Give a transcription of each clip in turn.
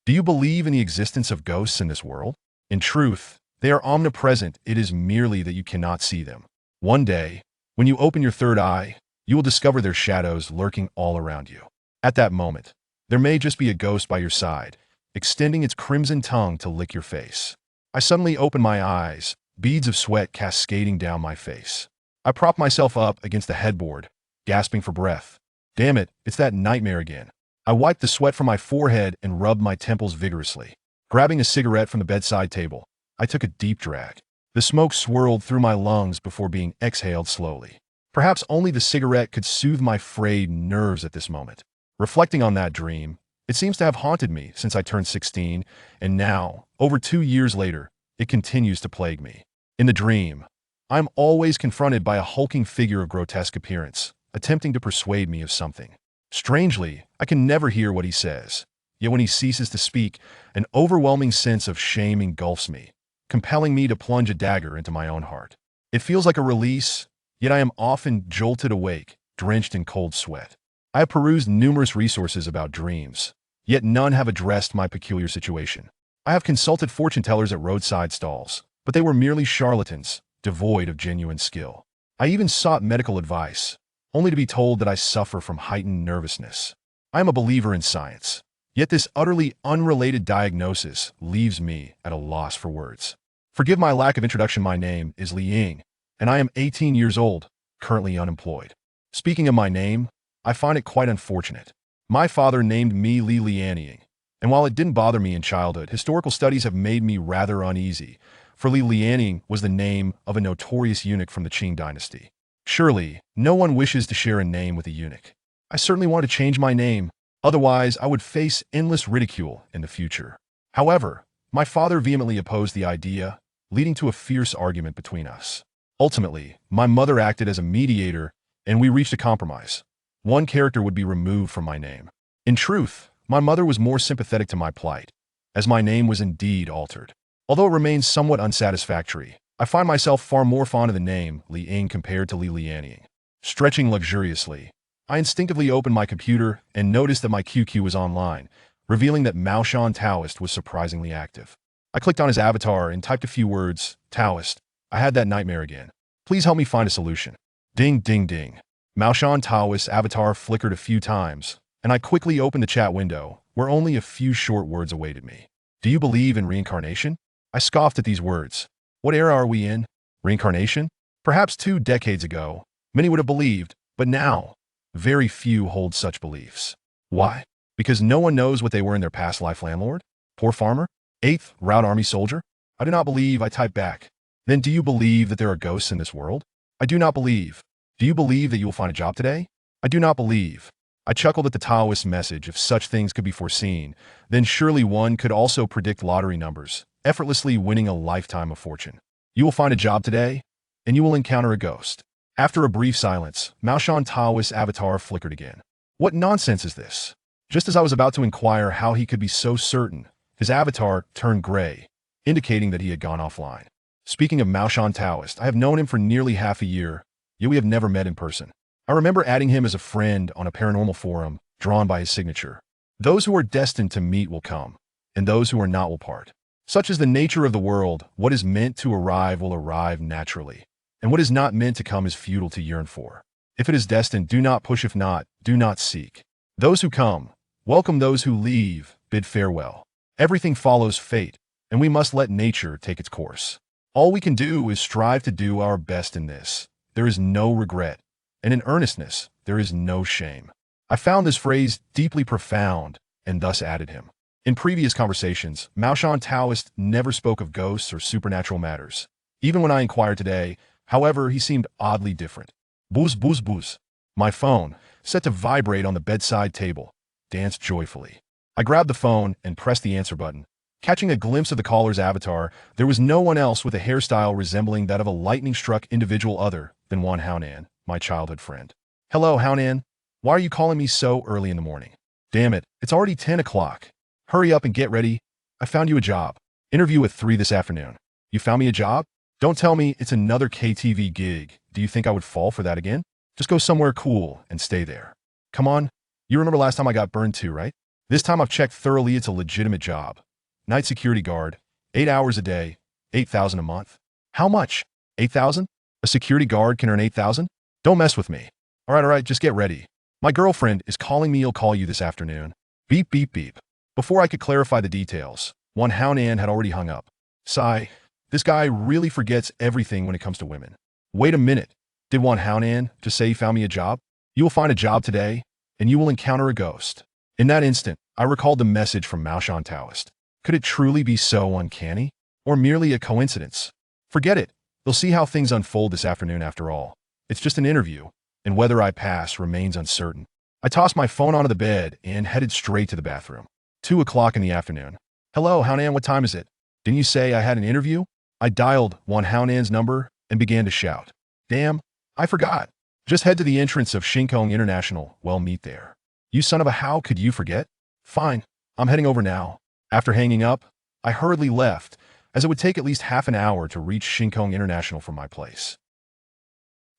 Do you believe in the existence of ghosts in this world? In truth, they are omnipresent. It is merely that you cannot see them. One day, when you open your third eye, you will discover their shadows lurking all around you. At that moment, there may just be a ghost by your side, extending its crimson tongue to lick your face. I suddenly open my eyes, beads of sweat cascading down my face. I prop myself up against the headboard, gasping for breath. Damn it, it's that nightmare again. I wiped the sweat from my forehead and rubbed my temples vigorously. Grabbing a cigarette from the bedside table, I took a deep drag. The smoke swirled through my lungs before being exhaled slowly. Perhaps only the cigarette could soothe my frayed nerves at this moment. Reflecting on that dream, it seems to have haunted me since I turned 16, and now, over 2 years later, it continues to plague me. In the dream, I'm always confronted by a hulking figure of grotesque appearance, attempting to persuade me of something. Strangely, I can never hear what he says. Yet when he ceases to speak, an overwhelming sense of shame engulfs me, compelling me to plunge a dagger into my own heart. It feels like a release, yet I am often jolted awake, drenched in cold sweat. I have perused numerous resources about dreams, yet none have addressed my peculiar situation. I have consulted fortune tellers at roadside stalls, but they were merely charlatans, devoid of genuine skill. I even sought medical advice, only to be told that I suffer from heightened nervousness. I am a believer in science, yet this utterly unrelated diagnosis leaves me at a loss for words. Forgive my lack of introduction. My name is Li Ying, and I am 18 years old, currently unemployed. Speaking of my name, I find it quite unfortunate. My father named me Li Lianying, and while it didn't bother me in childhood, historical studies have made me rather uneasy, for Li Lianying was the name of a notorious eunuch from the Qing dynasty. Surely, no one wishes to share a name with a eunuch. I certainly want to change my name, otherwise I would face endless ridicule in the future. However, my father vehemently opposed the idea, leading to a fierce argument between us. Ultimately, my mother acted as a mediator, and we reached a compromise. One character would be removed from my name. In truth, my mother was more sympathetic to my plight, as my name was indeed altered. Although it remains somewhat unsatisfactory, I find myself far more fond of the name Li Ying compared to Li Lianying. Stretching luxuriously, I instinctively opened my computer and noticed that my QQ was online, revealing that Maoshan Taoist was surprisingly active. I clicked on his avatar and typed a few words. Taoist, I had that nightmare again. Please help me find a solution. Ding, ding, ding. Maoshan Taoist's avatar flickered a few times, and I quickly opened the chat window, where only a few short words awaited me. Do you believe in reincarnation? I scoffed at these words. What era are we in? Reincarnation? Perhaps 2 decades ago, many would have believed, but now, very few hold such beliefs. Why? Because no one knows what they were in their past life. Landlord? Poor farmer? 8th Route Army soldier? I do not believe. I typed back. Then do you believe that there are ghosts in this world? I do not believe. Do you believe that you will find a job today? I do not believe. I chuckled at the Taoist message. If such things could be foreseen, then surely one could also predict lottery numbers, effortlessly winning a lifetime of fortune. You will find a job today, and you will encounter a ghost. After a brief silence, Maoshan Taoist's avatar flickered again. What nonsense is this? Just as I was about to inquire how he could be so certain, his avatar turned gray, indicating that he had gone offline. Speaking of Maoshan Taoist, I have known him for nearly half a year, yet we have never met in person. I remember adding him as a friend on a paranormal forum, drawn by his signature. Those who are destined to meet will come, and those who are not will part. Such is the nature of the world. What is meant to arrive will arrive naturally, and what is not meant to come is futile to yearn for. If it is destined, do not push. If not, do not seek. Those who come, welcome. Those who leave, bid farewell. Everything follows fate, and we must let nature take its course. All we can do is strive to do our best in this. There is no regret, and in earnestness, there is no shame. I found this phrase deeply profound, and thus added him. In previous conversations, Maoshan Taoist never spoke of ghosts or supernatural matters. Even when I inquired today, however, he seemed oddly different. Buzz, buzz, buzz. My phone, set to vibrate on the bedside table, danced joyfully. I grabbed the phone and pressed the answer button. Catching a glimpse of the caller's avatar, there was no one else with a hairstyle resembling that of a lightning-struck individual other than Wan Haonan, my childhood friend. Hello, Haonan. Why are you calling me so early in the morning? Damn it, it's already 10 o'clock. Hurry up and get ready. I found you a job. Interview at 3 this afternoon. You found me a job? Don't tell me it's another KTV gig. Do you think I would fall for that again? Just go somewhere cool and stay there. Come on. You remember last time I got burned too, right? This time I've checked thoroughly, it's a legitimate job. Night security guard, 8 hours a day, 8,000 a month. How much? 8,000? A security guard can earn 8,000? Don't mess with me. All right, just get ready. My girlfriend is calling me. I'll call you this afternoon. Beep, beep, beep. Before I could clarify the details, Wan Haonan had already hung up. Sigh. This guy really forgets everything when it comes to women. Wait a minute. Did Wan Haonan just say he found me a job? You will find a job today, and you will encounter a ghost. In that instant, I recalled the message from Mao Shan Taoist. Could it truly be so uncanny? Or merely a coincidence? Forget it. You'll see how things unfold this afternoon after all. It's just an interview, and whether I pass remains uncertain. I tossed my phone onto the bed and headed straight to the bathroom. 2 o'clock in the afternoon. Hello, Haonan, what time is it? Didn't you say I had an interview? I dialed Wan Haonan's number and began to shout. Damn, I forgot. Just head to the entrance of Shinkong International. Well, meet there. You son of a, how could you forget? Fine, I'm heading over now. After hanging up, I hurriedly left, as it would take at least half an hour to reach Shinkong International from my place.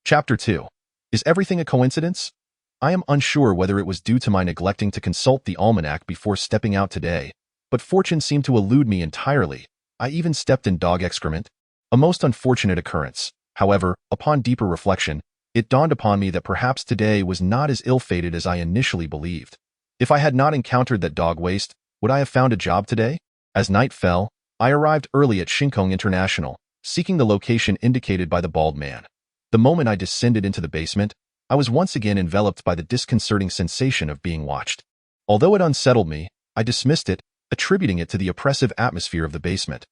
Chapter 2. Is everything a coincidence? I am unsure whether it was due to my neglecting to consult the almanac before stepping out today, but fortune seemed to elude me entirely. I even stepped in dog excrement. A most unfortunate occurrence. However, upon deeper reflection, it dawned upon me that perhaps today was not as ill-fated as I initially believed. If I had not encountered that dog waste, would I have found a job today? As night fell, I arrived early at Shinkong International, seeking the location indicated by the bald man. The moment I descended into the basement, I was once again enveloped by the disconcerting sensation of being watched. Although it unsettled me, I dismissed it, attributing it to the oppressive atmosphere of the basement.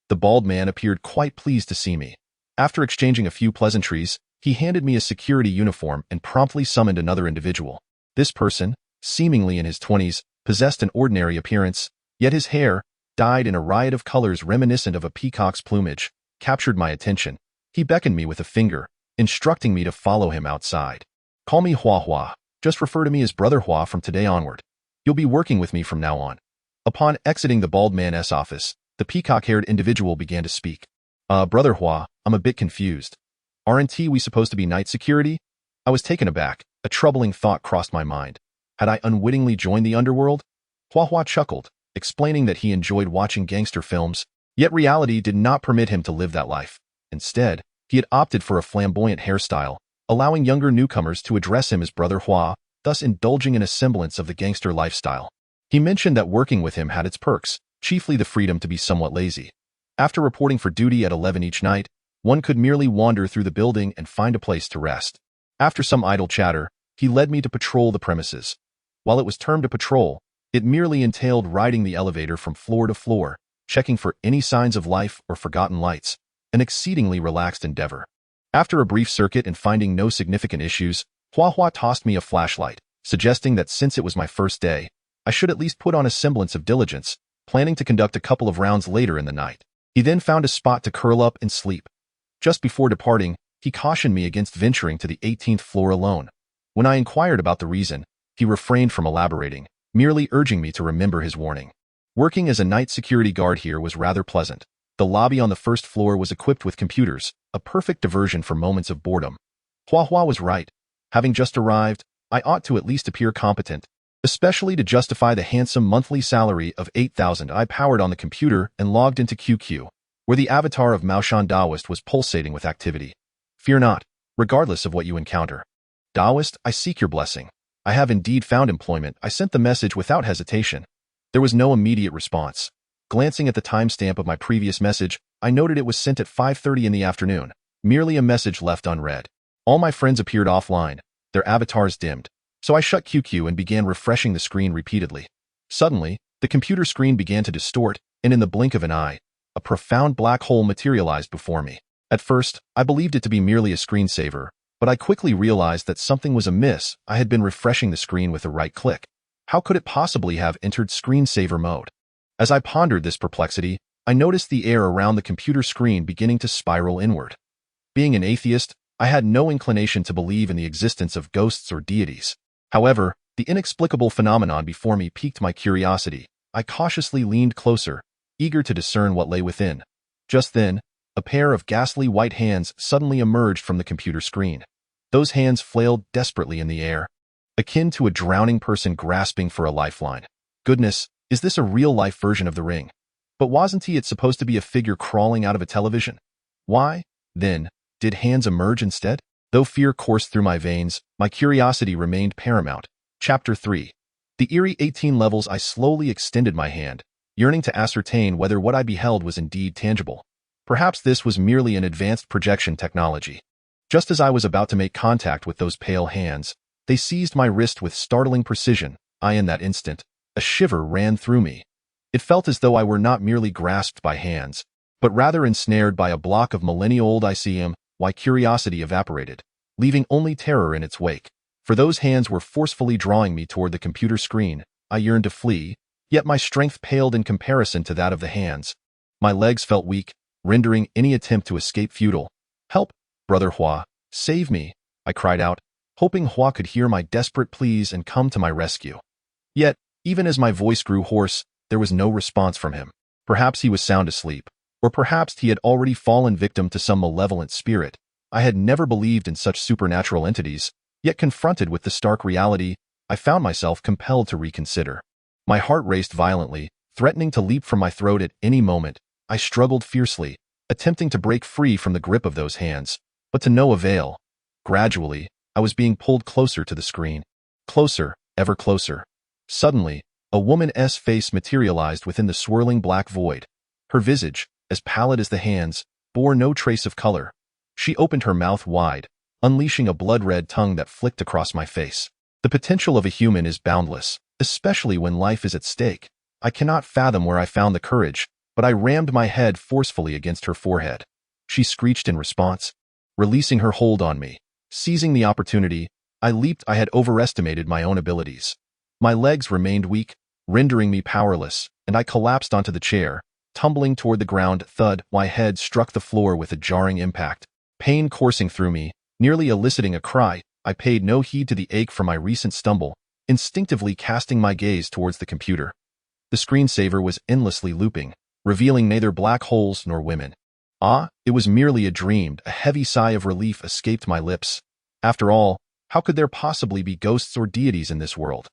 The bald man appeared quite pleased to see me. After exchanging a few pleasantries, he handed me a security uniform and promptly summoned another individual. This person, seemingly in his 20s, possessed an ordinary appearance, yet his hair, dyed in a riot of colors reminiscent of a peacock's plumage, captured my attention. He beckoned me with a finger, instructing me to follow him outside. Call me Hua Hua. Just refer to me as Brother Hua from today onward. You'll be working with me from now on. Upon exiting the bald man's office, the peacock-haired individual began to speak. Brother Hua, I'm a bit confused. Aren't we supposed to be night security? I was taken aback. A troubling thought crossed my mind. Had I unwittingly joined the underworld? Hua Hua chuckled, explaining that he enjoyed watching gangster films, yet reality did not permit him to live that life. Instead, he had opted for a flamboyant hairstyle, allowing younger newcomers to address him as Brother Hua, thus indulging in a semblance of the gangster lifestyle. He mentioned that working with him had its perks, chiefly the freedom to be somewhat lazy. After reporting for duty at 11 each night, one could merely wander through the building and find a place to rest. After some idle chatter, he led me to patrol the premises. While it was termed a patrol, it merely entailed riding the elevator from floor to floor, checking for any signs of life or forgotten lights, an exceedingly relaxed endeavor. After a brief circuit and finding no significant issues, Hua Hua tossed me a flashlight, suggesting that since it was my first day, I should at least put on a semblance of diligence, planning to conduct a couple of rounds later in the night. He then found a spot to curl up and sleep. Just before departing, he cautioned me against venturing to the 18th floor alone. When I inquired about the reason, he refrained from elaborating, merely urging me to remember his warning. Working as a night security guard here was rather pleasant. The lobby on the first floor was equipped with computers, a perfect diversion for moments of boredom. Hua Hua was right. Having just arrived, I ought to at least appear competent, especially to justify the handsome monthly salary of 8,000. I powered on the computer and logged into QQ, where the avatar of Mao Shan Taoist was pulsating with activity. Fear not, regardless of what you encounter. Taoist, I seek your blessing. I have indeed found employment. I sent the message without hesitation. There was no immediate response. Glancing at the timestamp of my previous message, I noted it was sent at 5:30 in the afternoon, merely a message left unread. All my friends appeared offline, their avatars dimmed, so I shut QQ and began refreshing the screen repeatedly. Suddenly, the computer screen began to distort, and in the blink of an eye, a profound black hole materialized before me. At first, I believed it to be merely a screensaver, but I quickly realized that something was amiss. I had been refreshing the screen with a right click. How could it possibly have entered screensaver mode? As I pondered this perplexity, I noticed the air around the computer screen beginning to spiral inward. Being an atheist, I had no inclination to believe in the existence of ghosts or deities. However, the inexplicable phenomenon before me piqued my curiosity. I cautiously leaned closer, eager to discern what lay within. Just then, a pair of ghastly white hands suddenly emerged from the computer screen. Those hands flailed desperately in the air, akin to a drowning person grasping for a lifeline. Goodness, is this a real-life version of the ring? But wasn't it supposed to be a figure crawling out of a television? Why, then, did hands emerge instead? Though fear coursed through my veins, my curiosity remained paramount. Chapter 3. The eerie 18 levels. I slowly extended my hand, yearning to ascertain whether what I beheld was indeed tangible. Perhaps this was merely an advanced projection technology. Just as I was about to make contact with those pale hands, they seized my wrist with startling precision. In that instant, a shiver ran through me. It felt as though I were not merely grasped by hands, but rather ensnared by a block of millennia-old ICM. Why curiosity evaporated, leaving only terror in its wake. For those hands were forcefully drawing me toward the computer screen. I yearned to flee, yet my strength paled in comparison to that of the hands. My legs felt weak, rendering any attempt to escape futile. "Help, Brother Hua, save me," I cried out, hoping Hua could hear my desperate pleas and come to my rescue. Yet, even as my voice grew hoarse, there was no response from him. Perhaps he was sound asleep, or perhaps he had already fallen victim to some malevolent spirit. I had never believed in such supernatural entities, yet confronted with the stark reality, I found myself compelled to reconsider. My heart raced violently, threatening to leap from my throat at any moment. I struggled fiercely, attempting to break free from the grip of those hands, but to no avail. Gradually, I was being pulled closer to the screen. Closer, ever closer. Suddenly, a woman's face materialized within the swirling black void. Her visage, as pallid as the hands, bore no trace of color. She opened her mouth wide, unleashing a blood-red tongue that flicked across my face. The potential of a human is boundless, especially when life is at stake. I cannot fathom where I found the courage, but I rammed my head forcefully against her forehead. She screeched in response, releasing her hold on me. Seizing the opportunity, I leaped. I had overestimated my own abilities. My legs remained weak, rendering me powerless, and I collapsed onto the chair, tumbling toward the ground. Thud, my head struck the floor with a jarring impact. Pain coursing through me, nearly eliciting a cry. I paid no heed to the ache from my recent stumble, instinctively casting my gaze towards the computer. The screensaver was endlessly looping, revealing neither black holes nor women. It was merely a dream. A heavy sigh of relief escaped my lips. After all, how could there possibly be ghosts or deities in this world?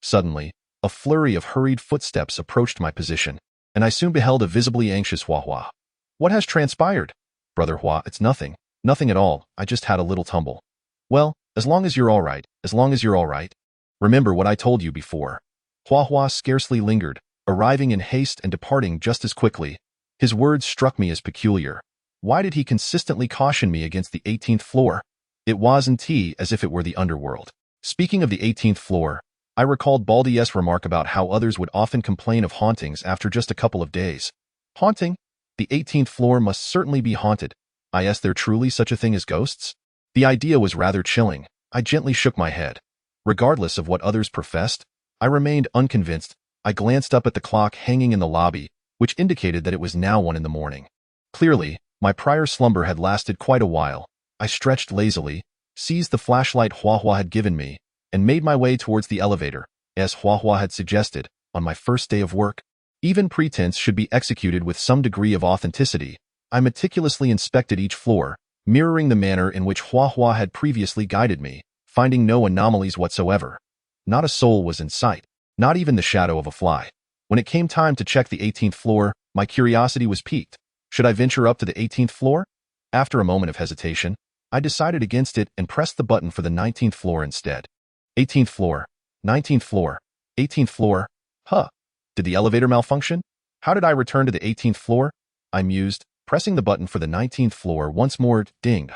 Suddenly, a flurry of hurried footsteps approached my position, and I soon beheld a visibly anxious Hua. "What has transpired?" "Brother Hua, it's nothing. Nothing at all. I just had a little tumble." "Well, as long as you're all right, as long as you're all right. Remember what I told you before." Hua scarcely lingered, arriving in haste and departing just as quickly. His words struck me as peculiar. Why did he consistently caution me against the 18th floor? It wasn't as if it were the underworld. Speaking of the 18th floor, I recalled Baldy's remark about how others would often complain of hauntings after just a couple of days. Haunting? The 18th floor must certainly be haunted. Is there truly such a thing as ghosts? The idea was rather chilling. I gently shook my head. Regardless of what others professed, I remained unconvinced. I glanced up at the clock hanging in the lobby, which indicated that it was now 1 a.m. Clearly, my prior slumber had lasted quite a while. I stretched lazily, seized the flashlight Hua had given me, and made my way towards the elevator. As Hua had suggested, on my first day of work, even pretense should be executed with some degree of authenticity. I meticulously inspected each floor, mirroring the manner in which Hua had previously guided me, finding no anomalies whatsoever. Not a soul was in sight, not even the shadow of a fly. When it came time to check the 18th floor, my curiosity was piqued. Should I venture up to the 18th floor? After a moment of hesitation, I decided against it and pressed the button for the 19th floor instead. 18th floor, 19th floor, 18th floor. Did the elevator malfunction? How did I return to the 18th floor? I mused, pressing the button for the 19th floor once more. Ding.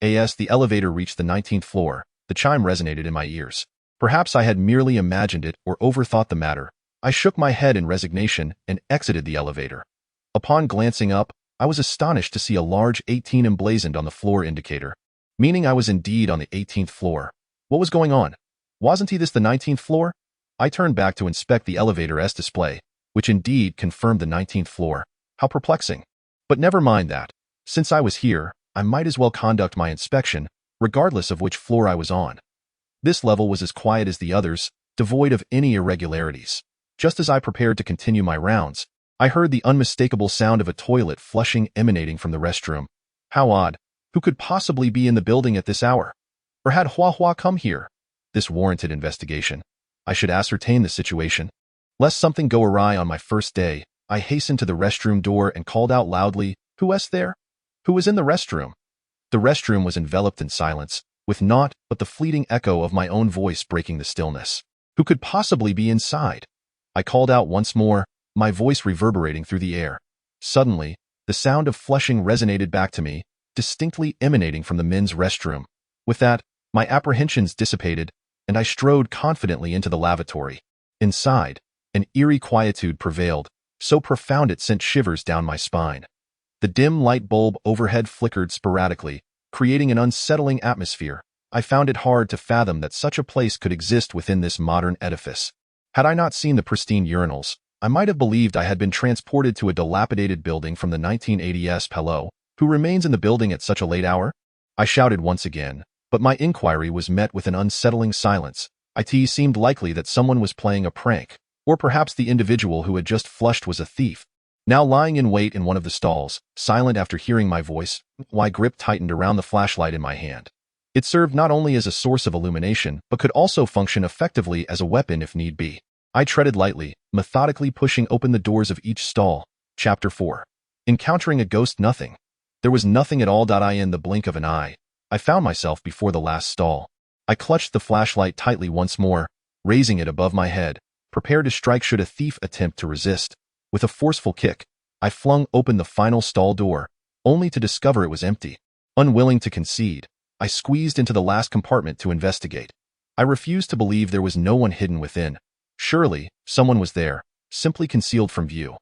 As the elevator reached the 19th floor, the chime resonated in my ears. Perhaps I had merely imagined it or overthought the matter. I shook my head in resignation and exited the elevator. Upon glancing up, I was astonished to see a large 18 emblazoned on the floor indicator, meaning I was indeed on the 18th floor. What was going on? Wasn't this the 19th floor? I turned back to inspect the elevator's display, which indeed confirmed the 19th floor. How perplexing. But never mind that. Since I was here, I might as well conduct my inspection, regardless of which floor I was on. This level was as quiet as the others, devoid of any irregularities. Just as I prepared to continue my rounds, I heard the unmistakable sound of a toilet flushing emanating from the restroom. How odd. Who could possibly be in the building at this hour? Or had Hua come here? This warranted investigation. I should ascertain the situation. Lest something go awry on my first day, I hastened to the restroom door and called out loudly, "Who was there? Who was in the restroom?" The restroom was enveloped in silence, with naught but the fleeting echo of my own voice breaking the stillness. Who could possibly be inside? I called out once more, my voice reverberating through the air. Suddenly, the sound of flushing resonated back to me, distinctly emanating from the men's restroom. With that, my apprehensions dissipated, and I strode confidently into the lavatory. Inside, an eerie quietude prevailed, so profound it sent shivers down my spine. The dim light bulb overhead flickered sporadically, creating an unsettling atmosphere. I found it hard to fathom that such a place could exist within this modern edifice. Had I not seen the pristine urinals, I might have believed I had been transported to a dilapidated building from the 1980s. Hello, who remains in the building at such a late hour? I shouted once again, but my inquiry was met with an unsettling silence. It seemed likely that someone was playing a prank, or perhaps the individual who had just flushed was a thief. Now lying in wait in one of the stalls, silent after hearing my voice, my grip tightened around the flashlight in my hand. It served not only as a source of illumination, but could also function effectively as a weapon if need be. I treaded lightly, methodically pushing open the doors of each stall. Chapter 4. Encountering a ghost. Nothing. There was nothing at all. In the blink of an eye, I found myself before the last stall. I clutched the flashlight tightly once more, raising it above my head, prepared to strike should a thief attempt to resist. With a forceful kick, I flung open the final stall door, only to discover it was empty. Unwilling to concede, I squeezed into the last compartment to investigate. I refused to believe there was no one hidden within. Surely, someone was there, simply concealed from view.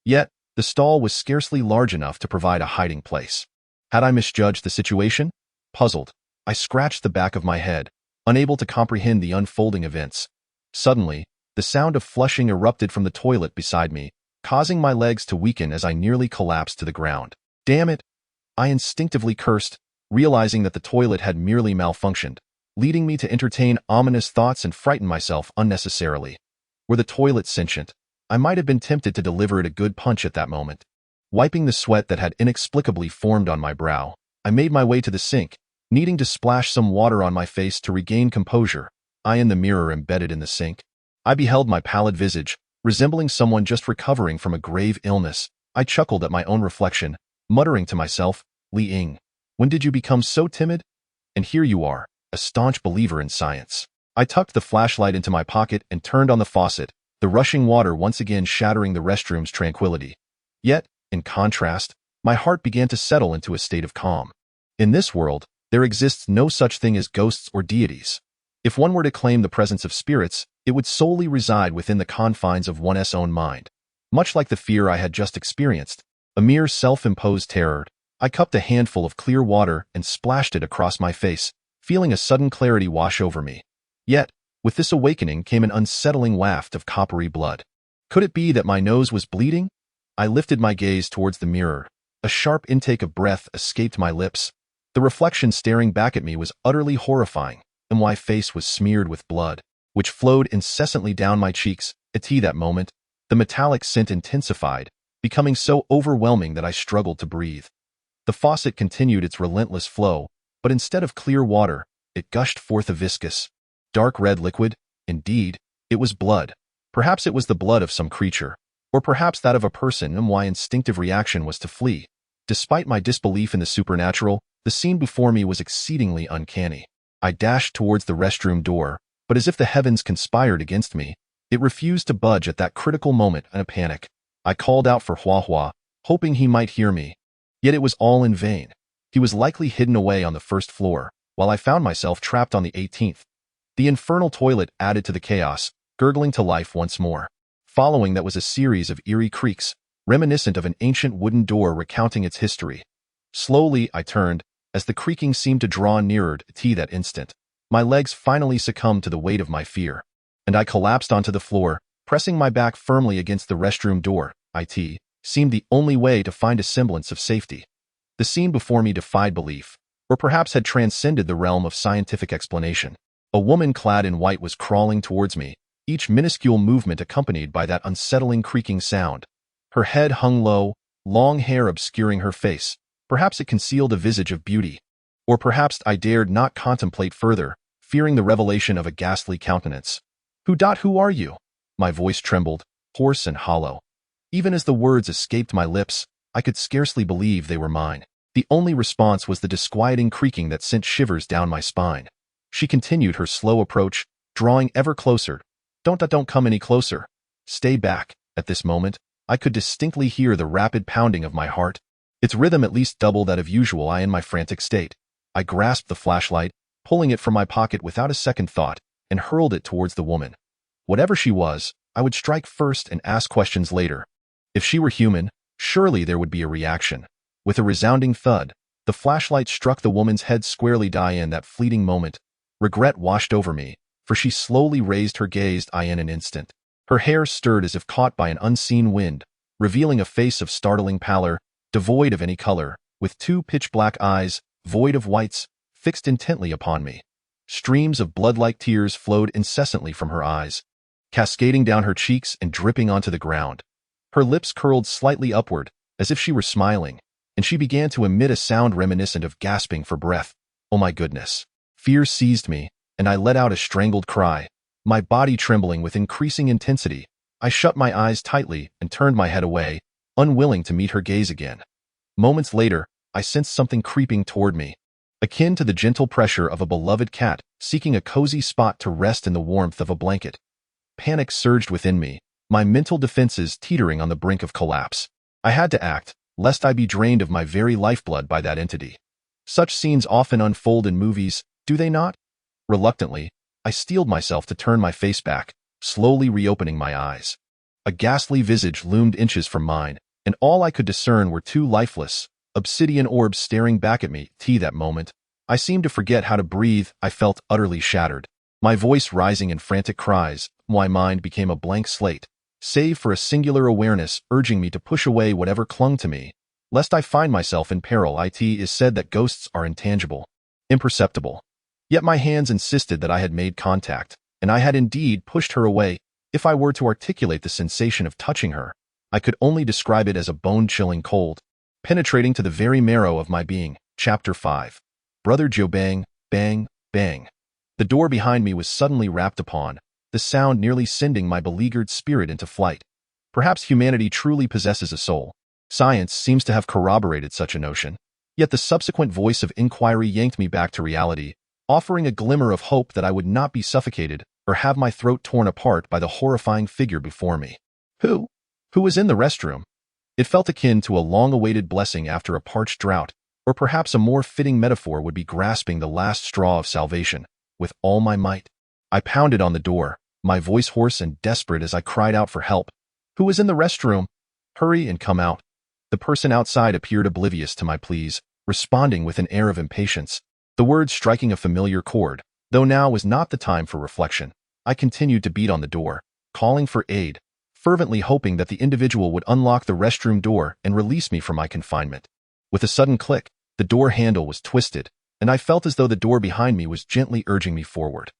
Yet, the stall was scarcely large enough to provide a hiding place. Had I misjudged the situation? Puzzled, I scratched the back of my head, unable to comprehend the unfolding events. Suddenly, the sound of flushing erupted from the toilet beside me, causing my legs to weaken as I nearly collapsed to the ground. Damn it! I instinctively cursed, realizing that the toilet had merely malfunctioned, leading me to entertain ominous thoughts and frighten myself unnecessarily. Were the toilet sentient, I might have been tempted to deliver it a good punch at that moment. Wiping the sweat that had inexplicably formed on my brow, I made my way to the sink, needing to splash some water on my face to regain composure. I in the mirror embedded in the sink. I beheld my pallid visage, resembling someone just recovering from a grave illness. I chuckled at my own reflection, muttering to myself, "Li Ying, when did you become so timid? And here you are, a staunch believer in science." I tucked the flashlight into my pocket and turned on the faucet, the rushing water once again shattering the restroom's tranquility. Yet, in contrast, my heart began to settle into a state of calm. In this world, there exists no such thing as ghosts or deities. If one were to claim the presence of spirits, it would solely reside within the confines of one's own mind. Much like the fear I had just experienced, a mere self-imposed terror, I cupped a handful of clear water and splashed it across my face, feeling a sudden clarity wash over me. Yet, with this awakening came an unsettling waft of coppery blood. Could it be that my nose was bleeding? I lifted my gaze towards the mirror. A sharp intake of breath escaped my lips. The reflection staring back at me was utterly horrifying, and my face was smeared with blood, which flowed incessantly down my cheeks. At that moment, the metallic scent intensified, becoming so overwhelming that I struggled to breathe. The faucet continued its relentless flow, but instead of clear water, it gushed forth a viscous, dark red liquid. Indeed, it was blood. Perhaps it was the blood of some creature, or perhaps that of a person, and my instinctive reaction was to flee. Despite my disbelief in the supernatural, the scene before me was exceedingly uncanny. I dashed towards the restroom door, but as if the heavens conspired against me, it refused to budge at that critical moment. In a panic, I called out for Hua Hua, hoping he might hear me. Yet it was all in vain. He was likely hidden away on the first floor, while I found myself trapped on the 18th. The infernal toilet added to the chaos, gurgling to life once more. Following that was a series of eerie creaks, reminiscent of an ancient wooden door recounting its history. Slowly I turned, as the creaking seemed to draw nearer to that instant. My legs finally succumbed to the weight of my fear, and I collapsed onto the floor, pressing my back firmly against the restroom door. It seemed the only way to find a semblance of safety. The scene before me defied belief, or perhaps had transcended the realm of scientific explanation. A woman clad in white was crawling towards me, each minuscule movement accompanied by that unsettling creaking sound. Her head hung low, long hair obscuring her face. Perhaps it concealed a visage of beauty. Or perhaps I dared not contemplate further, fearing the revelation of a ghastly countenance. Who are you? My voice trembled, hoarse and hollow. Even as the words escaped my lips, I could scarcely believe they were mine. The only response was the disquieting creaking that sent shivers down my spine. She continued her slow approach, drawing ever closer. Don't come any closer. Stay back. At this moment, I could distinctly hear the rapid pounding of my heart, its rhythm at least double that of usual in my frantic state. I grasped the flashlight, pulling it from my pocket without a second thought, and hurled it towards the woman. Whatever she was, I would strike first and ask questions later. If she were human, surely there would be a reaction. With a resounding thud, the flashlight struck the woman's head squarely. In that fleeting moment, regret washed over me, for she slowly raised her gaze in an instant. Her hair stirred as if caught by an unseen wind, revealing a face of startling pallor, devoid of any color, with two pitch-black eyes, void of whites, fixed intently upon me. Streams of blood-like tears flowed incessantly from her eyes, cascading down her cheeks and dripping onto the ground. Her lips curled slightly upward, as if she were smiling, and she began to emit a sound reminiscent of gasping for breath. Oh my goodness! Fear seized me, and I let out a strangled cry. My body trembling with increasing intensity, I shut my eyes tightly and turned my head away, unwilling to meet her gaze again. Moments later, I sensed something creeping toward me, akin to the gentle pressure of a beloved cat seeking a cozy spot to rest in the warmth of a blanket. Panic surged within me, my mental defenses teetering on the brink of collapse. I had to act, lest I be drained of my very lifeblood by that entity. Such scenes often unfold in movies, do they not? Reluctantly, I steeled myself to turn my face back, slowly reopening my eyes. A ghastly visage loomed inches from mine, and all I could discern were two lifeless, obsidian orbs staring back at me. That moment, I seemed to forget how to breathe. I felt utterly shattered. My voice rising in frantic cries, my mind became a blank slate, save for a singular awareness urging me to push away whatever clung to me, lest I find myself in peril. It is said that ghosts are intangible, imperceptible. Yet my hands insisted that I had made contact, and I had indeed pushed her away. If I were to articulate the sensation of touching her, I could only describe it as a bone-chilling cold, penetrating to the very marrow of my being. Chapter 5. Brother Joe. Bang, bang, bang. The door behind me was suddenly rapped upon, the sound nearly sending my beleaguered spirit into flight. Perhaps humanity truly possesses a soul. Science seems to have corroborated such a notion. Yet the subsequent voice of inquiry yanked me back to reality, offering a glimmer of hope that I would not be suffocated or have my throat torn apart by the horrifying figure before me. Who was in the restroom? It felt akin to a long-awaited blessing after a parched drought, or perhaps a more fitting metaphor would be grasping the last straw of salvation. With all my might, I pounded on the door, my voice hoarse and desperate as I cried out for help. Who was in the restroom? Hurry and come out. The person outside appeared oblivious to my pleas, responding with an air of impatience, the words striking a familiar chord. Though now was not the time for reflection, I continued to beat on the door, calling for aid, fervently hoping that the individual would unlock the restroom door and release me from my confinement. With a sudden click, the door handle was twisted, and I felt as though the door behind me was gently urging me forward.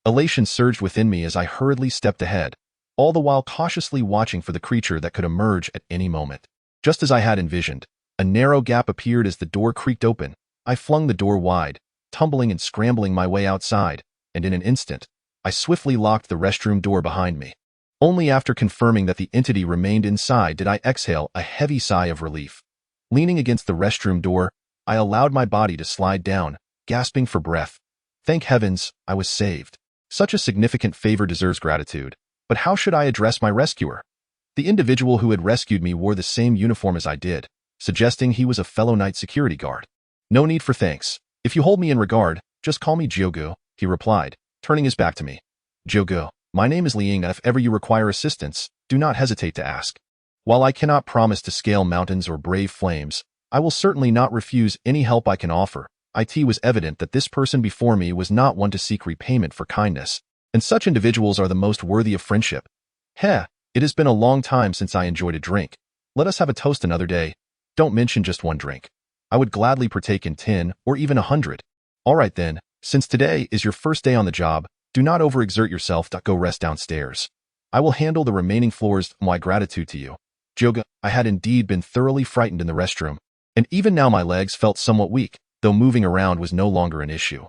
Elation surged within me as I hurriedly stepped ahead, all the while cautiously watching for the creature that could emerge at any moment. Just as I had envisioned, a narrow gap appeared as the door creaked open. I flung the door wide, tumbling and scrambling my way outside, and in an instant, I swiftly locked the restroom door behind me. Only after confirming that the entity remained inside did I exhale a heavy sigh of relief. Leaning against the restroom door, I allowed my body to slide down, gasping for breath. Thank heavens, I was saved. Such a significant favor deserves gratitude. But how should I address my rescuer? The individual who had rescued me wore the same uniform as I did, suggesting he was a fellow night security guard. No need for thanks. If you hold me in regard, just call me Jogo, he replied, turning his back to me. Jogo, my name is Liang, and if ever you require assistance, do not hesitate to ask. While I cannot promise to scale mountains or brave flames, I will certainly not refuse any help I can offer. It was evident that this person before me was not one to seek repayment for kindness, and such individuals are the most worthy of friendship. It has been a long time since I enjoyed a drink. Let us have a toast another day. Don't mention just one drink. I would gladly partake in 10 or even 100. All right then, since today is your first day on the job, do not overexert yourself. Go rest downstairs. I will handle the remaining floors. My gratitude to you. Joga, I had indeed been thoroughly frightened in the restroom, and even now my legs felt somewhat weak, though moving around was no longer an issue.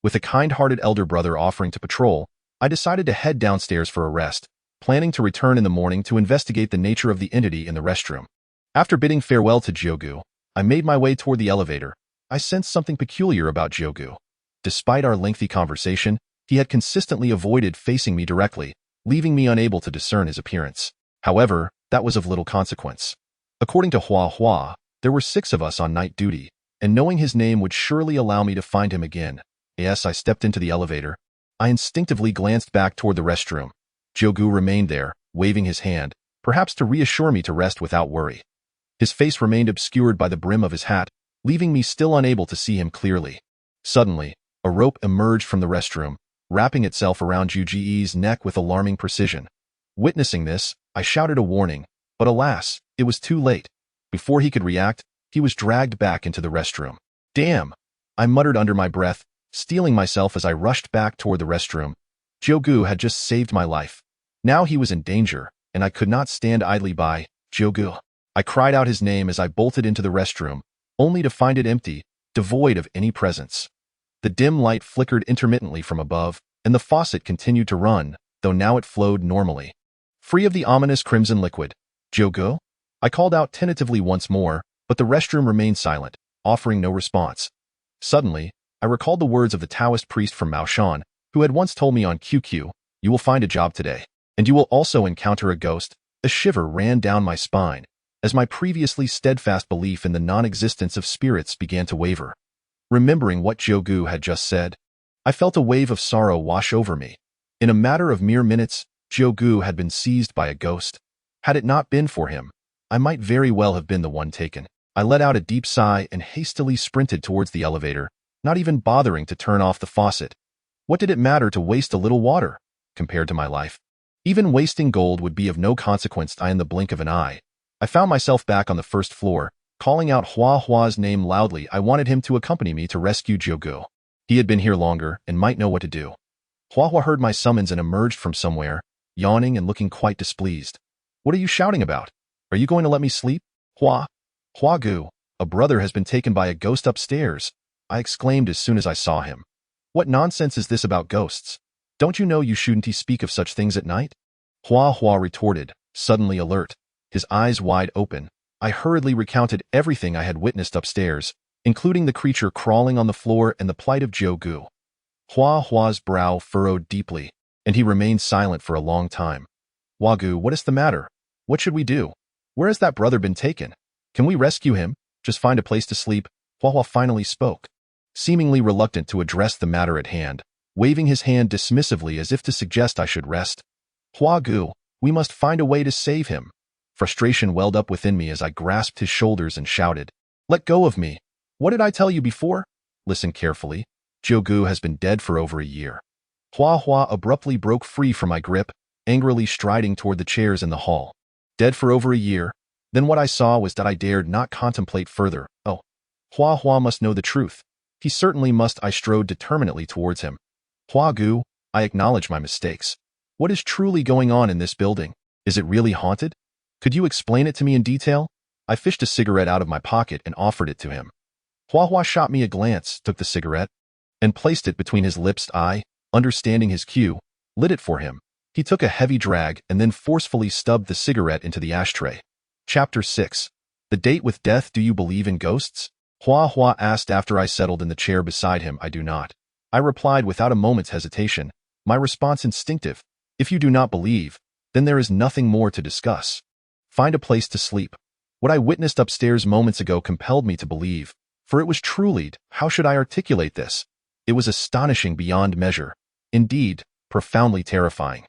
With a kind-hearted elder brother offering to patrol, I decided to head downstairs for a rest, planning to return in the morning to investigate the nature of the entity in the restroom. After bidding farewell to Jyogu, I made my way toward the elevator. I sensed something peculiar about Jyogu. Despite our lengthy conversation, he had consistently avoided facing me directly, leaving me unable to discern his appearance. However, that was of little consequence. According to Hua Hua, there were 6 of us on night duty, and knowing his name would surely allow me to find him again. As I stepped into the elevator, I instinctively glanced back toward the restroom. Jyogu remained there, waving his hand, perhaps to reassure me to rest without worry. His face remained obscured by the brim of his hat, leaving me still unable to see him clearly. Suddenly, a rope emerged from the restroom, wrapping itself around Yuji's neck with alarming precision. Witnessing this, I shouted a warning, but alas, it was too late. Before he could react, he was dragged back into the restroom. Damn! I muttered under my breath, steeling myself as I rushed back toward the restroom. Jyogu had just saved my life. Now he was in danger, and I could not stand idly by. Jyogu! I cried out his name as I bolted into the restroom, only to find it empty, devoid of any presence. The dim light flickered intermittently from above, and the faucet continued to run, though now it flowed normally. Free of the ominous crimson liquid. Jyogu? I called out tentatively once more, but the restroom remained silent, offering no response. Suddenly, I recalled the words of the Taoist priest from Maoshan, who had once told me on QQ, "You will find a job today, and you will also encounter a ghost." A shiver ran down my spine, as my previously steadfast belief in the non-existence of spirits began to waver. Remembering what Jyogu had just said, I felt a wave of sorrow wash over me. In a matter of mere minutes, Jyogu had been seized by a ghost. Had it not been for him, I might very well have been the one taken. I let out a deep sigh and hastily sprinted towards the elevator, not even bothering to turn off the faucet. What did it matter to waste a little water, compared to my life? Even wasting gold would be of no consequence in the blink of an eye. I found myself back on the first floor, calling out Hua Hua's name loudly. I wanted him to accompany me to rescue Jyogu. He had been here longer and might know what to do. Hua Hua heard my summons and emerged from somewhere, yawning and looking quite displeased. What are you shouting about? Are you going to let me sleep? Huagu, a brother has been taken by a ghost upstairs, I exclaimed as soon as I saw him. What nonsense is this about ghosts? Don't you know you shouldn't speak of such things at night? Hua Hua retorted, suddenly alert, his eyes wide open. I hurriedly recounted everything I had witnessed upstairs, including the creature crawling on the floor and the plight of Jyogu. Hua Hua's brow furrowed deeply, and he remained silent for a long time. Huagu, what is the matter? What should we do? Where has that brother been taken? Can we rescue him? Just find a place to sleep? Hua Hua finally spoke, seemingly reluctant to address the matter at hand, waving his hand dismissively as if to suggest I should rest. Huagu, we must find a way to save him. Frustration welled up within me as I grasped his shoulders and shouted, "Let go of me! What did I tell you before? Listen carefully. Jyogu has been dead for over a year." Hua Hua abruptly broke free from my grip, angrily striding toward the chairs in the hall. Dead for over a year? Then what I saw was that I dared not contemplate further. Oh, Hua Hua must know the truth. He certainly must. I strode determinately towards him. Huagu, I acknowledge my mistakes. What is truly going on in this building? Is it really haunted? Could you explain it to me in detail? I fished a cigarette out of my pocket and offered it to him. Hua Hua shot me a glance, took the cigarette, and placed it between his lips. I, understanding his cue, lit it for him. He took a heavy drag and then forcefully stubbed the cigarette into the ashtray. Chapter 6. The Date with Death. Do you believe in ghosts? Hua Hua asked after I settled in the chair beside him. I do not. I replied without a moment's hesitation, my response instinctive. If you do not believe, then there is nothing more to discuss. Find a place to sleep. What I witnessed upstairs moments ago compelled me to believe, for it was truly, how should I articulate this? It was astonishing beyond measure. Indeed, profoundly terrifying.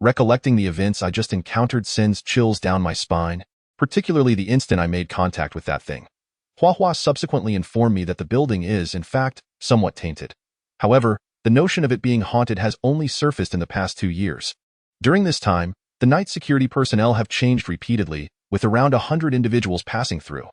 Recollecting the events I just encountered sends chills down my spine, particularly the instant I made contact with that thing. Hua Hua subsequently informed me that the building is, in fact, somewhat tainted. However, the notion of it being haunted has only surfaced in the past 2 years. During this time, the night security personnel have changed repeatedly, with around 100 individuals passing through.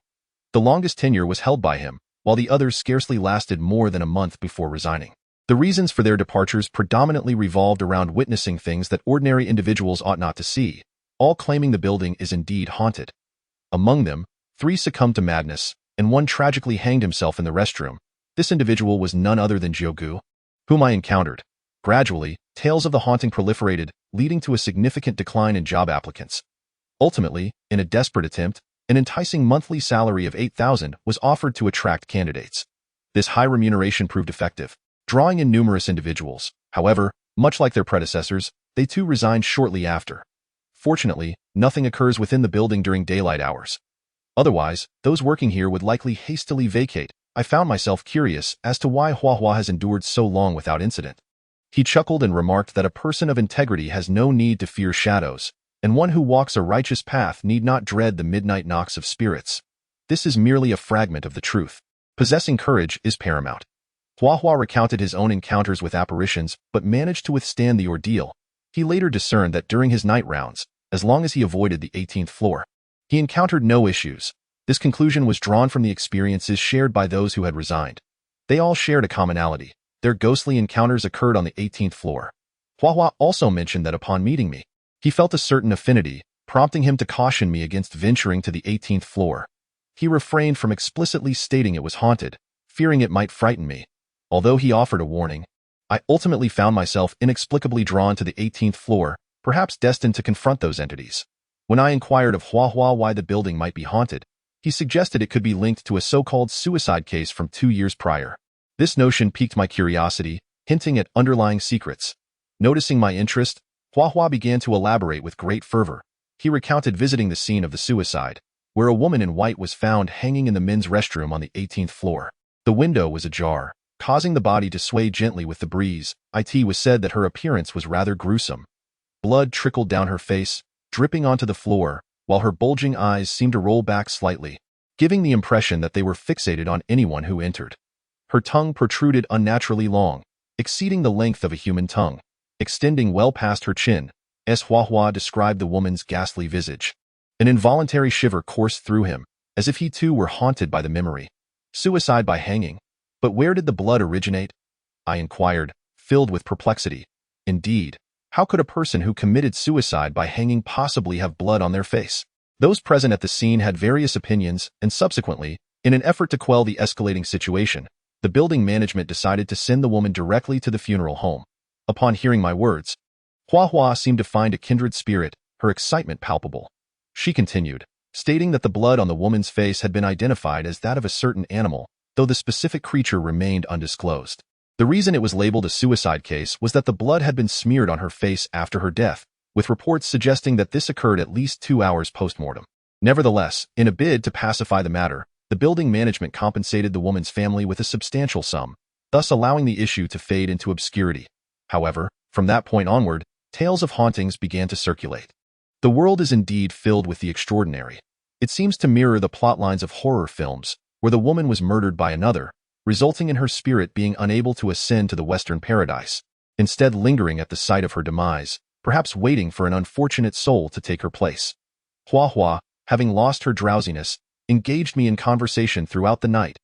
The longest tenure was held by him, while the others scarcely lasted more than a month before resigning. The reasons for their departures predominantly revolved around witnessing things that ordinary individuals ought not to see, all claiming the building is indeed haunted. Among them, 3 succumbed to madness, and 1 tragically hanged himself in the restroom. This individual was none other than Jyogu, whom I encountered. Gradually, tales of the haunting proliferated, leading to a significant decline in job applicants. Ultimately, in a desperate attempt, an enticing monthly salary of $8,000 was offered to attract candidates. This high remuneration proved effective, drawing in numerous individuals. However, much like their predecessors, they too resigned shortly after. Fortunately, nothing occurs within the building during daylight hours. Otherwise, those working here would likely hastily vacate. I found myself curious as to why Hua Hua has endured so long without incident. He chuckled and remarked that a person of integrity has no need to fear shadows, and one who walks a righteous path need not dread the midnight knocks of spirits. This is merely a fragment of the truth. Possessing courage is paramount. Hua Hua recounted his own encounters with apparitions, but managed to withstand the ordeal. He later discerned that during his night rounds, as long as he avoided the 18th floor, he encountered no issues. This conclusion was drawn from the experiences shared by those who had resigned. They all shared a commonality. Their ghostly encounters occurred on the 18th floor. Hua Hua also mentioned that upon meeting me, he felt a certain affinity, prompting him to caution me against venturing to the 18th floor. He refrained from explicitly stating it was haunted, fearing it might frighten me. Although he offered a warning, I ultimately found myself inexplicably drawn to the 18th floor, perhaps destined to confront those entities. When I inquired of Hua Hua why the building might be haunted, he suggested it could be linked to a so-called suicide case from 2 years prior. This notion piqued my curiosity, hinting at underlying secrets. Noticing my interest, Hua Hua began to elaborate with great fervor. He recounted visiting the scene of the suicide, where a woman in white was found hanging in the men's restroom on the 18th floor. The window was ajar, causing the body to sway gently with the breeze. It was said that her appearance was rather gruesome. Blood trickled down her face, dripping onto the floor, while her bulging eyes seemed to roll back slightly, giving the impression that they were fixated on anyone who entered. Her tongue protruded unnaturally long, exceeding the length of a human tongue, extending well past her chin, as Hua Hua described the woman's ghastly visage. An involuntary shiver coursed through him, as if he too were haunted by the memory. Suicide by hanging. But where did the blood originate? I inquired, filled with perplexity. Indeed, how could a person who committed suicide by hanging possibly have blood on their face? Those present at the scene had various opinions, and subsequently, in an effort to quell the escalating situation, the building management decided to send the woman directly to the funeral home. Upon hearing my words, Hua Hua seemed to find a kindred spirit, her excitement palpable. She continued, stating that the blood on the woman's face had been identified as that of a certain animal, though the specific creature remained undisclosed. The reason it was labeled a suicide case was that the blood had been smeared on her face after her death, with reports suggesting that this occurred at least 2 hours post-mortem. Nevertheless, in a bid to pacify the matter, the building management compensated the woman's family with a substantial sum, thus allowing the issue to fade into obscurity. However, from that point onward, tales of hauntings began to circulate. The world is indeed filled with the extraordinary. It seems to mirror the plotlines of horror films, where the woman was murdered by another, resulting in her spirit being unable to ascend to the Western paradise, instead lingering at the site of her demise, perhaps waiting for an unfortunate soul to take her place. Hua Hua, having lost her drowsiness, engaged me in conversation throughout the night.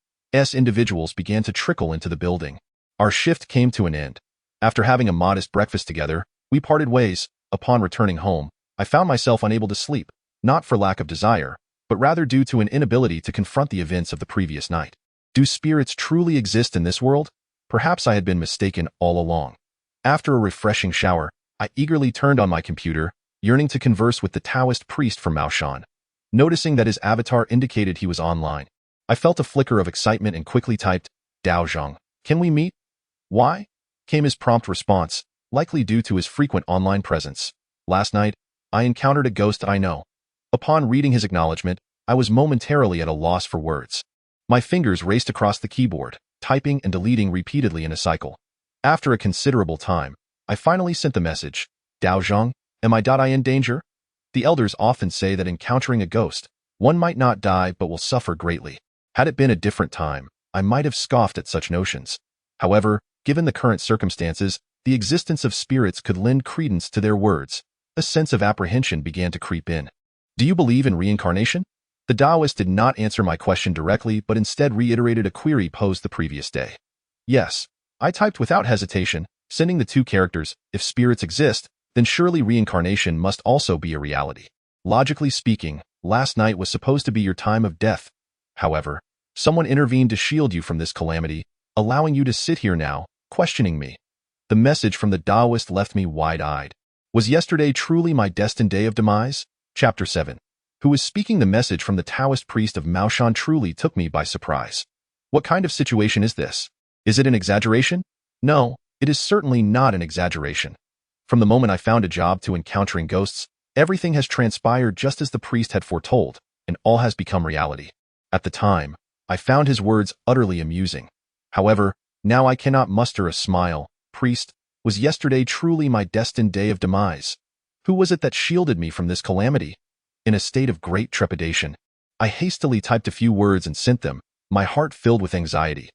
Individuals began to trickle into the building. Our shift came to an end. After having a modest breakfast together, we parted ways. Upon returning home, I found myself unable to sleep, not for lack of desire, but rather due to an inability to confront the events of the previous night. Do spirits truly exist in this world? Perhaps I had been mistaken all along. After a refreshing shower, I eagerly turned on my computer, yearning to converse with the Taoist priest from Maoshan. Noticing that his avatar indicated he was online, I felt a flicker of excitement and quickly typed, "Dao Zhang, can we meet?" "Why?" came his prompt response, likely due to his frequent online presence. "Last night, I encountered a ghost I know." Upon reading his acknowledgement, I was momentarily at a loss for words. My fingers raced across the keyboard, typing and deleting repeatedly in a cycle. After a considerable time, I finally sent the message, "Dao Zhang, am I in danger?" The elders often say that encountering a ghost, one might not die but will suffer greatly. Had it been a different time, I might have scoffed at such notions. However, given the current circumstances, the existence of spirits could lend credence to their words. A sense of apprehension began to creep in. "Do you believe in reincarnation?" The Taoist did not answer my question directly, but instead reiterated a query posed the previous day. "Yes," I typed without hesitation, sending the 2 characters. "If spirits exist, then surely reincarnation must also be a reality. Logically speaking, last night was supposed to be your time of death. However, someone intervened to shield you from this calamity, allowing you to sit here now, questioning me." The message from the Taoist left me wide-eyed. Was yesterday truly my destined day of demise? Chapter 7. Who was speaking? The message from the Taoist priest of Maoshan truly took me by surprise. What kind of situation is this? Is it an exaggeration? No, it is certainly not an exaggeration. From the moment I found a job to encountering ghosts, everything has transpired just as the priest had foretold, and all has become reality. At the time, I found his words utterly amusing. However, now I cannot muster a smile. Priest, was yesterday truly my destined day of demise? Who was it that shielded me from this calamity? In a state of great trepidation, I hastily typed a few words and sent them, my heart filled with anxiety.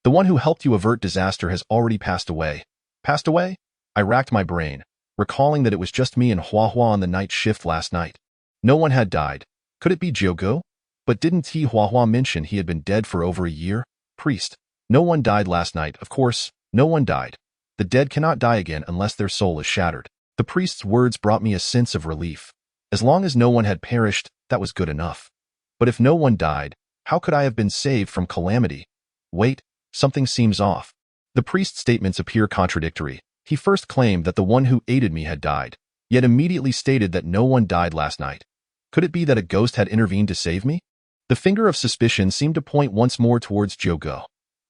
The one who helped you avert disaster has already passed away. Passed away? I racked my brain, recalling that it was just me and Hua Hua on the night shift last night. No one had died. Could it be Jiugu? But didn't Hua Hua mention he had been dead for over a year? Priest, no one died last night. Of course, no one died. The dead cannot die again unless their soul is shattered. The priest's words brought me a sense of relief. As long as no one had perished, that was good enough. But if no one died, how could I have been saved from calamity? Wait, something seems off. The priest's statements appear contradictory. He first claimed that the one who aided me had died, yet immediately stated that no one died last night. Could it be that a ghost had intervened to save me? The finger of suspicion seemed to point once more towards Jiugu.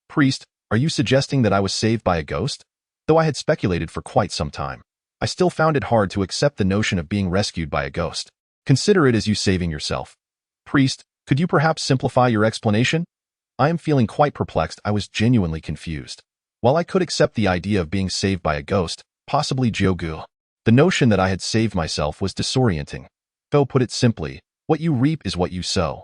Priest, are you suggesting that I was saved by a ghost? Though I had speculated for quite some time, I still found it hard to accept the notion of being rescued by a ghost. Consider it as you saving yourself. Priest, could you perhaps simplify your explanation? I am feeling quite perplexed. I was genuinely confused. While I could accept the idea of being saved by a ghost, possibly Jiugu, the notion that I had saved myself was disorienting. Though put it simply, what you reap is what you sow.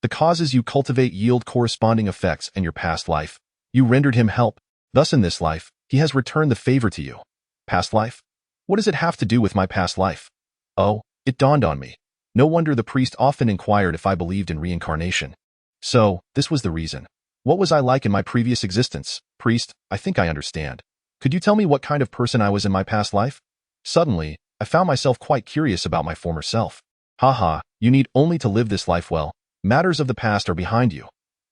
The causes you cultivate yield corresponding effects in your past life. You rendered him help. Thus in this life, he has returned the favor to you. Past life? What does it have to do with my past life? Oh, it dawned on me. No wonder the priest often inquired if I believed in reincarnation. So, this was the reason. What was I like in my previous existence? Priest, I think I understand. Could you tell me what kind of person I was in my past life? Suddenly, I found myself quite curious about my former self. Haha, you need only to live this life well. Matters of the past are behind you.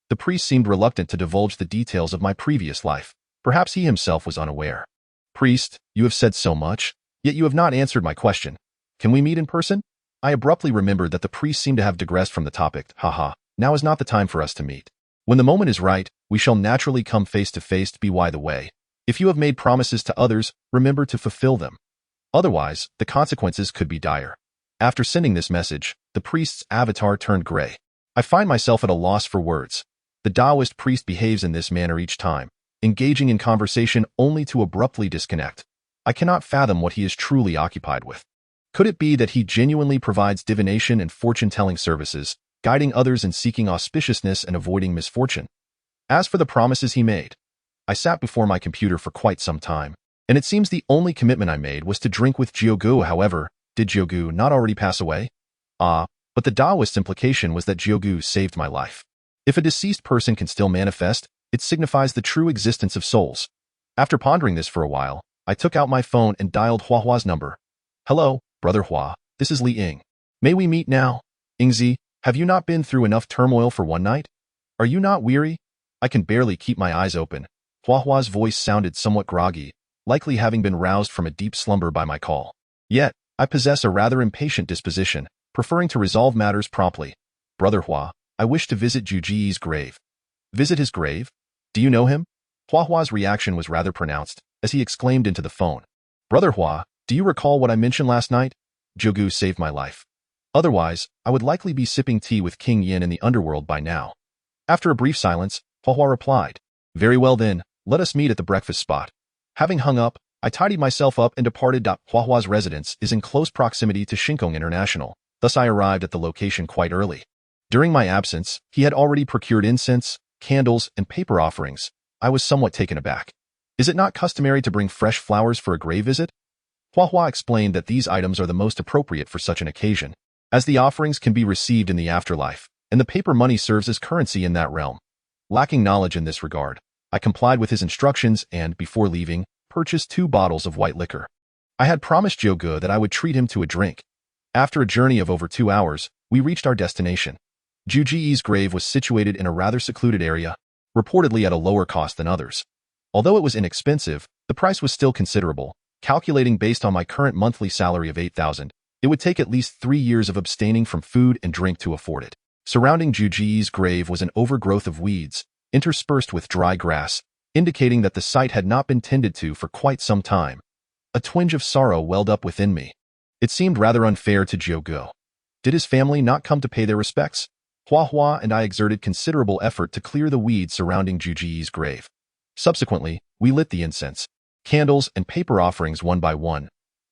The priest seemed reluctant to divulge the details of my previous life. Perhaps he himself was unaware. Priest, you have said so much, yet you have not answered my question. Can we meet in person? I abruptly remembered that the priest seemed to have digressed from the topic. Haha, now is not the time for us to meet. When the moment is right, we shall naturally come face to face. By the way, if you have made promises to others, remember to fulfill them. Otherwise, the consequences could be dire. After sending this message, the priest's avatar turned gray. I find myself at a loss for words. The Taoist priest behaves in this manner each time, engaging in conversation only to abruptly disconnect. I cannot fathom what he is truly occupied with. Could it be that he genuinely provides divination and fortune-telling services, guiding others in seeking auspiciousness and avoiding misfortune? As for the promises he made, I sat before my computer for quite some time, and it seems the only commitment I made was to drink with Jiugu. However, did Jiugu not already pass away? But the Taoist implication was that Jiugu saved my life. If a deceased person can still manifest, it signifies the true existence of souls. After pondering this for a while, I took out my phone and dialed Hua Hua's number. Hello, Brother Hua, this is Li Ying. May we meet now? Yingzi, have you not been through enough turmoil for one night? Are you not weary? I can barely keep my eyes open. Hua Hua's voice sounded somewhat groggy, likely having been roused from a deep slumber by my call. Yet, I possess a rather impatient disposition, preferring to resolve matters promptly. Brother Hua, I wish to visit Juji's grave. Visit his grave? Do you know him? Hua Hua's reaction was rather pronounced, as he exclaimed into the phone. Brother Hua, do you recall what I mentioned last night? Jiugu saved my life. Otherwise, I would likely be sipping tea with King Yin in the underworld by now. After a brief silence, Hua Hua replied, Very well then, let us meet at the breakfast spot. Having hung up, I tidied myself up and departed. Hua Hua's residence is in close proximity to Shinkong International, thus I arrived at the location quite early. During my absence, he had already procured incense, candles, and paper offerings. I was somewhat taken aback. Is it not customary to bring fresh flowers for a grave visit? Hua Hua explained that these items are the most appropriate for such an occasion, as the offerings can be received in the afterlife, and the paper money serves as currency in that realm. Lacking knowledge in this regard, I complied with his instructions and, before leaving, purchased 2 bottles of white liquor. I had promised Jiugu that I would treat him to a drink. After a journey of over 2 hours, we reached our destination. Juji's grave was situated in a rather secluded area, reportedly at a lower cost than others. Although it was inexpensive, the price was still considerable. Calculating based on my current monthly salary of 8,000, it would take at least 3 years of abstaining from food and drink to afford it. Surrounding Juji's grave was an overgrowth of weeds, interspersed with dry grass, indicating that the site had not been tended to for quite some time. A twinge of sorrow welled up within me. It seemed rather unfair to Jiogo. Did his family not come to pay their respects? Hua Hua and I exerted considerable effort to clear the weeds surrounding Juji's grave. Subsequently, we lit the incense, candles, and paper offerings one by one.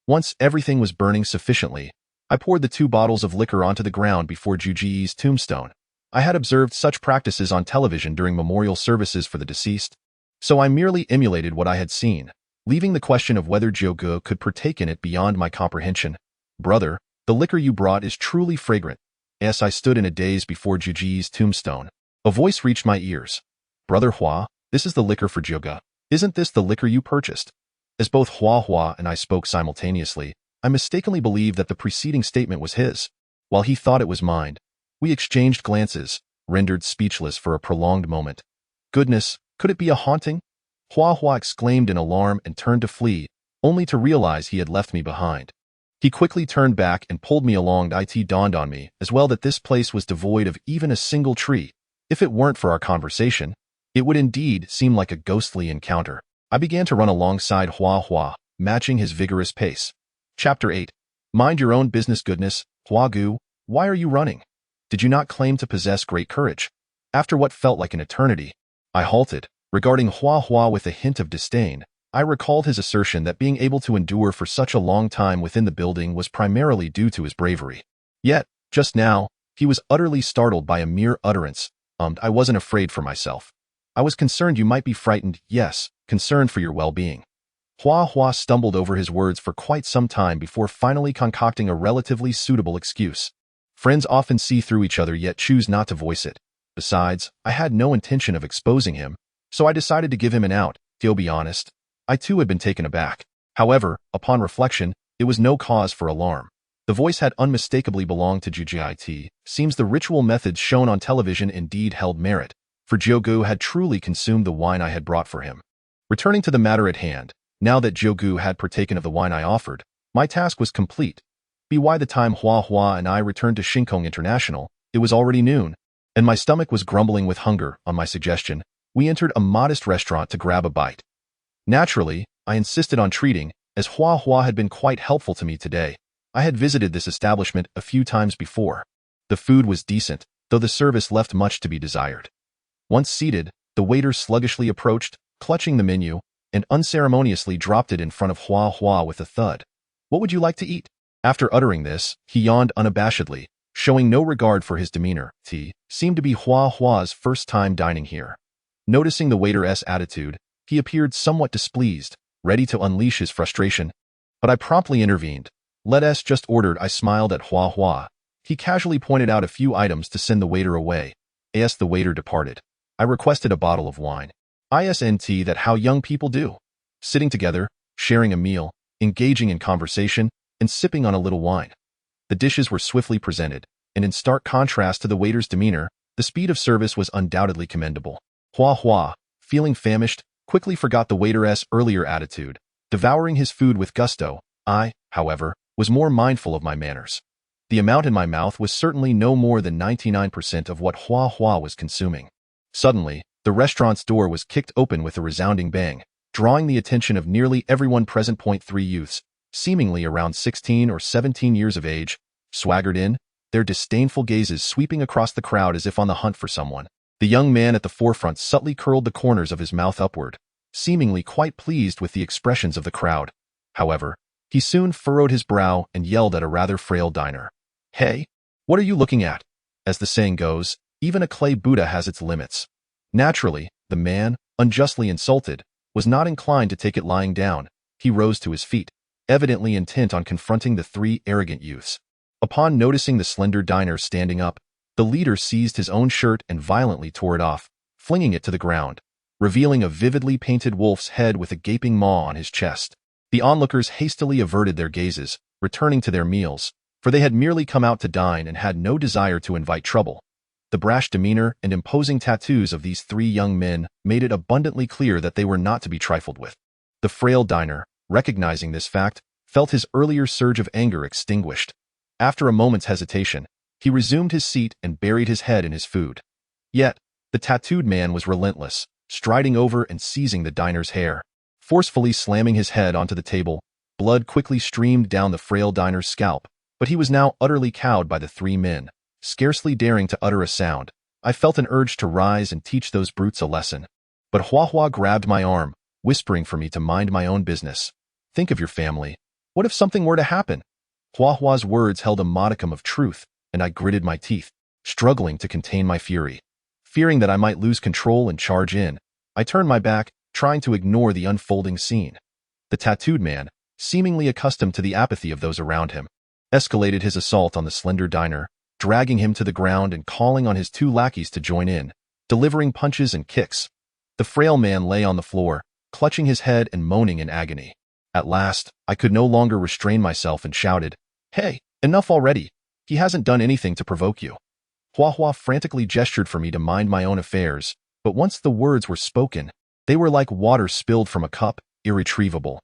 Once everything was burning sufficiently, I poured the 2 bottles of liquor onto the ground before Juji's tombstone. I had observed such practices on television during memorial services for the deceased, so I merely emulated what I had seen, leaving the question of whether Jiogo could partake in it beyond my comprehension. Brother, the liquor you brought is truly fragrant. As I stood in a daze before Juji's tombstone, a voice reached my ears. Brother Hua, this is the liquor for Jiogo. Isn't this the liquor you purchased? As both Hua Hua and I spoke simultaneously, I mistakenly believed that the preceding statement was his, while he thought it was mine. We exchanged glances, rendered speechless for a prolonged moment. Goodness, could it be a haunting? Hua Hua exclaimed in alarm and turned to flee, only to realize he had left me behind. He quickly turned back and pulled me along. It dawned on me as well that this place was devoid of even a single tree. If it weren't for our conversation, it would indeed seem like a ghostly encounter. I began to run alongside Hua Hua, matching his vigorous pace. Chapter 8. Mind your own business. Goodness, Hua Gu, why are you running? Did you not claim to possess great courage? After what felt like an eternity, I halted. Regarding Hua Hua with a hint of disdain, I recalled his assertion that being able to endure for such a long time within the building was primarily due to his bravery. Yet, just now, he was utterly startled by a mere utterance. I wasn't afraid for myself. I was concerned you might be frightened, yes, concerned for your well-being. Hua Hua stumbled over his words for quite some time before finally concocting a relatively suitable excuse. Friends often see through each other yet choose not to voice it. Besides, I had no intention of exposing him, so I decided to give him an out. To be honest, I too had been taken aback. However, upon reflection, it was no cause for alarm. The voice had unmistakably belonged to Jujit. Seems the ritual methods shown on television indeed held merit, for Jiogu had truly consumed the wine I had brought for him. Returning to the matter at hand, now that Jiogu had partaken of the wine I offered, my task was complete. By the time Hua Hua and I returned to Shinkong International, it was already noon, and my stomach was grumbling with hunger. On my suggestion, we entered a modest restaurant to grab a bite. Naturally, I insisted on treating, as Hua Hua had been quite helpful to me today. I had visited this establishment a few times before. The food was decent, though the service left much to be desired. Once seated, the waiter sluggishly approached, clutching the menu, and unceremoniously dropped it in front of Hua Hua with a thud. What would you like to eat? After uttering this, he yawned unabashedly, showing no regard for his demeanor. Seemed to be Hua Hua's first time dining here. Noticing the waiter's attitude, he appeared somewhat displeased, ready to unleash his frustration. But I promptly intervened. Let us just ordered. I smiled at Hua Hua. He casually pointed out a few items to send the waiter away. As the waiter departed, I requested a bottle of wine. Isn't that how young people do? Sitting together, sharing a meal, engaging in conversation, and sipping on a little wine. The dishes were swiftly presented, and in stark contrast to the waiter's demeanor, the speed of service was undoubtedly commendable. Hua Hua, feeling famished, quickly forgot the waiter's earlier attitude, devouring his food with gusto. I, however, was more mindful of my manners. The amount in my mouth was certainly no more than 99% of what Hua Hua was consuming. Suddenly, the restaurant's door was kicked open with a resounding bang, drawing the attention of nearly everyone present. 3 youths, seemingly around 16 or 17 years of age, swaggered in, their disdainful gazes sweeping across the crowd as if on the hunt for someone. The young man at the forefront subtly curled the corners of his mouth upward, seemingly quite pleased with the expressions of the crowd. However, he soon furrowed his brow and yelled at a rather frail diner. Hey, what are you looking at? As the saying goes, even a clay Buddha has its limits. Naturally, the man, unjustly insulted, was not inclined to take it lying down. He rose to his feet, evidently intent on confronting the 3 arrogant youths. Upon noticing the slender diner standing up, the leader seized his own shirt and violently tore it off, flinging it to the ground, revealing a vividly painted wolf's head with a gaping maw on his chest. The onlookers hastily averted their gazes, returning to their meals, for they had merely come out to dine and had no desire to invite trouble. The brash demeanor and imposing tattoos of these three young men made it abundantly clear that they were not to be trifled with. The frail diner, recognizing this fact, felt his earlier surge of anger extinguished. After a moment's hesitation, he resumed his seat and buried his head in his food. Yet, the tattooed man was relentless, striding over and seizing the diner's hair. Forcefully slamming his head onto the table, blood quickly streamed down the frail diner's scalp, but he was now utterly cowed by the three men. Scarcely daring to utter a sound, I felt an urge to rise and teach those brutes a lesson. But Hua Hua grabbed my arm, whispering for me to mind my own business. Think of your family. What if something were to happen? Hua Hua's words held a modicum of truth, and I gritted my teeth, struggling to contain my fury. Fearing that I might lose control and charge in, I turned my back, trying to ignore the unfolding scene. The tattooed man, seemingly accustomed to the apathy of those around him, escalated his assault on the slender diner, dragging him to the ground and calling on his two lackeys to join in, delivering punches and kicks. The frail man lay on the floor, clutching his head and moaning in agony. At last, I could no longer restrain myself and shouted, "Hey, enough already! He hasn't done anything to provoke you." Hua Hua frantically gestured for me to mind my own affairs, but once the words were spoken, they were like water spilled from a cup, irretrievable.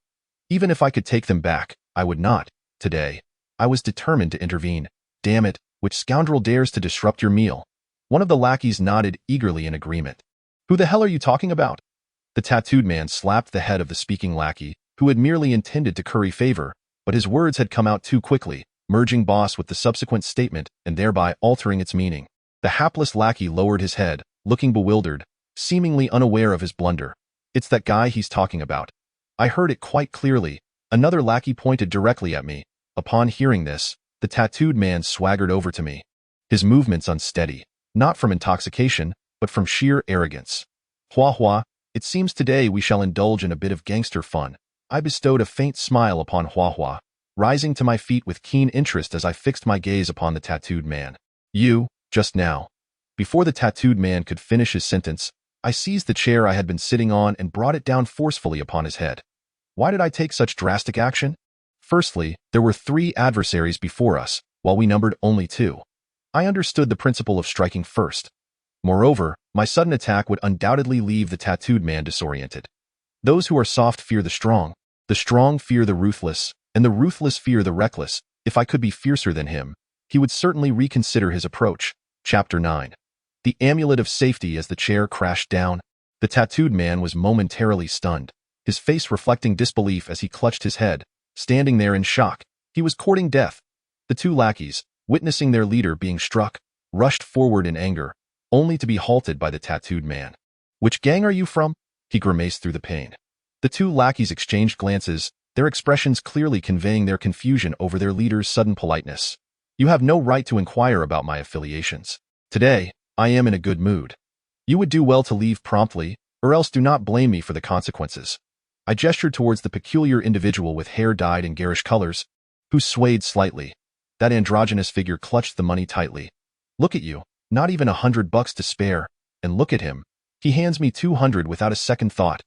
Even if I could take them back, I would not, today. I was determined to intervene. Damn it, which scoundrel dares to disrupt your meal? One of the lackeys nodded eagerly in agreement. Who the hell are you talking about? The tattooed man slapped the head of the speaking lackey, who had merely intended to curry favor, but his words had come out too quickly, merging boss with the subsequent statement and thereby altering its meaning. The hapless lackey lowered his head, looking bewildered, seemingly unaware of his blunder. It's that guy he's talking about. I heard it quite clearly. Another lackey pointed directly at me. Upon hearing this, the tattooed man swaggered over to me. His movements unsteady, not from intoxication, but from sheer arrogance. Hua Hua, it seems today we shall indulge in a bit of gangster fun. I bestowed a faint smile upon Hua Hua, rising to my feet with keen interest as I fixed my gaze upon the tattooed man. You, just now. Before the tattooed man could finish his sentence, I seized the chair I had been sitting on and brought it down forcefully upon his head. Why did I take such drastic action? Firstly, there were three adversaries before us, while we numbered only two. I understood the principle of striking first. Moreover, my sudden attack would undoubtedly leave the tattooed man disoriented. Those who are soft fear the strong fear the ruthless, and the ruthless fear the reckless. If I could be fiercer than him, he would certainly reconsider his approach. Chapter 9. The amulet of safety. As the chair crashed down, the tattooed man was momentarily stunned, his face reflecting disbelief as he clutched his head, standing there in shock. He was courting death. The two lackeys, witnessing their leader being struck, rushed forward in anger, only to be halted by the tattooed man. "Which gang are you from?" he grimaced through the pain. The two lackeys exchanged glances, their expressions clearly conveying their confusion over their leader's sudden politeness. "You have no right to inquire about my affiliations. Today, I am in a good mood. You would do well to leave promptly, or else do not blame me for the consequences." I gestured towards the peculiar individual with hair dyed in garish colors, who swayed slightly. That androgynous figure clutched the money tightly. "Look at you, not even $100 to spare, and look at him. He hands me 200 without a second thought."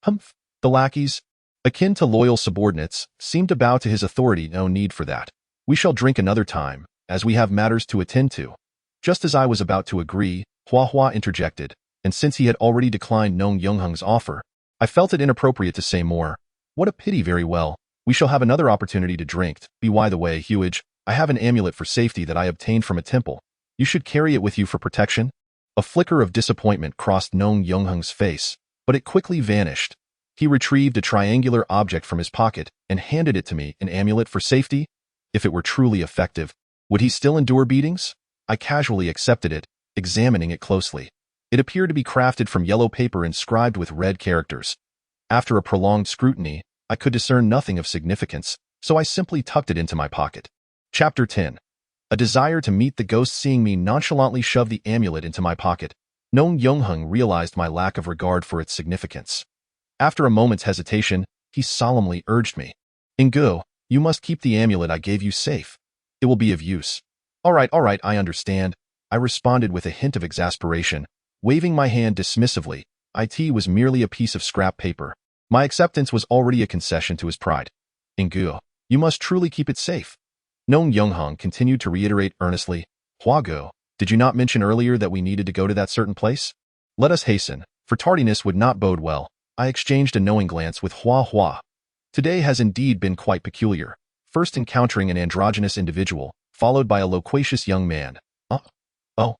Humph. The lackeys, akin to loyal subordinates, seemed to bow to his authority. "No need for that. We shall drink another time, as we have matters to attend to." Just as I was about to agree, Hua Hua interjected, and since he had already declined Nong Yungheng's offer, I felt it inappropriate to say more. "What a pity. Very well. We shall have another opportunity to drink. By the way, Huage, I have an amulet for safety that I obtained from a temple. You should carry it with you for protection." A flicker of disappointment crossed Nong Yungheng's face, but it quickly vanished. He retrieved a triangular object from his pocket and handed it to me. An amulet for safety? If it were truly effective, would he still endure beatings? I casually accepted it, examining it closely. It appeared to be crafted from yellow paper inscribed with red characters. After a prolonged scrutiny, I could discern nothing of significance, so I simply tucked it into my pocket. Chapter 10. A desire to meet the ghost. Seeing me nonchalantly shove the amulet into my pocket, Nong Yungheng realized my lack of regard for its significance. After a moment's hesitation, he solemnly urged me. "Ingo, you must keep the amulet I gave you safe. It will be of use." All right, I understand," I responded with a hint of exasperation, waving my hand dismissively. It was merely a piece of scrap paper. My acceptance was already a concession to his pride. "Ingo, you must truly keep it safe." Nong Yungheng continued to reiterate earnestly. "Huago, Did you not mention earlier that we needed to go to that certain place? Let us hasten, for tardiness would not bode well. I exchanged a knowing glance with Hua Hua. Today has indeed been quite peculiar. First encountering an androgynous individual, followed by a loquacious young man. Oh.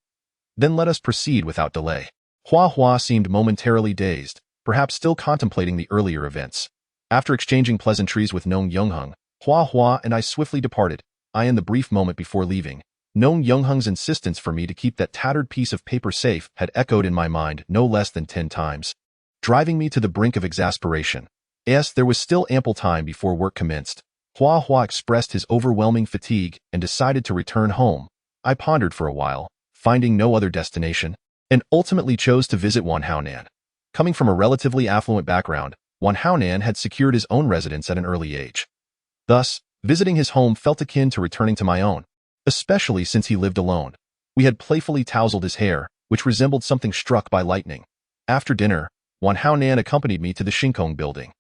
Then let us proceed without delay. Hua Hua seemed momentarily dazed, perhaps still contemplating the earlier events. After exchanging pleasantries with Nong Younghung, Hua Hua and I swiftly departed. In the brief moment before leaving, Nong Younghung's insistence for me to keep that tattered piece of paper safe had echoed in my mind no less than 10 times, driving me to the brink of exasperation. Yes, there was still ample time before work commenced. Hua Hua expressed his overwhelming fatigue and decided to return home. I pondered for a while, finding no other destination, and ultimately chose to visit Wanhaonan. Coming from a relatively affluent background, Wanhaonan had secured his own residence at an early age. Thus, visiting his home felt akin to returning to my own, especially since he lived alone. We had playfully tousled his hair, which resembled something struck by lightning. After dinner, Wanhaonan accompanied me to the Shinkong building.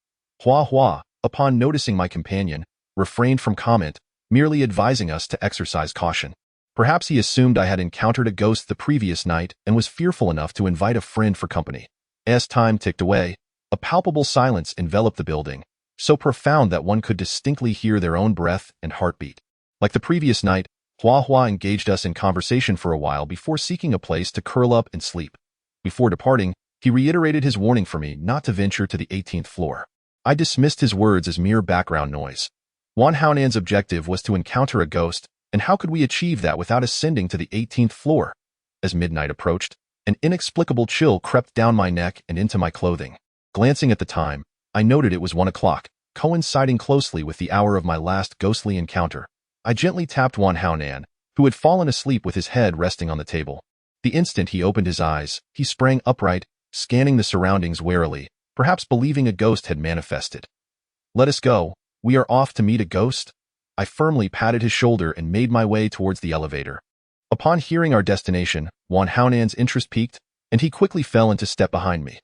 Hua Hua, upon noticing my companion, refrained from comment, merely advising us to exercise caution. Perhaps he assumed I had encountered a ghost the previous night and was fearful enough to invite a friend for company. As time ticked away, a palpable silence enveloped the building, so profound that one could distinctly hear their own breath and heartbeat. Like the previous night, Hua Hua engaged us in conversation for a while before seeking a place to curl up and sleep. Before departing, he reiterated his warning for me not to venture to the 18th floor. I dismissed his words as mere background noise. Wanhaonan's objective was to encounter a ghost, and how could we achieve that without ascending to the 18th floor? As midnight approached, an inexplicable chill crept down my neck and into my clothing. Glancing at the time, I noted it was 1 o'clock, coinciding closely with the hour of my last ghostly encounter. I gently tapped Wanhaonan, who had fallen asleep with his head resting on the table. The instant he opened his eyes, he sprang upright, scanning the surroundings warily, perhaps believing a ghost had manifested. Let us go. We are off to meet a ghost? I firmly patted his shoulder and made my way towards the elevator. Upon hearing our destination, Wanhaonan's interest peaked, and he quickly fell into step behind me.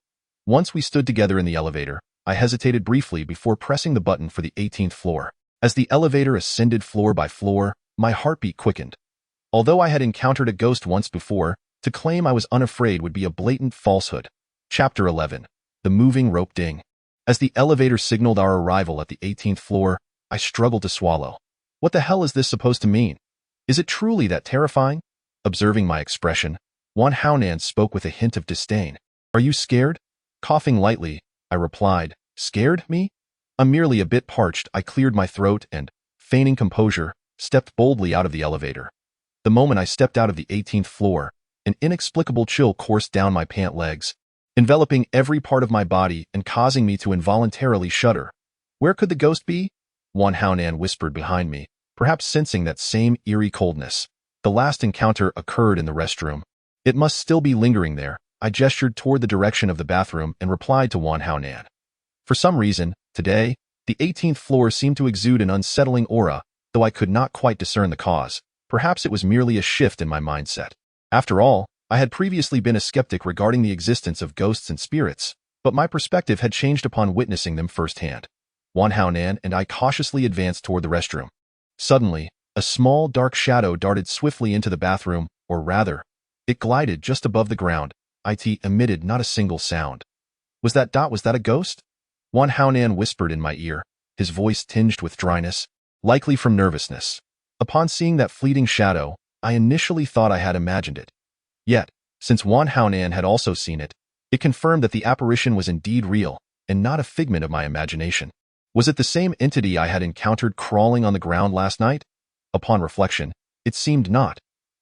Once we stood together in the elevator, I hesitated briefly before pressing the button for the 18th floor. As the elevator ascended floor by floor, my heartbeat quickened. Although I had encountered a ghost once before, to claim I was unafraid would be a blatant falsehood. Chapter 11. The Moving Rope Ding. As the elevator signaled our arrival at the 18th floor, I struggled to swallow. What the hell is this supposed to mean? Is it truly that terrifying? Observing my expression, Wanhaonan spoke with a hint of disdain. Are you scared? Coughing lightly, I replied, Scared, me? I'm merely a bit parched. I cleared my throat and, feigning composure, stepped boldly out of the elevator. The moment I stepped out of the 18th floor, an inexplicable chill coursed down my pant legs, enveloping every part of my body and causing me to involuntarily shudder. Where could the ghost be? Wanhaonan whispered behind me, perhaps sensing that same eerie coldness. The last encounter occurred in the restroom. It must still be lingering there. I gestured toward the direction of the bathroom and replied to Wanhaonan. For some reason, today, the 18th floor seemed to exude an unsettling aura, though I could not quite discern the cause. Perhaps it was merely a shift in my mindset. After all, I had previously been a skeptic regarding the existence of ghosts and spirits, but my perspective had changed upon witnessing them firsthand. Wanhaonan and I cautiously advanced toward the restroom. Suddenly, a small dark shadow darted swiftly into the bathroom, or rather, it glided just above the ground. It emitted not a single sound. Was that a ghost? Wanhaonan whispered in my ear, his voice tinged with dryness, likely from nervousness. Upon seeing that fleeting shadow, I initially thought I had imagined it. Yet, since Wanhaonan had also seen it, it confirmed that the apparition was indeed real, and not a figment of my imagination. Was it the same entity I had encountered crawling on the ground last night? Upon reflection, it seemed not.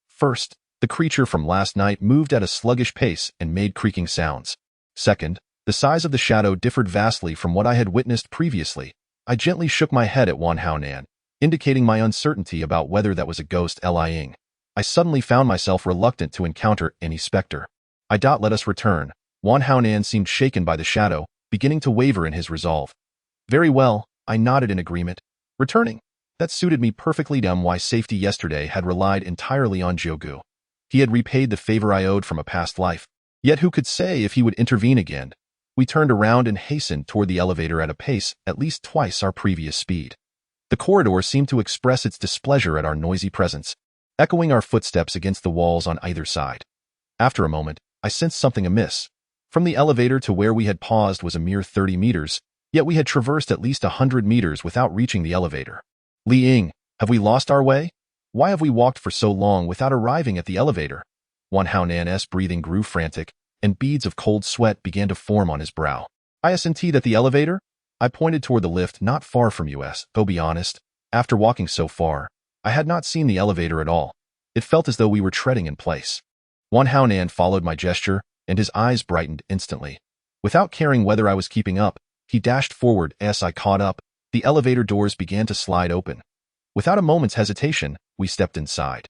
First, the creature from last night moved at a sluggish pace and made creaking sounds. Second, the size of the shadow differed vastly from what I had witnessed previously. I gently shook my head at Wanhaonan, indicating my uncertainty about whether that was a ghost lying. I suddenly found myself reluctant to encounter any specter. Let us return. Wanhaonan seemed shaken by the shadow, beginning to waver in his resolve. Very well, I nodded in agreement. Returning. That suited me perfectly. My safety yesterday had relied entirely on Jiogu. He had repaid the favor I owed from a past life. Yet who could say if he would intervene again? We turned around and hastened toward the elevator at a pace at least twice our previous speed. The corridor seemed to express its displeasure at our noisy presence. echoing our footsteps against the walls on either side. After a moment, I sensed something amiss. From the elevator to where we had paused was a mere 30 meters, yet we had traversed at least 100 meters without reaching the elevator. Li Ying, have we lost our way? Why have we walked for so long without arriving at the elevator? Wan Haonan's breathing grew frantic, and beads of cold sweat began to form on his brow. Isn't that the elevator? I pointed toward the lift not far from us. To be honest, after walking so far, I had not seen the elevator at all. It felt as though we were treading in place. Wan Haonan followed my gesture, and his eyes brightened instantly. Without caring whether I was keeping up, he dashed forward. As I caught up, the elevator doors began to slide open. Without a moment's hesitation, we stepped inside.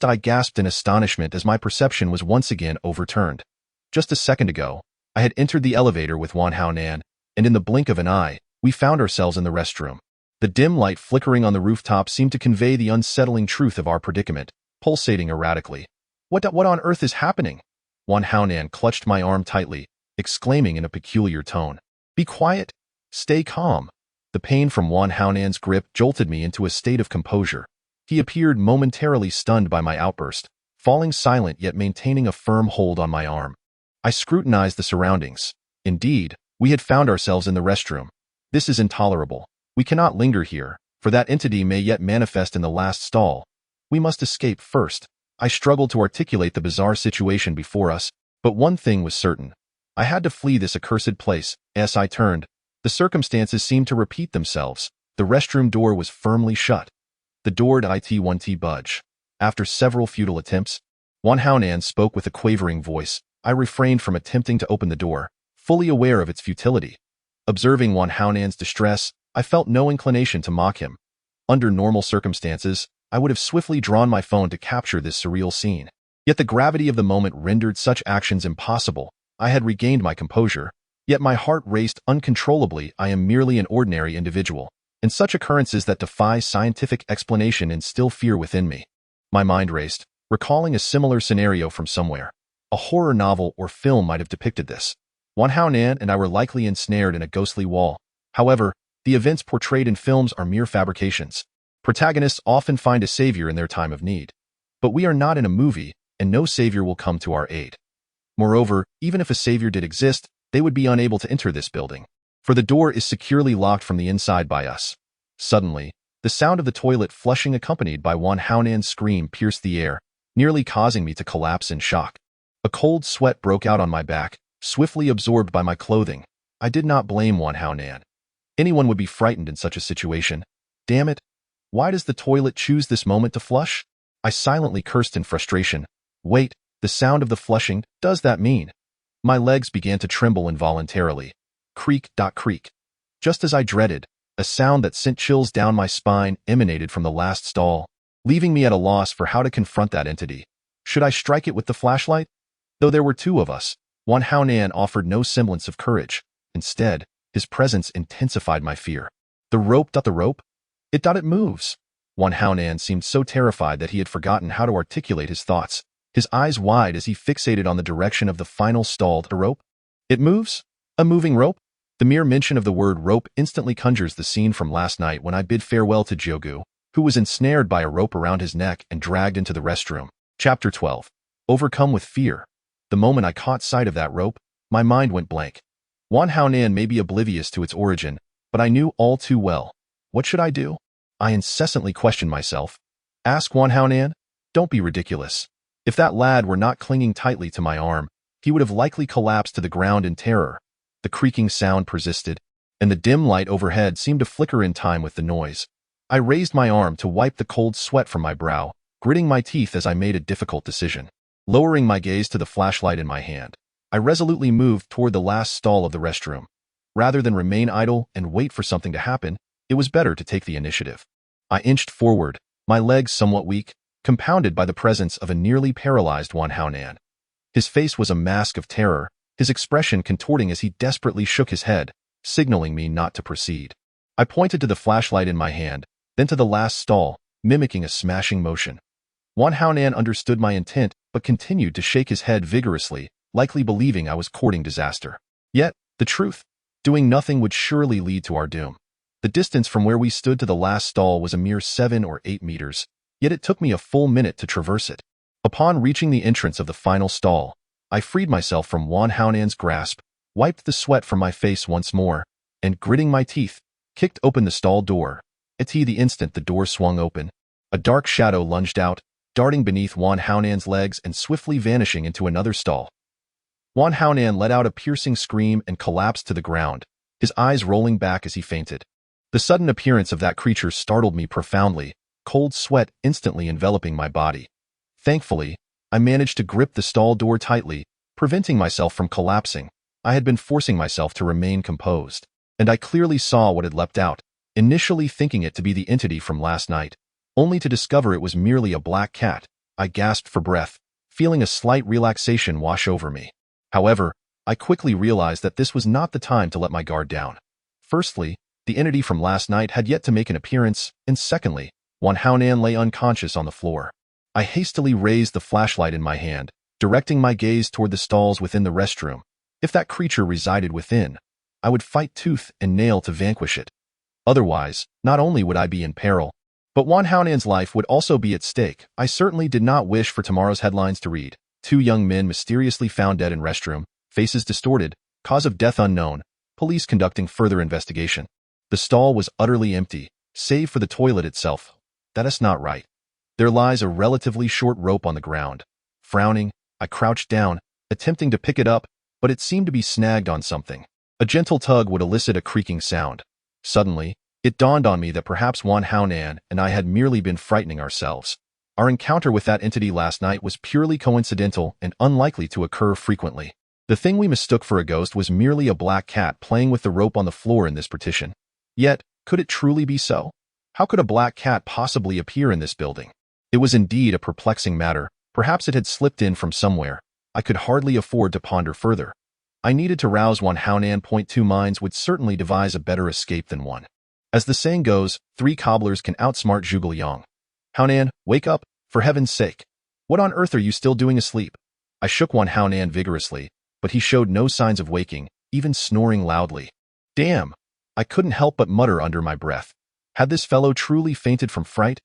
I gasped in astonishment as my perception was once again overturned. Just a second ago, I had entered the elevator with Wan Haonan, and in the blink of an eye, we found ourselves in the restroom. The dim light flickering on the rooftop seemed to convey the unsettling truth of our predicament, pulsating erratically. What on earth is happening? Wan Haonan clutched my arm tightly, exclaiming in a peculiar tone. Be quiet. Stay calm. The pain from Wan Haonan's grip jolted me into a state of composure. He appeared momentarily stunned by my outburst, falling silent yet maintaining a firm hold on my arm. I scrutinized the surroundings. Indeed, we had found ourselves in the restroom. This is intolerable. We cannot linger here, for that entity may yet manifest in the last stall. We must escape first. I struggled to articulate the bizarre situation before us, but one thing was certain. I had to flee this accursed place. As I turned, the circumstances seemed to repeat themselves. The restroom door was firmly shut. The door didn't budge. After several futile attempts, Wan Haonan spoke with a quavering voice. I refrained from attempting to open the door, fully aware of its futility. Observing Wan Haonan's distress, I felt no inclination to mock him. Under normal circumstances, I would have swiftly drawn my phone to capture this surreal scene. Yet the gravity of the moment rendered such actions impossible. I had regained my composure, yet my heart raced uncontrollably. I am merely an ordinary individual, and such occurrences that defy scientific explanation instill fear within me. My mind raced, recalling a similar scenario from somewhere. A horror novel or film might have depicted this. Wan Haonan and I were likely ensnared in a ghostly wall. However, the events portrayed in films are mere fabrications. Protagonists often find a savior in their time of need. But we are not in a movie, and no savior will come to our aid. Moreover, even if a savior did exist, they would be unable to enter this building, for the door is securely locked from the inside by us. Suddenly, the sound of the toilet flushing accompanied by Wan Haonan's scream pierced the air, nearly causing me to collapse in shock. A cold sweat broke out on my back, swiftly absorbed by my clothing. I did not blame Wan Haonan. Anyone would be frightened in such a situation. Damn it! Why does the toilet choose this moment to flush? I silently cursed in frustration. Wait, the sound of the flushing, does that mean? My legs began to tremble involuntarily. Creak, creak. Just as I dreaded, a sound that sent chills down my spine emanated from the last stall, leaving me at a loss for how to confront that entity. Should I strike it with the flashlight? Though there were two of us, Wan Haonan offered no semblance of courage. Instead, his presence intensified my fear. The rope? It moves. Wan Haonan seemed so terrified that he had forgotten how to articulate his thoughts, his eyes wide as he fixated on the direction of the final stall. The rope? It moves? A moving rope? The mere mention of the word rope instantly conjures the scene from last night when I bid farewell to Jyogu, who was ensnared by a rope around his neck and dragged into the restroom. Chapter 12. Overcome with fear. The moment I caught sight of that rope, my mind went blank. Wan Haonan may be oblivious to its origin, but I knew all too well. What should I do? I incessantly questioned myself. Ask Wan Haonan? Don't be ridiculous. If that lad were not clinging tightly to my arm, he would have likely collapsed to the ground in terror. The creaking sound persisted, and the dim light overhead seemed to flicker in time with the noise. I raised my arm to wipe the cold sweat from my brow, gritting my teeth as I made a difficult decision. Lowering my gaze to the flashlight in my hand, I resolutely moved toward the last stall of the restroom. Rather than remain idle and wait for something to happen, it was better to take the initiative. I inched forward, my legs somewhat weak, compounded by the presence of a nearly paralyzed Wan Haonan. His face was a mask of terror, his expression contorting as he desperately shook his head, signaling me not to proceed. I pointed to the flashlight in my hand, then to the last stall, mimicking a smashing motion. Wan Haonan understood my intent, but continued to shake his head vigorously, likely believing I was courting disaster. Yet, the truth, doing nothing would surely lead to our doom. The distance from where we stood to the last stall was a mere 7 or 8 meters, yet it took me a full minute to traverse it. Upon reaching the entrance of the final stall, I freed myself from Wan Haonan's grasp, wiped the sweat from my face once more, and gritting my teeth, kicked open the stall door. At the instant the door swung open, a dark shadow lunged out, darting beneath Wan Haonan's legs and swiftly vanishing into another stall. Wan Haonan let out a piercing scream and collapsed to the ground, his eyes rolling back as he fainted. The sudden appearance of that creature startled me profoundly, cold sweat instantly enveloping my body. Thankfully, I managed to grip the stall door tightly, preventing myself from collapsing. I had been forcing myself to remain composed, and I clearly saw what had leapt out, initially thinking it to be the entity from last night, only to discover it was merely a black cat. I gasped for breath, feeling a slight relaxation wash over me. However, I quickly realized that this was not the time to let my guard down. Firstly, the entity from last night had yet to make an appearance, and secondly, Wan Haonan lay unconscious on the floor. I hastily raised the flashlight in my hand, directing my gaze toward the stalls within the restroom. If that creature resided within, I would fight tooth and nail to vanquish it. Otherwise, not only would I be in peril, but Wan Haonan's life would also be at stake. I certainly did not wish for tomorrow's headlines to read, 2 young men mysteriously found dead in restroom, faces distorted, cause of death unknown, police conducting further investigation. The stall was utterly empty, save for the toilet itself. That is not right. There lies a relatively short rope on the ground. Frowning, I crouched down, attempting to pick it up, but it seemed to be snagged on something. A gentle tug would elicit a creaking sound. Suddenly, it dawned on me that perhaps Wan Haonan and I had merely been frightening ourselves. Our encounter with that entity last night was purely coincidental and unlikely to occur frequently. The thing we mistook for a ghost was merely a black cat playing with the rope on the floor in this partition. Yet, could it truly be so? How could a black cat possibly appear in this building? It was indeed a perplexing matter. Perhaps it had slipped in from somewhere. I could hardly afford to ponder further. I needed to rouse Wan Haonan. 2 minds would certainly devise a better escape than one. As the saying goes, 3 cobblers can outsmart Zhuge Liang. Haonan, wake up, for heaven's sake. What on earth are you still doing asleep? I shook Wan Haonan vigorously, but he showed no signs of waking, even snoring loudly. Damn! I couldn't help but mutter under my breath. Had this fellow truly fainted from fright?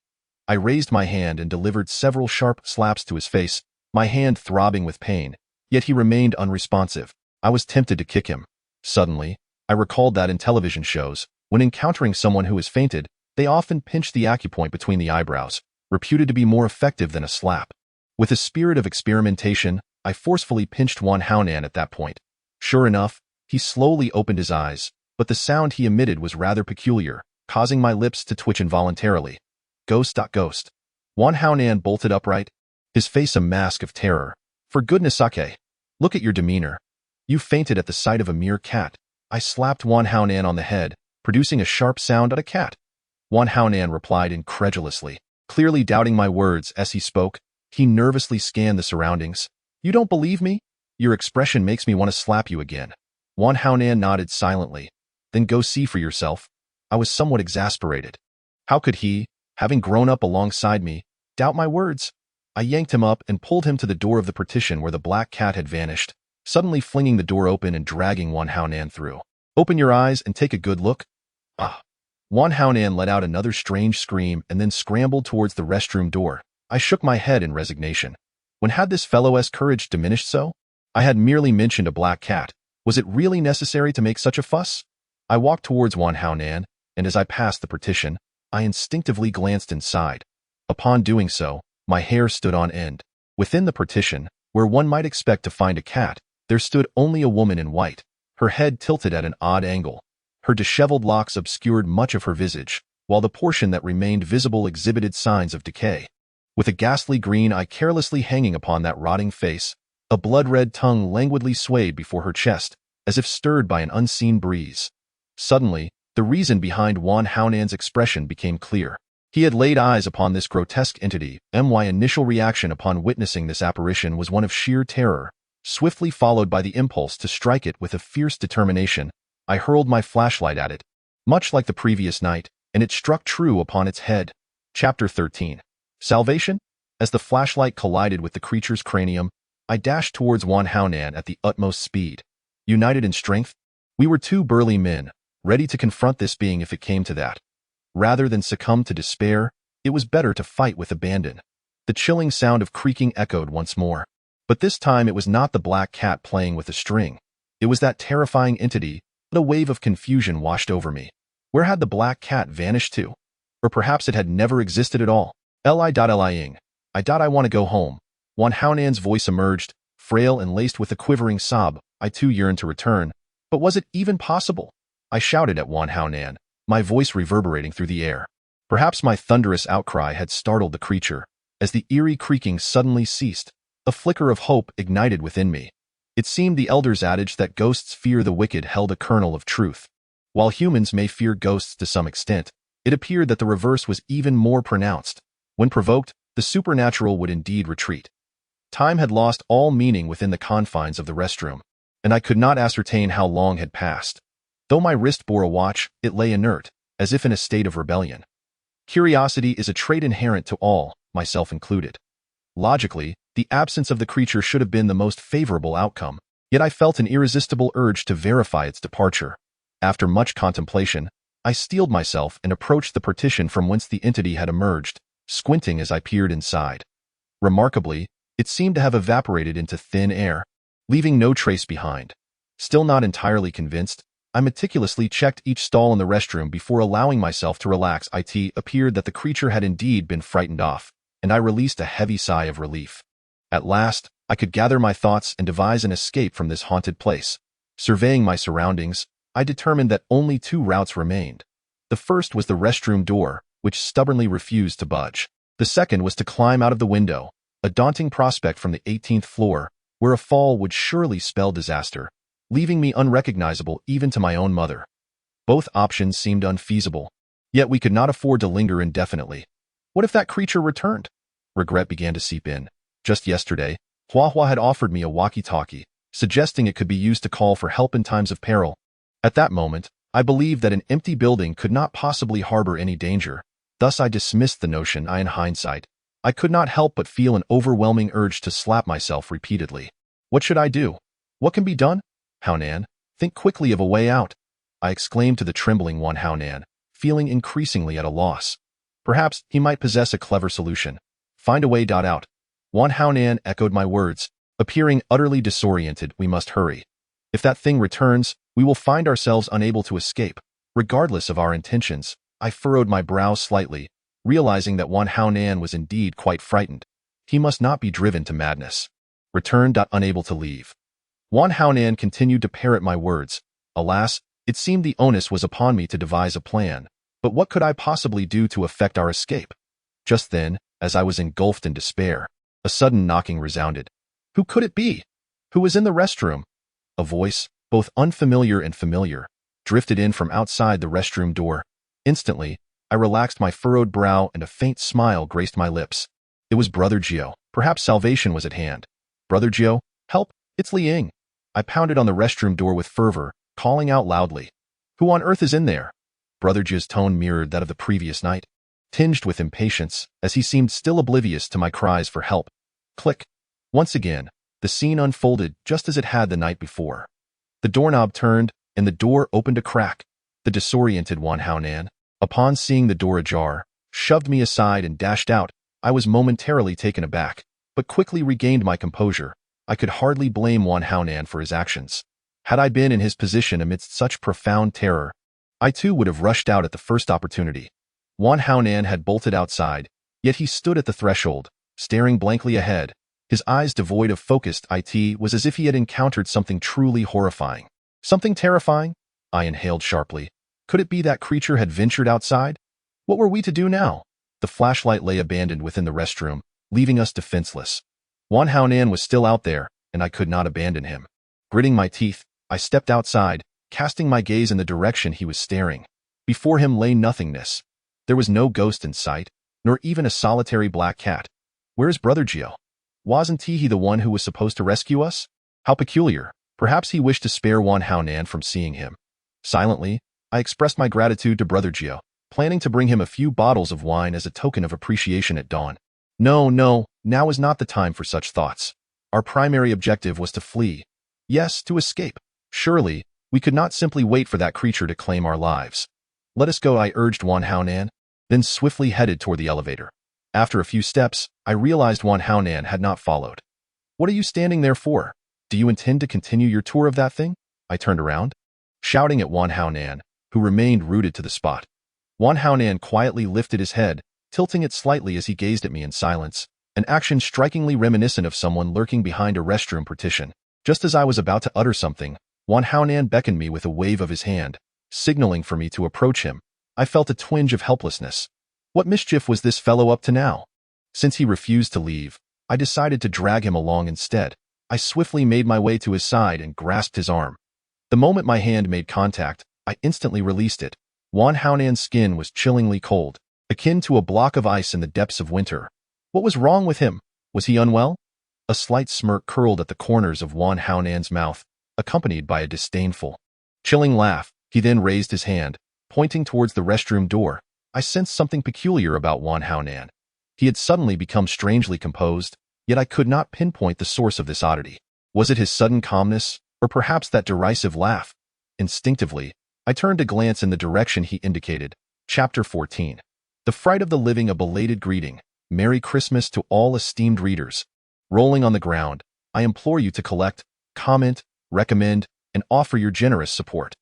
I raised my hand and delivered several sharp slaps to his face, my hand throbbing with pain, yet he remained unresponsive. I was tempted to kick him. Suddenly, I recalled that in television shows, when encountering someone who has fainted, they often pinch the acupoint between the eyebrows, reputed to be more effective than a slap. With a spirit of experimentation, I forcefully pinched Wan Haonan at that point. Sure enough, he slowly opened his eyes, but the sound he emitted was rather peculiar, causing my lips to twitch involuntarily. Ghost. Wan Haonan bolted upright, his face a mask of terror. For goodness sake, look at your demeanor. You fainted at the sight of a mere cat. I slapped Wan Haonan on the head, producing a sharp sound at a cat. Wan Haonan replied incredulously, clearly doubting my words as he spoke. He nervously scanned the surroundings. You don't believe me? Your expression makes me want to slap you again. Wan Haonan nodded silently. Then go see for yourself. I was somewhat exasperated. How could he, having grown up alongside me, doubt my words? I yanked him up and pulled him to the door of the partition where the black cat had vanished, suddenly flinging the door open and dragging Wan Haonan through. Open your eyes and take a good look. Ah! Wan Haonan let out another strange scream and then scrambled towards the restroom door. I shook my head in resignation. When had this fellow's courage diminished so? I had merely mentioned a black cat. Was it really necessary to make such a fuss? I walked towards Wan Haonan, and as I passed the partition, I instinctively glanced inside. Upon doing so, my hair stood on end. Within the partition, where one might expect to find a cat, there stood only a woman in white, her head tilted at an odd angle. Her disheveled locks obscured much of her visage, while the portion that remained visible exhibited signs of decay. With a ghastly green eye carelessly hanging upon that rotting face, a blood-red tongue languidly swayed before her chest, as if stirred by an unseen breeze. Suddenly, the reason behind Wan Haonan's expression became clear. He had laid eyes upon this grotesque entity. My initial reaction upon witnessing this apparition was one of sheer terror, swiftly followed by the impulse to strike it with a fierce determination. I hurled my flashlight at it, much like the previous night, and it struck true upon its head. Chapter 13. Salvation? As the flashlight collided with the creature's cranium, I dashed towards Wan Haonan at the utmost speed. United in strength, we were 2 burly men, ready to confront this being if it came to that. Rather than succumb to despair, It was better to fight with abandon. The chilling sound of creaking echoed once more. But this time it was not the black cat playing with a string. It was that terrifying entity, but a wave of confusion washed over me. Where had the black cat vanished to? Or perhaps it had never existed at all. Lying. I want to go home. Wan Haonan's voice emerged, frail and laced with a quivering sob. I too yearned to return. But was it even possible? I shouted at Wan Haonan, my voice reverberating through the air. Perhaps my thunderous outcry had startled the creature. As the eerie creaking suddenly ceased, a flicker of hope ignited within me. It seemed the elders' adage that ghosts fear the wicked held a kernel of truth. While humans may fear ghosts to some extent, it appeared that the reverse was even more pronounced. When provoked, the supernatural would indeed retreat. Time had lost all meaning within the confines of the restroom, and I could not ascertain how long had passed. Though my wrist bore a watch, it lay inert, as if in a state of rebellion. Curiosity is a trait inherent to all, myself included. Logically, the absence of the creature should have been the most favorable outcome, yet I felt an irresistible urge to verify its departure. After much contemplation, I steeled myself and approached the partition from whence the entity had emerged, squinting as I peered inside. Remarkably, it seemed to have evaporated into thin air, leaving no trace behind. Still not entirely convinced, I meticulously checked each stall in the restroom before allowing myself to relax. It appeared that the creature had indeed been frightened off, and I released a heavy sigh of relief. At last, I could gather my thoughts and devise an escape from this haunted place. Surveying my surroundings, I determined that only two routes remained. The first was the restroom door, which stubbornly refused to budge. The second was to climb out of the window, a daunting prospect from the 18th floor, where a fall would surely spell disaster, leaving me unrecognizable even to my own mother. Both options seemed unfeasible, yet we could not afford to linger indefinitely. What if that creature returned? Regret began to seep in. Just yesterday, Hua had offered me a walkie-talkie, suggesting it could be used to call for help in times of peril. At that moment, I believed that an empty building could not possibly harbor any danger. Thus I dismissed the notion. In hindsight, I could not help but feel an overwhelming urge to slap myself repeatedly. What should I do? What can be done? Haonan, think quickly of a way out, I exclaimed to the trembling Wan Haonan, feeling increasingly at a loss. Perhaps he might possess a clever solution. Find a way. Out. Wan Haonan echoed my words, appearing utterly disoriented. We must hurry. If that thing returns, we will find ourselves unable to escape. Regardless of our intentions, I furrowed my brow slightly, realizing that Wan Haonan was indeed quite frightened. He must not be driven to madness. Return. Unable to leave. Wan Haonan continued to parrot my words. Alas, it seemed the onus was upon me to devise a plan. But what could I possibly do to effect our escape? Just then, as I was engulfed in despair, a sudden knocking resounded. Who could it be? Who was in the restroom? A voice, both unfamiliar and familiar, drifted in from outside the restroom door. Instantly, I relaxed my furrowed brow and a faint smile graced my lips. It was Brother Jiao. Perhaps salvation was at hand. Brother Jiao, help, it's Liang. I pounded on the restroom door with fervor, calling out loudly. Who on earth is in there? Brother Jiao's tone mirrored that of the previous night, tinged with impatience, as he seemed still oblivious to my cries for help. Click. Once again, the scene unfolded just as it had the night before. The doorknob turned, and the door opened a crack. The disoriented Wan Haonan, upon seeing the door ajar, shoved me aside and dashed out. I was momentarily taken aback, but quickly regained my composure. I could hardly blame Wan Haonan for his actions. Had I been in his position amidst such profound terror, I too would have rushed out at the first opportunity. Wan Haonan had bolted outside, yet he stood at the threshold, staring blankly ahead. His eyes devoid of focus. It was as if he had encountered something truly horrifying. Something terrifying? I inhaled sharply. Could it be that creature had ventured outside? What were we to do now? The flashlight lay abandoned within the restroom, leaving us defenseless. Wan Haonan was still out there, and I could not abandon him. Gritting my teeth, I stepped outside, casting my gaze in the direction he was staring. Before him lay nothingness. There was no ghost in sight, nor even a solitary black cat. Where is Brother Jiao? Wasn't he the one who was supposed to rescue us? How peculiar. Perhaps he wished to spare Wan Haonan from seeing him. Silently, I expressed my gratitude to Brother Jiao, planning to bring him a few bottles of wine as a token of appreciation at dawn. No, now is not the time for such thoughts. Our primary objective was to flee. Yes, to escape. Surely, we could not simply wait for that creature to claim our lives. Let us go, I urged Wan Haonan. then swiftly headed toward the elevator. After a few steps, I realized Wan Haonan had not followed. "What are you standing there for? Do you intend to continue your tour of that thing?" I turned around, shouting at Wan Haonan, who remained rooted to the spot. Wan Haonan quietly lifted his head, tilting it slightly as he gazed at me in silence, an action strikingly reminiscent of someone lurking behind a restroom partition. Just as I was about to utter something, Wan Haonan beckoned me with a wave of his hand, signaling for me to approach him. I felt a twinge of helplessness. What mischief was this fellow up to now? Since he refused to leave, I decided to drag him along instead. I swiftly made my way to his side and grasped his arm. The moment my hand made contact, I instantly released it. Wan Haonan's skin was chillingly cold, akin to a block of ice in the depths of winter. What was wrong with him? Was he unwell? A slight smirk curled at the corners of Wan Haonan's mouth, accompanied by a disdainful, chilling laugh. He then raised his hand, pointing towards the restroom door. I sensed something peculiar about Wan Haonan. He had suddenly become strangely composed, yet I could not pinpoint the source of this oddity. Was it his sudden calmness, or perhaps that derisive laugh? Instinctively, I turned to glance in the direction he indicated. Chapter 14. The Fright of the Living. A belated greeting. Merry Christmas to all esteemed readers. Rolling on the ground, I implore you to collect, comment, recommend, and offer your generous support.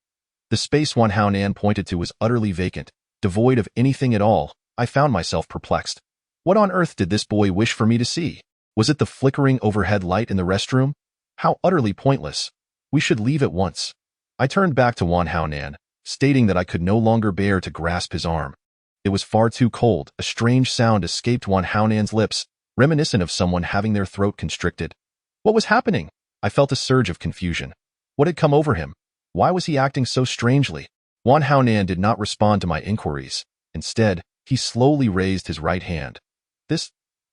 The space Wan Haonan pointed to was utterly vacant, devoid of anything at all. I found myself perplexed. What on earth did this boy wish for me to see? Was it the flickering overhead light in the restroom? How utterly pointless. We should leave at once. I turned back to Wan Haonan, stating that I could no longer bear to grasp his arm. It was far too cold. A strange sound escaped Wan Haonan's lips, reminiscent of someone having their throat constricted. What was happening? I felt a surge of confusion. What had come over him? Why was he acting so strangely? Wan Haonan did not respond to my inquiries. Instead, he slowly raised his right hand.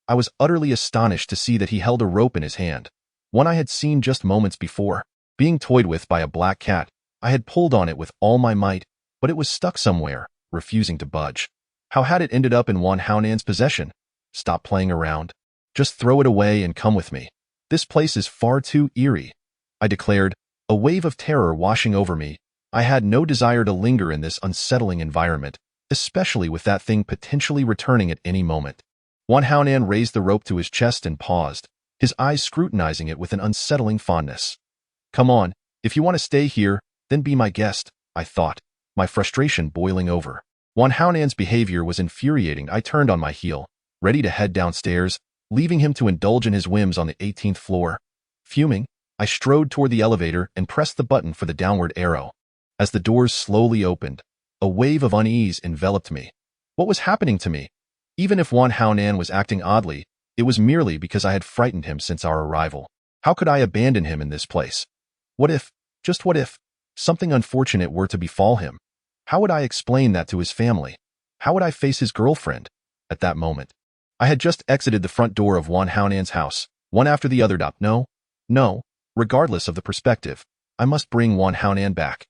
I was utterly astonished to see that he held a rope in his hand, one I had seen just moments before. Being toyed with by a black cat, I had pulled on it with all my might, but it was stuck somewhere, refusing to budge. How had it ended up in Wan Haonan's possession? Stop playing around. Just throw it away and come with me. This place is far too eerie, I declared, a wave of terror washing over me. I had no desire to linger in this unsettling environment, especially with that thing potentially returning at any moment. Wan Haonan raised the rope to his chest and paused, his eyes scrutinizing it with an unsettling fondness. Come on, if you want to stay here, then be my guest, I thought, my frustration boiling over. Wan Haonan's behavior was infuriating. I turned on my heel, ready to head downstairs, leaving him to indulge in his whims on the 18th floor. Fuming, I strode toward the elevator and pressed the button for the downward arrow. As the doors slowly opened, a wave of unease enveloped me. What was happening to me? Even if Wan Haonan was acting oddly, it was merely because I had frightened him since our arrival. How could I abandon him in this place? What if, just what if, something unfortunate were to befall him? How would I explain that to his family? How would I face his girlfriend? At that moment, I had just exited the front door of Wan Haonan's house, one after the other. No, regardless of the perspective, I must bring Wan Haonan back.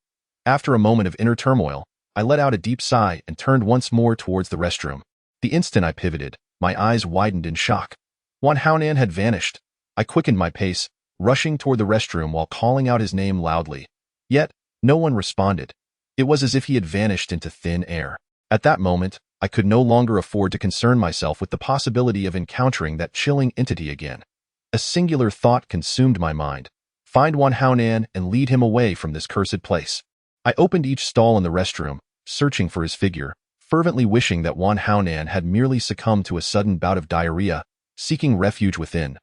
After a moment of inner turmoil, I let out a deep sigh and turned once more towards the restroom. The instant I pivoted, my eyes widened in shock. Wan Haonan had vanished. I quickened my pace, rushing toward the restroom while calling out his name loudly. Yet, no one responded. It was as if he had vanished into thin air. At that moment, I could no longer afford to concern myself with the possibility of encountering that chilling entity again. A singular thought consumed my mind. Find Wan Haonan and lead him away from this cursed place. I opened each stall in the restroom, searching for his figure, fervently wishing that Wan Haonan had merely succumbed to a sudden bout of diarrhea, seeking refuge within.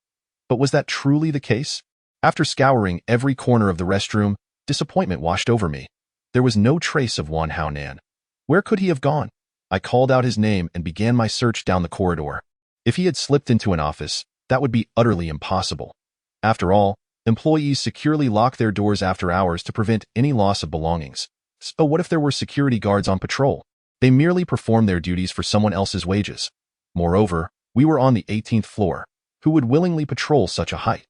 But was that truly the case? After scouring every corner of the restroom, disappointment washed over me. There was no trace of Wan Haonan. Where could he have gone? I called out his name and began my search down the corridor. If he had slipped into an office, that would be utterly impossible. After all, employees securely lock their doors after hours to prevent any loss of belongings. So what if there were security guards on patrol? They merely perform their duties for someone else's wages. Moreover, we were on the 18th floor. Who would willingly patrol such a height?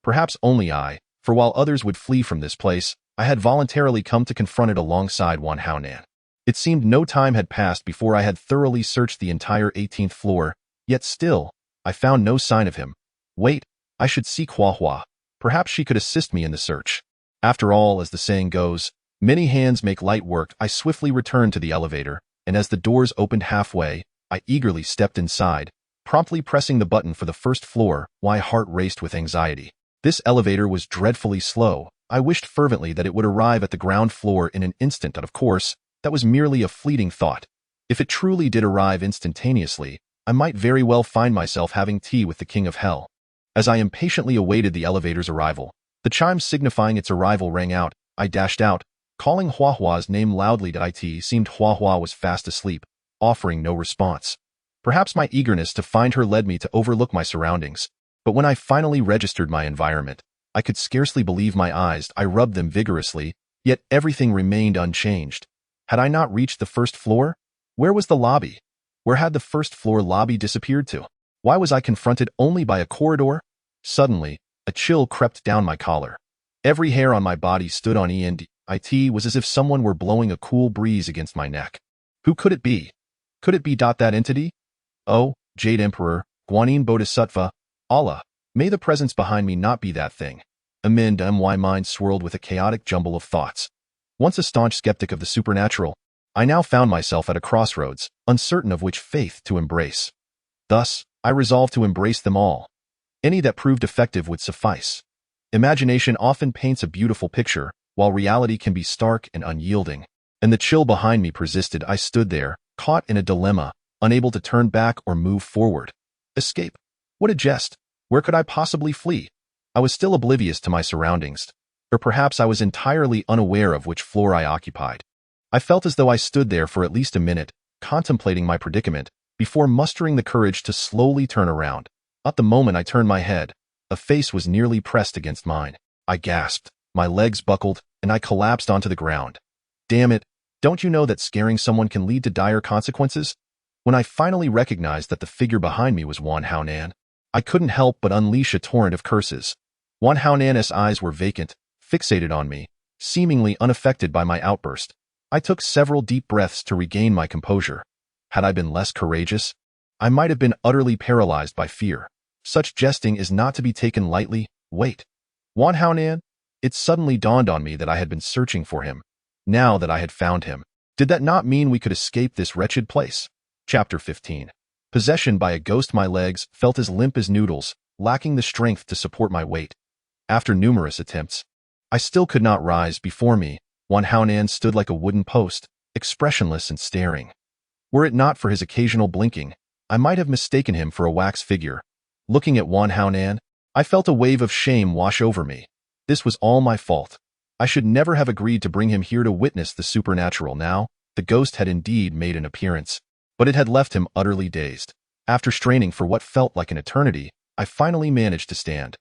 Perhaps only I, for while others would flee from this place, I had voluntarily come to confront it alongside Wan Haonan. It seemed no time had passed before I had thoroughly searched the entire 18th floor, yet still, I found no sign of him. Wait, I should seek Hua Hua. Perhaps she could assist me in the search. After all, as the saying goes, many hands make light work. I swiftly returned to the elevator and as the doors opened halfway, I eagerly stepped inside, promptly pressing the button for the first floor. My heart raced with anxiety. This elevator was dreadfully slow. I wished fervently that it would arrive at the ground floor in an instant, but of course, that was merely a fleeting thought. If it truly did arrive instantaneously, I might very well find myself having tea with the king of hell. As I impatiently awaited the elevator's arrival, the chimes signifying its arrival rang out. I dashed out, calling Hua Hua's name loudly. It seemed Hua Hua was fast asleep, offering no response. Perhaps my eagerness to find her led me to overlook my surroundings, but when I finally registered my environment, I could scarcely believe my eyes. I rubbed them vigorously, yet everything remained unchanged. Had I not reached the first floor? Where was the lobby? Where had the first floor lobby disappeared to? Why was I confronted only by a corridor? Suddenly, a chill crept down my collar. Every hair on my body stood on end. It was as if someone were blowing a cool breeze against my neck. Who could it be? Could it be that entity? Oh, Jade Emperor, Guanyin Bodhisattva, Allah, may the presence behind me not be that thing. My mind swirled with a chaotic jumble of thoughts. Once a staunch skeptic of the supernatural, I now found myself at a crossroads, uncertain of which faith to embrace. Thus, I resolved to embrace them all. Any that proved effective would suffice. Imagination often paints a beautiful picture, while reality can be stark and unyielding. And the chill behind me persisted. I stood there, caught in a dilemma, unable to turn back or move forward. Escape? What a jest! Where could I possibly flee? I was still oblivious to my surroundings, or perhaps I was entirely unaware of which floor I occupied. I felt as though I stood there for at least a minute, contemplating my predicament, before mustering the courage to slowly turn around. At the moment I turned my head, a face was nearly pressed against mine. I gasped, my legs buckled, and I collapsed onto the ground. Damn it, don't you know that scaring someone can lead to dire consequences? When I finally recognized that the figure behind me was Wan Haonan, I couldn't help but unleash a torrent of curses. Wan Haonan's eyes were vacant, fixated on me, seemingly unaffected by my outburst. I took several deep breaths to regain my composure. Had I been less courageous, I might have been utterly paralyzed by fear. Such jesting is not to be taken lightly. Wait. Wan Haonan? It suddenly dawned on me that I had been searching for him. Now that I had found him, did that not mean we could escape this wretched place? Chapter 15. Possession by a ghost. My legs felt as limp as noodles, lacking the strength to support my weight. After numerous attempts, I still could not rise. Before me, Wan Haonan stood like a wooden post, expressionless and staring. Were it not for his occasional blinking, I might have mistaken him for a wax figure. Looking at Wan Haonan, I felt a wave of shame wash over me. This was all my fault. I should never have agreed to bring him here to witness the supernatural. Now, the ghost had indeed made an appearance, but it had left him utterly dazed. After straining for what felt like an eternity, I finally managed to stand.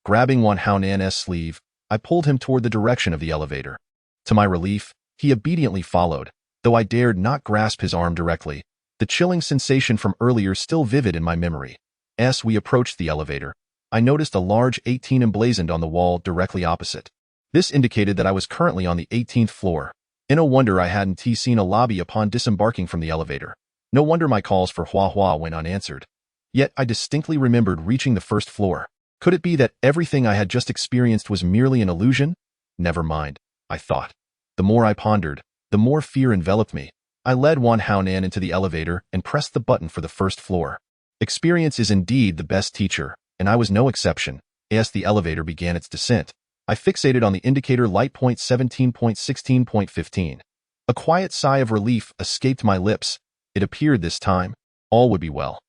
Grabbing Wan Haonan's sleeve, I pulled him toward the direction of the elevator. To my relief, he obediently followed, though I dared not grasp his arm directly, the chilling sensation from earlier still vivid in my memory. As we approached the elevator, I noticed a large 18 emblazoned on the wall directly opposite. This indicated that I was currently on the 18th floor. No wonder I hadn't seen a lobby upon disembarking from the elevator. No wonder my calls for Hua Hua went unanswered. Yet I distinctly remembered reaching the first floor. Could it be that everything I had just experienced was merely an illusion? Never mind, I thought. The more I pondered, the more fear enveloped me. I led Wan Haonan into the elevator and pressed the button for the first floor. Experience is indeed the best teacher, and I was no exception. As the elevator began its descent, I fixated on the indicator light point 17.16.15. A quiet sigh of relief escaped my lips. It appeared this time, all would be well.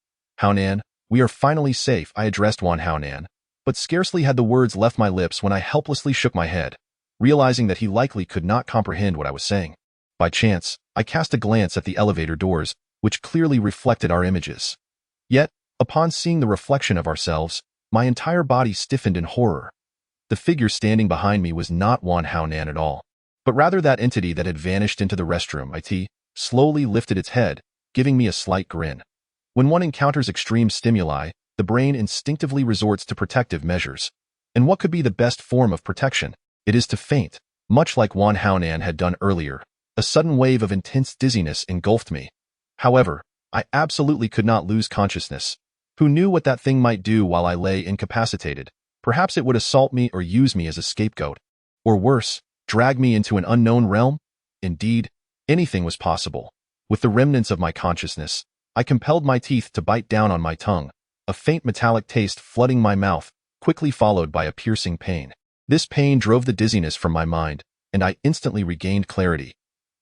Haonan, we are finally safe, I addressed Wan Haonan, but scarcely had the words left my lips when I helplessly shook my head, realizing that he likely could not comprehend what I was saying. By chance, I cast a glance at the elevator doors, which clearly reflected our images. Yet, upon seeing the reflection of ourselves, my entire body stiffened in horror. The figure standing behind me was not Wan Haonan at all, but rather that entity that had vanished into the restroom. It slowly lifted its head, giving me a slight grin. When one encounters extreme stimuli, the brain instinctively resorts to protective measures. And what could be the best form of protection? It is to faint, much like Wan Haonan had done earlier. A sudden wave of intense dizziness engulfed me. However, I absolutely could not lose consciousness. Who knew what that thing might do while I lay incapacitated? Perhaps it would assault me or use me as a scapegoat. Or worse, drag me into an unknown realm? Indeed, anything was possible. With the remnants of my consciousness, I compelled my teeth to bite down on my tongue, a faint metallic taste flooding my mouth, quickly followed by a piercing pain. This pain drove the dizziness from my mind, and I instantly regained clarity.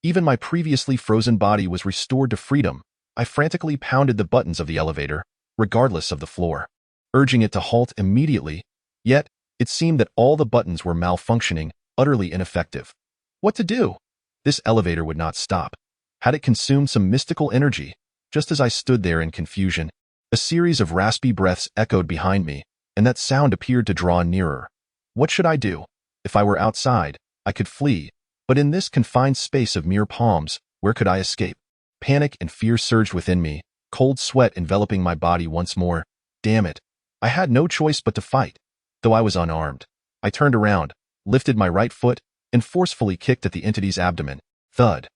Even my previously frozen body was restored to freedom. I frantically pounded the buttons of the elevator, regardless of the floor, urging it to halt immediately, yet it seemed that all the buttons were malfunctioning, utterly ineffective. What to do? This elevator would not stop. Had it consumed some mystical energy? Just as I stood there in confusion, a series of raspy breaths echoed behind me, and that sound appeared to draw nearer. What should I do? If I were outside, I could flee, but in this confined space of mere palms, where could I escape? Panic and fear surged within me, cold sweat enveloping my body once more. Damn it. I had no choice but to fight. Though I was unarmed, I turned around, lifted my right foot, and forcefully kicked at the entity's abdomen. Thud.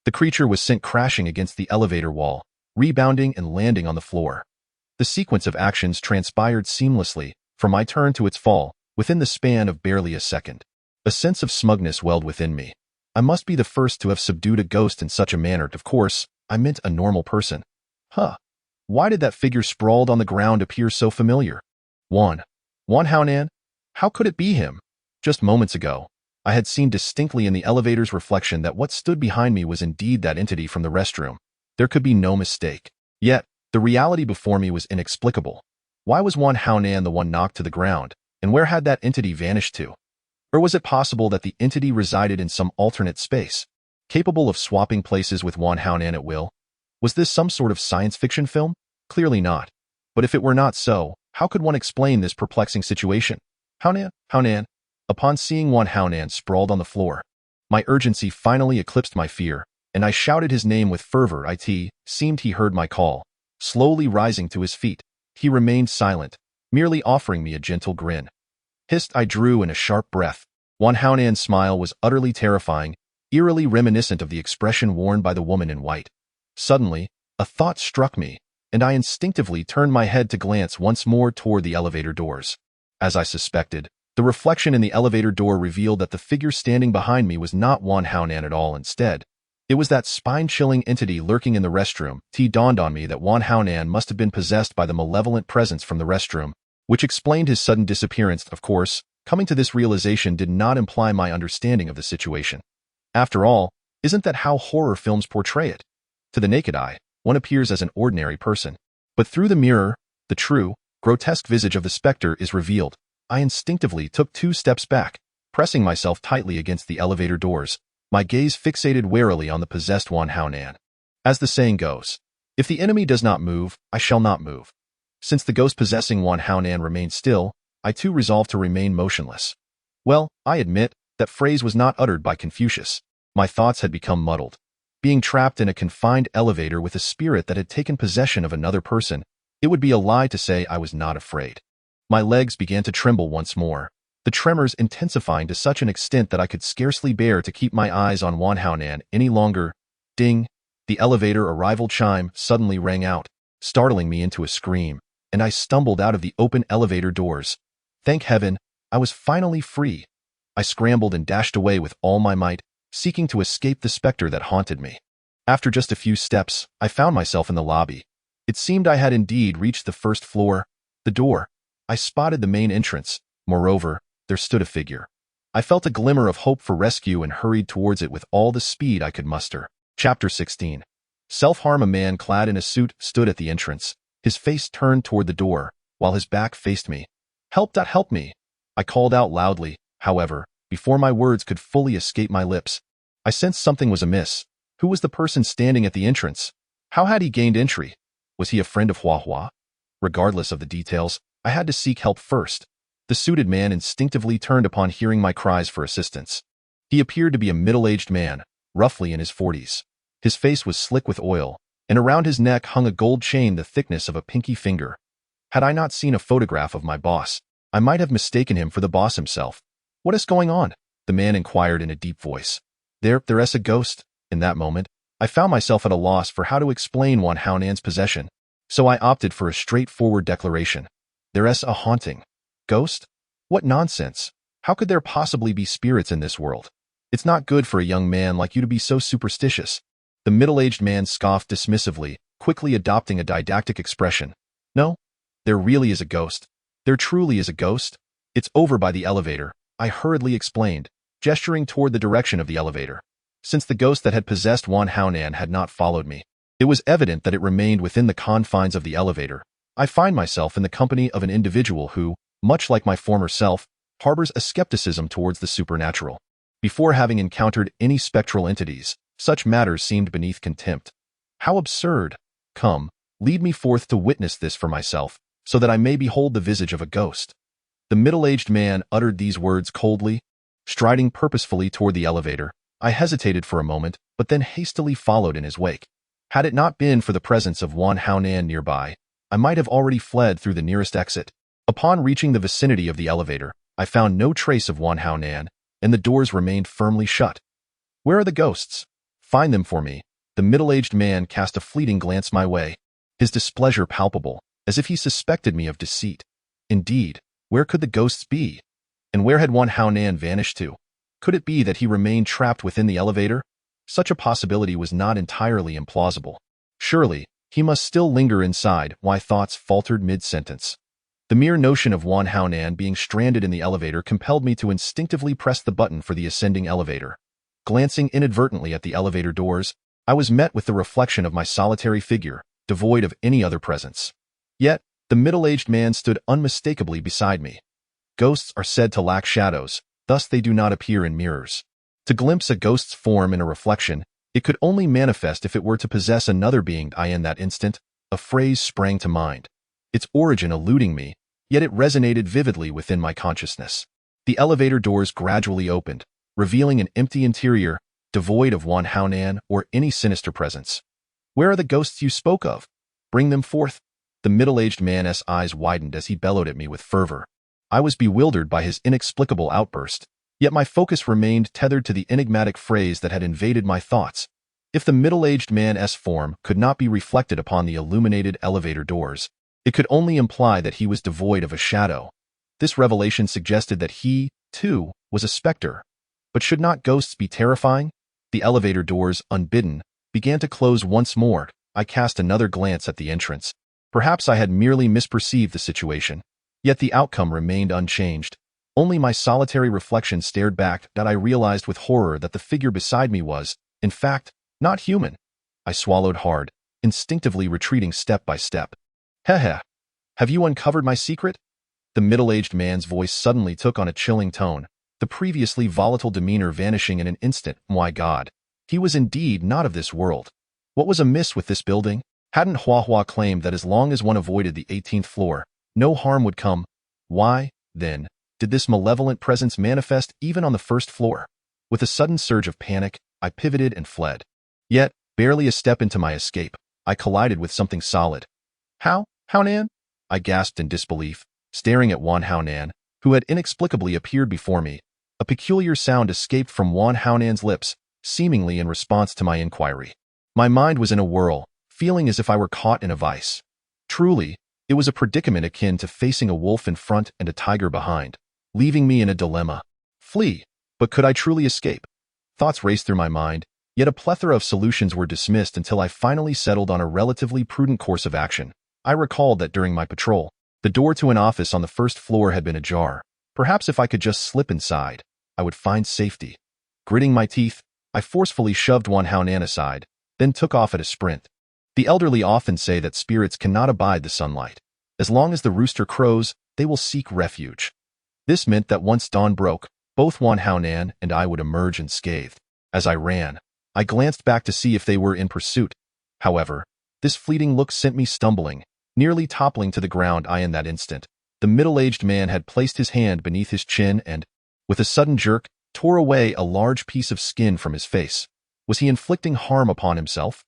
The creature was sent crashing against the elevator wall, rebounding and landing on the floor. The sequence of actions transpired seamlessly, from my turn to its fall, within the span of barely a second. A sense of smugness welled within me. I must be the first to have subdued a ghost in such a manner. Of course, I meant a normal person. Why did that figure sprawled on the ground appear so familiar? Juan Haonan? How could it be him? Just moments ago, I had seen distinctly in the elevator's reflection that what stood behind me was indeed that entity from the restroom. There could be no mistake. Yet, the reality before me was inexplicable. Why was Juan Haonan the one knocked to the ground, and where had that entity vanished to? Or was it possible that the entity resided in some alternate space, capable of swapping places with Juan Haonan at will? Was this some sort of science fiction film? Clearly not. But if it were not so, how could one explain this perplexing situation? Haonan. Upon seeing Juan Haonan sprawled on the floor, my urgency finally eclipsed my fear, and I shouted his name with fervor. It seemed he heard my call. Slowly rising to his feet, he remained silent, merely offering me a gentle grin. Hissed, I drew in a sharp breath. Juan Haonan's smile was utterly terrifying, eerily reminiscent of the expression worn by the woman in white. Suddenly, a thought struck me, and I instinctively turned my head to glance once more toward the elevator doors. As I suspected, the reflection in the elevator door revealed that the figure standing behind me was not Juan Haonan at all. Instead, it was that spine-chilling entity lurking in the restroom. It dawned on me that Juan Haonan must have been possessed by the malevolent presence from the restroom, which explained his sudden disappearance. Of course, coming to this realization did not imply my understanding of the situation. After all, isn't that how horror films portray it? To the naked eye, one appears as an ordinary person. But through the mirror, the true, grotesque visage of the specter is revealed. I instinctively took 2 steps back, pressing myself tightly against the elevator doors, my gaze fixated warily on the possessed Juan Haonan. As the saying goes, if the enemy does not move, I shall not move. Since the ghost possessing Juan Haonan remained still, I too resolved to remain motionless. Well, I admit, that phrase was not uttered by Confucius. My thoughts had become muddled. Being trapped in a confined elevator with a spirit that had taken possession of another person, it would be a lie to say I was not afraid. My legs began to tremble once more, the tremors intensifying to such an extent that I could scarcely bear to keep my eyes on Juan Haonan any longer. Ding! The elevator arrival chime suddenly rang out, startling me into a scream, and I stumbled out of the open elevator doors. Thank heaven, I was finally free. I scrambled and dashed away with all my might, seeking to escape the specter that haunted me. After just a few steps, I found myself in the lobby. It seemed I had indeed reached the first floor. The door. I spotted the main entrance. Moreover, there stood a figure. I felt a glimmer of hope for rescue and hurried towards it with all the speed I could muster. Chapter 16. Self-harm. A man clad in a suit stood at the entrance, his face turned toward the door, while his back faced me. Help me! I called out loudly, however, before my words could fully escape my lips. I sensed something was amiss. Who was the person standing at the entrance? How had he gained entry? Was he a friend of Hua? Regardless of the details, I had to seek help first. The suited man instinctively turned upon hearing my cries for assistance. He appeared to be a middle-aged man, roughly in his 40s. His face was slick with oil, and around his neck hung a gold chain the thickness of a pinky finger. Had I not seen a photograph of my boss, I might have mistaken him for the boss himself. What is going on? The man inquired in a deep voice. There's a ghost. In that moment, I found myself at a loss for how to explain Juan Haonan's possession, so I opted for a straightforward declaration. There's a haunting. Ghost? What nonsense. How could there possibly be spirits in this world? It's not good for a young man like you to be so superstitious. The middle-aged man scoffed dismissively, quickly adopting a didactic expression. No, there really is a ghost. There truly is a ghost. It's over by the elevator, I hurriedly explained, gesturing toward the direction of the elevator. Since the ghost that had possessed Wan Haonan had not followed me, it was evident that it remained within the confines of the elevator. I find myself in the company of an individual who, much like my former self, harbors a skepticism towards the supernatural. Before having encountered any spectral entities, such matters seemed beneath contempt. How absurd! Come, lead me forth to witness this for myself, so that I may behold the visage of a ghost. The middle-aged man uttered these words coldly. Striding purposefully toward the elevator, I hesitated for a moment, but then hastily followed in his wake. Had it not been for the presence of Wan Haonan nearby, I might have already fled through the nearest exit. Upon reaching the vicinity of the elevator, I found no trace of Wan Haonan, and the doors remained firmly shut. Where are the ghosts? Find them for me. The middle-aged man cast a fleeting glance my way, his displeasure palpable, as if he suspected me of deceit. Indeed, where could the ghosts be? And where had Wan Haonan vanished to? Could it be that he remained trapped within the elevator? Such a possibility was not entirely implausible. Surely, he must still linger inside. My thoughts faltered mid-sentence. The mere notion of Wan Haonan being stranded in the elevator compelled me to instinctively press the button for the ascending elevator. Glancing inadvertently at the elevator doors, I was met with the reflection of my solitary figure, devoid of any other presence. Yet, the middle-aged man stood unmistakably beside me. Ghosts are said to lack shadows, thus they do not appear in mirrors. To glimpse a ghost's form in a reflection, it could only manifest if it were to possess another being. In that instant, a phrase sprang to mind. Its origin eluding me, yet it resonated vividly within my consciousness. The elevator doors gradually opened, revealing an empty interior, devoid of Wan Haonan or any sinister presence. Where are the ghosts you spoke of? Bring them forth. The middle-aged man's eyes widened as he bellowed at me with fervor. I was bewildered by his inexplicable outburst, yet my focus remained tethered to the enigmatic phrase that had invaded my thoughts. If the middle-aged man's form could not be reflected upon the illuminated elevator doors, it could only imply that he was devoid of a shadow. This revelation suggested that he, too, was a specter. But should not ghosts be terrifying? The elevator doors, unbidden, began to close once more. I cast another glance at the entrance. Perhaps I had merely misperceived the situation. Yet the outcome remained unchanged. Only my solitary reflection stared back. I realized with horror that the figure beside me was, in fact, not human. I swallowed hard, instinctively retreating step by step. Heh. Have you uncovered my secret? The middle-aged man's voice suddenly took on a chilling tone, the previously volatile demeanor vanishing in an instant. My God, he was indeed not of this world. What was amiss with this building? Hadn't Hua claimed that as long as one avoided the 18th floor, no harm would come? Why, then, did this malevolent presence manifest even on the first floor? With a sudden surge of panic, I pivoted and fled. Yet, barely a step into my escape, I collided with something solid. Haonan? I gasped in disbelief, staring at Wan Haonan, who had inexplicably appeared before me. A peculiar sound escaped from Wan Haonan's lips, seemingly in response to my inquiry. My mind was in a whirl, feeling as if I were caught in a vice. Truly, it was a predicament akin to facing a wolf in front and a tiger behind, leaving me in a dilemma. Flee, but could I truly escape? Thoughts raced through my mind, yet a plethora of solutions were dismissed until I finally settled on a relatively prudent course of action. I recalled that during my patrol, the door to an office on the first floor had been ajar. Perhaps if I could just slip inside, I would find safety. Gritting my teeth, I forcefully shoved Wan Haonan aside, then took off at a sprint. The elderly often say that spirits cannot abide the sunlight. As long as the rooster crows, they will seek refuge. This meant that once dawn broke, both Wan Haonan and I would emerge unscathed. As I ran, I glanced back to see if they were in pursuit. However, this fleeting look sent me stumbling, nearly toppling to the ground. In that instant, the middle-aged man had placed his hand beneath his chin and, with a sudden jerk, tore away a large piece of skin from his face. Was he inflicting harm upon himself?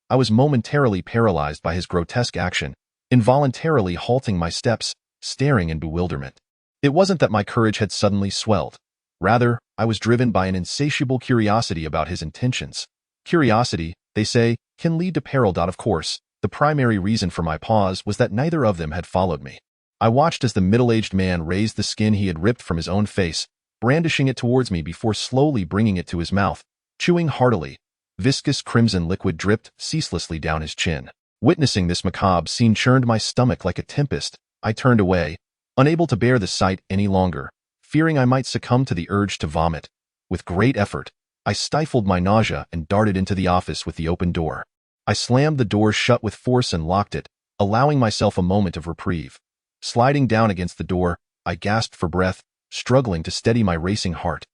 I was momentarily paralyzed by his grotesque action, involuntarily halting my steps, staring in bewilderment. It wasn't that my courage had suddenly swelled. Rather, I was driven by an insatiable curiosity about his intentions. Curiosity, they say, can lead to peril. Of course, the primary reason for my pause was that neither of them had followed me. I watched as the middle-aged man raised the skin he had ripped from his own face, brandishing it towards me before slowly bringing it to his mouth, chewing heartily. Viscous crimson liquid dripped ceaselessly down his chin. Witnessing this macabre scene churned my stomach like a tempest. I turned away, unable to bear the sight any longer, fearing I might succumb to the urge to vomit. With great effort, I stifled my nausea and darted into the office with the open door. I slammed the door shut with force and locked it, allowing myself a moment of reprieve. Sliding down against the door, I gasped for breath, struggling to steady my racing heart.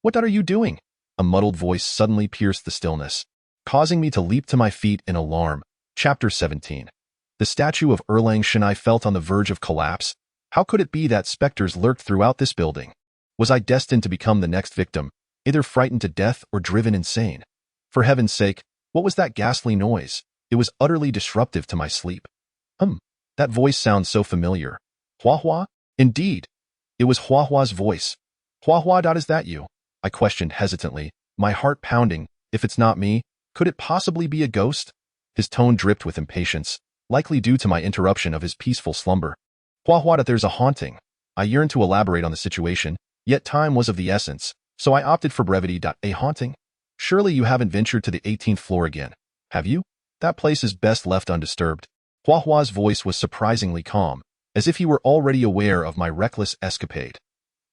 "What are you doing?" A muddled voice suddenly pierced the stillness, causing me to leap to my feet in alarm. Chapter 17. The statue of Erlang Shinai felt on the verge of collapse. How could it be that specters lurked throughout this building? Was I destined to become the next victim, either frightened to death or driven insane? For heaven's sake, what was that ghastly noise? It was utterly disruptive to my sleep. That voice sounds so familiar. Hua Hua? Indeed. It was Hua Hua's voice. Hua Hua, is that you? I questioned hesitantly, my heart pounding. If it's not me, could it possibly be a ghost? His tone dripped with impatience, likely due to my interruption of his peaceful slumber. Hua Hua, there's a haunting. I yearned to elaborate on the situation, yet time was of the essence, so I opted for brevity. A haunting? Surely you haven't ventured to the 18th floor again, have you? That place is best left undisturbed. Hua Hua's voice was surprisingly calm, as if he were already aware of my reckless escapade.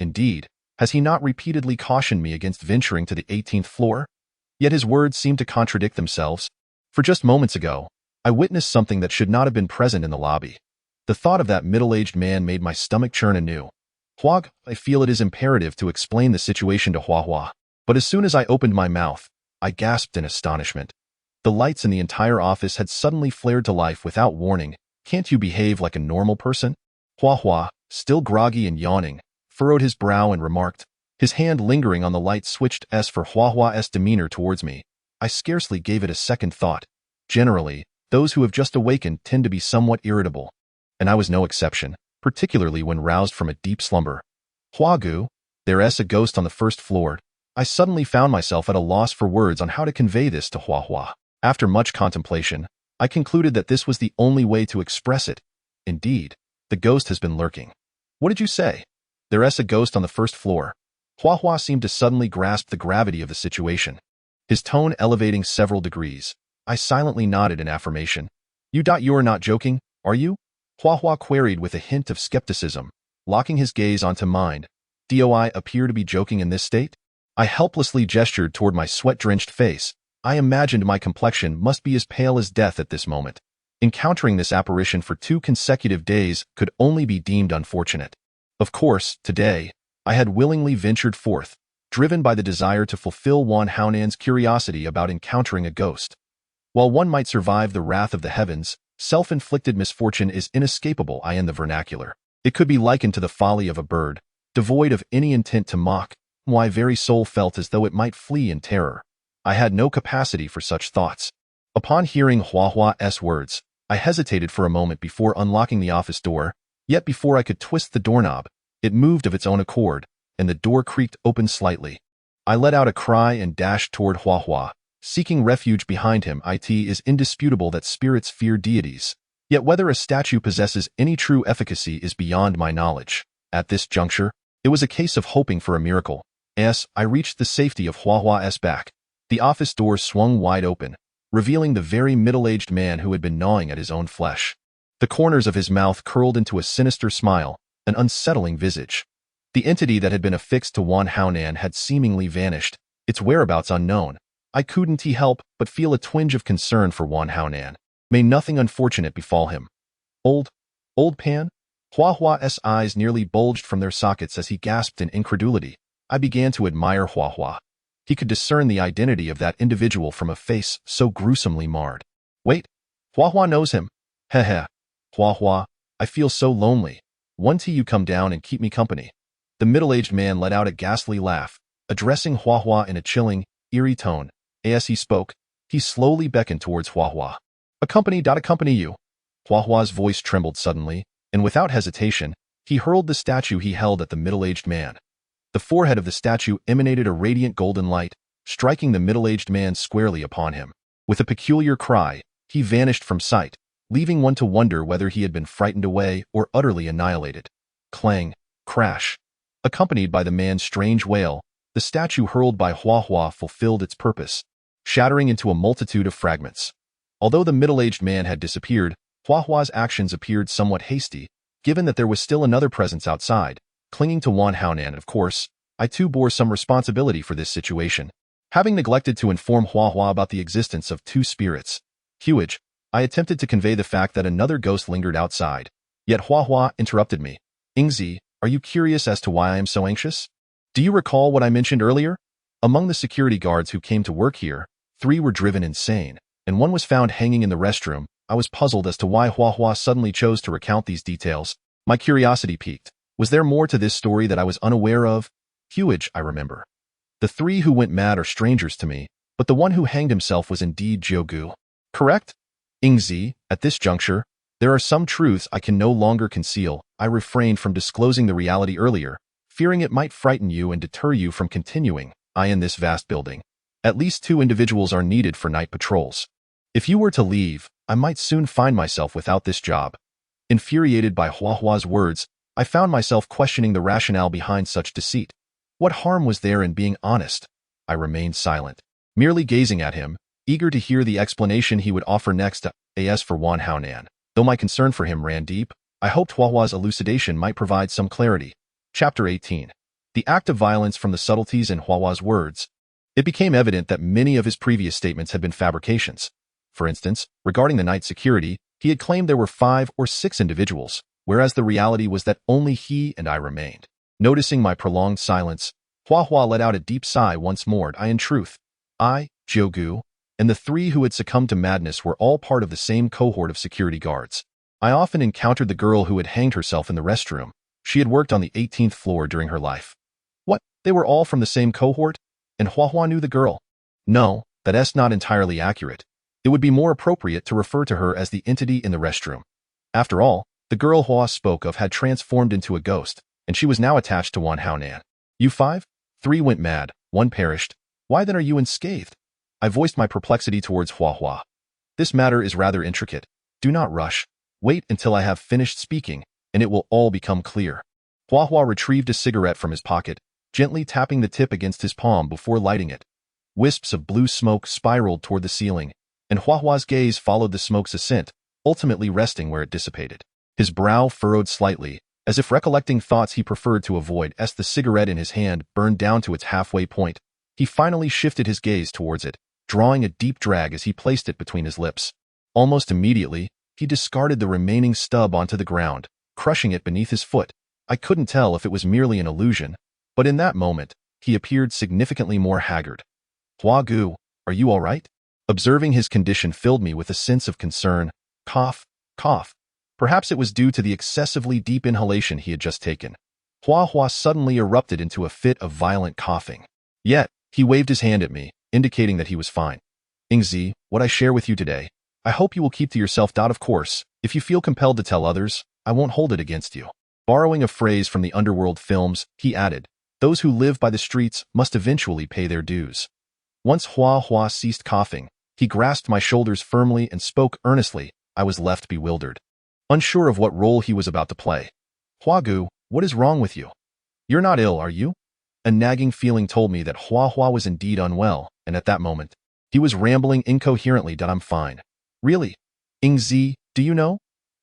Indeed, has he not repeatedly cautioned me against venturing to the 18th floor? Yet his words seemed to contradict themselves. For just moments ago, I witnessed something that should not have been present in the lobby. The thought of that middle-aged man made my stomach churn anew. Huag, I feel it is imperative to explain the situation to Hua Hua. But as soon as I opened my mouth, I gasped in astonishment. The lights in the entire office had suddenly flared to life without warning. Can't you behave like a normal person? Hua Hua, still groggy and yawning, furrowed his brow and remarked, his hand lingering on the light switched S for Hua Hua's demeanor towards me. I scarcely gave it a second thought. Generally, those who have just awakened tend to be somewhat irritable, and I was no exception, particularly when roused from a deep slumber. Huagu, there's a ghost on the first floor. I suddenly found myself at a loss for words on how to convey this to Hua Hua. After much contemplation, I concluded that this was the only way to express it. Indeed, the ghost has been lurking. What did you say? There's a ghost on the first floor. Hua Hua seemed to suddenly grasp the gravity of the situation, his tone elevating several degrees. I silently nodded in affirmation. You're not joking, are you? Hua Hua queried with a hint of skepticism, locking his gaze onto mine. Do I appear to be joking in this state? I helplessly gestured toward my sweat-drenched face. I imagined my complexion must be as pale as death at this moment. Encountering this apparition for 2 consecutive days could only be deemed unfortunate. Of course, today, I had willingly ventured forth, driven by the desire to fulfill Wan Haonan's curiosity about encountering a ghost. While one might survive the wrath of the heavens, self-inflicted misfortune is inescapable. In the vernacular, it could be likened to the folly of a bird, devoid of any intent to mock. My very soul felt as though it might flee in terror. I had no capacity for such thoughts. Upon hearing Hua Hua's words, I hesitated for a moment before unlocking the office door, yet before I could twist the doorknob, it moved of its own accord, and the door creaked open slightly. I let out a cry and dashed toward Hua Hua, seeking refuge behind him. It is indisputable that spirits fear deities, yet whether a statue possesses any true efficacy is beyond my knowledge. At this juncture, it was a case of hoping for a miracle. I reached the safety of Hua Hua's back. The office door swung wide open, revealing the very middle-aged man who had been gnawing at his own flesh. The corners of his mouth curled into a sinister smile, an unsettling visage. The entity that had been affixed to Wan Haonan had seemingly vanished, its whereabouts unknown. I couldn't help but feel a twinge of concern for Wan Haonan. May nothing unfortunate befall him. Old Pan? Hua Hua's eyes nearly bulged from their sockets as he gasped in incredulity. I began to admire Hua Hua. He could discern the identity of that individual from a face so gruesomely marred. Wait, Hua Hua knows him. Heh. Hua Hua, I feel so lonely. Won't you come down and keep me company? The middle-aged man let out a ghastly laugh, addressing Hua Hua in a chilling, eerie tone. As he spoke, he slowly beckoned towards Hua Hua. Accompany you. Hua Hua's voice trembled suddenly, and without hesitation, he hurled the statue he held at the middle-aged man. The forehead of the statue emanated a radiant golden light, striking the middle-aged man squarely upon him. With a peculiar cry, he vanished from sight, leaving one to wonder whether he had been frightened away or utterly annihilated. Clang, crash. Accompanied by the man's strange wail, the statue hurled by Hua Hua fulfilled its purpose. shattering into a multitude of fragments. Although the middle-aged man had disappeared, Huahua's actions appeared somewhat hasty, given that there was still another presence outside, clinging to Wan Haonan. Of course, I too bore some responsibility for this situation. Having neglected to inform Huahua about the existence of two spirits, Huage, I attempted to convey the fact that another ghost lingered outside. Yet Huahua interrupted me. Ingzi, are you curious as to why I am so anxious? Do you recall what I mentioned earlier? Among the security guards who came to work here, 3 were driven insane, and 1 was found hanging in the restroom. I was puzzled as to why Huahua suddenly chose to recount these details. My curiosity piqued. Was there more to this story that I was unaware of? Huage, I remember. The 3 who went mad are strangers to me, but the one who hanged himself was indeed Jiugu. Correct? Ingzi, at this juncture, there are some truths I can no longer conceal. I refrained from disclosing the reality earlier, fearing it might frighten you and deter you from continuing in this vast building. At least 2 individuals are needed for night patrols. If you were to leave, I might soon find myself without this job. Infuriated by Huahua's words, I found myself questioning the rationale behind such deceit. What harm was there in being honest? I remained silent, merely gazing at him, eager to hear the explanation he would offer next. As for Wan Haonan, though my concern for him ran deep, I hoped Huahua's elucidation might provide some clarity. Chapter 18. The act of violence from the subtleties in Huahua's words. It became evident that many of his previous statements had been fabrications. For instance, regarding the night security, he had claimed there were 5 or 6 individuals, whereas the reality was that only he and I remained. Noticing my prolonged silence, Huahua let out a deep sigh once more. In truth, I, Jiugu, and the 3 who had succumbed to madness were all part of the same cohort of security guards. I often encountered the girl who had hanged herself in the restroom. She had worked on the 18th floor during her life. What? They were all from the same cohort? And Huahua knew the girl? No, that's not entirely accurate. It would be more appropriate to refer to her as the entity in the restroom. After all, the girl Hua spoke of had transformed into a ghost, and she was now attached to Wan Haonan. You 5? 3 went mad, 1 perished. Why then are you unscathed? I voiced my perplexity towards Huahua. This matter is rather intricate. Do not rush. Wait until I have finished speaking, and it will all become clear. Huahua retrieved a cigarette from his pocket, gently tapping the tip against his palm before lighting it. Wisps of blue smoke spiraled toward the ceiling, and Huahua's gaze followed the smoke's ascent, ultimately resting where it dissipated. His brow furrowed slightly, as if recollecting thoughts he preferred to avoid. As the cigarette in his hand burned down to its halfway point, he finally shifted his gaze towards it, drawing a deep drag as he placed it between his lips. Almost immediately, he discarded the remaining stub onto the ground, crushing it beneath his foot. I couldn't tell if it was merely an illusion, but in that moment, he appeared significantly more haggard. Huagu, are you all right? Observing his condition filled me with a sense of concern. Cough, cough. Perhaps it was due to the excessively deep inhalation he had just taken. Huahua suddenly erupted into a fit of violent coughing. Yet, he waved his hand at me, indicating that he was fine. Ingzi, what I share with you today, I hope you will keep to yourself. Of course, if you feel compelled to tell others, I won't hold it against you. Borrowing a phrase from the underworld films, he added, those who live by the streets must eventually pay their dues. Once Huahua ceased coughing, he grasped my shoulders firmly and spoke earnestly. I was left bewildered, unsure of what role he was about to play. Huagu, what is wrong with you? You're not ill, are you? A nagging feeling told me that Huahua was indeed unwell, and at that moment, he was rambling incoherently. I'm fine. Really? Ingzi, do you know?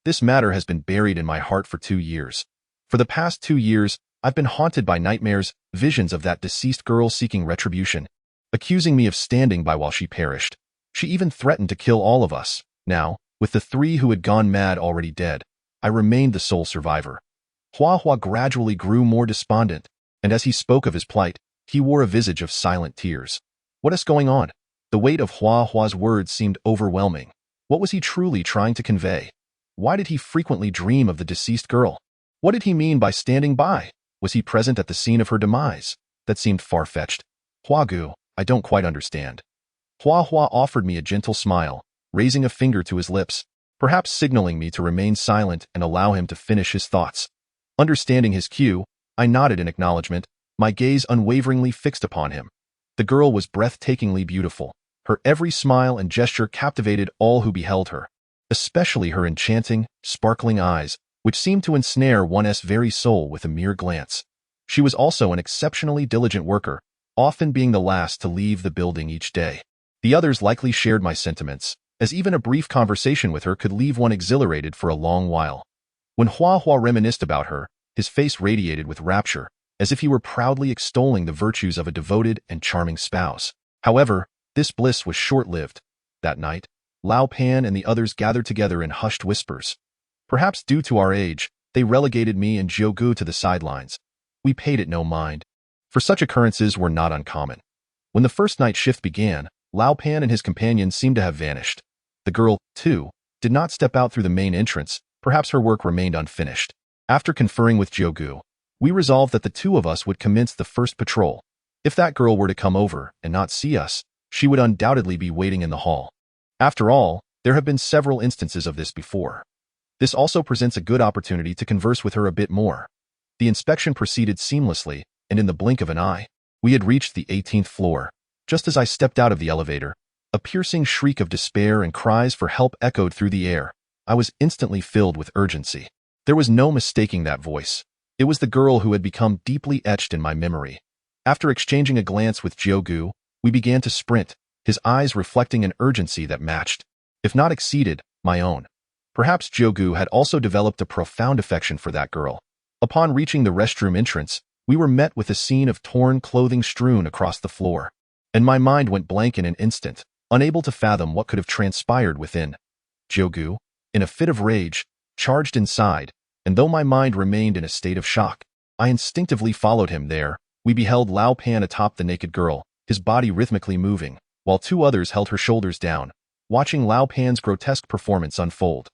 This matter has been buried in my heart for 2 years. For the past 2 years, I've been haunted by nightmares, visions of that deceased girl seeking retribution, accusing me of standing by while she perished. She even threatened to kill all of us. Now, with the 3 who had gone mad already dead, I remained the sole survivor. Huahua gradually grew more despondent, and as he spoke of his plight, he wore a visage of silent tears. What is going on? The weight of Huahua's words seemed overwhelming. What was he truly trying to convey? Why did he frequently dream of the deceased girl? What did he mean by standing by? Was he present at the scene of her demise? That seemed far-fetched. Huagu, I don't quite understand. Huahua offered me a gentle smile, raising a finger to his lips, perhaps signaling me to remain silent and allow him to finish his thoughts. Understanding his cue, I nodded in acknowledgement, my gaze unwaveringly fixed upon him. The girl was breathtakingly beautiful. Her every smile and gesture captivated all who beheld her, especially her enchanting, sparkling eyes, which seemed to ensnare one's very soul with a mere glance. She was also an exceptionally diligent worker, often being the last to leave the building each day. The others likely shared my sentiments, as even a brief conversation with her could leave one exhilarated for a long while. When Hua Hua reminisced about her, his face radiated with rapture, as if he were proudly extolling the virtues of a devoted and charming spouse. However, this bliss was short-lived. That night, Lao Pan and the others gathered together in hushed whispers. Perhaps due to our age, they relegated me and Jiogu to the sidelines. We paid it no mind, for such occurrences were not uncommon. When the first night shift began, Lao Pan and his companions seemed to have vanished. The girl, too, did not step out through the main entrance. Perhaps her work remained unfinished. After conferring with Jiogu, we resolved that the two of us would commence the first patrol. If that girl were to come over and not see us, she would undoubtedly be waiting in the hall. After all, there have been several instances of this before. This also presents a good opportunity to converse with her a bit more. The inspection proceeded seamlessly, and in the blink of an eye, we had reached the 18th floor. Just as I stepped out of the elevator, a piercing shriek of despair and cries for help echoed through the air. I was instantly filled with urgency. There was no mistaking that voice. It was the girl who had become deeply etched in my memory. After exchanging a glance with Jiogu, we began to sprint, his eyes reflecting an urgency that matched, if not exceeded, my own. Perhaps Jiogu had also developed a profound affection for that girl. Upon reaching the restroom entrance, we were met with a scene of torn clothing strewn across the floor, and my mind went blank in an instant, unable to fathom what could have transpired within. Jiogu, in a fit of rage, charged inside, and though my mind remained in a state of shock, I instinctively followed him there. We beheld Lao Pan atop the naked girl, his body rhythmically moving, while two others held her shoulders down, watching Lao Pan's grotesque performance unfold.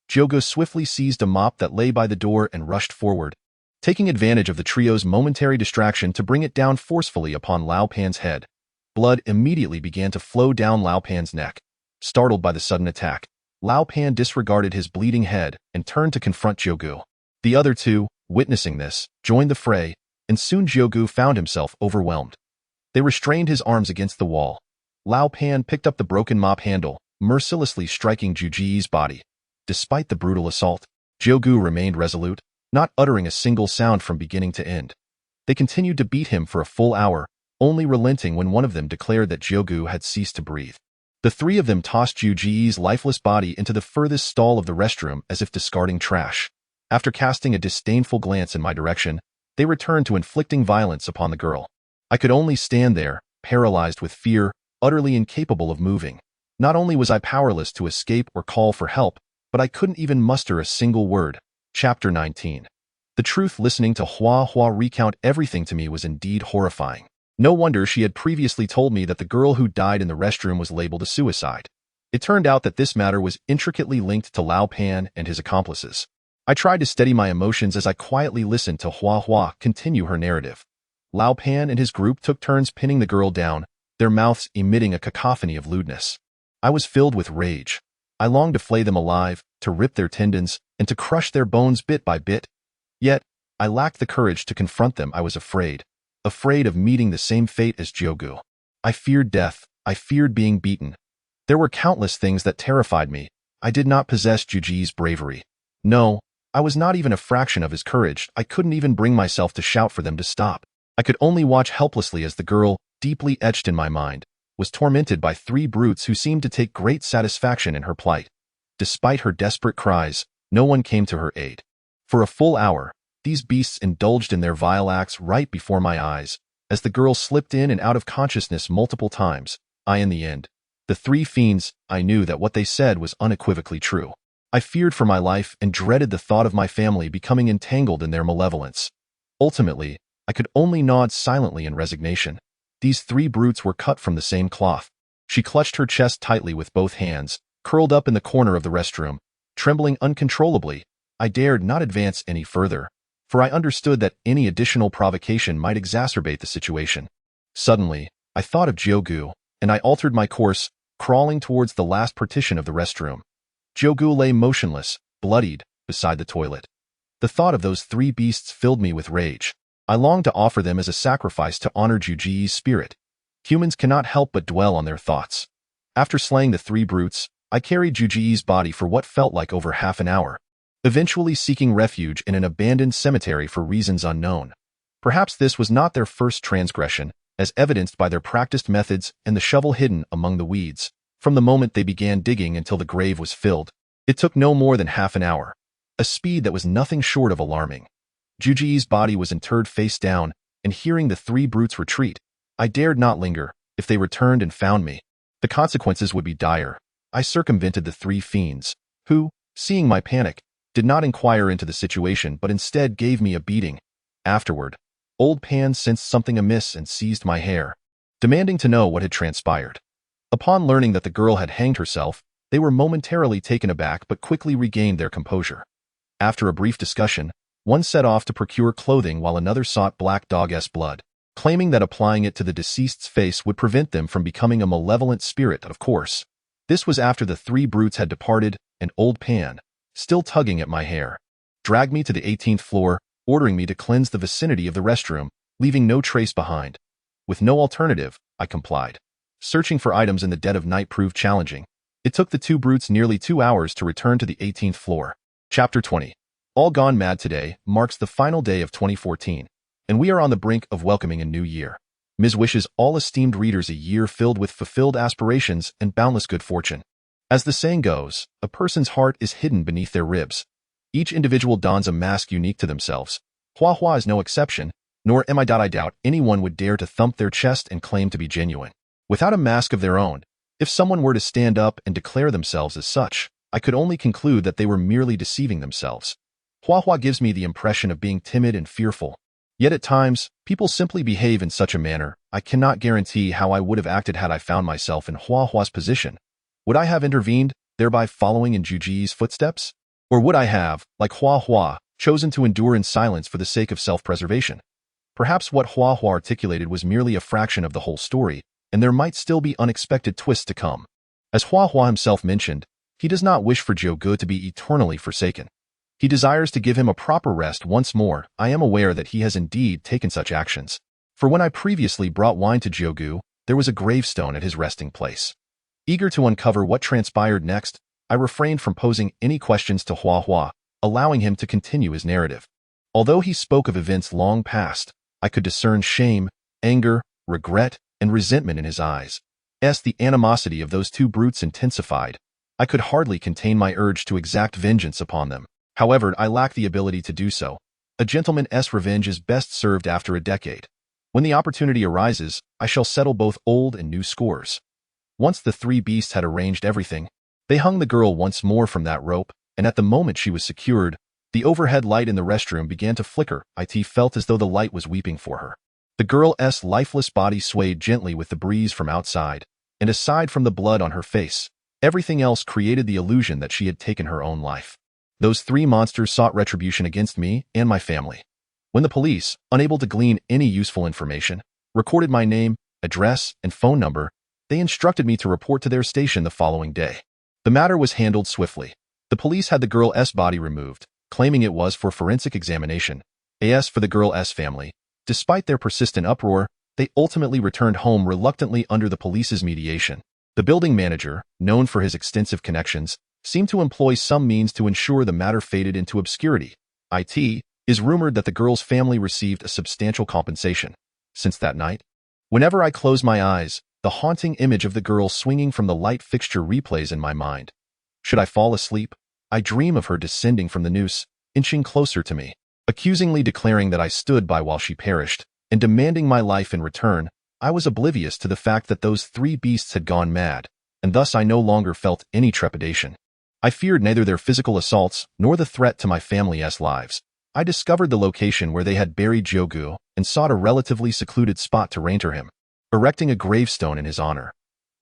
Jiogu swiftly seized a mop that lay by the door and rushed forward, taking advantage of the trio's momentary distraction to bring it down forcefully upon Lao Pan's head. Blood immediately began to flow down Lao Pan's neck. Startled by the sudden attack, Lao Pan disregarded his bleeding head and turned to confront Jiogu. The other two, witnessing this, joined the fray, and soon Jiogu found himself overwhelmed. They restrained his arms against the wall. Lao Pan picked up the broken mop handle, mercilessly striking Juji's body. Despite the brutal assault, Jiogu remained resolute, not uttering a single sound from beginning to end. They continued to beat him for a full hour, only relenting when one of them declared that Jiogu had ceased to breathe. The three of them tossed Juji's lifeless body into the furthest stall of the restroom as if discarding trash. After casting a disdainful glance in my direction, they returned to inflicting violence upon the girl. I could only stand there, paralyzed with fear, utterly incapable of moving. Not only was I powerless to escape or call for help, but I couldn't even muster a single word. Chapter 19. The truth. Listening to Hua Hua recount everything to me was indeed horrifying. No wonder she had previously told me that the girl who died in the restroom was labeled a suicide. It turned out that this matter was intricately linked to Lao Pan and his accomplices. I tried to steady my emotions as I quietly listened to Hua Hua continue her narrative. Lao Pan and his group took turns pinning the girl down, their mouths emitting a cacophony of lewdness. I was filled with rage. I longed to flay them alive, to rip their tendons, and to crush their bones bit by bit. Yet, I lacked the courage to confront them. I was afraid of meeting the same fate as Jiogu. I feared death. I feared being beaten. There were countless things that terrified me. I did not possess Juji's bravery. No, I was not even a fraction of his courage. I couldn't even bring myself to shout for them to stop. I could only watch helplessly as the girl, deeply etched in my mind, was tormented by three brutes who seemed to take great satisfaction in her plight. Despite her desperate cries, no one came to her aid. For a full hour, these beasts indulged in their vile acts right before my eyes. As the girl slipped in and out of consciousness multiple times, in the end, the three fiends, I knew that what they said was unequivocally true. I feared for my life and dreaded the thought of my family becoming entangled in their malevolence. Ultimately, I could only nod silently in resignation. These three brutes were cut from the same cloth. She clutched her chest tightly with both hands, curled up in the corner of the restroom, trembling uncontrollably. I dared not advance any further, for I understood that any additional provocation might exacerbate the situation. Suddenly, I thought of Jiogu, and I altered my course, crawling towards the last partition of the restroom. Jiogu lay motionless, bloodied, beside the toilet. The thought of those three beasts filled me with rage. I longed to offer them as a sacrifice to honor Juji's spirit. Humans cannot help but dwell on their thoughts. After slaying the three brutes, I carried Juji's body for what felt like over half an hour, eventually seeking refuge in an abandoned cemetery for reasons unknown. Perhaps this was not their first transgression, as evidenced by their practiced methods and the shovel hidden among the weeds. From the moment they began digging until the grave was filled, it took no more than half an hour, a speed that was nothing short of alarming. Juji's body was interred face down, and hearing the three brutes retreat, I dared not linger. If they returned and found me, the consequences would be dire. I circumvented the three fiends, who, seeing my panic, did not inquire into the situation but instead gave me a beating. Afterward, Old Pan sensed something amiss and seized my hair, demanding to know what had transpired. Upon learning that the girl had hanged herself, they were momentarily taken aback but quickly regained their composure. After a brief discussion, one set off to procure clothing while another sought Black Dog's blood, claiming that applying it to the deceased's face would prevent them from becoming a malevolent spirit. Of course, this was after the three brutes had departed, and Old Pan, still tugging at my hair, dragged me to the 18th floor, ordering me to cleanse the vicinity of the restroom, leaving no trace behind. With no alternative, I complied. Searching for items in the dead of night proved challenging. It took the two brutes nearly 2 hours to return to the 18th floor. Chapter 20. All Gone Mad today marks the final day of 2014, and we are on the brink of welcoming a new year. Ms. wishes all esteemed readers a year filled with fulfilled aspirations and boundless good fortune. As the saying goes, a person's heart is hidden beneath their ribs. Each individual dons a mask unique to themselves. Hua Hua is no exception, nor am I doubt anyone would dare to thump their chest and claim to be genuine without a mask of their own. If someone were to stand up and declare themselves as such, I could only conclude that they were merely deceiving themselves. Hua Hua gives me the impression of being timid and fearful. Yet at times, people simply behave in such a manner. I cannot guarantee how I would have acted had I found myself in Hua Hua's position. Would I have intervened, thereby following in Juji's footsteps? Or would I have, like Hua Hua, chosen to endure in silence for the sake of self-preservation? Perhaps what Hua Hua articulated was merely a fraction of the whole story, and there might still be unexpected twists to come. As Hua Hua himself mentioned, he does not wish for Jiugu to be eternally forsaken. He desires to give him a proper rest once more. I am aware that he has indeed taken such actions. For when I previously brought wine to Jiugu, there was a gravestone at his resting place. Eager to uncover what transpired next, I refrained from posing any questions to Hua Hua, allowing him to continue his narrative. Although he spoke of events long past, I could discern shame, anger, regret, and resentment in his eyes. As the animosity of those two brutes intensified, I could hardly contain my urge to exact vengeance upon them. However, I lack the ability to do so. A gentleman's revenge is best served after a decade. When the opportunity arises, I shall settle both old and new scores. Once the three beasts had arranged everything, they hung the girl once more from that rope, and at the moment she was secured, the overhead light in the restroom began to flicker. It felt as though the light was weeping for her. The girl's lifeless body swayed gently with the breeze from outside, and aside from the blood on her face, everything else created the illusion that she had taken her own life. Those three monsters sought retribution against me and my family. When the police, unable to glean any useful information, recorded my name, address, and phone number, they instructed me to report to their station the following day. The matter was handled swiftly. The police had the girl's body removed, claiming it was for forensic examination. As for the girl's family, despite their persistent uproar, they ultimately returned home reluctantly under the police's mediation. The building manager, known for his extensive connections, seemed to employ some means to ensure the matter faded into obscurity. It is rumored that the girl's family received a substantial compensation. Since that night, whenever I close my eyes, the haunting image of the girl swinging from the light fixture replays in my mind. Should I fall asleep, I dream of her descending from the noose, inching closer to me, accusingly declaring that I stood by while she perished, and demanding my life in return. I was oblivious to the fact that those three beasts had gone mad, and thus I no longer felt any trepidation. I feared neither their physical assaults nor the threat to my family's lives. I discovered the location where they had buried Jiugu and sought a relatively secluded spot to reinter him, erecting a gravestone in his honor.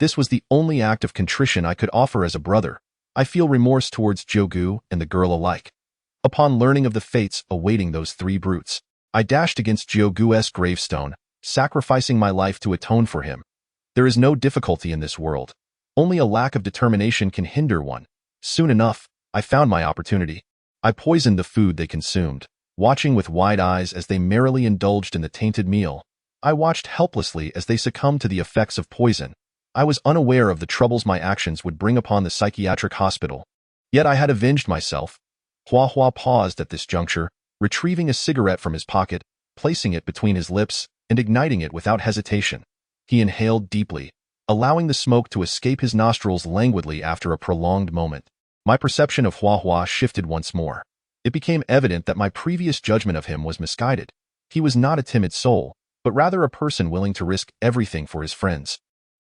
This was the only act of contrition I could offer as a brother. I feel remorse towards Jiugu and the girl alike. Upon learning of the fates awaiting those three brutes, I dashed against Jiugu's gravestone, sacrificing my life to atone for him. There is no difficulty in this world. Only a lack of determination can hinder one. Soon enough, I found my opportunity. I poisoned the food they consumed, watching with wide eyes as they merrily indulged in the tainted meal. I watched helplessly as they succumbed to the effects of poison. I was unaware of the troubles my actions would bring upon the psychiatric hospital. Yet I had avenged myself. Hua Hua paused at this juncture, retrieving a cigarette from his pocket, placing it between his lips, and igniting it without hesitation. He inhaled deeply, allowing the smoke to escape his nostrils languidly after a prolonged moment. My perception of Hua Hua shifted once more. It became evident that my previous judgment of him was misguided. He was not a timid soul, but rather a person willing to risk everything for his friends.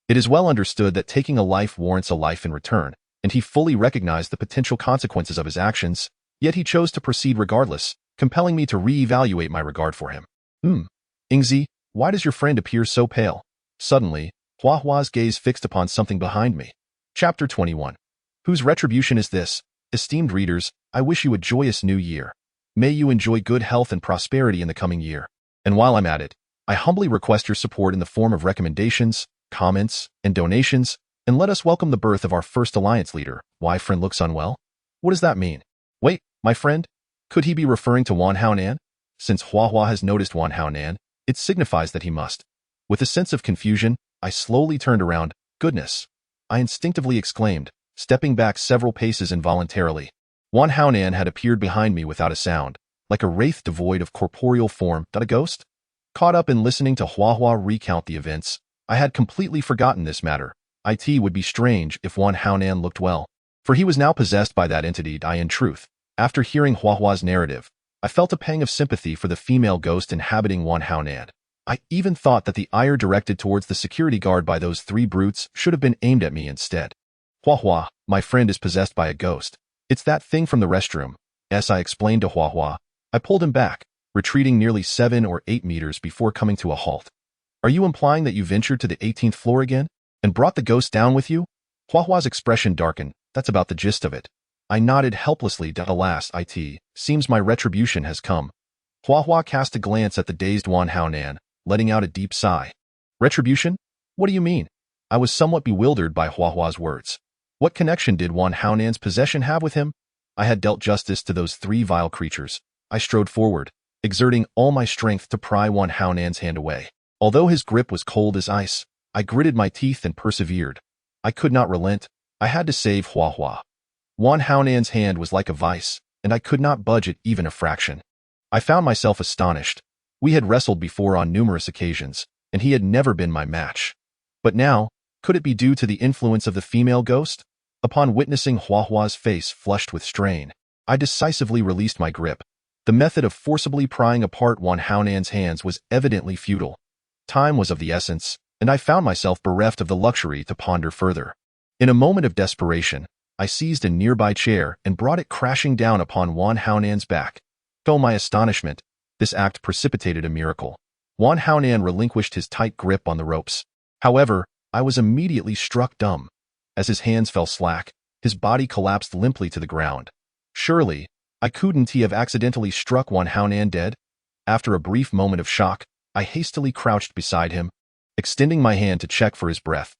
It is well understood that taking a life warrants a life in return, and he fully recognized the potential consequences of his actions, yet he chose to proceed regardless, compelling me to re-evaluate my regard for him. Ingzi, why does your friend appear so pale? Suddenly, Hua Hua's gaze fixed upon something behind me. Chapter 21. Whose retribution is this? Esteemed readers, I wish you a joyous new year. May you enjoy good health and prosperity in the coming year. And while I'm at it, I humbly request your support in the form of recommendations, comments, and donations, and let us welcome the birth of our first alliance leader. Why friend looks unwell? What does that mean? Wait, my friend? Could he be referring to Wan Haonan? Since Hua Hua has noticed Wan Haonan, it signifies that he must. With a sense of confusion, I slowly turned around. Goodness! I instinctively exclaimed, stepping back several paces involuntarily. Wan Haonan had appeared behind me without a sound, like a wraith devoid of corporeal form. A ghost? Caught up in listening to Hua Hua recount the events, I had completely forgotten this matter. It would be strange if Wan Haonan looked well, for he was now possessed by that entity. In truth, after hearing Hua Hua's narrative, I felt a pang of sympathy for the female ghost inhabiting Wan Haonan. I even thought that the ire directed towards the security guard by those three brutes should have been aimed at me instead. Hua Hua, my friend is possessed by a ghost. It's that thing from the restroom. As I explained to Hua Hua, I pulled him back, retreating nearly 7 or 8 meters before coming to a halt. Are you implying that you ventured to the 18th floor again, and brought the ghost down with you? Hua Hua's expression darkened. That's about the gist of it. I nodded helplessly. Alas, seems my retribution has come. Hua Hua cast a glance at the dazed Wan Haonan, letting out a deep sigh. Retribution? What do you mean? I was somewhat bewildered by Hua Hua's words. What connection did Wan Haonan's possession have with him? I had dealt justice to those three vile creatures. I strode forward, exerting all my strength to pry Wan Haonan's hand away. Although his grip was cold as ice, I gritted my teeth and persevered. I could not relent. I had to save Hua Hua. Wan Haonan's hand was like a vice, and I could not budge it even a fraction. I found myself astonished. We had wrestled before on numerous occasions, and he had never been my match. But now, could it be due to the influence of the female ghost? Upon witnessing Hua Hua's face flushed with strain, I decisively released my grip. The method of forcibly prying apart Wan Haonan's hands was evidently futile. Time was of the essence, and I found myself bereft of the luxury to ponder further. In a moment of desperation, I seized a nearby chair and brought it crashing down upon Wan Haonan's back. To my astonishment, this act precipitated a miracle. Wan Haonan relinquished his tight grip on the ropes. However, I was immediately struck dumb. As his hands fell slack, his body collapsed limply to the ground. Surely, couldn't he have accidentally struck Wan Haonan dead? After a brief moment of shock, I hastily crouched beside him, extending my hand to check for his breath.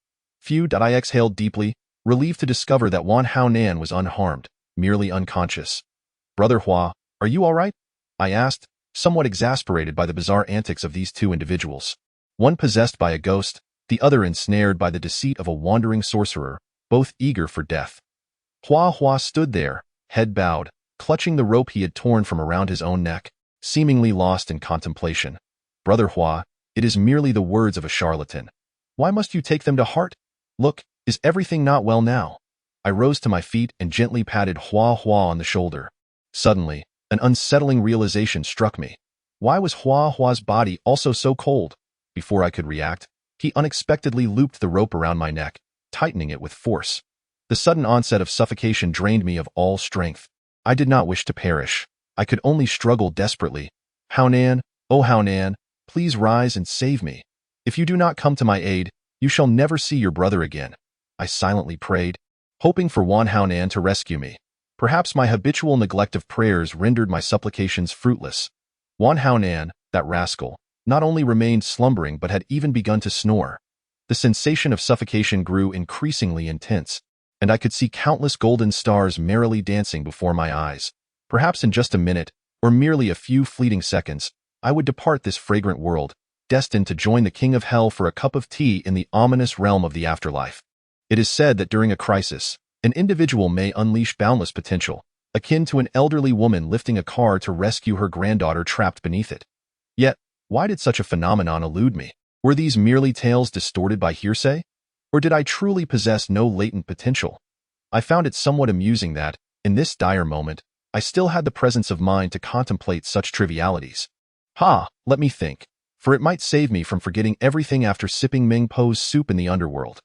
I exhaled deeply, relieved to discover that Wan Haonan was unharmed, merely unconscious. Brother Hua, are you all right? I asked, somewhat exasperated by the bizarre antics of these two individuals. One possessed by a ghost, the other ensnared by the deceit of a wandering sorcerer, both eager for death. Hua Hua stood there, head bowed, clutching the rope he had torn from around his own neck, seemingly lost in contemplation. Brother Hua, it is merely the words of a charlatan. Why must you take them to heart? Look, is everything not well now? I rose to my feet and gently patted Hua Hua on the shoulder. Suddenly, an unsettling realization struck me. Why was Hua Hua's body also so cold? Before I could react, he unexpectedly looped the rope around my neck, tightening it with force. The sudden onset of suffocation drained me of all strength. I did not wish to perish. I could only struggle desperately. Haonan, oh Haonan, please rise and save me. If you do not come to my aid, you shall never see your brother again. I silently prayed, hoping for Wan Haonan to rescue me. Perhaps my habitual neglect of prayers rendered my supplications fruitless. Wan Haonan, that rascal, not only remained slumbering but had even begun to snore. The sensation of suffocation grew increasingly intense, and I could see countless golden stars merrily dancing before my eyes. Perhaps in just a minute, or merely a few fleeting seconds, I would depart this fragrant world, destined to join the king of hell for a cup of tea in the ominous realm of the afterlife. It is said that during a crisis, an individual may unleash boundless potential, akin to an elderly woman lifting a car to rescue her granddaughter trapped beneath it. Yet, Why did such a phenomenon elude me? Were these merely tales distorted by hearsay? Or did I truly possess no latent potential? I found it somewhat amusing that, in this dire moment, I still had the presence of mind to contemplate such trivialities. Let me think, for it might save me from forgetting everything after sipping Ming Po's soup in the underworld.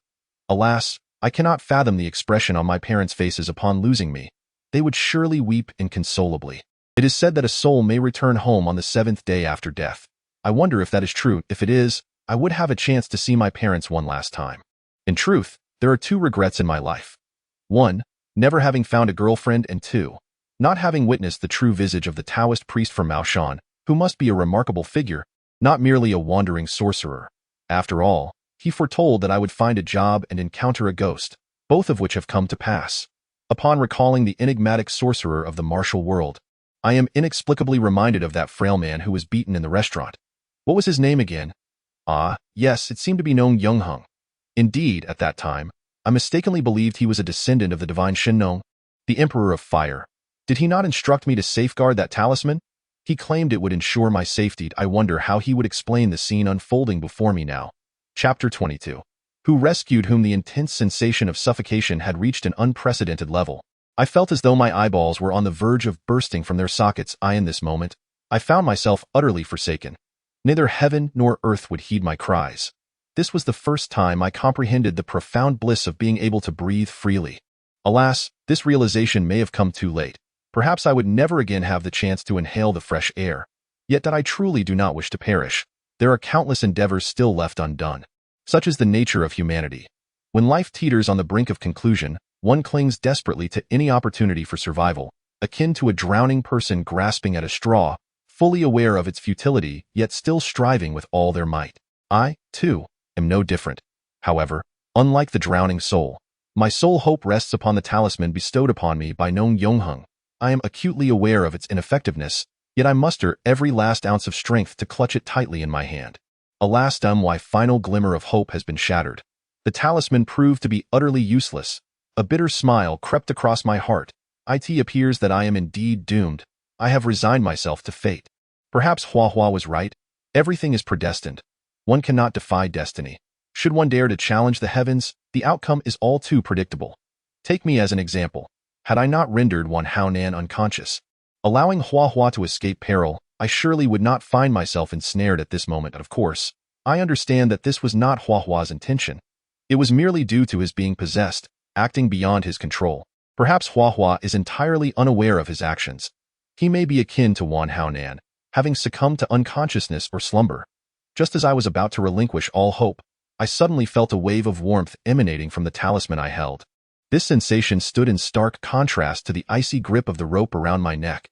Alas, I cannot fathom the expression on my parents' faces upon losing me. They would surely weep inconsolably. It is said that a soul may return home on the 7th day after death. I wonder if that is true. If it is, I would have a chance to see my parents one last time. In truth, there are 2 regrets in my life. 1, never having found a girlfriend, and 2, not having witnessed the true visage of the Taoist priest from Maoshan, who must be a remarkable figure, not merely a wandering sorcerer. After all, he foretold that I would find a job and encounter a ghost, both of which have come to pass. Upon recalling the enigmatic sorcerer of the martial world, I am inexplicably reminded of that frail man who was beaten in the restaurant. What was his name again? Yes, it seemed to be Nong Yungheng. Indeed, at that time, I mistakenly believed he was a descendant of the divine Shin-Nong, the Emperor of Fire. Did he not instruct me to safeguard that talisman? He claimed it would ensure my safety. I wonder how he would explain the scene unfolding before me now. Chapter 22. Who rescued whom? The intense sensation of suffocation had reached an unprecedented level. I felt as though my eyeballs were on the verge of bursting from their sockets. In this moment, I found myself utterly forsaken. Neither heaven nor earth would heed my cries. This was the first time I comprehended the profound bliss of being able to breathe freely. Alas, this realization may have come too late. Perhaps I would never again have the chance to inhale the fresh air. Yet that I truly do not wish to perish. There are countless endeavors still left undone. Such is the nature of humanity. When life teeters on the brink of conclusion, one clings desperately to any opportunity for survival, akin to a drowning person grasping at a straw, fully aware of its futility, yet still striving with all their might. I, too, am no different. However, unlike the drowning soul, my sole hope rests upon the talisman bestowed upon me by Nong Yungheng. I am acutely aware of its ineffectiveness, yet I muster every last ounce of strength to clutch it tightly in my hand. Alas, my final glimmer of hope has been shattered. The talisman proved to be utterly useless. A bitter smile crept across my heart. It appears that I am indeed doomed. I have resigned myself to fate. Perhaps Hua was right. Everything is predestined. One cannot defy destiny. Should one dare to challenge the heavens, the outcome is all too predictable. Take me as an example. Had I not rendered Wan Haonan unconscious, allowing Hua to escape peril, I surely would not find myself ensnared at this moment. Of course, I understand that this was not Hua's intention. It was merely due to his being possessed, acting beyond his control. Perhaps Hua is entirely unaware of his actions. He may be akin to Wan Haonan, having succumbed to unconsciousness or slumber. Just as I was about to relinquish all hope, I suddenly felt a wave of warmth emanating from the talisman I held. This sensation stood in stark contrast to the icy grip of the rope around my neck.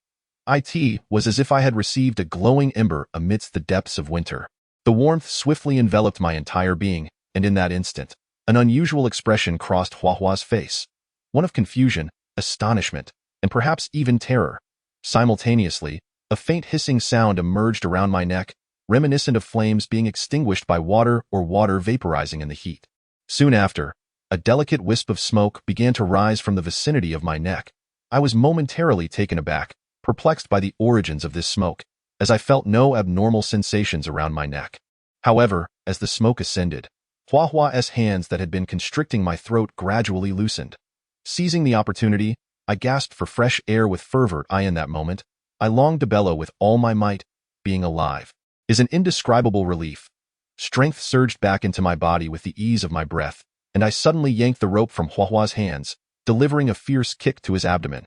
It was as if I had received a glowing ember amidst the depths of winter. The warmth swiftly enveloped my entire being, and in that instant, an unusual expression crossed Hua's face. One of confusion, astonishment, and perhaps even terror. Simultaneously, a faint hissing sound emerged around my neck, reminiscent of flames being extinguished by water or water vaporizing in the heat. Soon after, a delicate wisp of smoke began to rise from the vicinity of my neck. I was momentarily taken aback, perplexed by the origins of this smoke, as I felt no abnormal sensations around my neck. However, as the smoke ascended, Hua's hands that had been constricting my throat gradually loosened. Seizing the opportunity, I gasped for fresh air with fervor. In that moment, I longed to bellow with all my might. Being alive is an indescribable relief. Strength surged back into my body with the ease of my breath, and I suddenly yanked the rope from Hua's hands, delivering a fierce kick to his abdomen.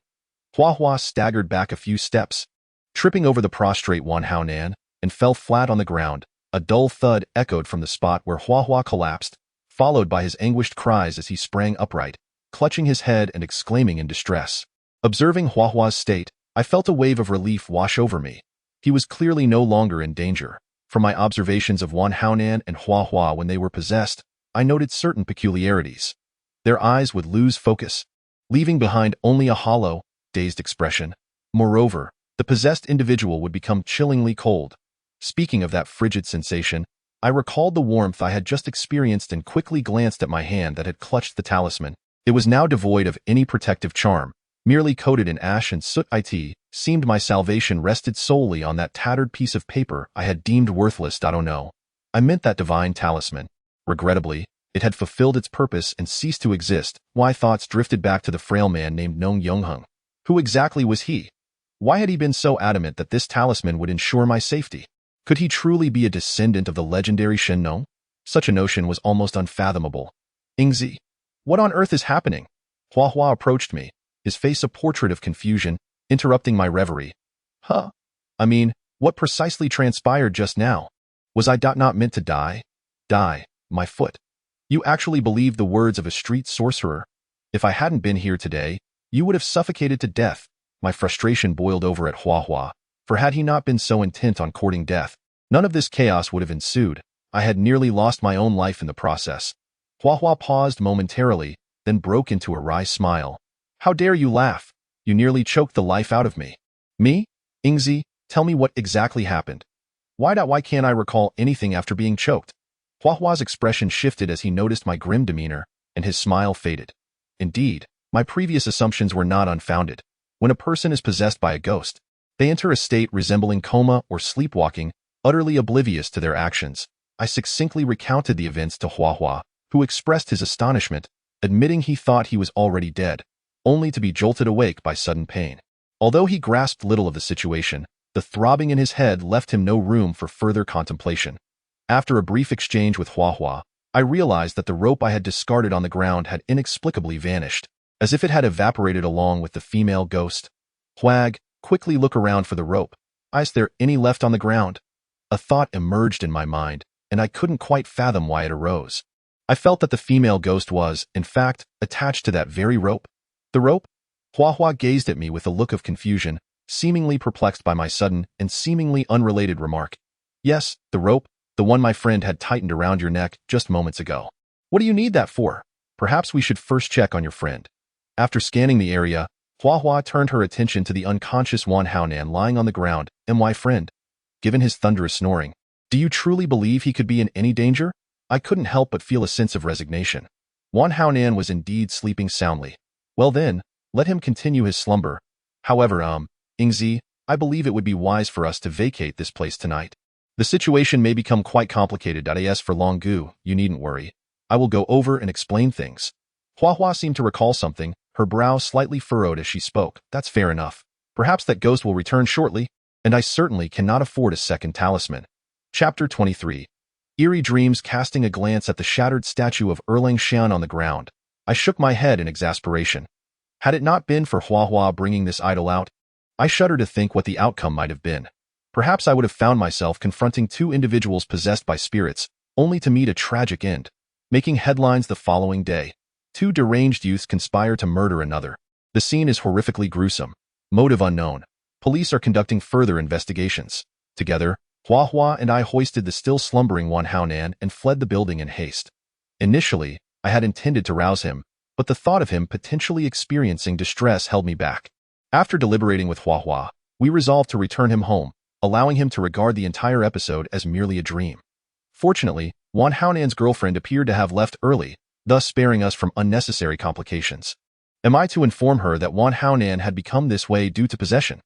Hua staggered back a few steps, tripping over the prostrate Wan Haonan, and fell flat on the ground. A dull thud echoed from the spot where Hua collapsed, followed by his anguished cries as he sprang upright, clutching his head and exclaiming in distress. Observing Hua's state, I felt a wave of relief wash over me. He was clearly no longer in danger. From my observations of Wan Haonan and Hua when they were possessed, I noted certain peculiarities. Their eyes would lose focus, leaving behind only a hollow, dazed expression. Moreover, the possessed individual would become chillingly cold. Speaking of that frigid sensation, I recalled the warmth I had just experienced and quickly glanced at my hand that had clutched the talisman. It was now devoid of any protective charm, merely coated in ash and soot. It seemed my salvation rested solely on that tattered piece of paper I had deemed worthless. I don't know. I meant that divine talisman. Regrettably, it had fulfilled its purpose and ceased to exist. My thoughts drifted back to the frail man named Nong Yongheng. Who exactly was he? Why had he been so adamant that this talisman would ensure my safety? Could he truly be a descendant of the legendary Shen Nong? Such a notion was almost unfathomable. Ingzi, what on earth is happening? Hua Hua approached me, his face a portrait of confusion, interrupting my reverie. Huh? I mean, what precisely transpired just now? Was I not meant to die? Die, my foot. You actually believed the words of a street sorcerer? If I hadn't been here today, you would have suffocated to death. My frustration boiled over at Hua Hua, for had he not been so intent on courting death, none of this chaos would have ensued. I had nearly lost my own life in the process. Hua Hua paused momentarily, then broke into a wry smile. How dare you laugh? You nearly choked the life out of me. Me? Ingzi, tell me what exactly happened. Why can't I recall anything after being choked? Hua Hua's expression shifted as he noticed my grim demeanor, and his smile faded. Indeed, my previous assumptions were not unfounded. When a person is possessed by a ghost, they enter a state resembling coma or sleepwalking, utterly oblivious to their actions. I succinctly recounted the events to Hua Hua, who expressed his astonishment, admitting he thought he was already dead, only to be jolted awake by sudden pain. Although he grasped little of the situation, the throbbing in his head left him no room for further contemplation. After a brief exchange with Hua Hua, I realized that the rope I had discarded on the ground had inexplicably vanished, as if it had evaporated along with the female ghost. Hwag, quickly look around for the rope. Is there any left on the ground? A thought emerged in my mind, and I couldn't quite fathom why it arose. I felt that the female ghost was, in fact, attached to that very rope. The rope? Hua Hua gazed at me with a look of confusion, seemingly perplexed by my sudden and seemingly unrelated remark. Yes, the rope, the one my friend had tightened around your neck just moments ago. What do you need that for? Perhaps we should first check on your friend. After scanning the area, Hua Hua turned her attention to the unconscious Wan Haonan lying on the ground. My friend? Given his thunderous snoring, do you truly believe he could be in any danger? I couldn't help but feel a sense of resignation. Wan Haonan was indeed sleeping soundly. Well then, let him continue his slumber. However, Ingzi, I believe it would be wise for us to vacate this place tonight. The situation may become quite complicated. As for Long Gu, you needn't worry. I will go over and explain things. Hua Hua seemed to recall something, her brow slightly furrowed as she spoke. That's fair enough. Perhaps that ghost will return shortly, and I certainly cannot afford a second talisman. Chapter 23. Eerie dreams. Casting a glance at the shattered statue of Erlang Xian on the ground, I shook my head in exasperation. Had it not been for Hua Hua bringing this idol out, I shudder to think what the outcome might have been. Perhaps I would have found myself confronting two individuals possessed by spirits, only to meet a tragic end. Making headlines the following day. Two deranged youths conspire to murder another. The scene is horrifically gruesome. Motive unknown. Police are conducting further investigations. Together, Hua Hua and I hoisted the still slumbering Wan Haonan and fled the building in haste. Initially, I had intended to rouse him, but the thought of him potentially experiencing distress held me back. After deliberating with Hua Hua, we resolved to return him home, allowing him to regard the entire episode as merely a dream. Fortunately, Wan Haonan's girlfriend appeared to have left early, thus sparing us from unnecessary complications. Am I to inform her that Wan Haonan had become this way due to possession?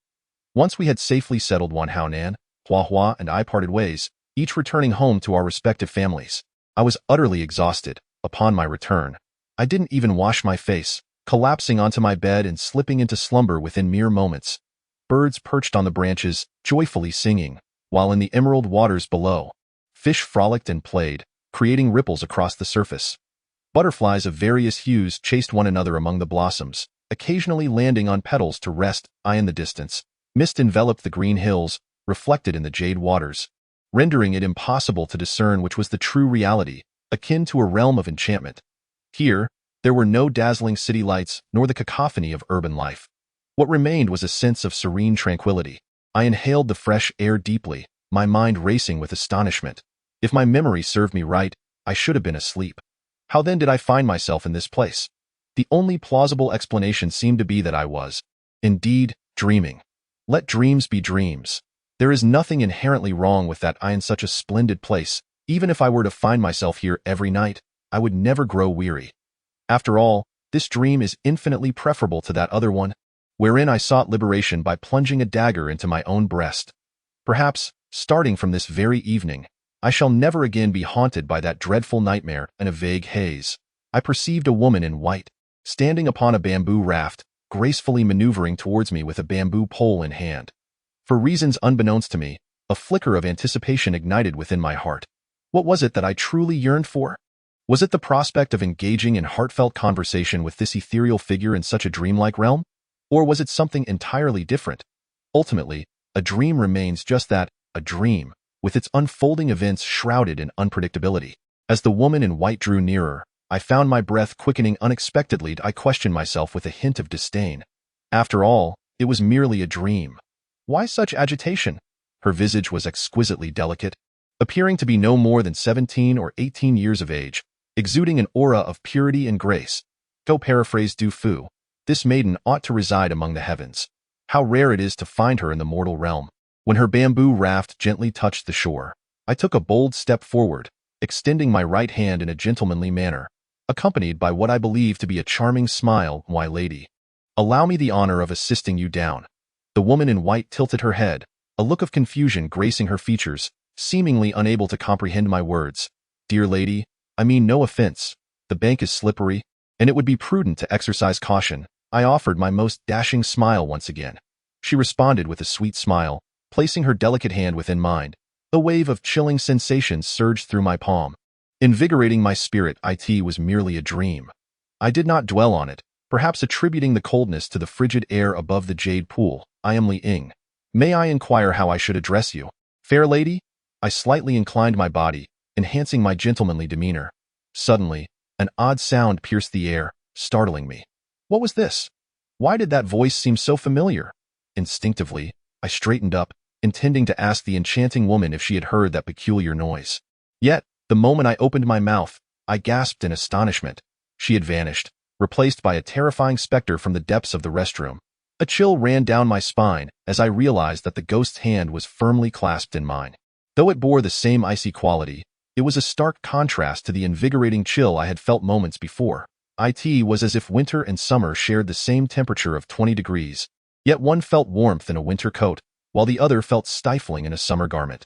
Once we had safely settled Wan Haonan, Hua Hua and I parted ways, each returning home to our respective families. I was utterly exhausted. Upon my return, I didn't even wash my face, collapsing onto my bed and slipping into slumber within mere moments. Birds perched on the branches, joyfully singing, while in the emerald waters below, fish frolicked and played, creating ripples across the surface. Butterflies of various hues chased one another among the blossoms, occasionally landing on petals to rest. In the distance, mist enveloped the green hills, reflected in the jade waters, rendering it impossible to discern which was the true reality, akin to a realm of enchantment. Here, there were no dazzling city lights nor the cacophony of urban life. What remained was a sense of serene tranquility. I inhaled the fresh air deeply, my mind racing with astonishment. If my memory served me right, I should have been asleep. How then did I find myself in this place? The only plausible explanation seemed to be that I was, indeed, dreaming. Let dreams be dreams. There is nothing inherently wrong with that. I in such a splendid place. Even if I were to find myself here every night, I would never grow weary. After all, this dream is infinitely preferable to that other one. wherein I sought liberation by plunging a dagger into my own breast. Perhaps, starting from this very evening, I shall never again be haunted by that dreadful nightmare in a vague haze. I perceived a woman in white, standing upon a bamboo raft, gracefully maneuvering towards me with a bamboo pole in hand. For reasons unbeknownst to me, a flicker of anticipation ignited within my heart. What was it that I truly yearned for? Was it the prospect of engaging in heartfelt conversation with this ethereal figure in such a dreamlike realm? Or was it something entirely different? Ultimately, a dream remains just that, a dream, with its unfolding events shrouded in unpredictability. As the woman in white drew nearer, I found my breath quickening unexpectedly. I questioned myself with a hint of disdain. After all, it was merely a dream. Why such agitation? Her visage was exquisitely delicate, appearing to be no more than 17 or 18 years of age, exuding an aura of purity and grace. To paraphrase Du Fu, this maiden ought to reside among the heavens. How rare it is to find her in the mortal realm. When her bamboo raft gently touched the shore, I took a bold step forward, extending my right hand in a gentlemanly manner, accompanied by what I believed to be a charming smile. "My lady, allow me the honor of assisting you down." The woman in white tilted her head, a look of confusion gracing her features, seemingly unable to comprehend my words. "Dear lady, I mean no offense. The bank is slippery, and it would be prudent to exercise caution." I offered my most dashing smile once again. She responded with a sweet smile, placing her delicate hand within mine. A wave of chilling sensations surged through my palm, invigorating my spirit. It was merely a dream. I did not dwell on it, perhaps attributing the coldness to the frigid air above the jade pool. "I am Li Ying. May I inquire how I should address you?" "Fair lady?" I slightly inclined my body, enhancing my gentlemanly demeanor. Suddenly, an odd sound pierced the air, startling me. What was this? Why did that voice seem so familiar? Instinctively, I straightened up, intending to ask the enchanting woman if she had heard that peculiar noise. Yet, the moment I opened my mouth, I gasped in astonishment. She had vanished, replaced by a terrifying specter from the depths of the restroom. A chill ran down my spine as I realized that the ghost's hand was firmly clasped in mine. Though it bore the same icy quality, it was a stark contrast to the invigorating chill I had felt moments before. It was as if winter and summer shared the same temperature of 20 degrees, yet one felt warmth in a winter coat, while the other felt stifling in a summer garment.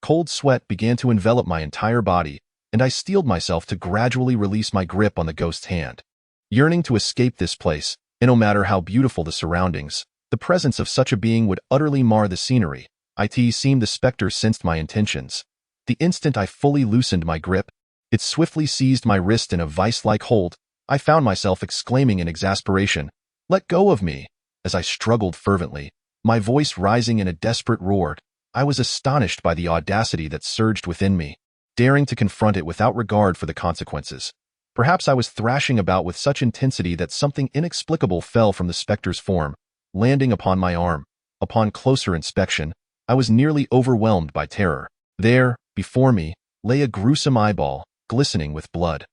Cold sweat began to envelop my entire body, and I steeled myself to gradually release my grip on the ghost's hand. Yearning to escape this place, and no matter how beautiful the surroundings, the presence of such a being would utterly mar the scenery. It seemed the specter sensed my intentions. The instant I fully loosened my grip, it swiftly seized my wrist in a vice-like hold. I found myself exclaiming in exasperation, "Let go of me!" As I struggled fervently, my voice rising in a desperate roar. I was astonished by the audacity that surged within me, daring to confront it without regard for the consequences. Perhaps I was thrashing about with such intensity that something inexplicable fell from the specter's form, landing upon my arm. Upon closer inspection, I was nearly overwhelmed by terror. There, before me, lay a gruesome eyeball, glistening with blood.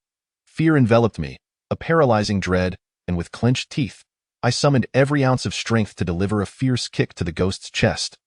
Fear enveloped me, a paralyzing dread, and with clenched teeth, I summoned every ounce of strength to deliver a fierce kick to the ghost's chest.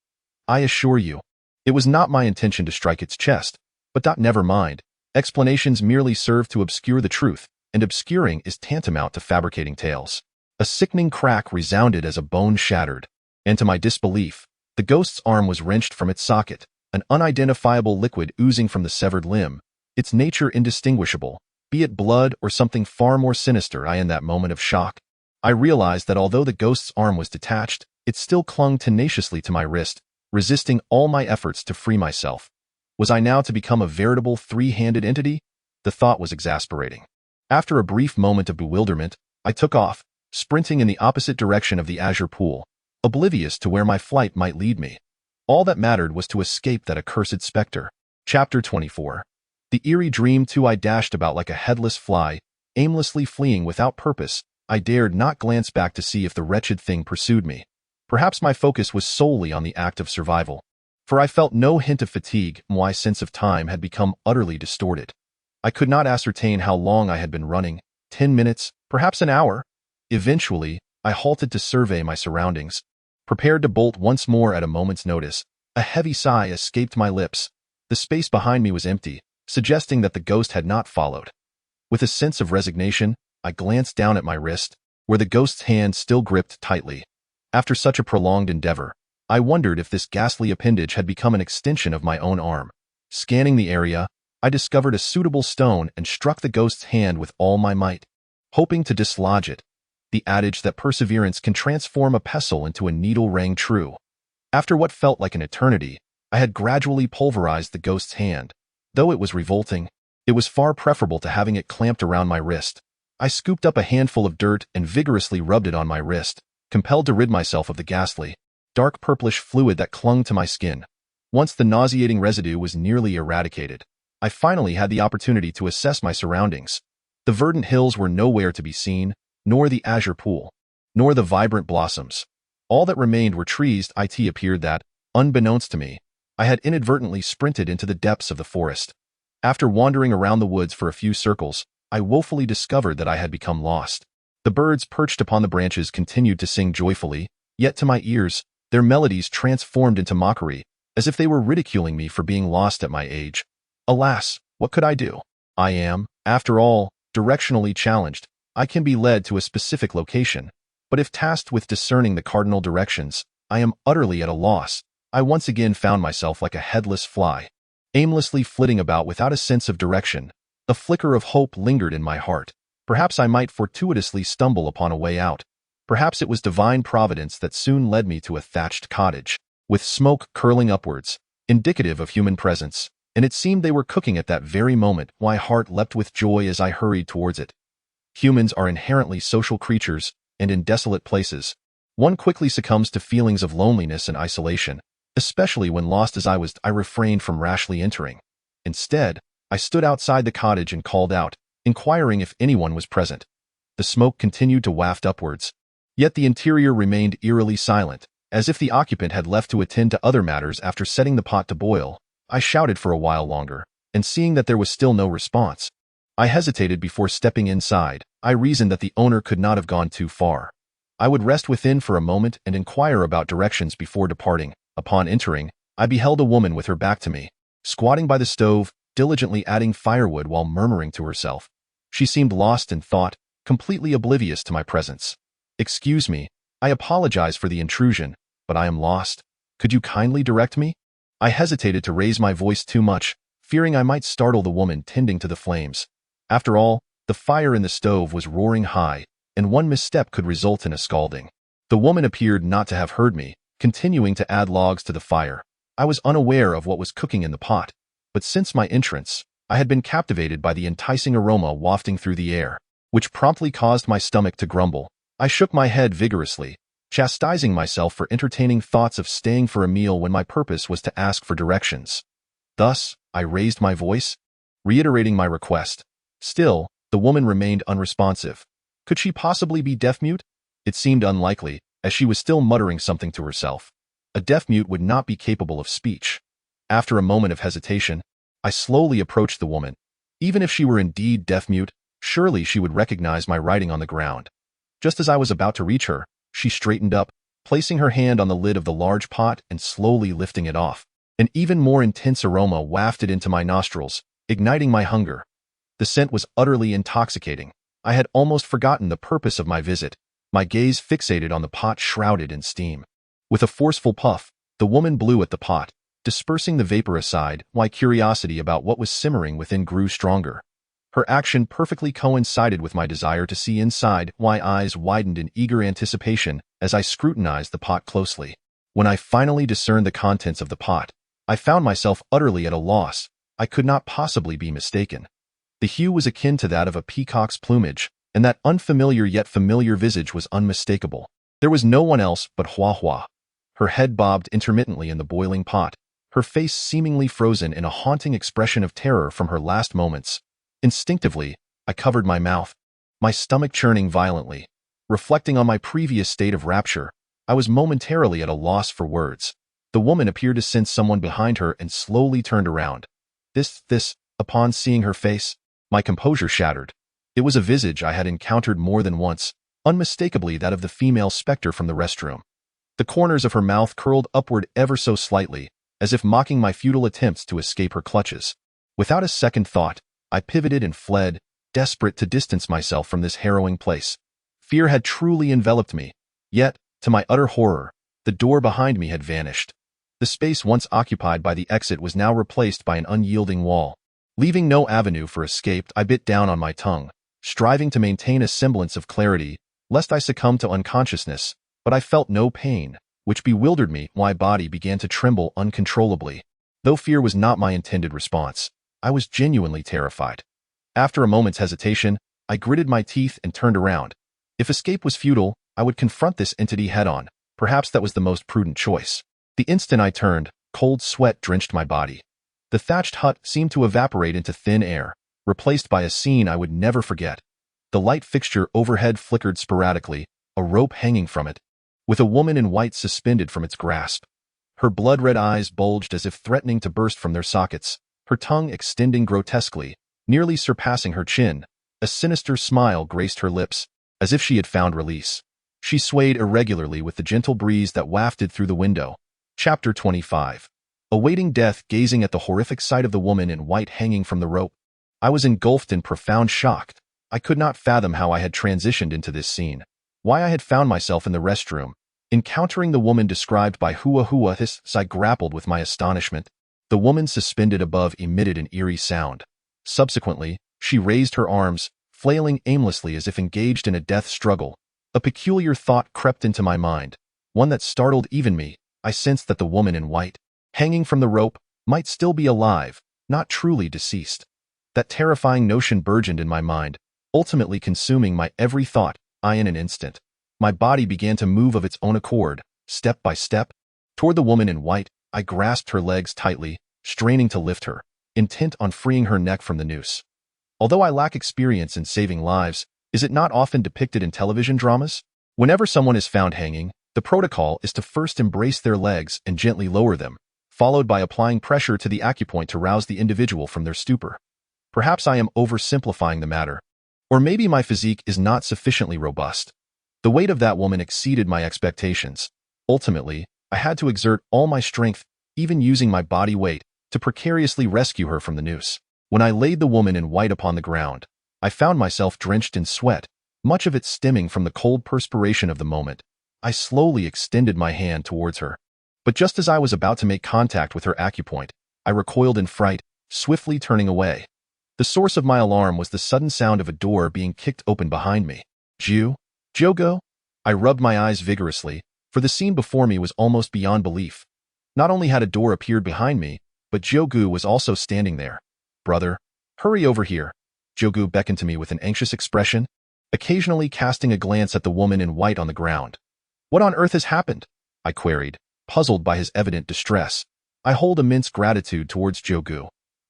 I assure you, it was not my intention to strike its chest, but never mind. Explanations merely serve to obscure the truth, and obscuring is tantamount to fabricating tales. A sickening crack resounded as a bone shattered, and to my disbelief, the ghost's arm was wrenched from its socket, an unidentifiable liquid oozing from the severed limb, its nature indistinguishable, be it blood or something far more sinister. In that moment of shock, I realized that although the ghost's arm was detached, it still clung tenaciously to my wrist, resisting all my efforts to free myself. Was I now to become a veritable three-handed entity? The thought was exasperating. After a brief moment of bewilderment, I took off, sprinting in the opposite direction of the azure pool, oblivious to where my flight might lead me. All that mattered was to escape that accursed specter. Chapter 24. The eerie dream too. I dashed about like a headless fly, aimlessly fleeing without purpose. I dared not glance back to see if the wretched thing pursued me. Perhaps my focus was solely on the act of survival, for I felt no hint of fatigue. My sense of time had become utterly distorted. I could not ascertain how long I had been running, 10 minutes, perhaps an hour. Eventually, I halted to survey my surroundings, prepared to bolt once more at a moment's notice. A heavy sigh escaped my lips. The space behind me was empty, suggesting that the ghost had not followed. With a sense of resignation, I glanced down at my wrist, where the ghost's hand still gripped tightly. After such a prolonged endeavor, I wondered if this ghastly appendage had become an extension of my own arm. Scanning the area, I discovered a suitable stone and struck the ghost's hand with all my might, hoping to dislodge it. The adage that perseverance can transform a pestle into a needle rang true. After what felt like an eternity, I had gradually pulverized the ghost's hand. Though it was revolting, it was far preferable to having it clamped around my wrist. I scooped up a handful of dirt and vigorously rubbed it on my wrist, compelled to rid myself of the ghastly, dark purplish fluid that clung to my skin. Once the nauseating residue was nearly eradicated, I finally had the opportunity to assess my surroundings. The verdant hills were nowhere to be seen, nor the azure pool, nor the vibrant blossoms. All that remained were trees. It appeared that, unbeknownst to me, I had inadvertently sprinted into the depths of the forest. After wandering around the woods for a few circles, I woefully discovered that I had become lost. The birds perched upon the branches continued to sing joyfully, yet to my ears, their melodies transformed into mockery, as if they were ridiculing me for being lost at my age. Alas, what could I do? I am, after all, directionally challenged. I can be led to a specific location, but if tasked with discerning the cardinal directions, I am utterly at a loss. I once again found myself like a headless fly, aimlessly flitting about without a sense of direction. A flicker of hope lingered in my heart. Perhaps I might fortuitously stumble upon a way out. Perhaps it was divine providence that soon led me to a thatched cottage, with smoke curling upwards, indicative of human presence, and it seemed they were cooking at that very moment. My heart leapt with joy as I hurried towards it. Humans are inherently social creatures, and in desolate places, one quickly succumbs to feelings of loneliness and isolation, especially when lost as I was. I refrained from rashly entering. Instead, I stood outside the cottage and called out, inquiring if anyone was present. The smoke continued to waft upwards, yet the interior remained eerily silent, as if the occupant had left to attend to other matters after setting the pot to boil. I shouted for a while longer, and seeing that there was still no response, I hesitated before stepping inside. I reasoned that the owner could not have gone too far. I would rest within for a moment and inquire about directions before departing. Upon entering, I beheld a woman with her back to me, squatting by the stove, diligently adding firewood while murmuring to herself. She seemed lost in thought, completely oblivious to my presence. "Excuse me, I apologize for the intrusion, but I am lost. Could you kindly direct me?" I hesitated to raise my voice too much, fearing I might startle the woman tending to the flames. After all, the fire in the stove was roaring high, and one misstep could result in a scalding. The woman appeared not to have heard me, continuing to add logs to the fire. I was unaware of what was cooking in the pot, but since my entrance, I had been captivated by the enticing aroma wafting through the air, which promptly caused my stomach to grumble. I shook my head vigorously, chastising myself for entertaining thoughts of staying for a meal when my purpose was to ask for directions. Thus, I raised my voice, reiterating my request. Still, the woman remained unresponsive. Could she possibly be deaf-mute? It seemed unlikely, as she was still muttering something to herself. A deaf-mute would not be capable of speech. After a moment of hesitation, I slowly approached the woman. Even if she were indeed deaf-mute, surely she would recognize my writing on the ground. Just as I was about to reach her, she straightened up, placing her hand on the lid of the large pot and slowly lifting it off. An even more intense aroma wafted into my nostrils, igniting my hunger. The scent was utterly intoxicating. I had almost forgotten the purpose of my visit, my gaze fixated on the pot shrouded in steam. With a forceful puff, the woman blew at the pot, dispersing the vapor aside. My curiosity about what was simmering within grew stronger. Her action perfectly coincided with my desire to see inside. My eyes widened in eager anticipation as I scrutinized the pot closely. When I finally discerned the contents of the pot, I found myself utterly at a loss. I could not possibly be mistaken. The hue was akin to that of a peacock's plumage, and that unfamiliar yet familiar visage was unmistakable. There was no one else but Hua Hua. Her head bobbed intermittently in the boiling pot, her face seemingly frozen in a haunting expression of terror from her last moments. Instinctively, I covered my mouth, my stomach churning violently. Reflecting on my previous state of rapture, I was momentarily at a loss for words. The woman appeared to sense someone behind her and slowly turned around. Upon seeing her face, my composure shattered. It was a visage I had encountered more than once, unmistakably that of the female specter from the restroom. The corners of her mouth curled upward ever so slightly, as if mocking my futile attempts to escape her clutches. Without a second thought, I pivoted and fled, desperate to distance myself from this harrowing place. Fear had truly enveloped me, yet, To my utter horror, the door behind me had vanished. The space once occupied by the exit was now replaced by an unyielding wall. Leaving no avenue for escape, I bit down on my tongue, striving to maintain a semblance of clarity, lest I succumb to unconsciousness, but I felt no pain, which bewildered me. My body began to tremble uncontrollably. Though fear was not my intended response, I was genuinely terrified. After a moment's hesitation, I gritted my teeth and turned around. If escape was futile, I would confront this entity head-on. Perhaps that was the most prudent choice. The instant I turned, cold sweat drenched my body. The thatched hut seemed to evaporate into thin air, replaced by a scene I would never forget. The light fixture overhead flickered sporadically, a rope hanging from it, with a woman in white suspended from its grasp. Her blood-red eyes bulged as if threatening to burst from their sockets, her tongue extending grotesquely, nearly surpassing her chin. A sinister smile graced her lips, as if she had found release. She swayed irregularly with the gentle breeze that wafted through the window. Chapter 25. Awaiting death, gazing at the horrific sight of the woman in white hanging from the rope, I was engulfed in profound shock. I could not fathom how I had transitioned into this scene, why I had found myself in the restroom, encountering the woman described by Hua. As I grappled with my astonishment, the woman suspended above emitted an eerie sound. Subsequently, she raised her arms, flailing aimlessly as if engaged in a death struggle. A peculiar thought crept into my mind, one that startled even me. I sensed that the woman in white, hanging from the rope, might still be alive, not truly deceased. That terrifying notion burgeoned in my mind, ultimately consuming my every thought. In an instant, my body began to move of its own accord, step by step, toward the woman in white. I grasped her legs tightly, straining to lift her, intent on freeing her neck from the noose. Although I lack experience in saving lives, is it not often depicted in television dramas? Whenever someone is found hanging, the protocol is to first embrace their legs and gently lower them, followed by applying pressure to the acupoint to rouse the individual from their stupor. Perhaps I am oversimplifying the matter. Or maybe my physique is not sufficiently robust. The weight of that woman exceeded my expectations. Ultimately, I had to exert all my strength, even using my body weight, to precariously rescue her from the noose. When I laid the woman in white upon the ground, I found myself drenched in sweat, much of it stemming from the cold perspiration of the moment. I slowly extended my hand towards her. But just as I was about to make contact with her acupoint, I recoiled in fright, swiftly turning away. The source of my alarm was the sudden sound of a door being kicked open behind me. Jogo? I rubbed my eyes vigorously, for the scene before me was almost beyond belief. Not only had a door appeared behind me, but Jogu was also standing there. Brother, hurry over here. Jogu beckoned to me with an anxious expression, occasionally casting a glance at the woman in white on the ground. What on earth has happened? I queried, puzzled by his evident distress. I hold immense gratitude towards Jogu.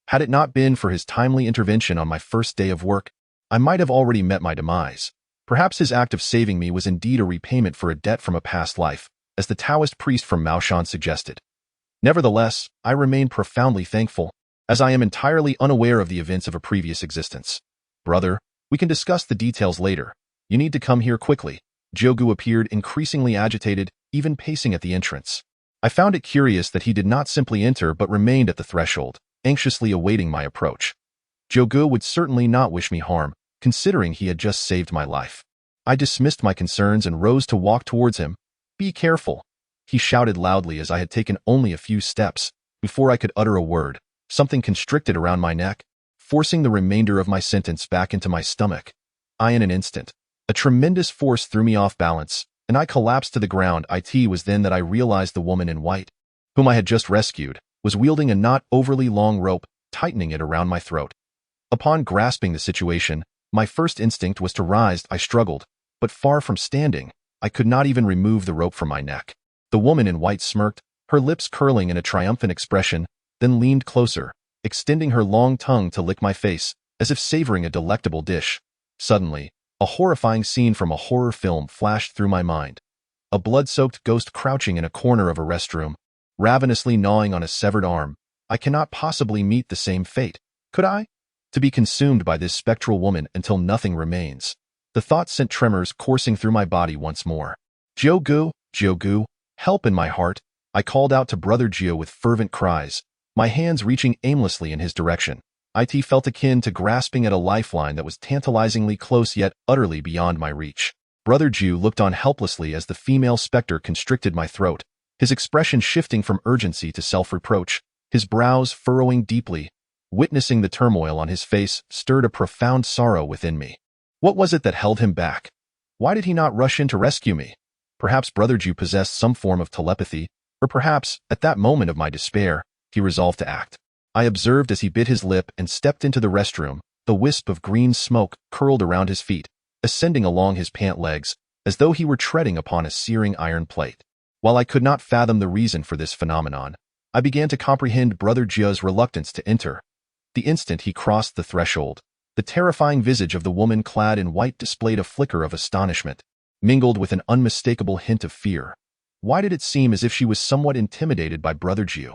Had it not been for his timely intervention on my first day of work, I might have already met my demise. Perhaps his act of saving me was indeed a repayment for a debt from a past life, as the Taoist priest from Maoshan suggested. Nevertheless, I remain profoundly thankful, as I am entirely unaware of the events of a previous existence. Brother, we can discuss the details later. You need to come here quickly. Jogu appeared increasingly agitated, even pacing at the entrance. I found it curious that he did not simply enter but remained at the threshold, anxiously awaiting my approach. Jogu would certainly not wish me harm, considering he had just saved my life. I dismissed my concerns and rose to walk towards him. Be careful, he shouted loudly as I had taken only a few steps. Before I could utter a word, something constricted around my neck, forcing the remainder of my sentence back into my stomach. In an instant, a tremendous force threw me off balance, and I collapsed to the ground. It was then that I realized the woman in white, whom I had just rescued, was wielding a not overly long rope, tightening it around my throat. Upon grasping the situation, my first instinct was to rise. I struggled, but far from standing, I could not even remove the rope from my neck. The woman in white smirked, her lips curling in a triumphant expression, then leaned closer, extending her long tongue to lick my face, as if savoring a delectable dish. Suddenly, a horrifying scene from a horror film flashed through my mind. A blood-soaked ghost crouching in a corner of a restroom, ravenously gnawing on a severed arm. I cannot possibly meet the same fate, could I? To be consumed by this spectral woman until nothing remains. The thought sent tremors coursing through my body once more. Jogu, help in my heart. I called out to Brother Gio with fervent cries, my hands reaching aimlessly in his direction. It felt akin to grasping at a lifeline that was tantalizingly close yet utterly beyond my reach. Brother Ju looked on helplessly as the female specter constricted my throat, his expression shifting from urgency to self-reproach, his brows furrowing deeply. Witnessing the turmoil on his face stirred a profound sorrow within me. What was it that held him back? Why did he not rush in to rescue me? Perhaps Brother Ju possessed some form of telepathy, or perhaps, at that moment of my despair, he resolved to act. I observed as he bit his lip and stepped into the restroom, the wisp of green smoke curled around his feet, ascending along his pant legs, as though he were treading upon a searing iron plate. While I could not fathom the reason for this phenomenon, I began to comprehend Brother Ju's reluctance to enter. The instant he crossed the threshold, the terrifying visage of the woman clad in white displayed a flicker of astonishment, mingled with an unmistakable hint of fear. Why did it seem as if she was somewhat intimidated by Brother Ju?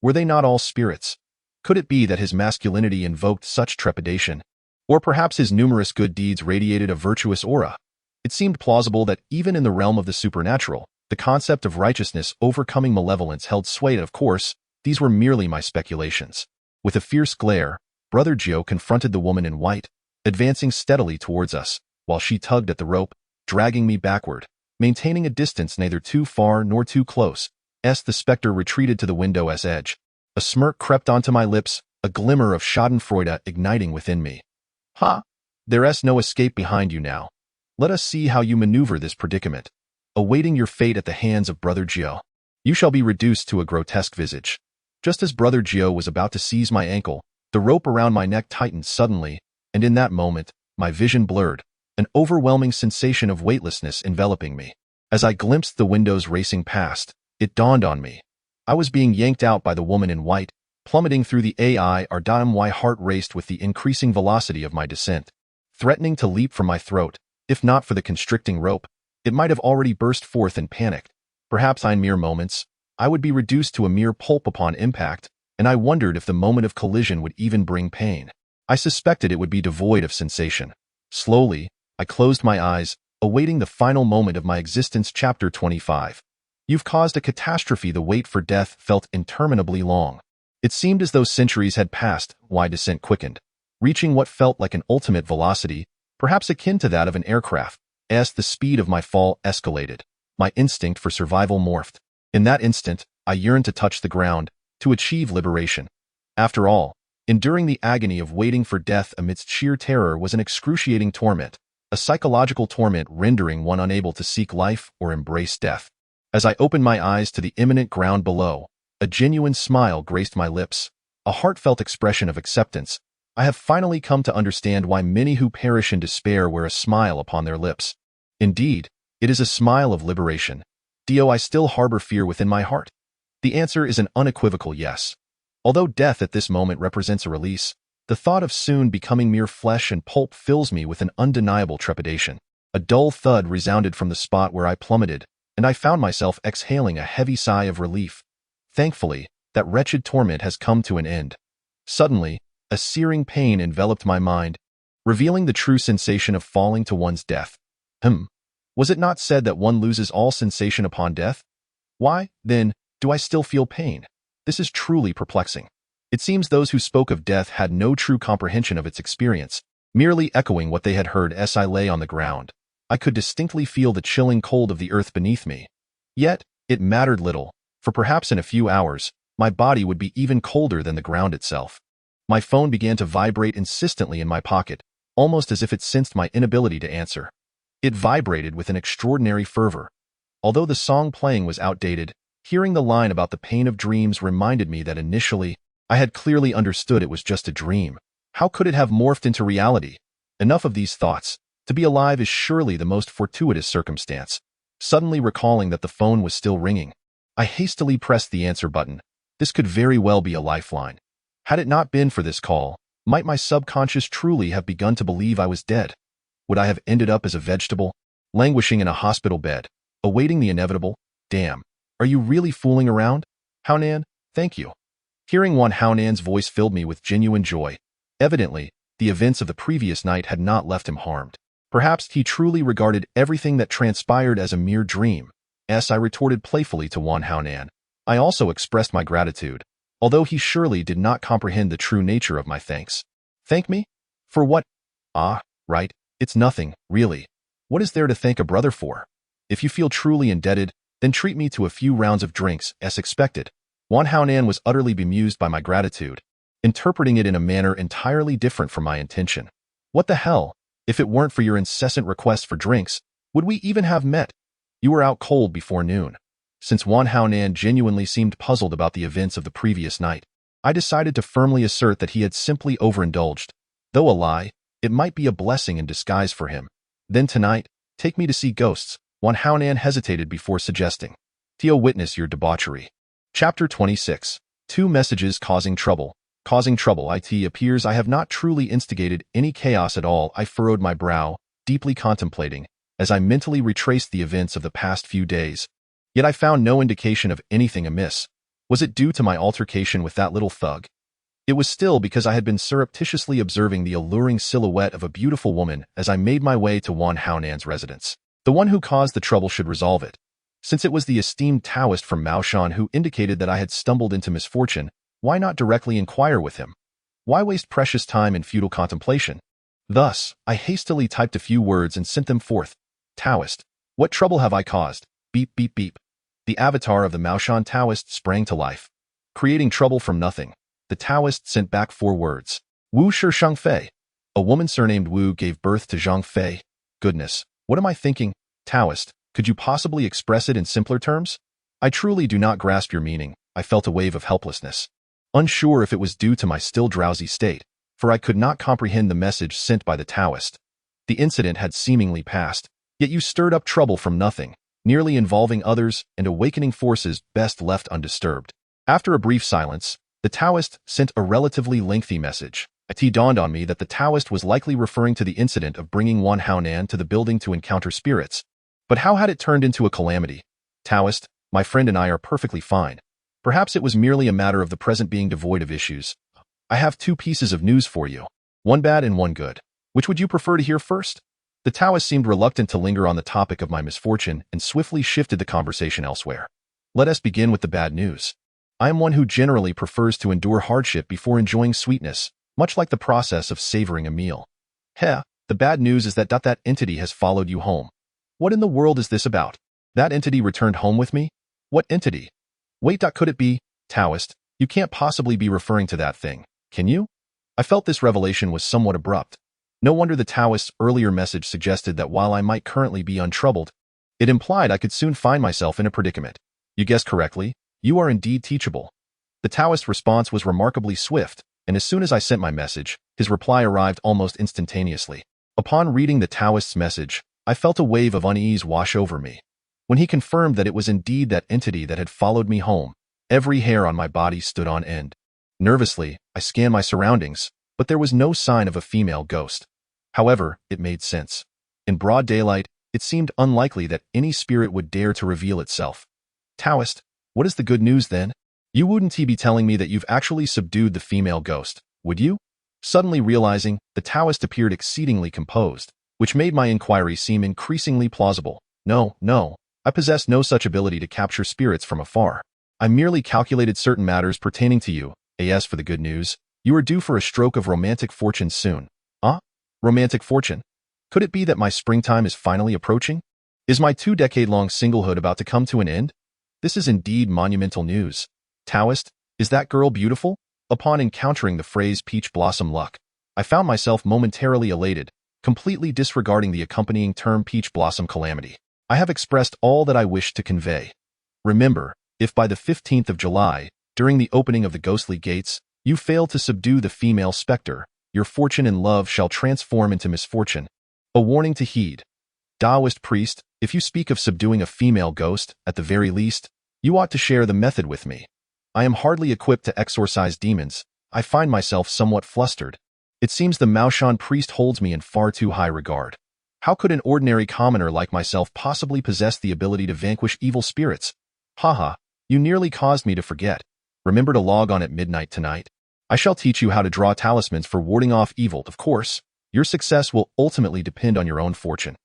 Were they not all spirits? Could it be that his masculinity invoked such trepidation? Or perhaps his numerous good deeds radiated a virtuous aura? It seemed plausible that even in the realm of the supernatural, the concept of righteousness overcoming malevolence held sway. Of course, these were merely my speculations. With a fierce glare, Brother Ju confronted the woman in white, advancing steadily towards us, while she tugged at the rope, dragging me backward, maintaining a distance neither too far nor too close. As the specter retreated to the window's edge, a smirk crept onto my lips, a glimmer of schadenfreude igniting within me. Ha! There's no escape behind you now. Let us see how you maneuver this predicament. Awaiting your fate at the hands of Brother Ju, you shall be reduced to a grotesque visage. Just as Brother Ju was about to seize my ankle, the rope around my neck tightened suddenly, and in that moment, my vision blurred, an overwhelming sensation of weightlessness enveloping me. As I glimpsed the windows racing past, it dawned on me. I was being yanked out by the woman in white, plummeting through the air. My heart raced with the increasing velocity of my descent, threatening to leap from my throat. If not for the constricting rope, it might have already burst forth in panic. Perhaps in mere moments, I would be reduced to a mere pulp upon impact, and I wondered if the moment of collision would even bring pain. I suspected it would be devoid of sensation. Slowly, I closed my eyes, awaiting the final moment of my existence. Chapter 25. You've caused a catastrophe. The wait for death felt interminably long. It seemed as though centuries had passed. My descent quickened, reaching what felt like an ultimate velocity, perhaps akin to that of an aircraft. As the speed of my fall escalated, my instinct for survival morphed. In that instant, I yearned to touch the ground, to achieve liberation. After all, enduring the agony of waiting for death amidst sheer terror was an excruciating torment, a psychological torment rendering one unable to seek life or embrace death. As I opened my eyes to the imminent ground below, a genuine smile graced my lips, a heartfelt expression of acceptance. I have finally come to understand why many who perish in despair wear a smile upon their lips. Indeed, it is a smile of liberation. Do I still harbor fear within my heart? The answer is an unequivocal yes. Although death at this moment represents a release, the thought of soon becoming mere flesh and pulp fills me with an undeniable trepidation. A dull thud resounded from the spot where I plummeted, and I found myself exhaling a heavy sigh of relief. Thankfully, that wretched torment has come to an end. Suddenly, a searing pain enveloped my mind, revealing the true sensation of falling to one's death. Was it not said that one loses all sensation upon death? Why, then, do I still feel pain? This is truly perplexing. It seems those who spoke of death had no true comprehension of its experience, merely echoing what they had heard. As I lay on the ground, I could distinctly feel the chilling cold of the earth beneath me. Yet, it mattered little, for perhaps in a few hours, my body would be even colder than the ground itself. My phone began to vibrate insistently in my pocket, almost as if it sensed my inability to answer. It vibrated with an extraordinary fervor. Although the song playing was outdated, hearing the line about the pain of dreams reminded me that initially, I had clearly understood it was just a dream. How could it have morphed into reality? Enough of these thoughts. To be alive is surely the most fortuitous circumstance. Suddenly recalling that the phone was still ringing, I hastily pressed the answer button. This could very well be a lifeline. Had it not been for this call, might my subconscious truly have begun to believe I was dead? Would I have ended up as a vegetable, languishing in a hospital bed, awaiting the inevitable? Damn, are you really fooling around? Haonan, thank you. Hearing Haonan's voice filled me with genuine joy. Evidently, the events of the previous night had not left him harmed. Perhaps he truly regarded everything that transpired as a mere dream. I retorted playfully to Haonan. I also expressed my gratitude, although he surely did not comprehend the true nature of my thanks. Thank me? For what? Ah, right. It's nothing, really. What is there to thank a brother for? If you feel truly indebted, then treat me to a few rounds of drinks, as expected. Wan Haonan was utterly bemused by my gratitude, interpreting it in a manner entirely different from my intention. What the hell? If it weren't for your incessant requests for drinks, would we even have met? You were out cold before noon. Since Wan Haonan genuinely seemed puzzled about the events of the previous night, I decided to firmly assert that he had simply overindulged. Though a lie, it might be a blessing in disguise for him. Then tonight, take me to see ghosts. Wan Haonan hesitated before suggesting. Tio, witness your debauchery. Chapter 26. 2 Messages Causing Trouble. Causing trouble. It appears I have not truly instigated any chaos at all. I furrowed my brow, deeply contemplating, as I mentally retraced the events of the past few days. Yet I found no indication of anything amiss. Was it due to my altercation with that little thug? It was still because I had been surreptitiously observing the alluring silhouette of a beautiful woman as I made my way to Wan Haonan's residence. The one who caused the trouble should resolve it. Since it was the esteemed Taoist from Maoshan who indicated that I had stumbled into misfortune, why not directly inquire with him? Why waste precious time in futile contemplation? Thus, I hastily typed a few words and sent them forth. Taoist, what trouble have I caused? Beep, beep, beep. The avatar of the Maoshan Taoist sprang to life. Creating trouble from nothing, the Taoist sent back 4 words. Wu Shi Shang Fei. A woman surnamed Wu gave birth to Zhang Fei. Goodness, what am I thinking? Taoist, could you possibly express it in simpler terms? I truly do not grasp your meaning. I felt a wave of helplessness. Unsure if it was due to my still drowsy state, for I could not comprehend the message sent by the Taoist. The incident had seemingly passed, yet you stirred up trouble from nothing, nearly involving others and awakening forces best left undisturbed. After a brief silence, the Taoist sent a relatively lengthy message. It dawned on me that the Taoist was likely referring to the incident of bringing Wan Haonan to the building to encounter spirits. But how had it turned into a calamity? Taoist, my friend and I are perfectly fine. Perhaps it was merely a matter of the present being devoid of issues. I have 2 pieces of news for you. One bad and one good. Which would you prefer to hear first? The Taoist seemed reluctant to linger on the topic of my misfortune and swiftly shifted the conversation elsewhere. Let us begin with the bad news. I am one who generally prefers to endure hardship before enjoying sweetness, much like the process of savoring a meal. The bad news is that entity has followed you home. What in the world is this about? That entity returned home with me? What entity? Wait, could it be? Taoist, you can't possibly be referring to that thing, can you? I felt this revelation was somewhat abrupt. No wonder the Taoist's earlier message suggested that while I might currently be untroubled, it implied I could soon find myself in a predicament. You guessed correctly, you are indeed teachable. The Taoist's response was remarkably swift, and as soon as I sent my message, his reply arrived almost instantaneously. Upon reading the Taoist's message, I felt a wave of unease wash over me. When he confirmed that it was indeed that entity that had followed me home, every hair on my body stood on end. Nervously, I scanned my surroundings, but there was no sign of a female ghost. However, it made sense. In broad daylight, it seemed unlikely that any spirit would dare to reveal itself. Taoist, what is the good news then? You wouldn't be telling me that you've actually subdued the female ghost, would you? Suddenly realizing, the Taoist appeared exceedingly composed, which made my inquiry seem increasingly plausible. No, I possess no such ability to capture spirits from afar. I merely calculated certain matters pertaining to you. As for the good news, you are due for a stroke of romantic fortune soon. Romantic fortune? Could it be that my springtime is finally approaching? Is my 2-decade-long singlehood about to come to an end? This is indeed monumental news. Taoist, is that girl beautiful? Upon encountering the phrase peach blossom luck, I found myself momentarily elated, completely disregarding the accompanying term peach blossom calamity. I have expressed all that I wished to convey. Remember, if by the 15th of July, during the opening of the ghostly gates, you fail to subdue the female specter, your fortune and love shall transform into misfortune. A warning to heed. Taoist priest, if you speak of subduing a female ghost, at the very least, you ought to share the method with me. I am hardly equipped to exorcise demons. I find myself somewhat flustered. It seems the Maoshan priest holds me in far too high regard. How could an ordinary commoner like myself possibly possess the ability to vanquish evil spirits? You nearly caused me to forget. Remember to log on at midnight tonight. I shall teach you how to draw talismans for warding off evil. Of course, your success will ultimately depend on your own fortune.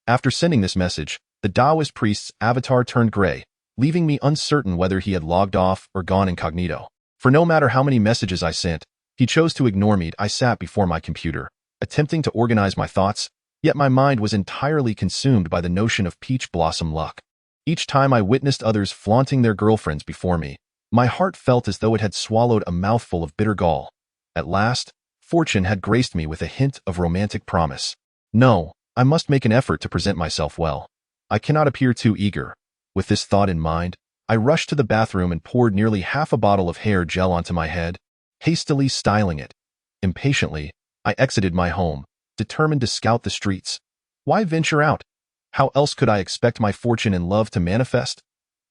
After sending this message, the Taoist priest's avatar turned gray, leaving me uncertain whether he had logged off or gone incognito. For no matter how many messages I sent, he chose to ignore me. I sat before my computer, attempting to organize my thoughts. Yet my mind was entirely consumed by the notion of peach blossom luck. Each time I witnessed others flaunting their girlfriends before me, my heart felt as though it had swallowed a mouthful of bitter gall. At last, fortune had graced me with a hint of romantic promise. No, I must make an effort to present myself well. I cannot appear too eager. With this thought in mind, I rushed to the bathroom and poured nearly half a bottle of hair gel onto my head, hastily styling it. Impatiently, I exited my home, determined to scout the streets. Why venture out? How else could I expect my fortune and love to manifest?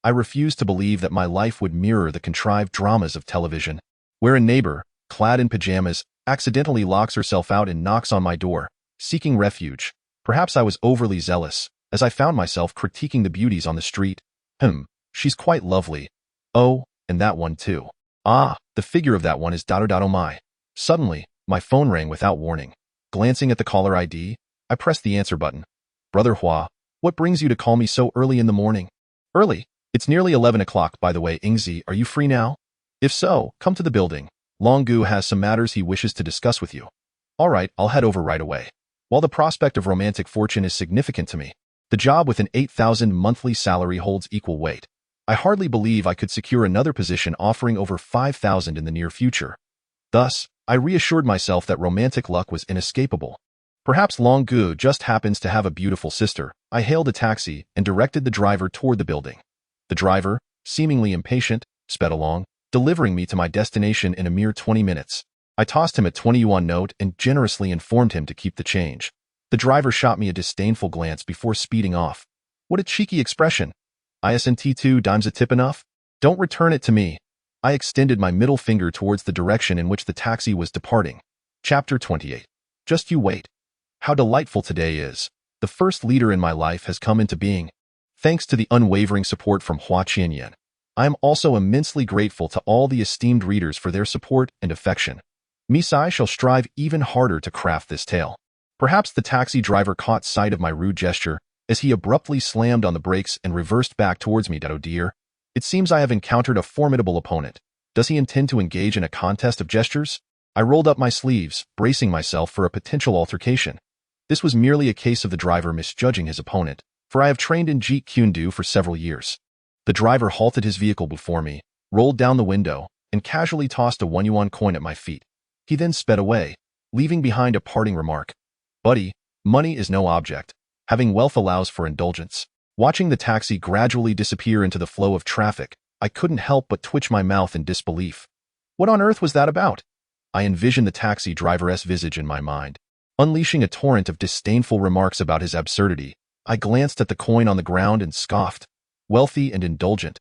I refused to believe that my life would mirror the contrived dramas of television, where a neighbor, clad in pajamas, accidentally locks herself out and knocks on my door, seeking refuge. Perhaps I was overly zealous, as I found myself critiquing the beauties on the street. She's quite lovely. Oh, and that one too. Ah, the figure of that one is oh my. Suddenly, my phone rang without warning. Glancing at the caller ID, I pressed the answer button. Brother Hua, what brings you to call me so early in the morning? Early? It's nearly 11 o'clock, by the way. Ingzi, are you free now? If so, come to the building. Longgu has some matters he wishes to discuss with you. All right, I'll head over right away. While the prospect of romantic fortune is significant to me, the job with an 8,000 monthly salary holds equal weight. I hardly believe I could secure another position offering over 5,000 in the near future. Thus, I reassured myself that romantic luck was inescapable. Perhaps Longgu just happens to have a beautiful sister. I hailed a taxi and directed the driver toward the building. The driver, seemingly impatient, sped along, delivering me to my destination in a mere 20 minutes. I tossed him a 20 yuan note and generously informed him to keep the change. The driver shot me a disdainful glance before speeding off. What a cheeky expression. Isn't 2 dimes a tip enough? Don't return it to me. I extended my middle finger towards the direction in which the taxi was departing. Chapter 28. Just you wait. How delightful today is. The first leader in my life has come into being. Thanks to the unwavering support from Hua Qianyan. I am also immensely grateful to all the esteemed readers for their support and affection. Misai shall strive even harder to craft this tale. Perhaps the taxi driver caught sight of my rude gesture as he abruptly slammed on the brakes and reversed back towards me. Oh dear. It seems I have encountered a formidable opponent. Does he intend to engage in a contest of gestures? I rolled up my sleeves, bracing myself for a potential altercation. This was merely a case of the driver misjudging his opponent, for I have trained in Jeet Kune Do for several years. The driver halted his vehicle before me, rolled down the window, and casually tossed a 1 yuan coin at my feet. He then sped away, leaving behind a parting remark. Buddy, money is no object. Having wealth allows for indulgence. Watching the taxi gradually disappear into the flow of traffic, I couldn't help but twitch my mouth in disbelief. What on earth was that about? I envisioned the taxi driver's visage in my mind. Unleashing a torrent of disdainful remarks about his absurdity, I glanced at the coin on the ground and scoffed. Wealthy and indulgent.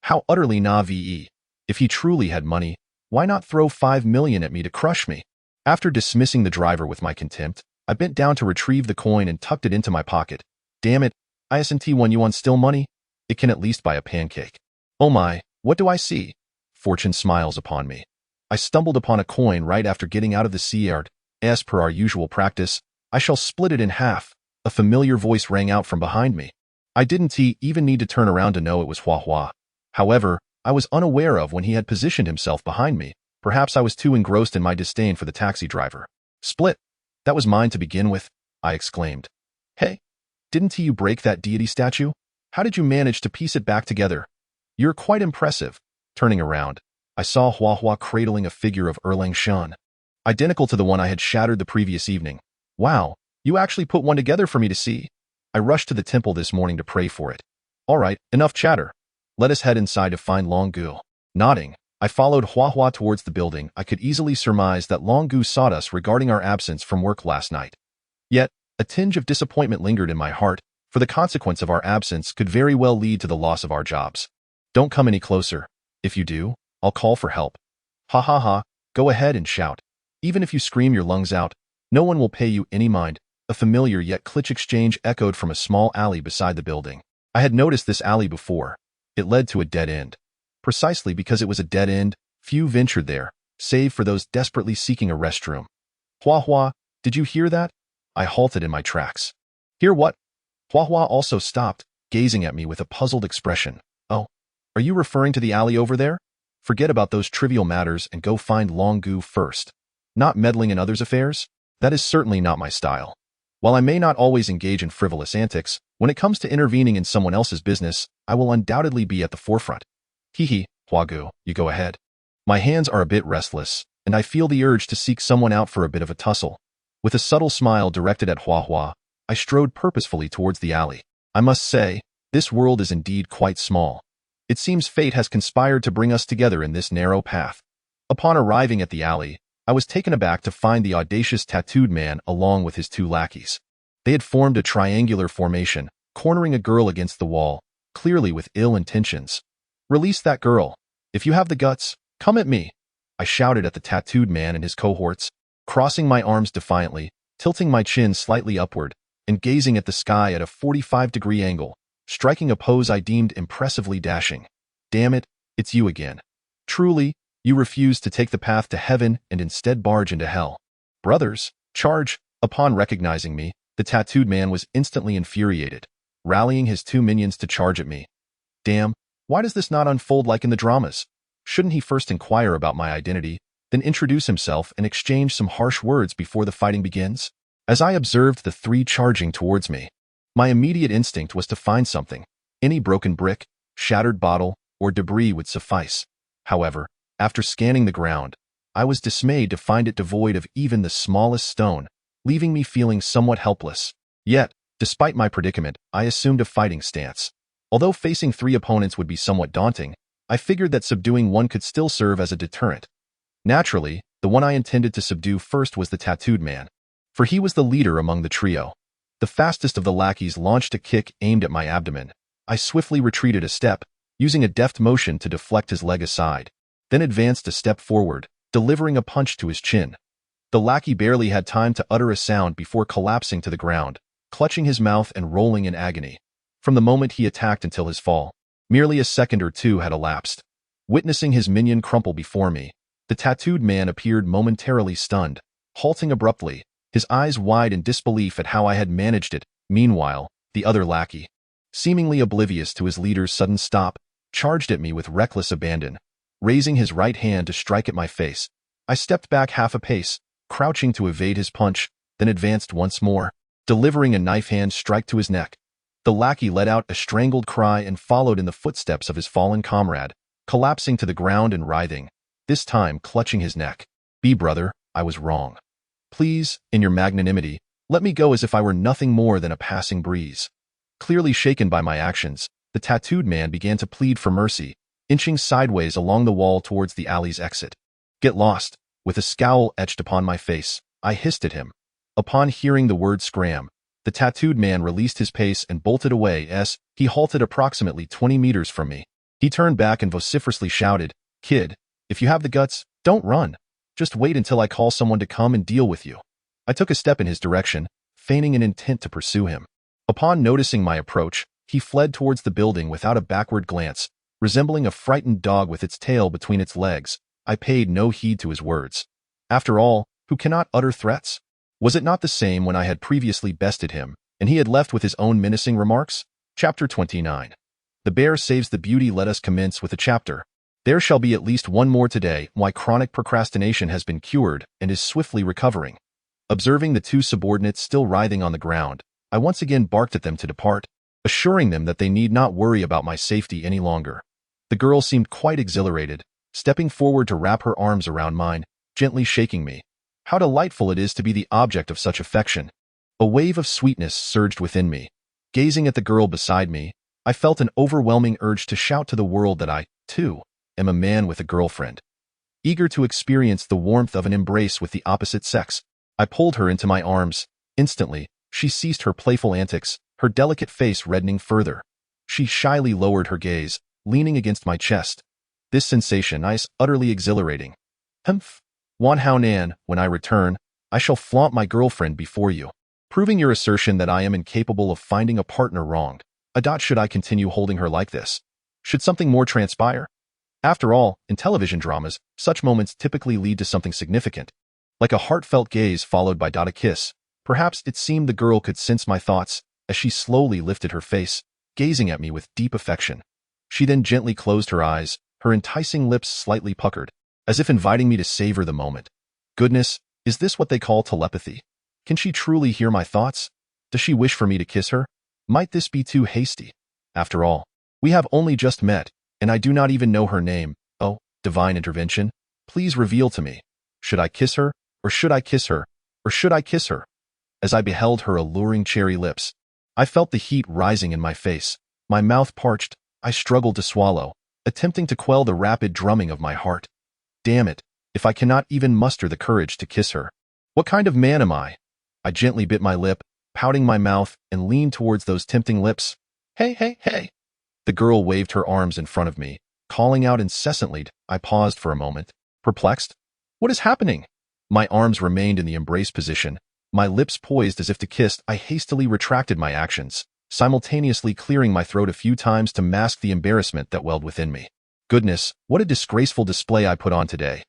How utterly naive. If he truly had money, why not throw 5 million at me to crush me? After dismissing the driver with my contempt, I bent down to retrieve the coin and tucked it into my pocket. Damn it, isn't 1 yuan still money? It can at least buy a pancake. Oh my, what do I see? Fortune smiles upon me. I stumbled upon a coin right after getting out of the sea-yard. As per our usual practice, I shall split it in half. A familiar voice rang out from behind me. I didn't even need to turn around to know it was Hua Hua. However, I was unaware of when he had positioned himself behind me. Perhaps I was too engrossed in my disdain for the taxi driver. Split? That was mine to begin with, I exclaimed. Hey, didn't you break that deity statue? How did you manage to piece it back together? You're quite impressive. Turning around, I saw Hua Hua cradling a figure of Erlang Shan, identical to the one I had shattered the previous evening. Wow, you actually put one together for me to see. I rushed to the temple this morning to pray for it. All right, enough chatter. Let us head inside to find Longgu. Nodding, I followed Hua Hua towards the building. I could easily surmise that Longgu sought us regarding our absence from work last night. Yet, a tinge of disappointment lingered in my heart, for the consequence of our absence could very well lead to the loss of our jobs. Don't come any closer. If you do, I'll call for help. Ha ha ha, go ahead and shout. Even if you scream your lungs out, no one will pay you any mind. A familiar yet clitch exchange echoed from a small alley beside the building. I had noticed this alley before. It led to a dead end. Precisely because it was a dead end, few ventured there, save for those desperately seeking a restroom. Hua Hua, did you hear that? I halted in my tracks. Hear what? Hua Hua also stopped, gazing at me with a puzzled expression. Oh, are you referring to the alley over there? Forget about those trivial matters and go find Longgu first. Not meddling in others' affairs? That is certainly not my style. While I may not always engage in frivolous antics, when it comes to intervening in someone else's business, I will undoubtedly be at the forefront. Hee, Huagu, you go ahead. My hands are a bit restless, and I feel the urge to seek someone out for a bit of a tussle. With a subtle smile directed at Hua, I strode purposefully towards the alley. I must say, this world is indeed quite small. It seems fate has conspired to bring us together in this narrow path. Upon arriving at the alley, I was taken aback to find the audacious tattooed man along with his two lackeys. They had formed a triangular formation, cornering a girl against the wall, clearly with ill intentions. Release that girl. If you have the guts, come at me, I shouted at the tattooed man and his cohorts, crossing my arms defiantly, tilting my chin slightly upward, and gazing at the sky at a 45-degree angle, striking a pose I deemed impressively dashing. Damn it, it's you again. Truly, you refuse to take the path to heaven and instead barge into hell. Brothers, charge! Upon recognizing me, the tattooed man was instantly infuriated, rallying his two minions to charge at me. Damn, why does this not unfold like in the dramas? Shouldn't he first inquire about my identity, then introduce himself and exchange some harsh words before the fighting begins? As I observed the three charging towards me, my immediate instinct was to find something. Any broken brick, shattered bottle, or debris would suffice. However, after scanning the ground, I was dismayed to find it devoid of even the smallest stone, leaving me feeling somewhat helpless. Yet, despite my predicament, I assumed a fighting stance. Although facing three opponents would be somewhat daunting, I figured that subduing one could still serve as a deterrent. Naturally, the one I intended to subdue first was the tattooed man, for he was the leader among the trio. The fastest of the lackeys launched a kick aimed at my abdomen. I swiftly retreated a step, using a deft motion to deflect his leg aside, then advanced a step forward, delivering a punch to his chin. The lackey barely had time to utter a sound before collapsing to the ground, clutching his mouth and rolling in agony. From the moment he attacked until his fall, merely a second or two had elapsed. Witnessing his minion crumple before me, the tattooed man appeared momentarily stunned, halting abruptly, his eyes wide in disbelief at how I had managed it. Meanwhile, the other lackey, seemingly oblivious to his leader's sudden stop, charged at me with reckless abandon, raising his right hand to strike at my face. I stepped back half a pace, crouching to evade his punch, then advanced once more, delivering a knife-hand strike to his neck. The lackey let out a strangled cry and followed in the footsteps of his fallen comrade, collapsing to the ground and writhing, this time clutching his neck. Brother, I was wrong. Please, in your magnanimity, let me go as if I were nothing more than a passing breeze. Clearly shaken by my actions, the tattooed man began to plead for mercy, inching sideways along the wall towards the alley's exit. Get lost. With a scowl etched upon my face, I hissed at him. Upon hearing the word scram, the tattooed man released his pace and bolted away as he halted approximately 20 meters from me. He turned back and vociferously shouted, Kid, if you have the guts, don't run. Just wait until I call someone to come and deal with you. I took a step in his direction, feigning an intent to pursue him. Upon noticing my approach, he fled towards the building without a backward glance, resembling a frightened dog with its tail between its legs. I paid no heed to his words. After all, who cannot utter threats? Was it not the same when I had previously bested him, and he had left with his own menacing remarks? Chapter 29. The Bear Saves the Beauty. Let us commence with a chapter. There shall be at least one more today. Why chronic procrastination has been cured and is swiftly recovering. Observing the two subordinates still writhing on the ground, I once again barked at them to depart, assuring them that they need not worry about my safety any longer. The girl seemed quite exhilarated, stepping forward to wrap her arms around mine, gently shaking me. How delightful it is to be the object of such affection. A wave of sweetness surged within me. Gazing at the girl beside me, I felt an overwhelming urge to shout to the world that I, too, am a man with a girlfriend. Eager to experience the warmth of an embrace with the opposite sex, I pulled her into my arms. Instantly, she ceased her playful antics, her delicate face reddening further. She shyly lowered her gaze, leaning against my chest. This sensation is utterly exhilarating. Humph. Wan Hao Nan, when I return, I shall flaunt my girlfriend before you, proving your assertion that I am incapable of finding a partner wrong. Should I continue holding her like this? Should something more transpire? After all, in television dramas, such moments typically lead to something significant. Like a heartfelt gaze followed by a kiss. Perhaps it seemed the girl could sense my thoughts, as she slowly lifted her face, gazing at me with deep affection. She then gently closed her eyes, her enticing lips slightly puckered, as if inviting me to savor the moment. Goodness, is this what they call telepathy? Can she truly hear my thoughts? Does she wish for me to kiss her? Might this be too hasty? After all, we have only just met, and I do not even know her name. Oh, divine intervention, please reveal to me. Should I kiss her, or should I kiss her, or should I kiss her? As I beheld her alluring cherry lips, I felt the heat rising in my face. My mouth parched. I struggled to swallow, attempting to quell the rapid drumming of my heart. Damn it, if I cannot even muster the courage to kiss her. What kind of man am I? I gently bit my lip, pouting my mouth, and leaned towards those tempting lips. Hey, hey, hey. The girl waved her arms in front of me, calling out incessantly. I paused for a moment, perplexed. What is happening? My arms remained in the embrace position, my lips poised as if to kiss. I hastily retracted my actions, simultaneously clearing my throat a few times to mask the embarrassment that welled within me. Goodness, what a disgraceful display I put on today.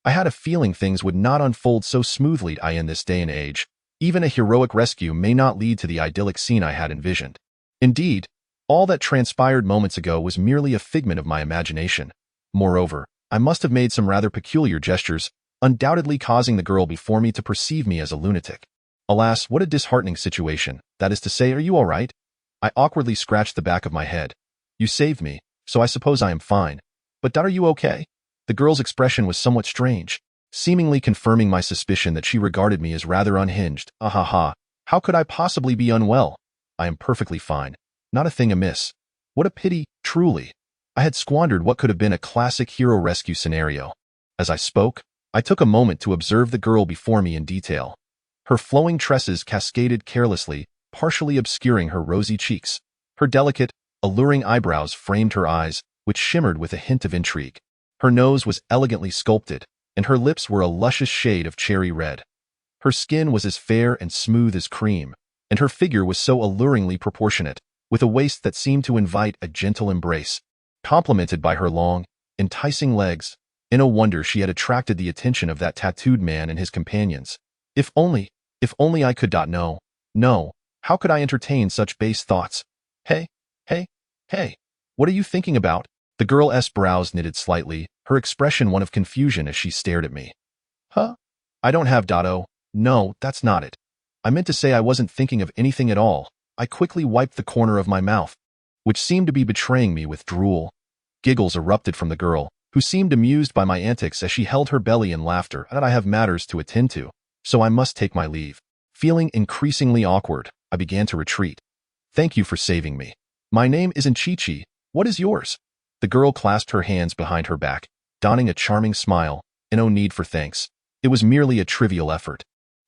I had a feeling things would not unfold so smoothly in this day and age. Even a heroic rescue may not lead to the idyllic scene I had envisioned. Indeed, all that transpired moments ago was merely a figment of my imagination. Moreover, I must have made some rather peculiar gestures, undoubtedly causing the girl before me to perceive me as a lunatic. Alas, what a disheartening situation. That is to say, are you all right? I awkwardly scratched the back of my head. You saved me, so I suppose I am fine. But are you okay? The girl's expression was somewhat strange, seemingly confirming my suspicion that she regarded me as rather unhinged. Ahaha, how could I possibly be unwell? I am perfectly fine. Not a thing amiss. What a pity, truly. I had squandered what could have been a classic hero rescue scenario. As I spoke, I took a moment to observe the girl before me in detail. Her flowing tresses cascaded carelessly, partially obscuring her rosy cheeks. Her delicate, alluring eyebrows framed her eyes, which shimmered with a hint of intrigue. Her nose was elegantly sculpted, and her lips were a luscious shade of cherry red. Her skin was as fair and smooth as cream, and her figure was so alluringly proportionate, with a waist that seemed to invite a gentle embrace. Complemented by her long, enticing legs, no wonder she had attracted the attention of that tattooed man and his companions. If only I could not know. No, how could I entertain such base thoughts? Hey, what are you thinking about? The girl's brows knitted slightly, her expression one of confusion as she stared at me. Huh? I don't have Dotto. No, that's not it. I meant to say I wasn't thinking of anything at all. I quickly wiped the corner of my mouth, which seemed to be betraying me with drool. Giggles erupted from the girl, who seemed amused by my antics as she held her belly in laughter. And I have matters to attend to, so I must take my leave. Feeling increasingly awkward, I began to retreat. Thank you for saving me. My name isn't Chi-Chi. What is yours? The girl clasped her hands behind her back, donning a charming smile. No need for thanks. It was merely a trivial effort.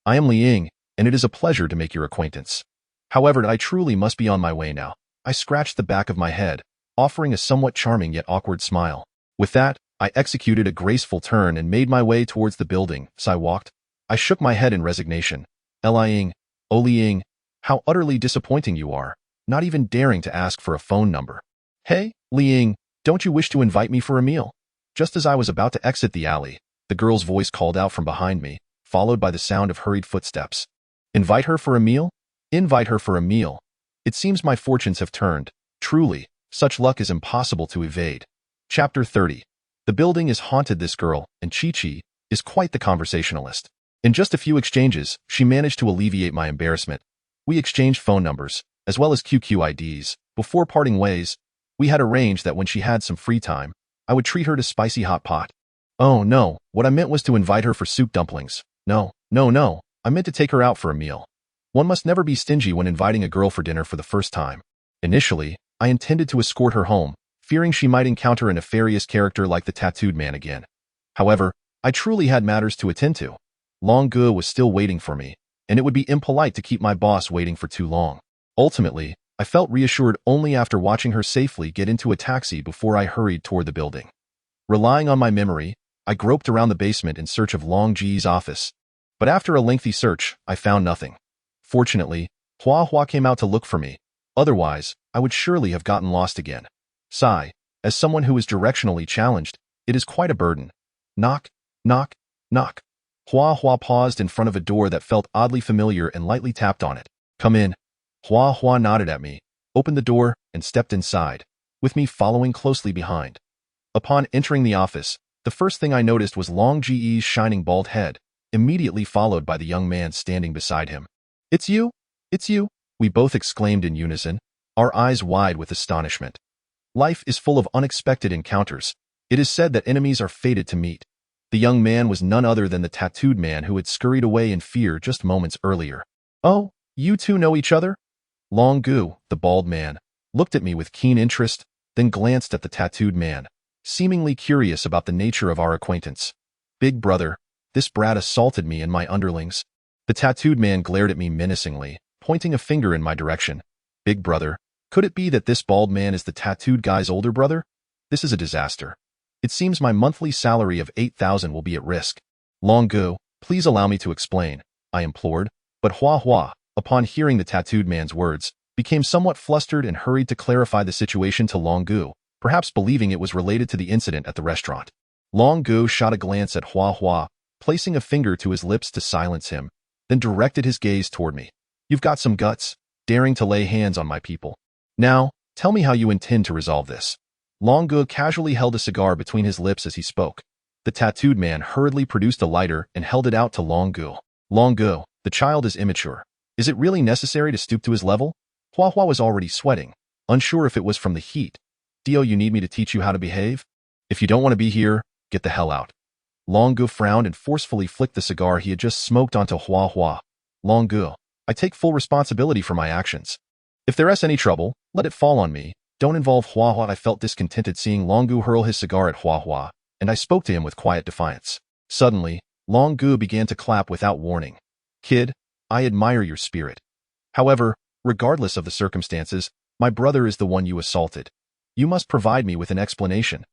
I am Liang, and it is a pleasure to make your acquaintance. However, I truly must be on my way now. I scratched the back of my head, offering a somewhat charming yet awkward smile. With that, I executed a graceful turn and made my way towards the building. As I walked, I shook my head in resignation. Liang, oh Liang, how utterly disappointing you are, not even daring to ask for a phone number. Hey, Liang, don't you wish to invite me for a meal? Just as I was about to exit the alley, the girl's voice called out from behind me, followed by the sound of hurried footsteps. Invite her for a meal? Invite her for a meal. It seems my fortunes have turned. Truly, such luck is impossible to evade. Chapter 30. The building is haunted. This girl, and Chi-Chi, is quite the conversationalist. In just a few exchanges, she managed to alleviate my embarrassment. We exchanged phone numbers, as well as QQ IDs. Before parting ways, we had arranged that when she had some free time, I would treat her to spicy hot pot. Oh no, what I meant was to invite her for soup dumplings. No, I meant to take her out for a meal. One must never be stingy when inviting a girl for dinner for the first time. Initially, I intended to escort her home, fearing she might encounter a nefarious character like the tattooed man again. However, I truly had matters to attend to. Long Gu was still waiting for me, and it would be impolite to keep my boss waiting for too long. Ultimately, I felt reassured only after watching her safely get into a taxi before I hurried toward the building. Relying on my memory, I groped around the basement in search of Long Ji's office. But after a lengthy search, I found nothing. Fortunately, Hua Hua came out to look for me. Otherwise, I would surely have gotten lost again. Sigh, as someone who is directionally challenged, it is quite a burden. Knock, knock, knock. Hua Hua paused in front of a door that felt oddly familiar and lightly tapped on it. Come in. Hua Hua nodded at me, opened the door, and stepped inside, with me following closely behind. Upon entering the office, the first thing I noticed was Long Ji's shining bald head, immediately followed by the young man standing beside him. It's you? We both exclaimed in unison, our eyes wide with astonishment. Life is full of unexpected encounters. It is said that enemies are fated to meet. The young man was none other than the tattooed man who had scurried away in fear just moments earlier. Oh, you two know each other? Long Gu, the bald man, looked at me with keen interest, then glanced at the tattooed man, seemingly curious about the nature of our acquaintance. Big brother, this brat assaulted me and my underlings. The tattooed man glared at me menacingly, pointing a finger in my direction. Big brother, could it be that this bald man is the tattooed guy's older brother? This is a disaster. It seems my monthly salary of 8,000 will be at risk. Long Gu, please allow me to explain, I implored, but Hua Hua, upon hearing the tattooed man's words, became somewhat flustered and hurried to clarify the situation to Long Gu, perhaps believing it was related to the incident at the restaurant. Long Gu shot a glance at Hua Hua, placing a finger to his lips to silence him, then directed his gaze toward me. You've got some guts, daring to lay hands on my people. Now, tell me how you intend to resolve this. Long Gu casually held a cigar between his lips as he spoke. The tattooed man hurriedly produced a lighter and held it out to Long Gu. Long Gu, the child is immature. Is it really necessary to stoop to his level? Hua Hua was already sweating, unsure if it was from the heat. Dio, you need me to teach you how to behave? If you don't want to be here, get the hell out. Long Gu frowned and forcefully flicked the cigar he had just smoked onto Hua Hua. Long Gu, I take full responsibility for my actions. If there is any trouble, let it fall on me. Don't involve Hua Hua. I felt discontented seeing Long Gu hurl his cigar at Hua Hua, and I spoke to him with quiet defiance. Suddenly, Long Gu began to clap without warning. Kid, I admire your spirit. However, regardless of the circumstances, my brother is the one you assaulted. You must provide me with an explanation.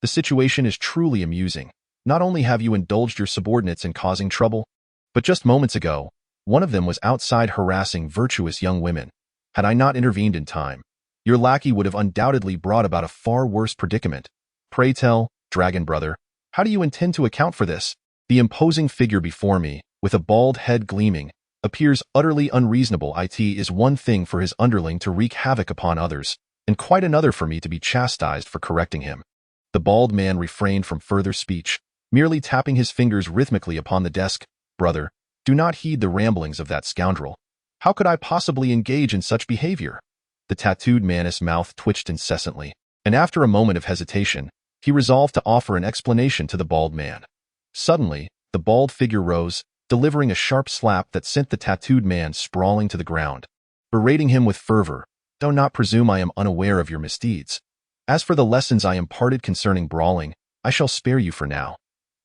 The situation is truly amusing. Not only have you indulged your subordinates in causing trouble, but just moments ago, one of them was outside harassing virtuous young women. Had I not intervened in time, your lackey would have undoubtedly brought about a far worse predicament. Pray tell, Dragon Brother, how do you intend to account for this? The imposing figure before me, with a bald head gleaming, appears utterly unreasonable. It is one thing for his underling to wreak havoc upon others, and quite another for me to be chastised for correcting him. The bald man refrained from further speech, merely tapping his fingers rhythmically upon the desk. Brother, do not heed the ramblings of that scoundrel. How could I possibly engage in such behavior? The tattooed man's mouth twitched incessantly, and after a moment of hesitation, he resolved to offer an explanation to the bald man. Suddenly, the bald figure rose, delivering a sharp slap that sent the tattooed man sprawling to the ground, berating him with fervor. Do not presume I am unaware of your misdeeds. As for the lessons I imparted concerning brawling, I shall spare you for now.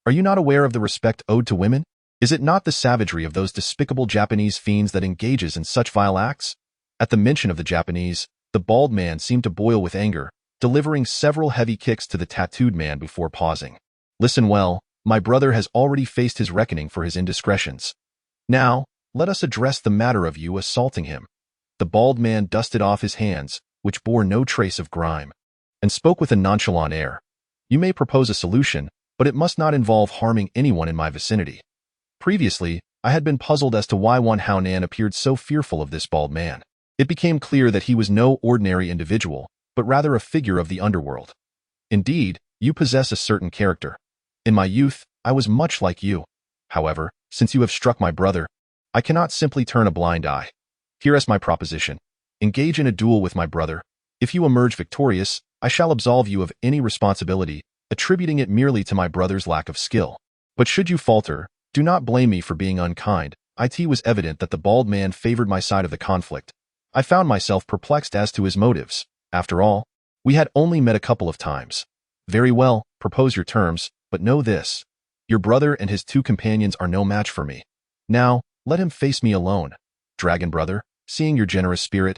Are you not aware of the respect owed to women? Is it not the savagery of those despicable Japanese fiends that engages in such vile acts? At the mention of the Japanese, the bald man seemed to boil with anger, delivering several heavy kicks to the tattooed man before pausing. Listen well, my brother has already faced his reckoning for his indiscretions. Now, let us address the matter of you assaulting him. The bald man dusted off his hands, which bore no trace of grime, and spoke with a nonchalant air. You may propose a solution, but it must not involve harming anyone in my vicinity. Previously, I had been puzzled as to why one Haonan appeared so fearful of this bald man. It became clear that he was no ordinary individual, but rather a figure of the underworld. Indeed, you possess a certain character. In my youth, I was much like you. However, since you have struck my brother, I cannot simply turn a blind eye. Here is my proposition. Engage in a duel with my brother. If you emerge victorious, I shall absolve you of any responsibility, attributing it merely to my brother's lack of skill. But should you falter, do not blame me for being unkind. It was evident that the bald man favored my side of the conflict. I found myself perplexed as to his motives. After all, we had only met a couple of times. Very well, propose your terms, but know this. Your brother and his two companions are no match for me. Now, let him face me alone. Dragon Brother, seeing your generous spirit,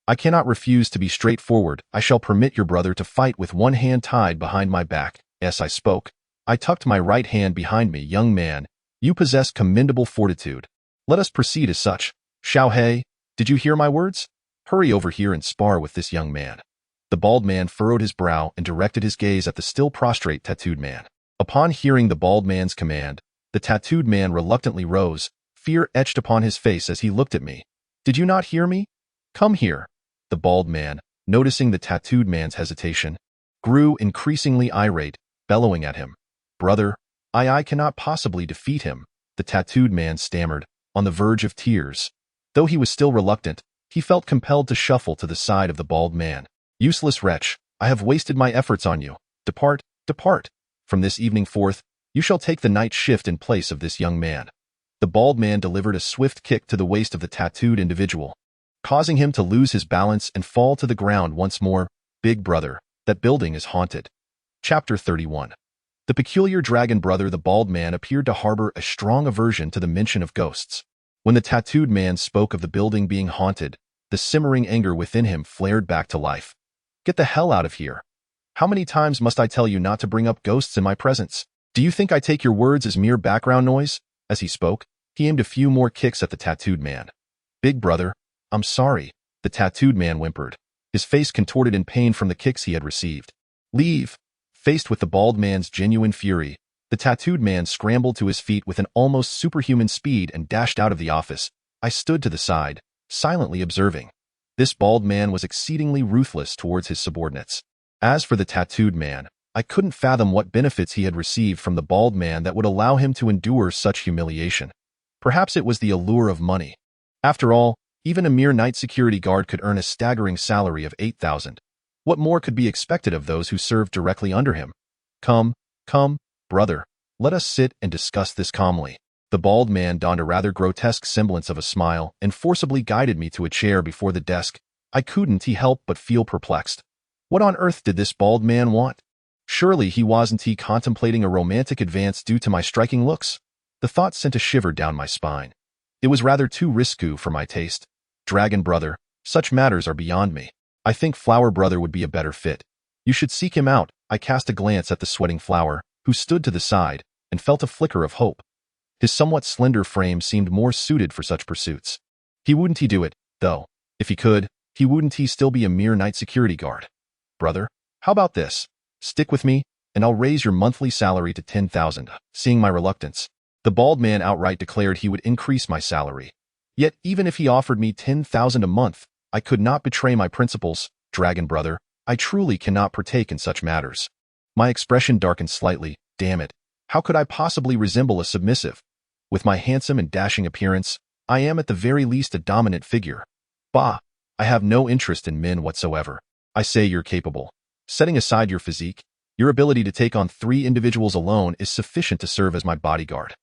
I cannot refuse to be straightforward. I shall permit your brother to fight with one hand tied behind my back. As I spoke, I tucked my right hand behind me. Young man, you possess commendable fortitude. Let us proceed as such. Xiao He, did you hear my words? Hurry over here and spar with this young man. The bald man furrowed his brow and directed his gaze at the still prostrate tattooed man. Upon hearing the bald man's command, the tattooed man reluctantly rose, fear etched upon his face as he looked at me. Did you not hear me? Come here. The bald man, noticing the tattooed man's hesitation, grew increasingly irate, bellowing at him. Brother, I cannot possibly defeat him, the tattooed man stammered, on the verge of tears. Though he was still reluctant, He felt compelled to shuffle to the side of the bald man. Useless wretch, I have wasted my efforts on you. Depart, depart. From this evening forth, you shall take the night shift in place of this young man. The bald man delivered a swift kick to the waist of the tattooed individual, causing him to lose his balance and fall to the ground once more. Big brother, that building is haunted. Chapter 31. The peculiar dragon brother. The bald man appeared to harbor a strong aversion to the mention of ghosts. When the tattooed man spoke of the building being haunted, the simmering anger within him flared back to life. Get the hell out of here. How many times must I tell you not to bring up ghosts in my presence? Do you think I take your words as mere background noise? As he spoke, he aimed a few more kicks at the tattooed man. Big brother, I'm sorry, the tattooed man whimpered, his face contorted in pain from the kicks he had received. Leave. Faced with the bald man's genuine fury, the tattooed man scrambled to his feet with an almost superhuman speed and dashed out of the office. I stood to the side, silently observing. This bald man was exceedingly ruthless towards his subordinates. As for the tattooed man, I couldn't fathom what benefits he had received from the bald man that would allow him to endure such humiliation. Perhaps it was the allure of money. After all, even a mere night security guard could earn a staggering salary of 8,000. What more could be expected of those who served directly under him? Come, brother, let us sit and discuss this calmly. The bald man donned a rather grotesque semblance of a smile and forcibly guided me to a chair before the desk. I couldn't help but feel perplexed. What on earth did this bald man want? Surely he wasn't contemplating a romantic advance due to my striking looks? The thought sent a shiver down my spine. It was rather too risque for my taste. Dragon brother, such matters are beyond me. I think Flower brother would be a better fit. You should seek him out. I cast a glance at the sweating Flower, who stood to the side, and felt a flicker of hope. His somewhat slender frame seemed more suited for such pursuits. He wouldn't do it, though. If he could, he wouldn't still be a mere night security guard. Brother, how about this? Stick with me, and I'll raise your monthly salary to 10,000. Seeing my reluctance, the bald man outright declared he would increase my salary. Yet even if he offered me 10,000 a month, I could not betray my principles. Dragon brother, I truly cannot partake in such matters. My expression darkened slightly. Damn it, how could I possibly resemble a submissive? With my handsome and dashing appearance, I am at the very least a dominant figure. Bah, I have no interest in men whatsoever. I say you're capable. Setting aside your physique, your ability to take on 3 individuals alone is sufficient to serve as my bodyguard.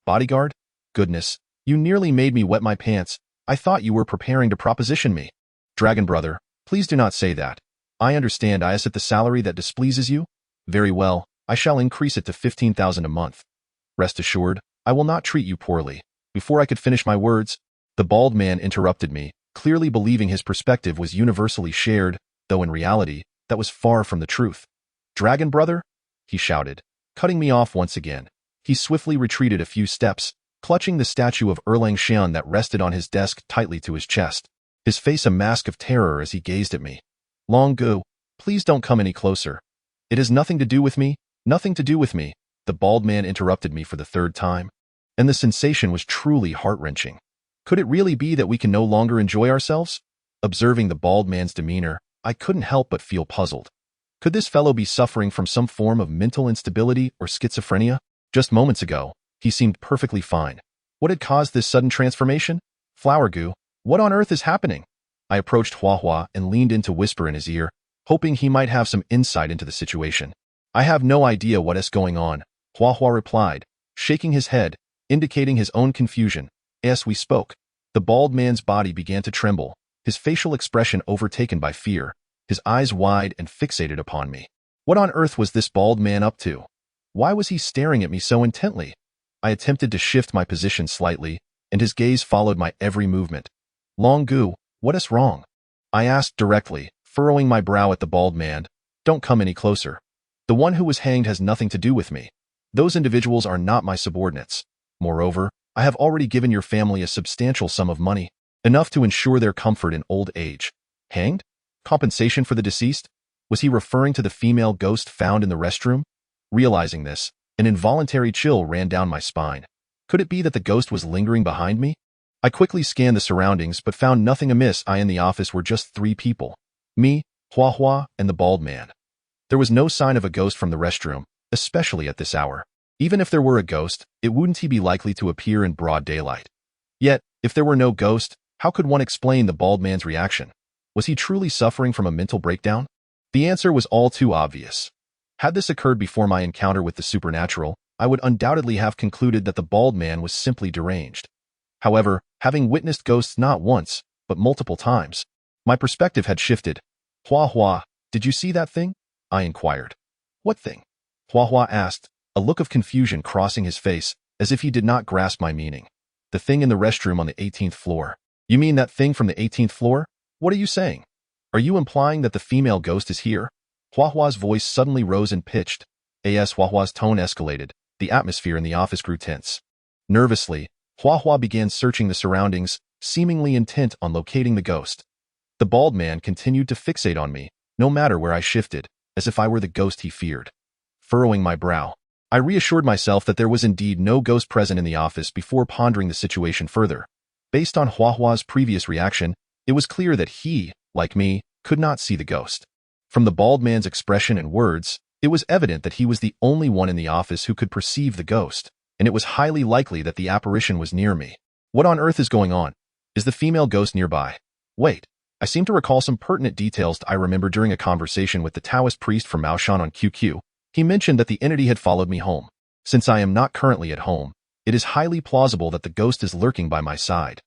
Bodyguard? Goodness, you nearly made me wet my pants. I thought you were preparing to proposition me. Dragon brother, please do not say that. I understand I set the salary that displeases you. Very well, I shall increase it to 15,000 a month. Rest assured, I will not treat you poorly. Before I could finish my words, the bald man interrupted me, clearly believing his perspective was universally shared, though in reality, that was far from the truth. Dragon brother? He shouted, cutting me off once again. He swiftly retreated a few steps, clutching the statue of Erlang Xian that rested on his desk tightly to his chest, his face a mask of terror as he gazed at me. Long Gu, please don't come any closer. It has nothing to do with me, nothing to do with me. The bald man interrupted me for the 3rd time, and the sensation was truly heart-wrenching. Could it really be that we can no longer enjoy ourselves? Observing the bald man's demeanor, I couldn't help but feel puzzled. Could this fellow be suffering from some form of mental instability or schizophrenia? Just moments ago, he seemed perfectly fine. What had caused this sudden transformation? Flower Gu, what on earth is happening? I approached Hua and leaned in to whisper in his ear, hoping he might have some insight into the situation. I have no idea what is going on, Hua replied, shaking his head, indicating his own confusion. As we spoke, the bald man's body began to tremble, his facial expression overtaken by fear, his eyes wide and fixated upon me. What on earth was this bald man up to? Why was he staring at me so intently? I attempted to shift my position slightly, and his gaze followed my every movement. Long Gu, what is wrong? I asked directly, furrowing my brow at the bald man. Don't come any closer. The one who was hanged has nothing to do with me. Those individuals are not my subordinates. Moreover, I have already given your family a substantial sum of money, enough to ensure their comfort in old age. Hanged? Compensation for the deceased? Was he referring to the female ghost found in the restroom? Realizing this, an involuntary chill ran down my spine. Could it be that the ghost was lingering behind me? I quickly scanned the surroundings but found nothing amiss. I and the office were just 3 people. Me, Hua, and the bald man. There was no sign of a ghost from the restroom, especially at this hour. Even if there were a ghost, it wouldn't be likely to appear in broad daylight. Yet, if there were no ghost, How could one explain the bald man's reaction? Was he truly suffering from a mental breakdown? The answer was all too obvious. Had this occurred before my encounter with the supernatural, I would undoubtedly have concluded that the bald man was simply deranged. However, having witnessed ghosts not once, but multiple times, my perspective had shifted. "Hua Hua, did you see that thing?" I inquired. "What thing?" Hua Hua asked, a look of confusion crossing his face, as if he did not grasp my meaning. "The thing in the restroom on the 18th floor. You mean that thing from the 18th floor? What are you saying? Are you implying that the female ghost is here?" Hua Hua's voice suddenly rose and pitched. As Hua Hua's tone escalated, the atmosphere in the office grew tense. Nervously, Hua Hua began searching the surroundings, seemingly intent on locating the ghost. The bald man continued to fixate on me, no matter where I shifted, as if I were the ghost he feared. Furrowing my brow, I reassured myself that there was indeed no ghost present in the office before pondering the situation further. Based on Hua Hua's previous reaction, it was clear that he, like me, could not see the ghost. From the bald man's expression and words, it was evident that he was the only one in the office who could perceive the ghost, and it was highly likely that the apparition was near me. What on earth is going on? Is the female ghost nearby? Wait, I seem to recall some pertinent details I remember during a conversation with the Taoist priest from Maoshan on QQ. He mentioned that the entity had followed me home. Since I am not currently at home, it is highly plausible that the ghost is lurking by my side.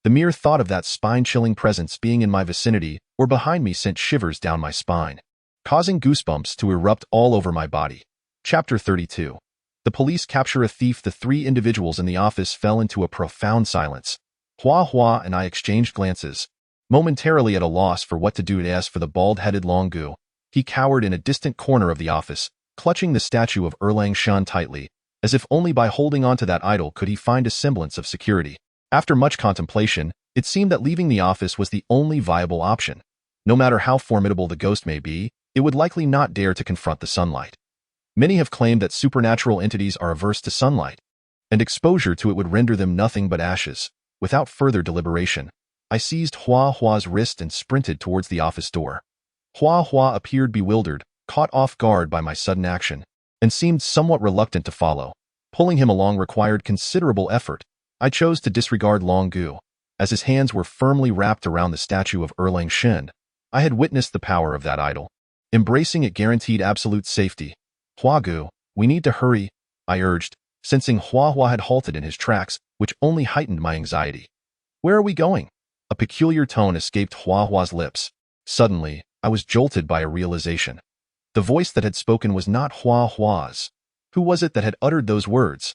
The mere thought of that spine-chilling presence being in my vicinity or behind me sent shivers down my spine, causing goosebumps to erupt all over my body. Chapter 32. The police capture a thief. The three individuals in the office fell into a profound silence. Hua Hua and I exchanged glances, momentarily at a loss for what to do. As for the bald-headed Longu, he cowered in a distant corner of the office, clutching the statue of Erlang Shan tightly, as if only by holding onto that idol could he find a semblance of security. After much contemplation, it seemed that leaving the office was the only viable option. No matter how formidable the ghost may be, it would likely not dare to confront the sunlight. Many have claimed that supernatural entities are averse to sunlight, and exposure to it would render them nothing but ashes. Without further deliberation, I seized Hua Hua's wrist and sprinted towards the office door. Hua Hua appeared bewildered, caught off guard by my sudden action, and seemed somewhat reluctant to follow. Pulling him along required considerable effort. I chose to disregard Longu, as his hands were firmly wrapped around the statue of Erlang Shen. I had witnessed the power of that idol. Embracing it guaranteed absolute safety. "Huagu, we need to hurry," I urged, sensing Hua Hua had halted in his tracks, which only heightened my anxiety. "Where are we going?" A peculiar tone escaped Hua Hua's lips. Suddenly, I was jolted by a realization. The voice that had spoken was not Hua Hua's. Who was it that had uttered those words?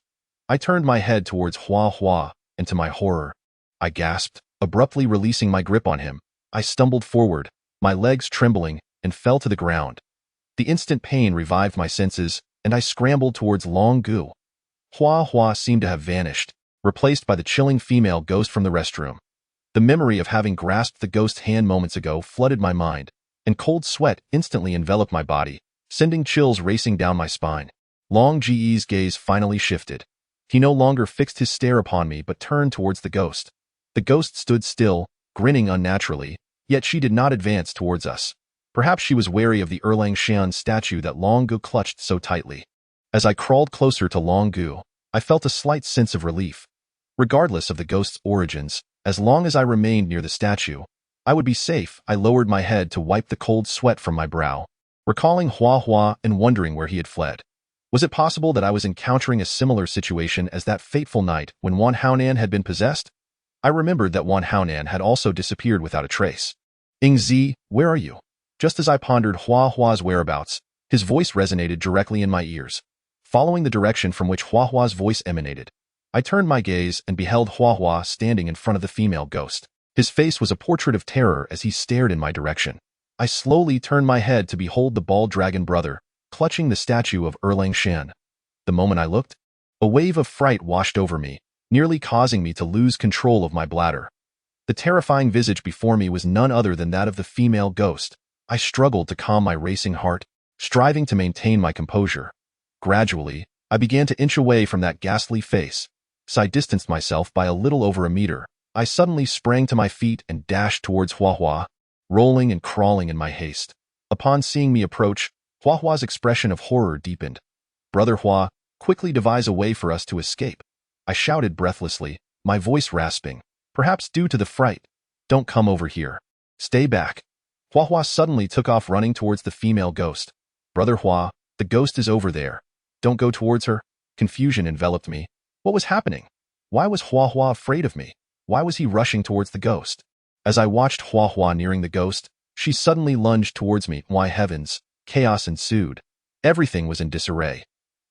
I turned my head towards Hua Hua, and to my horror, I gasped, abruptly releasing my grip on him. I stumbled forward, my legs trembling, and fell to the ground. The instant pain revived my senses, and I scrambled towards Longu. Hua Hua seemed to have vanished, replaced by the chilling female ghost from the restroom. The memory of having grasped the ghost's hand moments ago flooded my mind, and cold sweat instantly enveloped my body, sending chills racing down my spine. Long Ge's gaze finally shifted. He no longer fixed his stare upon me but turned towards the ghost. The ghost stood still, grinning unnaturally, yet she did not advance towards us. Perhaps she was wary of the Erlang Shan statue that Longu clutched so tightly. As I crawled closer to Longu, I felt a slight sense of relief. Regardless of the ghost's origins, as long as I remained near the statue, I would be safe. I lowered my head to wipe the cold sweat from my brow, recalling Hua Hua and wondering where he had fled. Was it possible that I was encountering a similar situation as that fateful night when Wan Haonan had been possessed? I remembered that Wan Haonan had also disappeared without a trace. "Ingzi, where are you?" Just as I pondered Hua Hua's whereabouts, his voice resonated directly in my ears. Following the direction from which Hua Hua's voice emanated, I turned my gaze and beheld Hua Hua standing in front of the female ghost. His face was a portrait of terror as he stared in my direction. I slowly turned my head to behold the bald dragon brother, clutching the statue of Erlang Shen. The moment I looked, a wave of fright washed over me, nearly causing me to lose control of my bladder. The terrifying visage before me was none other than that of the female ghost. I struggled to calm my racing heart, striving to maintain my composure. Gradually, I began to inch away from that ghastly face. As I distanced myself by a little over a meter, I suddenly sprang to my feet and dashed towards Hua Hua, rolling and crawling in my haste. Upon seeing me approach, Hua Hua's expression of horror deepened. "Brother Hua, quickly devise a way for us to escape," I shouted breathlessly, my voice rasping. perhaps due to the fright. Don't come over here. Stay back. Hua Hua suddenly took off running towards the female ghost. Brother Hua, the ghost is over there. Don't go towards her. Confusion enveloped me. What was happening? Why was Hua Hua afraid of me? Why was he rushing towards the ghost? As I watched Hua Hua nearing the ghost, she suddenly lunged towards me. Why heavens, chaos ensued. Everything was in disarray.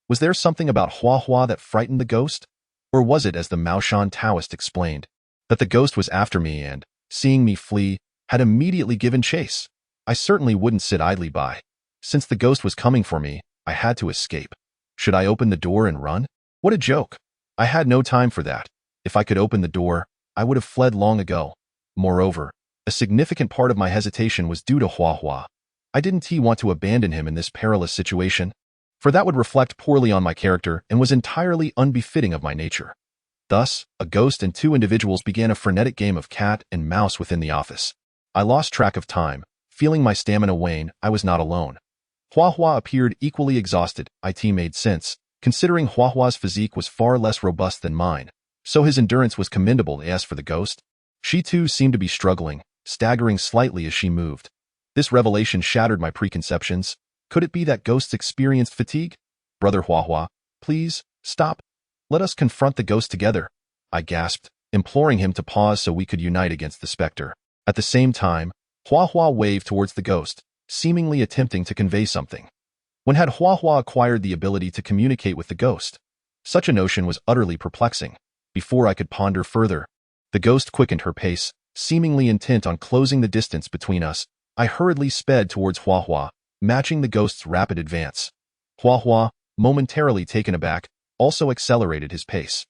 Was there something about Hua Hua that frightened the ghost? Or was it, as the Maoshan Taoist explained, that the ghost was after me and, seeing me flee, had immediately given chase? I certainly wouldn't sit idly by. Since the ghost was coming for me, I had to escape. Should I open the door and run? What a joke. I had no time for that. If I could open the door, I would have fled long ago. Moreover, a significant part of my hesitation was due to Hua Hua. I didn't want to abandon him in this perilous situation, for that would reflect poorly on my character and was entirely unbefitting of my nature. Thus, a ghost and two individuals began a frenetic game of cat and mouse within the office. I lost track of time. Feeling my stamina wane, I was not alone. Hua Hua appeared equally exhausted. It made sense, considering Hua Hua's physique was far less robust than mine, so his endurance was commendable. As for the ghost, she too seemed to be struggling, staggering slightly as she moved. This revelation shattered my preconceptions. Could it be that ghosts experienced fatigue? Brother Hua Hua, please, stop. Let us confront the ghost together, I gasped, imploring him to pause so we could unite against the specter. At the same time, Hua Hua waved towards the ghost, seemingly attempting to convey something. When had Hua Hua acquired the ability to communicate with the ghost? Such a notion was utterly perplexing. Before I could ponder further, the ghost quickened her pace, seemingly intent on closing the distance between us. I hurriedly sped towards Hua Hua, matching the ghost's rapid advance. Hua Hua, momentarily taken aback, also accelerated his pace.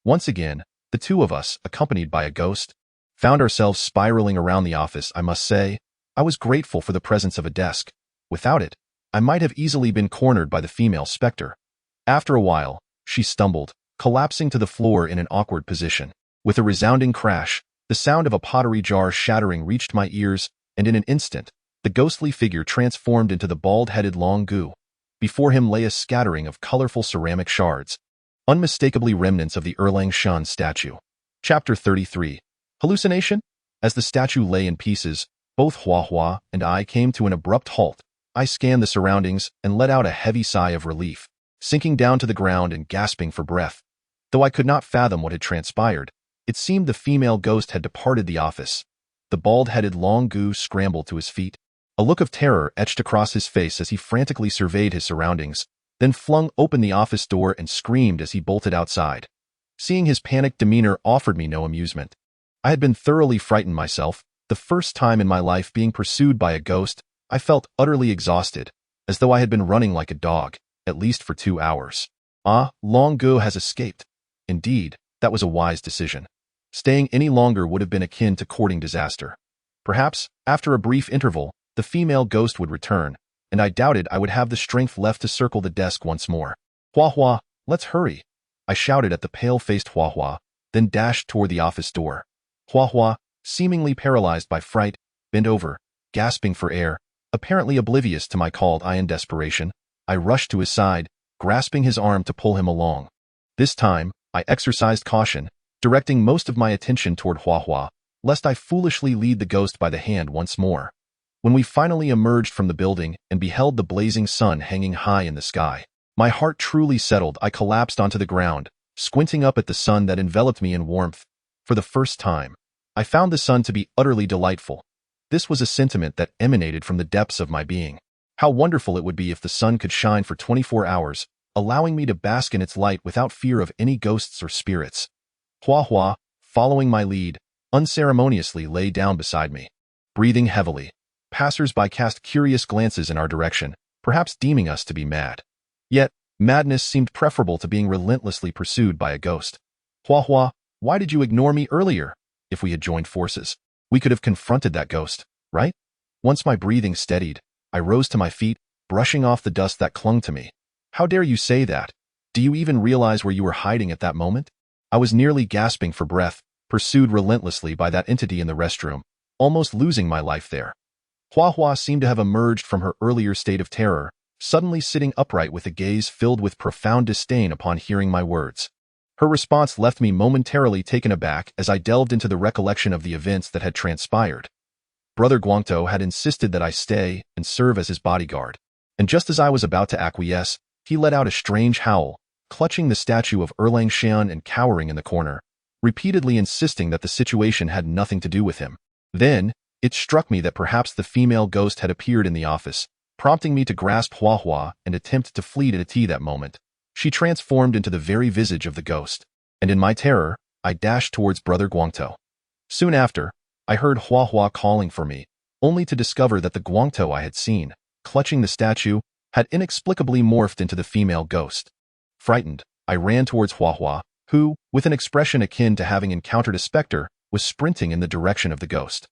Once again, the two of us, accompanied by a ghost, found ourselves spiraling around the office. I must say, I was grateful for the presence of a desk. Without it, I might have easily been cornered by the female specter. After a while, she stumbled, collapsing to the floor in an awkward position. With a resounding crash, the sound of a pottery jar shattering reached my ears, and in an instant, the ghostly figure transformed into the bald-headed Long Gu. Before him lay a scattering of colorful ceramic shards, unmistakably remnants of the Erlang Shan statue. Chapter 33. Hallucination? As the statue lay in pieces, both Hua Hua and I came to an abrupt halt. I scanned the surroundings and let out a heavy sigh of relief, sinking down to the ground and gasping for breath. Though I could not fathom what had transpired, it seemed the female ghost had departed the office. The bald-headed Long Gu scrambled to his feet. A look of terror etched across his face as he frantically surveyed his surroundings, then flung open the office door and screamed as he bolted outside. Seeing his panicked demeanor offered me no amusement. I had been thoroughly frightened myself, the first time in my life being pursued by a ghost. I felt utterly exhausted, as though I had been running like a dog, at least for 2 hours. Long Gu has escaped. Indeed, that was a wise decision. Staying any longer would have been akin to courting disaster. Perhaps, after a brief interval, the female ghost would return, and I doubted I would have the strength left to circle the desk once more. Hua Hua, let's hurry, I shouted at the pale-faced Hua Hua, then dashed toward the office door. Hua Hua, seemingly paralyzed by fright, bent over, gasping for air, apparently oblivious to my call. In desperation, I rushed to his side, grasping his arm to pull him along. This time, I exercised caution, directing most of my attention toward Hua Hua, lest I foolishly lead the ghost by the hand once more. When we finally emerged from the building and beheld the blazing sun hanging high in the sky, my heart truly settled. I collapsed onto the ground, squinting up at the sun that enveloped me in warmth. For the first time, I found the sun to be utterly delightful. This was a sentiment that emanated from the depths of my being. How wonderful it would be if the sun could shine for 24 hours, allowing me to bask in its light without fear of any ghosts or spirits. Hua Hua, following my lead, unceremoniously lay down beside me. Breathing heavily, passers-by cast curious glances in our direction, perhaps deeming us to be mad. Yet, madness seemed preferable to being relentlessly pursued by a ghost. Hua Hua, why did you ignore me earlier? If we had joined forces, we could have confronted that ghost, right? Once my breathing steadied, I rose to my feet, brushing off the dust that clung to me. How dare you say that? Do you even realize where you were hiding at that moment? I was nearly gasping for breath, pursued relentlessly by that entity in the restroom, almost losing my life there. Hua Hua seemed to have emerged from her earlier state of terror, suddenly sitting upright with a gaze filled with profound disdain upon hearing my words. Her response left me momentarily taken aback as I delved into the recollection of the events that had transpired. Brother Guangto had insisted that I stay and serve as his bodyguard, and just as I was about to acquiesce, he let out a strange howl, clutching the statue of Erlang Xian and cowering in the corner, repeatedly insisting that the situation had nothing to do with him. Then, it struck me that perhaps the female ghost had appeared in the office, prompting me to grasp Hua Hua and attempt to flee to tea that moment. She transformed into the very visage of the ghost, and in my terror, I dashed towards Brother Guangto. Soon after, I heard Hua Hua calling for me, only to discover that the Guangto I had seen, clutching the statue, had inexplicably morphed into the female ghost. Frightened, I ran towards Hua Hua, who, with an expression akin to having encountered a specter, was sprinting in the direction of the ghost.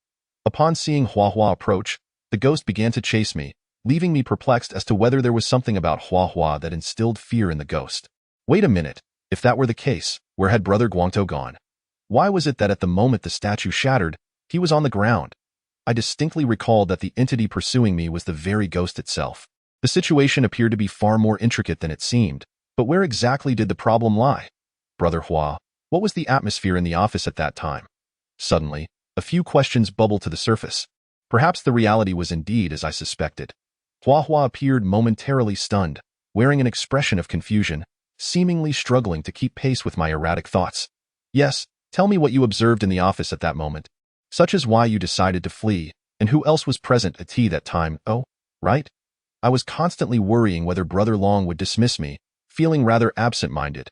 Upon seeing Hua Hua approach, the ghost began to chase me, leaving me perplexed as to whether there was something about Hua Hua that instilled fear in the ghost. Wait a minute, if that were the case, where had Brother Guangto gone? Why was it that at the moment the statue shattered, he was on the ground? I distinctly recalled that the entity pursuing me was the very ghost itself. The situation appeared to be far more intricate than it seemed, but where exactly did the problem lie? Brother Hua, what was the atmosphere in the office at that time? Suddenly, a few questions bubbled to the surface. Perhaps the reality was indeed as I suspected. Hua Hua appeared momentarily stunned, wearing an expression of confusion, seemingly struggling to keep pace with my erratic thoughts. Yes, tell me what you observed in the office at that moment, such as why you decided to flee, and who else was present at tea that time. Oh, right? I was constantly worrying whether Brother Long would dismiss me, feeling rather absent-minded.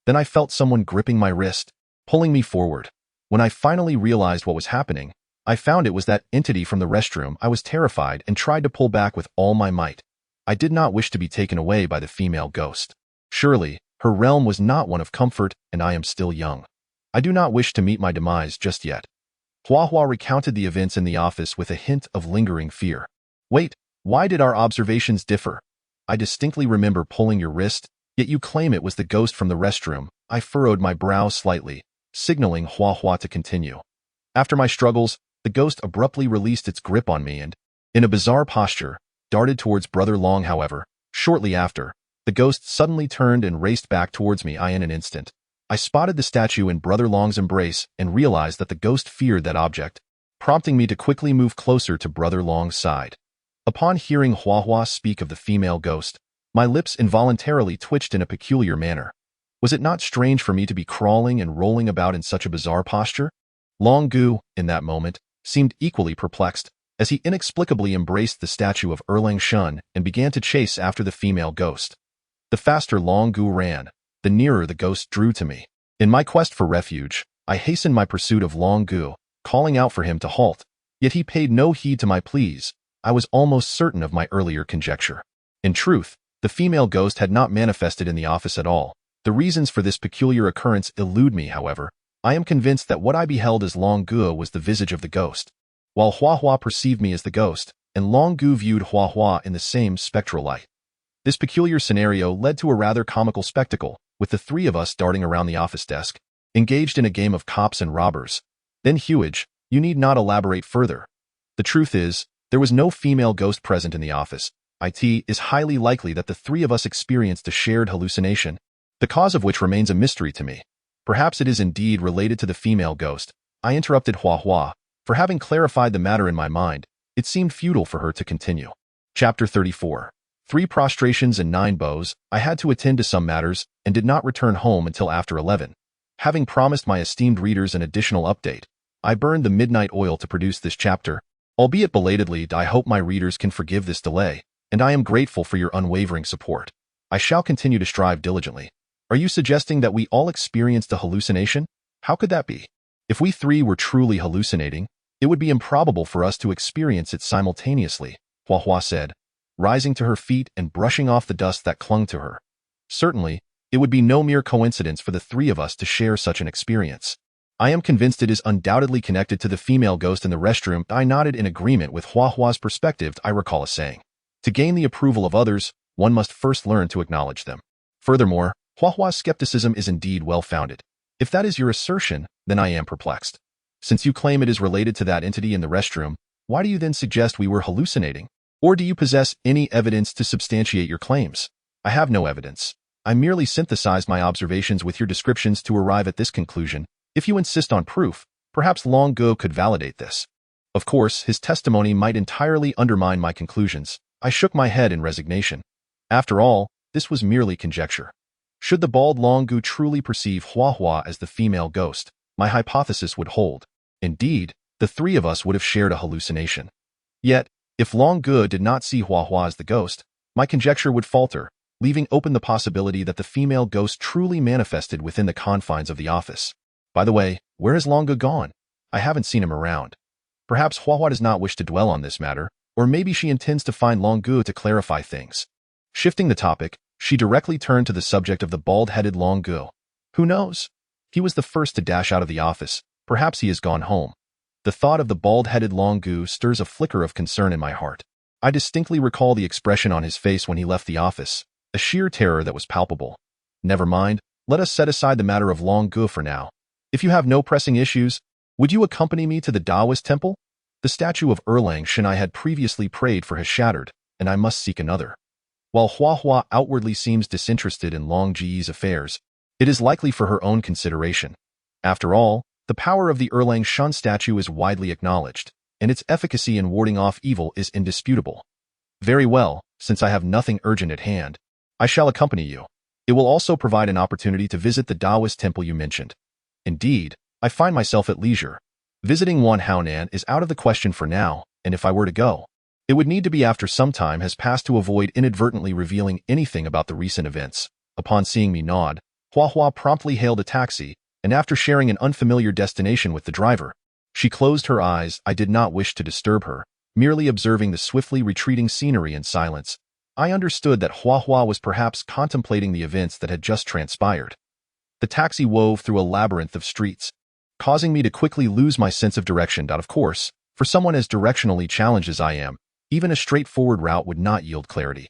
Then I felt someone gripping my wrist, pulling me forward. When I finally realized what was happening, I found it was that entity from the restroom. I was terrified and tried to pull back with all my might. I did not wish to be taken away by the female ghost. Surely, her realm was not one of comfort, and I am still young. I do not wish to meet my demise just yet. Hua Hua recounted the events in the office with a hint of lingering fear. Wait, why did our observations differ? I distinctly remember pulling your wrist, yet you claim it was the ghost from the restroom. I furrowed my brow slightly, signaling Hua Hua to continue. After my struggles, the ghost abruptly released its grip on me and, in a bizarre posture, darted towards Brother Long. However, shortly after, the ghost suddenly turned and raced back towards me. In an instant, I spotted the statue in Brother Long's embrace and realized that the ghost feared that object, prompting me to quickly move closer to Brother Long's side. Upon hearing Hua Hua speak of the female ghost, my lips involuntarily twitched in a peculiar manner. Was it not strange for me to be crawling and rolling about in such a bizarre posture? Long Gu, in that moment, seemed equally perplexed, as he inexplicably embraced the statue of Erlang Shun and began to chase after the female ghost. The faster Long Gu ran, the nearer the ghost drew to me. In my quest for refuge, I hastened my pursuit of Long Gu, calling out for him to halt, yet he paid no heed to my pleas. I was almost certain of my earlier conjecture. In truth, the female ghost had not manifested in the office at all. The reasons for this peculiar occurrence elude me, however. I am convinced that what I beheld as Long Gu was the visage of the ghost, while Hua Hua perceived me as the ghost, and Long Gu viewed Hua Hua in the same spectral light. This peculiar scenario led to a rather comical spectacle, with the three of us darting around the office desk, engaged in a game of cops and robbers. Then Huage, you need not elaborate further. The truth is, there was no female ghost present in the office. It is highly likely that the three of us experienced a shared hallucination, the cause of which remains a mystery to me. Perhaps it is indeed related to the female ghost. I interrupted Hua Hua, for having clarified the matter in my mind, it seemed futile for her to continue. Chapter 34. 3 prostrations and 9 bows. I had to attend to some matters and did not return home until after 11. Having promised my esteemed readers an additional update, I burned the midnight oil to produce this chapter. Albeit belatedly, I hope my readers can forgive this delay, and I am grateful for your unwavering support. I shall continue to strive diligently. Are you suggesting that we all experienced a hallucination? How could that be? If we three were truly hallucinating, it would be improbable for us to experience it simultaneously, Hua Hua said, rising to her feet and brushing off the dust that clung to her. Certainly, it would be no mere coincidence for the three of us to share such an experience. I am convinced it is undoubtedly connected to the female ghost in the restroom. I nodded in agreement with Hua Hua's perspective. I recall a saying, to gain the approval of others, one must first learn to acknowledge them. Furthermore, Hua Hua's skepticism is indeed well-founded. If that is your assertion, then I am perplexed. Since you claim it is related to that entity in the restroom, why do you then suggest we were hallucinating? Or do you possess any evidence to substantiate your claims? I have no evidence. I merely synthesized my observations with your descriptions to arrive at this conclusion. If you insist on proof, perhaps Long Go could validate this. Of course, his testimony might entirely undermine my conclusions. I shook my head in resignation. After all, this was merely conjecture. Should the bald Long Gu truly perceive Hua Hua as the female ghost, my hypothesis would hold. Indeed, the three of us would have shared a hallucination. Yet, if Long Gu did not see Hua Hua as the ghost, my conjecture would falter, leaving open the possibility that the female ghost truly manifested within the confines of the office. By the way, where has Long Gu gone? I haven't seen him around. Perhaps Hua Hua does not wish to dwell on this matter, or maybe she intends to find Long Gu to clarify things. Shifting the topic, she directly turned to the subject of the bald-headed Long Gu. Who knows? He was the first to dash out of the office. Perhaps he has gone home. The thought of the bald-headed Long Gu stirs a flicker of concern in my heart. I distinctly recall the expression on his face when he left the office, a sheer terror that was palpable. Never mind, let us set aside the matter of Long Gu for now. If you have no pressing issues, would you accompany me to the Taoist temple? The statue of Erlang Shen I had previously prayed for has shattered, and I must seek another. While Hua Hua outwardly seems disinterested in Long Ji's affairs, it is likely for her own consideration. After all, the power of the Erlang Shen statue is widely acknowledged, and its efficacy in warding off evil is indisputable. Very well, since I have nothing urgent at hand, I shall accompany you. It will also provide an opportunity to visit the Taoist temple you mentioned. Indeed, I find myself at leisure. Visiting Wanhaonan is out of the question for now, and if I were to go, it would need to be after some time has passed to avoid inadvertently revealing anything about the recent events. Upon seeing me nod, Hua Hua promptly hailed a taxi, and after sharing an unfamiliar destination with the driver, she closed her eyes. I did not wish to disturb her, merely observing the swiftly retreating scenery in silence. I understood that Hua Hua was perhaps contemplating the events that had just transpired. The taxi wove through a labyrinth of streets, causing me to quickly lose my sense of direction. Of course, for someone as directionally challenged as I am, even a straightforward route would not yield clarity.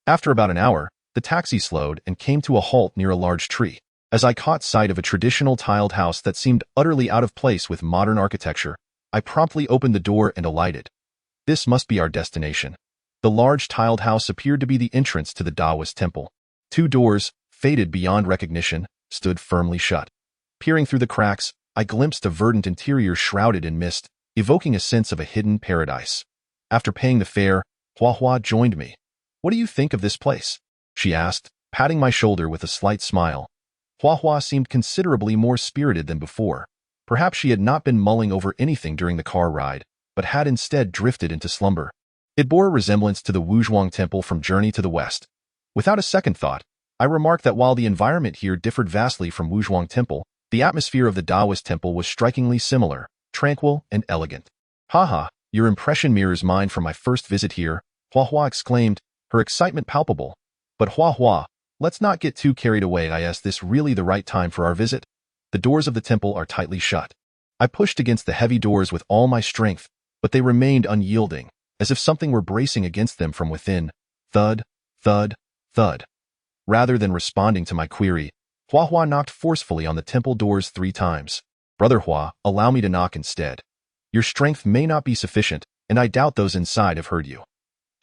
After about an hour, the taxi slowed and came to a halt near a large tree. As I caught sight of a traditional tiled house that seemed utterly out of place with modern architecture, I promptly opened the door and alighted. This must be our destination. The large tiled house appeared to be the entrance to the Taoist temple. Two doors, faded beyond recognition, stood firmly shut. Peering through the cracks, I glimpsed a verdant interior shrouded in mist, evoking a sense of a hidden paradise. After paying the fare, Hua Hua joined me. "What do you think of this place?" she asked, patting my shoulder with a slight smile. Hua Hua seemed considerably more spirited than before. Perhaps she had not been mulling over anything during the car ride, but had instead drifted into slumber. It bore a resemblance to the Wuzhuang Temple from Journey to the West. Without a second thought, I remarked that while the environment here differed vastly from Wuzhuang Temple, the atmosphere of the Taoist temple was strikingly similar, tranquil and elegant. "Haha, your impression mirrors mine from my first visit here," Hua Hua exclaimed, her excitement palpable. "But Hua Hua, let's not get too carried away. Is this really the right time for our visit? The doors of the temple are tightly shut." I pushed against the heavy doors with all my strength, but they remained unyielding, as if something were bracing against them from within. Thud, thud, thud. Rather than responding to my query, Hua Hua knocked forcefully on the temple doors 3 times. "Brother Hua, allow me to knock instead. Your strength may not be sufficient, and I doubt those inside have heard you."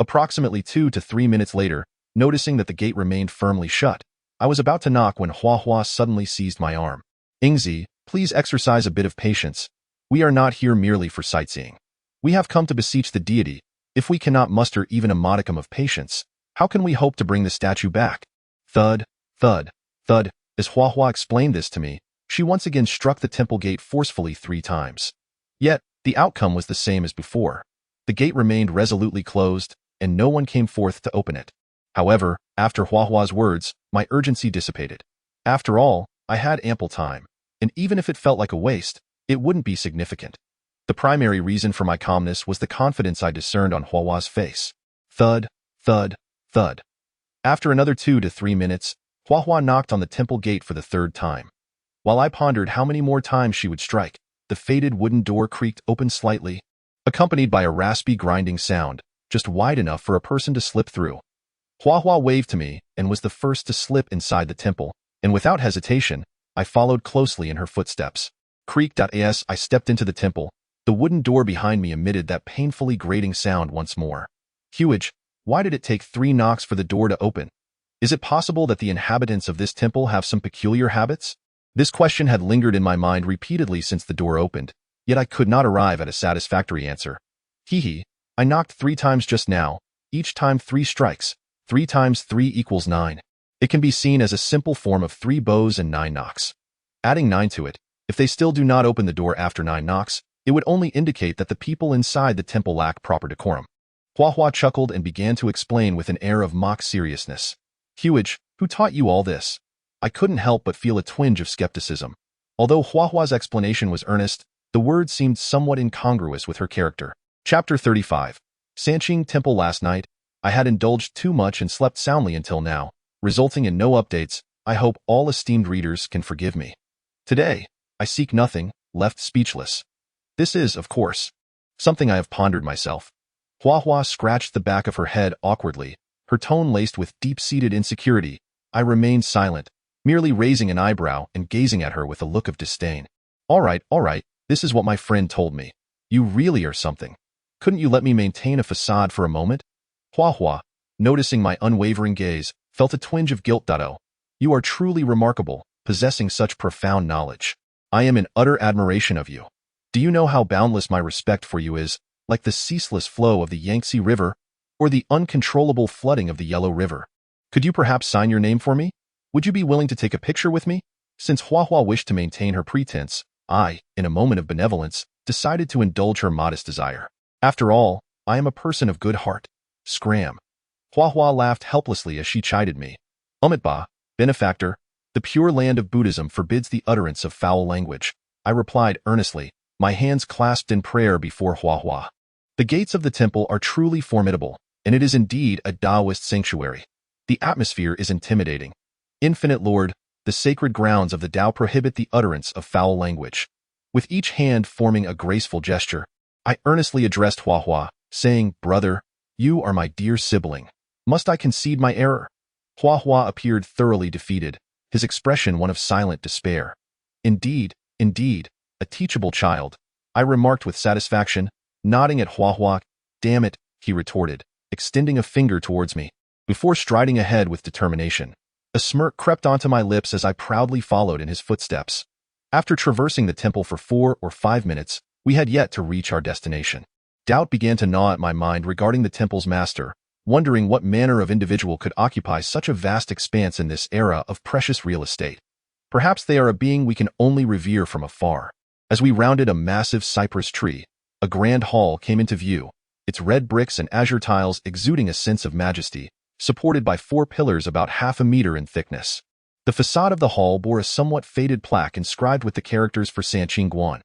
Approximately 2 to 3 minutes later, noticing that the gate remained firmly shut, I was about to knock when Hua Hua suddenly seized my arm. "Ingzi, please exercise a bit of patience. We are not here merely for sightseeing. We have come to beseech the deity. If we cannot muster even a modicum of patience, how can we hope to bring the statue back?" Thud, thud, thud. As Hua Hua explained this to me, she once again struck the temple gate forcefully 3 times. Yet, the outcome was the same as before. The gate remained resolutely closed, and no one came forth to open it. However, after Hua Hua's words, my urgency dissipated. After all, I had ample time, and even if it felt like a waste, it wouldn't be significant. The primary reason for my calmness was the confidence I discerned on Hua Hua's face. Thud, thud, thud. After another 2 to 3 minutes, Hua Hua knocked on the temple gate for the 3rd time. While I pondered how many more times she would strike, the faded wooden door creaked open slightly, accompanied by a raspy grinding sound, just wide enough for a person to slip through. Hua Hua waved to me and was the first to slip inside the temple, and without hesitation, I followed closely in her footsteps. Creaked as I stepped into the temple, the wooden door behind me emitted that painfully grating sound once more. "Huage, why did it take 3 knocks for the door to open?" Is it possible that the inhabitants of this temple have some peculiar habits? This question had lingered in my mind repeatedly since the door opened, yet I could not arrive at a satisfactory answer. Hee, I knocked 3 times just now, each time 3 strikes. 3 times 3 equals 9. It can be seen as a simple form of 3 bows and 9 knocks. Adding 9 to it, if they still do not open the door after 9 knocks, it would only indicate that the people inside the temple lack proper decorum. Hua chuckled and began to explain with an air of mock seriousness. Huage, who taught you all this? I couldn't help but feel a twinge of skepticism. Although Hua's explanation was earnest, the words seemed somewhat incongruous with her character. Chapter 35. Sanqing Temple. Last night, I had indulged too much and slept soundly until now, resulting in no updates. I hope all esteemed readers can forgive me. Today, I seek nothing, left speechless. This is, of course, something I have pondered myself. Hua scratched the back of her head awkwardly, her tone laced with deep-seated insecurity. I remained silent, merely raising an eyebrow and gazing at her with a look of disdain. All right, this is what my friend told me. You really are something. Couldn't you let me maintain a facade for a moment? Hua, noticing my unwavering gaze, felt a twinge of guilt. You are truly remarkable, possessing such profound knowledge. I am in utter admiration of you. Do you know how boundless my respect for you is, like the ceaseless flow of the Yangtze River, or the uncontrollable flooding of the Yellow River? Could you perhaps sign your name for me? Would you be willing to take a picture with me? Since Hua wished to maintain her pretense, I, in a moment of benevolence, decided to indulge her modest desire. After all, I am a person of good heart. Scram. Hua laughed helplessly as she chided me. Omitba, benefactor, the pure land of Buddhism forbids the utterance of foul language. I replied earnestly, my hands clasped in prayer before Hua. The gates of the temple are truly formidable, and it is indeed a Taoist sanctuary. The atmosphere is intimidating. Infinite Lord, the sacred grounds of the Tao prohibit the utterance of foul language. With each hand forming a graceful gesture, I earnestly addressed Hua, saying, Brother, you are my dear sibling. Must I concede my error? Hua appeared thoroughly defeated, his expression one of silent despair. Indeed, a teachable child, I remarked with satisfaction, nodding at Hua. Damn it, he retorted, extending a finger towards me, before striding ahead with determination. A smirk crept onto my lips as I proudly followed in his footsteps. After traversing the temple for 4 or 5 minutes, we had yet to reach our destination. Doubt began to gnaw at my mind regarding the temple's master, wondering what manner of individual could occupy such a vast expanse in this era of precious real estate. Perhaps they are a being we can only revere from afar. As we rounded a massive cypress tree, a grand hall came into view, its red bricks and azure tiles exuding a sense of majesty, supported by 4 pillars about half a meter in thickness. The facade of the hall bore a somewhat faded plaque inscribed with the characters for Sanqing Guan.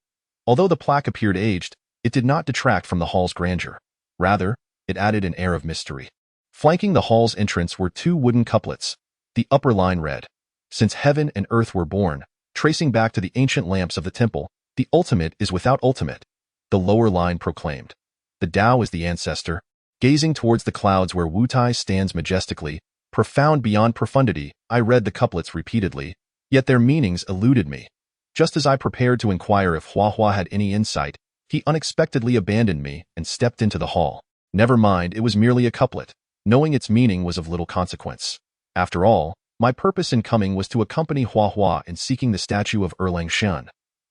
Although the plaque appeared aged, it did not detract from the hall's grandeur. Rather, it added an air of mystery. Flanking the hall's entrance were 2 wooden couplets. The upper line read, Since heaven and earth were born, tracing back to the ancient lamps of the temple, the ultimate is without ultimate. The lower line proclaimed, The Tao is the ancestor. Gazing towards the clouds where Wutai stands majestically, profound beyond profundity, I read the couplets repeatedly, yet their meanings eluded me. Just as I prepared to inquire if Hua had any insight, he unexpectedly abandoned me and stepped into the hall. Never mind, it was merely a couplet. Knowing its meaning was of little consequence. After all, my purpose in coming was to accompany Hua in seeking the statue of Erlang Shen.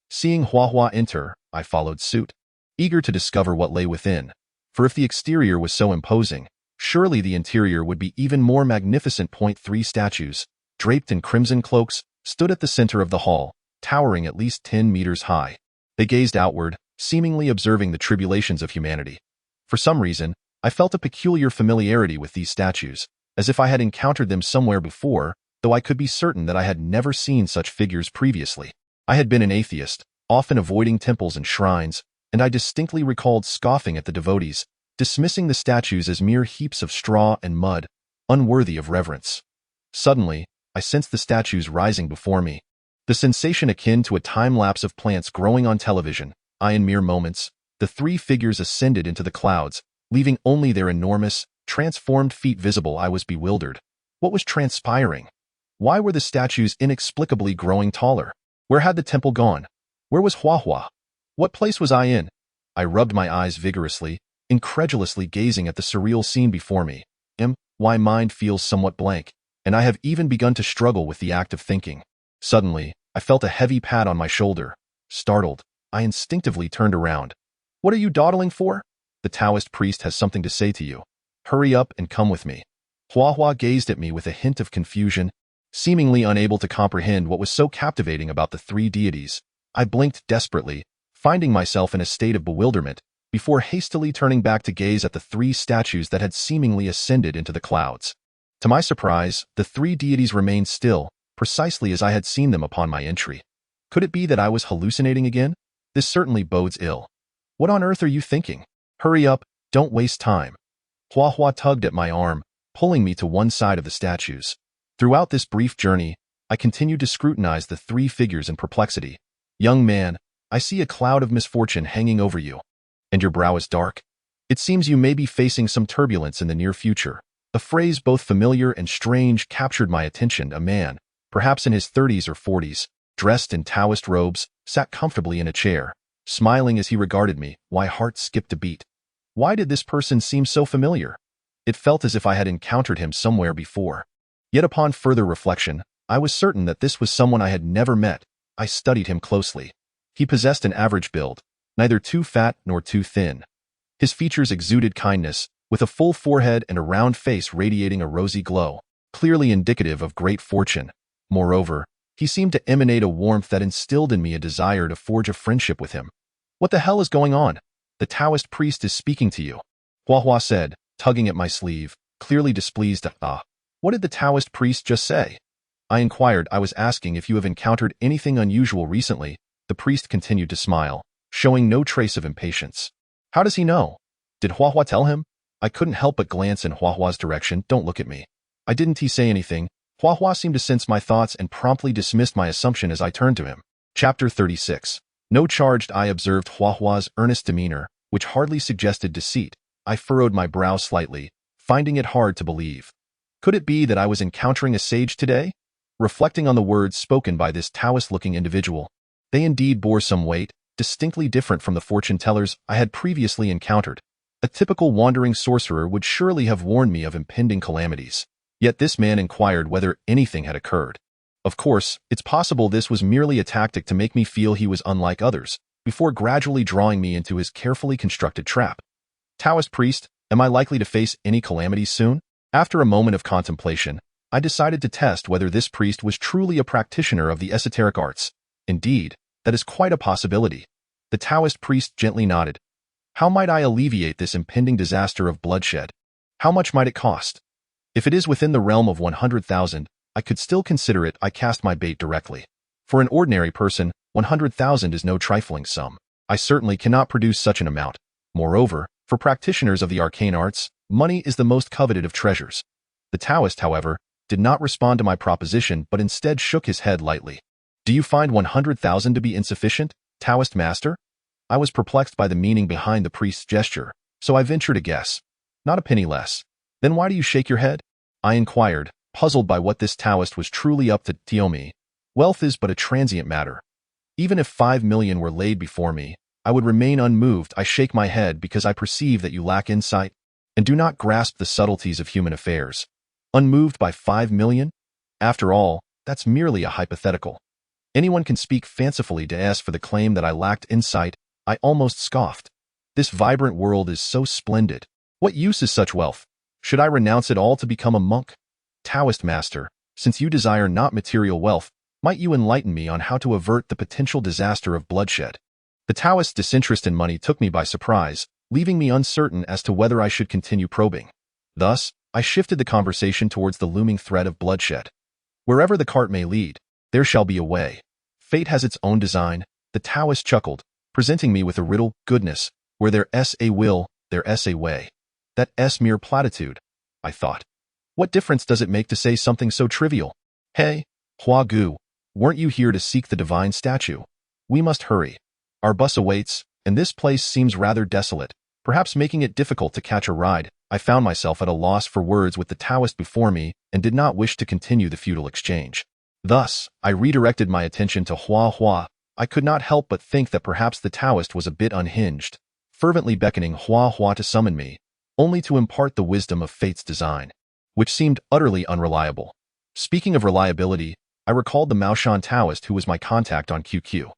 Seeing Hua enter, I followed suit, eager to discover what lay within. For if the exterior was so imposing, surely the interior would be even more magnificent. 3 statues, draped in crimson cloaks, stood at the center of the hall, towering at least 10 meters high. They gazed outward, seemingly observing the tribulations of humanity. For some reason, I felt a peculiar familiarity with these statues, as if I had encountered them somewhere before, though I could be certain that I had never seen such figures previously. I had been an atheist, often avoiding temples and shrines, and I distinctly recalled scoffing at the devotees, dismissing the statues as mere heaps of straw and mud, unworthy of reverence. Suddenly, I sensed the statues rising before me. The sensation akin to a time-lapse of plants growing on television. In mere moments, the 3 figures ascended into the clouds, leaving only their enormous, transformed feet visible. I was bewildered. What was transpiring? Why were the statues inexplicably growing taller? Where had the temple gone? Where was Hua? What place was I in? I rubbed my eyes vigorously, incredulously gazing at the surreal scene before me. My mind feels somewhat blank. and I have even begun to struggle with the act of thinking. Suddenly, I felt a heavy pat on my shoulder. Startled, I instinctively turned around. "What are you dawdling for?" "The Taoist priest has something to say to you. Hurry up and come with me." Hua Hua gazed at me with a hint of confusion, seemingly unable to comprehend what was so captivating about the three deities. I blinked desperately, finding myself in a state of bewilderment, before hastily turning back to gaze at the three statues that had seemingly ascended into the clouds. To my surprise, the three deities remained still, precisely as I had seen them upon my entry. Could it be that I was hallucinating again? This certainly bodes ill. "What on earth are you thinking? Hurry up, don't waste time." Hua Hua tugged at my arm, pulling me to one side of the statues. Throughout this brief journey, I continued to scrutinize the three figures in perplexity. "Young man, I see a cloud of misfortune hanging over you. And your brow is dark. It seems you may be facing some turbulence in the near future." A phrase both familiar and strange captured my attention. A man, perhaps in his 30s or 40s, dressed in Taoist robes, sat comfortably in a chair, smiling as he regarded me. My heart skipped a beat. Why did this person seem so familiar? It felt as if I had encountered him somewhere before. Yet upon further reflection, I was certain that this was someone I had never met. I studied him closely. He possessed an average build, neither too fat nor too thin. His features exuded kindness, with a full forehead and a round face radiating a rosy glow, clearly indicative of great fortune. Moreover, he seemed to emanate a warmth that instilled in me a desire to forge a friendship with him. "What the hell is going on? The Taoist priest is speaking to you," Hua Hua said, tugging at my sleeve, clearly displeased. "Ah, what did the Taoist priest just say?" I inquired. "I was asking if you have encountered anything unusual recently." The priest continued to smile, showing no trace of impatience. "How does he know? Did Hua Hua tell him?" I couldn't help but glance in Hua Hua's direction. "Don't look at me." Didn't he say anything? Hua Hua seemed to sense my thoughts and promptly dismissed my assumption as I turned to him. Chapter 36. No charged. I observed Hua Hua's earnest demeanor, which hardly suggested deceit. I furrowed my brow slightly, finding it hard to believe. Could it be that I was encountering a sage today? Reflecting on the words spoken by this Taoist-looking individual, they indeed bore some weight, distinctly different from the fortune-tellers I had previously encountered. A typical wandering sorcerer would surely have warned me of impending calamities. Yet this man inquired whether anything had occurred. Of course, it's possible this was merely a tactic to make me feel he was unlike others, before gradually drawing me into his carefully constructed trap. "Taoist priest, am I likely to face any calamities soon?" After a moment of contemplation, I decided to test whether this priest was truly a practitioner of the esoteric arts. Indeed, that is quite a possibility. The Taoist priest gently nodded. "How might I alleviate this impending disaster of bloodshed? How much might it cost?" "If it is within the realm of 100,000, I could still consider it." I cast my bait directly. For an ordinary person, 100,000 is no trifling sum. I certainly cannot produce such an amount. Moreover, for practitioners of the arcane arts, money is the most coveted of treasures. The Taoist, however, did not respond to my proposition but instead shook his head lightly. "Do you find 100,000 to be insufficient, Taoist master?" I was perplexed by the meaning behind the priest's gesture, so I ventured a guess. "Not a penny less." "Then why do you shake your head?" I inquired, puzzled by what this Taoist was truly up to. "Tiomi, wealth is but a transient matter. Even if 5 million were laid before me, I would remain unmoved." I shake my head because I perceive that you lack insight and do not grasp the subtleties of human affairs. Unmoved by 5 million? After all, that's merely a hypothetical. Anyone can speak fancifully to ask for the claim that I lacked insight. I almost scoffed. This vibrant world is so splendid. What use is such wealth? Should I renounce it all to become a monk? Taoist master, since you desire not material wealth, might you enlighten me on how to avert the potential disaster of bloodshed? The Taoist's disinterest in money took me by surprise, leaving me uncertain as to whether I should continue probing. Thus, I shifted the conversation towards the looming threat of bloodshed. "Wherever the cart may lead, there shall be a way. Fate has its own design." The Taoist chuckled, presenting me with a riddle. "Goodness, where there's a will, there's a way." That's mere platitude, I thought. What difference does it make to say something so trivial? "Hey, Hua Gu, weren't you here to seek the divine statue? We must hurry. Our bus awaits, and this place seems rather desolate, perhaps making it difficult to catch a ride." I found myself at a loss for words with the Taoist before me and did not wish to continue the futile exchange. Thus, I redirected my attention to Hua Hua. I could not help but think that perhaps the Taoist was a bit unhinged, fervently beckoning Hua Hua to summon me, only to impart the wisdom of fate's design, which seemed utterly unreliable. Speaking of reliability, I recalled the Maoshan Taoist who was my contact on QQ.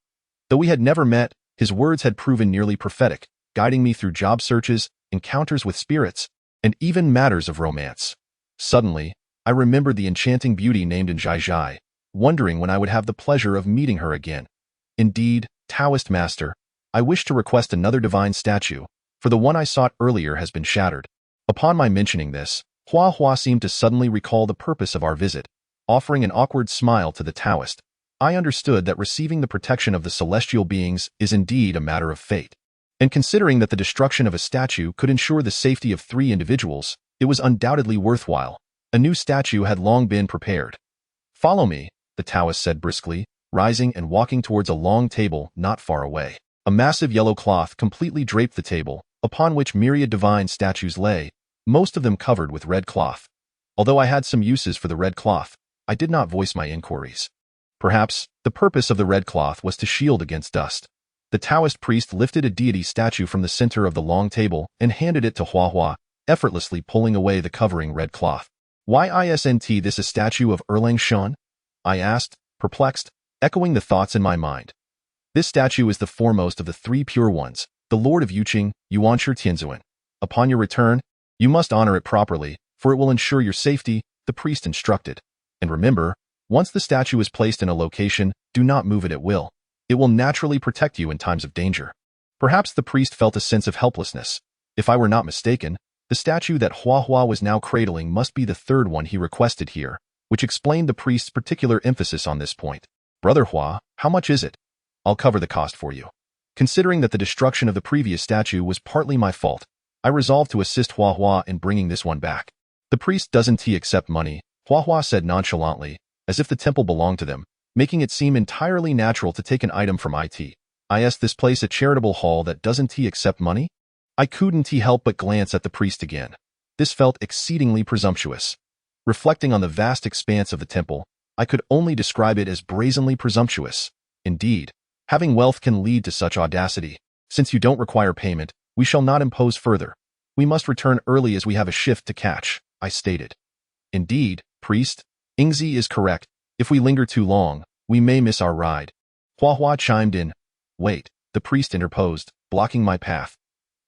Though we had never met, his words had proven nearly prophetic, guiding me through job searches, encounters with spirits, and even matters of romance. Suddenly, I remembered the enchanting beauty named in Zhai, wondering when I would have the pleasure of meeting her again. Indeed, Taoist master, I wish to request another divine statue, for the one I sought earlier has been shattered. Upon my mentioning this, Hua Hua seemed to suddenly recall the purpose of our visit, offering an awkward smile to the Taoist. I understood that receiving the protection of the celestial beings is indeed a matter of fate. And considering that the destruction of a statue could ensure the safety of 3 individuals, it was undoubtedly worthwhile. A new statue had long been prepared. "Follow me," the Taoist said briskly, rising and walking towards a long table not far away. A massive yellow cloth completely draped the table, upon which myriad divine statues lay, most of them covered with red cloth. Although I had some uses for the red cloth, I did not voice my inquiries. Perhaps the purpose of the red cloth was to shield against dust. The Taoist priest lifted a deity statue from the center of the long table and handed it to Hua Hua, effortlessly pulling away the covering red cloth. "Why isn't this a statue of Erlang Shan?" I asked, perplexed, echoing the thoughts in my mind. "This statue is the foremost of the 3 pure ones, the Lord of Yuqing, Yuanshi Tianzuan. Upon your return, you must honor it properly, for it will ensure your safety," the priest instructed. "And remember, once the statue is placed in a location, do not move it at will. It will naturally protect you in times of danger." Perhaps the priest felt a sense of helplessness. If I were not mistaken, the statue that Hua Hua was now cradling must be the 3rd one he requested here, which explained the priest's particular emphasis on this point. "Brother Hua, how much is it?" "I'll cover the cost for you." Considering that the destruction of the previous statue was partly my fault, I resolved to assist Hua Hua in bringing this one back. "The priest doesn't accept money," Hua Hua said nonchalantly, as if the temple belonged to them, making it seem entirely natural to take an item from it. "Is this place a charitable hall that doesn't accept money?" I couldn't help but glance at the priest again. This felt exceedingly presumptuous. Reflecting on the vast expanse of the temple, I could only describe it as brazenly presumptuous. Indeed, having wealth can lead to such audacity. "Since you don't require payment, we shall not impose further. We must return early as we have a shift to catch," I stated. "Indeed, priest, Ingzi is correct. If we linger too long, we may miss our ride." Hua Hua chimed in. "Wait," the priest interposed, blocking my path.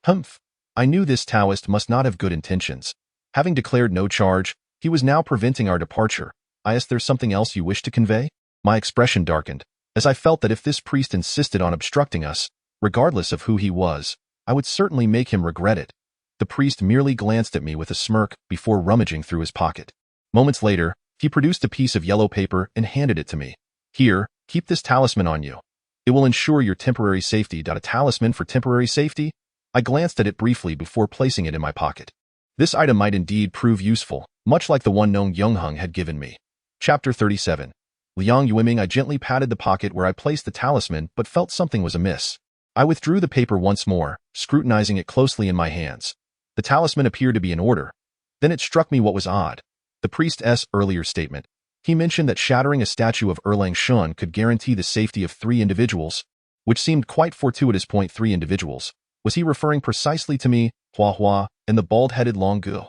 "Humph." I knew this Taoist must not have good intentions. Having declared no charge, he was now preventing our departure. "Is there something else you wish to convey?" My expression darkened, as I felt that if this priest insisted on obstructing us, regardless of who he was, I would certainly make him regret it. The priest merely glanced at me with a smirk before rummaging through his pocket. Moments later, he produced a piece of yellow paper and handed it to me. "Here, keep this talisman on you. It will ensure your temporary safety." A talisman for temporary safety? I glanced at it briefly before placing it in my pocket. This item might indeed prove useful, much like the one Nong Yungheng had given me. Chapter 37. Liang Yuiming. I gently patted the pocket where I placed the talisman but felt something was amiss. I withdrew the paper once more, scrutinizing it closely in my hands. The talisman appeared to be in order. Then it struck me what was odd. The priest's earlier statement. He mentioned that shattering a statue of Erlang Shan could guarantee the safety of 3 individuals, which seemed quite fortuitous. 3 individuals. Was he referring precisely to me, Hua Hua, and the bald-headed Long Gu?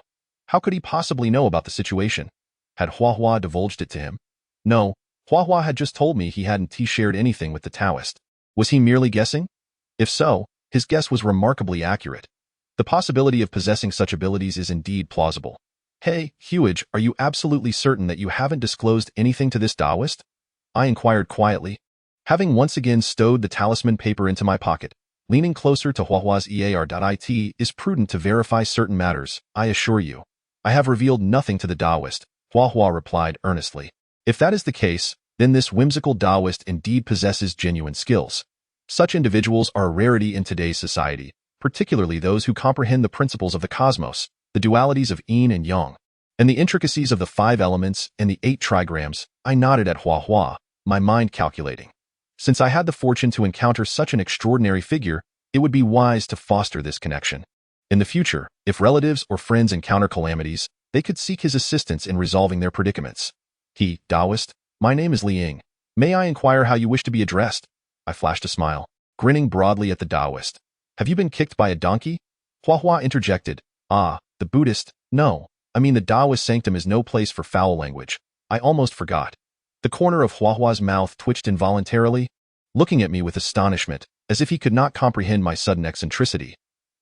How could he possibly know about the situation? Had Hua Hua divulged it to him? No, Hua Hua had just told me he hadn't shared anything with the Taoist. Was he merely guessing? If so, his guess was remarkably accurate. The possibility of possessing such abilities is indeed plausible. "Hey, Huage, are you absolutely certain that you haven't disclosed anything to this Taoist?" I inquired quietly. Having once again stowed the talisman paper into my pocket, leaning closer to Hua Hua's it is prudent to verify certain matters, I assure you. "I have revealed nothing to the Taoist," Hua Hua replied earnestly. "If that is the case, then this whimsical Taoist indeed possesses genuine skills. Such individuals are a rarity in today's society, particularly those who comprehend the principles of the cosmos, the dualities of yin and yang, and the intricacies of the 5 elements and the 8 trigrams." I nodded at Hua Hua, my mind calculating. Since I had the fortune to encounter such an extraordinary figure, it would be wise to foster this connection. In the future, if relatives or friends encounter calamities, they could seek his assistance in resolving their predicaments. "He, Taoist, my name is Liang. May I inquire how you wish to be addressed?" I flashed a smile, grinning broadly at the Taoist. "Have you been kicked by a donkey?" Hua Hua interjected. "Ah, the Buddhist, no. I mean the Taoist sanctum is no place for foul language. I almost forgot. The corner of Huahua's mouth twitched involuntarily, looking at me with astonishment, as if he could not comprehend my sudden eccentricity.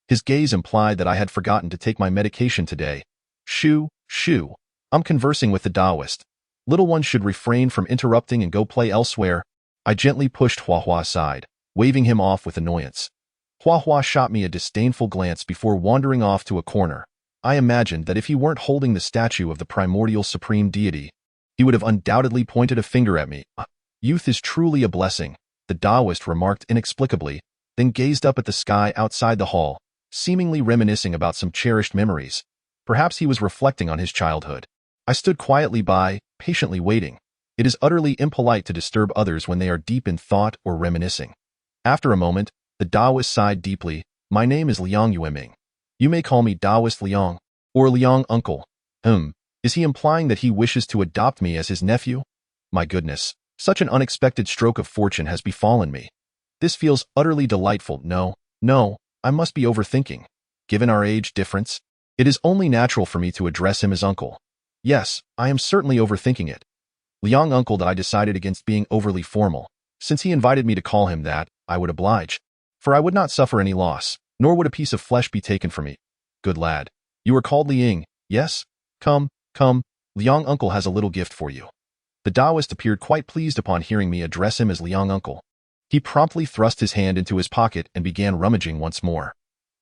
His gaze implied that I had forgotten to take my medication today. Shoo, shoo. I'm conversing with the Taoist. Little ones should refrain from interrupting and go play elsewhere. I gently pushed Huahua aside, waving him off with annoyance. Huahua shot me a disdainful glance before wandering off to a corner. I imagined that if he weren't holding the statue of the primordial supreme deity, he would have undoubtedly pointed a finger at me. Youth is truly a blessing, the Taoist remarked inexplicably, then gazed up at the sky outside the hall, seemingly reminiscing about some cherished memories. Perhaps he was reflecting on his childhood. I stood quietly by, patiently waiting. It is utterly impolite to disturb others when they are deep in thought or reminiscing. After a moment, the Taoist sighed deeply. My name is Liang Yueming. You may call me Taoist Liang, or Liang Uncle. Is he implying that he wishes to adopt me as his nephew? My goodness, such an unexpected stroke of fortune has befallen me. This feels utterly delightful. No, I must be overthinking. Given our age difference, it is only natural for me to address him as uncle. Yes, I am certainly overthinking it. Liang Uncle, that I decided against being overly formal. Since he invited me to call him that, I would oblige. For I would not suffer any loss, nor would a piece of flesh be taken from me. Good lad. You are called Liang, yes? Come, Liang Uncle has a little gift for you. The Taoist appeared quite pleased upon hearing me address him as Liang Uncle. He promptly thrust his hand into his pocket and began rummaging once more.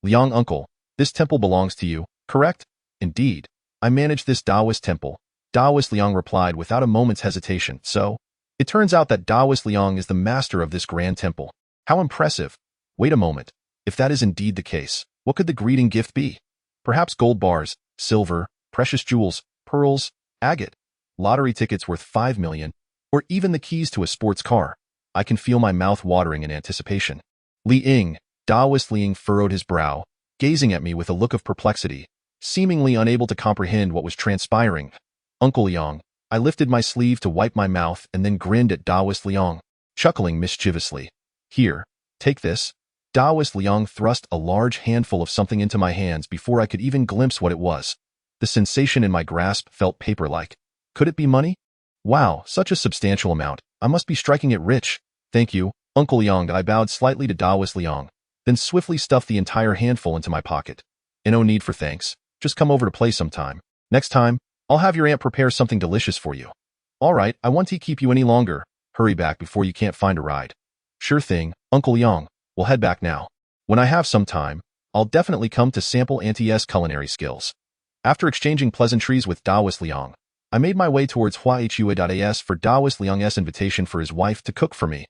Liang Uncle, this temple belongs to you, correct? Indeed. I manage this Taoist temple. Taoist Liang replied without a moment's hesitation. So, it turns out that Taoist Liang is the master of this grand temple. How impressive. Wait a moment. If that is indeed the case, what could the greeting gift be? Perhaps gold bars, silver, precious jewels, pearls, agate, lottery tickets worth 5 million, or even the keys to a sports car. I can feel my mouth watering in anticipation. Liang, Taoist Liang furrowed his brow, gazing at me with a look of perplexity, seemingly unable to comprehend what was transpiring. Uncle Liang, I lifted my sleeve to wipe my mouth and then grinned at Taoist Liang, chuckling mischievously. Here, take this. Taoist Liang thrust a large handful of something into my hands before I could even glimpse what it was. The sensation in my grasp felt paper-like. Could it be money? Wow, such a substantial amount. I must be striking it rich. Thank you, Uncle Liang. I bowed slightly to Taoist Liang, then swiftly stuffed the entire handful into my pocket. No need for thanks. Just come over to play sometime. Next time, I'll have your aunt prepare something delicious for you. All right, I won't keep you any longer. Hurry back before you can't find a ride. Sure thing, Uncle Liang. We'll head back now. When I have some time, I'll definitely come to sample Auntie's culinary skills. After exchanging pleasantries with Taoist Liang, I made my way towards Huaihua.as for Taoist Liang's invitation for his wife to cook for me.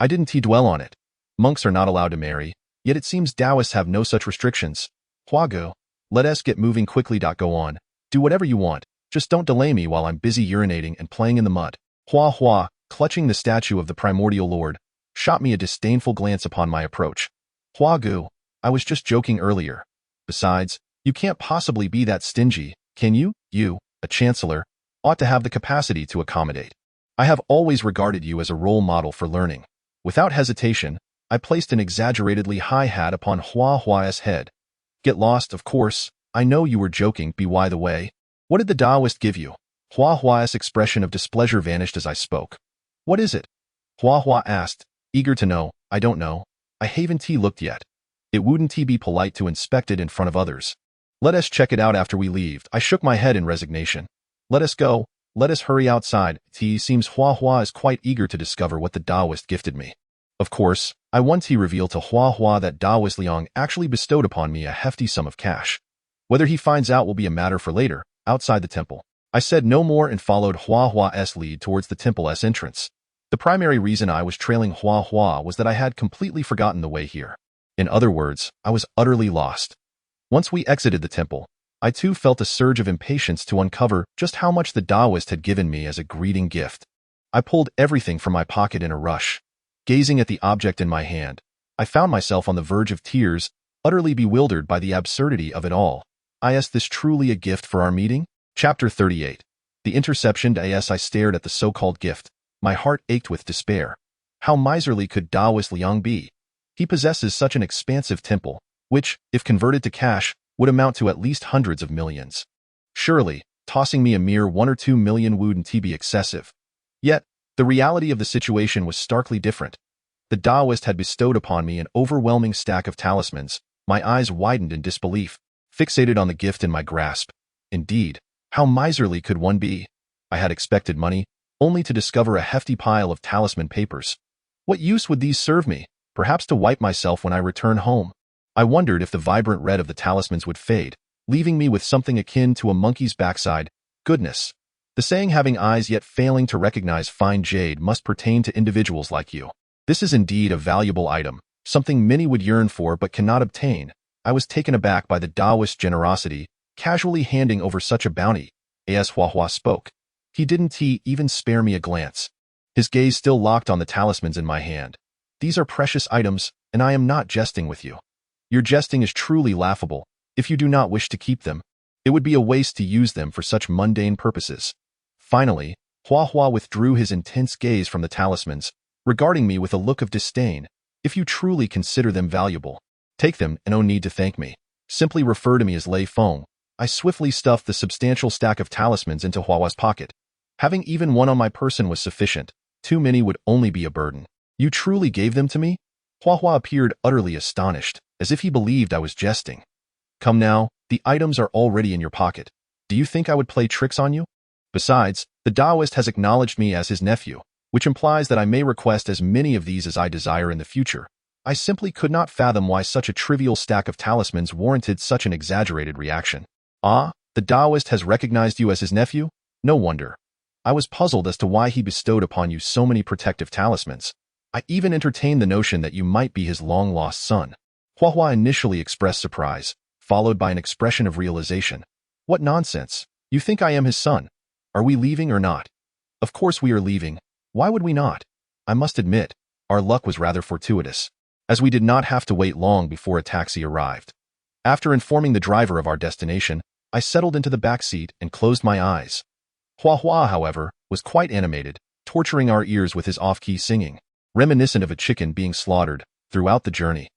I didn't dwell on it. Monks are not allowed to marry, yet it seems Taoists have no such restrictions. Huago, let us get moving quickly. Go on. Do whatever you want. Just don't delay me while I'm busy urinating and playing in the mud. Huahua, clutching the statue of the primordial lord, shot me a disdainful glance upon my approach. Huagu, I was just joking earlier. Besides, you can't possibly be that stingy, can you? You, a chancellor, ought to have the capacity to accommodate. I have always regarded you as a role model for learning. Without hesitation, I placed an exaggeratedly high hat upon Huahua's head. Get lost, of course. I know you were joking. By the way, what did the Taoist give you? Huahua's expression of displeasure vanished as I spoke. What is it? Huahua asked, eager to know. I don't know. I haven't looked yet. It wouldn't be polite to inspect it in front of others. Let us check it out after we leave. I shook my head in resignation. Let us go. Let us hurry outside. It seems Huahua is quite eager to discover what the Taoist gifted me. Of course, I once revealed to Huahua that Taoist Liang actually bestowed upon me a hefty sum of cash. Whether he finds out will be a matter for later, outside the temple. I said no more and followed Huahua's lead towards the temple's entrance. The primary reason I was trailing Huahua was that I had completely forgotten the way here. In other words, I was utterly lost. Once we exited the temple, I too felt a surge of impatience to uncover just how much the Taoist had given me as a greeting gift. I pulled everything from my pocket in a rush. Gazing at the object in my hand, I found myself on the verge of tears, utterly bewildered by the absurdity of it all. Is this truly a gift for our meeting? Chapter 38. The interception. I stared at the so-called gift. My heart ached with despair. How miserly could Taoist Liang be? He possesses such an expansive temple, which, if converted to cash, would amount to at least hundreds of millions. Surely, tossing me a mere 1 or 2 million wooden to be excessive. Yet, the reality of the situation was starkly different. The Taoist had bestowed upon me an overwhelming stack of talismans. My eyes widened in disbelief, fixated on the gift in my grasp. Indeed, how miserly could one be? I had expected money, only to discover a hefty pile of talisman papers. What use would these serve me? Perhaps to wipe myself when I return home. I wondered if the vibrant red of the talismans would fade, leaving me with something akin to a monkey's backside. Goodness! The saying having eyes yet failing to recognize fine jade must pertain to individuals like you. This is indeed a valuable item, something many would yearn for but cannot obtain. I was taken aback by the Taoist's generosity, casually handing over such a bounty. As Hua Hua spoke, he didn't even spare me a glance. His gaze still locked on the talismans in my hand. These are precious items, and I am not jesting with you. Your jesting is truly laughable. If you do not wish to keep them, it would be a waste to use them for such mundane purposes. Finally, Hua Hua withdrew his intense gaze from the talismans, regarding me with a look of disdain. If you truly consider them valuable, take them and no need to thank me. Simply refer to me as Lei Feng. I swiftly stuffed the substantial stack of talismans into Hua Hua's pocket. Having even one on my person was sufficient. Too many would only be a burden. You truly gave them to me? Hua Hua appeared utterly astonished, as if he believed I was jesting. Come now, the items are already in your pocket. Do you think I would play tricks on you? Besides, the Taoist has acknowledged me as his nephew, which implies that I may request as many of these as I desire in the future. I simply could not fathom why such a trivial stack of talismans warranted such an exaggerated reaction. Ah, the Taoist has recognized you as his nephew? No wonder. I was puzzled as to why he bestowed upon you so many protective talismans. I even entertained the notion that you might be his long-lost son. Hua Hua initially expressed surprise, followed by an expression of realization. What nonsense! You think I am his son? Are we leaving or not? Of course we are leaving. Why would we not? I must admit, our luck was rather fortuitous, as we did not have to wait long before a taxi arrived. After informing the driver of our destination, I settled into the back seat and closed my eyes. Hua Hua, however, was quite animated, torturing our ears with his off-key singing, reminiscent of a chicken being slaughtered, throughout the journey.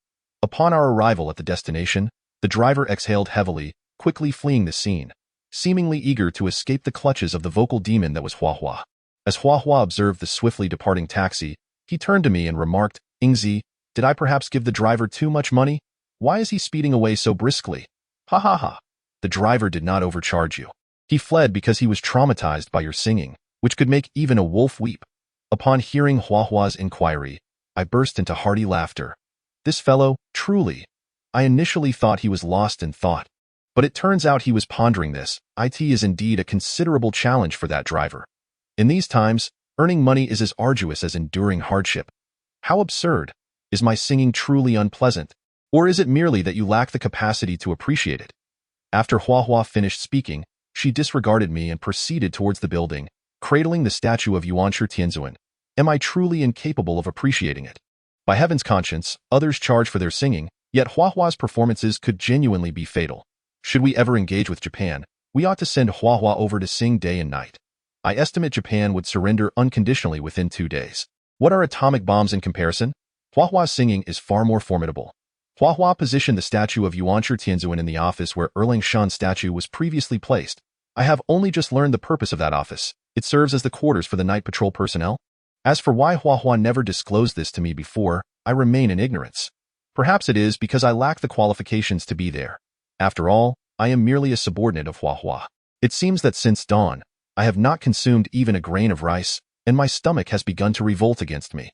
Upon our arrival at the destination, the driver exhaled heavily, quickly fleeing the scene, seemingly eager to escape the clutches of the vocal demon that was Hua Hua. As Hua Hua observed the swiftly departing taxi, he turned to me and remarked, Ingzi, did I perhaps give the driver too much money? Why is he speeding away so briskly? Ha ha ha. The driver did not overcharge you. He fled because he was traumatized by your singing, which could make even a wolf weep. Upon hearing Hua Hua's inquiry, I burst into hearty laughter. This fellow, truly. I initially thought he was lost in thought. But it turns out he was pondering this. It is indeed a considerable challenge for that driver. In these times, earning money is as arduous as enduring hardship. How absurd! Is my singing truly unpleasant? Or is it merely that you lack the capacity to appreciate it? After Hua Hua finished speaking, she disregarded me and proceeded towards the building, cradling the statue of Yuanshi Tianzuan. Am I truly incapable of appreciating it? By heaven's conscience, others charge for their singing, yet Hua Hua's performances could genuinely be fatal. Should we ever engage with Japan, we ought to send Hua Hua over to sing day and night. I estimate Japan would surrender unconditionally within 2 days. What are atomic bombs in comparison? Hua Hua's singing is far more formidable. Hua Hua positioned the statue of Yuanshi Tianzuan in the office where Erling Shan's statue was previously placed. I have only just learned the purpose of that office. It serves as the quarters for the night patrol personnel. As for why Hua Hua never disclosed this to me before, I remain in ignorance. Perhaps it is because I lack the qualifications to be there. After all, I am merely a subordinate of Hua Hua. It seems that since dawn, I have not consumed even a grain of rice, and my stomach has begun to revolt against me.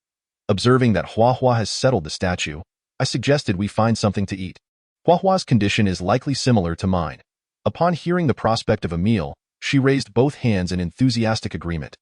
Observing that Hua Hua has settled the statue, I suggested we find something to eat. Hua Hua's condition is likely similar to mine. Upon hearing the prospect of a meal, she raised both hands in enthusiastic agreement.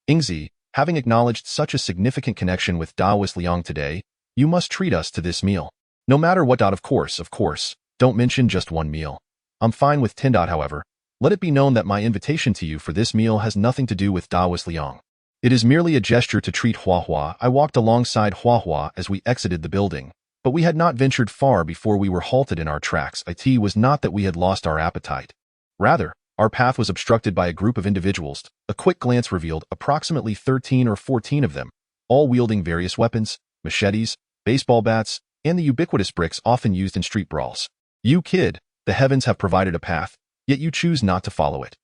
Ingzi, having acknowledged such a significant connection with Taoist Liang today, you must treat us to this meal. No matter what. Of course, don't mention just one meal. I'm fine with 10. However, let it be known that my invitation to you for this meal has nothing to do with Taoist Liang. It is merely a gesture to treat Hua Hua. I walked alongside Hua Hua as we exited the building, but we had not ventured far before we were halted in our tracks. It was not that we had lost our appetite. Rather, our path was obstructed by a group of individuals. A quick glance revealed approximately 13 or 14 of them, all wielding various weapons, machetes, baseball bats, and the ubiquitous bricks often used in street brawls. You kid, the heavens have provided a path, yet you choose not to follow it.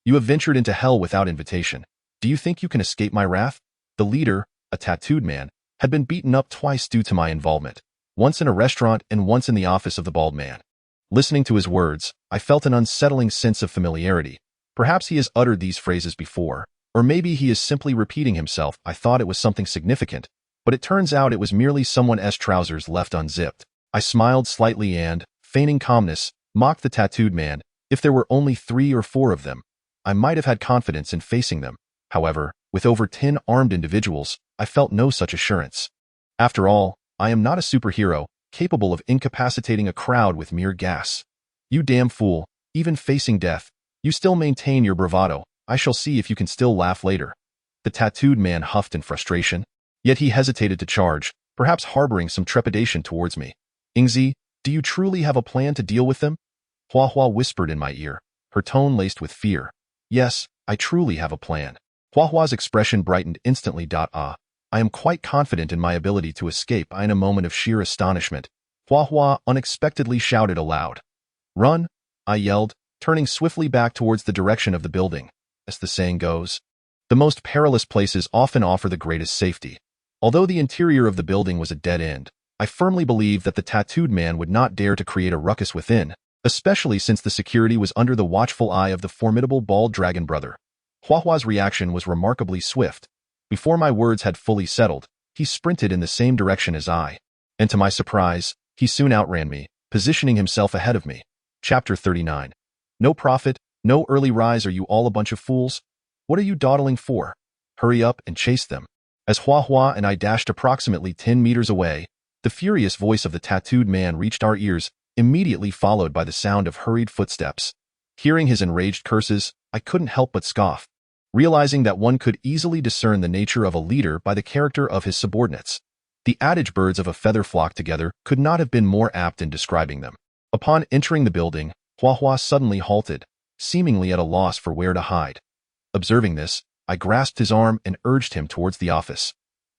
You have ventured into hell without invitation. Do you think you can escape my wrath? The leader, a tattooed man, had been beaten up twice due to my involvement, once in a restaurant and once in the office of the bald man. Listening to his words, I felt an unsettling sense of familiarity. Perhaps he has uttered these phrases before, or maybe he is simply repeating himself. I thought it was something significant, but it turns out it was merely someone's trousers left unzipped. I smiled slightly and, feigning calmness, mocked the tattooed man. If there were only 3 or 4 of them, I might have had confidence in facing them. However, with over 10 armed individuals, I felt no such assurance. After all, I am not a superhero, capable of incapacitating a crowd with mere gas. You damn fool, even facing death, you still maintain your bravado. I shall see if you can still laugh later. The tattooed man huffed in frustration, yet he hesitated to charge, perhaps harboring some trepidation towards me. Ingzi, do you truly have a plan to deal with them? Hua Hua whispered in my ear, her tone laced with fear. Yes, I truly have a plan. Hua Hua's expression brightened instantly. I am quite confident in my ability to escape. In a moment of sheer astonishment, Hua Hua unexpectedly shouted aloud. Run! I yelled, turning swiftly back towards the direction of the building. As the saying goes, the most perilous places often offer the greatest safety. Although the interior of the building was a dead end, I firmly believed that the tattooed man would not dare to create a ruckus within, especially since the security was under the watchful eye of the formidable bald dragon brother. Hua Hua's reaction was remarkably swift. Before my words had fully settled, he sprinted in the same direction as I, and to my surprise, he soon outran me, positioning himself ahead of me. Chapter 39. No profit, no early rise. Are you all a bunch of fools? What are you dawdling for? Hurry up and chase them. As Hua Hua and I dashed approximately 10 meters away, the furious voice of the tattooed man reached our ears, immediately followed by the sound of hurried footsteps. Hearing his enraged curses, I couldn't help but scoff, realizing that one could easily discern the nature of a leader by the character of his subordinates. The adage birds of a feather flock together could not have been more apt in describing them. Upon entering the building, Hua Hua suddenly halted, seemingly at a loss for where to hide. Observing this, I grasped his arm and urged him towards the office.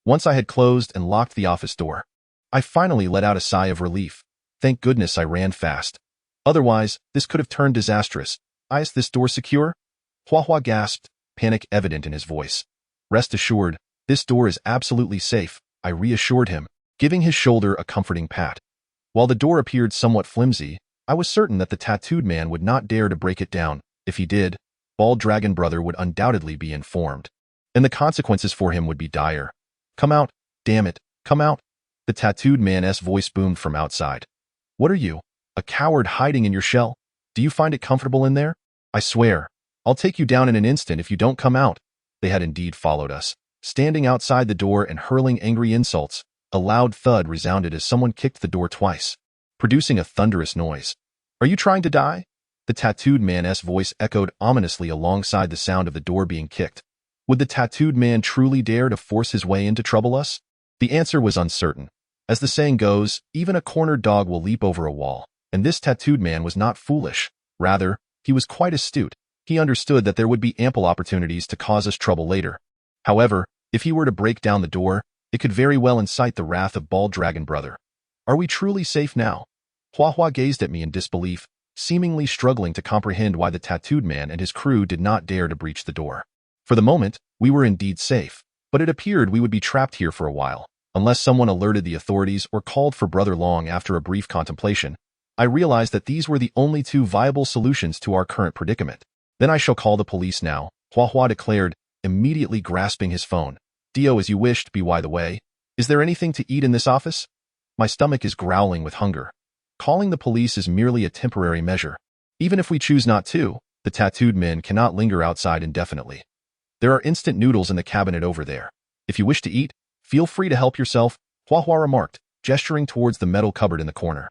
Once I had closed and locked the office door, I finally let out a sigh of relief. Thank goodness I ran fast. Otherwise, this could have turned disastrous. Is this door secure? Hua Hua gasped, panic evident in his voice. Rest assured, this door is absolutely safe, I reassured him, giving his shoulder a comforting pat. While the door appeared somewhat flimsy, I was certain that the tattooed man would not dare to break it down. If he did, Bald Dragon Brother would undoubtedly be informed, and the consequences for him would be dire. Come out, damn it, come out. The tattooed man's voice boomed from outside. What are you, a coward hiding in your shell? Do you find it comfortable in there? I swear, I'll take you down in an instant if you don't come out. They had indeed followed us, standing outside the door and hurling angry insults. A loud thud resounded as someone kicked the door twice, producing a thunderous noise. Are you trying to die? The tattooed man's voice echoed ominously alongside the sound of the door being kicked. Would the tattooed man truly dare to force his way in to trouble us? The answer was uncertain. As the saying goes, even a cornered dog will leap over a wall, and this tattooed man was not foolish. Rather, he was quite astute. He understood that there would be ample opportunities to cause us trouble later. However, if he were to break down the door, it could very well incite the wrath of Bald Dragon Brother. Are we truly safe now? Hua Hua gazed at me in disbelief, seemingly struggling to comprehend why the tattooed man and his crew did not dare to breach the door. For the moment, we were indeed safe, but it appeared we would be trapped here for a while, unless someone alerted the authorities or called for Brother Long. After a brief contemplation, I realized that these were the only 2 viable solutions to our current predicament. Then I shall call the police now, Hua Hua declared, immediately grasping his phone. Dio, as you wished. By the way, is there anything to eat in this office? My stomach is growling with hunger. Calling the police is merely a temporary measure. Even if we choose not to, the tattooed men cannot linger outside indefinitely. There are instant noodles in the cabinet over there. If you wish to eat, feel free to help yourself, Hua Hua remarked, gesturing towards the metal cupboard in the corner.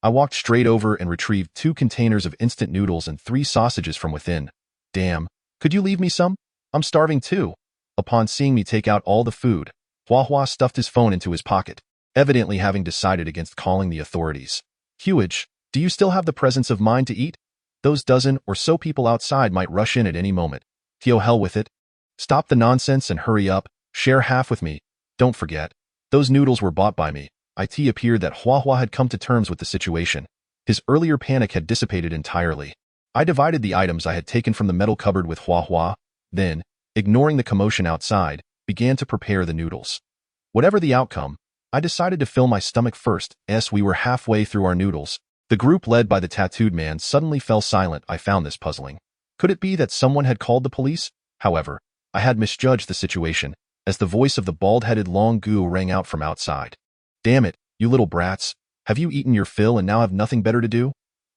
I walked straight over and retrieved 2 containers of instant noodles and 3 sausages from within. Damn, could you leave me some? I'm starving too. Upon seeing me take out all the food, Hua Hua stuffed his phone into his pocket, evidently having decided against calling the authorities. Huage, do you still have the presence of mind to eat? Those dozen or so people outside might rush in at any moment. Tio, hell with it. Stop the nonsense and hurry up, share half with me. Don't forget, those noodles were bought by me. It appeared that Hua Hua had come to terms with the situation. His earlier panic had dissipated entirely. I divided the items I had taken from the metal cupboard with Hua Hua, then, ignoring the commotion outside, began to prepare the noodles. Whatever the outcome, I decided to fill my stomach first. As we were halfway through our noodles, the group led by the tattooed man suddenly fell silent. I found this puzzling. Could it be that someone had called the police? However, I had misjudged the situation, as the voice of the bald-headed Long Gu rang out from outside. Damn it, you little brats. Have you eaten your fill and now have nothing better to do?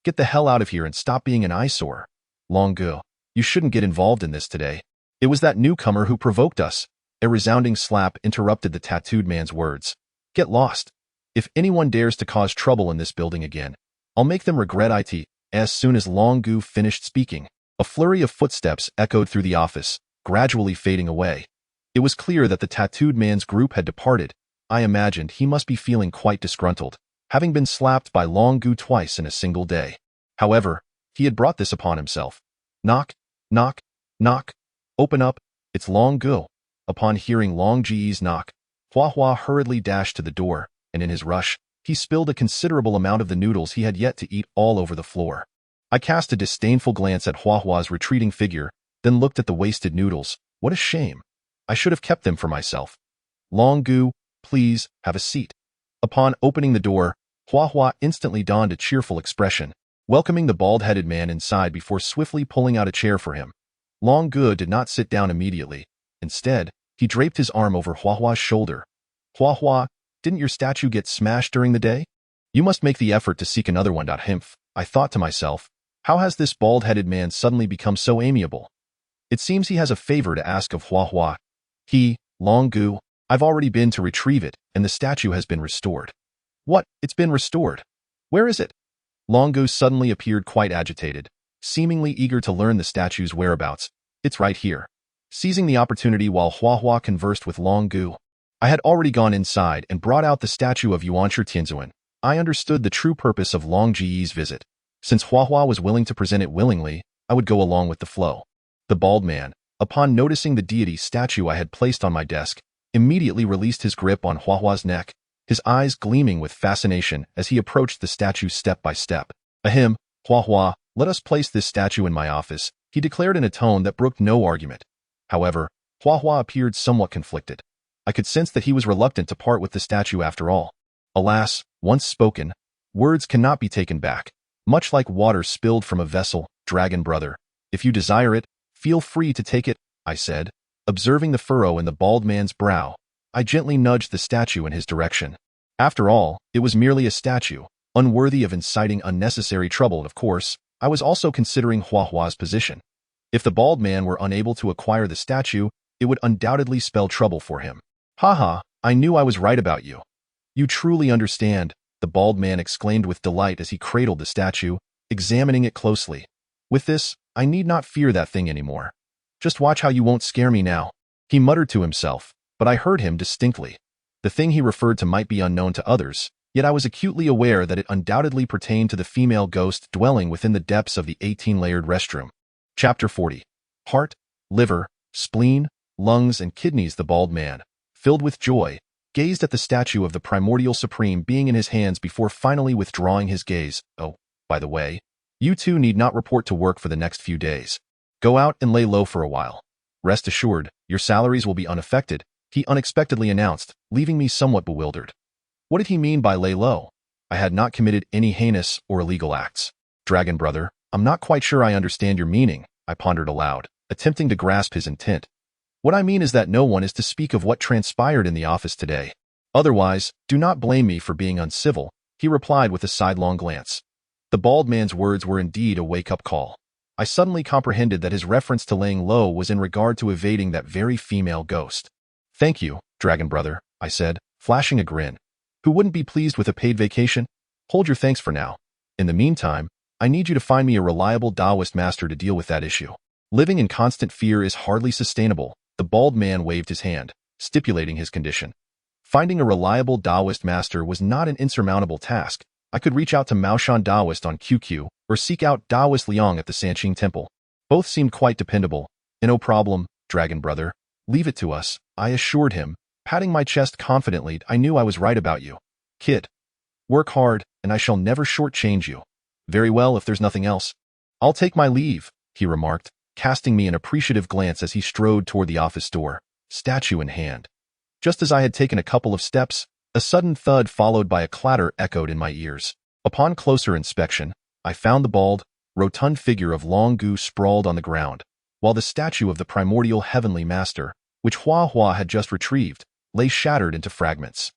Get the hell out of here and stop being an eyesore. Long Gu, you shouldn't get involved in this today. It was that newcomer who provoked us. A resounding slap interrupted the tattooed man's words. Get lost. If anyone dares to cause trouble in this building again, I'll make them regret it. As soon as Long Gu finished speaking, a flurry of footsteps echoed through the office, gradually fading away. It was clear that the tattooed man's group had departed. I imagined he must be feeling quite disgruntled, having been slapped by Long Gu twice in a single day. However, he had brought this upon himself. Knock, knock, knock. Open up, it's Long Gu. Upon hearing Long Ji's knock, Hua Hua hurriedly dashed to the door, and in his rush, he spilled a considerable amount of the noodles he had yet to eat all over the floor. I cast a disdainful glance at Hua Hua's retreating figure, then looked at the wasted noodles. What a shame. I should have kept them for myself. Long Gu, please, have a seat. Upon opening the door, Hua Hua instantly donned a cheerful expression, welcoming the bald-headed man inside before swiftly pulling out a chair for him. Long Gu did not sit down immediately. Instead, he draped his arm over Hua Hua's shoulder. Hua Hua, didn't your statue get smashed during the day? You must make the effort to seek another one. Himph, I thought to myself, how has this bald-headed man suddenly become so amiable? It seems he has a favor to ask of Hua Hua. Long Gu, I've already been to retrieve it, and the statue has been restored. What? It's been restored? Where is it? Long Gu suddenly appeared quite agitated, seemingly eager to learn the statue's whereabouts. It's right here. Seizing the opportunity while Hua Hua conversed with Long Gu, I had already gone inside and brought out the statue of Yuanshi Tianzuan. I understood the true purpose of Long Ji's visit. Since Hua Hua was willing to present it willingly, I would go along with the flow. The bald man, upon noticing the deity statue I had placed on my desk, immediately released his grip on Hua Hua's neck, his eyes gleaming with fascination as he approached the statue step by step. Ahem, Hua Hua, let us place this statue in my office, he declared in a tone that brooked no argument. However, Hua Hua appeared somewhat conflicted. I could sense that he was reluctant to part with the statue after all. Alas, once spoken, words cannot be taken back. Much like water spilled from a vessel, dragon brother, if you desire it, feel free to take it, I said. Observing the furrow in the bald man's brow, I gently nudged the statue in his direction. After all, it was merely a statue, unworthy of inciting unnecessary trouble, and of course, I was also considering Hua Hua's position. If the bald man were unable to acquire the statue, it would undoubtedly spell trouble for him. Haha, I knew I was right about you. You truly understand, the bald man exclaimed with delight as he cradled the statue, examining it closely. With this, I need not fear that thing anymore. Just watch how you won't scare me now. He muttered to himself, but I heard him distinctly. The thing he referred to might be unknown to others, yet I was acutely aware that it undoubtedly pertained to the female ghost dwelling within the depths of the 18-layered restroom. Chapter 40. Heart, liver, spleen, lungs, and kidneys. The bald man, filled with joy, gazed at the statue of the primordial supreme being in his hands before finally withdrawing his gaze. Oh, by the way, you two need not report to work for the next few days. Go out and lay low for a while. Rest assured, your salaries will be unaffected, he unexpectedly announced, leaving me somewhat bewildered. What did he mean by lay low? I had not committed any heinous or illegal acts. Dragon brother, I'm not quite sure I understand your meaning, I pondered aloud, attempting to grasp his intent. What I mean is that no one is to speak of what transpired in the office today. Otherwise, do not blame me for being uncivil, he replied with a sidelong glance. The bald man's words were indeed a wake-up call. I suddenly comprehended that his reference to laying low was in regard to evading that very female ghost. Thank you, Dragon brother, I said, flashing a grin. Who wouldn't be pleased with a paid vacation? Hold your thanks for now. In the meantime, I need you to find me a reliable Taoist master to deal with that issue. Living in constant fear is hardly sustainable. The bald man waved his hand, stipulating his condition. Finding a reliable Taoist master was not an insurmountable task. I could reach out to Maoshan Taoist on QQ, or seek out Taoist Liang at the Sanqing Temple. Both seemed quite dependable. No problem, Dragon brother. Leave it to us, I assured him, patting my chest confidently. I knew I was right about you. Kid. Work hard, and I shall never shortchange you. Very well if there's nothing else. "I'll take my leave," he remarked, casting me an appreciative glance as he strode toward the office door, statue in hand. Just as I had taken a couple of steps, a sudden thud followed by a clatter echoed in my ears. Upon closer inspection, I found the bald, rotund figure of Long Gu sprawled on the ground, while the statue of the primordial heavenly master, which Hua Hua had just retrieved, lay shattered into fragments.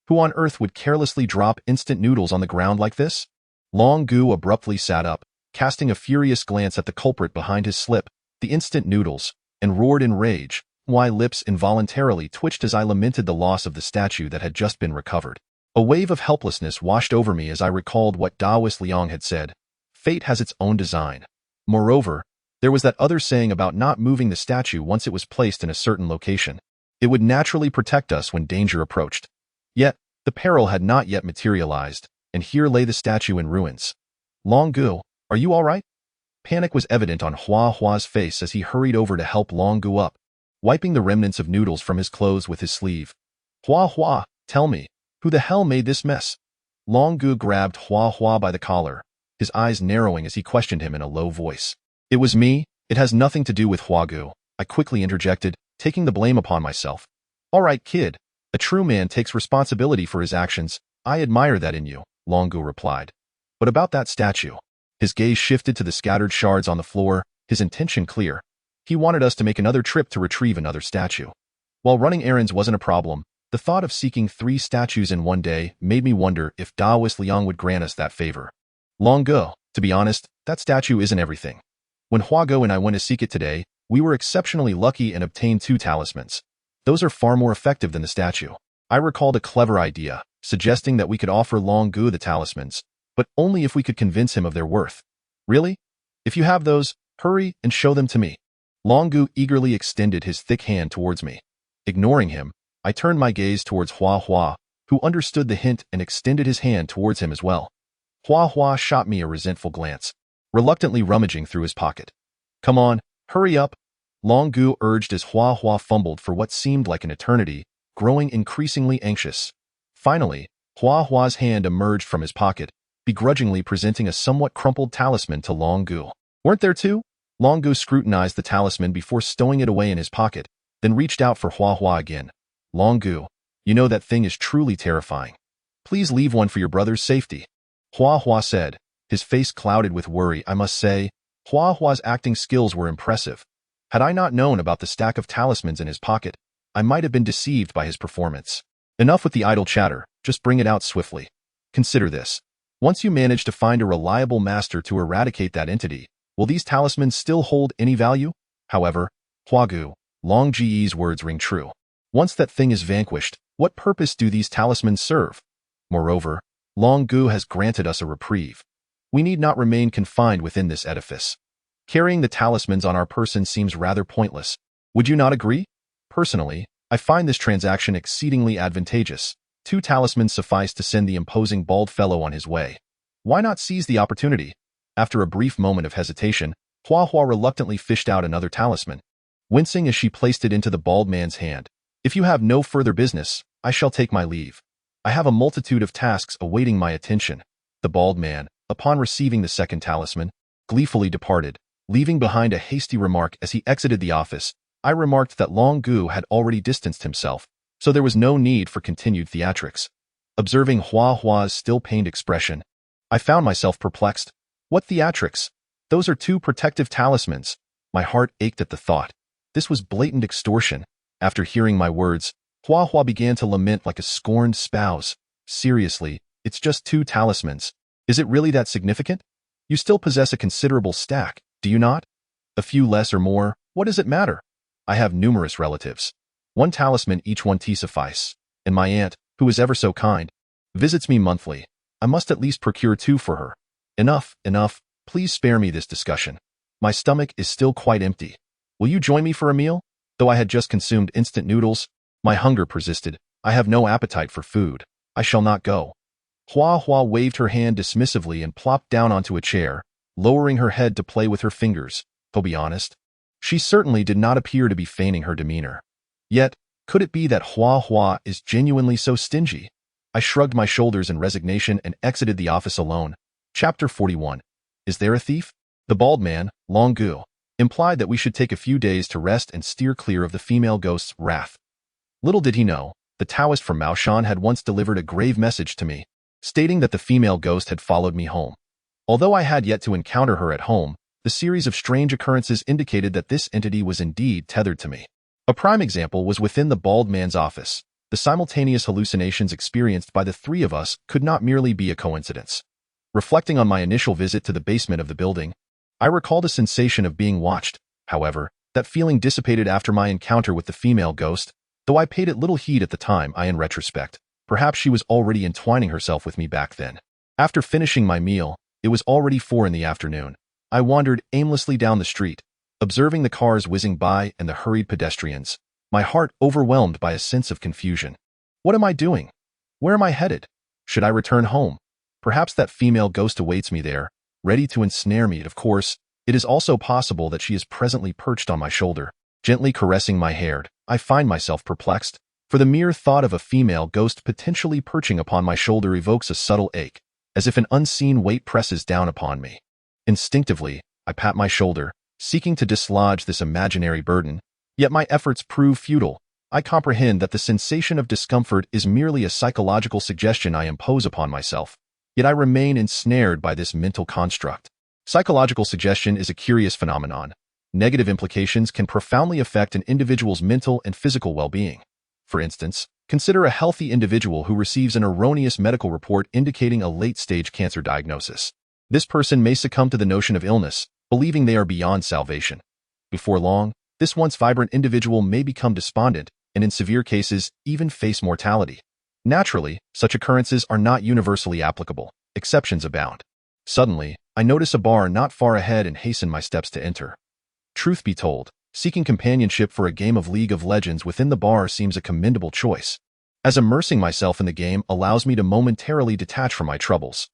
Who on earth would carelessly drop instant noodles on the ground like this? Long Gu abruptly sat up, casting a furious glance at the culprit behind his slip, the instant noodles, and roared in rage. My lips involuntarily twitched as I lamented the loss of the statue that had just been recovered. A wave of helplessness washed over me as I recalled what Daoist Liang had said. Fate has its own design. Moreover, there was that other saying about not moving the statue once it was placed in a certain location. It would naturally protect us when danger approached. Yet, the peril had not yet materialized, and here lay the statue in ruins. Long Gu, are you all right? Panic was evident on Hua Hua's face as he hurried over to help Long Gu up, wiping the remnants of noodles from his clothes with his sleeve. Hua Hua, tell me, who the hell made this mess? Long Gu grabbed Hua Hua by the collar, his eyes narrowing as he questioned him in a low voice. It was me. It has nothing to do with Hua Gu, I quickly interjected, taking the blame upon myself. All right, kid. A true man takes responsibility for his actions. I admire that in you, Long Gu replied. But about that statue. His gaze shifted to the scattered shards on the floor, his intention clear. He wanted us to make another trip to retrieve another statue. While running errands wasn't a problem, the thought of seeking 3 statues in one day made me wonder if Daoist Liang would grant us that favor. Long Gu, to be honest, that statue isn't everything. When Hua Gu and I went to seek it today, we were exceptionally lucky and obtained 2 talismans. Those are far more effective than the statue. I recalled a clever idea, suggesting that we could offer Long Gu the talismans, but only if we could convince him of their worth. Really? If you have those, hurry and show them to me. Long Gu eagerly extended his thick hand towards me. Ignoring him, I turned my gaze towards Hua Hua, who understood the hint and extended his hand towards him as well. Hua Hua shot me a resentful glance, reluctantly rummaging through his pocket. Come on, hurry up, Long Gu urged as Hua Hua fumbled for what seemed like an eternity, growing increasingly anxious. Finally, Hua Hua's hand emerged from his pocket, begrudgingly presenting a somewhat crumpled talisman to Long Gu. Weren't there 2? Long Gu scrutinized the talisman before stowing it away in his pocket, then reached out for Hua Hua again. Long Gu, you know that thing is truly terrifying. Please leave one for your brother's safety. Hua Hua said, his face clouded with worry. I must say, Hua Hua's acting skills were impressive. Had I not known about the stack of talismans in his pocket, I might have been deceived by his performance. Enough with the idle chatter, just bring it out swiftly. Consider this. Once you manage to find a reliable master to eradicate that entity, will these talismans still hold any value? However, Hua Gu, Long Ji's words ring true. Once that thing is vanquished, what purpose do these talismans serve? Moreover, Long Gu has granted us a reprieve. We need not remain confined within this edifice. Carrying the talismans on our person seems rather pointless. Would you not agree? Personally, I find this transaction exceedingly advantageous. 2 talismans suffice to send the imposing bald fellow on his way. Why not seize the opportunity? After a brief moment of hesitation, Hua Hua reluctantly fished out another talisman, wincing as she placed it into the bald man's hand. If you have no further business, I shall take my leave. I have a multitude of tasks awaiting my attention. The bald man, upon receiving the second talisman, gleefully departed, leaving behind a hasty remark as he exited the office. I remarked that Long Gu had already distanced himself, so there was no need for continued theatrics. Observing Hua Hua's still pained expression, I found myself perplexed. What theatrics? Those are 2 protective talismans. My heart ached at the thought. This was blatant extortion. After hearing my words, Hua Hua began to lament like a scorned spouse. Seriously, it's just 2 talismans. Is it really that significant? You still possess a considerable stack, do you not? A few less or more, what does it matter? I have numerous relatives. 1 talisman each one tea suffice, and my aunt, who is ever so kind, visits me monthly. I must at least procure 2 for her. Enough, please spare me this discussion. My stomach is still quite empty. Will you join me for a meal? Though I had just consumed instant noodles, my hunger persisted. I have no appetite for food. I shall not go. Hua Hua waved her hand dismissively and plopped down onto a chair, lowering her head to play with her fingers. To be honest, she certainly did not appear to be feigning her demeanor. Yet, could it be that Hua Hua is genuinely so stingy? I shrugged my shoulders in resignation and exited the office alone. Chapter 41. Is there a thief? The bald man, Longu, implied that we should take a few days to rest and steer clear of the female ghost's wrath. Little did he know, the Taoist from Maoshan had once delivered a grave message to me, stating that the female ghost had followed me home. Although I had yet to encounter her at home, the series of strange occurrences indicated that this entity was indeed tethered to me. A prime example was within the bald man's office. The simultaneous hallucinations experienced by the three of us could not merely be a coincidence. Reflecting on my initial visit to the basement of the building, I recalled a sensation of being watched. However, that feeling dissipated after my encounter with the female ghost, though I paid it little heed at the time. In retrospect, perhaps she was already entwining herself with me back then. After finishing my meal, it was already 4 in the afternoon. I wandered aimlessly down the street, observing the cars whizzing by and the hurried pedestrians, my heart overwhelmed by a sense of confusion. What am I doing? Where am I headed? Should I return home? Perhaps that female ghost awaits me there, ready to ensnare me. Of course, it is also possible that she is presently perched on my shoulder, gently caressing my hair. I find myself perplexed, for the mere thought of a female ghost potentially perching upon my shoulder evokes a subtle ache, as if an unseen weight presses down upon me. Instinctively, I pat my shoulder, seeking to dislodge this imaginary burden, yet my efforts prove futile. I comprehend that the sensation of discomfort is merely a psychological suggestion I impose upon myself, yet I remain ensnared by this mental construct. Psychological suggestion is a curious phenomenon. Negative implications can profoundly affect an individual's mental and physical well-being. For instance, consider a healthy individual who receives an erroneous medical report indicating a late-stage cancer diagnosis. This person may succumb to the notion of illness, believing they are beyond salvation. Before long, this once vibrant individual may become despondent, and in severe cases, even face mortality. Naturally, such occurrences are not universally applicable. Exceptions abound. Suddenly, I notice a bar not far ahead and hasten my steps to enter. Truth be told, seeking companionship for a game of League of Legends within the bar seems a commendable choice, as immersing myself in the game allows me to momentarily detach from my troubles.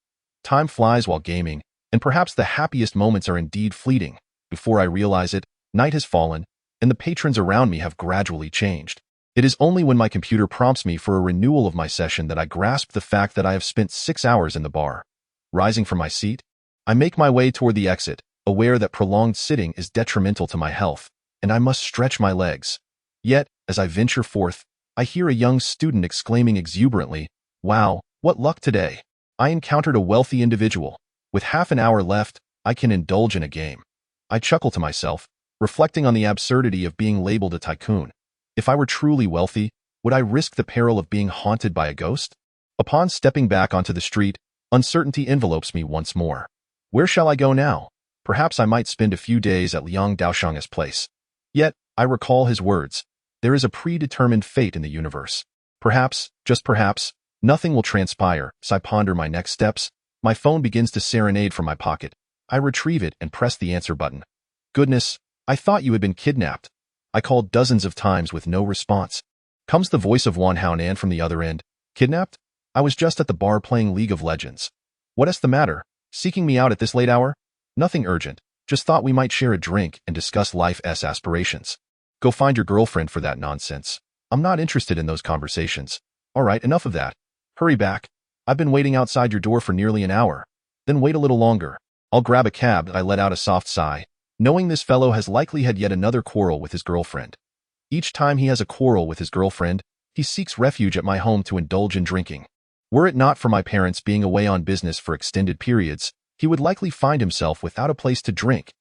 Time flies while gaming, and perhaps the happiest moments are indeed fleeting. Before I realize it, night has fallen, and the patrons around me have gradually changed. It is only when my computer prompts me for a renewal of my session that I grasp the fact that I have spent 6 hours in the bar. Rising from my seat, I make my way toward the exit, aware that prolonged sitting is detrimental to my health, and I must stretch my legs. Yet, as I venture forth, I hear a young student exclaiming exuberantly, "Wow, what luck today! I encountered a wealthy individual. With half an hour left, I can indulge in a game." I chuckle to myself, reflecting on the absurdity of being labeled a tycoon. If I were truly wealthy, would I risk the peril of being haunted by a ghost? Upon stepping back onto the street, uncertainty envelopes me once more. Where shall I go now? Perhaps I might spend a few days at Liang Daoshang's place. Yet, I recall his words. There is a predetermined fate in the universe. Perhaps, just perhaps, nothing will transpire. As I ponder my next steps, my phone begins to serenade from my pocket. I retrieve it and press the answer button. Goodness, I thought you had been kidnapped. I called dozens of times with no response. Comes the voice of Wan Haonan from the other end. Kidnapped? I was just at the bar playing League of Legends. What is the matter? Seeking me out at this late hour? Nothing urgent. Just thought we might share a drink and discuss life's aspirations. Go find your girlfriend for that nonsense. I'm not interested in those conversations. All right, enough of that. Hurry back. I've been waiting outside your door for nearly an hour. Then wait a little longer. I'll grab a cab. I let out a soft sigh, knowing this fellow has likely had yet another quarrel with his girlfriend. Each time he has a quarrel with his girlfriend, he seeks refuge at my home to indulge in drinking. Were it not for my parents being away on business for extended periods, he would likely find himself without a place to drink.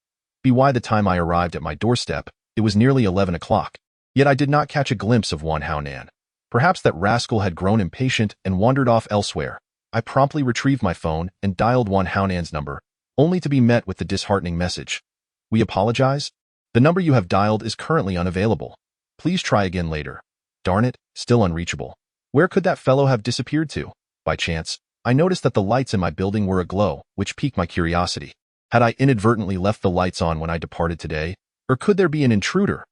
By the time I arrived at my doorstep, it was nearly 11 o'clock. Yet I did not catch a glimpse of Wan Haonan. Perhaps that rascal had grown impatient and wandered off elsewhere. I promptly retrieved my phone and dialed Wan Haonan's number, only to be met with the disheartening message. We apologize. The number you have dialed is currently unavailable. Please try again later. Darn it, still unreachable. Where could that fellow have disappeared to? By chance, I noticed that the lights in my building were aglow, which piqued my curiosity. Had I inadvertently left the lights on when I departed today? Or could there be an intruder?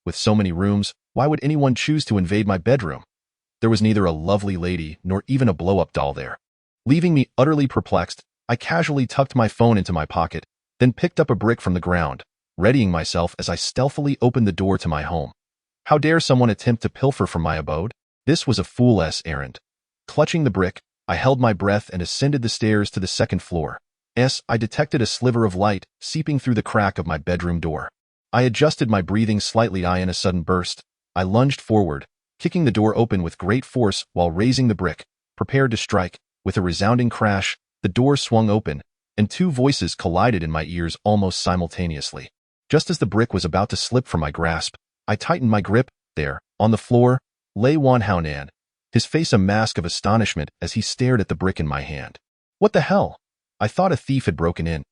With so many rooms, why would anyone choose to invade my bedroom? There was neither a lovely lady nor even a blow-up doll there. Leaving me utterly perplexed, I casually tucked my phone into my pocket, then picked up a brick from the ground, readying myself as I stealthily opened the door to my home. How dare someone attempt to pilfer from my abode? This was a fool's errand. Clutching the brick, I held my breath and ascended the stairs to the second floor. I detected a sliver of light seeping through the crack of my bedroom door. I adjusted my breathing slightly. In a sudden burst, I lunged forward, kicking the door open with great force while raising the brick, prepared to strike. With a resounding crash, the door swung open, and two voices collided in my ears almost simultaneously. Just as the brick was about to slip from my grasp, I tightened my grip. There, on the floor, lay Wan Haonan, his face a mask of astonishment as he stared at the brick in my hand. What the hell? I thought a thief had broken in.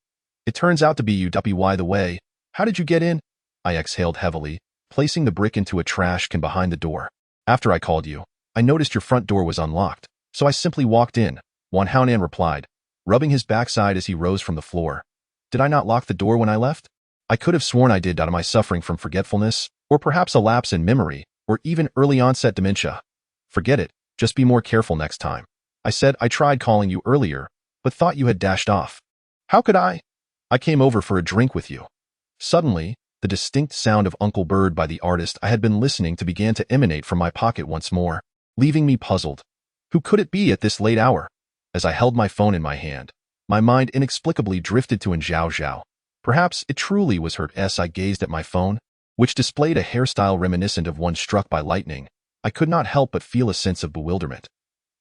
It turns out to be you. By the way, how did you get in? I exhaled heavily, placing the brick into a trash can behind the door. After I called you, I noticed your front door was unlocked, so I simply walked in, Wan Haonan replied, rubbing his backside as he rose from the floor. Did I not lock the door when I left? I could have sworn I did. Am I suffering from forgetfulness, or perhaps a lapse in memory, or even early onset dementia? Forget it, just be more careful next time. I said I tried calling you earlier, but thought you had dashed off. How could I? I came over for a drink with you. Suddenly, the distinct sound of Uncle Bird by the artist I had been listening to began to emanate from my pocket once more, leaving me puzzled. Who could it be at this late hour? As I held my phone in my hand, my mind inexplicably drifted to Zhao Zhao. Perhaps it truly was her. As I gazed at my phone, which displayed a hairstyle reminiscent of one struck by lightning, I could not help but feel a sense of bewilderment.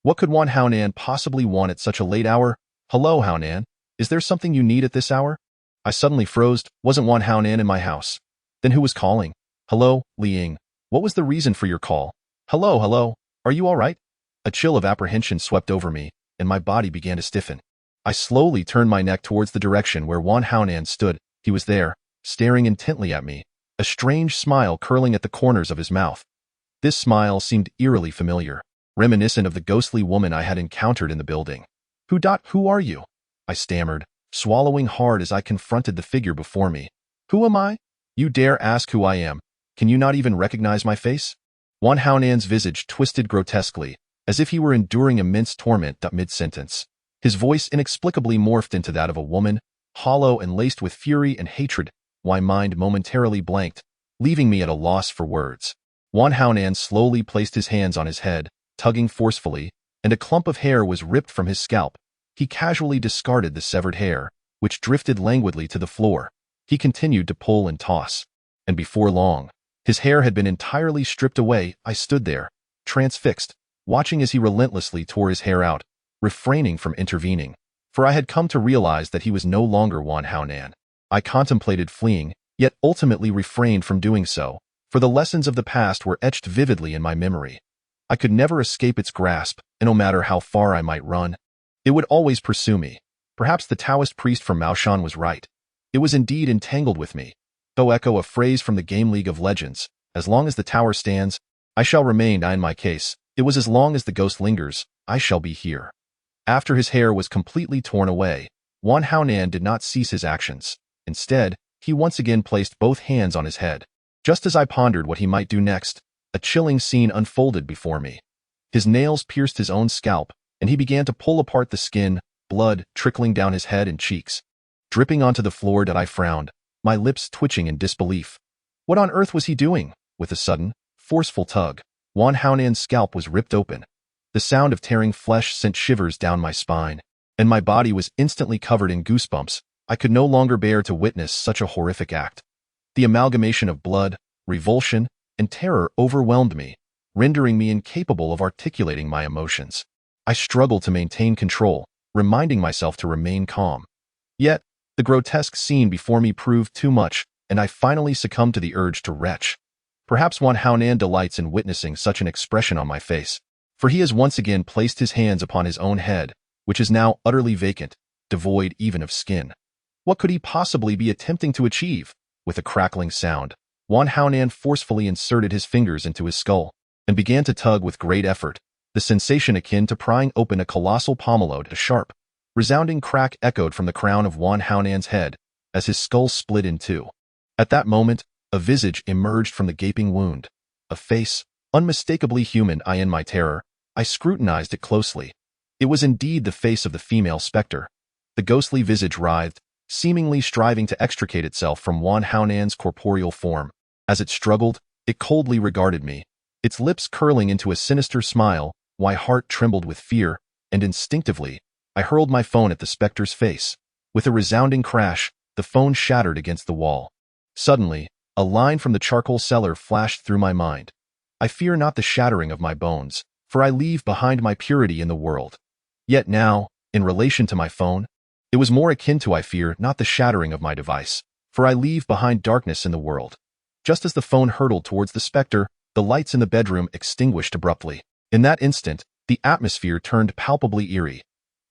What could Wan Haonan possibly want at such a late hour? Hello, Haonan. Is there something you need at this hour? I suddenly froze. Wasn't Wan Haonan in my house? Then who was calling? Hello, Liang. What was the reason for your call? Hello. Are you all right? A chill of apprehension swept over me, and my body began to stiffen. I slowly turned my neck towards the direction where Wan Haonan stood. He was there, staring intently at me, a strange smile curling at the corners of his mouth. This smile seemed eerily familiar, reminiscent of the ghostly woman I had encountered in the building. Who are you? I stammered, swallowing hard as I confronted the figure before me. Who am I? You dare ask who I am? Can you not even recognize my face? Wan Haonan's visage twisted grotesquely, as if he were enduring immense torment. Mid-sentence, his voice inexplicably morphed into that of a woman, hollow and laced with fury and hatred. My mind momentarily blanked, leaving me at a loss for words. Wan Haonan slowly placed his hands on his head, tugging forcefully, and a clump of hair was ripped from his scalp. He casually discarded the severed hair, which drifted languidly to the floor. He continued to pull and toss, and before long, his hair had been entirely stripped away. I stood there, transfixed, watching as he relentlessly tore his hair out, refraining from intervening, for I had come to realize that he was no longer Wan Haonan. I contemplated fleeing, yet ultimately refrained from doing so, for the lessons of the past were etched vividly in my memory. I could never escape its grasp, and no matter how far I might run, it would always pursue me. Perhaps the Taoist priest from Maoshan was right. It was indeed entangled with me. Though echo a phrase from the game League of Legends, as long as the tower stands, I shall remain. In my case, it was as long as the ghost lingers, I shall be here. After his hair was completely torn away, Wan Haonan did not cease his actions. Instead, he once again placed both hands on his head. Just as I pondered what he might do next, a chilling scene unfolded before me. His nails pierced his own scalp, and he began to pull apart the skin, blood trickling down his head and cheeks. Dripping onto the floor, I frowned, my lips twitching in disbelief. What on earth was he doing? With a sudden, forceful tug, Wan Haonan's scalp was ripped open. The sound of tearing flesh sent shivers down my spine, and my body was instantly covered in goosebumps. I could no longer bear to witness such a horrific act. The amalgamation of blood, revulsion, and terror overwhelmed me, rendering me incapable of articulating my emotions. I struggled to maintain control, reminding myself to remain calm. Yet, the grotesque scene before me proved too much, and I finally succumbed to the urge to retch. Perhaps Wan Haonan delights in witnessing such an expression on my face, for he has once again placed his hands upon his own head, which is now utterly vacant, devoid even of skin. What could he possibly be attempting to achieve? With a crackling sound, Wan Haonan forcefully inserted his fingers into his skull and began to tug with great effort, the sensation akin to prying open a colossal pomelo. A sharp, resounding crack echoed from the crown of Wan Haonan's head as his skull split in two. At that moment, a visage emerged from the gaping wound, a face, unmistakably human. In my terror, I scrutinized it closely. It was indeed the face of the female specter. The ghostly visage writhed, seemingly striving to extricate itself from Wan Haonan's corporeal form. As it struggled, it coldly regarded me, its lips curling into a sinister smile. My heart trembled with fear, and instinctively, I hurled my phone at the specter's face. With a resounding crash, the phone shattered against the wall. Suddenly, a line from the charcoal cellar flashed through my mind. I fear not the shattering of my bones, for I leave behind my purity in the world. Yet now, in relation to my phone, it was more akin to I fear not the shattering of my device, for I leave behind darkness in the world. Just as the phone hurtled towards the specter, the lights in the bedroom extinguished abruptly. In that instant, the atmosphere turned palpably eerie.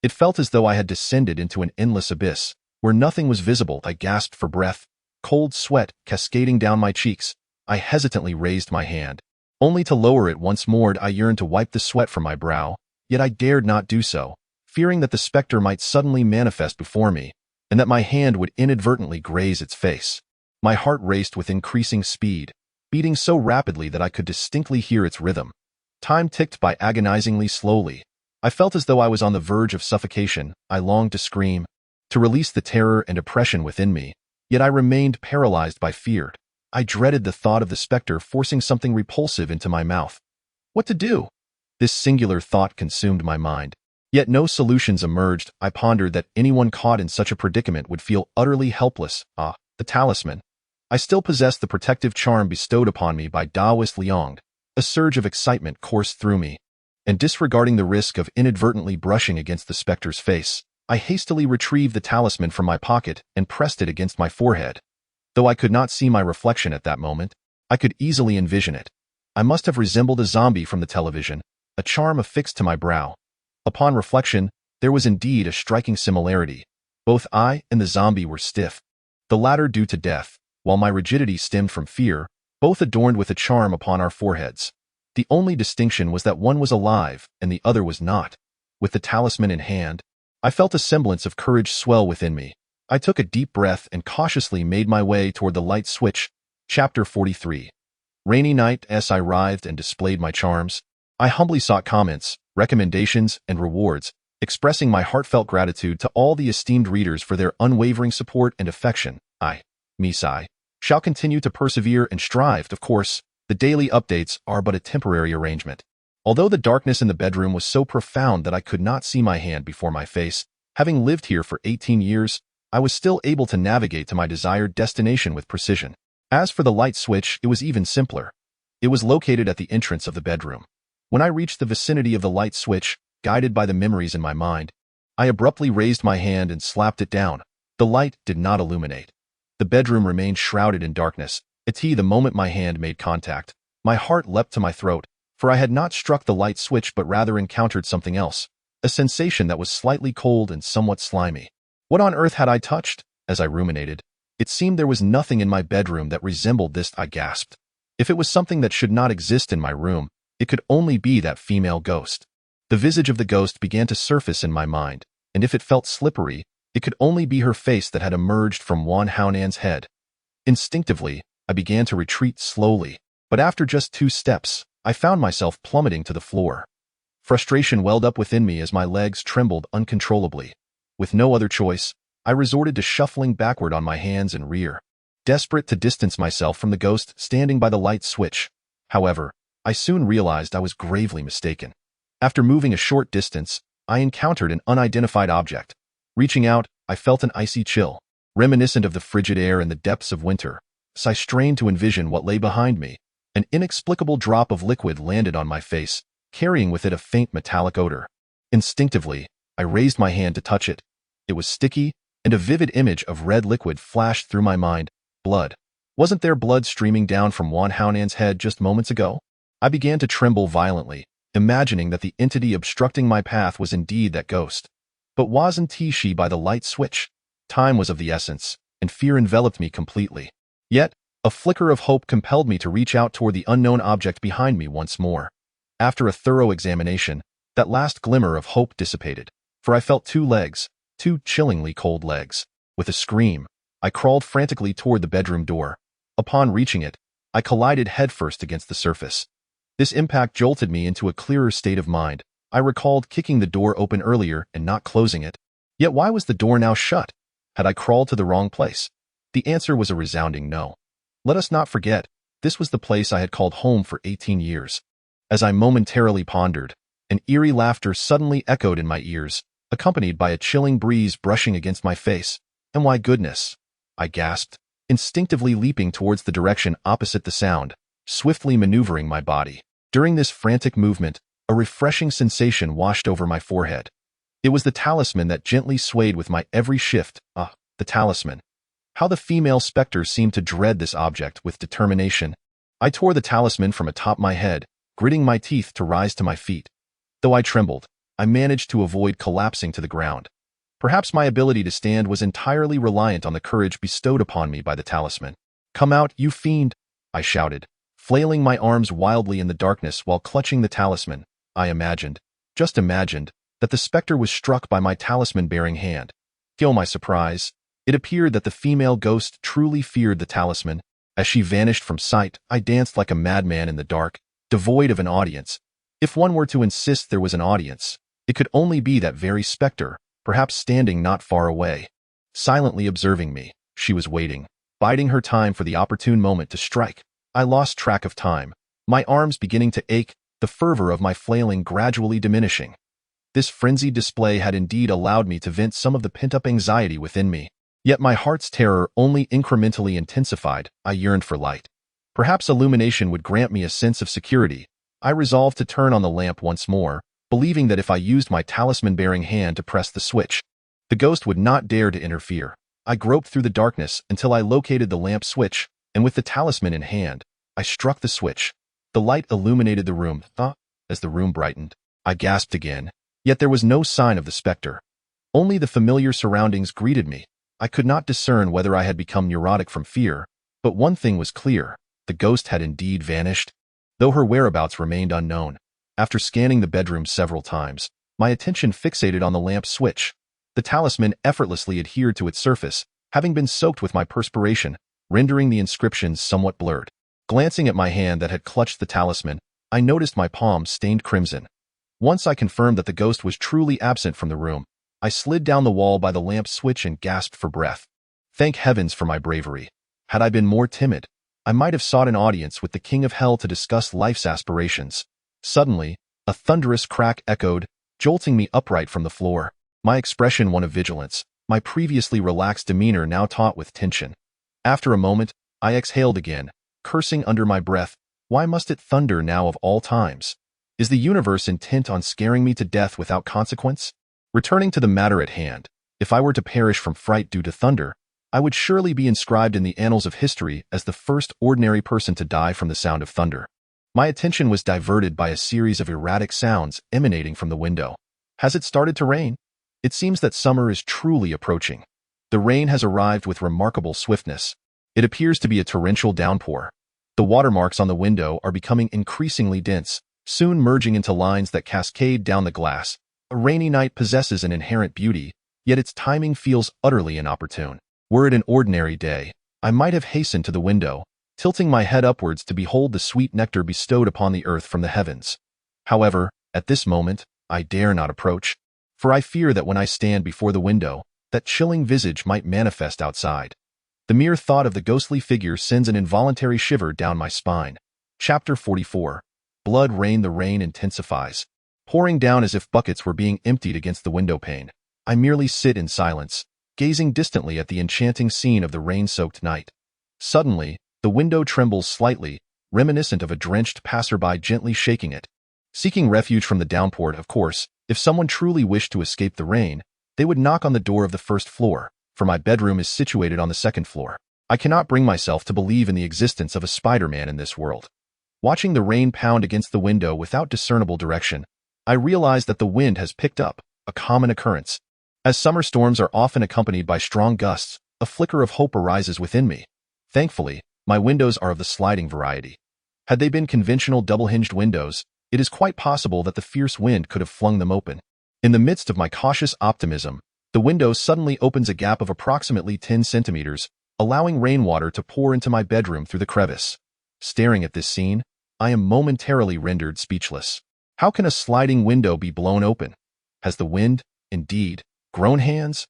It felt as though I had descended into an endless abyss, where nothing was visible. I gasped for breath, cold sweat cascading down my cheeks. I hesitantly raised my hand, only to lower it once more. I yearned to wipe the sweat from my brow, yet I dared not do so, fearing that the specter might suddenly manifest before me, and that my hand would inadvertently graze its face. My heart raced with increasing speed, beating so rapidly that I could distinctly hear its rhythm. Time ticked by agonizingly slowly. I felt as though I was on the verge of suffocation. I longed to scream, to release the terror and oppression within me, yet I remained paralyzed by fear. I dreaded the thought of the specter forcing something repulsive into my mouth. What to do? This singular thought consumed my mind. Yet no solutions emerged. I pondered that anyone caught in such a predicament would feel utterly helpless. The talisman. I still possessed the protective charm bestowed upon me by Taoist Liang. A surge of excitement coursed through me, and disregarding the risk of inadvertently brushing against the specter's face, I hastily retrieved the talisman from my pocket and pressed it against my forehead. Though I could not see my reflection at that moment, I could easily envision it. I must have resembled a zombie from the television, a charm affixed to my brow. Upon reflection, there was indeed a striking similarity. Both I and the zombie were stiff, the latter due to death, while my rigidity stemmed from fear, both adorned with a charm upon our foreheads. The only distinction was that one was alive and the other was not. With the talisman in hand, I felt a semblance of courage swell within me. I took a deep breath and cautiously made my way toward the light switch. Chapter 43. Rainy night. As I writhed and displayed my charms, I humbly sought comments, recommendations, and rewards, expressing my heartfelt gratitude to all the esteemed readers for their unwavering support and affection. I, Misai, shall continue to persevere and strive. Of course, the daily updates are but a temporary arrangement. Although the darkness in the bedroom was so profound that I could not see my hand before my face, having lived here for 18 years, I was still able to navigate to my desired destination with precision. As for the light switch, it was even simpler. It was located at the entrance of the bedroom. When I reached the vicinity of the light switch, guided by the memories in my mind, I abruptly raised my hand and slapped it down. The light did not illuminate. The bedroom remained shrouded in darkness. The moment my hand made contact, my heart leapt to my throat, for I had not struck the light switch but rather encountered something else, a sensation that was slightly cold and somewhat slimy. What on earth had I touched? As I ruminated, it seemed there was nothing in my bedroom that resembled this. I gasped. If it was something that should not exist in my room, it could only be that female ghost. The visage of the ghost began to surface in my mind, and if it felt slippery, it could only be her face that had emerged from Wan Haonan's head. Instinctively, I began to retreat slowly, but after just 2 steps, I found myself plummeting to the floor. Frustration welled up within me as my legs trembled uncontrollably. With no other choice, I resorted to shuffling backward on my hands and rear, desperate to distance myself from the ghost standing by the light switch. However, I soon realized I was gravely mistaken. After moving a short distance, I encountered an unidentified object. Reaching out, I felt an icy chill, reminiscent of the frigid air in the depths of winter. So I strained to envision what lay behind me. An inexplicable drop of liquid landed on my face, carrying with it a faint metallic odor. Instinctively, I raised my hand to touch it. It was sticky, and a vivid image of red liquid flashed through my mind. Blood. Wasn't there blood streaming down from Wan Haonan's head just moments ago? I began to tremble violently, imagining that the entity obstructing my path was indeed that ghost. But wasn't she by the light switch? Time was of the essence, and fear enveloped me completely. Yet, a flicker of hope compelled me to reach out toward the unknown object behind me once more. After a thorough examination, that last glimmer of hope dissipated, for I felt 2 legs, 2 chillingly cold legs. With a scream, I crawled frantically toward the bedroom door. Upon reaching it, I collided headfirst against the surface. This impact jolted me into a clearer state of mind. I recalled kicking the door open earlier and not closing it. Yet why was the door now shut? Had I crawled to the wrong place? The answer was a resounding no. Let us not forget, this was the place I had called home for 18 years. As I momentarily pondered, an eerie laughter suddenly echoed in my ears, accompanied by a chilling breeze brushing against my face. And why goodness, I gasped, instinctively leaping towards the direction opposite the sound, swiftly maneuvering my body. During this frantic movement, a refreshing sensation washed over my forehead. It was the talisman that gently swayed with my every shift. The talisman. How the female specter seemed to dread this object with determination. I tore the talisman from atop my head, gritting my teeth to rise to my feet. Though I trembled, I managed to avoid collapsing to the ground. Perhaps my ability to stand was entirely reliant on the courage bestowed upon me by the talisman. "Come out, you fiend!" I shouted, flailing my arms wildly in the darkness while clutching the talisman. I just imagined, that the specter was struck by my talisman-bearing hand. To my surprise, it appeared that the female ghost truly feared the talisman. As she vanished from sight, I danced like a madman in the dark, devoid of an audience. If one were to insist there was an audience, it could only be that very specter, perhaps standing not far away. Silently observing me, she was waiting, biding her time for the opportune moment to strike. I lost track of time, my arms beginning to ache, the fervor of my flailing gradually diminishing. This frenzied display had indeed allowed me to vent some of the pent-up anxiety within me. Yet my heart's terror only incrementally intensified. I yearned for light. Perhaps illumination would grant me a sense of security. I resolved to turn on the lamp once more, believing that if I used my talisman-bearing hand to press the switch, the ghost would not dare to interfere. I groped through the darkness until I located the lamp switch, and with the talisman in hand, I struck the switch. The light illuminated the room. As the room brightened, I gasped again, yet there was no sign of the specter. Only the familiar surroundings greeted me. I could not discern whether I had become neurotic from fear, but one thing was clear, the ghost had indeed vanished, though her whereabouts remained unknown. After scanning the bedroom several times, my attention fixated on the lamp switch. The talisman effortlessly adhered to its surface, having been soaked with my perspiration, rendering the inscriptions somewhat blurred. Glancing at my hand that had clutched the talisman, I noticed my palm stained crimson. Once I confirmed that the ghost was truly absent from the room, I slid down the wall by the lamp switch and gasped for breath. Thank heavens for my bravery. Had I been more timid, I might have sought an audience with the king of hell to discuss life's aspirations. Suddenly, a thunderous crack echoed, jolting me upright from the floor. My expression one of vigilance, my previously relaxed demeanor now taut with tension. After a moment, I exhaled again, cursing under my breath. Why must it thunder now of all times? Is the universe intent on scaring me to death without consequence? Returning to the matter at hand, if I were to perish from fright due to thunder, I would surely be inscribed in the annals of history as the first ordinary person to die from the sound of thunder. My attention was diverted by a series of erratic sounds emanating from the window. Has it started to rain? It seems that summer is truly approaching. The rain has arrived with remarkable swiftness. It appears to be a torrential downpour. The watermarks on the window are becoming increasingly dense, soon merging into lines that cascade down the glass. A rainy night possesses an inherent beauty, yet its timing feels utterly inopportune. Were it an ordinary day, I might have hastened to the window, tilting my head upwards to behold the sweet nectar bestowed upon the earth from the heavens. However, at this moment, I dare not approach, for I fear that when I stand before the window, that chilling visage might manifest outside. The mere thought of the ghostly figure sends an involuntary shiver down my spine. Chapter 44. Blood rain. The rain intensifies, pouring down as if buckets were being emptied against the window pane. I merely sit in silence, gazing distantly at the enchanting scene of the rain-soaked night. Suddenly, the window trembles slightly, reminiscent of a drenched passerby gently shaking it. Seeking refuge from the downpour, of course, if someone truly wished to escape the rain, they would knock on the door of the first floor, for my bedroom is situated on the second floor. I cannot bring myself to believe in the existence of a Spider-Man in this world. Watching the rain pound against the window without discernible direction, I realize that the wind has picked up, a common occurrence. As summer storms are often accompanied by strong gusts, a flicker of hope arises within me. Thankfully, my windows are of the sliding variety. Had they been conventional double-hinged windows, it is quite possible that the fierce wind could have flung them open. In the midst of my cautious optimism, the window suddenly opens a gap of approximately 10 centimeters, allowing rainwater to pour into my bedroom through the crevice. Staring at this scene, I am momentarily rendered speechless. How can a sliding window be blown open? Has the wind, indeed, grown hands?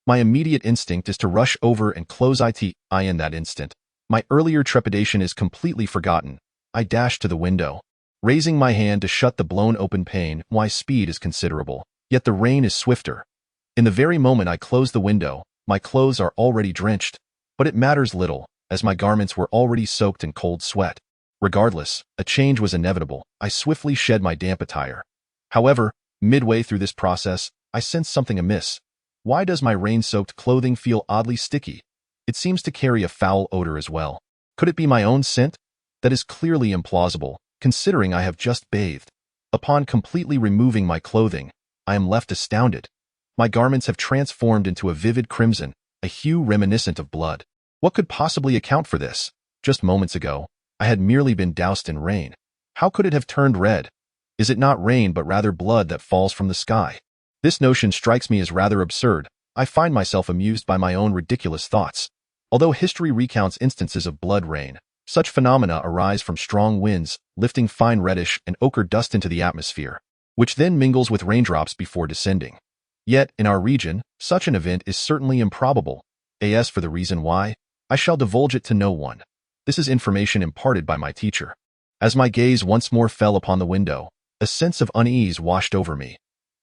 My immediate instinct is to rush over and close it. In that instant, my earlier trepidation is completely forgotten. I dash to the window, raising my hand to shut the blown open pane. My speed is considerable, yet the rain is swifter. In the very moment I close the window, my clothes are already drenched, but it matters little, as my garments were already soaked in cold sweat. Regardless, a change was inevitable. I swiftly shed my damp attire. However, midway through this process, I sensed something amiss. Why does my rain-soaked clothing feel oddly sticky? It seems to carry a foul odor as well. Could it be my own scent? That is clearly implausible, considering I have just bathed. Upon completely removing my clothing, I am left astounded. My garments have transformed into a vivid crimson, a hue reminiscent of blood. What could possibly account for this? Just moments ago, I had merely been doused in rain. How could it have turned red? Is it not rain but rather blood that falls from the sky? This notion strikes me as rather absurd. I find myself amused by my own ridiculous thoughts. Although history recounts instances of blood rain, such phenomena arise from strong winds, lifting fine reddish and ochre dust into the atmosphere, which then mingles with raindrops before descending. Yet, in our region, such an event is certainly improbable. As for the reason why, I shall divulge it to no one. This is information imparted by my teacher. As my gaze once more fell upon the window, a sense of unease washed over me.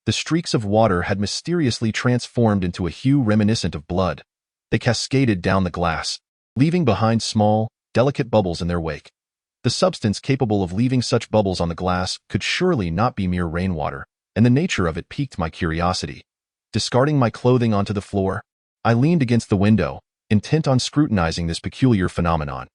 The streaks of water had mysteriously transformed into a hue reminiscent of blood. They cascaded down the glass, leaving behind small, delicate bubbles in their wake. The substance capable of leaving such bubbles on the glass could surely not be mere rainwater, and the nature of it piqued my curiosity. Discarding my clothing onto the floor, I leaned against the window, intent on scrutinizing this peculiar phenomenon.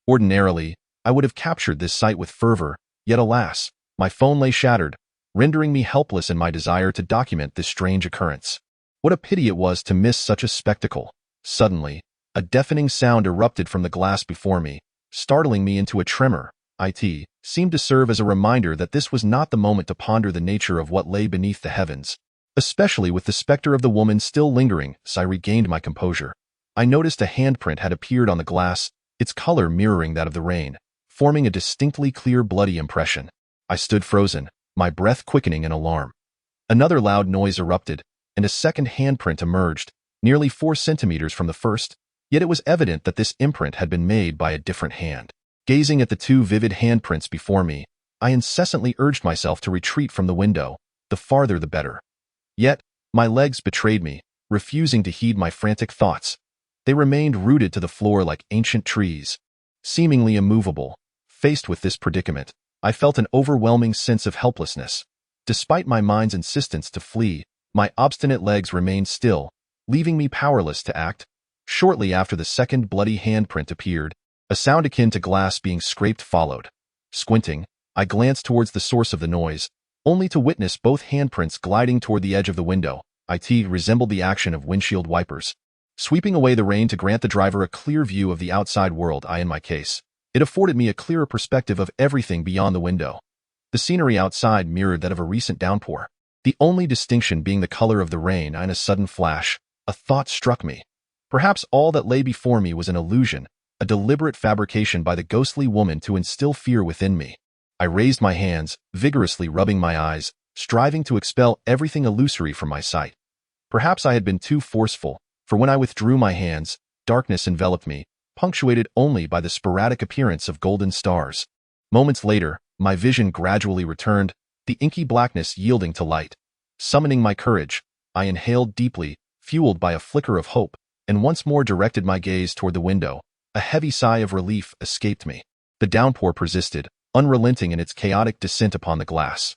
Ordinarily, I would have captured this sight with fervor, yet alas, my phone lay shattered, rendering me helpless in my desire to document this strange occurrence. What a pity it was to miss such a spectacle. Suddenly, a deafening sound erupted from the glass before me, startling me into a tremor. It seemed to serve as a reminder that this was not the moment to ponder the nature of what lay beneath the heavens. Especially with the specter of the woman still lingering, as I regained my composure. I noticed a handprint had appeared on the glass, its color mirroring that of the rain, forming a distinctly clear bloody impression. I stood frozen, my breath quickening in alarm. Another loud noise erupted, and a second handprint emerged, nearly 4 centimeters from the first, yet it was evident that this imprint had been made by a different hand. Gazing at the 2 vivid handprints before me, I incessantly urged myself to retreat from the window, the farther the better. Yet, my legs betrayed me, refusing to heed my frantic thoughts. They remained rooted to the floor like ancient trees. Seemingly immovable, faced with this predicament, I felt an overwhelming sense of helplessness. Despite my mind's insistence to flee, my obstinate legs remained still, leaving me powerless to act. Shortly after the second bloody handprint appeared, a sound akin to glass being scraped followed. Squinting, I glanced towards the source of the noise, only to witness both handprints gliding toward the edge of the window. It resembled the action of windshield wipers, sweeping away the rain to grant the driver a clear view of the outside world. In my case, it afforded me a clearer perspective of everything beyond the window. The scenery outside mirrored that of a recent downpour, the only distinction being the color of the rain. In a sudden flash, a thought struck me. Perhaps all that lay before me was an illusion, a deliberate fabrication by the ghostly woman to instill fear within me. I raised my hands, vigorously rubbing my eyes, striving to expel everything illusory from my sight. Perhaps I had been too forceful, for when I withdrew my hands, darkness enveloped me, punctuated only by the sporadic appearance of golden stars. Moments later, my vision gradually returned, the inky blackness yielding to light. Summoning my courage, I inhaled deeply, fueled by a flicker of hope, and once more directed my gaze toward the window. A heavy sigh of relief escaped me. The downpour persisted, unrelenting in its chaotic descent upon the glass.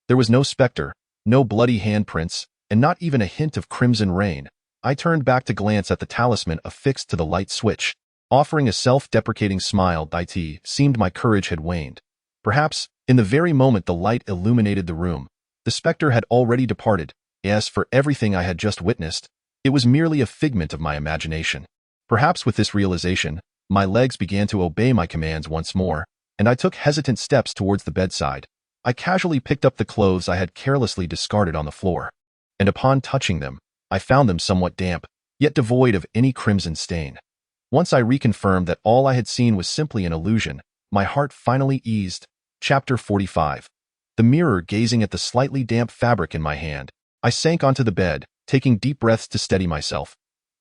There was no specter, no bloody handprints, and not even a hint of crimson rain. I turned back to glance at the talisman affixed to the light switch. Offering a self-deprecating smile, it seemed my courage had waned. Perhaps, in the very moment the light illuminated the room, the specter had already departed. As for everything I had just witnessed, it was merely a figment of my imagination. Perhaps with this realization, my legs began to obey my commands once more, and I took hesitant steps towards the bedside. I casually picked up the clothes I had carelessly discarded on the floor, and upon touching them, I found them somewhat damp, yet devoid of any crimson stain. Once I reconfirmed that all I had seen was simply an illusion, my heart finally eased. Chapter 45. The mirror gazing at the slightly damp fabric in my hand, I sank onto the bed, taking deep breaths to steady myself.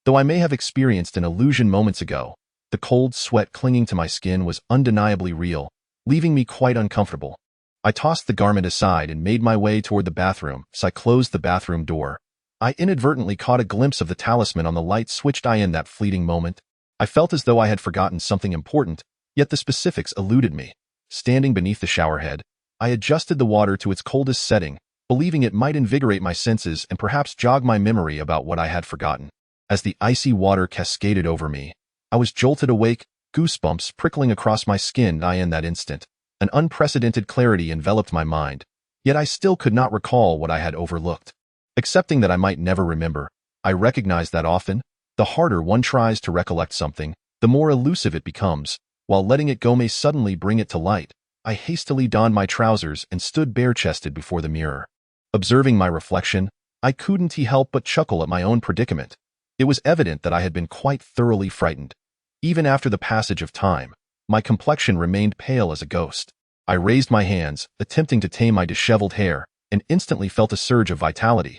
Though I may have experienced an illusion moments ago, the cold sweat clinging to my skin was undeniably real, leaving me quite uncomfortable. I tossed the garment aside and made my way toward the bathroom. As I closed the bathroom door, I inadvertently caught a glimpse of the talisman on the light switched eye in that fleeting moment. I felt as though I had forgotten something important, yet the specifics eluded me. Standing beneath the showerhead, I adjusted the water to its coldest setting, believing it might invigorate my senses and perhaps jog my memory about what I had forgotten. As the icy water cascaded over me, I was jolted awake, goosebumps prickling across my skin in that instant. An unprecedented clarity enveloped my mind, yet I still could not recall what I had overlooked. Accepting that I might never remember, I recognized that often, the harder one tries to recollect something, the more elusive it becomes, while letting it go may suddenly bring it to light. I hastily donned my trousers and stood bare-chested before the mirror. Observing my reflection, I couldn't help but chuckle at my own predicament. It was evident that I had been quite thoroughly frightened. Even after the passage of time, my complexion remained pale as a ghost. I raised my hands, attempting to tame my disheveled hair, and instantly felt a surge of vitality.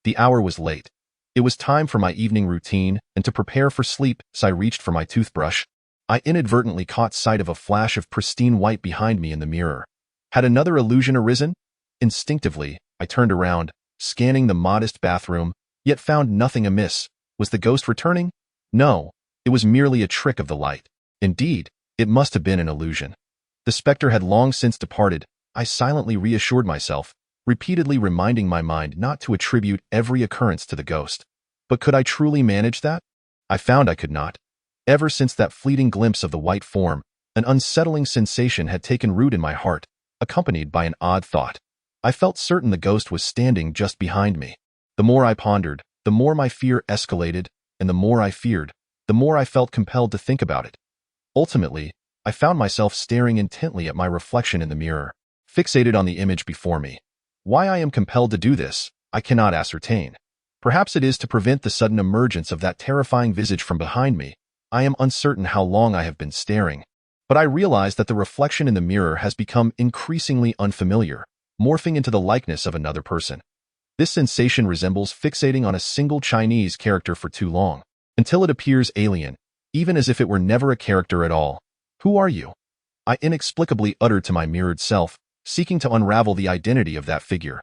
The hour was late. It was time for my evening routine, and to prepare for sleep, as I reached for my toothbrush, I inadvertently caught sight of a flash of pristine white behind me in the mirror. Had another illusion arisen? Instinctively, I turned around, scanning the modest bathroom, yet found nothing amiss. Was the ghost returning? No, it was merely a trick of the light. Indeed, it must have been an illusion. The specter had long since departed. I silently reassured myself, repeatedly reminding my mind not to attribute every occurrence to the ghost. But could I truly manage that? I found I could not. Ever since that fleeting glimpse of the white form, an unsettling sensation had taken root in my heart, accompanied by an odd thought. I felt certain the ghost was standing just behind me. The more I pondered, the more my fear escalated, and the more I feared, the more I felt compelled to think about it. Ultimately, I found myself staring intently at my reflection in the mirror, fixated on the image before me. Why I am compelled to do this, I cannot ascertain. Perhaps it is to prevent the sudden emergence of that terrifying visage from behind me. I am uncertain how long I have been staring. But I realize that the reflection in the mirror has become increasingly unfamiliar, morphing into the likeness of another person. This sensation resembles fixating on a single Chinese character for too long, until it appears alien, even as if it were never a character at all. Who are you? I inexplicably uttered to my mirrored self, seeking to unravel the identity of that figure.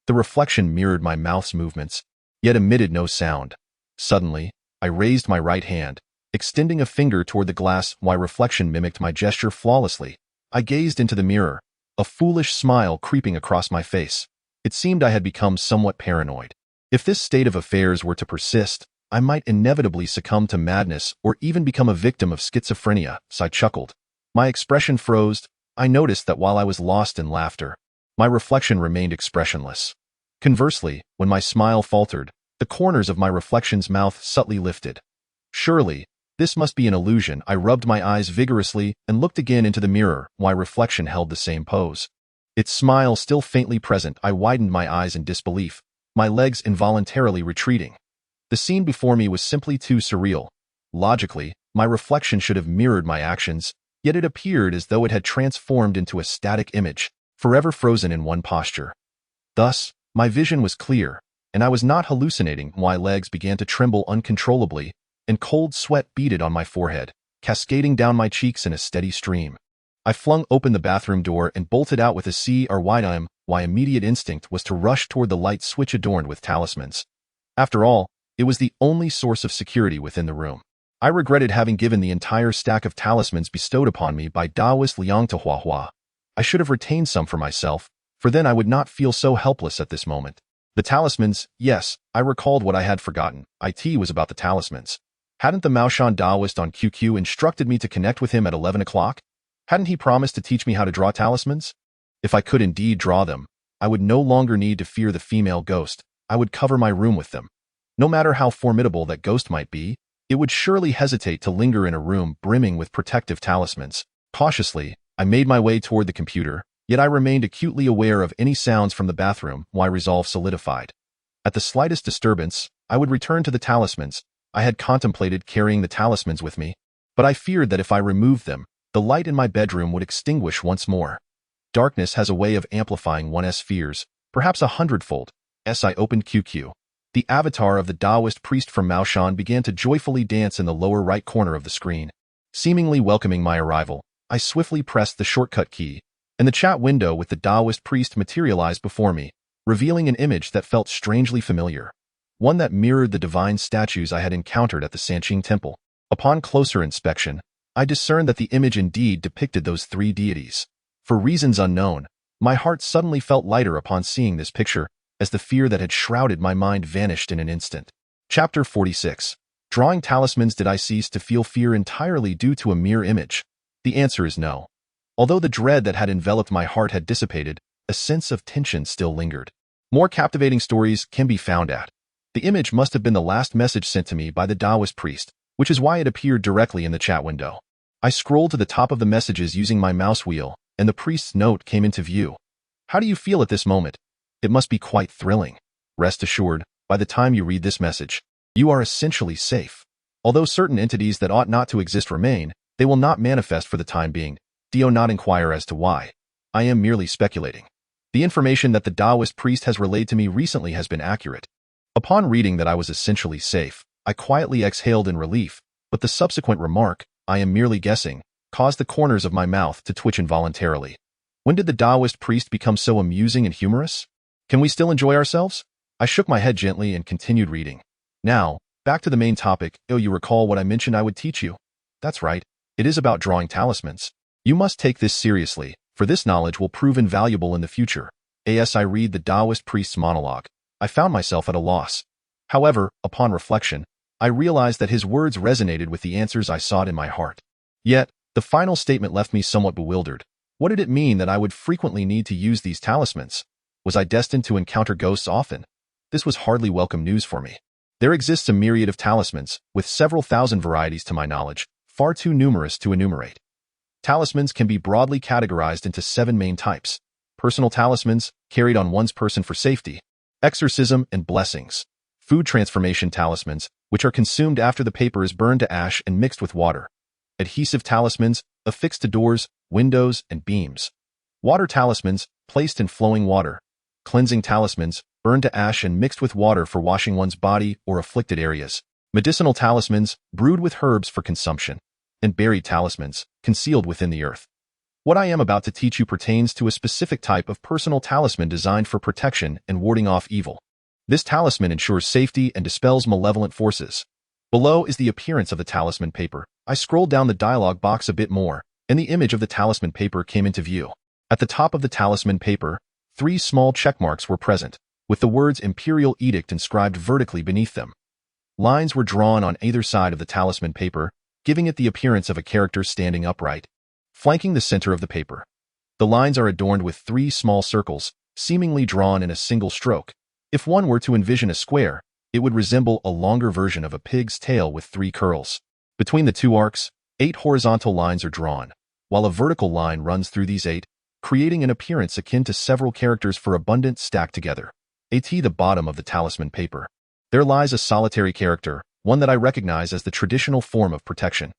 The reflection mirrored my mouth's movements, yet emitted no sound. Suddenly, I raised my right hand, extending a finger toward the glass. My reflection mimicked my gesture flawlessly. I gazed into the mirror, a foolish smile creeping across my face. It seemed I had become somewhat paranoid. If this state of affairs were to persist, I might inevitably succumb to madness or even become a victim of schizophrenia, so I chuckled. My expression froze. I noticed that while I was lost in laughter, my reflection remained expressionless. Conversely, when my smile faltered, the corners of my reflection's mouth subtly lifted. Surely, this must be an illusion. I rubbed my eyes vigorously and looked again into the mirror. My reflection held the same pose. Its smile still faintly present. I widened my eyes in disbelief, my legs involuntarily retreating. The scene before me was simply too surreal. Logically, my reflection should have mirrored my actions, yet it appeared as though it had transformed into a static image, forever frozen in one posture. Thus, my vision was clear, and I was not hallucinating. My legs began to tremble uncontrollably, and cold sweat beaded on my forehead, cascading down my cheeks in a steady stream. I flung open the bathroom door and bolted out with a sea or wide aim. My immediate instinct was to rush toward the light switch adorned with talismans. After all, it was the only source of security within the room. I regretted having given the entire stack of talismans bestowed upon me by Taoist Liang to Huahua. I should have retained some for myself, for then I would not feel so helpless at this moment. The talismans, yes, I recalled what I had forgotten. It was about the talismans. Hadn't the Maoshan Taoist on QQ instructed me to connect with him at 11 o'clock? Hadn't he promised to teach me how to draw talismans? If I could indeed draw them, I would no longer need to fear the female ghost. I would cover my room with them. No matter how formidable that ghost might be, it would surely hesitate to linger in a room brimming with protective talismans. Cautiously, I made my way toward the computer, yet I remained acutely aware of any sounds from the bathroom. My resolve solidified. At the slightest disturbance, I would return to the talismans. I had contemplated carrying the talismans with me, but I feared that if I removed them, the light in my bedroom would extinguish once more. Darkness has a way of amplifying one's fears, perhaps 100-fold. As I opened QQ, the avatar of the Taoist priest from Maoshan began to joyfully dance in the lower right corner of the screen. Seemingly welcoming my arrival, I swiftly pressed the shortcut key, and the chat window with the Taoist priest materialized before me, revealing an image that felt strangely familiar. one that mirrored the divine statues I had encountered at the Sanqing Temple. Upon closer inspection, I discerned that the image indeed depicted those three deities. For reasons unknown, my heart suddenly felt lighter upon seeing this picture, as the fear that had shrouded my mind vanished in an instant. Chapter 46. Drawing talismans. Did I cease to feel fear entirely due to a mere image? The answer is no. Although the dread that had enveloped my heart had dissipated, a sense of tension still lingered. More captivating stories can be found at. The image must have been the last message sent to me by the Taoist priest, which is why it appeared directly in the chat window. I scrolled to the top of the messages using my mouse wheel, and the priest's note came into view. How do you feel at this moment? It must be quite thrilling. Rest assured, by the time you read this message, you are essentially safe. Although certain entities that ought not to exist remain, they will not manifest for the time being. Do not inquire as to why. I am merely speculating. The information that the Taoist priest has relayed to me recently has been accurate. Upon reading that I was essentially safe, I quietly exhaled in relief, but the subsequent remark, "I am merely guessing," caused the corners of my mouth to twitch involuntarily. When did the Taoist priest become so amusing and humorous? Can we still enjoy ourselves? I shook my head gently and continued reading. Now, back to the main topic. You recall what I mentioned I would teach you? That's right. It is about drawing talismans. You must take this seriously, for this knowledge will prove invaluable in the future. As I read the Taoist priest's monologue, I found myself at a loss. However, upon reflection, I realized that his words resonated with the answers I sought in my heart. Yet, the final statement left me somewhat bewildered. What did it mean that I would frequently need to use these talismans? Was I destined to encounter ghosts often? This was hardly welcome news for me. There exists a myriad of talismans, with several thousand varieties to my knowledge, far too numerous to enumerate. Talismans can be broadly categorized into 7 main types. Personal talismans, carried on one's person for safety. Exorcism and blessings. Food transformation talismans, which are consumed after the paper is burned to ash and mixed with water. Adhesive talismans, affixed to doors, windows, and beams. Water talismans, placed in flowing water. Cleansing talismans, burned to ash and mixed with water for washing one's body or afflicted areas. Medicinal talismans, brewed with herbs for consumption. And buried talismans, concealed within the earth. What I am about to teach you pertains to a specific type of personal talisman designed for protection and warding off evil. This talisman ensures safety and dispels malevolent forces. Below is the appearance of the talisman paper. I scrolled down the dialog box a bit more, and the image of the talisman paper came into view. At the top of the talisman paper, 3 small checkmarks were present, with the words Imperial Edict inscribed vertically beneath them. Lines were drawn on either side of the talisman paper, giving it the appearance of a character standing upright, flanking the center of the paper. The lines are adorned with 3 small circles, seemingly drawn in a single stroke. If one were to envision a square, it would resemble a longer version of a pig's tail with 3 curls. Between the 2 arcs, 8 horizontal lines are drawn, while a vertical line runs through these 8, creating an appearance akin to several characters for abundant stacked together. At the bottom of the talisman paper, there lies a solitary character, one that I recognize as the traditional form of protection.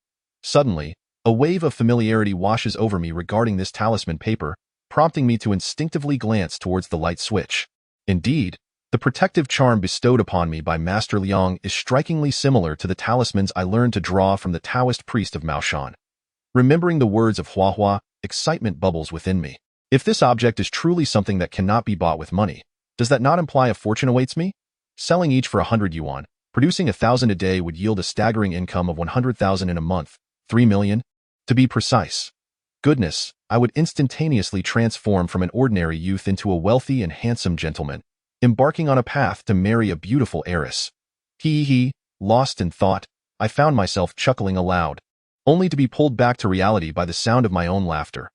Suddenly, a wave of familiarity washes over me regarding this talisman paper, prompting me to instinctively glance towards the light switch. Indeed, the protective charm bestowed upon me by Master Liang is strikingly similar to the talismans I learned to draw from the Taoist priest of Maoshan. Remembering the words of Hua Hua, excitement bubbles within me. If this object is truly something that cannot be bought with money, does that not imply a fortune awaits me? Selling each for 100 yuan, producing 1,000 a day would yield a staggering income of 100,000 in a month, 3 million, to be precise. Goodness, I would instantaneously transform from an ordinary youth into a wealthy and handsome gentleman, embarking on a path to marry a beautiful heiress. Lost in thought, I found myself chuckling aloud, only to be pulled back to reality by the sound of my own laughter.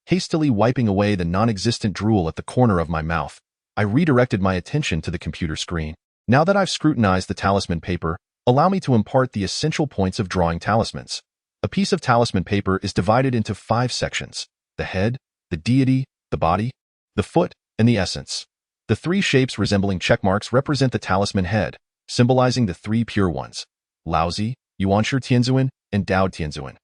Hastily wiping away the non-existent drool at the corner of my mouth, I redirected my attention to the computer screen. Now that I've scrutinized the talisman paper, allow me to impart the essential points of drawing talismans. A piece of talisman paper is divided into 5 sections: the head, the deity, the body, the foot, and the essence. The 3 shapes resembling checkmarks represent the talisman head, symbolizing the 3 pure ones: Laozi, Yuanshi Tianzuan, and Dao Tianzuan.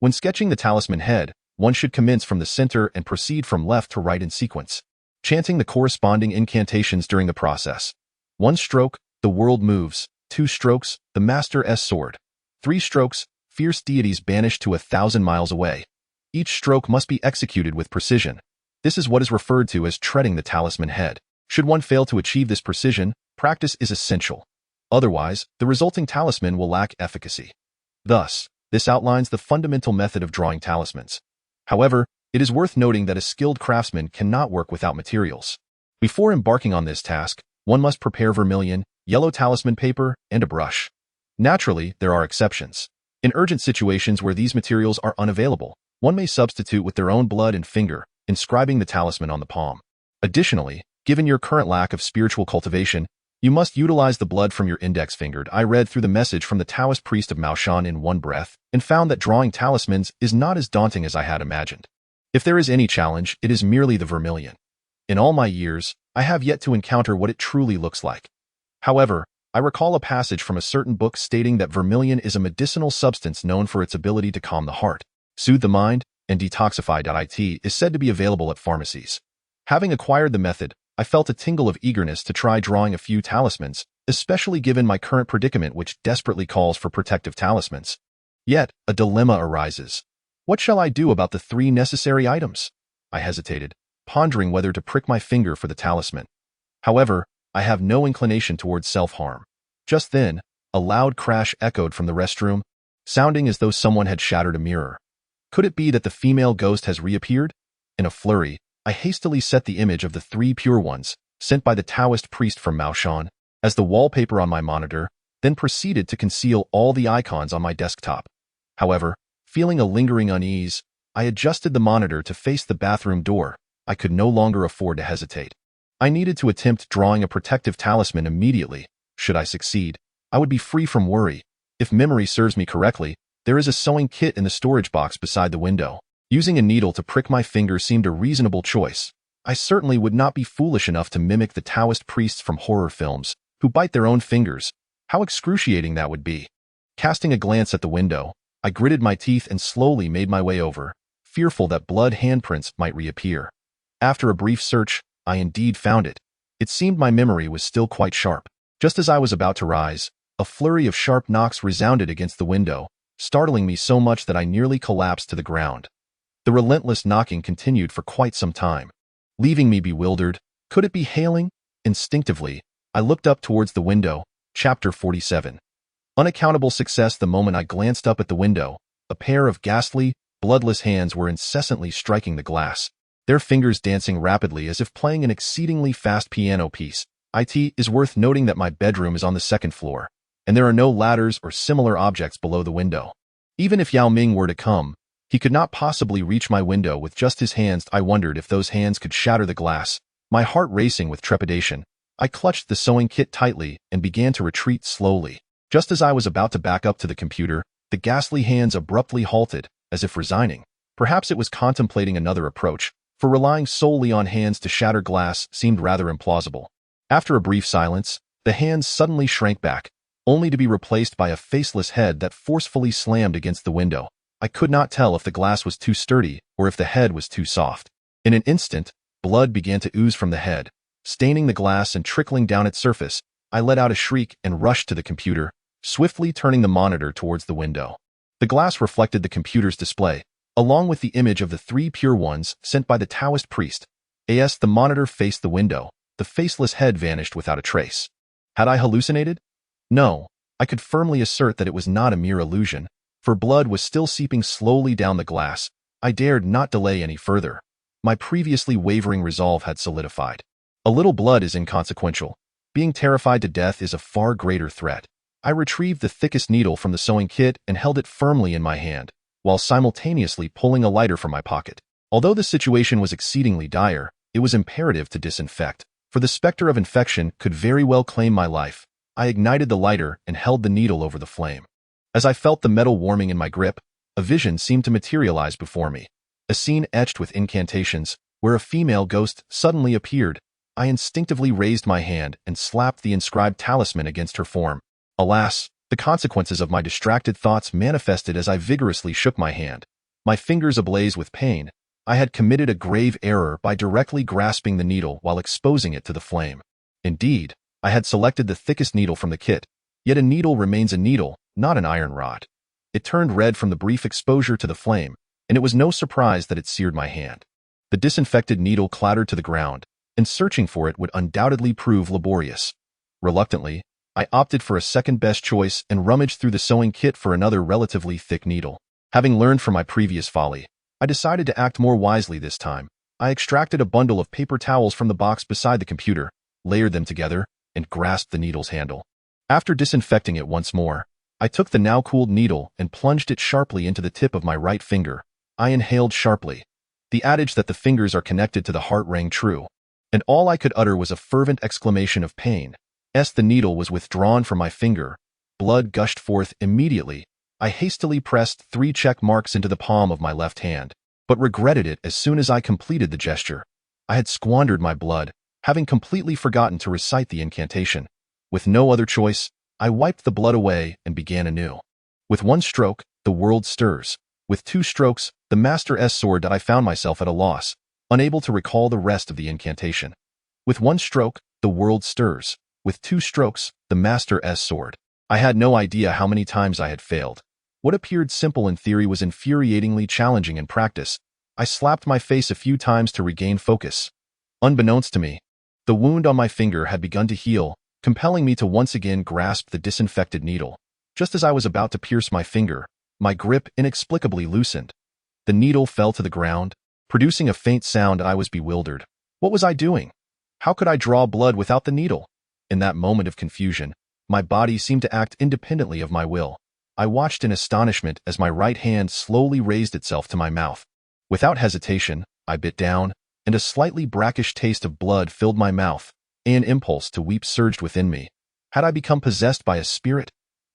When sketching the talisman head, one should commence from the center and proceed from left to right in sequence, chanting the corresponding incantations during the process. 1 stroke, the world moves. 2 strokes, the master's sword. 3 strokes, fierce deities banished to 1,000 miles away. Each stroke must be executed with precision. This is what is referred to as treading the talisman head. Should one fail to achieve this precision, practice is essential. Otherwise, the resulting talisman will lack efficacy. Thus, this outlines the fundamental method of drawing talismans. However, it is worth noting that a skilled craftsman cannot work without materials. Before embarking on this task, one must prepare vermilion, yellow talisman paper, and a brush. Naturally, there are exceptions. In urgent situations where these materials are unavailable, one may substitute with their own blood and finger, inscribing the talisman on the palm. Additionally, given your current lack of spiritual cultivation, you must utilize the blood from your index finger. I read through the message from the Taoist priest of Maoshan in one breath and found that drawing talismans is not as daunting as I had imagined. If there is any challenge, it is merely the vermilion. In all my years, I have yet to encounter what it truly looks like. However, I recall a passage from a certain book stating that vermilion is a medicinal substance known for its ability to calm the heart, soothe the mind, and detoxify. It is said to be available at pharmacies. Having acquired the method, I felt a tingle of eagerness to try drawing a few talismans, especially given my current predicament which desperately calls for protective talismans. Yet, a dilemma arises. What shall I do about the 3 necessary items? I hesitated, pondering whether to prick my finger for the talisman. However, I have no inclination towards self-harm. Just then, a loud crash echoed from the restroom, sounding as though someone had shattered a mirror. Could it be that the female ghost has reappeared? In a flurry, I hastily set the image of the 3 pure ones, sent by the Taoist priest from Maoshan, as the wallpaper on my monitor, then proceeded to conceal all the icons on my desktop. However, feeling a lingering unease, I adjusted the monitor to face the bathroom door. I could no longer afford to hesitate. I needed to attempt drawing a protective talisman immediately. Should I succeed, I would be free from worry. If memory serves me correctly, there is a sewing kit in the storage box beside the window. Using a needle to prick my finger seemed a reasonable choice. I certainly would not be foolish enough to mimic the Taoist priests from horror films, who bite their own fingers. How excruciating that would be. Casting a glance at the window, I gritted my teeth and slowly made my way over, fearful that blood handprints might reappear. After a brief search, I indeed found it. It seemed my memory was still quite sharp. Just as I was about to rise, a flurry of sharp knocks resounded against the window, startling me so much that I nearly collapsed to the ground. The relentless knocking continued for quite some time, leaving me bewildered. Could it be hailing? Instinctively, I looked up towards the window. Chapter 47. Unaccountable success. The moment I glanced up at the window, a pair of ghastly, bloodless hands were incessantly striking the glass, their fingers dancing rapidly as if playing an exceedingly fast piano piece. It is worth noting that my bedroom is on the 2nd floor, and there are no ladders or similar objects below the window. Even if Yao Ming were to come, he could not possibly reach my window with just his hands. I wondered if those hands could shatter the glass. My heart racing with trepidation, I clutched the sewing kit tightly and began to retreat slowly. Just as I was about to back up to the computer, the ghastly hands abruptly halted, as if resigning. Perhaps it was contemplating another approach, for relying solely on hands to shatter glass seemed rather implausible. After a brief silence, the hands suddenly shrank back, only to be replaced by a faceless head that forcefully slammed against the window. I could not tell if the glass was too sturdy or if the head was too soft. In an instant, blood began to ooze from the head, staining the glass and trickling down its surface. I let out a shriek and rushed to the computer, swiftly turning the monitor towards the window. The glass reflected the computer's display, along with the image of the 3 pure ones sent by the Taoist priest. As the monitor faced the window, the faceless head vanished without a trace. Had I hallucinated? No, I could firmly assert that it was not a mere illusion, for blood was still seeping slowly down the glass. I dared not delay any further. My previously wavering resolve had solidified. A little blood is inconsequential. Being terrified to death is a far greater threat. I retrieved the thickest needle from the sewing kit and held it firmly in my hand, while simultaneously pulling a lighter from my pocket. Although the situation was exceedingly dire, it was imperative to disinfect, for the specter of infection could very well claim my life. I ignited the lighter and held the needle over the flame. As I felt the metal warming in my grip, a vision seemed to materialize before me. A scene etched with incantations, where a female ghost suddenly appeared. I instinctively raised my hand and slapped the inscribed talisman against her form. Alas, the consequences of my distracted thoughts manifested as I vigorously shook my hand. My fingers ablaze with pain. I had committed a grave error by directly grasping the needle while exposing it to the flame. Indeed, I had selected the thickest needle from the kit, yet a needle remains a needle, not an iron rod. It turned red from the brief exposure to the flame, and it was no surprise that it seared my hand. The disinfected needle clattered to the ground, and searching for it would undoubtedly prove laborious. Reluctantly, I opted for a second-best choice and rummaged through the sewing kit for another relatively thick needle. Having learned from my previous folly, I decided to act more wisely this time. I extracted a bundle of paper towels from the box beside the computer, layered them together, and grasped the needle's handle. After disinfecting it once more, I took the now-cooled needle and plunged it sharply into the tip of my right finger. I inhaled sharply. The adage that the fingers are connected to the heart rang true, and all I could utter was a fervent exclamation of pain. As the needle was withdrawn from my finger, blood gushed forth immediately. I hastily pressed 3 check marks into the palm of my left hand, but regretted it as soon as I completed the gesture. I had squandered my blood, having completely forgotten to recite the incantation. With no other choice, I wiped the blood away and began anew. With 1 stroke, the world stirs. With 2 strokes, the Master sword that I found myself at a loss, unable to recall the rest of the incantation. With 1 stroke, the world stirs. With 2 strokes, the Master sword. I had no idea how many times I had failed. What appeared simple in theory was infuriatingly challenging in practice. I slapped my face a few times to regain focus. Unbeknownst to me, the wound on my finger had begun to heal, compelling me to once again grasp the disinfected needle. Just as I was about to pierce my finger, my grip inexplicably loosened. The needle fell to the ground, producing a faint sound. I was bewildered. What was I doing? How could I draw blood without the needle? In that moment of confusion, my body seemed to act independently of my will. I watched in astonishment as my right hand slowly raised itself to my mouth. Without hesitation, I bit down, and a slightly brackish taste of blood filled my mouth. An impulse to weep surged within me. Had I become possessed by a spirit?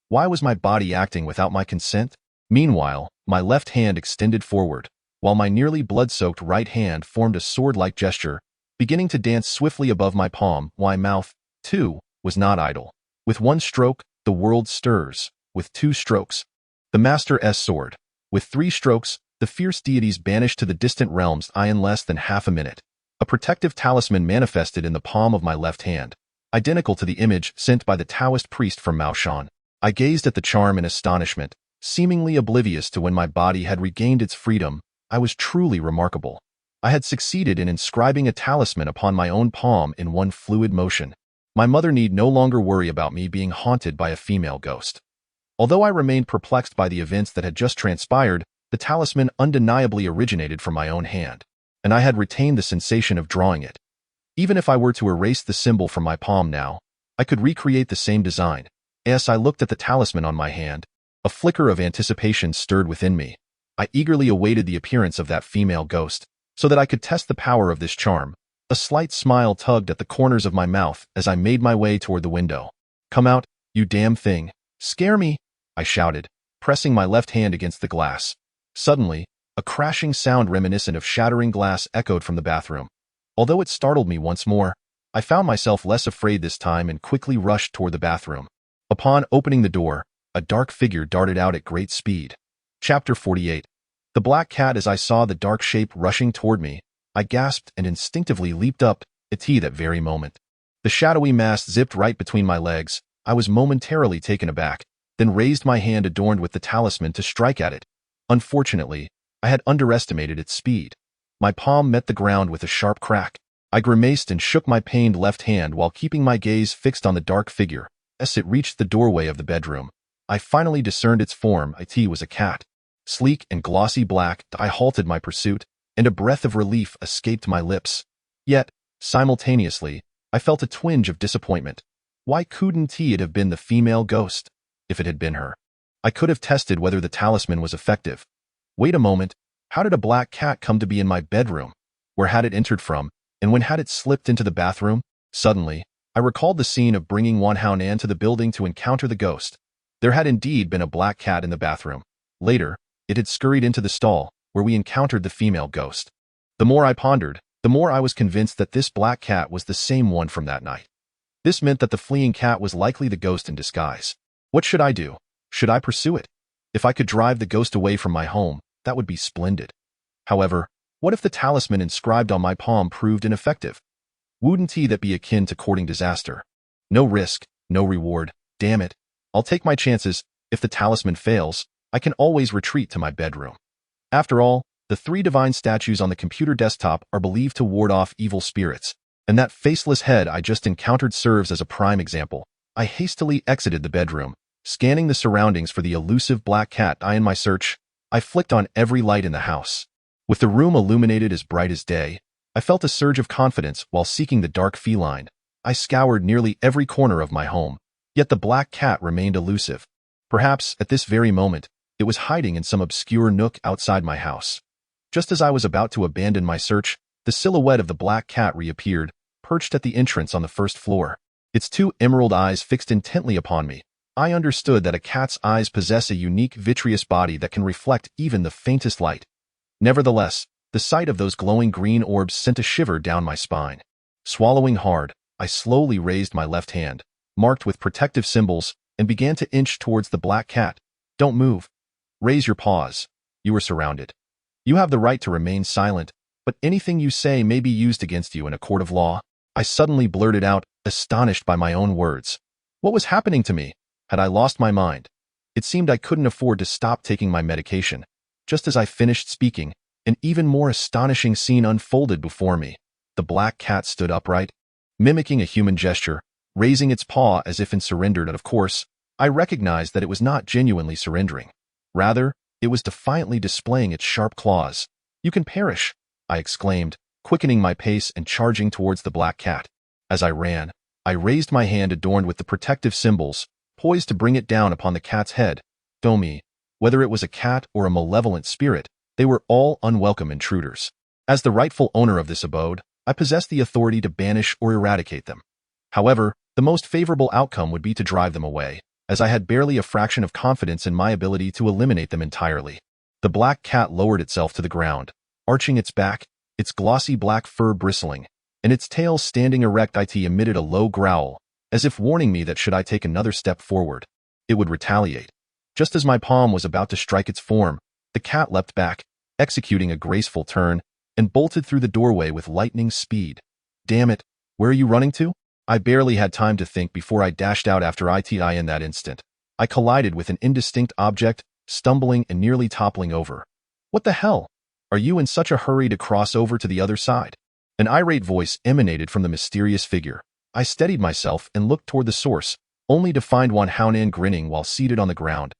Why was my body acting without my consent? Meanwhile, my left hand extended forward, while my nearly blood-soaked right hand formed a sword-like gesture, beginning to dance swiftly above my palm. My mouth, too, was not idle. With 1 stroke, the world stirs. With 2 strokes, the Master sword. With 3 strokes, the fierce deities banished to the distant realms. In less than half a minute, a protective talisman manifested in the palm of my left hand, identical to the image sent by the Taoist priest from Maoshan. I gazed at the charm in astonishment, seemingly oblivious to when my body had regained its freedom. I was truly remarkable. I had succeeded in inscribing a talisman upon my own palm in one fluid motion. My mother need no longer worry about me being haunted by a female ghost. Although I remained perplexed by the events that had just transpired, the talisman undeniably originated from my own hand, and I had retained the sensation of drawing it. Even if I were to erase the symbol from my palm now, I could recreate the same design. As I looked at the talisman on my hand, a flicker of anticipation stirred within me. I eagerly awaited the appearance of that female ghost, so that I could test the power of this charm. A slight smile tugged at the corners of my mouth as I made my way toward the window. "Come out, you damn thing. Scare me," I shouted, pressing my left hand against the glass. Suddenly, a crashing sound reminiscent of shattering glass echoed from the bathroom. Although it startled me once more, I found myself less afraid this time and quickly rushed toward the bathroom. Upon opening the door, a dark figure darted out at great speed. Chapter 48. The black cat. As I saw the dark shape rushing toward me, I gasped and instinctively leaped up at that very moment. The shadowy mass zipped right between my legs. I was momentarily taken aback, then raised my hand adorned with the talisman to strike at it. Unfortunately, I had underestimated its speed. My palm met the ground with a sharp crack. I grimaced and shook my pained left hand while keeping my gaze fixed on the dark figure. As it reached the doorway of the bedroom, I finally discerned its form. It was a cat. Sleek and glossy black. I halted my pursuit, and a breath of relief escaped my lips. Yet, simultaneously, I felt a twinge of disappointment. Why couldn't it have been the female ghost? If it had been her, I could have tested whether the talisman was effective. Wait a moment, how did a black cat come to be in my bedroom? Where had it entered from, and when had it slipped into the bathroom? Suddenly, I recalled the scene of bringing Wan Haonan to the building to encounter the ghost. There had indeed been a black cat in the bathroom. Later, it had scurried into the stall, where we encountered the female ghost. The more I pondered, the more I was convinced that this black cat was the same one from that night. This meant that the fleeing cat was likely the ghost in disguise. What should I do? Should I pursue it? If I could drive the ghost away from my home, that would be splendid. However, what if the talisman inscribed on my palm proved ineffective? Wouldn't that be akin to courting disaster? No risk, no reward. Damn it. I'll take my chances. If the talisman fails, I can always retreat to my bedroom. After all, the 3 divine statues on the computer desktop are believed to ward off evil spirits, and that faceless head I just encountered serves as a prime example. I hastily exited the bedroom, scanning the surroundings for the elusive black cat. In my search, I flicked on every light in the house. With the room illuminated as bright as day, I felt a surge of confidence while seeking the dark feline. I scoured nearly every corner of my home, yet the black cat remained elusive. Perhaps, at this very moment, it was hiding in some obscure nook outside my house. Just as I was about to abandon my search, the silhouette of the black cat reappeared, perched at the entrance on the first floor. Its two emerald eyes fixed intently upon me. I understood that a cat's eyes possess a unique vitreous body that can reflect even the faintest light. Nevertheless, the sight of those glowing green orbs sent a shiver down my spine. Swallowing hard, I slowly raised my left hand, marked with protective symbols, and began to inch towards the black cat. Don't move. Raise your paws. You are surrounded. You have the right to remain silent, but anything you say may be used against you in a court of law. I suddenly blurted out, astonished by my own words. What was happening to me? Had I lost my mind? It seemed I couldn't afford to stop taking my medication. Just as I finished speaking, an even more astonishing scene unfolded before me. The black cat stood upright, mimicking a human gesture, raising its paw as if in surrender, and of course, I recognized that it was not genuinely surrendering. Rather, it was defiantly displaying its sharp claws. You can perish, I exclaimed, quickening my pace and charging towards the black cat. As I ran, I raised my hand adorned with the protective symbols, poised to bring it down upon the cat's head. Though me, whether it was a cat or a malevolent spirit, they were all unwelcome intruders. As the rightful owner of this abode, I possessed the authority to banish or eradicate them. However, the most favorable outcome would be to drive them away, as I had barely a fraction of confidence in my ability to eliminate them entirely. The black cat lowered itself to the ground, arching its back, its glossy black fur bristling, and its tail standing erect. It emitted a low growl, as if warning me that should I take another step forward, it would retaliate. Just as my palm was about to strike its form, the cat leapt back, executing a graceful turn, and bolted through the doorway with lightning speed. Damn it, where are you running to? I barely had time to think before I dashed out after it. In that instant, I collided with an indistinct object, stumbling and nearly toppling over. What the hell? Are you in such a hurry to cross over to the other side? An irate voice emanated from the mysterious figure. I steadied myself and looked toward the source, only to find Wan Haonan grinning while seated on the ground.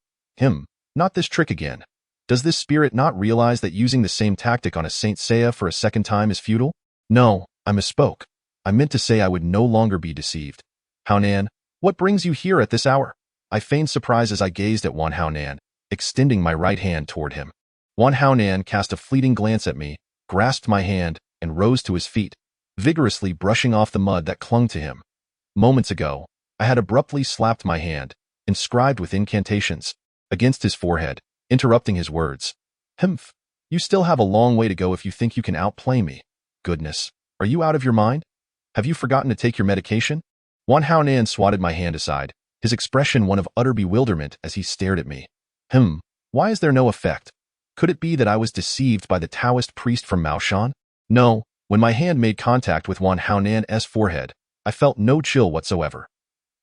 Not this trick again. Does this spirit not realize that using the same tactic on a Saint Seiya for a second time is futile? No, I misspoke. I meant to say I would no longer be deceived. Haonan, what brings you here at this hour? I feigned surprise as I gazed at Wan Haonan, extending my right hand toward him. Wan Haonan cast a fleeting glance at me, grasped my hand, and rose to his feet, vigorously brushing off the mud that clung to him. Moments ago, I had abruptly slapped my hand, inscribed with incantations, against his forehead, interrupting his words. You still have a long way to go if you think you can outplay me. Goodness, are you out of your mind? Have you forgotten to take your medication? Wan Haonan swatted my hand aside, his expression one of utter bewilderment as he stared at me. Why is there no effect? Could it be that I was deceived by the Taoist priest from Maoshan? No, when my hand made contact with Wan Haonan's forehead, I felt no chill whatsoever.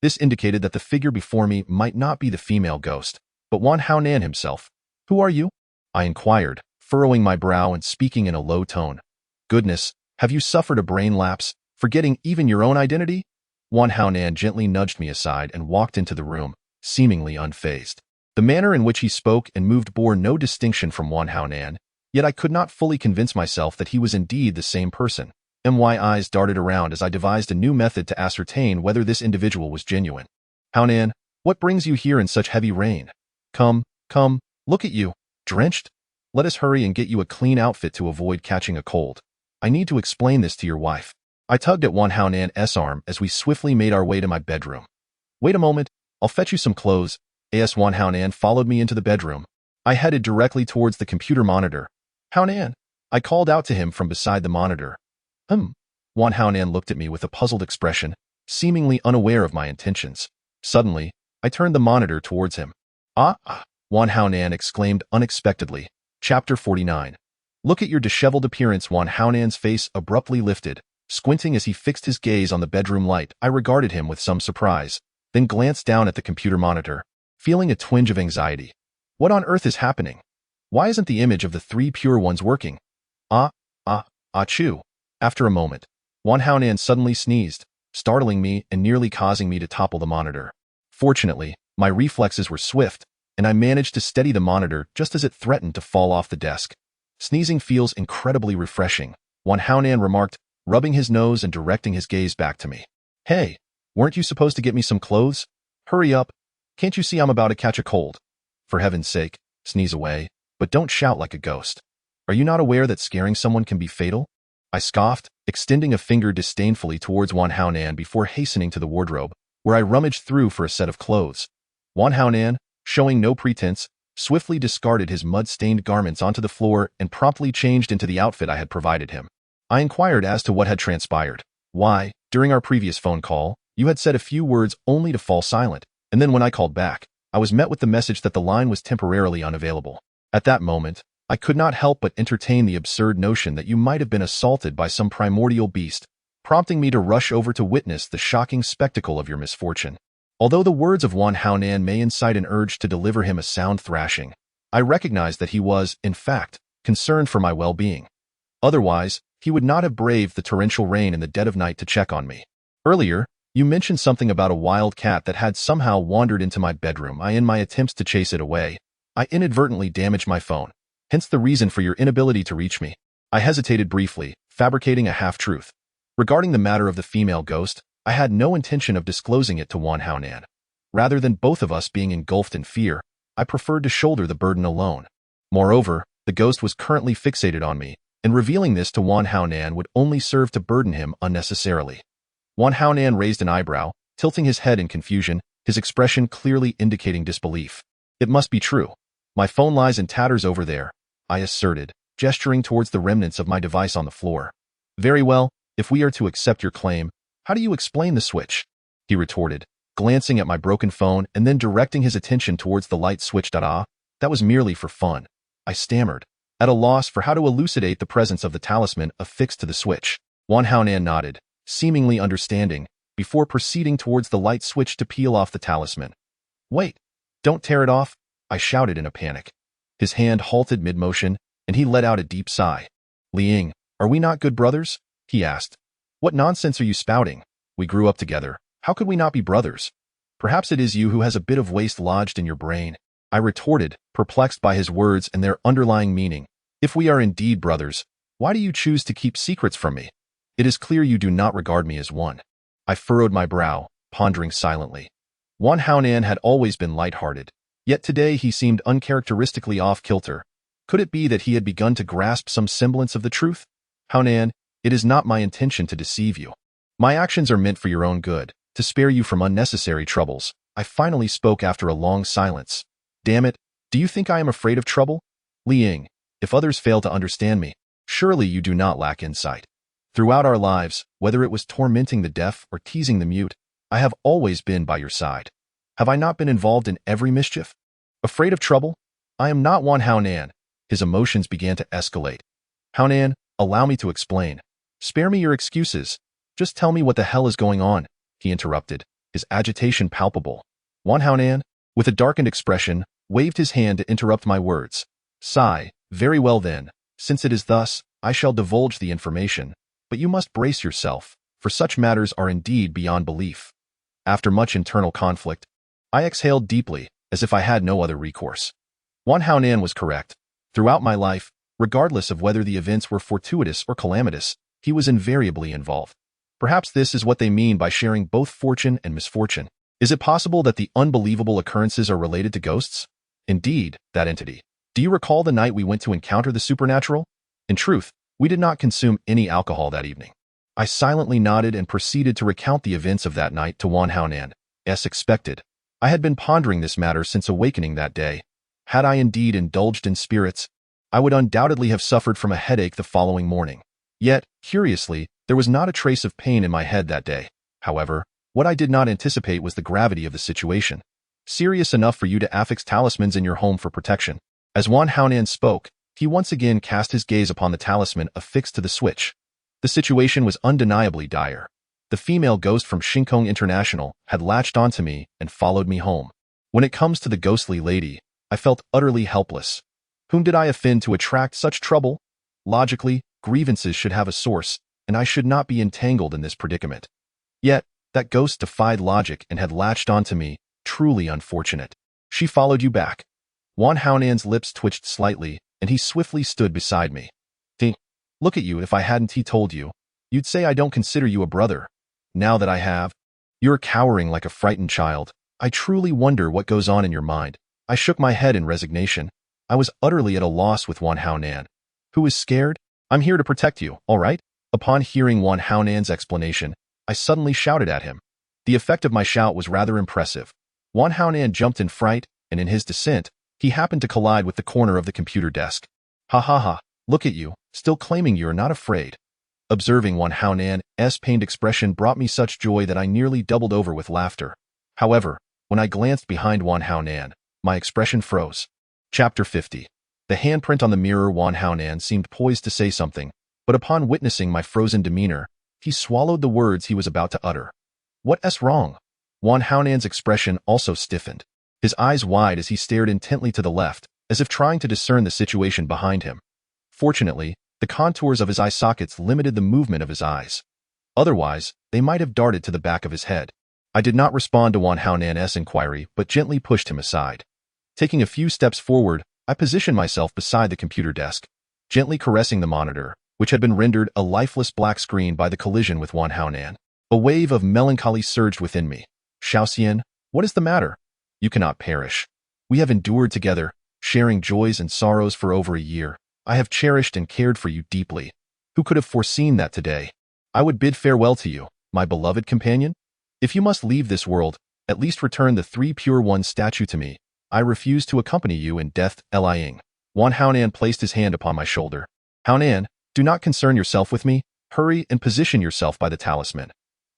This indicated that the figure before me might not be the female ghost, but Wan Haonan himself. Who are you? I inquired, furrowing my brow and speaking in a low tone. Goodness, have you suffered a brain lapse, forgetting even your own identity? Wan Haonan gently nudged me aside and walked into the room, seemingly unfazed. The manner in which he spoke and moved bore no distinction from Wan Haonan, yet I could not fully convince myself that he was indeed the same person. My eyes darted around as I devised a new method to ascertain whether this individual was genuine. Haonan, what brings you here in such heavy rain? Come, look at you, drenched? Let us hurry and get you a clean outfit to avoid catching a cold. I need to explain this to your wife. I tugged at Wan Haonan's arm as we swiftly made our way to my bedroom. Wait a moment, I'll fetch you some clothes. Wan Haonan followed me into the bedroom. I headed directly towards the computer monitor. Haonan, I called out to him from beside the monitor. Wan Haonan looked at me with a puzzled expression, seemingly unaware of my intentions. Suddenly, I turned the monitor towards him. Wan Haonan exclaimed unexpectedly. Chapter 49. Look at your disheveled appearance. Wan Haonan's face abruptly lifted. Squinting as he fixed his gaze on the bedroom light, I regarded him with some surprise, then glanced down at the computer monitor, feeling a twinge of anxiety. What on earth is happening? Why isn't the image of the three pure ones working? Achoo. After a moment, Wan Haonan suddenly sneezed. startling me and nearly causing me to topple the monitor. Fortunately, my reflexes were swift, and I managed to steady the monitor just as it threatened to fall off the desk. Sneezing feels incredibly refreshing, Wan Haonan remarked, rubbing his nose and directing his gaze back to me. Hey, weren't you supposed to get me some clothes? Hurry up. Can't you see I'm about to catch a cold? For heaven's sake, sneeze away, but don't shout like a ghost. Are you not aware that scaring someone can be fatal? I scoffed, extending a finger disdainfully towards Wan Haonan before hastening to the wardrobe, where I rummaged through for a set of clothes. Wan Haonan, showing no pretense, swiftly discarded his mud-stained garments onto the floor and promptly changed into the outfit I had provided him. I inquired as to what had transpired. Why, during our previous phone call, you had said a few words only to fall silent, and then when I called back, I was met with the message that the line was temporarily unavailable. At that moment, I could not help but entertain the absurd notion that you might have been assaulted by some primordial beast, prompting me to rush over to witness the shocking spectacle of your misfortune. Although the words of Wan Haonan may incite an urge to deliver him a sound thrashing, I recognized that he was, in fact, concerned for my well-being. Otherwise, he would not have braved the torrential rain in the dead of night to check on me. Earlier, you mentioned something about a wild cat that had somehow wandered into my bedroom. In my attempts to chase it away, I inadvertently damaged my phone, hence the reason for your inability to reach me. I hesitated briefly, fabricating a half-truth. Regarding the matter of the female ghost, I had no intention of disclosing it to Wan Haonan. Rather than both of us being engulfed in fear, I preferred to shoulder the burden alone. Moreover, the ghost was currently fixated on me, and revealing this to Wan Haonan would only serve to burden him unnecessarily. Wan Haonan raised an eyebrow, tilting his head in confusion, his expression clearly indicating disbelief. It must be true. My phone lies in tatters over there, I asserted, gesturing towards the remnants of my device on the floor. Very well, if we are to accept your claim, how do you explain the switch? He retorted, glancing at my broken phone and then directing his attention towards the light switch. That was merely for fun. I stammered, at a loss for how to elucidate the presence of the talisman affixed to the switch. Wan Haonan nodded, seemingly understanding, before proceeding towards the light switch to peel off the talisman. Wait, don't tear it off, I shouted in a panic. His hand halted mid-motion, and he let out a deep sigh. Liang, are we not good brothers? He asked. What nonsense are you spouting? We grew up together. How could we not be brothers? Perhaps it is you who has a bit of waste lodged in your brain, I retorted, perplexed by his words and their underlying meaning. If we are indeed brothers, why do you choose to keep secrets from me? It is clear you do not regard me as one. I furrowed my brow, pondering silently. Wan Haonan had always been light-hearted, yet today he seemed uncharacteristically off-kilter. Could it be that he had begun to grasp some semblance of the truth? Haonan, it is not my intention to deceive you. My actions are meant for your own good, to spare you from unnecessary troubles. I finally spoke after a long silence. Damn it, do you think I am afraid of trouble? Liang, if others fail to understand me, surely you do not lack insight. Throughout our lives, whether it was tormenting the deaf or teasing the mute, I have always been by your side. Have I not been involved in every mischief? Afraid of trouble? I am not Wan Haonan. His emotions began to escalate. Haonan, allow me to explain. Spare me your excuses. Just tell me what the hell is going on, he interrupted, his agitation palpable. Wan Haonan, with a darkened expression, waved his hand to interrupt my words. Sigh, very well then, since it is thus, I shall divulge the information, but you must brace yourself, for such matters are indeed beyond belief. After much internal conflict, I exhaled deeply, as if I had no other recourse. Wan Haonan was correct. Throughout my life, regardless of whether the events were fortuitous or calamitous, he was invariably involved. Perhaps this is what they mean by sharing both fortune and misfortune. Is it possible that the unbelievable occurrences are related to ghosts? Indeed, that entity. Do you recall the night we went to encounter the supernatural? In truth, we did not consume any alcohol that evening. I silently nodded and proceeded to recount the events of that night to Wan Haonan. As expected, I had been pondering this matter since awakening that day. Had I indeed indulged in spirits, I would undoubtedly have suffered from a headache the following morning. Yet, curiously, there was not a trace of pain in my head that day. However, what I did not anticipate was the gravity of the situation. Serious enough for you to affix talismans in your home for protection. As Wan Haonan spoke, he once again cast his gaze upon the talisman affixed to the switch. The situation was undeniably dire. The female ghost from Shinkong International had latched onto me and followed me home. When it comes to the ghostly lady, I felt utterly helpless. Whom did I offend to attract such trouble? Logically, grievances should have a source, and I should not be entangled in this predicament. Yet, that ghost defied logic and had latched onto me, truly unfortunate. She followed you back. Wan Haonan's lips twitched slightly, and he swiftly stood beside me. Think, look at you, if I hadn't told you, you'd say I don't consider you a brother. Now that I have, you're cowering like a frightened child. I truly wonder what goes on in your mind. I shook my head in resignation. I was utterly at a loss with Wan Haonan. Who is scared? I'm here to protect you, all right? Upon hearing Wan Haonan's explanation, I suddenly shouted at him. The effect of my shout was rather impressive. Wan Haonan jumped in fright, and in his descent, he happened to collide with the corner of the computer desk. Ha ha ha, look at you, still claiming you're not afraid. Observing Wan Haonan's pained expression brought me such joy that I nearly doubled over with laughter. However, when I glanced behind Wan Haonan, my expression froze. Chapter 50. The handprint on the mirror. Wan Haonan seemed poised to say something, but upon witnessing my frozen demeanor, he swallowed the words he was about to utter. What's wrong? Wan Haonan's expression also stiffened, his eyes wide as he stared intently to the left, as if trying to discern the situation behind him. Fortunately, the contours of his eye sockets limited the movement of his eyes. Otherwise, they might have darted to the back of his head. I did not respond to Wan Haonan's inquiry, but gently pushed him aside. Taking a few steps forward, I positioned myself beside the computer desk, gently caressing the monitor, which had been rendered a lifeless black screen by the collision with Wan Haonan. A wave of melancholy surged within me. Xiaoxian, what is the matter? You cannot perish. We have endured together, sharing joys and sorrows for over a year. I have cherished and cared for you deeply. Who could have foreseen that today? I would bid farewell to you, my beloved companion. If you must leave this world, at least return the three pure ones statue to me. I refuse to accompany you in death. Lying. Wan Haonan placed his hand upon my shoulder. Haonan, do not concern yourself with me. Hurry and position yourself by the talisman.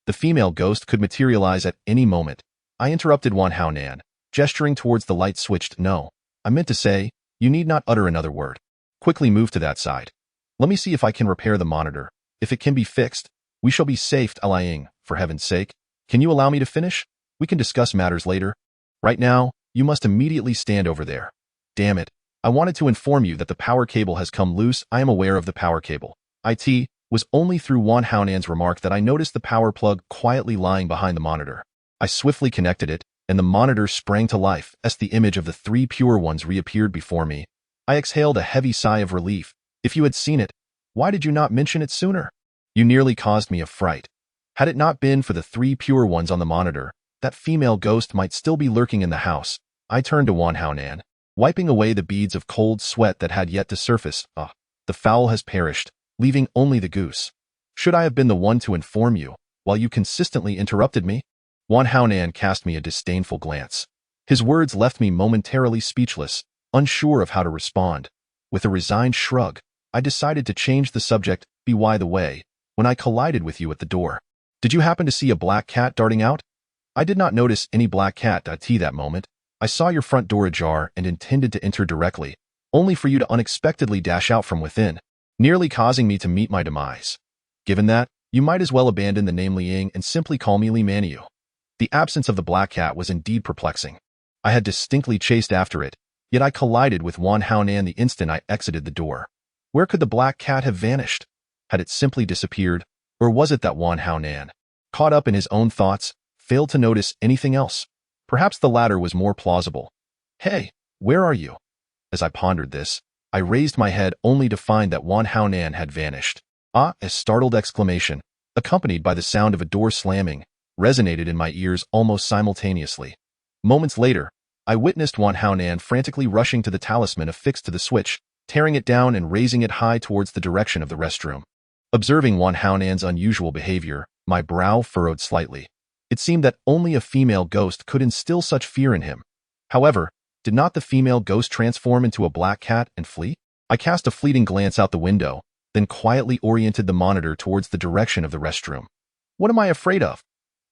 The female ghost could materialize at any moment. I interrupted Wan Haonan, gesturing towards the light switched. No, I meant to say, you need not utter another word. Quickly move to that side. Let me see if I can repair the monitor. If it can be fixed, we shall be safe. Lying, for heaven's sake. Can you allow me to finish? We can discuss matters later. Right now, you must immediately stand over there. Damn it. I wanted to inform you that the power cable has come loose. I am aware of the power cable. It was only through Wan Haonan's remark that I noticed the power plug quietly lying behind the monitor. I swiftly connected it, and the monitor sprang to life as the image of the three pure ones reappeared before me. I exhaled a heavy sigh of relief. If you had seen it, why did you not mention it sooner? You nearly caused me a fright. Had it not been for the three pure ones on the monitor, that female ghost might still be lurking in the house. I turned to Wan Haonan, wiping away the beads of cold sweat that had yet to surface. The fowl has perished, leaving only the goose. Should I have been the one to inform you, while you consistently interrupted me? Wan Haonan cast me a disdainful glance. His words left me momentarily speechless, unsure of how to respond. With a resigned shrug, I decided to change the subject. By the way, when I collided with you at the door, did you happen to see a black cat darting out? I did not notice any black cat at that moment. I saw your front door ajar and intended to enter directly, only for you to unexpectedly dash out from within, nearly causing me to meet my demise. Given that, you might as well abandon the name Liang and simply call me Li Maniu. The absence of the black cat was indeed perplexing. I had distinctly chased after it, yet I collided with Wan Haonan the instant I exited the door. Where could the black cat have vanished? Had it simply disappeared, or was it that Wan Haonan, caught up in his own thoughts, failed to notice anything else? Perhaps the latter was more plausible. Hey, where are you? As I pondered this, I raised my head only to find that Wan Haonan had vanished. A startled exclamation, accompanied by the sound of a door slamming, resonated in my ears almost simultaneously. Moments later, I witnessed Wan Haonan frantically rushing to the talisman affixed to the switch, tearing it down and raising it high towards the direction of the restroom. Observing Wan Haonan's unusual behavior, my brow furrowed slightly. It seemed that only a female ghost could instill such fear in him. However, did not the female ghost transform into a black cat and flee? I cast a fleeting glance out the window, then quietly oriented the monitor towards the direction of the restroom. What am I afraid of?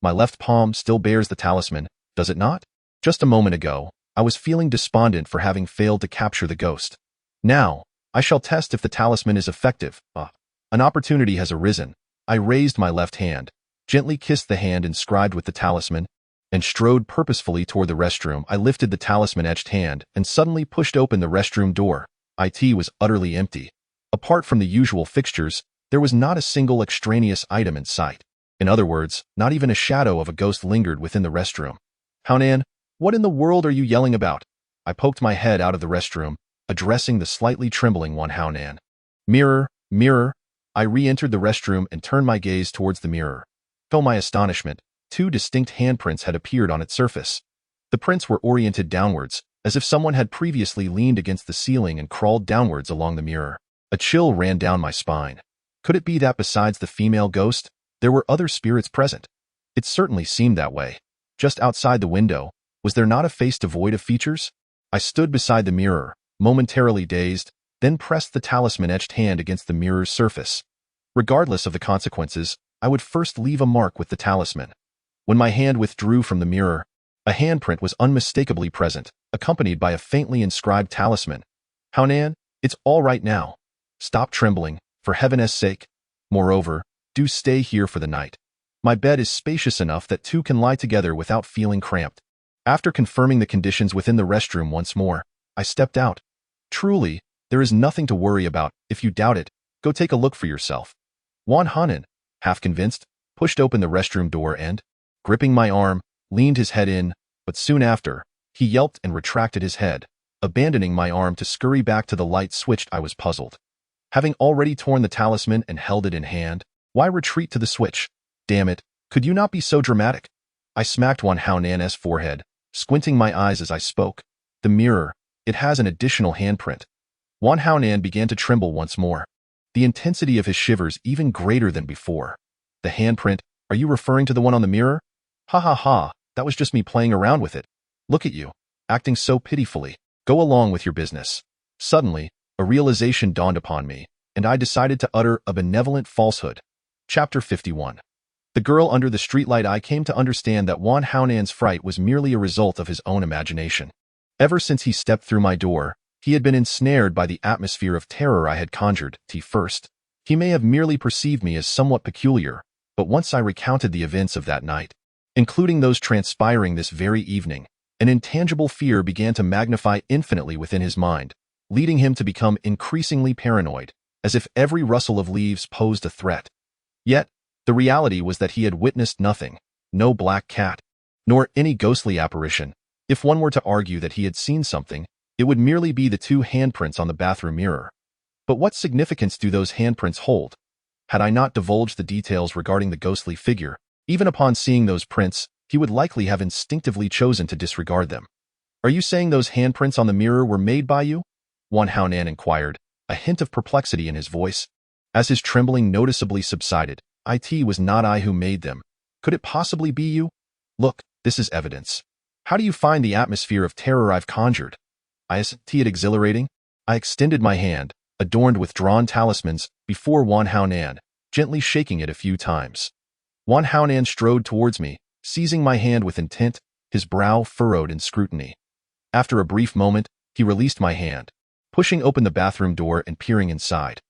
My left palm still bears the talisman, does it not? Just a moment ago, I was feeling despondent for having failed to capture the ghost. Now, I shall test if the talisman is effective. An opportunity has arisen. I raised my left hand, gently kissed the hand inscribed with the talisman, and strode purposefully toward the restroom. I lifted the talisman-etched hand and suddenly pushed open the restroom door. It was utterly empty. Apart from the usual fixtures, there was not a single extraneous item in sight. In other words, not even a shadow of a ghost lingered within the restroom. Haonan, what in the world are you yelling about? I poked my head out of the restroom, addressing the slightly trembling one Haonan. Mirror, mirror. I re-entered the restroom and turned my gaze towards the mirror. To my astonishment, two distinct handprints had appeared on its surface. The prints were oriented downwards, as if someone had previously leaned against the ceiling and crawled downwards along the mirror. A chill ran down my spine. Could it be that besides the female ghost, there were other spirits present? It certainly seemed that way. Just outside the window, was there not a face devoid of features? I stood beside the mirror, momentarily dazed, then pressed the talisman-etched hand against the mirror's surface. Regardless of the consequences, I would first leave a mark with the talisman. When my hand withdrew from the mirror, a handprint was unmistakably present, accompanied by a faintly inscribed talisman. Haonan, it's all right now. Stop trembling, for heaven's sake. Moreover, do stay here for the night. My bed is spacious enough that two can lie together without feeling cramped. After confirming the conditions within the restroom once more, I stepped out. Truly, there is nothing to worry about. If you doubt it, go take a look for yourself. Wan Hanan, half convinced, pushed open the restroom door and, gripping my arm, leaned his head in, but soon after, he yelped and retracted his head, abandoning my arm to scurry back to the light switch. I was puzzled. Having already torn the talisman and held it in hand, why retreat to the switch? Damn it, could you not be so dramatic? I smacked Wan Haonan's forehead, squinting my eyes as I spoke. The mirror, it has an additional handprint. Wan Haonan began to tremble once more, the intensity of his shivers even greater than before. The handprint, are you referring to the one on the mirror? Ha ha ha, that was just me playing around with it. Look at you, acting so pitifully. Go along with your business. Suddenly, a realization dawned upon me, and I decided to utter a benevolent falsehood. Chapter 51. The girl under the streetlight. I came to understand that Wan Haonan's fright was merely a result of his own imagination. Ever since he stepped through my door, he had been ensnared by the atmosphere of terror I had conjured. First, he may have merely perceived me as somewhat peculiar, but once I recounted the events of that night, including those transpiring this very evening, an intangible fear began to magnify infinitely within his mind, leading him to become increasingly paranoid, as if every rustle of leaves posed a threat. Yet, the reality was that he had witnessed nothing, no black cat, nor any ghostly apparition. If one were to argue that he had seen something, it would merely be the two handprints on the bathroom mirror. But what significance do those handprints hold? Had I not divulged the details regarding the ghostly figure, even upon seeing those prints, he would likely have instinctively chosen to disregard them. Are you saying those handprints on the mirror were made by you? Wan Haonan inquired, a hint of perplexity in his voice. As his trembling noticeably subsided, it was not I who made them. Could it possibly be you? Look, this is evidence. How do you find the atmosphere of terror I've conjured? Isn't it exhilarating? I extended my hand, adorned with drawn talismans, before Wan Haonan, gently shaking it a few times. Wan Haonan strode towards me, seizing my hand with intent, his brow furrowed in scrutiny. After a brief moment, he released my hand, pushing open the bathroom door and peering inside.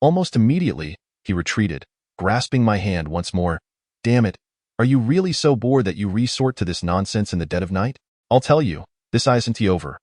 Almost immediately, he retreated, grasping my hand once more. Damn it, are you really so bored that you resort to this nonsense in the dead of night? I'll tell you, this isn't over.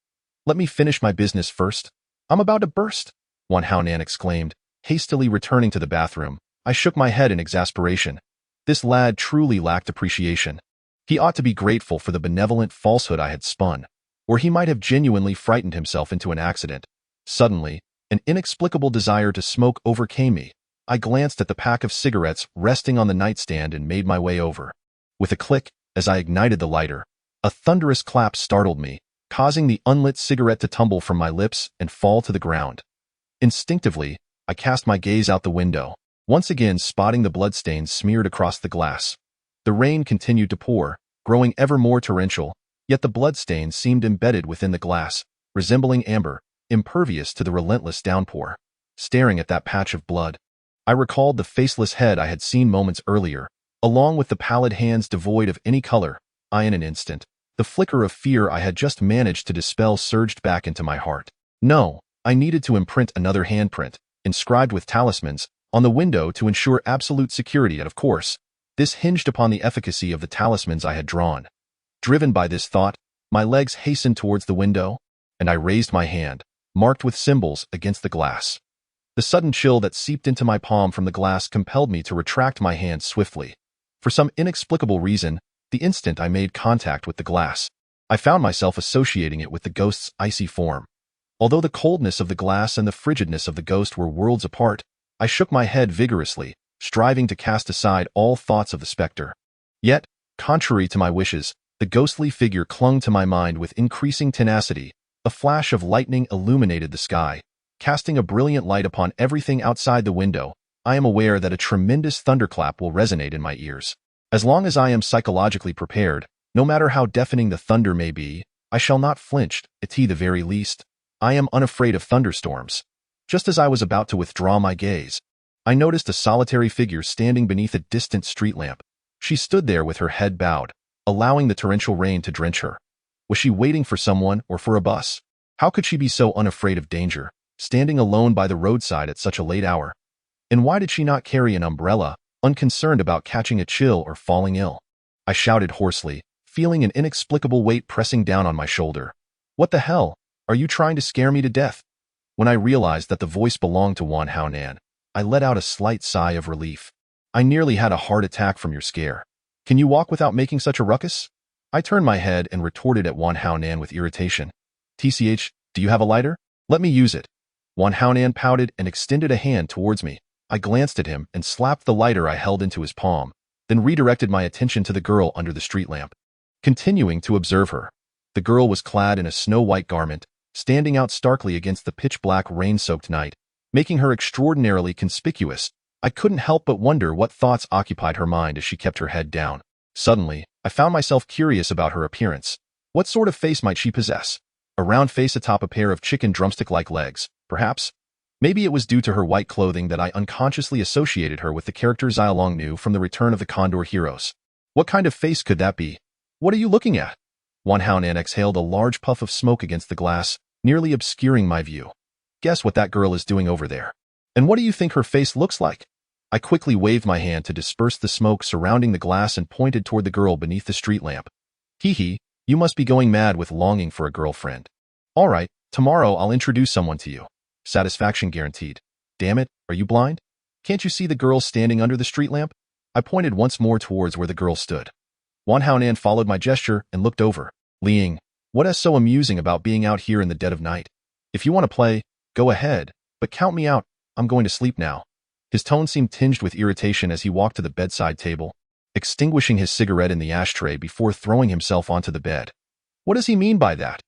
Let me finish my business first. I'm about to burst, Wan Haonan exclaimed, hastily returning to the bathroom. I shook my head in exasperation. This lad truly lacked appreciation. He ought to be grateful for the benevolent falsehood I had spun, or he might have genuinely frightened himself into an accident. Suddenly, an inexplicable desire to smoke overcame me. I glanced at the pack of cigarettes resting on the nightstand and made my way over. With a click, as I ignited the lighter, a thunderous clap startled me, causing the unlit cigarette to tumble from my lips and fall to the ground. Instinctively, I cast my gaze out the window, once again spotting the bloodstains smeared across the glass. The rain continued to pour, growing ever more torrential, yet the bloodstains seemed embedded within the glass, resembling amber, impervious to the relentless downpour. Staring at that patch of blood, I recalled the faceless head I had seen moments earlier, along with the pallid hands devoid of any color. In an instant, the flicker of fear I had just managed to dispel surged back into my heart. No, I needed to imprint another handprint, inscribed with talismans, on the window to ensure absolute security, and of course, this hinged upon the efficacy of the talismans I had drawn. Driven by this thought, my legs hastened towards the window, and I raised my hand, marked with symbols, against the glass. The sudden chill that seeped into my palm from the glass compelled me to retract my hand swiftly. For some inexplicable reason, the instant I made contact with the glass, I found myself associating it with the ghost's icy form. Although the coldness of the glass and the frigidness of the ghost were worlds apart, I shook my head vigorously, striving to cast aside all thoughts of the specter. Yet, contrary to my wishes, the ghostly figure clung to my mind with increasing tenacity. A flash of lightning illuminated the sky, casting a brilliant light upon everything outside the window. I am aware that a tremendous thunderclap will resonate in my ears. As long as I am psychologically prepared, no matter how deafening the thunder may be, I shall not flinch. At the very least, I am unafraid of thunderstorms. Just as I was about to withdraw my gaze, I noticed a solitary figure standing beneath a distant street lamp. She stood there with her head bowed, allowing the torrential rain to drench her. Was she waiting for someone or for a bus? How could she be so unafraid of danger, standing alone by the roadside at such a late hour? And why did she not carry an umbrella, unconcerned about catching a chill or falling ill? I shouted hoarsely, feeling an inexplicable weight pressing down on my shoulder. What the hell? Are you trying to scare me to death? When I realized that the voice belonged to Wan Haonan, I let out a slight sigh of relief. I nearly had a heart attack from your scare. Can you walk without making such a ruckus? I turned my head and retorted at Wan Haonan with irritation. TCH, do you have a lighter? Let me use it. Wan Haonan pouted and extended a hand towards me. I glanced at him and slapped the lighter I held into his palm, then redirected my attention to the girl under the street lamp. Continuing to observe her, the girl was clad in a snow-white garment, standing out starkly against the pitch-black rain-soaked night, making her extraordinarily conspicuous. I couldn't help but wonder what thoughts occupied her mind as she kept her head down. Suddenly, I found myself curious about her appearance. What sort of face might she possess? A round face atop a pair of chicken drumstick-like legs, perhaps? Maybe it was due to her white clothing that I unconsciously associated her with the character Xiaolong knew from the Return of the Condor Heroes. What kind of face could that be? What are you looking at? Wan Haonan exhaled a large puff of smoke against the glass, nearly obscuring my view. Guess what that girl is doing over there. And what do you think her face looks like? I quickly waved my hand to disperse the smoke surrounding the glass and pointed toward the girl beneath the street lamp. Hee, you must be going mad with longing for a girlfriend. All right, tomorrow I'll introduce someone to you. Satisfaction guaranteed. Damn it, are you blind? Can't you see the girl standing under the street lamp? I pointed once more towards where the girl stood. Wan Haonan followed my gesture and looked over. Liang, what is so amusing about being out here in the dead of night? If you want to play, go ahead, but count me out. I'm going to sleep now. His tone seemed tinged with irritation as he walked to the bedside table, extinguishing his cigarette in the ashtray before throwing himself onto the bed. What does he mean by that?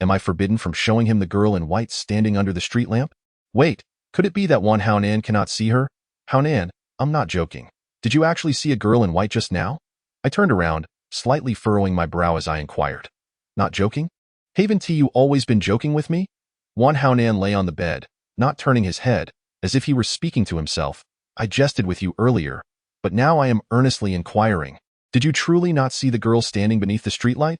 Am I forbidden from showing him the girl in white standing under the street lamp? Wait, could it be that Wan Haonan cannot see her? Haonan, I'm not joking. Did you actually see a girl in white just now? I turned around, slightly furrowing my brow as I inquired. Not joking? Haven't you always been joking with me? Wan Haonan lay on the bed, not turning his head, as if he were speaking to himself. I jested with you earlier, but now I am earnestly inquiring. Did you truly not see the girl standing beneath the streetlight?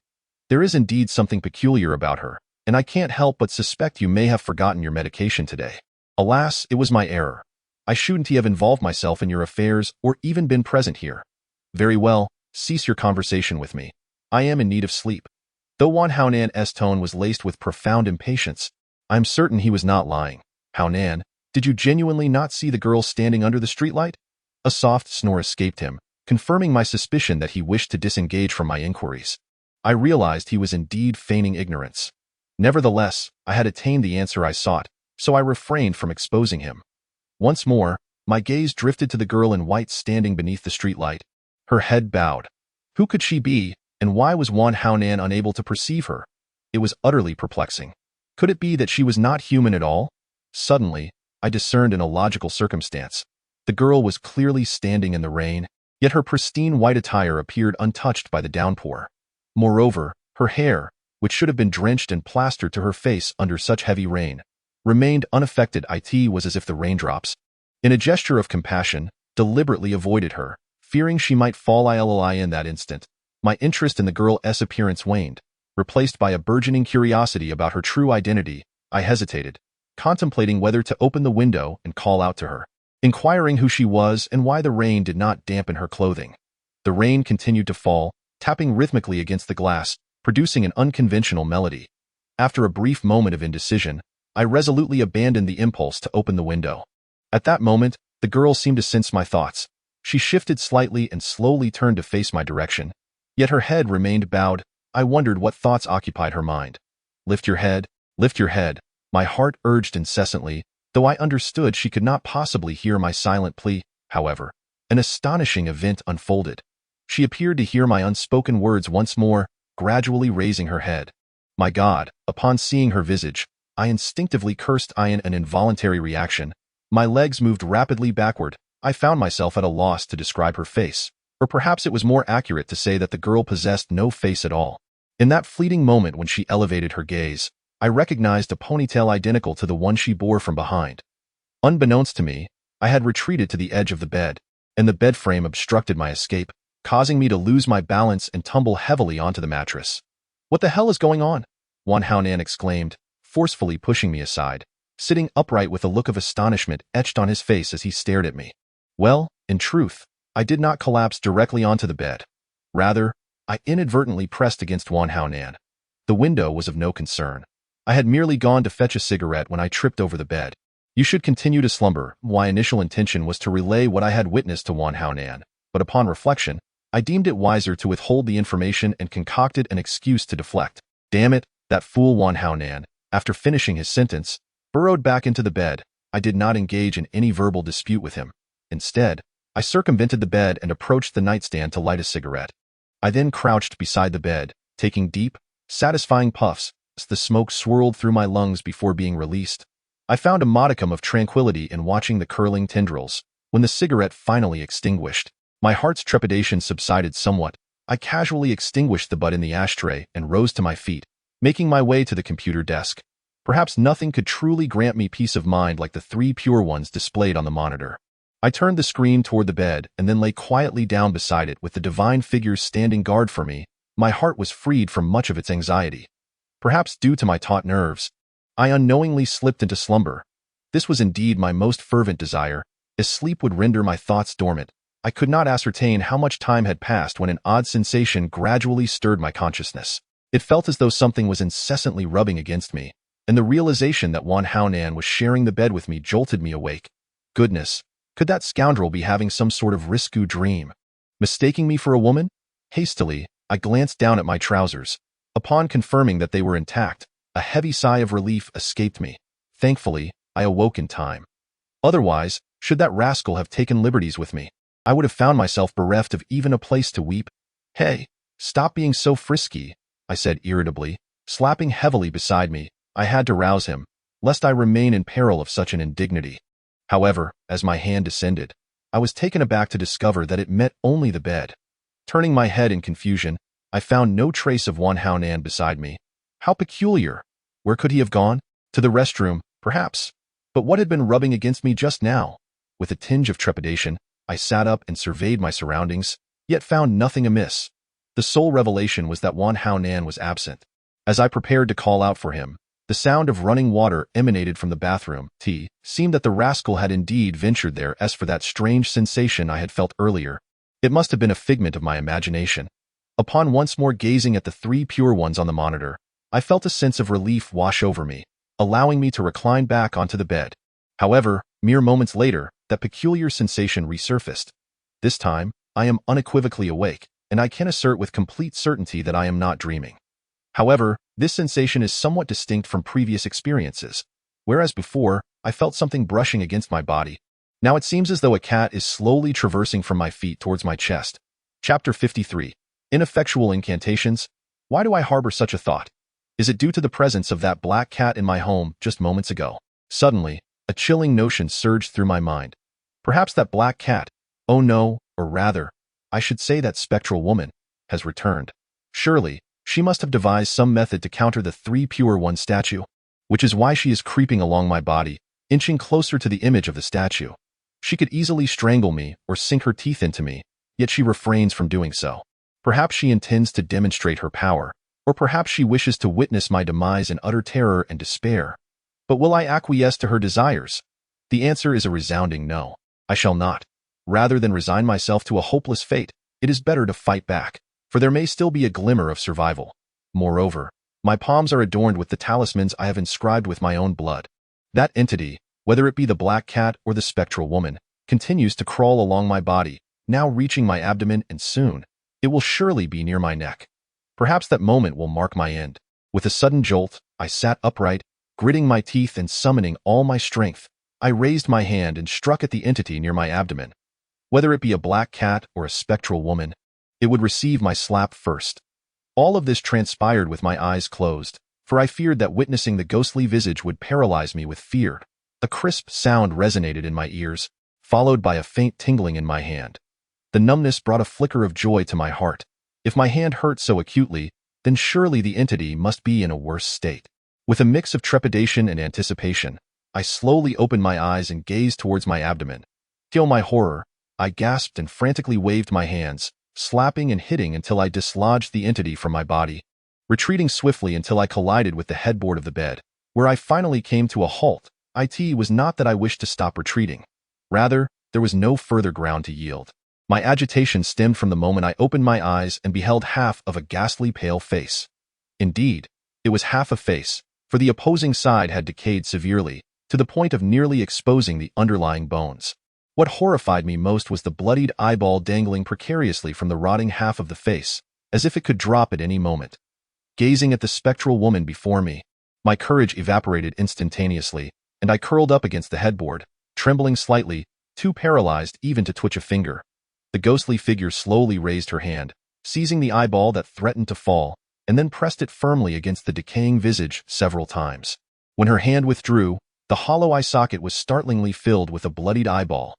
There is indeed something peculiar about her, and I can't help but suspect you may have forgotten your medication today. Alas, it was my error. I shouldn't have involved myself in your affairs or even been present here. Very well, cease your conversation with me. I am in need of sleep. Though Wan Haonan's tone was laced with profound impatience, I am certain he was not lying. Haonan, did you genuinely not see the girl standing under the streetlight? A soft snore escaped him, confirming my suspicion that he wished to disengage from my inquiries. I realized he was indeed feigning ignorance. Nevertheless, I had attained the answer I sought, so I refrained from exposing him. Once more, my gaze drifted to the girl in white standing beneath the streetlight, her head bowed. Who could she be, and why was Wan Haonan unable to perceive her? It was utterly perplexing. Could it be that she was not human at all? Suddenly, I discerned an illogical circumstance. The girl was clearly standing in the rain, yet her pristine white attire appeared untouched by the downpour. Moreover, her hair, which should have been drenched and plastered to her face under such heavy rain, remained unaffected. It was as if the raindrops, in a gesture of compassion, deliberately avoided her, fearing she might fall ill. In that instant, my interest in the girl's appearance waned, replaced by a burgeoning curiosity about her true identity. I hesitated, contemplating whether to open the window and call out to her, inquiring who she was and why the rain did not dampen her clothing. The rain continued to fall, tapping rhythmically against the glass, producing an unconventional melody. After a brief moment of indecision, I resolutely abandoned the impulse to open the window. At that moment, the girl seemed to sense my thoughts. She shifted slightly and slowly turned to face my direction, yet her head remained bowed. I wondered what thoughts occupied her mind. Lift your head, lift your head, my heart urged incessantly, though I understood she could not possibly hear my silent plea. However, an astonishing event unfolded. She appeared to hear my unspoken words once more, gradually raising her head. My God, upon seeing her visage, I instinctively cursed in an involuntary reaction. My legs moved rapidly backward. I found myself at a loss to describe her face, or perhaps it was more accurate to say that the girl possessed no face at all. In that fleeting moment when she elevated her gaze, I recognized a ponytail identical to the one she bore from behind. Unbeknownst to me, I had retreated to the edge of the bed, and the bed frame obstructed my escape, causing me to lose my balance and tumble heavily onto the mattress. What the hell is going on? Wan Haonan exclaimed, forcefully pushing me aside, sitting upright with a look of astonishment etched on his face as he stared at me. Well, in truth, I did not collapse directly onto the bed. Rather, I inadvertently pressed against Wan Haonan. The window was of no concern. I had merely gone to fetch a cigarette when I tripped over the bed. You should continue to slumber. My initial intention was to relay what I had witnessed to Wan Haonan, but upon reflection, I deemed it wiser to withhold the information and concocted an excuse to deflect. Damn it, that fool Wan Haonan, after finishing his sentence, burrowed back into the bed. I did not engage in any verbal dispute with him. Instead, I circumvented the bed and approached the nightstand to light a cigarette. I then crouched beside the bed, taking deep, satisfying puffs as the smoke swirled through my lungs before being released. I found a modicum of tranquility in watching the curling tendrils. When the cigarette finally extinguished, my heart's trepidation subsided somewhat. I casually extinguished the butt in the ashtray and rose to my feet, making my way to the computer desk. Perhaps nothing could truly grant me peace of mind like the 3 pure ones displayed on the monitor. I turned the screen toward the bed and then lay quietly down beside it with the divine figures standing guard for me. My heart was freed from much of its anxiety. Perhaps due to my taut nerves, I unknowingly slipped into slumber. This was indeed my most fervent desire, as sleep would render my thoughts dormant. I could not ascertain how much time had passed when an odd sensation gradually stirred my consciousness. It felt as though something was incessantly rubbing against me, and the realization that Wan Haonan was sharing the bed with me jolted me awake. Goodness, could that scoundrel be having some sort of risque dream? Mistaking me for a woman? Hastily, I glanced down at my trousers. Upon confirming that they were intact, a heavy sigh of relief escaped me. Thankfully, I awoke in time. Otherwise, should that rascal have taken liberties with me, I would have found myself bereft of even a place to weep. Hey, stop being so frisky, I said irritably, slapping heavily beside me. I had to rouse him, lest I remain in peril of such an indignity. However, as my hand descended, I was taken aback to discover that it met only the bed. Turning my head in confusion, I found no trace of Wan Haonan beside me. How peculiar! Where could he have gone? To the restroom, perhaps. But what had been rubbing against me just now? With a tinge of trepidation, I sat up and surveyed my surroundings, yet found nothing amiss. The sole revelation was that Wan Haonan was absent. As I prepared to call out for him, the sound of running water emanated from the bathroom. It seemed that the rascal had indeed ventured there. As for that strange sensation I had felt earlier, it must have been a figment of my imagination. Upon once more gazing at the 3 pure ones on the monitor, I felt a sense of relief wash over me, allowing me to recline back onto the bed. However, mere moments later, that peculiar sensation resurfaced. This time, I am unequivocally awake, and I can assert with complete certainty that I am not dreaming. However, this sensation is somewhat distinct from previous experiences. Whereas before, I felt something brushing against my body. Now it seems as though a cat is slowly traversing from my feet towards my chest. Chapter 53. Ineffectual incantations. Why do I harbor such a thought? Is it due to the presence of that black cat in my home just moments ago? Suddenly, a chilling notion surged through my mind. Perhaps that black cat, oh no, or rather, I should say that spectral woman, has returned. Surely, she must have devised some method to counter the 3 pure one statue, which is why she is creeping along my body, inching closer to the image of the statue. She could easily strangle me or sink her teeth into me, yet she refrains from doing so. Perhaps she intends to demonstrate her power, or perhaps she wishes to witness my demise in utter terror and despair. But will I acquiesce to her desires? The answer is a resounding no. I shall not. Rather than resign myself to a hopeless fate, it is better to fight back, for there may still be a glimmer of survival. Moreover, my palms are adorned with the talismans I have inscribed with my own blood. That entity, whether it be the black cat or the spectral woman, continues to crawl along my body, now reaching my abdomen, and soon, it will surely be near my neck. Perhaps that moment will mark my end. With a sudden jolt, I sat upright, gritting my teeth and summoning all my strength. I raised my hand and struck at the entity near my abdomen. Whether it be a black cat or a spectral woman, it would receive my slap first. All of this transpired with my eyes closed, for I feared that witnessing the ghostly visage would paralyze me with fear. A crisp sound resonated in my ears, followed by a faint tingling in my hand. The numbness brought a flicker of joy to my heart. If my hand hurt so acutely, then surely the entity must be in a worse state. With a mix of trepidation and anticipation, I slowly opened my eyes and gazed towards my abdomen. To my horror, I gasped and frantically waved my hands, slapping and hitting until I dislodged the entity from my body, retreating swiftly until I collided with the headboard of the bed, where I finally came to a halt. It was not that I wished to stop retreating. Rather, there was no further ground to yield. My agitation stemmed from the moment I opened my eyes and beheld half of a ghastly pale face. Indeed, it was half a face, for the opposing side had decayed severely, to the point of nearly exposing the underlying bones. What horrified me most was the bloodied eyeball dangling precariously from the rotting half of the face, as if it could drop at any moment. Gazing at the spectral woman before me, my courage evaporated instantaneously, and I curled up against the headboard, trembling slightly, too paralyzed even to twitch a finger. The ghostly figure slowly raised her hand, seizing the eyeball that threatened to fall, and then pressed it firmly against the decaying visage several times. When her hand withdrew, the hollow eye socket was startlingly filled with a bloodied eyeball.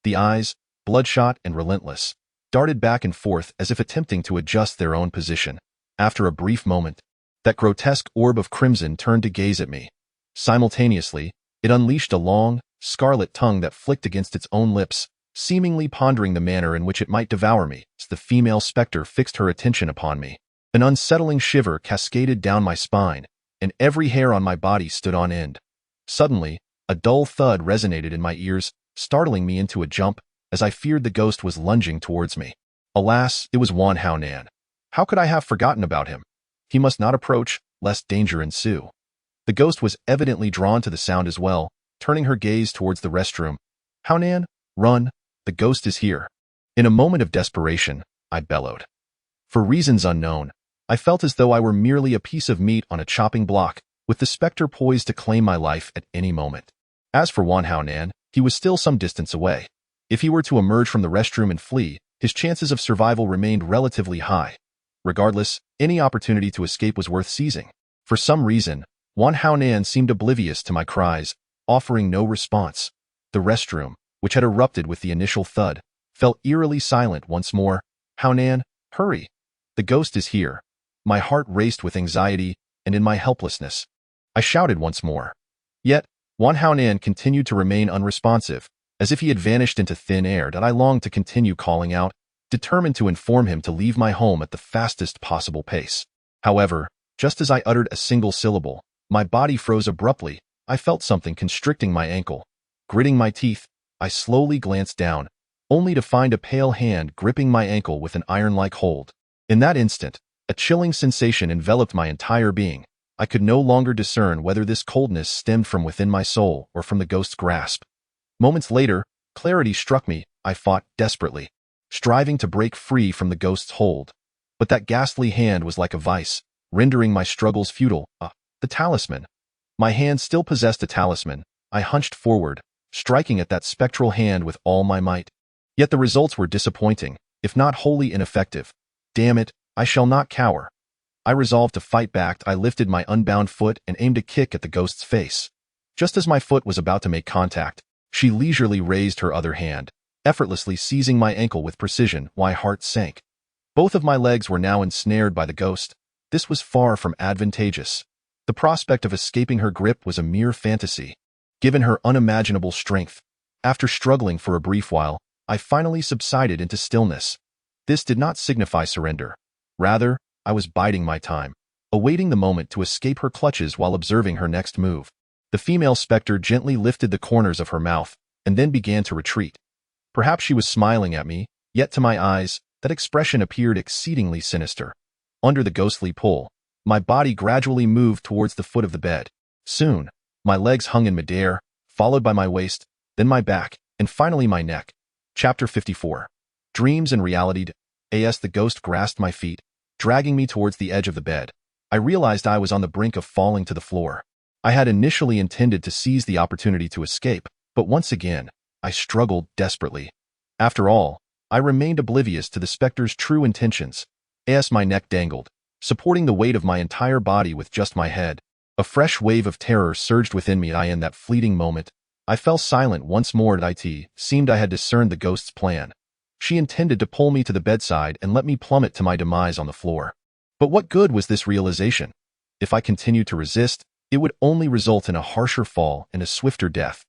The eyes, bloodshot and relentless, darted back and forth as if attempting to adjust their own position. After a brief moment, that grotesque orb of crimson turned to gaze at me. Simultaneously, it unleashed a long, scarlet tongue that flicked against its own lips, seemingly pondering the manner in which it might devour me. As the female specter fixed her attention upon me, an unsettling shiver cascaded down my spine, and every hair on my body stood on end. Suddenly, a dull thud resonated in my ears, startling me into a jump, as I feared the ghost was lunging towards me. Alas, it was Wan Hao Nan. How could I have forgotten about him? He must not approach, lest danger ensue. The ghost was evidently drawn to the sound as well, turning her gaze towards the restroom. Hao Nan, run, the ghost is here. In a moment of desperation, I bellowed. For reasons unknown, I felt as though I were merely a piece of meat on a chopping block, with the specter poised to claim my life at any moment. As for Wan Hao Nan, he was still some distance away. If he were to emerge from the restroom and flee, his chances of survival remained relatively high. Regardless, any opportunity to escape was worth seizing. For some reason, Wan Hao Nan seemed oblivious to my cries, offering no response. The restroom, which had erupted with the initial thud, fell eerily silent once more. Hao Nan, hurry! The ghost is here. My heart raced with anxiety, and in my helplessness, I shouted once more. Yet, Wan Hao Nan continued to remain unresponsive, as if he had vanished into thin air. That I longed to continue calling out, determined to inform him to leave my home at the fastest possible pace. However, just as I uttered a single syllable, my body froze abruptly. I felt something constricting my ankle. Gritting my teeth, I slowly glanced down, only to find a pale hand gripping my ankle with an iron-like hold. In that instant, a chilling sensation enveloped my entire being. I could no longer discern whether this coldness stemmed from within my soul or from the ghost's grasp. Moments later, clarity struck me. I fought desperately, striving to break free from the ghost's hold. But that ghastly hand was like a vice, rendering my struggles futile. The talisman. My hand still possessed a talisman. I hunched forward, striking at that spectral hand with all my might. Yet the results were disappointing, if not wholly ineffective. Damn it, I shall not cower. I resolved to fight back. I lifted my unbound foot and aimed a kick at the ghost's face. Just as my foot was about to make contact, she leisurely raised her other hand, effortlessly seizing my ankle with precision. My heart sank. Both of my legs were now ensnared by the ghost. This was far from advantageous. The prospect of escaping her grip was a mere fantasy. Given her unimaginable strength, after struggling for a brief while, I finally subsided into stillness. This did not signify surrender. Rather, I was biding my time, awaiting the moment to escape her clutches while observing her next move. The female specter gently lifted the corners of her mouth, and then began to retreat. Perhaps she was smiling at me, yet to my eyes, that expression appeared exceedingly sinister. Under the ghostly pull, my body gradually moved towards the foot of the bed. Soon, my legs hung in midair, followed by my waist, then my back, and finally my neck. Chapter 54. Dreams and reality. As the ghost grasped my feet, dragging me towards the edge of the bed, I realized I was on the brink of falling to the floor. I had initially intended to seize the opportunity to escape, but once again, I struggled desperately. After all, I remained oblivious to the specter's true intentions. As my neck dangled, supporting the weight of my entire body with just my head, a fresh wave of terror surged within me. In that fleeting moment, I fell silent once more. It seemed I had discerned the ghost's plan. She intended to pull me to the bedside and let me plummet to my demise on the floor. But what good was this realization? If I continued to resist, it would only result in a harsher fall and a swifter death.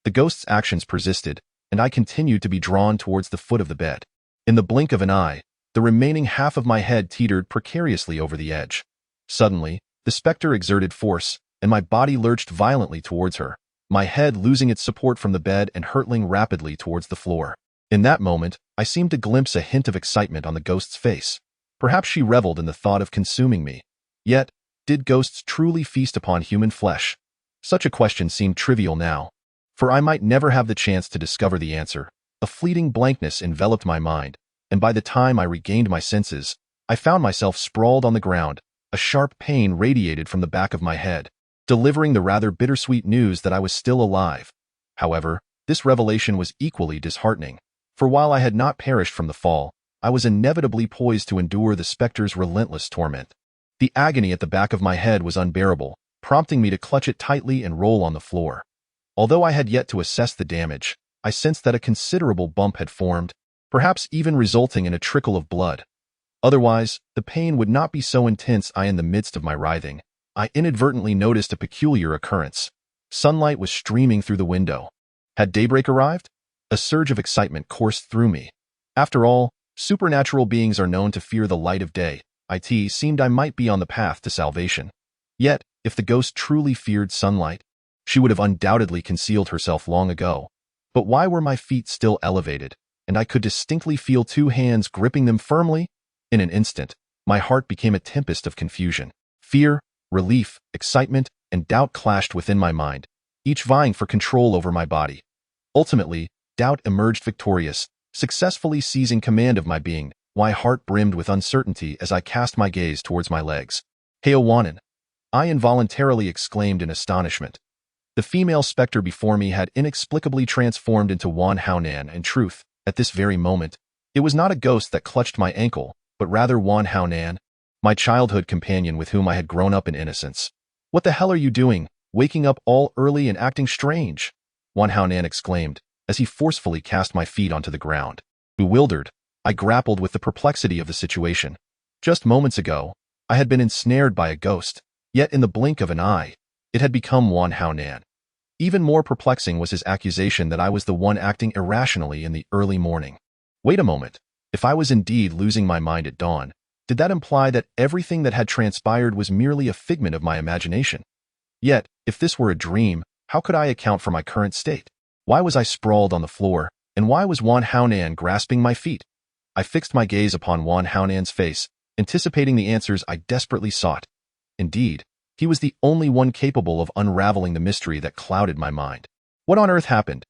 The ghost's actions persisted, and I continued to be drawn towards the foot of the bed. In the blink of an eye, the remaining half of my head teetered precariously over the edge. Suddenly, the specter exerted force, and my body lurched violently towards her, my head losing its support from the bed and hurtling rapidly towards the floor. In that moment, I seemed to glimpse a hint of excitement on the ghost's face. Perhaps she reveled in the thought of consuming me. Yet, did ghosts truly feast upon human flesh? Such a question seemed trivial now, for I might never have the chance to discover the answer. A fleeting blankness enveloped my mind, and by the time I regained my senses, I found myself sprawled on the ground. A sharp pain radiated from the back of my head, delivering the rather bittersweet news that I was still alive. However, this revelation was equally disheartening, for while I had not perished from the fall, I was inevitably poised to endure the specter's relentless torment. The agony at the back of my head was unbearable, prompting me to clutch it tightly and roll on the floor. Although I had yet to assess the damage, I sensed that a considerable bump had formed, perhaps even resulting in a trickle of blood. Otherwise, the pain would not be so intense. In the midst of my writhing, I inadvertently noticed a peculiar occurrence. Sunlight was streaming through the window. Had daybreak arrived? A surge of excitement coursed through me. After all, supernatural beings are known to fear the light of day. It seemed I might be on the path to salvation. Yet, if the ghost truly feared sunlight, she would have undoubtedly concealed herself long ago. But why were my feet still elevated, and I could distinctly feel two hands gripping them firmly? In an instant, my heart became a tempest of confusion. Fear, relief, excitement, and doubt clashed within my mind, each vying for control over my body. Ultimately, doubt emerged victorious, successfully seizing command of my being. My heart brimmed with uncertainty as I cast my gaze towards my legs. Awaken! I involuntarily exclaimed in astonishment. The female specter before me had inexplicably transformed into Awaken. In truth, at this very moment, it was not a ghost that clutched my ankle, but rather Awaken, my childhood companion with whom I had grown up in innocence. "What the hell are you doing, waking up all early and acting strange?" Awaken exclaimed, as he forcefully cast my feet onto the ground. Bewildered, I grappled with the perplexity of the situation. Just moments ago, I had been ensnared by a ghost, yet in the blink of an eye, it had become Awaken. Even more perplexing was his accusation that I was the one acting irrationally in the early morning. Wait a moment. If I was indeed losing my mind at dawn, did that imply that everything that had transpired was merely a figment of my imagination? Yet, if this were a dream, how could I account for my current state? Why was I sprawled on the floor, and why was Awaken grasping my feet? I fixed my gaze upon Awaken's face, anticipating the answers I desperately sought. Indeed, he was the only one capable of unraveling the mystery that clouded my mind. "What on earth happened?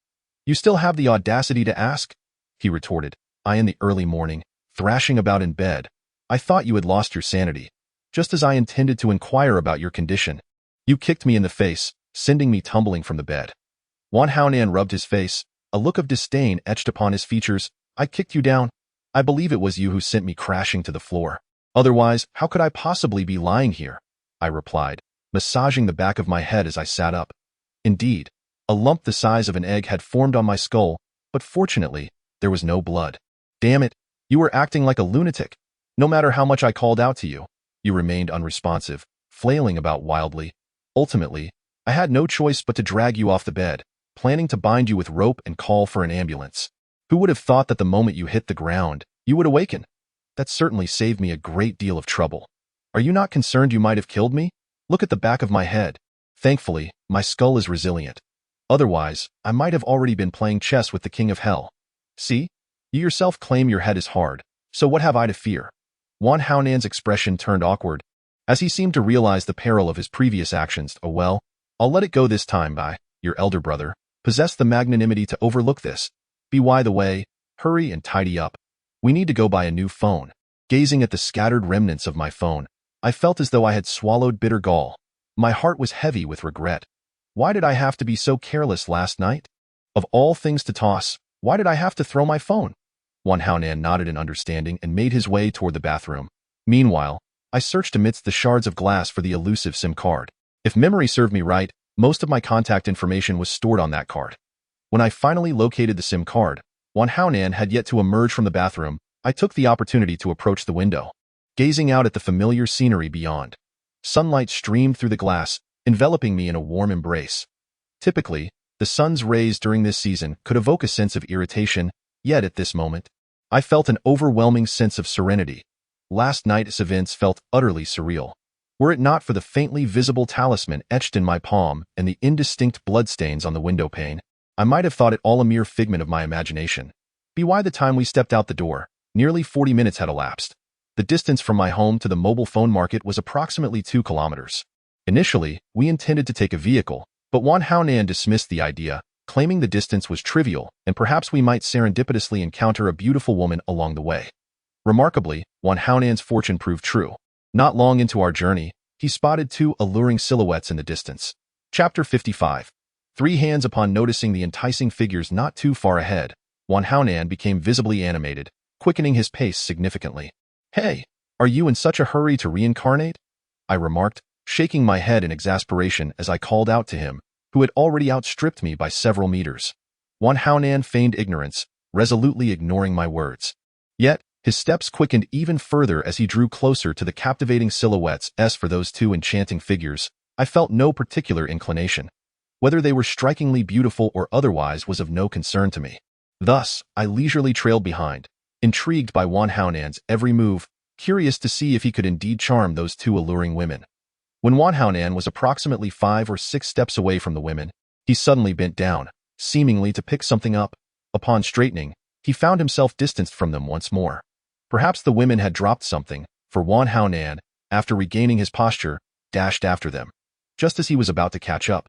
You still have the audacity to ask?" he retorted. In the early morning, thrashing about in bed, I thought you had lost your sanity. Just as I intended to inquire about your condition, you kicked me in the face, sending me tumbling from the bed. Awaken rubbed his face, a look of disdain etched upon his features. "I kicked you down. I believe it was you who sent me crashing to the floor. Otherwise, how could I possibly be lying here?" I replied, massaging the back of my head as I sat up. Indeed, a lump the size of an egg had formed on my skull, but fortunately, there was no blood. "Damn it, you were acting like a lunatic. No matter how much I called out to you, you remained unresponsive, flailing about wildly. Ultimately, I had no choice but to drag you off the bed, planning to bind you with rope and call for an ambulance. Who would have thought that the moment you hit the ground, you would awaken? That certainly saved me a great deal of trouble. Are you not concerned you might have killed me? Look at the back of my head. Thankfully, my skull is resilient. Otherwise, I might have already been playing chess with the king of hell. See? You yourself claim your head is hard, so what have I to fear?" Awaken's expression turned awkward, as he seemed to realize the peril of his previous actions. "Oh well, I'll let it go this time. Your elder brother possessed the magnanimity to overlook this. By the way, hurry and tidy up. We need to go buy a new phone. Gazing at the scattered remnants of my phone, I felt as though I had swallowed bitter gall. My heart was heavy with regret. Why did I have to be so careless last night? Of all things to toss, why did I have to throw my phone? Wan Haonan nodded in understanding and made his way toward the bathroom. Meanwhile, I searched amidst the shards of glass for the elusive SIM card. If memory served me right, most of my contact information was stored on that card. When I finally located the SIM card, Wan Haonan had yet to emerge from the bathroom. I took the opportunity to approach the window, gazing out at the familiar scenery beyond. Sunlight streamed through the glass, enveloping me in a warm embrace. Typically, the sun's rays during this season could evoke a sense of irritation, yet at this moment, I felt an overwhelming sense of serenity. Last night's events felt utterly surreal. Were it not for the faintly visible talisman etched in my palm and the indistinct bloodstains on the window pane, I might have thought it all a mere figment of my imagination. By the time we stepped out the door, nearly 40 minutes had elapsed. The distance from my home to the mobile phone market was approximately 2 kilometers. Initially, we intended to take a vehicle, but Wan Haonan dismissed the idea, claiming the distance was trivial and perhaps we might serendipitously encounter a beautiful woman along the way. Remarkably, Wan Haonan's fortune proved true. Not long into our journey, he spotted 2 alluring silhouettes in the distance. Chapter 55. 3 hands. Upon noticing the enticing figures not too far ahead, Wan Haonan became visibly animated, quickening his pace significantly. "Hey, are you in such a hurry to reincarnate?" I remarked, shaking my head in exasperation as I called out to him, who had already outstripped me by several meters. Wan Haonan feigned ignorance, resolutely ignoring my words. Yet, his steps quickened even further as he drew closer to the captivating silhouettes. As for those 2 enchanting figures, I felt no particular inclination. Whether they were strikingly beautiful or otherwise was of no concern to me. Thus, I leisurely trailed behind, intrigued by Wan Haonan's every move, curious to see if he could indeed charm those 2 alluring women. When Wan Haonan was approximately 5 or 6 steps away from the women, he suddenly bent down, seemingly to pick something up. Upon straightening, he found himself distanced from them once more. Perhaps the women had dropped something, for Wan Haonan, after regaining his posture, dashed after them. Just as he was about to catch up,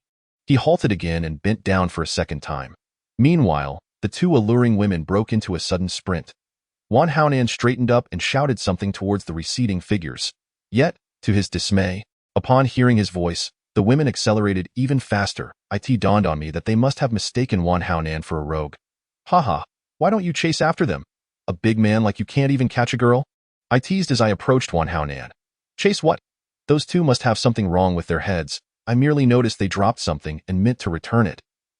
he halted again and bent down for a second time. Meanwhile, the 2 alluring women broke into a sudden sprint. Wan Haonan straightened up and shouted something towards the receding figures. Yet, to his dismay, upon hearing his voice, the women accelerated even faster. It dawned on me that they must have mistaken Wan Haonan for a rogue. "Haha, why don't you chase after them? A big man like you can't even catch a girl?" I teased as I approached Wan Haonan. "Chase what? Those 2 must have something wrong with their heads. I merely noticed they dropped something and meant to return it.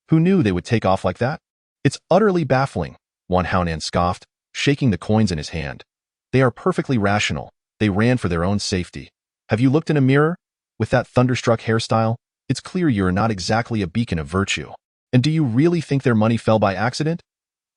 Who knew they would take off like that?" "It's utterly baffling," Wan Haonan scoffed, shaking the coins in his hand. "They are perfectly rational. They ran for their own safety. Have you looked in a mirror? With that thunderstruck hairstyle, it's clear you are not exactly a beacon of virtue. And do you really think their money fell by accident?"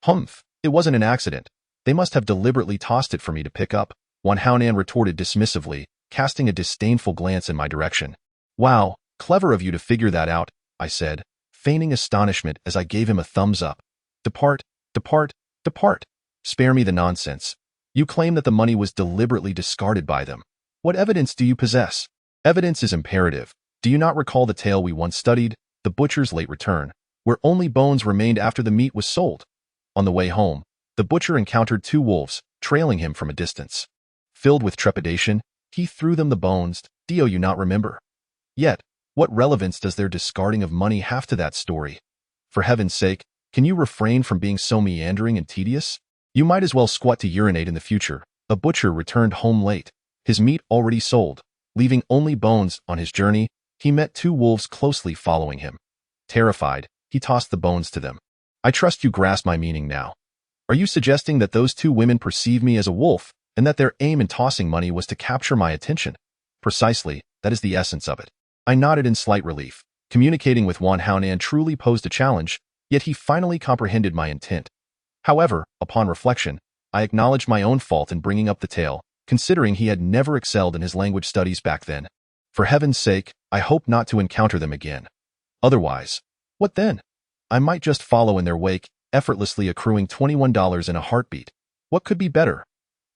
"Humph, it wasn't an accident. They must have deliberately tossed it for me to pick up," Wan Haonan retorted dismissively, casting a disdainful glance in my direction. "Wow, clever of you to figure that out," I said, feigning astonishment as I gave him a thumbs up. "Depart, depart, depart. Spare me the nonsense. You claim that the money was deliberately discarded by them. What evidence do you possess?" "Evidence is imperative. Do you not recall the tale we once studied, The Butcher's Late Return, where only bones remained after the meat was sold? On the way home, the butcher encountered 2 wolves, trailing him from a distance. Filled with trepidation, he threw them the bones. Do you not remember? Yet, what relevance does their discarding of money have to that story? For heaven's sake, can you refrain from being so meandering and tedious? You might as well squat to urinate in the future." A butcher returned home late, his meat already sold. Leaving only bones on his journey, he met 2 wolves closely following him. Terrified, he tossed the bones to them. I trust you grasp my meaning now. Are you suggesting that those 2 women perceive me as a wolf, and that their aim in tossing money was to capture my attention? Precisely, that is the essence of it. I nodded in slight relief. Communicating with Wan Haonan truly posed a challenge, yet he finally comprehended my intent. However, upon reflection, I acknowledged my own fault in bringing up the tale, considering he had never excelled in his language studies back then. For heaven's sake, I hope not to encounter them again. Otherwise, what then? I might just follow in their wake, effortlessly accruing $21 in a heartbeat. What could be better?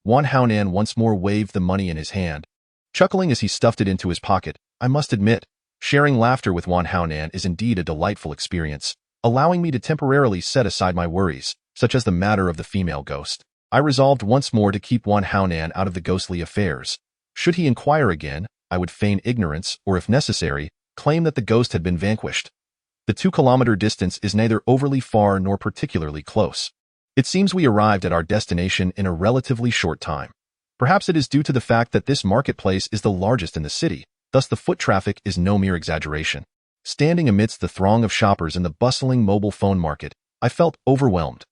Wan Haonan once more waved the money in his hand. Chuckling as he stuffed it into his pocket, I must admit, sharing laughter with Wan Haonan is indeed a delightful experience, allowing me to temporarily set aside my worries, such as the matter of the female ghost. I resolved once more to keep Wan Haonan out of the ghostly affairs. Should he inquire again, I would feign ignorance, or if necessary, claim that the ghost had been vanquished. The 2-kilometer distance is neither overly far nor particularly close. It seems we arrived at our destination in a relatively short time. Perhaps it is due to the fact that this marketplace is the largest in the city, thus the foot traffic is no mere exaggeration. Standing amidst the throng of shoppers in the bustling mobile phone market, I felt overwhelmed.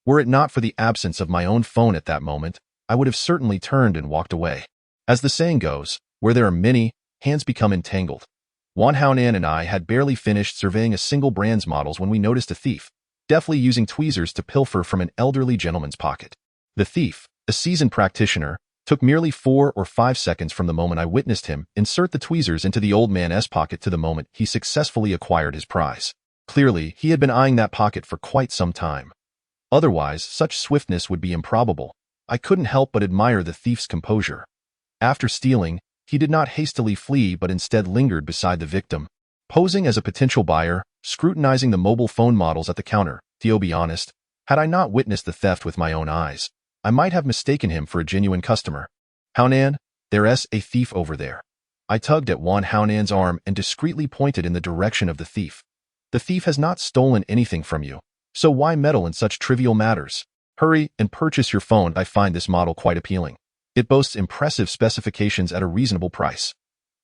Were it not for the absence of my own phone at that moment, I would have certainly turned and walked away. As the saying goes, where there are many, hands become entangled. Wan Haonan and I had barely finished surveying a single brand's models when we noticed a thief, deftly using tweezers to pilfer from an elderly gentleman's pocket. The thief, a seasoned practitioner, took merely 4 or 5 seconds from the moment I witnessed him insert the tweezers into the old man's pocket to the moment he successfully acquired his prize. Clearly, he had been eyeing that pocket for quite some time. Otherwise, such swiftness would be improbable. I couldn't help but admire the thief's composure. After stealing, he did not hastily flee but instead lingered beside the victim, posing as a potential buyer, scrutinizing the mobile phone models at the counter. To be honest, had I not witnessed the theft with my own eyes, I might have mistaken him for a genuine customer. Haonan, there's a thief over there. I tugged at Wan Haonan's arm and discreetly pointed in the direction of the thief. The thief has not stolen anything from you, so why meddle in such trivial matters? Hurry and purchase your phone. I find this model quite appealing. It boasts impressive specifications at a reasonable price.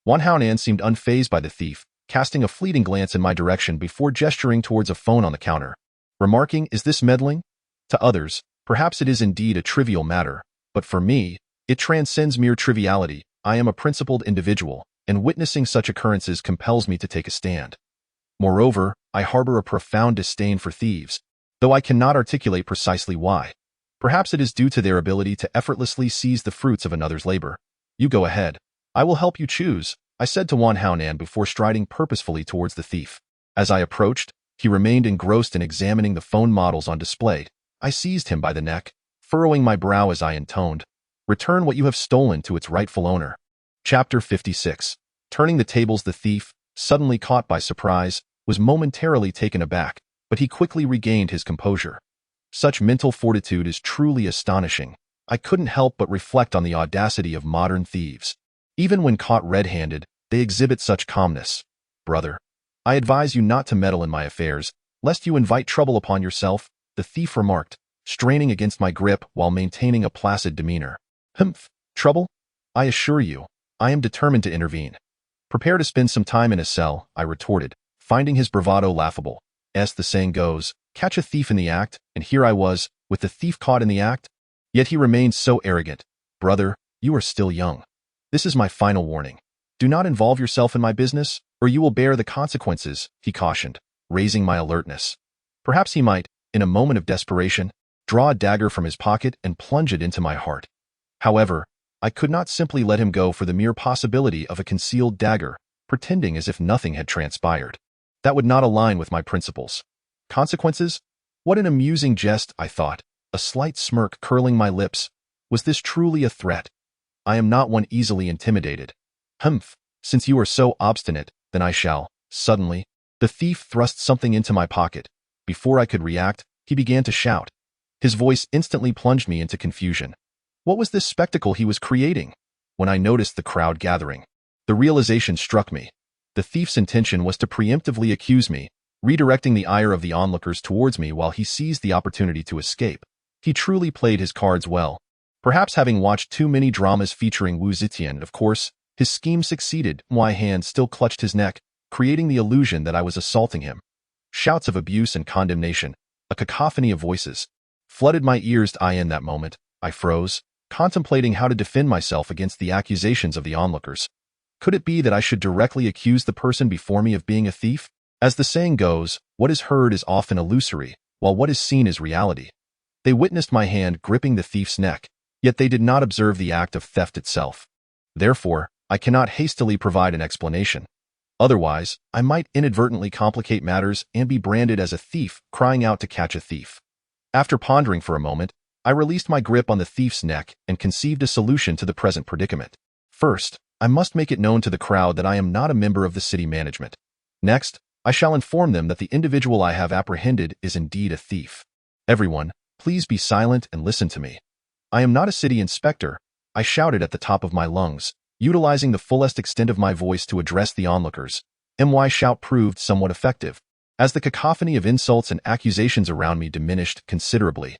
Wan Haonan seemed unfazed by the thief, casting a fleeting glance in my direction before gesturing towards a phone on the counter, remarking, "Is this meddling?" To others, perhaps it is indeed a trivial matter, but for me, it transcends mere triviality. I am a principled individual, and witnessing such occurrences compels me to take a stand. Moreover, I harbor a profound disdain for thieves, though I cannot articulate precisely why. Perhaps it is due to their ability to effortlessly seize the fruits of another's labor. You go ahead. I will help you choose, I said to Wan Haonan before striding purposefully towards the thief. As I approached, he remained engrossed in examining the phone models on display. I seized him by the neck, furrowing my brow as I intoned, "Return what you have stolen to its rightful owner." Chapter 56. Turning the tables, the thief, suddenly caught by surprise, was momentarily taken aback, but he quickly regained his composure. Such mental fortitude is truly astonishing. I couldn't help but reflect on the audacity of modern thieves. Even when caught red-handed, they exhibit such calmness. "Brother, I advise you not to meddle in my affairs, lest you invite trouble upon yourself," the thief remarked, straining against my grip while maintaining a placid demeanor. "Humph, trouble? I assure you, I am determined to intervene." "Prepare to spend some time in a cell," I retorted, finding his bravado laughable. As the saying goes, catch a thief in the act, and here I was, with the thief caught in the act. Yet he remained so arrogant. "Brother, you are still young. This is my final warning. Do not involve yourself in my business, or you will bear the consequences," he cautioned, raising my alertness. Perhaps he might, in a moment of desperation, draw a dagger from his pocket and plunge it into my heart. However, I could not simply let him go for the mere possibility of a concealed dagger, pretending as if nothing had transpired. That would not align with my principles. Consequences? What an amusing jest, I thought, a slight smirk curling my lips. Was this truly a threat? I am not one easily intimidated. "Humph, since you are so obstinate, then I shall." Suddenly, the thief thrust something into my pocket. Before I could react, he began to shout. His voice instantly plunged me into confusion. What was this spectacle he was creating? When I noticed the crowd gathering, the realization struck me. The thief's intention was to preemptively accuse me, redirecting the ire of the onlookers towards me while he seized the opportunity to escape. He truly played his cards well. Perhaps having watched too many dramas featuring Wu Zetian, of course, his scheme succeeded. My hand still clutched his neck, creating the illusion that I was assaulting him. Shouts of abuse and condemnation, a cacophony of voices, flooded my ears. In that moment, I froze, contemplating how to defend myself against the accusations of the onlookers. Could it be that I should directly accuse the person before me of being a thief? As the saying goes, what is heard is often illusory, while what is seen is reality. They witnessed my hand gripping the thief's neck, yet they did not observe the act of theft itself. Therefore, I cannot hastily provide an explanation. Otherwise, I might inadvertently complicate matters and be branded as a thief crying out to catch a thief. After pondering for a moment, I released my grip on the thief's neck and conceived a solution to the present predicament. First, I must make it known to the crowd that I am not a member of the city management. Next, I shall inform them that the individual I have apprehended is indeed a thief. Everyone, please be silent and listen to me. "I am not a city inspector," I shouted at the top of my lungs, utilizing the fullest extent of my voice to address the onlookers. My shout proved somewhat effective, as the cacophony of insults and accusations around me diminished considerably.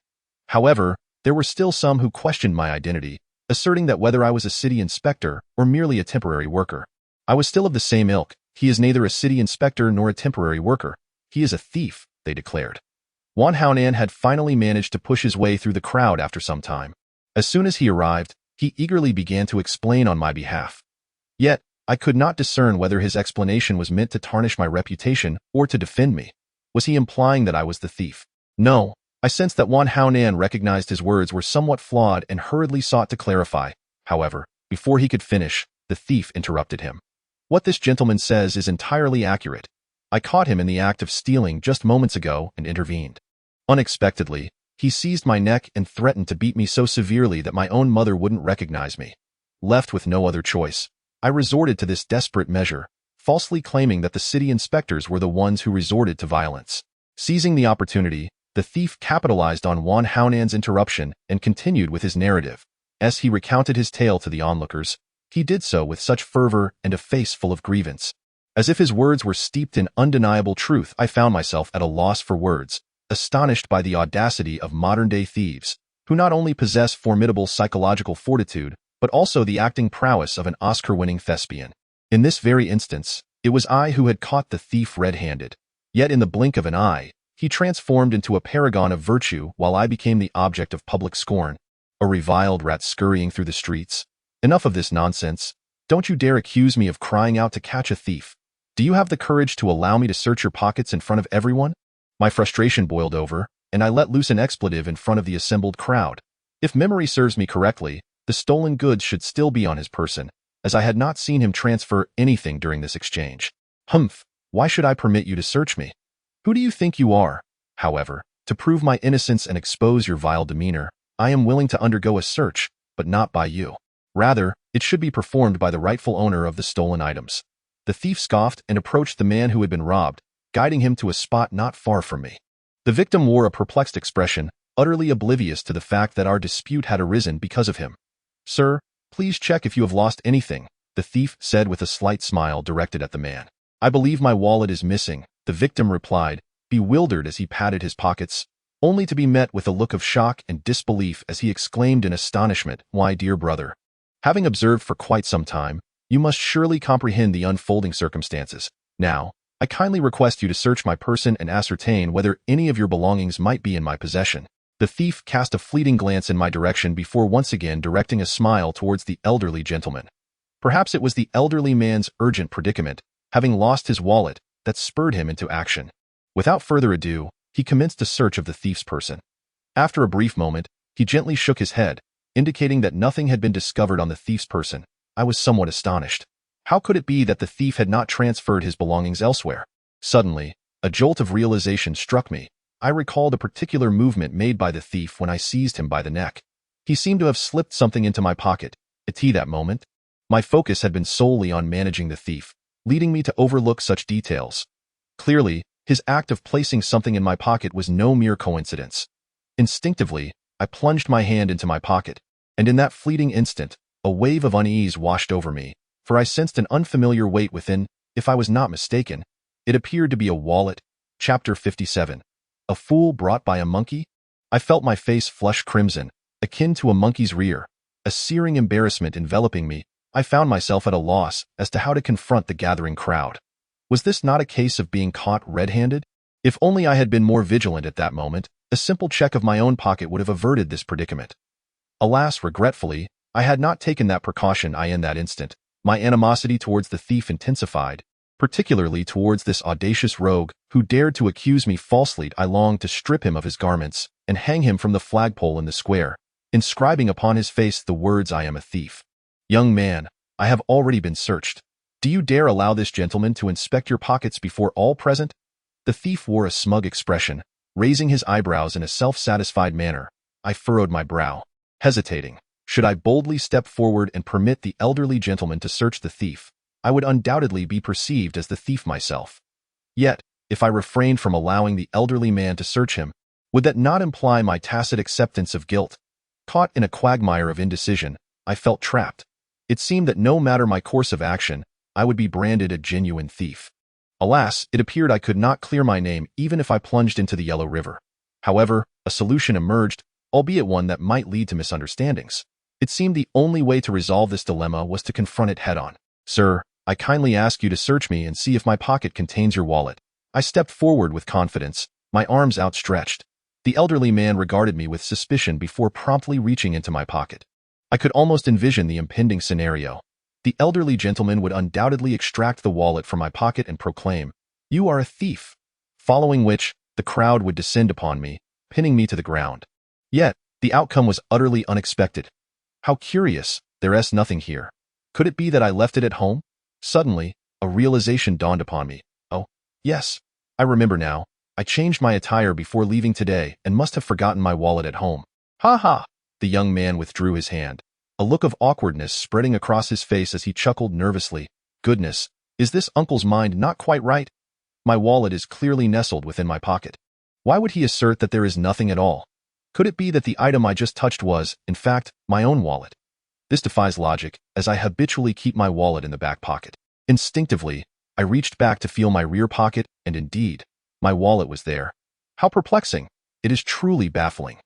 However, there were still some who questioned my identity, asserting that whether I was a city inspector or merely a temporary worker, I was still of the same ilk. "He is neither a city inspector nor a temporary worker. He is a thief," they declared. Wan Haonan had finally managed to push his way through the crowd after some time. As soon as he arrived, he eagerly began to explain on my behalf. Yet, I could not discern whether his explanation was meant to tarnish my reputation or to defend me. Was he implying that I was the thief? No. I sensed that Wan Haonan recognized his words were somewhat flawed and hurriedly sought to clarify. However, before he could finish, the thief interrupted him. "What this gentleman says is entirely accurate. I caught him in the act of stealing just moments ago and intervened. Unexpectedly, he seized my neck and threatened to beat me so severely that my own mother wouldn't recognize me. Left with no other choice, I resorted to this desperate measure, falsely claiming that the city inspectors were the ones who resorted to violence." Seizing the opportunity, the thief capitalized on Wan Haonan's interruption and continued with his narrative. As he recounted his tale to the onlookers, he did so with such fervor and a face full of grievance. As if his words were steeped in undeniable truth, I found myself at a loss for words, astonished by the audacity of modern-day thieves, who not only possess formidable psychological fortitude, but also the acting prowess of an Oscar-winning thespian. In this very instance, it was I who had caught the thief red-handed. Yet in the blink of an eye, he transformed into a paragon of virtue while I became the object of public scorn, a reviled rat scurrying through the streets. Enough of this nonsense. Don't you dare accuse me of crying out to catch a thief. Do you have the courage to allow me to search your pockets in front of everyone? My frustration boiled over, and I let loose an expletive in front of the assembled crowd. If memory serves me correctly, the stolen goods should still be on his person, as I had not seen him transfer anything during this exchange. Humph, why should I permit you to search me? Who do you think you are? However, to prove my innocence and expose your vile demeanor, I am willing to undergo a search, but not by you. Rather, it should be performed by the rightful owner of the stolen items." The thief scoffed and approached the man who had been robbed, guiding him to a spot not far from me. The victim wore a perplexed expression, utterly oblivious to the fact that our dispute had arisen because of him. "Sir, please check if you have lost anything," the thief said with a slight smile directed at the man. "I believe my wallet is missing," the victim replied, bewildered as he patted his pockets, only to be met with a look of shock and disbelief as he exclaimed in astonishment, "Why, dear brother, having observed for quite some time, you must surely comprehend the unfolding circumstances. Now, I kindly request you to search my person and ascertain whether any of your belongings might be in my possession." The thief cast a fleeting glance in my direction before once again directing a smile towards the elderly gentleman. Perhaps it was the elderly man's urgent predicament, having lost his wallet, that spurred him into action. Without further ado, he commenced a search of the thief's person. After a brief moment, he gently shook his head, indicating that nothing had been discovered on the thief's person. I was somewhat astonished. How could it be that the thief had not transferred his belongings elsewhere? Suddenly, a jolt of realization struck me. I recalled a particular movement made by the thief when I seized him by the neck. He seemed to have slipped something into my pocket. At that moment, my focus had been solely on managing the thief, leading me to overlook such details. Clearly, his act of placing something in my pocket was no mere coincidence. Instinctively, I plunged my hand into my pocket, and in that fleeting instant, a wave of unease washed over me, for I sensed an unfamiliar weight within. If I was not mistaken, it appeared to be a wallet. Chapter 57. A fool brought by a monkey? I felt my face flush crimson, akin to a monkey's rear. A searing embarrassment enveloping me, I found myself at a loss as to how to confront the gathering crowd. Was this not a case of being caught red-handed? If only I had been more vigilant at that moment, a simple check of my own pocket would have averted this predicament. Alas, regretfully, I had not taken that precaution. In that instant, my animosity towards the thief intensified, particularly towards this audacious rogue who dared to accuse me falsely. I longed to strip him of his garments and hang him from the flagpole in the square, inscribing upon his face the words, "I am a thief." "Young man, I have already been searched. Do you dare allow this gentleman to inspect your pockets before all present?" The thief wore a smug expression, raising his eyebrows in a self-satisfied manner. I furrowed my brow, hesitating. Should I boldly step forward and permit the elderly gentleman to search the thief, I would undoubtedly be perceived as the thief myself. Yet, if I refrained from allowing the elderly man to search him, would that not imply my tacit acceptance of guilt? Caught in a quagmire of indecision, I felt trapped. It seemed that no matter my course of action, I would be branded a genuine thief. Alas, it appeared I could not clear my name even if I plunged into the Yellow River. However, a solution emerged, albeit one that might lead to misunderstandings. It seemed the only way to resolve this dilemma was to confront it head-on. "Sir, I kindly ask you to search me and see if my pocket contains your wallet." I stepped forward with confidence, my arms outstretched. The elderly man regarded me with suspicion before promptly reaching into my pocket. I could almost envision the impending scenario. The elderly gentleman would undoubtedly extract the wallet from my pocket and proclaim, "You are a thief," following which, the crowd would descend upon me, pinning me to the ground. Yet, the outcome was utterly unexpected. How curious, there's nothing here. Could it be that I left it at home? Suddenly, a realization dawned upon me. Oh, yes, I remember now. I changed my attire before leaving today and must have forgotten my wallet at home. Ha ha! The young man withdrew his hand, a look of awkwardness spreading across his face as he chuckled nervously. Goodness, is this uncle's mind not quite right? My wallet is clearly nestled within my pocket. Why would he assert that there is nothing at all? Could it be that the item I just touched was, in fact, my own wallet? This defies logic, as I habitually keep my wallet in the back pocket. Instinctively, I reached back to feel my rear pocket, and indeed, my wallet was there. How perplexing! It is truly baffling.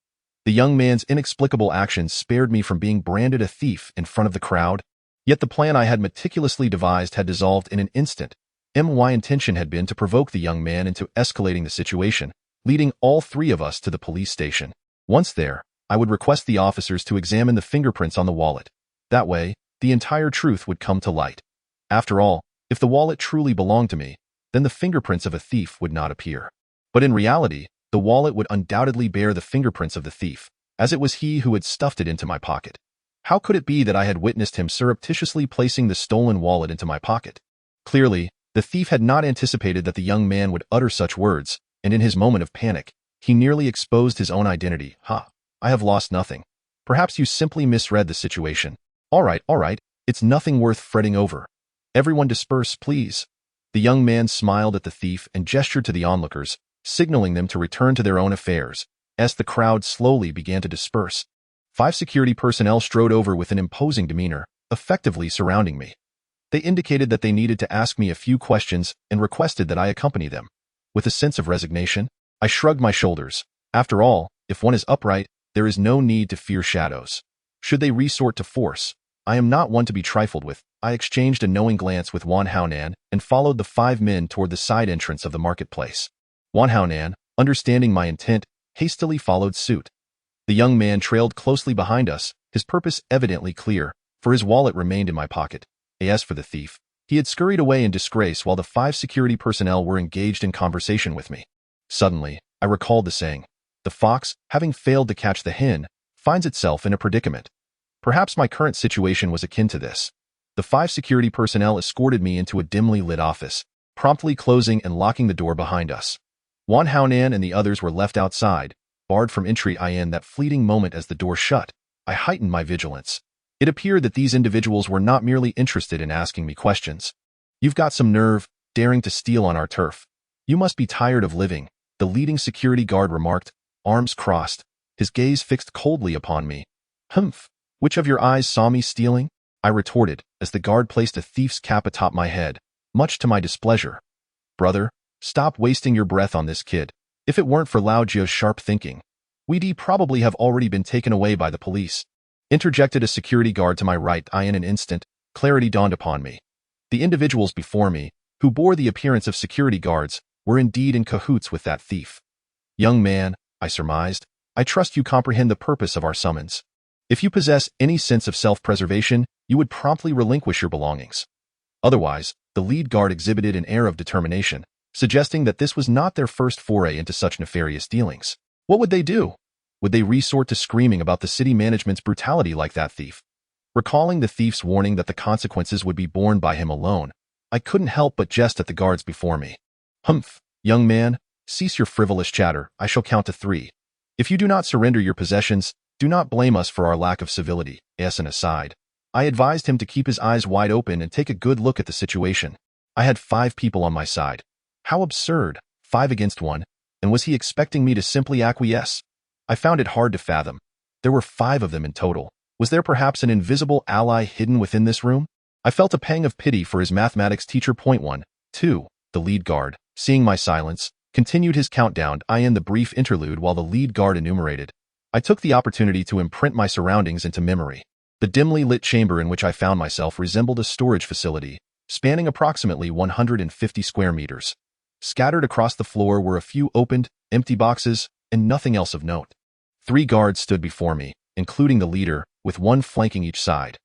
The young man's inexplicable actions spared me from being branded a thief in front of the crowd, yet the plan I had meticulously devised had dissolved in an instant. My intention had been to provoke the young man into escalating the situation, leading all three of us to the police station. Once there, I would request the officers to examine the fingerprints on the wallet. That way, the entire truth would come to light. After all, if the wallet truly belonged to me, then the fingerprints of a thief would not appear. But in reality, the wallet would undoubtedly bear the fingerprints of the thief, as it was he who had stuffed it into my pocket. How could it be that I had witnessed him surreptitiously placing the stolen wallet into my pocket? Clearly, the thief had not anticipated that the young man would utter such words, and in his moment of panic, he nearly exposed his own identity. I have lost nothing. Perhaps you simply misread the situation. All right, it's nothing worth fretting over. Everyone disperse, please." The young man smiled at the thief and gestured to the onlookers, signaling them to return to their own affairs. As the crowd slowly began to disperse, 5 security personnel strode over with an imposing demeanor, effectively surrounding me. They indicated that they needed to ask me a few questions and requested that I accompany them. With a sense of resignation, I shrugged my shoulders. After all, if one is upright, there is no need to fear shadows. Should they resort to force, I am not one to be trifled with. I exchanged a knowing glance with Wan Haonan and followed the 5 men toward the side entrance of the marketplace. Wan Haonan, understanding my intent, hastily followed suit. The young man trailed closely behind us, his purpose evidently clear, for his wallet remained in my pocket. As for the thief, he had scurried away in disgrace while the 5 security personnel were engaged in conversation with me. Suddenly, I recalled the saying, "The fox, having failed to catch the hen, finds itself in a predicament." Perhaps my current situation was akin to this. The 5 security personnel escorted me into a dimly lit office, promptly closing and locking the door behind us. Wan Haonan and the others were left outside, barred from entry. In that fleeting moment as the door shut, I heightened my vigilance. It appeared that these individuals were not merely interested in asking me questions. "You've got some nerve, daring to steal on our turf. You must be tired of living," the leading security guard remarked, arms crossed, his gaze fixed coldly upon me. "Humph, which of your eyes saw me stealing?" I retorted, as the guard placed a thief's cap atop my head, much to my displeasure. "Brother, stop wasting your breath on this kid. If it weren't for Lao Jia's sharp thinking, we'd probably have already been taken away by the police," interjected a security guard to my right. In an instant, clarity dawned upon me. The individuals before me, who bore the appearance of security guards, were indeed in cahoots with that thief. "Young man," I surmised, "I trust you comprehend the purpose of our summons. If you possess any sense of self-preservation, you would promptly relinquish your belongings." Otherwise, the lead guard exhibited an air of determination, suggesting that this was not their first foray into such nefarious dealings. What would they do? Would they resort to screaming about the city management's brutality like that thief? Recalling the thief's warning that the consequences would be borne by him alone, I couldn't help but jest at the guards before me. "Humph, young man, cease your frivolous chatter. I shall count to 3. If you do not surrender your possessions, do not blame us for our lack of civility." As an aside, I advised him to keep his eyes wide open and take a good look at the situation. I had 5 people on my side. How absurd, 5 against 1, and was he expecting me to simply acquiesce? I found it hard to fathom. There were 5 of them in total. Was there perhaps an invisible ally hidden within this room? I felt a pang of pity for his mathematics teacher. Point 1. 2. The lead guard, seeing my silence, continued his countdown. I ended the brief interlude while the lead guard enumerated. I took the opportunity to imprint my surroundings into memory. The dimly lit chamber in which I found myself resembled a storage facility, spanning approximately 150 square meters. Scattered across the floor were a few opened, empty boxes, and nothing else of note. 3 guards stood before me, including the leader, with one flanking each side.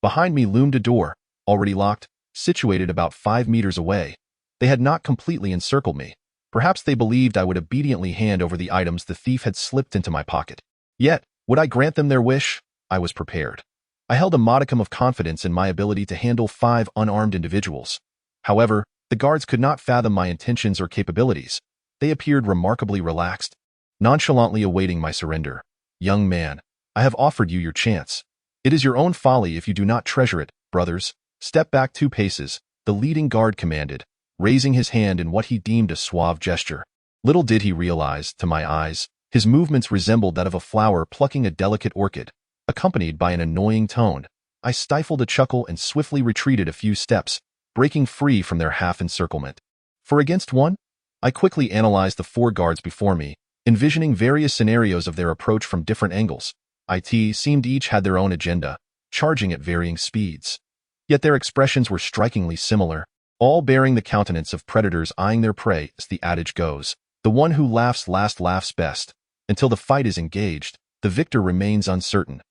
Behind me loomed a door, already locked, situated about 5 meters away. They had not completely encircled me. Perhaps they believed I would obediently hand over the items the thief had slipped into my pocket. Yet, would I grant them their wish? I was prepared. I held a modicum of confidence in my ability to handle 5 unarmed individuals. However, the guards could not fathom my intentions or capabilities. They appeared remarkably relaxed, nonchalantly awaiting my surrender. Young man, I have offered you your chance. It is your own folly if you do not treasure it, brothers. Step back 2 paces, the leading guard commanded, raising his hand in what he deemed a suave gesture. Little did he realize, to my eyes, his movements resembled that of a flower plucking a delicate orchid, accompanied by an annoying tone. I stifled a chuckle and swiftly retreated a few steps, breaking free from their half-encirclement. For against 1? I quickly analyzed the 4 guards before me, envisioning various scenarios of their approach from different angles. It seemed each had their own agenda, charging at varying speeds. Yet their expressions were strikingly similar, all bearing the countenance of predators eyeing their prey. As the adage goes, the one who laughs last laughs best. Until the fight is engaged, the victor remains uncertain.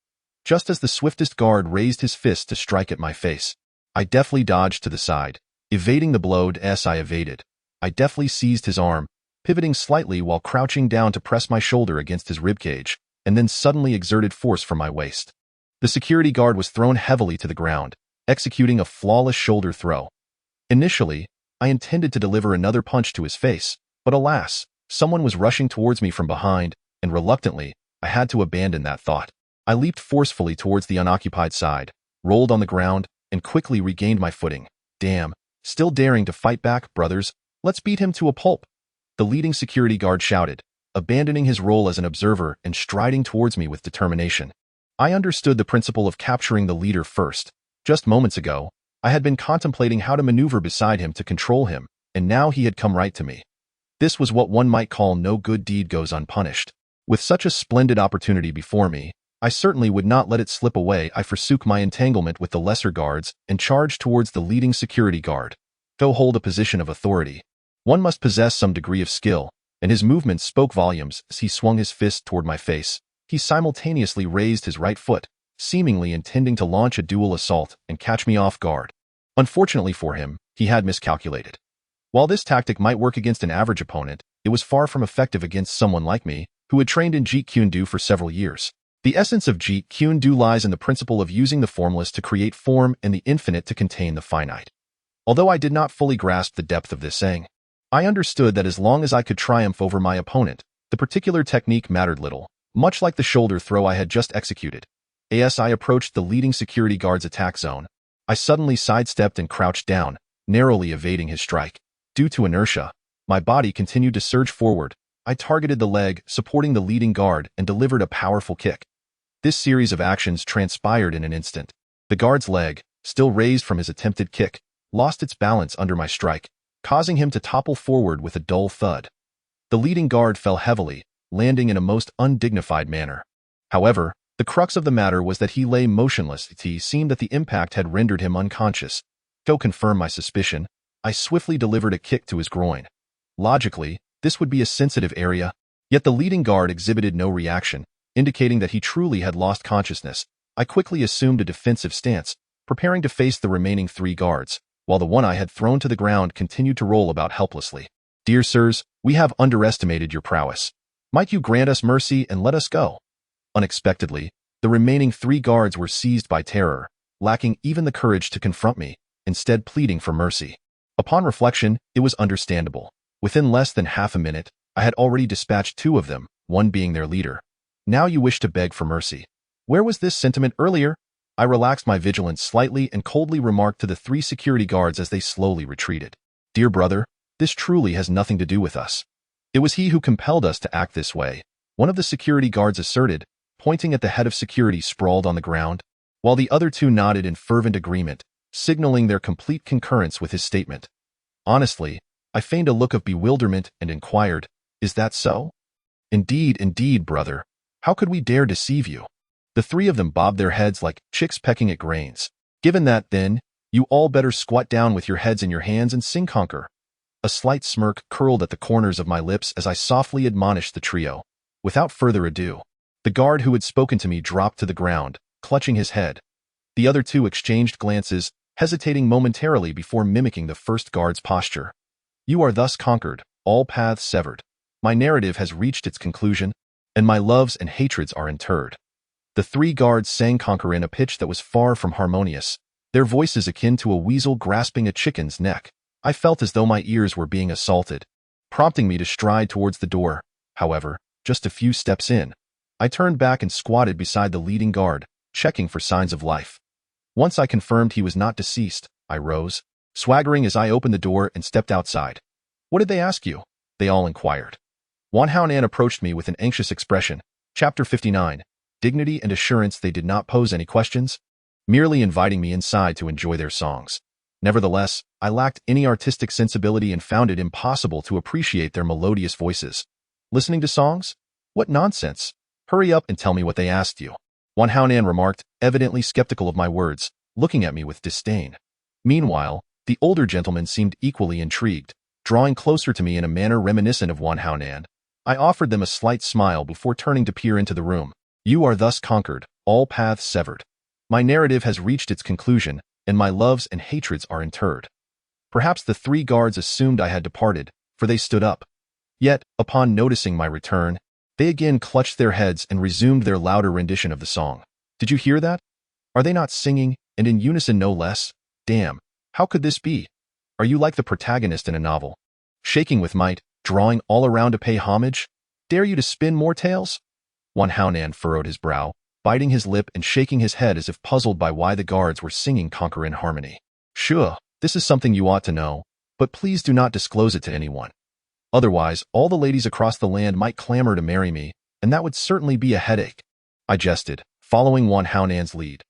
Just as the swiftest guard raised his fist to strike at my face, I deftly dodged to the side, evading the blow. As I evaded, I deftly seized his arm, pivoting slightly while crouching down to press my shoulder against his ribcage, and then suddenly exerted force from my waist. The security guard was thrown heavily to the ground, executing a flawless shoulder throw. Initially, I intended to deliver another punch to his face, but alas, someone was rushing towards me from behind, and reluctantly, I had to abandon that thought. I leaped forcefully towards the unoccupied side, rolled on the ground, and quickly regained my footing. Damn, still daring to fight back, brothers. Let's beat him to a pulp. The leading security guard shouted, abandoning his role as an observer and striding towards me with determination. I understood the principle of capturing the leader first. Just moments ago, I had been contemplating how to maneuver beside him to control him, and now he had come right to me. This was what one might call no good deed goes unpunished. With such a splendid opportunity before me, I certainly would not let it slip away. I forsook my entanglement with the lesser guards and charged towards the leading security guard. To hold a position of authority, one must possess some degree of skill, and his movements spoke volumes. As he swung his fist toward my face, he simultaneously raised his right foot, seemingly intending to launch a dual assault and catch me off guard. Unfortunately for him, he had miscalculated. While this tactic might work against an average opponent, it was far from effective against someone like me, who had trained in Jeet Kune Do for several years. The essence of Jeet Kune Do lies in the principle of using the formless to create form and the infinite to contain the finite. Although I did not fully grasp the depth of this saying, I understood that as long as I could triumph over my opponent, the particular technique mattered little, much like the shoulder throw I had just executed. As I approached the leading security guard's attack zone, I suddenly sidestepped and crouched down, narrowly evading his strike. Due to inertia, my body continued to surge forward. I targeted the leg, supporting the leading guard, and delivered a powerful kick. This series of actions transpired in an instant. The guard's leg, still raised from his attempted kick, lost its balance under my strike, causing him to topple forward with a dull thud. The leading guard fell heavily, landing in a most undignified manner. However, the crux of the matter was that he lay motionless. It seemed that the impact had rendered him unconscious. To confirm my suspicion, I swiftly delivered a kick to his groin. Logically, this would be a sensitive area, yet the leading guard exhibited no reaction, indicating that he truly had lost consciousness. I quickly assumed a defensive stance, preparing to face the remaining 3 guards, while the one I had thrown to the ground continued to roll about helplessly. Dear sirs, we have underestimated your prowess. Might you grant us mercy and let us go? Unexpectedly, the remaining 3 guards were seized by terror, lacking even the courage to confront me, instead pleading for mercy. Upon reflection, it was understandable. Within less than half a minute, I had already dispatched 2 of them, one being their leader. Now you wish to beg for mercy. Where was this sentiment earlier? I relaxed my vigilance slightly and coldly remarked to the 3 security guards as they slowly retreated. Dear brother, this truly has nothing to do with us. It was he who compelled us to act this way, one of the security guards asserted, pointing at the head of security sprawled on the ground, while the other two nodded in fervent agreement, signaling their complete concurrence with his statement. Honestly, I feigned a look of bewilderment and inquired, "Is that so?" "Indeed, indeed, brother. How could we dare deceive you?" The three of them bobbed their heads like chicks pecking at grains. "Given that, then, you all better squat down with your heads in your hands and sing conquer." A slight smirk curled at the corners of my lips as I softly admonished the trio. Without further ado, the guard who had spoken to me dropped to the ground, clutching his head. The other two exchanged glances, hesitating momentarily before mimicking the first guard's posture. "You are thus conquered, all paths severed. My narrative has reached its conclusion, and my loves and hatreds are interred." The three guards sang conquer in a pitch that was far from harmonious, their voices akin to a weasel grasping a chicken's neck. I felt as though my ears were being assaulted, prompting me to stride towards the door. However, just a few steps in, I turned back and squatted beside the leading guard, checking for signs of life. Once I confirmed he was not deceased, I rose, swaggering as I opened the door and stepped outside. "What did they ask you?" they all inquired. Wan Haonan approached me with an anxious expression. Chapter 59. Dignity and assurance. They did not pose any questions, merely inviting me inside to enjoy their songs. Nevertheless, I lacked any artistic sensibility and found it impossible to appreciate their melodious voices. "Listening to songs? What nonsense! Hurry up and tell me what they asked you," Wan Haonan remarked, evidently skeptical of my words, looking at me with disdain. Meanwhile, the older gentleman seemed equally intrigued, drawing closer to me in a manner reminiscent of Wan Haonan. I offered them a slight smile before turning to peer into the room. "You are thus conquered, all paths severed. My narrative has reached its conclusion, and my loves and hatreds are interred." Perhaps the three guards assumed I had departed, for they stood up. Yet, upon noticing my return, they again clutched their heads and resumed their louder rendition of the song. "Did you hear that? Are they not singing, and in unison no less? Damn, how could this be? Are you like the protagonist in a novel, shaking with might, drawing all around to pay homage? Dare you to spin more tales?" Wan Haonan furrowed his brow, biting his lip and shaking his head as if puzzled by why the guards were singing conquer in harmony. "Sure, this is something you ought to know, but please do not disclose it to anyone. Otherwise, all the ladies across the land might clamor to marry me, and that would certainly be a headache," I jested, following Wan Haonan's lead.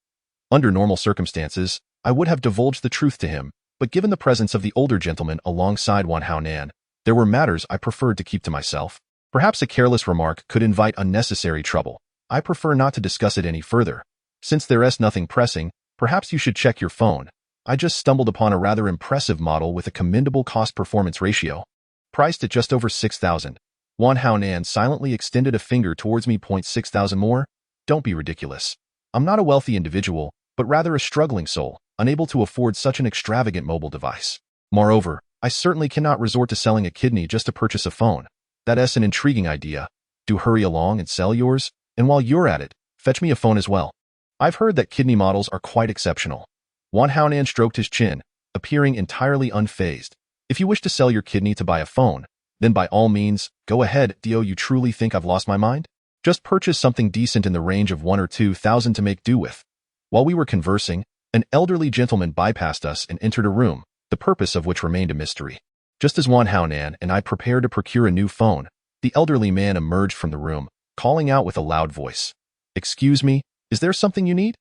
Under normal circumstances, I would have divulged the truth to him, but given the presence of the older gentleman alongside Wan Haonan, there were matters I preferred to keep to myself. Perhaps a careless remark could invite unnecessary trouble. I prefer not to discuss it any further. Since there is nothing pressing, perhaps you should check your phone. I just stumbled upon a rather impressive model with a commendable cost-performance ratio. Priced at just over 6,000. Wan Haonan silently extended a finger towards me. 6,000 more? Don't be ridiculous. I'm not a wealthy individual, but rather a struggling soul, unable to afford such an extravagant mobile device. Moreover, I certainly cannot resort to selling a kidney just to purchase a phone. That's an intriguing idea. Do hurry along and sell yours, and while you're at it, fetch me a phone as well. I've heard that kidney models are quite exceptional. Wan Haonan stroked his chin, appearing entirely unfazed. If you wish to sell your kidney to buy a phone, then by all means, go ahead. Do you truly think I've lost my mind? Just purchase something decent in the range of 1 or 2,000 to make do with. While we were conversing, an elderly gentleman bypassed us and entered a room, the purpose of which remained a mystery. Just as Wan Haonan and I prepared to procure a new phone, the elderly man emerged from the room, calling out with a loud voice. "Excuse me, is there something you need?"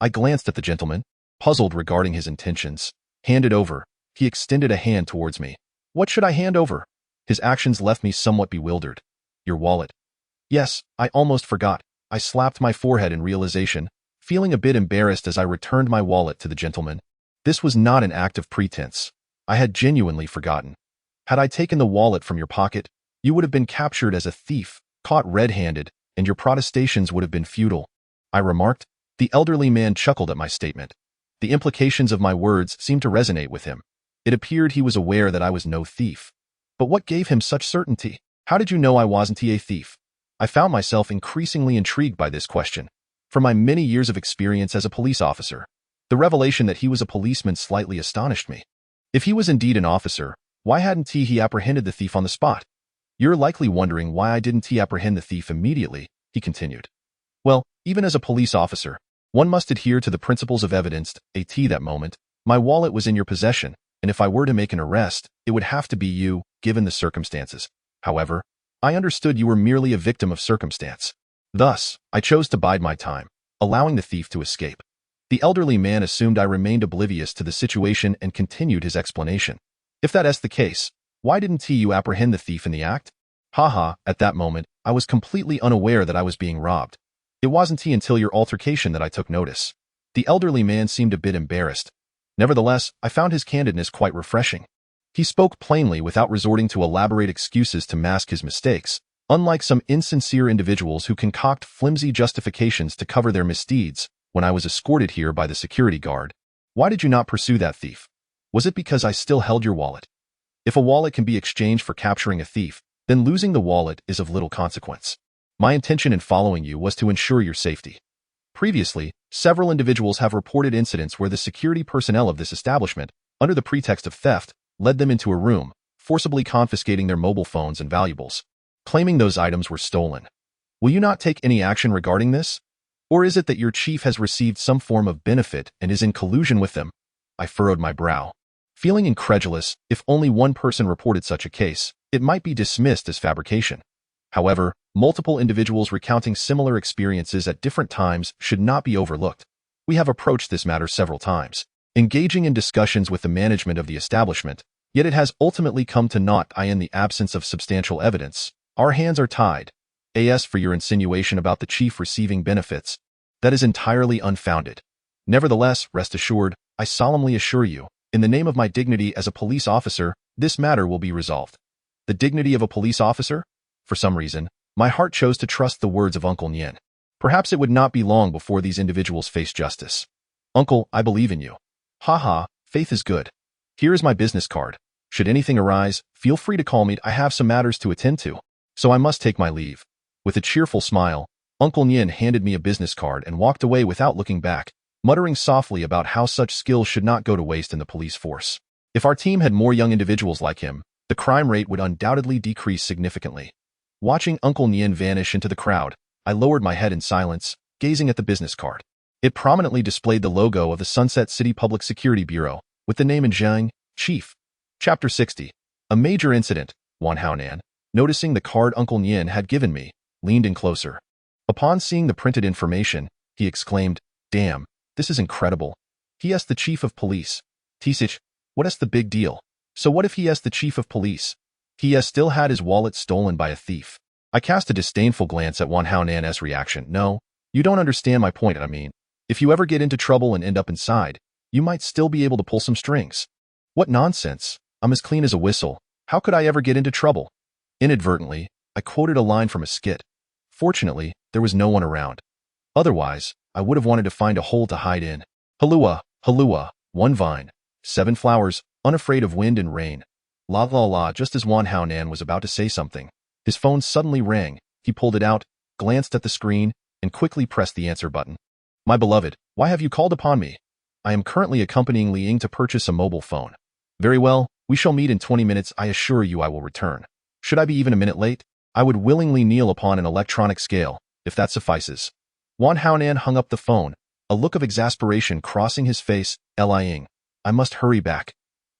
I glanced at the gentleman, puzzled regarding his intentions. "Hand it over." He extended a hand towards me. "What should I hand over?" His actions left me somewhat bewildered. "Your wallet." "Yes, I almost forgot." I slapped my forehead in realization, feeling a bit embarrassed as I returned my wallet to the gentleman. This was not an act of pretense. I had genuinely forgotten. Had I taken the wallet from your pocket, you would have been captured as a thief, caught red-handed, and your protestations would have been futile, I remarked. The elderly man chuckled at my statement. The implications of my words seemed to resonate with him. It appeared he was aware that I was no thief. But what gave him such certainty? How did you know I wasn't a thief? I found myself increasingly intrigued by this question. From my many years of experience as a police officer, the revelation that he was a policeman slightly astonished me. If he was indeed an officer, why hadn't he apprehended the thief on the spot? "You're likely wondering why I didn't apprehend the thief immediately," he continued. "Well, even as a police officer, one must adhere to the principles of evidence. At that moment, my wallet was in your possession, and if I were to make an arrest, it would have to be you, given the circumstances. However, I understood you were merely a victim of circumstance. Thus, I chose to bide my time, allowing the thief to escape. The elderly man assumed I remained oblivious to the situation and continued his explanation. If that's the case, why didn't you apprehend the thief in the act? Haha, at that moment, I was completely unaware that I was being robbed. It wasn't until your altercation that I took notice. The elderly man seemed a bit embarrassed. Nevertheless, I found his candidness quite refreshing. He spoke plainly without resorting to elaborate excuses to mask his mistakes, unlike some insincere individuals who concoct flimsy justifications to cover their misdeeds. When I was escorted here by the security guard, why did you not pursue that thief? Was it because I still held your wallet? If a wallet can be exchanged for capturing a thief, then losing the wallet is of little consequence. My intention in following you was to ensure your safety. Previously, several individuals have reported incidents where the security personnel of this establishment, under the pretext of theft, led them into a room, forcibly confiscating their mobile phones and valuables, claiming those items were stolen. Will you not take any action regarding this? Or is it that your chief has received some form of benefit and is in collusion with them? I furrowed my brow. Feeling incredulous, if only one person reported such a case, it might be dismissed as fabrication. However, multiple individuals recounting similar experiences at different times should not be overlooked. We have approached this matter several times, engaging in discussions with the management of the establishment, yet it has ultimately come to naught. In the absence of substantial evidence, our hands are tied. As for your insinuation about the chief receiving benefits, that is entirely unfounded. Nevertheless, rest assured, I solemnly assure you, in the name of my dignity as a police officer, this matter will be resolved. The dignity of a police officer? For some reason, my heart chose to trust the words of Uncle Nien. Perhaps it would not be long before these individuals face justice. Uncle, I believe in you. Haha, faith is good. Here is my business card. Should anything arise, feel free to call me. I have some matters to attend to, so I must take my leave. With a cheerful smile, Uncle Nien handed me a business card and walked away without looking back, muttering softly about how such skills should not go to waste in the police force. If our team had more young individuals like him, the crime rate would undoubtedly decrease significantly. Watching Uncle Nien vanish into the crowd, I lowered my head in silence, gazing at the business card. It prominently displayed the logo of the Sunset City Public Security Bureau, with the name in Zhang, Chief. Chapter 60. A major incident. Wan Haonan, noticing the card Uncle Nien had given me, leaned in closer. Upon seeing the printed information, he exclaimed, "Damn, this is incredible. He is the chief of police. Tisich, what is the big deal? So what if he is the chief of police? He has still had his wallet stolen by a thief." I cast a disdainful glance at Wan Haonan's reaction. "No, you don't understand my point. If you ever get into trouble and end up inside, you might still be able to pull some strings." What nonsense. I'm as clean as a whistle. How could I ever get into trouble? Inadvertently, I quoted a line from a skit. Fortunately, there was no one around. Otherwise, I would have wanted to find a hole to hide in. Halua, halua, one vine, 7 flowers, unafraid of wind and rain. La la la. Just as Wan Haonan was about to say something, his phone suddenly rang. He pulled it out, glanced at the screen, and quickly pressed the answer button. "My beloved, why have you called upon me? I am currently accompanying Li Ying to purchase a mobile phone." "Very well, we shall meet in 20 minutes. I assure you I will return. Should I be even a minute late? I would willingly kneel upon an electronic scale, if that suffices." Wan Haonan hung up the phone, a look of exasperation crossing his face. "Li Ying, I must hurry back.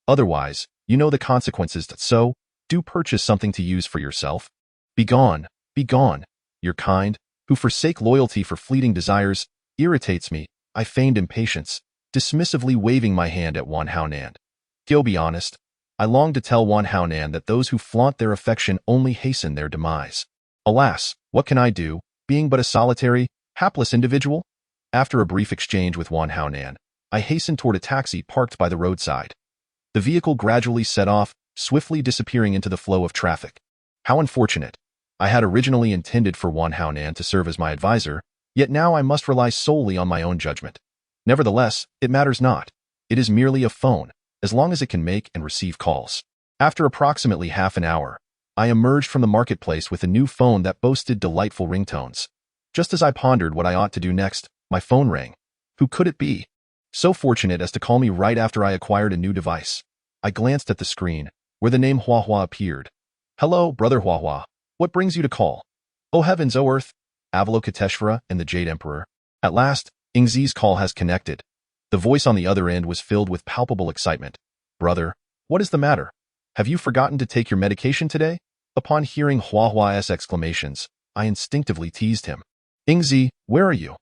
Otherwise, you know the consequences. So, do purchase something to use for yourself. Begone, begone. Your kind, who forsake loyalty for fleeting desires, irritates me." I feigned impatience, dismissively waving my hand at Wan Haonan. To be honest, I longed to tell Wan Haonan that those who flaunt their affection only hasten their demise. Alas, what can I do, being but a solitary, hapless individual? After a brief exchange with Wan Haonan, I hastened toward a taxi parked by the roadside. The vehicle gradually set off, swiftly disappearing into the flow of traffic. How unfortunate. I had originally intended for Wan Haonan to serve as my advisor, yet now I must rely solely on my own judgment. Nevertheless, it matters not. It is merely a phone, as long as it can make and receive calls. After approximately half an hour, I emerged from the marketplace with a new phone that boasted delightful ringtones. Just as I pondered what I ought to do next, my phone rang. Who could it be? So fortunate as to call me right after I acquired a new device. I glanced at the screen, where the name Hua Hua appeared. "Hello, brother Hua Hua. What brings you to call?" "Oh heavens, oh earth, Avalokiteshvara and the Jade Emperor." At last, Ingzi's call has connected. The voice on the other end was filled with palpable excitement. "Brother, what is the matter? Have you forgotten to take your medication today?" Upon hearing Hua Hua's exclamations, I instinctively teased him. Ingzi, where are you?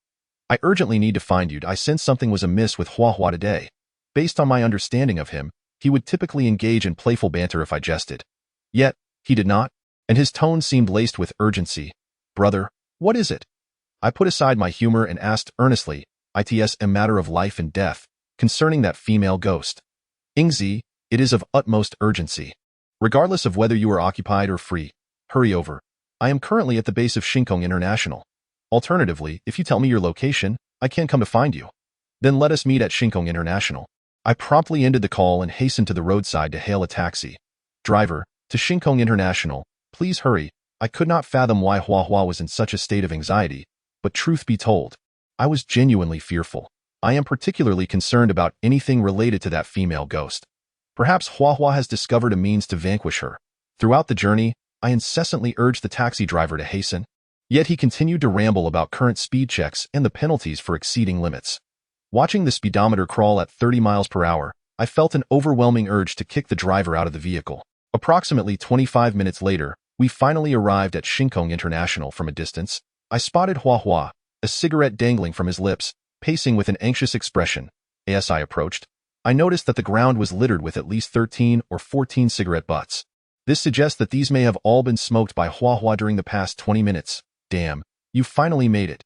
I urgently need to find you. I sensed something was amiss with Hua Hua today. Based on my understanding of him, he would typically engage in playful banter if I jested. Yet, he did not, and his tone seemed laced with urgency. Brother, what is it? I put aside my humor and asked earnestly, "It's a matter of life and death, concerning that female ghost." Ingzi, it is of utmost urgency. Regardless of whether you are occupied or free, hurry over. I am currently at the base of Shinkong International. Alternatively, if you tell me your location, I can come to find you. Then let us meet at Shinkong International. I promptly ended the call and hastened to the roadside to hail a taxi. Driver, to Shinkong International, please hurry. I could not fathom why Hua Hua was in such a state of anxiety, but truth be told, I was genuinely fearful. I am particularly concerned about anything related to that female ghost. Perhaps Hua Hua has discovered a means to vanquish her. Throughout the journey, I incessantly urged the taxi driver to hasten, yet he continued to ramble about current speed checks and the penalties for exceeding limits. Watching the speedometer crawl at 30 miles per hour, I felt an overwhelming urge to kick the driver out of the vehicle. Approximately 25 minutes later, we finally arrived at Shinkong International. From a distance, I spotted Hua Hua, a cigarette dangling from his lips, pacing with an anxious expression. As I approached, I noticed that the ground was littered with at least 13 or 14 cigarette butts. This suggests that these may have all been smoked by Hua Hua during the past 20 minutes. Damn, you finally made it.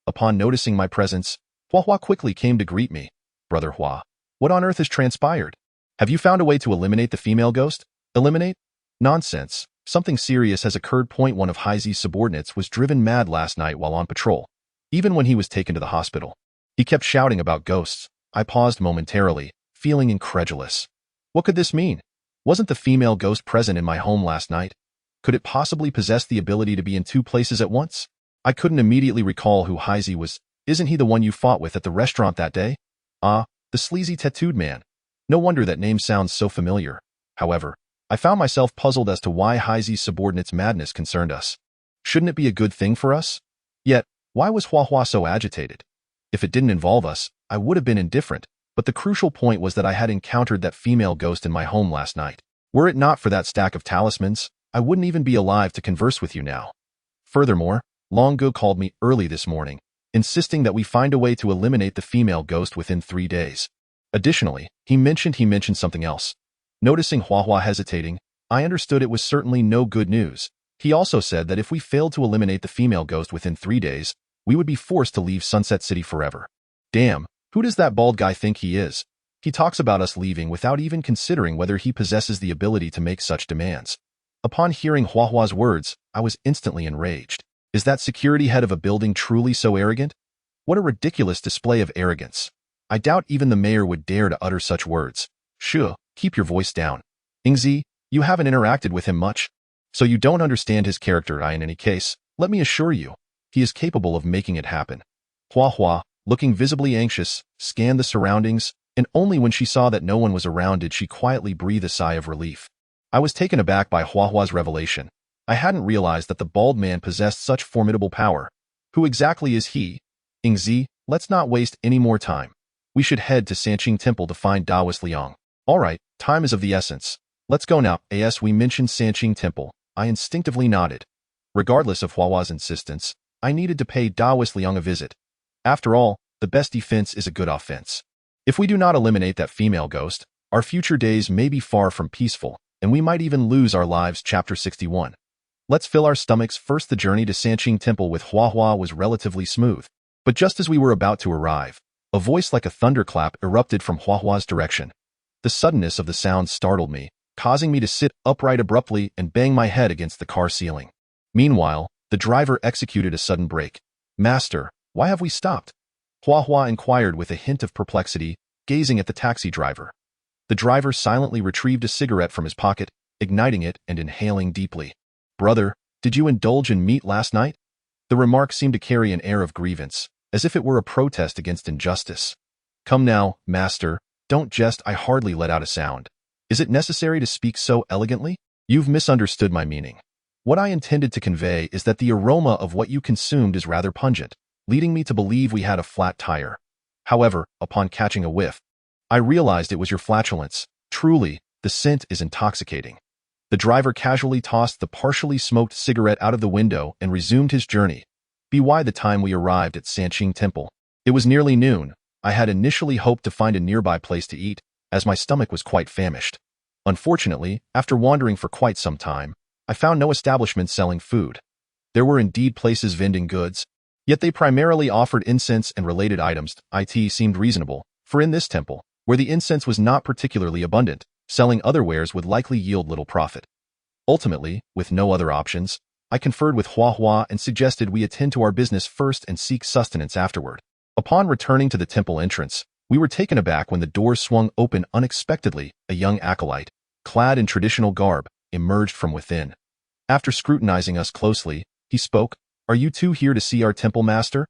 Upon noticing my presence, Hua Hua quickly came to greet me. Brother Hua, what on earth has transpired? Have you found a way to eliminate the female ghost? Eliminate? Nonsense. Something serious has occurred. One of Haizi's subordinates was driven mad last night while on patrol. Even when he was taken to the hospital, he kept shouting about ghosts. I paused momentarily, feeling incredulous. What could this mean? Wasn't the female ghost present in my home last night? Could it possibly possess the ability to be in two places at once? I couldn't immediately recall who Haizi was. Isn't he the one you fought with at the restaurant that day? Ah, the sleazy tattooed man. No wonder that name sounds so familiar. However, I found myself puzzled as to why Haizi's subordinate's madness concerned us. Shouldn't it be a good thing for us? Yet, why was Hua Hua so agitated? If it didn't involve us, I would have been indifferent, but the crucial point was that I had encountered that female ghost in my home last night. Were it not for that stack of talismans, I wouldn't even be alive to converse with you now. Furthermore, Longo called me early this morning, insisting that we find a way to eliminate the female ghost within 3 days. Additionally, he mentioned something else. Noticing Hua Hua hesitating, I understood it was certainly no good news. He also said that if we failed to eliminate the female ghost within 3 days, we would be forced to leave Sunset City forever. Damn, who does that bald guy think he is? He talks about us leaving without even considering whether he possesses the ability to make such demands. Upon hearing Hua Hua's words, I was instantly enraged. Is that security head of a building truly so arrogant? What a ridiculous display of arrogance. I doubt even the mayor would dare to utter such words. Shoo, keep your voice down. Ingzi, you haven't interacted with him much, so you don't understand his character. In any case, let me assure you, he is capable of making it happen. Hua Hua, looking visibly anxious, scanned the surroundings, and only when she saw that no one was around did she quietly breathe a sigh of relief. I was taken aback by Hua Hua's revelation. I hadn't realized that the bald man possessed such formidable power. Who exactly is he? Ingzi, let's not waste any more time. We should head to Sanqing Temple to find Daoist Liang. Alright, time is of the essence. Let's go now. As we mentioned Sanqing Temple, I instinctively nodded. Regardless of Hua Hua's insistence, I needed to pay Daoist Liang a visit. After all, the best defense is a good offense. If we do not eliminate that female ghost, our future days may be far from peaceful, and we might even lose our lives. Chapter 61. Let's fill our stomachs. First, the journey to Sanqing Temple with Hua Hua was relatively smooth. But just as we were about to arrive, a voice like a thunderclap erupted from Hua Hua's direction. The suddenness of the sound startled me, causing me to sit upright abruptly and bang my head against the car ceiling. Meanwhile, the driver executed a sudden brake. Master, why have we stopped? Hua Hua inquired with a hint of perplexity, gazing at the taxi driver. The driver silently retrieved a cigarette from his pocket, igniting it and inhaling deeply. Brother, did you indulge in meat last night? The remark seemed to carry an air of grievance, as if it were a protest against injustice. Come now, master, don't jest. I hardly let out a sound. Is it necessary to speak so elegantly? You've misunderstood my meaning. What I intended to convey is that the aroma of what you consumed is rather pungent, leading me to believe we had a flat tire. However, upon catching a whiff, I realized it was your flatulence. Truly, the scent is intoxicating. The driver casually tossed the partially smoked cigarette out of the window and resumed his journey. by the time we arrived at Sanqing Temple. It was nearly noon. I had initially hoped to find a nearby place to eat, as my stomach was quite famished. Unfortunately, after wandering for quite some time, I found no establishment selling food. There were indeed places vending goods, yet they primarily offered incense and related items. It seemed reasonable, for in this temple, where the incense was not particularly abundant, selling other wares would likely yield little profit. Ultimately, with no other options, I conferred with Hua Hua and suggested we attend to our business first and seek sustenance afterward. Upon returning to the temple entrance, we were taken aback when the doors swung open unexpectedly. A young acolyte, clad in traditional garb, emerged from within. After scrutinizing us closely, he spoke, "Are you two here to see our temple master?"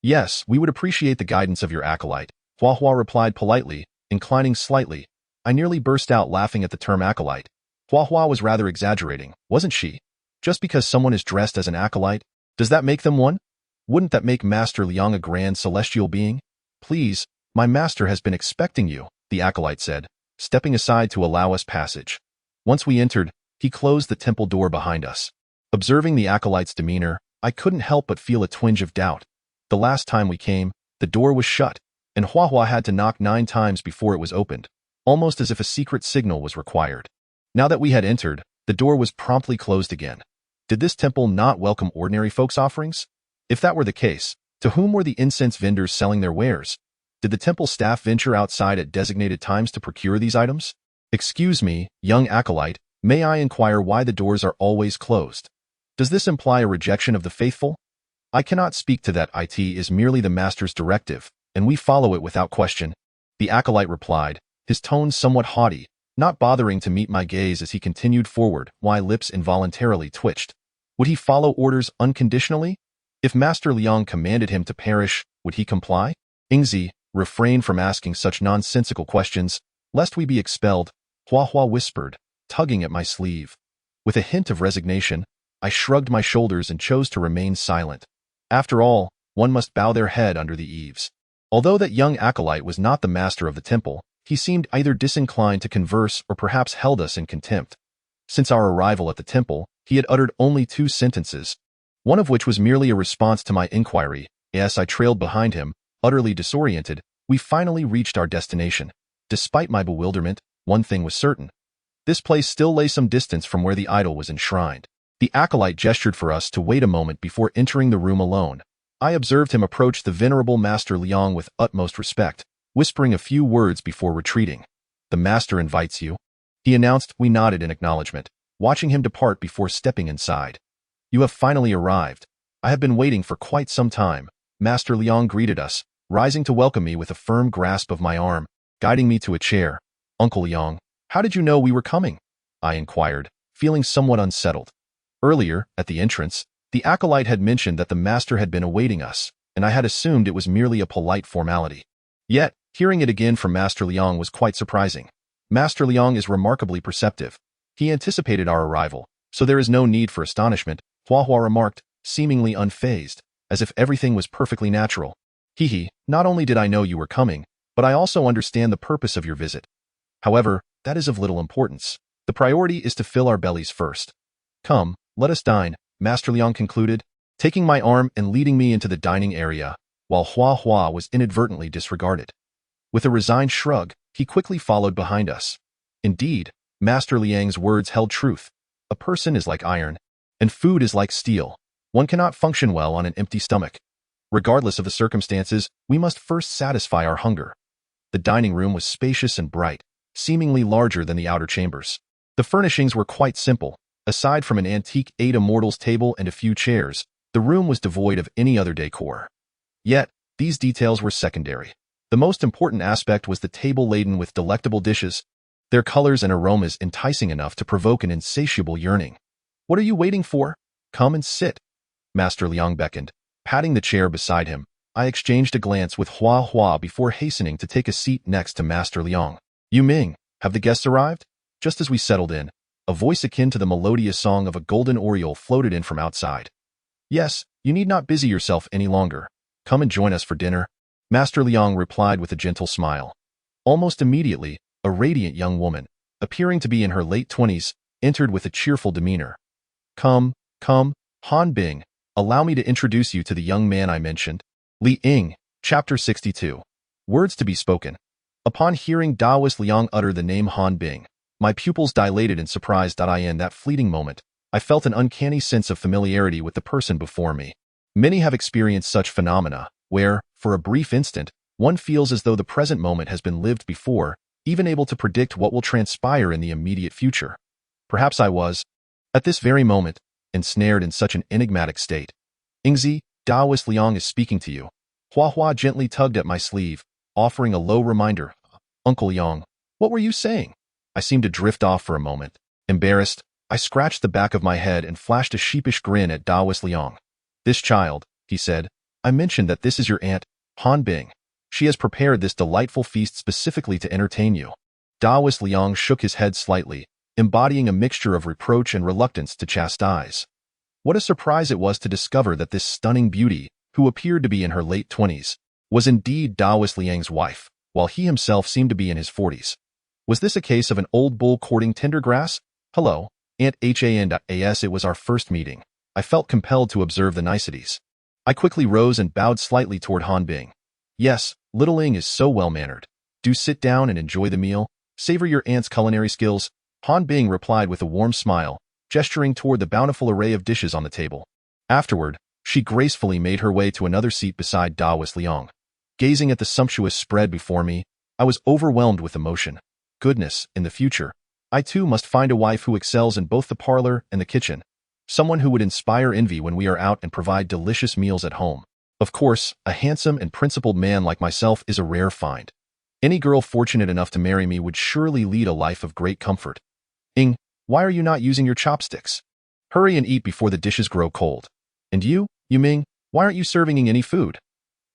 "Yes, we would appreciate the guidance of your acolyte," Hua Hua replied politely, inclining slightly. I nearly burst out laughing at the term acolyte. Hua Hua was rather exaggerating, wasn't she? Just because someone is dressed as an acolyte, does that make them one? Wouldn't that make Master Liang a grand celestial being? "Please, my master has been expecting you," the acolyte said, stepping aside to allow us passage. Once we entered, he closed the temple door behind us. Observing the acolyte's demeanor, I couldn't help but feel a twinge of doubt. The last time we came, the door was shut, and Hua Hua had to knock 9 times before it was opened, almost as if a secret signal was required. Now that we had entered, the door was promptly closed again. Did this temple not welcome ordinary folks' offerings? If that were the case, to whom were the incense vendors selling their wares? Did the temple staff venture outside at designated times to procure these items? "Excuse me, young acolyte, may I inquire why the doors are always closed? Does this imply a rejection of the faithful?" "I cannot speak to that. It is merely the master's directive, and we follow it without question," the acolyte replied, his tone somewhat haughty, not bothering to meet my gaze as he continued forward. My lips involuntarily twitched. Would he follow orders unconditionally? If Master Liang commanded him to perish, would he comply? "Ingzi, refrain from asking such nonsensical questions, lest we be expelled," Hua Hua whispered, tugging at my sleeve. With a hint of resignation, I shrugged my shoulders and chose to remain silent. After all, one must bow their head under the eaves. Although that young acolyte was not the master of the temple, he seemed either disinclined to converse or perhaps held us in contempt. Since our arrival at the temple, he had uttered only 2 sentences, one of which was merely a response to my inquiry. As I trailed behind him, utterly disoriented, we finally reached our destination. Despite my bewilderment, one thing was certain. This place still lay some distance from where the idol was enshrined. The acolyte gestured for us to wait a moment before entering the room alone. I observed him approach the venerable Master Liang with utmost respect, whispering a few words before retreating. "The master invites you," he announced. We nodded in acknowledgement, watching him depart before stepping inside. "You have finally arrived. I have been waiting for quite some time," Master Liang greeted us, rising to welcome me with a firm grasp of my arm, guiding me to a chair. "Uncle Liang, how did you know we were coming?" I inquired, feeling somewhat unsettled. Earlier, at the entrance, the acolyte had mentioned that the master had been awaiting us, and I had assumed it was merely a polite formality. Yet, hearing it again from Master Liang was quite surprising. Master Liang is remarkably perceptive. He anticipated our arrival, so there is no need for astonishment, Hua Hua remarked, seemingly unfazed, as if everything was perfectly natural. "Hee, not only did I know you were coming, but I also understand the purpose of your visit. However, that is of little importance. The priority is to fill our bellies first. Come, let us dine," Master Liang concluded, taking my arm and leading me into the dining area, while Hua Hua was inadvertently disregarded. With a resigned shrug, he quickly followed behind us. Indeed, Master Liang's words held truth. A person is like iron, and food is like steel. One cannot function well on an empty stomach. Regardless of the circumstances, we must first satisfy our hunger. The dining room was spacious and bright, seemingly larger than the outer chambers. The furnishings were quite simple. Aside from an antique 8 immortals table and a few chairs, the room was devoid of any other decor. Yet, these details were secondary. The most important aspect was the table laden with delectable dishes, their colors and aromas enticing enough to provoke an insatiable yearning. "What are you waiting for? Come and sit," Master Liang beckoned. Patting the chair beside him, I exchanged a glance with Hua Hua before hastening to take a seat next to Master Liang. "Yu Ming, have the guests arrived?" Just as we settled in, a voice akin to the melodious song of a golden oriole floated in from outside. "Yes, you need not busy yourself any longer. Come and join us for dinner," Master Liang replied with a gentle smile. Almost immediately, a radiant young woman, appearing to be in her late 20s, entered with a cheerful demeanor. Come, Han Bing, allow me to introduce you to the young man I mentioned. Li Ying, Chapter 62. Words to be spoken. Upon hearing Taoist Liang utter the name Han Bing, my pupils dilated in surprise. In that fleeting moment, I felt an uncanny sense of familiarity with the person before me. Many have experienced such phenomena, where, for a brief instant, one feels as though the present moment has been lived before, even able to predict what will transpire in the immediate future. Perhaps I was, at this very moment, ensnared in such an enigmatic state. Yingzi, Taoist Liang is speaking to you. Hua Hua gently tugged at my sleeve, offering a low reminder. Uncle Yang, what were you saying? I seemed to drift off for a moment. Embarrassed, I scratched the back of my head and flashed a sheepish grin at Taoist Liang. This child, he said, I mentioned that this is your aunt, Han Bing. She has prepared this delightful feast specifically to entertain you. Taoist Liang shook his head slightly, embodying a mixture of reproach and reluctance to chastise. What a surprise it was to discover that this stunning beauty, who appeared to be in her late 20s, was indeed Taoist Liang's wife, while he himself seemed to be in his 40s. Was this a case of an old bull courting tender grass? Hello, Aunt Han. It was our first meeting. I felt compelled to observe the niceties. I quickly rose and bowed slightly toward Han Bing. Yes, little Ying is so well-mannered. Do sit down and enjoy the meal. Savor your aunt's culinary skills. Han Bing replied with a warm smile, gesturing toward the bountiful array of dishes on the table. Afterward, she gracefully made her way to another seat beside Taoist Liang. Gazing at the sumptuous spread before me, I was overwhelmed with emotion. Goodness, in the future, I too must find a wife who excels in both the parlor and the kitchen. Someone who would inspire envy when we are out and provide delicious meals at home. Of course, a handsome and principled man like myself is a rare find. Any girl fortunate enough to marry me would surely lead a life of great comfort. Ying, why are you not using your chopsticks? Hurry and eat before the dishes grow cold. And you, Yuming, why aren't you serving Ying any food?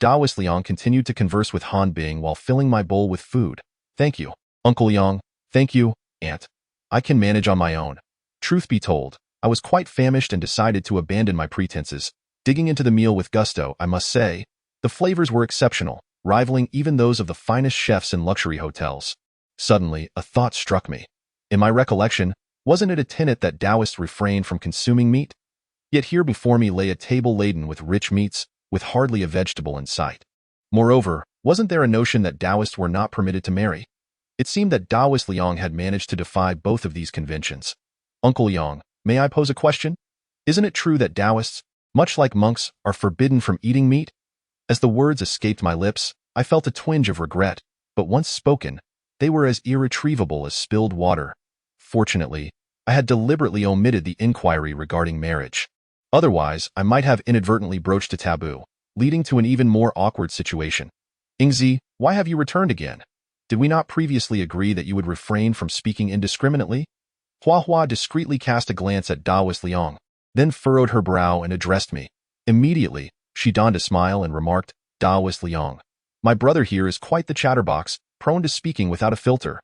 Taoist Liang continued to converse with Han Bing while filling my bowl with food. Thank you, Uncle Yang. Thank you, Aunt. I can manage on my own. Truth be told, I was quite famished and decided to abandon my pretenses. Digging into the meal with gusto, I must say, the flavors were exceptional, rivaling even those of the finest chefs in luxury hotels. Suddenly, a thought struck me. In my recollection, wasn't it a tenet that Taoists refrained from consuming meat? Yet here before me lay a table laden with rich meats, with hardly a vegetable in sight. Moreover, wasn't there a notion that Taoists were not permitted to marry? It seemed that Taoist Liang had managed to defy both of these conventions. Uncle Yang, may I pose a question? Isn't it true that Taoists, much like monks, are forbidden from eating meat? As the words escaped my lips, I felt a twinge of regret, but once spoken, they were as irretrievable as spilled water. Fortunately, I had deliberately omitted the inquiry regarding marriage. Otherwise, I might have inadvertently broached a taboo, leading to an even more awkward situation. Yingzi, why have you returned again? Did we not previously agree that you would refrain from speaking indiscriminately? Hua Hua discreetly cast a glance at Taoist Liang, then furrowed her brow and addressed me. Immediately, she donned a smile and remarked, Taoist Liang, my brother here is quite the chatterbox, prone to speaking without a filter.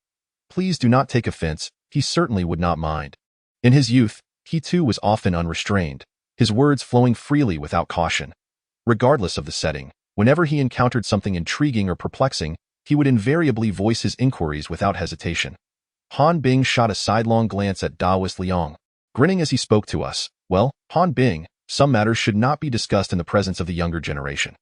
Please do not take offense, he certainly would not mind. In his youth, he too was often unrestrained, his words flowing freely without caution. Regardless of the setting, whenever he encountered something intriguing or perplexing, he would invariably voice his inquiries without hesitation. Han Bing shot a sidelong glance at Taoist Liang, grinning as he spoke to us. Well, Han Bing, some matters should not be discussed in the presence of the younger generation.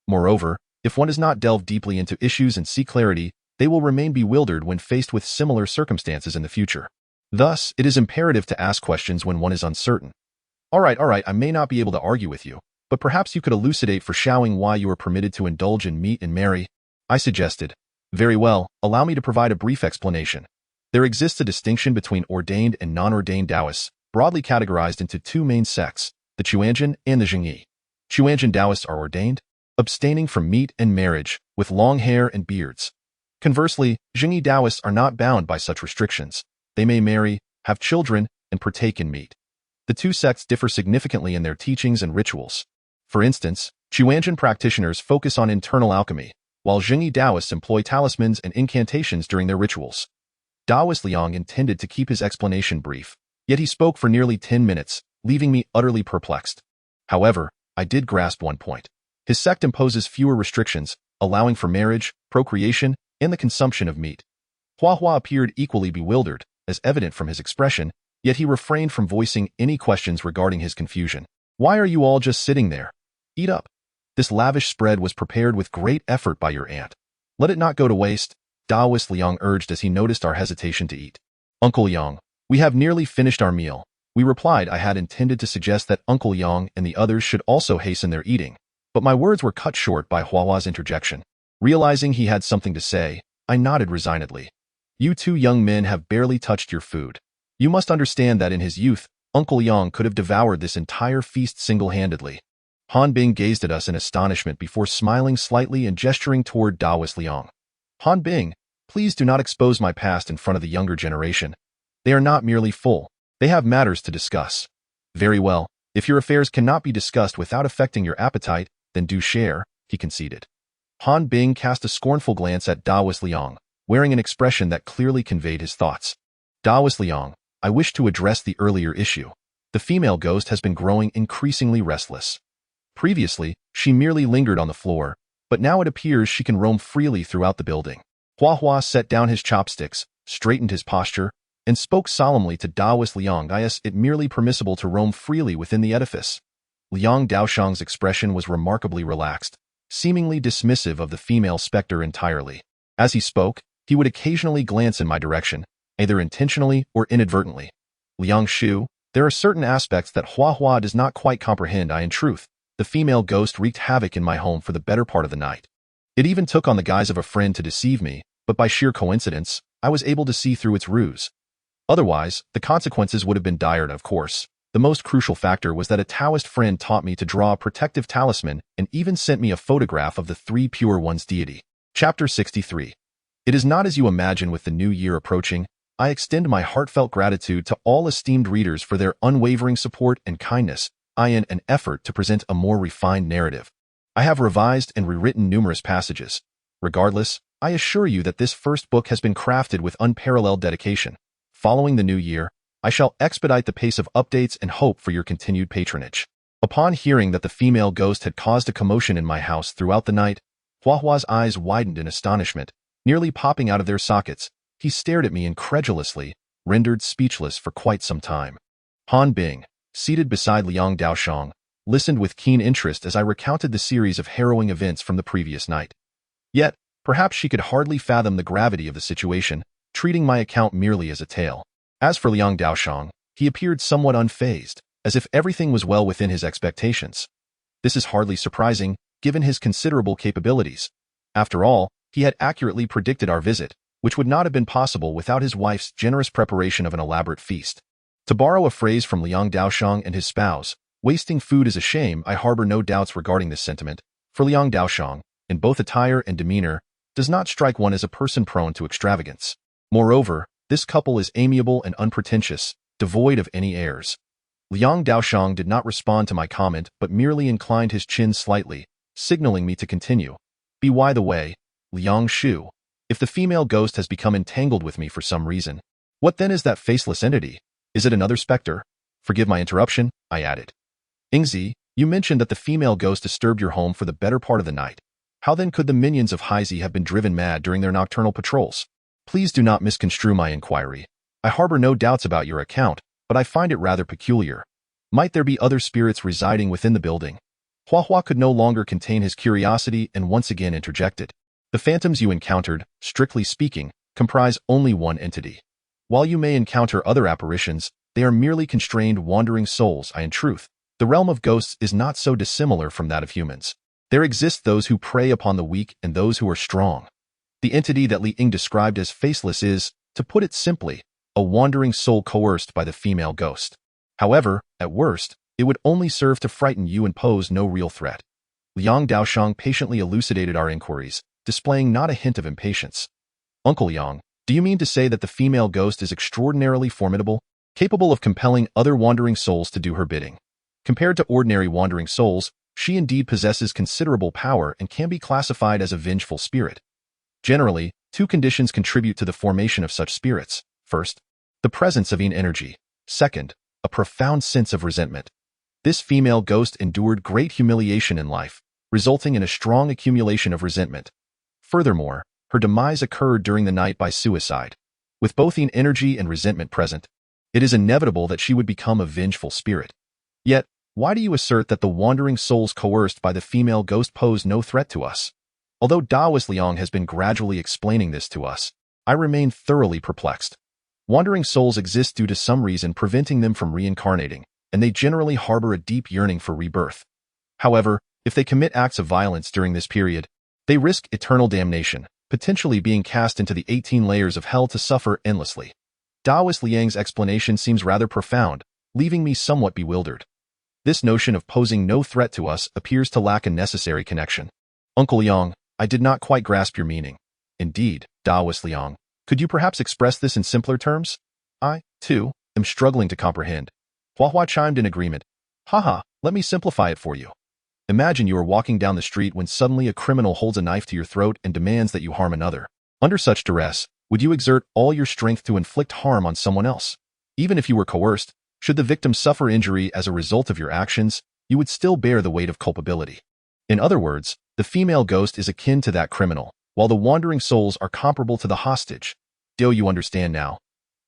Moreover, if one does not delve deeply into issues and seek clarity, they will remain bewildered when faced with similar circumstances in the future. Thus, it is imperative to ask questions when one is uncertain. All right, I may not be able to argue with you, but perhaps you could elucidate for Xiaoing why you are permitted to indulge in meat and marry. I suggested. Very well, allow me to provide a brief explanation. There exists a distinction between ordained and non-ordained Taoists, broadly categorized into two main sects, the Chuanjin and the Zhengyi. Chuanjin Taoists are ordained, abstaining from meat and marriage, with long hair and beards. Conversely, Zhengyi Taoists are not bound by such restrictions. They may marry, have children, and partake in meat. The two sects differ significantly in their teachings and rituals. For instance, Chuanjin practitioners focus on internal alchemy, while Zhengyi Taoists employ talismans and incantations during their rituals. Taoist Liang intended to keep his explanation brief, yet he spoke for nearly 10 minutes, leaving me utterly perplexed. However, I did grasp one point. His sect imposes fewer restrictions, allowing for marriage, procreation, and the consumption of meat. Hua Hua appeared equally bewildered, as evident from his expression, yet he refrained from voicing any questions regarding his confusion. Why are you all just sitting there? Eat up. This lavish spread was prepared with great effort by your aunt. Let it not go to waste, Taoist Liang urged as he noticed our hesitation to eat. Uncle Yang, we have nearly finished our meal. We replied. I had intended to suggest that Uncle Yang and the others should also hasten their eating, but my words were cut short by Huahua's interjection. Realizing he had something to say, I nodded resignedly. You two young men have barely touched your food. You must understand that in his youth, Uncle Yang could have devoured this entire feast single-handedly. Han Bing gazed at us in astonishment before smiling slightly and gesturing toward Taoist Liang. Han Bing, please do not expose my past in front of the younger generation. They are not merely full. They have matters to discuss. Very well, if your affairs cannot be discussed without affecting your appetite, then do share, he conceded. Han Bing cast a scornful glance at Taoist Liang, wearing an expression that clearly conveyed his thoughts. Taoist Liang, I wish to address the earlier issue. The female ghost has been growing increasingly restless. Previously, she merely lingered on the floor, but now it appears she can roam freely throughout the building. Huahua set down his chopsticks, straightened his posture, and spoke solemnly to Taoist Liang. Is it merely permissible to roam freely within the edifice? Liang Daoshang's expression was remarkably relaxed, seemingly dismissive of the female specter entirely. As he spoke, he would occasionally glance in my direction, either intentionally or inadvertently. Liang Shu, there are certain aspects that Huahua does not quite comprehend. In truth, the female ghost wreaked havoc in my home for the better part of the night. It even took on the guise of a friend to deceive me, but by sheer coincidence, I was able to see through its ruse. Otherwise, the consequences would have been dire, of course. The most crucial factor was that a Taoist friend taught me to draw a protective talisman and even sent me a photograph of the Three Pure Ones deity. Chapter 63. It is not as you imagine. With the new year approaching, I extend my heartfelt gratitude to all esteemed readers for their unwavering support and kindness, in an effort to present a more refined narrative. I have revised and rewritten numerous passages. Regardless, I assure you that this first book has been crafted with unparalleled dedication. Following the new year, I shall expedite the pace of updates and hope for your continued patronage. Upon hearing that the female ghost had caused a commotion in my house throughout the night, Huahua's eyes widened in astonishment, nearly popping out of their sockets. He stared at me incredulously, rendered speechless for quite some time. Han Bing, seated beside Liang Daoshang, listened with keen interest as I recounted the series of harrowing events from the previous night. Yet, perhaps she could hardly fathom the gravity of the situation, treating my account merely as a tale. As for Liang Daoshang, he appeared somewhat unfazed, as if everything was well within his expectations. This is hardly surprising, given his considerable capabilities. After all, he had accurately predicted our visit, which would not have been possible without his wife's generous preparation of an elaborate feast. To borrow a phrase from Liang Daoshang and his spouse, wasting food is a shame. I harbor no doubts regarding this sentiment, for Liang Daoshang, in both attire and demeanor, does not strike one as a person prone to extravagance. Moreover, this couple is amiable and unpretentious, devoid of any airs. Liang Daoshang did not respond to my comment but merely inclined his chin slightly, signaling me to continue. By the way, Liang Shu, if the female ghost has become entangled with me for some reason, what then is that faceless entity? Is it another specter? Forgive my interruption, I added. Ingzi, you mentioned that the female ghost disturbed your home for the better part of the night. How then could the minions of Haizi have been driven mad during their nocturnal patrols? Please do not misconstrue my inquiry. I harbor no doubts about your account, but I find it rather peculiar. Might there be other spirits residing within the building? Huahua could no longer contain his curiosity and once again interjected. The phantoms you encountered, strictly speaking, comprise only one entity. While you may encounter other apparitions, they are merely constrained wandering souls. In truth, the realm of ghosts is not so dissimilar from that of humans. There exist those who prey upon the weak and those who are strong. The entity that Li Ying described as faceless is, to put it simply, a wandering soul coerced by the female ghost. However, at worst, it would only serve to frighten you and pose no real threat. Liang Daoshang patiently elucidated our inquiries, displaying not a hint of impatience. Uncle Yang, do you mean to say that the female ghost is extraordinarily formidable, capable of compelling other wandering souls to do her bidding? Compared to ordinary wandering souls, she indeed possesses considerable power and can be classified as a vengeful spirit. Generally, two conditions contribute to the formation of such spirits. First, the presence of energy. Second, a profound sense of resentment. This female ghost endured great humiliation in life, resulting in a strong accumulation of resentment. Furthermore, her demise occurred during the night by suicide. With both energy and resentment present, it is inevitable that she would become a vengeful spirit. Yet, Why do you assert that the wandering souls coerced by the female ghost pose no threat to us? Although Daoist Liang has been gradually explaining this to us, I remain thoroughly perplexed. Wandering souls exist due to some reason preventing them from reincarnating, and they generally harbor a deep yearning for rebirth. However, if they commit acts of violence during this period, they risk eternal damnation, potentially being cast into the 18 layers of hell to suffer endlessly. Daoist Liang's explanation seems rather profound, leaving me somewhat bewildered. This notion of posing no threat to us appears to lack a necessary connection. Uncle Yang, I did not quite grasp your meaning. Indeed, Daoist Liang, could you perhaps express this in simpler terms? I, too, am struggling to comprehend. Hua chimed in agreement. Haha, let me simplify it for you. Imagine you are walking down the street when suddenly a criminal holds a knife to your throat and demands that you harm another. Under such duress, would you exert all your strength to inflict harm on someone else? Even if you were coerced, should the victim suffer injury as a result of your actions, you would still bear the weight of culpability. In other words, the female ghost is akin to that criminal, while the wandering souls are comparable to the hostage. Do you understand now?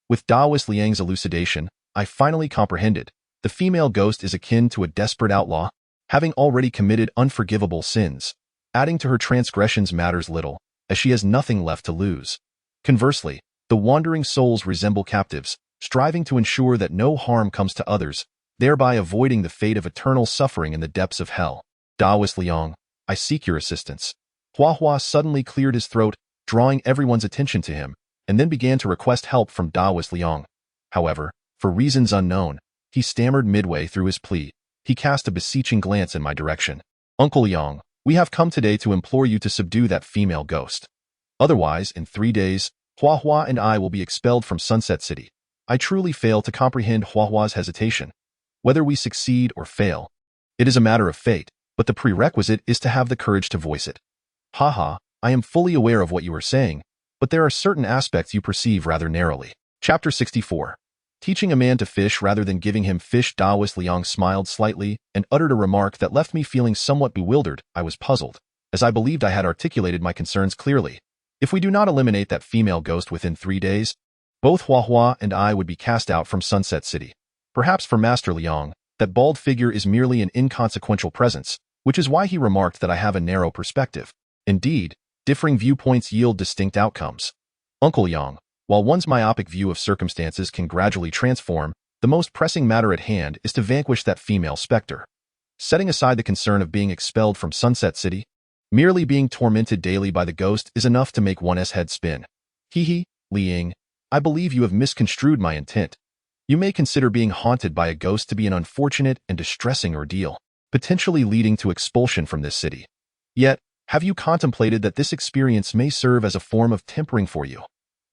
With Daoist Liang's elucidation, I finally comprehended. The female ghost is akin to a desperate outlaw, having already committed unforgivable sins. Adding to her transgressions matters little, as she has nothing left to lose. Conversely, the wandering souls resemble captives, striving to ensure that no harm comes to others, thereby avoiding the fate of eternal suffering in the depths of hell. Daoist Liang, I seek your assistance. Hua suddenly cleared his throat, drawing everyone's attention to him, and then began to request help from Daoist Liang. However, for reasons unknown, he stammered midway through his plea. He cast a beseeching glance in my direction. Uncle Yang, we have come today to implore you to subdue that female ghost. Otherwise, in 3 days, Hua and I will be expelled from Sunset City. I truly fail to comprehend Hua's hesitation. Whether we succeed or fail, it is a matter of fate, but the prerequisite is to have the courage to voice it. I am fully aware of what you are saying, but there are certain aspects you perceive rather narrowly. Chapter 64. Teaching a man to fish rather than giving him fish. Daoist Liang smiled slightly and uttered a remark that left me feeling somewhat bewildered. I was puzzled, as I believed I had articulated my concerns clearly. If we do not eliminate that female ghost within 3 days, both Hua and I would be cast out from Sunset City. Perhaps for Master Liang, that bald figure is merely an inconsequential presence, which is why he remarked that I have a narrow perspective. Indeed, differing viewpoints yield distinct outcomes. Uncle Yang, while one's myopic view of circumstances can gradually transform, the most pressing matter at hand is to vanquish that female specter. Setting aside the concern of being expelled from Sunset City, merely being tormented daily by the ghost is enough to make one's head spin. Liang, I believe you have misconstrued my intent. You may consider being haunted by a ghost to be an unfortunate and distressing ordeal, potentially leading to expulsion from this city. Yet, have you contemplated that this experience may serve as a form of tempering for you?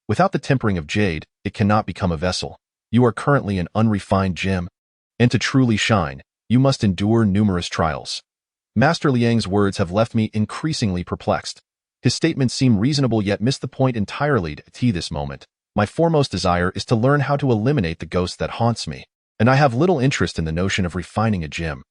Without the tempering of jade, it cannot become a vessel. You are currently an unrefined gem, and to truly shine, you must endure numerous trials. Master Liang's words have left me increasingly perplexed. His statements seem reasonable yet miss the point entirely at this moment. My foremost desire is to learn how to eliminate the ghost that haunts me, and I have little interest in the notion of refining a gem.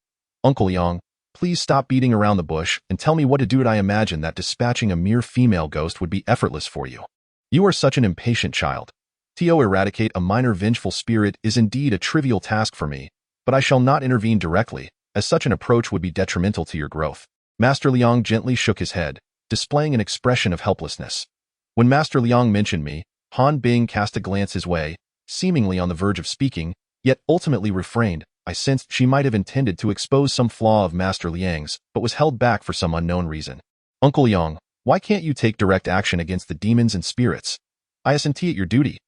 Uncle Yang, please stop beating around the bush and tell me what to do. I imagine that dispatching a mere female ghost would be effortless for you. You are such an impatient child. To eradicate a minor vengeful spirit is indeed a trivial task for me, but I shall not intervene directly, as such an approach would be detrimental to your growth. Master Liang gently shook his head, displaying an expression of helplessness. When Master Liang mentioned me, Han Bing cast a glance his way, seemingly on the verge of speaking, yet ultimately refrained. I sensed she might have intended to expose some flaw of Master Liang's, but was held back for some unknown reason. Uncle Yang, why can't you take direct action against the demons and spirits? I assent at your duty.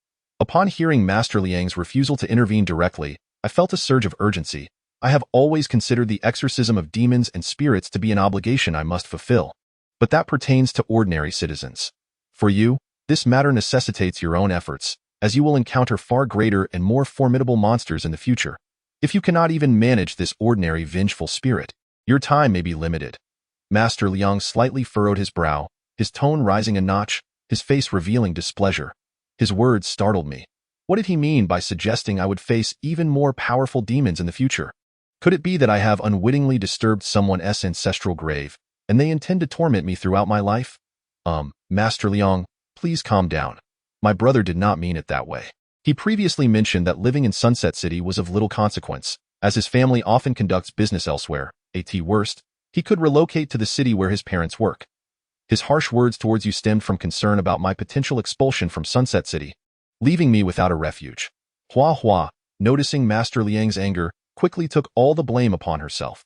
Upon hearing Master Liang's refusal to intervene directly, I felt a surge of urgency. I have always considered the exorcism of demons and spirits to be an obligation I must fulfill. But that pertains to ordinary citizens. For you, this matter necessitates your own efforts, as you will encounter far greater and more formidable monsters in the future. If you cannot even manage this ordinary vengeful spirit, your time may be limited. Master Liang slightly furrowed his brow, his tone rising a notch, his face revealing displeasure. His words startled me. What did he mean by suggesting I would face even more powerful demons in the future? Could it be that I have unwittingly disturbed someone's ancestral grave, and they intend to torment me throughout my life? Master Liang, please calm down. My brother did not mean it that way. He previously mentioned that living in Sunset City was of little consequence, As his family often conducts business elsewhere, at worst, he could relocate to the city where his parents work. His harsh words towards you stemmed from concern about my potential expulsion from Sunset City, leaving me without a refuge. Hua Hua, noticing Master Liang's anger, quickly took all the blame upon herself.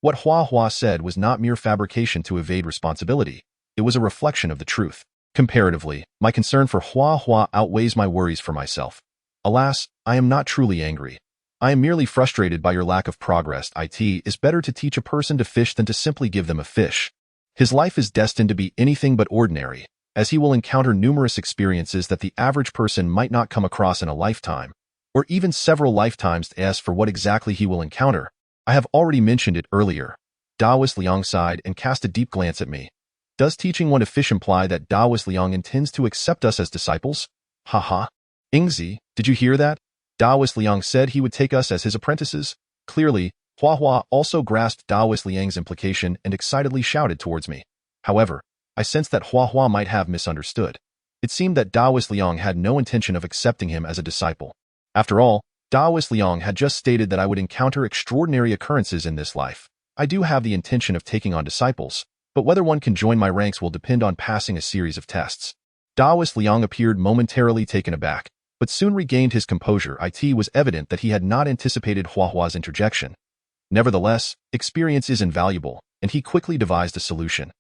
What Hua Hua said was not mere fabrication to evade responsibility. It was a reflection of the truth. Comparatively, my concern for Hua Hua outweighs my worries for myself. Alas, I am not truly angry. I am merely frustrated by your lack of progress. It is better to teach a person to fish than to simply give them a fish. His life is destined to be anything but ordinary, as he will encounter numerous experiences that the average person might not come across in a lifetime, or even several lifetimes. As for what exactly he will encounter, I have already mentioned it earlier. Daoist Liang sighed and cast a deep glance at me. Does teaching one to fish imply that Daoist Liang intends to accept us as disciples? Haha. Ingzi, did you hear that? Daoist Liang said he would take us as his apprentices. Clearly, Hua Hua also grasped Daoist Liang's implication and excitedly shouted towards me. However, I sensed that Hua Hua might have misunderstood. It seemed that Daoist Liang had no intention of accepting him as a disciple. After all, Daoist Liang had just stated that I would encounter extraordinary occurrences in this life. I do have the intention of taking on disciples, but whether one can join my ranks will depend on passing a series of tests. Daoist Liang appeared momentarily taken aback, but soon regained his composure. It was evident that he had not anticipated Hua Hua's interjection. Nevertheless, experience is invaluable, and he quickly devised a solution.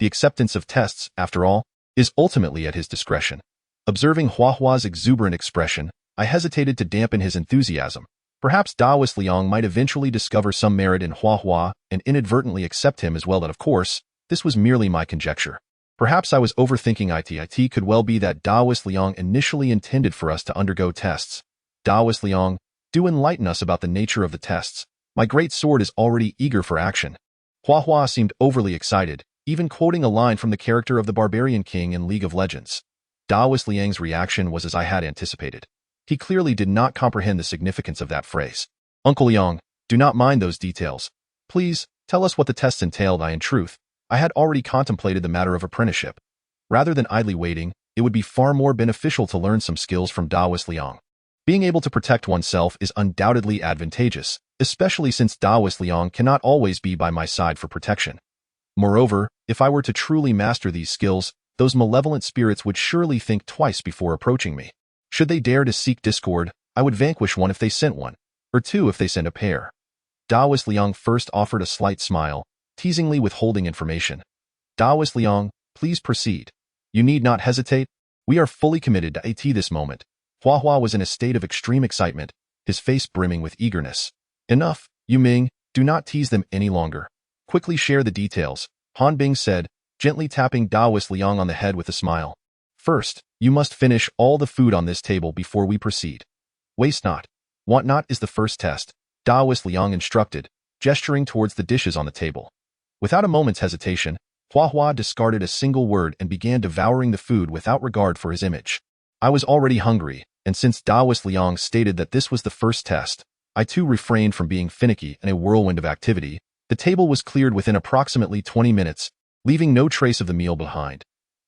The acceptance of tests, after all, is ultimately at his discretion. Observing Hua Hua's exuberant expression, I hesitated to dampen his enthusiasm. Perhaps Daoist Liang might eventually discover some merit in Hua Hua and inadvertently accept him as well. But of course, this was merely my conjecture. Perhaps I was overthinking it. It could well be that Daoist Liang initially intended for us to undergo tests. Daoist Liang, do enlighten us about the nature of the tests. My great sword is already eager for action. Hua Hua seemed overly excited, even quoting a line from the character of the Barbarian King in League of Legends. Daoist Liang's reaction was as I had anticipated. He clearly did not comprehend the significance of that phrase. Uncle Yang, do not mind those details. Please, tell us what the tests entailed. In truth, I had already contemplated the matter of apprenticeship. Rather than idly waiting, it would be far more beneficial to learn some skills from Daoist Liang. Being able to protect oneself is undoubtedly advantageous, especially since Daoist Liang cannot always be by my side for protection. Moreover, if I were to truly master these skills, those malevolent spirits would surely think twice before approaching me. Should they dare to seek discord, I would vanquish one if they sent one, or two if they sent a pair. Daoist Liang first offered a slight smile, teasingly withholding information. Daoist Liang, please proceed. You need not hesitate. We are fully committed to AT this moment. Hua Hua was in a state of extreme excitement, his face brimming with eagerness. Enough, Yu Ming, do not tease them any longer. Quickly share the details, Han Bing said, gently tapping Daoist Liang on the head with a smile. First, you must finish all the food on this table before we proceed. Waste not. Want not is the first test, Daoist Liang instructed, gesturing towards the dishes on the table. Without a moment's hesitation, Hua Hua discarded a single word and began devouring the food without regard for his image. I was already hungry, and since Daoist Liang stated that this was the first test, I too refrained from being finicky in a whirlwind of activity. The table was cleared within approximately 20 minutes, leaving no trace of the meal behind.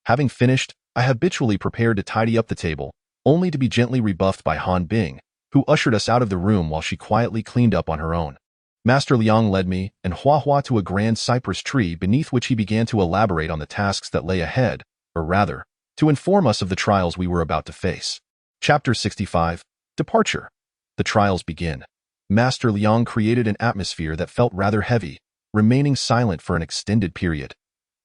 Having finished, I habitually prepared to tidy up the table, only to be gently rebuffed by Han Bing, who ushered us out of the room while she quietly cleaned up on her own. Master Liang led me and Hua Hua to a grand cypress tree beneath which he began to elaborate on the tasks that lay ahead, or rather, to inform us of the trials we were about to face. Chapter 65, Departure. The trials begin. Master Liang created an atmosphere that felt rather heavy, remaining silent for an extended period.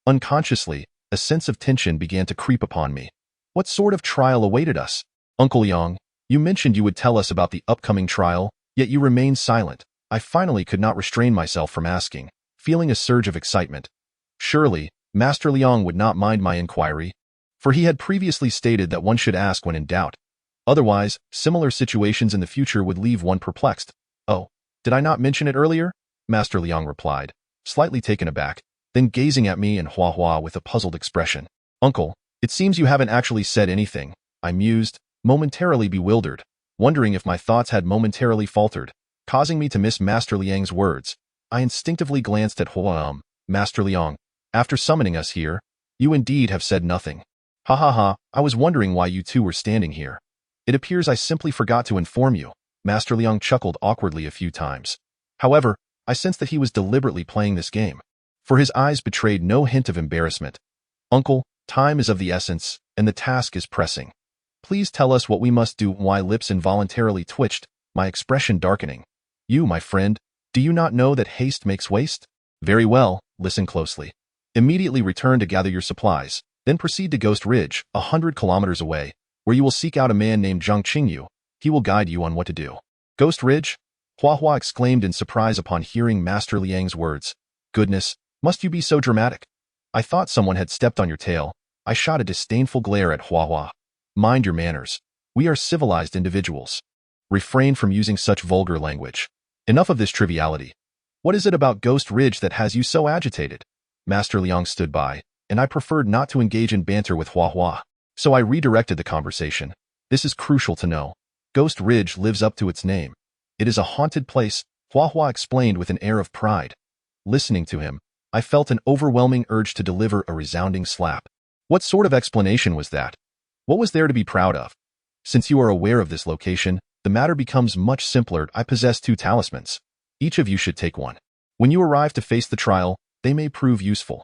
Unconsciously, a sense of tension began to creep upon me. What sort of trial awaited us? Uncle Yang, you mentioned you would tell us about the upcoming trial, yet you remained silent. I finally could not restrain myself from asking, feeling a surge of excitement. Surely, Master Liang would not mind my inquiry, for he had previously stated that one should ask when in doubt. Otherwise, similar situations in the future would leave one perplexed. Oh, did I not mention it earlier? Master Liang replied, slightly taken aback, then gazing at me and Hua Hua with a puzzled expression. Uncle, it seems you haven't actually said anything, I mused, momentarily bewildered, wondering if my thoughts had momentarily faltered, causing me to miss Master Liang's words. I instinctively glanced at Hua. Master Liang, after summoning us here, you indeed have said nothing. Ha ha ha, I was wondering why you two were standing here. It appears I simply forgot to inform you. Master Liang chuckled awkwardly a few times. However, I sensed that he was deliberately playing this game, for his eyes betrayed no hint of embarrassment. Uncle, time is of the essence, and the task is pressing. Please tell us what we must do. My lips involuntarily twitched, my expression darkening. You, my friend, do you not know that haste makes waste? Very well, listen closely. Immediately return to gather your supplies, then proceed to Ghost Ridge, 100 kilometers away, where you will seek out a man named Zhang Qingyu. He will guide you on what to do. Ghost Ridge? Hua Hua exclaimed in surprise upon hearing Master Liang's words. Goodness, must you be so dramatic? I thought someone had stepped on your tail. I shot a disdainful glare at Hua Hua. Mind your manners. We are civilized individuals. Refrain from using such vulgar language. Enough of this triviality. What is it about Ghost Ridge that has you so agitated? Master Liang stood by, and I preferred not to engage in banter with Hua Hua, so I redirected the conversation. This is crucial to know. Ghost Ridge lives up to its name. It is a haunted place, Hua Hua explained with an air of pride. Listening to him, I felt an overwhelming urge to deliver a resounding slap. What sort of explanation was that? What was there to be proud of? Since you are aware of this location, the matter becomes much simpler. I possess 2 talismans. Each of you should take one. When you arrive to face the trial, they may prove useful.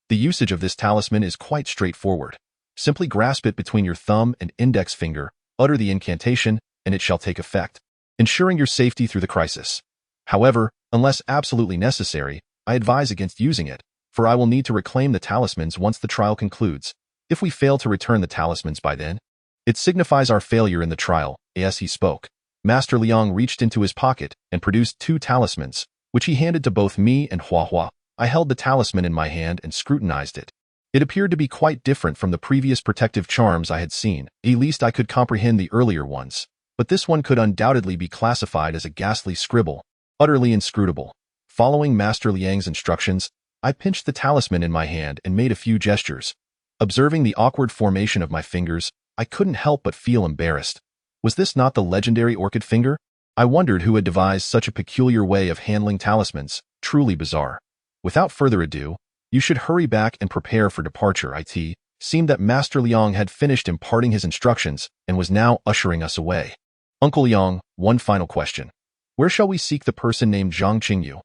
The usage of this talisman is quite straightforward. Simply grasp it between your thumb and index finger, utter the incantation, and it shall take effect, ensuring your safety through the crisis. However, unless absolutely necessary, I advise against using it, for I will need to reclaim the talismans once the trial concludes. If we fail to return the talismans by then, it signifies our failure in the trial. As he spoke, Master Liang reached into his pocket and produced 2 talismans, which he handed to both me and Hua Hua. I held the talisman in my hand and scrutinized it. It appeared to be quite different from the previous protective charms I had seen. At least I could comprehend the earlier ones, but this one could undoubtedly be classified as a ghastly scribble, utterly inscrutable. Following Master Liang's instructions, I pinched the talisman in my hand and made a few gestures. Observing the awkward formation of my fingers, I couldn't help but feel embarrassed. Was this not the legendary orchid finger? I wondered who had devised such a peculiar way of handling talismans, truly bizarre. Without further ado, you should hurry back and prepare for departure. It seemed that Master Liang had finished imparting his instructions and was now ushering us away. Uncle Liang, one final question. Where shall we seek the person named Zhang Qingyu?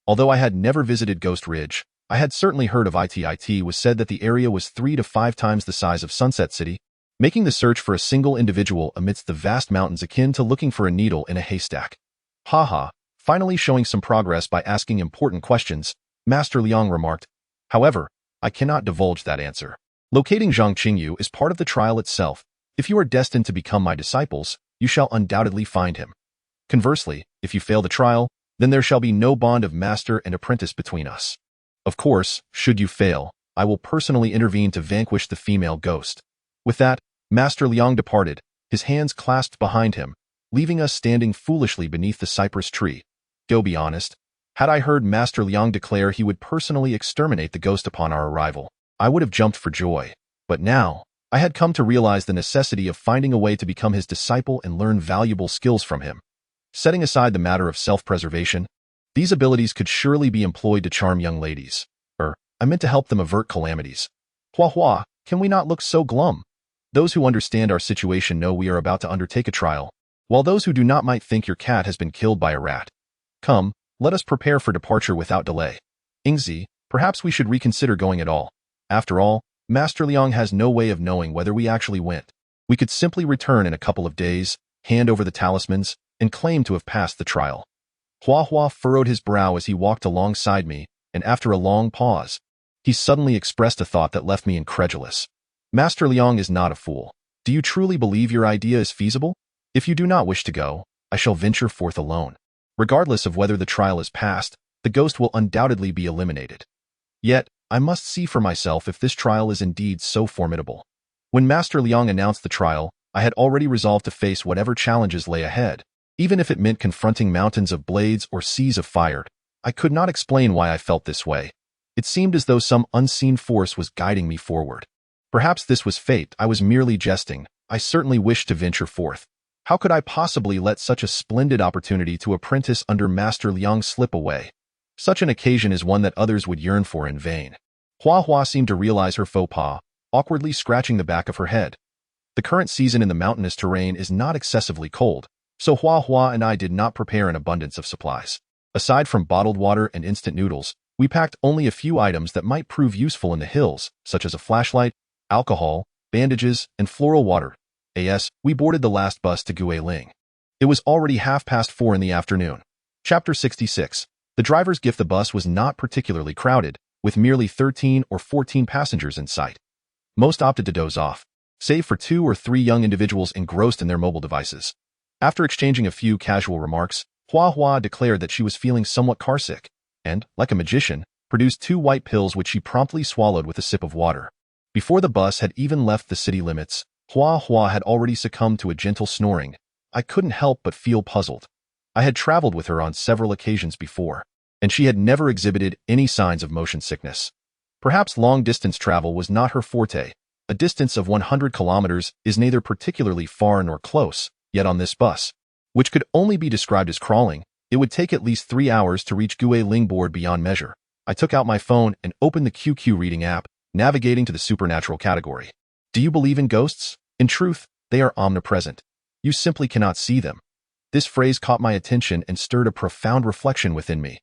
Although I had never visited Ghost Ridge, I had certainly heard of it. It was said that the area was 3 to 5 times the size of Sunset City, making the search for a single individual amidst the vast mountains akin to looking for a needle in a haystack. Haha, finally showing some progress by asking important questions, Master Liang remarked. However, I cannot divulge that answer. Locating Zhang Qingyu is part of the trial itself. If you are destined to become my disciples, you shall undoubtedly find him. Conversely, if you fail the trial, then there shall be no bond of master and apprentice between us. Of course, should you fail, I will personally intervene to vanquish the female ghost. With that, Master Liang departed, his hands clasped behind him, leaving us standing foolishly beneath the cypress tree. Go be honest. Had I heard Master Liang declare he would personally exterminate the ghost upon our arrival, I would have jumped for joy. But now, I had come to realize the necessity of finding a way to become his disciple and learn valuable skills from him. Setting aside the matter of self-preservation, these abilities could surely be employed to charm young ladies. I meant to help them avert calamities. Hua Hua, can we not look so glum? Those who understand our situation know we are about to undertake a trial, while those who do not might think your cat has been killed by a rat. Come, let us prepare for departure without delay. Ingzi, perhaps we should reconsider going at all. After all, Master Liang has no way of knowing whether we actually went. We could simply return in a couple of days, hand over the talismans, and claim to have passed the trial. Hua Hua furrowed his brow as he walked alongside me, and after a long pause, he suddenly expressed a thought that left me incredulous. Master Liang is not a fool. Do you truly believe your idea is feasible? If you do not wish to go, I shall venture forth alone. Regardless of whether the trial is passed, the ghost will undoubtedly be eliminated. Yet, I must see for myself if this trial is indeed so formidable. When Master Liang announced the trial, I had already resolved to face whatever challenges lay ahead, even if it meant confronting mountains of blades or seas of fire. I could not explain why I felt this way. It seemed as though some unseen force was guiding me forward. Perhaps this was fate. I was merely jesting. I certainly wished to venture forth. How could I possibly let such a splendid opportunity to apprentice under Master Liang slip away? Such an occasion is one that others would yearn for in vain. Hua Hua seemed to realize her faux pas, awkwardly scratching the back of her head. The current season in the mountainous terrain is not excessively cold, So Hua Hua and I did not prepare an abundance of supplies. Aside from bottled water and instant noodles, we packed only a few items that might prove useful in the hills, such as a flashlight, alcohol, bandages, and floral water. We boarded the last bus to Guiling. It was already 4:30 in the afternoon. Chapter 66. The driver's gift. The bus was not particularly crowded, with merely 13 or 14 passengers in sight. Most opted to doze off, save for 2 or 3 young individuals engrossed in their mobile devices. After exchanging a few casual remarks, Hua Hua declared that she was feeling somewhat carsick, and, like a magician, produced 2 white pills which she promptly swallowed with a sip of water. Before the bus had even left the city limits, Hua Hua had already succumbed to a gentle snoring. I couldn't help but feel puzzled. I had traveled with her on several occasions before, and she had never exhibited any signs of motion sickness. Perhaps long-distance travel was not her forte. A distance of 100 kilometers is neither particularly far nor close, yet on this bus, which could only be described as crawling, it would take at least 3 hours to reach Guiling board beyond measure. I took out my phone and opened the QQ reading app, navigating to the supernatural category. Do you believe in ghosts? In truth, they are omnipresent. You simply cannot see them. This phrase caught my attention and stirred a profound reflection within me.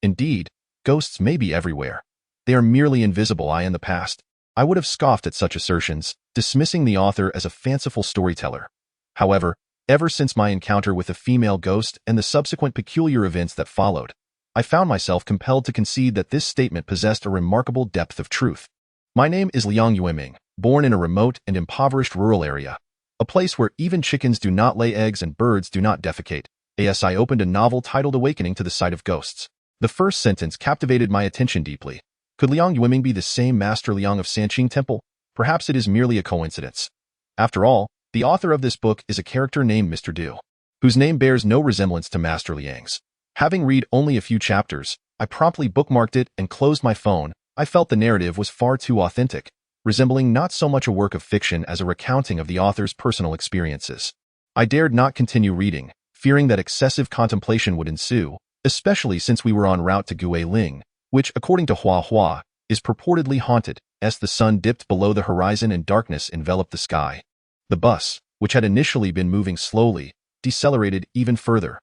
Indeed, ghosts may be everywhere. They are merely invisible. In the past, I would have scoffed at such assertions, dismissing the author as a fanciful storyteller. However, ever since my encounter with a female ghost and the subsequent peculiar events that followed, I found myself compelled to concede that this statement possessed a remarkable depth of truth. My name is Liang Yueming, born in a remote and impoverished rural area, a place where even chickens do not lay eggs and birds do not defecate. I opened a novel titled Awakening to the Sight of Ghosts. The first sentence captivated my attention deeply. Could Liang Yueming be the same Master Liang of Sanqing Temple? Perhaps it is merely a coincidence. After all, the author of this book is a character named Mr. Du, whose name bears no resemblance to Master Liang's. Having read only a few chapters, I promptly bookmarked it and closed my phone. I felt the narrative was far too authentic, resembling not so much a work of fiction as a recounting of the author's personal experiences. I dared not continue reading, fearing that excessive contemplation would ensue, especially since we were en route to Guiling, which, according to Hua Hua, is purportedly haunted, as the sun dipped below the horizon and darkness enveloped the sky. The bus, which had initially been moving slowly, decelerated even further.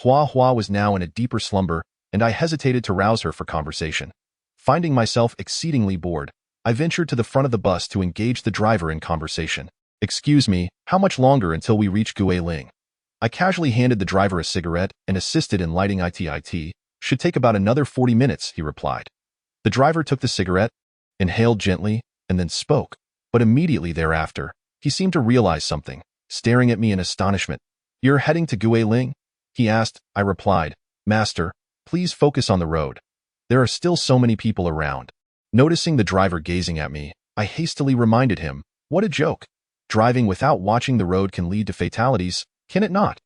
Hua Hua was now in a deeper slumber, and I hesitated to rouse her for conversation. Finding myself exceedingly bored, I ventured to the front of the bus to engage the driver in conversation. Excuse me, how much longer until we reach Guiling? I casually handed the driver a cigarette and assisted in lighting it. Should take about another 40 minutes, he replied. The driver took the cigarette, inhaled gently, and then spoke, but immediately thereafter, he seemed to realize something, staring at me in astonishment. You're heading to Guiling? He asked. I replied, Master, please focus on the road. There are still so many people around. Noticing the driver gazing at me, I hastily reminded him, what a joke. Driving without watching the road can lead to fatalities, can it not?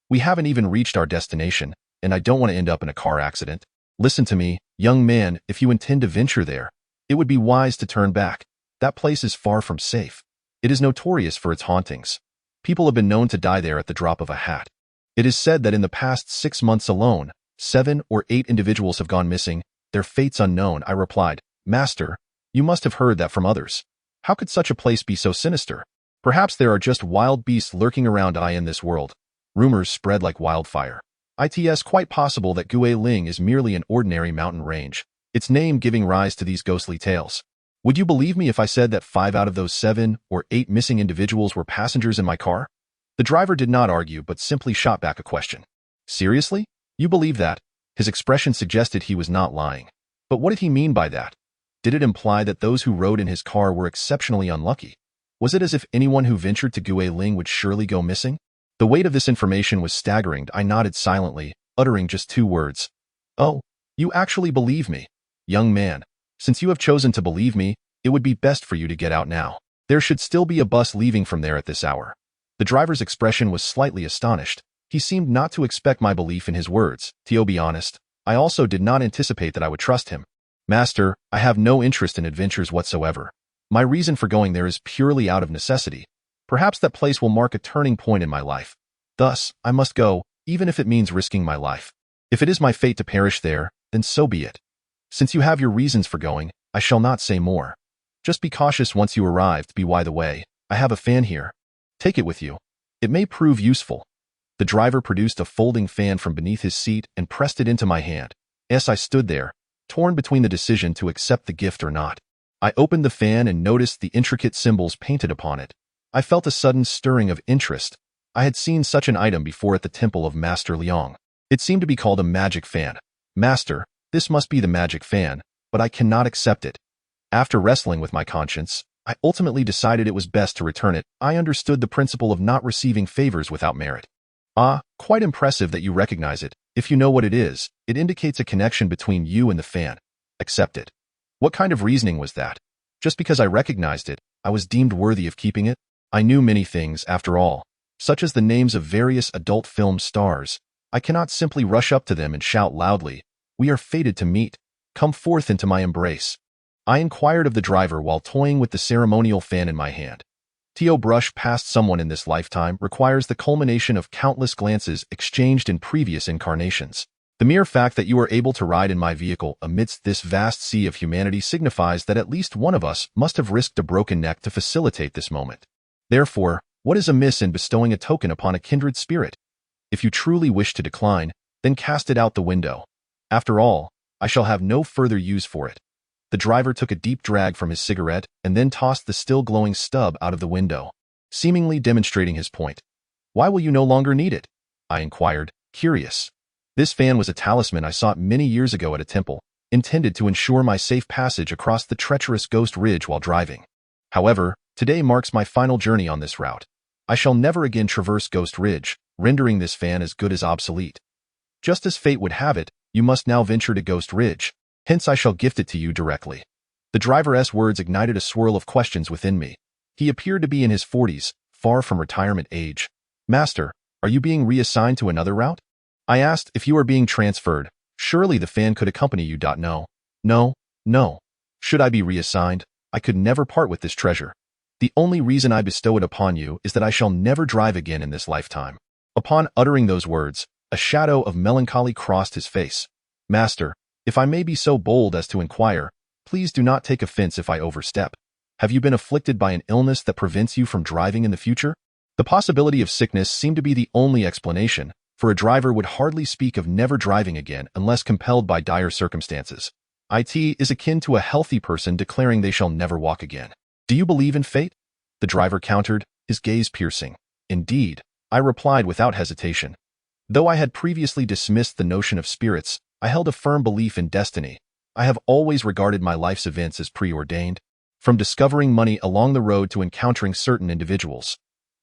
We haven't even reached our destination, and I don't want to end up in a car accident. Listen to me, young man, if you intend to venture there, it would be wise to turn back. That place is far from safe. It is notorious for its hauntings. People have been known to die there at the drop of a hat. It is said that in the past 6 months alone, 7 or 8 individuals have gone missing, their fates unknown. I replied, Master, you must have heard that from others. How could such a place be so sinister? Perhaps there are just wild beasts lurking around in this world. Rumors spread like wildfire. It's quite possible that Guiling is merely an ordinary mountain range, its name giving rise to these ghostly tales. Would you believe me if I said that 5 out of those 7 or 8 missing individuals were passengers in my car? The driver did not argue but simply shot back a question. Seriously? You believe that? His expression suggested he was not lying. But what did he mean by that? Did it imply that those who rode in his car were exceptionally unlucky? Was it as if anyone who ventured to Guiling would surely go missing? The weight of this information was staggering. I nodded silently, uttering just 2 words. Oh, you actually believe me? Young man, since you have chosen to believe me, it would be best for you to get out now. There should still be a bus leaving from there at this hour. The driver's expression was slightly astonished. He seemed not to expect my belief in his words. To be honest, I also did not anticipate that I would trust him. Master, I have no interest in adventures whatsoever. My reason for going there is purely out of necessity. Perhaps that place will mark a turning point in my life. Thus, I must go, even if it means risking my life. If it is my fate to perish there, then so be it. Since you have your reasons for going, I shall not say more. Just be cautious once you arrive. By the way, I have a fan here. Take it with you. It may prove useful. The driver produced a folding fan from beneath his seat and pressed it into my hand. As I stood there, torn between the decision to accept the gift or not. I opened the fan and noticed the intricate symbols painted upon it. I felt a sudden stirring of interest. I had seen such an item before at the temple of Master Liang. It seemed to be called a magic fan. Master, this must be the magic fan, but I cannot accept it. After wrestling with my conscience, I ultimately decided it was best to return it. I understood the principle of not receiving favors without merit. Ah, quite impressive that you recognize it. If you know what it is, it indicates a connection between you and the fan. Accept it. What kind of reasoning was that? Just because I recognized it, I was deemed worthy of keeping it? I knew many things, after all, such as the names of various adult film stars. I cannot simply rush up to them and shout loudly, "We are fated to meet. Come forth into my embrace." I inquired of the driver while toying with the ceremonial fan in my hand. To brush past someone in this lifetime requires the culmination of countless glances exchanged in previous incarnations. The mere fact that you are able to ride in my vehicle amidst this vast sea of humanity signifies that at least one of us must have risked a broken neck to facilitate this moment. Therefore, what is amiss in bestowing a token upon a kindred spirit? If you truly wish to decline, then cast it out the window. After all, I shall have no further use for it. The driver took a deep drag from his cigarette and then tossed the still glowing stub out of the window, seemingly demonstrating his point. "Why will you no longer need it?" I inquired, curious. This fan was a talisman I sought many years ago at a temple, intended to ensure my safe passage across the treacherous Ghost Ridge while driving. However, today marks my final journey on this route. I shall never again traverse Ghost Ridge, rendering this fan as good as obsolete. Just as fate would have it, you must now venture to Ghost Ridge. Hence I shall gift it to you directly. The driver's words ignited a swirl of questions within me. He appeared to be in his 40s, far from retirement age. "Master, are you being reassigned to another route?" I asked. "If you are being transferred, surely the fan could accompany you." No. Should I be reassigned, I could never part with this treasure. The only reason I bestow it upon you is that I shall never drive again in this lifetime. Upon uttering those words, a shadow of melancholy crossed his face. "Master, if I may be so bold as to inquire, please do not take offense if I overstep. Have you been afflicted by an illness that prevents you from driving in the future?" The possibility of sickness seemed to be the only explanation, for a driver would hardly speak of never driving again unless compelled by dire circumstances. It is akin to a healthy person declaring they shall never walk again. "Do you believe in fate?" The driver countered, his gaze piercing. "Indeed," I replied without hesitation. Though I had previously dismissed the notion of spirits, I held a firm belief in destiny. I have always regarded my life's events as preordained, from discovering money along the road to encountering certain individuals.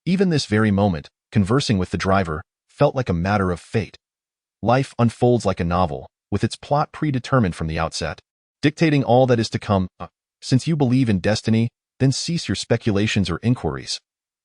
Even this very moment, conversing with the driver, felt like a matter of fate. Life unfolds like a novel, with its plot predetermined from the outset, dictating all that is to come. Since you believe in destiny, then cease your speculations or inquiries.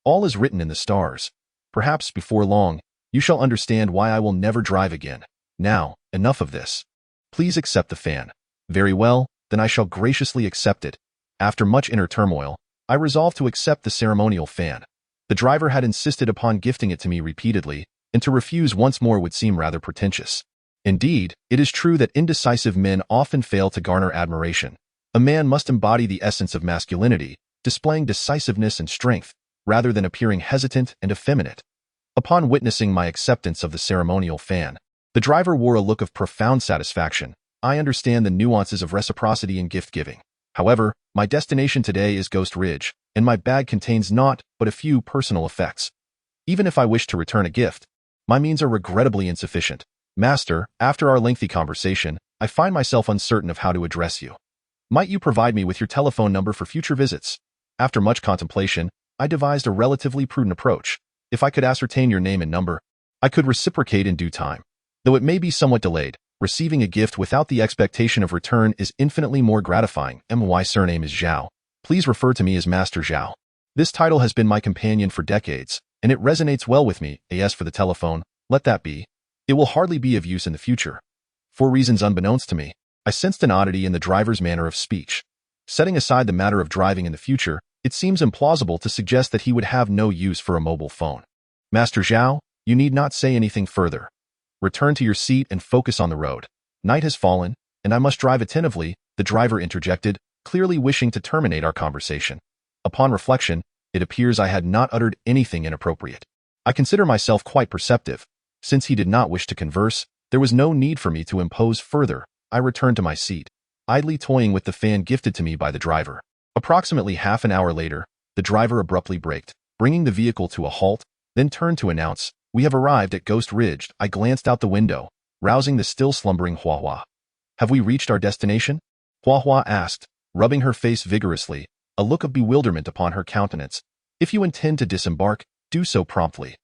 All is written in the stars. Perhaps before long, you shall understand why I will never drive again. Now, enough of this. Please accept the fan. Very well, then I shall graciously accept it. After much inner turmoil, I resolved to accept the ceremonial fan. The driver had insisted upon gifting it to me repeatedly, and to refuse once more would seem rather pretentious. Indeed, it is true that indecisive men often fail to garner admiration. A man must embody the essence of masculinity, displaying decisiveness and strength, rather than appearing hesitant and effeminate. Upon witnessing my acceptance of the ceremonial fan, the driver wore a look of profound satisfaction. I understand the nuances of reciprocity in gift-giving. However, my destination today is Ghost Ridge, and my bag contains naught but a few personal effects. Even if I wish to return a gift, my means are regrettably insufficient. Master, after our lengthy conversation, I find myself uncertain of how to address you. Might you provide me with your telephone number for future visits? After much contemplation, I devised a relatively prudent approach. If I could ascertain your name and number, I could reciprocate in due time. Though it may be somewhat delayed, receiving a gift without the expectation of return is infinitely more gratifying. My surname is Zhao. Please refer to me as Master Zhao. This title has been my companion for decades, and it resonates well with me. As for the telephone, let that be. It will hardly be of use in the future. For reasons unbeknownst to me, I sensed an oddity in the driver's manner of speech. Setting aside the matter of driving in the future, it seems implausible to suggest that he would have no use for a mobile phone. Master Zhao, you need not say anything further. Return to your seat and focus on the road. Night has fallen, and I must drive attentively, the driver interjected, clearly wishing to terminate our conversation. Upon reflection, it appears I had not uttered anything inappropriate. I consider myself quite perceptive. Since he did not wish to converse, there was no need for me to impose further. I returned to my seat, idly toying with the fan gifted to me by the driver. Approximately half an hour later, the driver abruptly braked, bringing the vehicle to a halt, then turned to announce, "We have arrived at Ghost Ridge." I glanced out the window, rousing the still slumbering Hua. "Have we reached our destination?" Hua asked, rubbing her face vigorously, a look of bewilderment upon her countenance. "If you intend to disembark, do so promptly.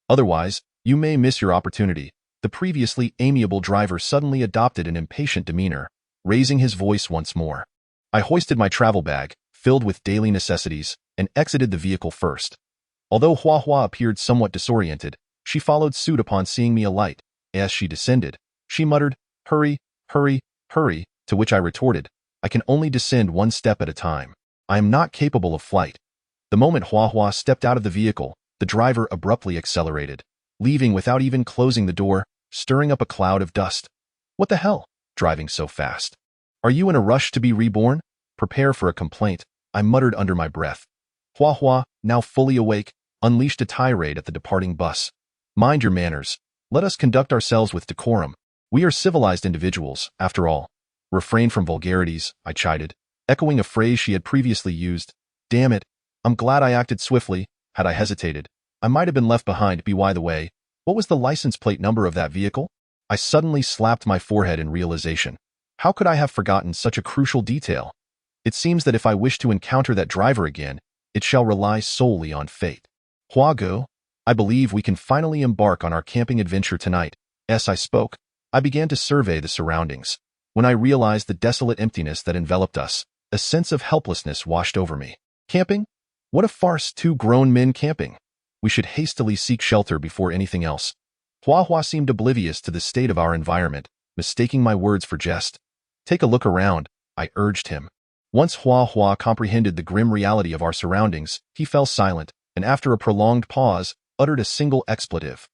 Otherwise, you may miss your opportunity." The previously amiable driver suddenly adopted an impatient demeanor, raising his voice once more. I hoisted my travel bag, filled with daily necessities, and exited the vehicle first. Although Hua appeared somewhat disoriented, she followed suit upon seeing me alight. As she descended, she muttered, "Hurry, hurry, hurry," to which I retorted, "I can only descend one step at a time. I am not capable of flight." The moment Hua stepped out of the vehicle, the driver abruptly accelerated, leaving without even closing the door, stirring up a cloud of dust. "What the hell? Driving so fast? Are you in a rush to be reborn? Prepare for a complaint," I muttered under my breath. Hua, now fully awake, unleashed a tirade at the departing bus. "Mind your manners. Let us conduct ourselves with decorum. We are civilized individuals, after all. Refrain from vulgarities," I chided, echoing a phrase she had previously used. Damn it, I'm glad I acted swiftly. Had I hesitated, I might have been left behind. By the way, what was the license plate number of that vehicle? I suddenly slapped my forehead in realization. How could I have forgotten such a crucial detail? It seems that if I wish to encounter that driver again, it shall rely solely on fate. Hua, I believe we can finally embark on our camping adventure tonight. As I spoke, I began to survey the surroundings. When I realized the desolate emptiness that enveloped us, a sense of helplessness washed over me. Camping? What a farce, 2 grown men camping. We should hastily seek shelter before anything else. Hua seemed oblivious to the state of our environment, mistaking my words for jest. "Take a look around," I urged him. Once Hua comprehended the grim reality of our surroundings, he fell silent, and after a prolonged pause, uttered a single expletive.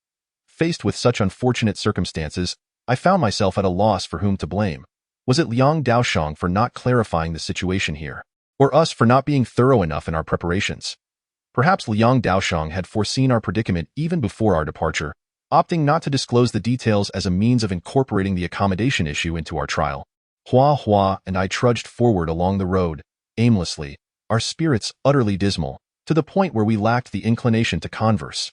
Faced with such unfortunate circumstances, I found myself at a loss for whom to blame. Was it Liang Daoshang for not clarifying the situation here? Or us for not being thorough enough in our preparations? Perhaps Liang Daoshang had foreseen our predicament even before our departure, opting not to disclose the details as a means of incorporating the accommodation issue into our trial. Hua and I trudged forward along the road, aimlessly, our spirits utterly dismal, to the point where we lacked the inclination to converse.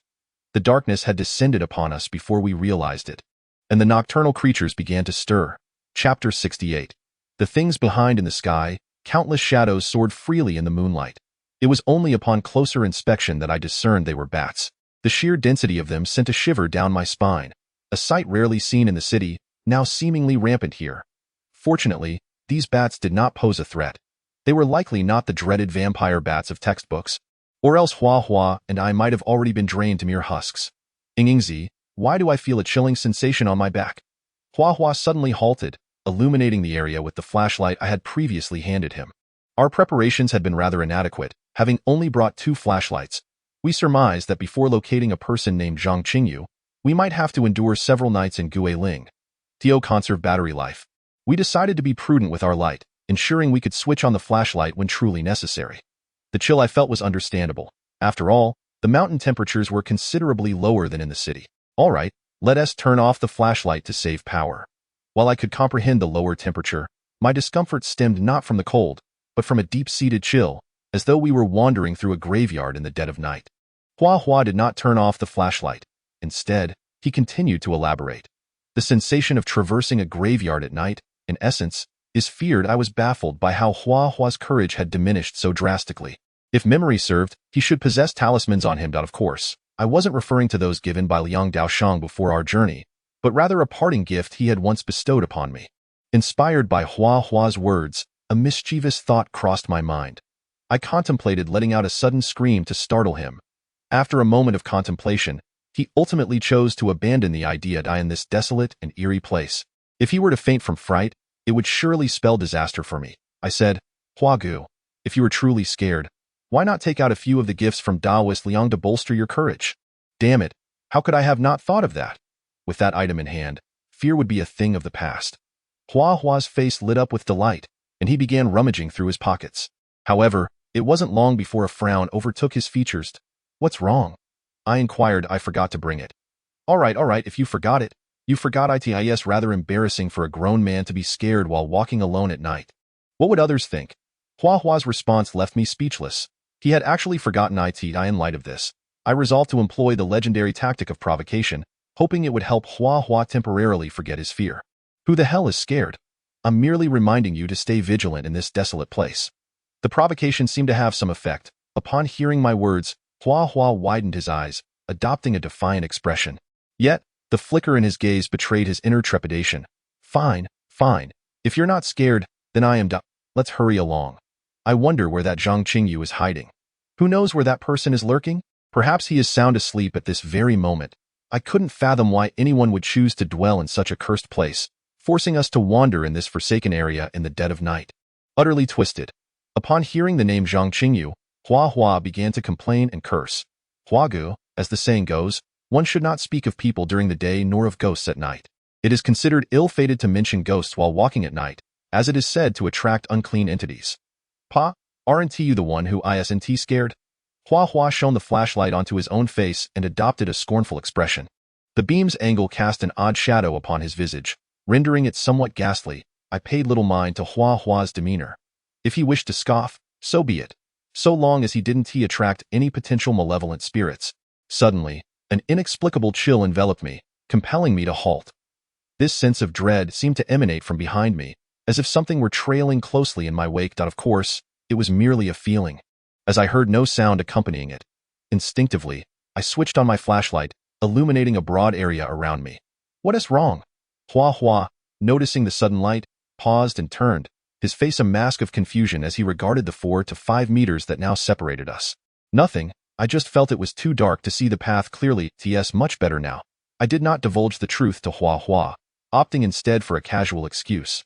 The darkness had descended upon us before we realized it, and the nocturnal creatures began to stir. Chapter 68. The things behind in the sky, countless shadows soared freely in the moonlight. It was only upon closer inspection that I discerned they were bats. The sheer density of them sent a shiver down my spine, a sight rarely seen in the city, now seemingly rampant here. Fortunately, these bats did not pose a threat. They were likely not the dreaded vampire bats of textbooks, or else Hua and I might have already been drained to mere husks. Ingingzi, why do I feel a chilling sensation on my back? Hua suddenly halted, illuminating the area with the flashlight I had previously handed him. Our preparations had been rather inadequate, having only brought 2 flashlights. We surmised that before locating a person named Zhang Qingyu, we might have to endure several nights in Guiling to conserve battery life. We decided to be prudent with our light, ensuring we could switch on the flashlight when truly necessary. The chill I felt was understandable. After all, the mountain temperatures were considerably lower than in the city. All right, let us turn off the flashlight to save power. While I could comprehend the lower temperature, my discomfort stemmed not from the cold, but from a deep-seated chill, as though we were wandering through a graveyard in the dead of night. Hua did not turn off the flashlight. Instead, he continued to elaborate. The sensation of traversing a graveyard at night, in essence, is feared. I was baffled by how Hua's courage had diminished so drastically. If memory served, he should possess talismans on him. Of course, I wasn't referring to those given by Liang Daoshang before our journey, but rather a parting gift he had once bestowed upon me. Inspired by Hua's words, a mischievous thought crossed my mind. I contemplated letting out a sudden scream to startle him. After a moment of contemplation, he ultimately chose to abandon the idea to die in this desolate and eerie place. If he were to faint from fright, it would surely spell disaster for me. I said, "Huagu, if you are truly scared, why not take out a few of the gifts from Daoist Liang to bolster your courage?" Damn it, how could I have not thought of that? With that item in hand, fear would be a thing of the past. Hua's face lit up with delight, and he began rummaging through his pockets. However, it wasn't long before a frown overtook his features. "What's wrong?" I inquired. I forgot to bring it. All right, if you forgot it. You forgot it. Yes, rather embarrassing for a grown man to be scared while walking alone at night. What would others think? Hua Hua's response left me speechless. He had actually forgotten it. In light of this, I resolved to employ the legendary tactic of provocation, hoping it would help Hua Hua temporarily forget his fear. Who the hell is scared? I'm merely reminding you to stay vigilant in this desolate place. The provocation seemed to have some effect. Upon hearing my words, Hua Hua widened his eyes, adopting a defiant expression. Yet, the flicker in his gaze betrayed his inner trepidation. Fine. If you're not scared, then I am. Let's hurry along. I wonder where that Zhang Qingyu is hiding. Who knows where that person is lurking? Perhaps he is sound asleep at this very moment. I couldn't fathom why anyone would choose to dwell in such a cursed place, forcing us to wander in this forsaken area in the dead of night. Utterly twisted. Upon hearing the name Zhang Qingyu, Hua Hua began to complain and curse. Huagu, as the saying goes, one should not speak of people during the day nor of ghosts at night. It is considered ill-fated to mention ghosts while walking at night, as it is said to attract unclean entities. Pa, aren't you the one who isn't scared? Hua Hua shone the flashlight onto his own face and adopted a scornful expression. The beam's angle cast an odd shadow upon his visage, rendering it somewhat ghastly. I paid little mind to Hua Hua's demeanor. If he wished to scoff, so be it, so long as he didn't attract any potential malevolent spirits. Suddenly, an inexplicable chill enveloped me, compelling me to halt. This sense of dread seemed to emanate from behind me, as if something were trailing closely in my wake. Of course, it was merely a feeling, as I heard no sound accompanying it. Instinctively, I switched on my flashlight, illuminating a broad area around me. What is wrong? Hua Hua, noticing the sudden light, paused and turned, his face a mask of confusion as he regarded the 4 to 5 meters that now separated us. Nothing, I just felt it was too dark to see the path clearly. Much better now. I did not divulge the truth to Hua Hua, opting instead for a casual excuse.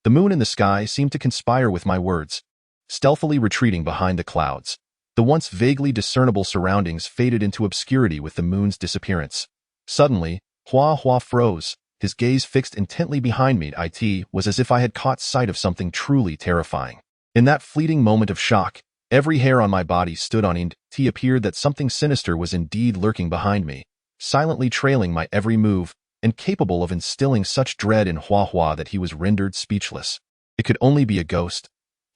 The moon in the sky seemed to conspire with my words. Stealthily retreating behind the clouds, the once vaguely discernible surroundings faded into obscurity with the moon's disappearance. Suddenly, Hua Hua froze, his gaze fixed intently behind me. It was as if I had caught sight of something truly terrifying. In that fleeting moment of shock, every hair on my body stood on end. It appeared that something sinister was indeed lurking behind me, silently trailing my every move, and capable of instilling such dread in Hua Hua that he was rendered speechless. It could only be a ghost.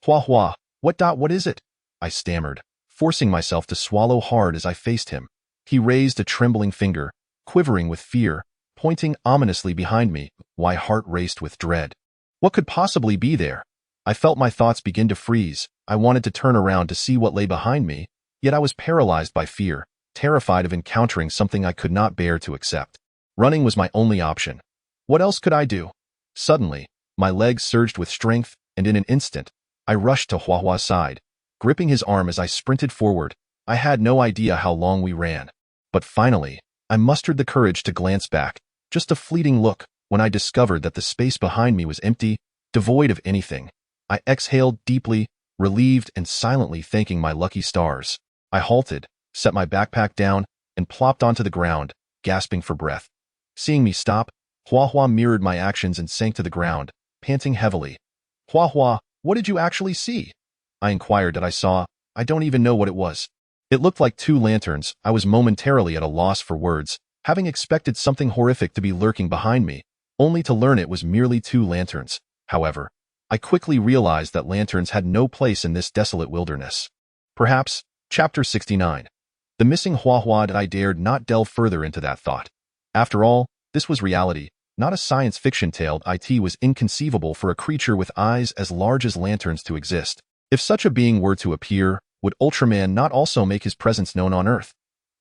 Hua Hua, what is it? I stammered, forcing myself to swallow hard as I faced him. He raised a trembling finger, quivering with fear, pointing ominously behind me. My heart raced with dread. What could possibly be there? I felt my thoughts begin to freeze. I wanted to turn around to see what lay behind me, yet I was paralyzed by fear, terrified of encountering something I could not bear to accept. Running was my only option. What else could I do? Suddenly, my legs surged with strength, and in an instant, I rushed to Hua Hua's side, gripping his arm as I sprinted forward. I had no idea how long we ran. But finally, I mustered the courage to glance back, just a fleeting look, when I discovered that the space behind me was empty, devoid of anything. I exhaled deeply, relieved and silently thanking my lucky stars. I halted, set my backpack down, and plopped onto the ground, gasping for breath. Seeing me stop, Hua Hua mirrored my actions and sank to the ground, panting heavily. Hua Hua, what did you actually see? I inquired. I don't even know what it was. It looked like 2 lanterns. I was momentarily at a loss for words, having expected something horrific to be lurking behind me, only to learn it was merely 2 lanterns. However, I quickly realized that lanterns had no place in this desolate wilderness. Perhaps, Chapter 69. The missing Hua Hua. I dared not delve further into that thought. After all, this was reality, not a science fiction tale. It was inconceivable for a creature with eyes as large as lanterns to exist. If such a being were to appear, would Ultraman not also make his presence known on Earth?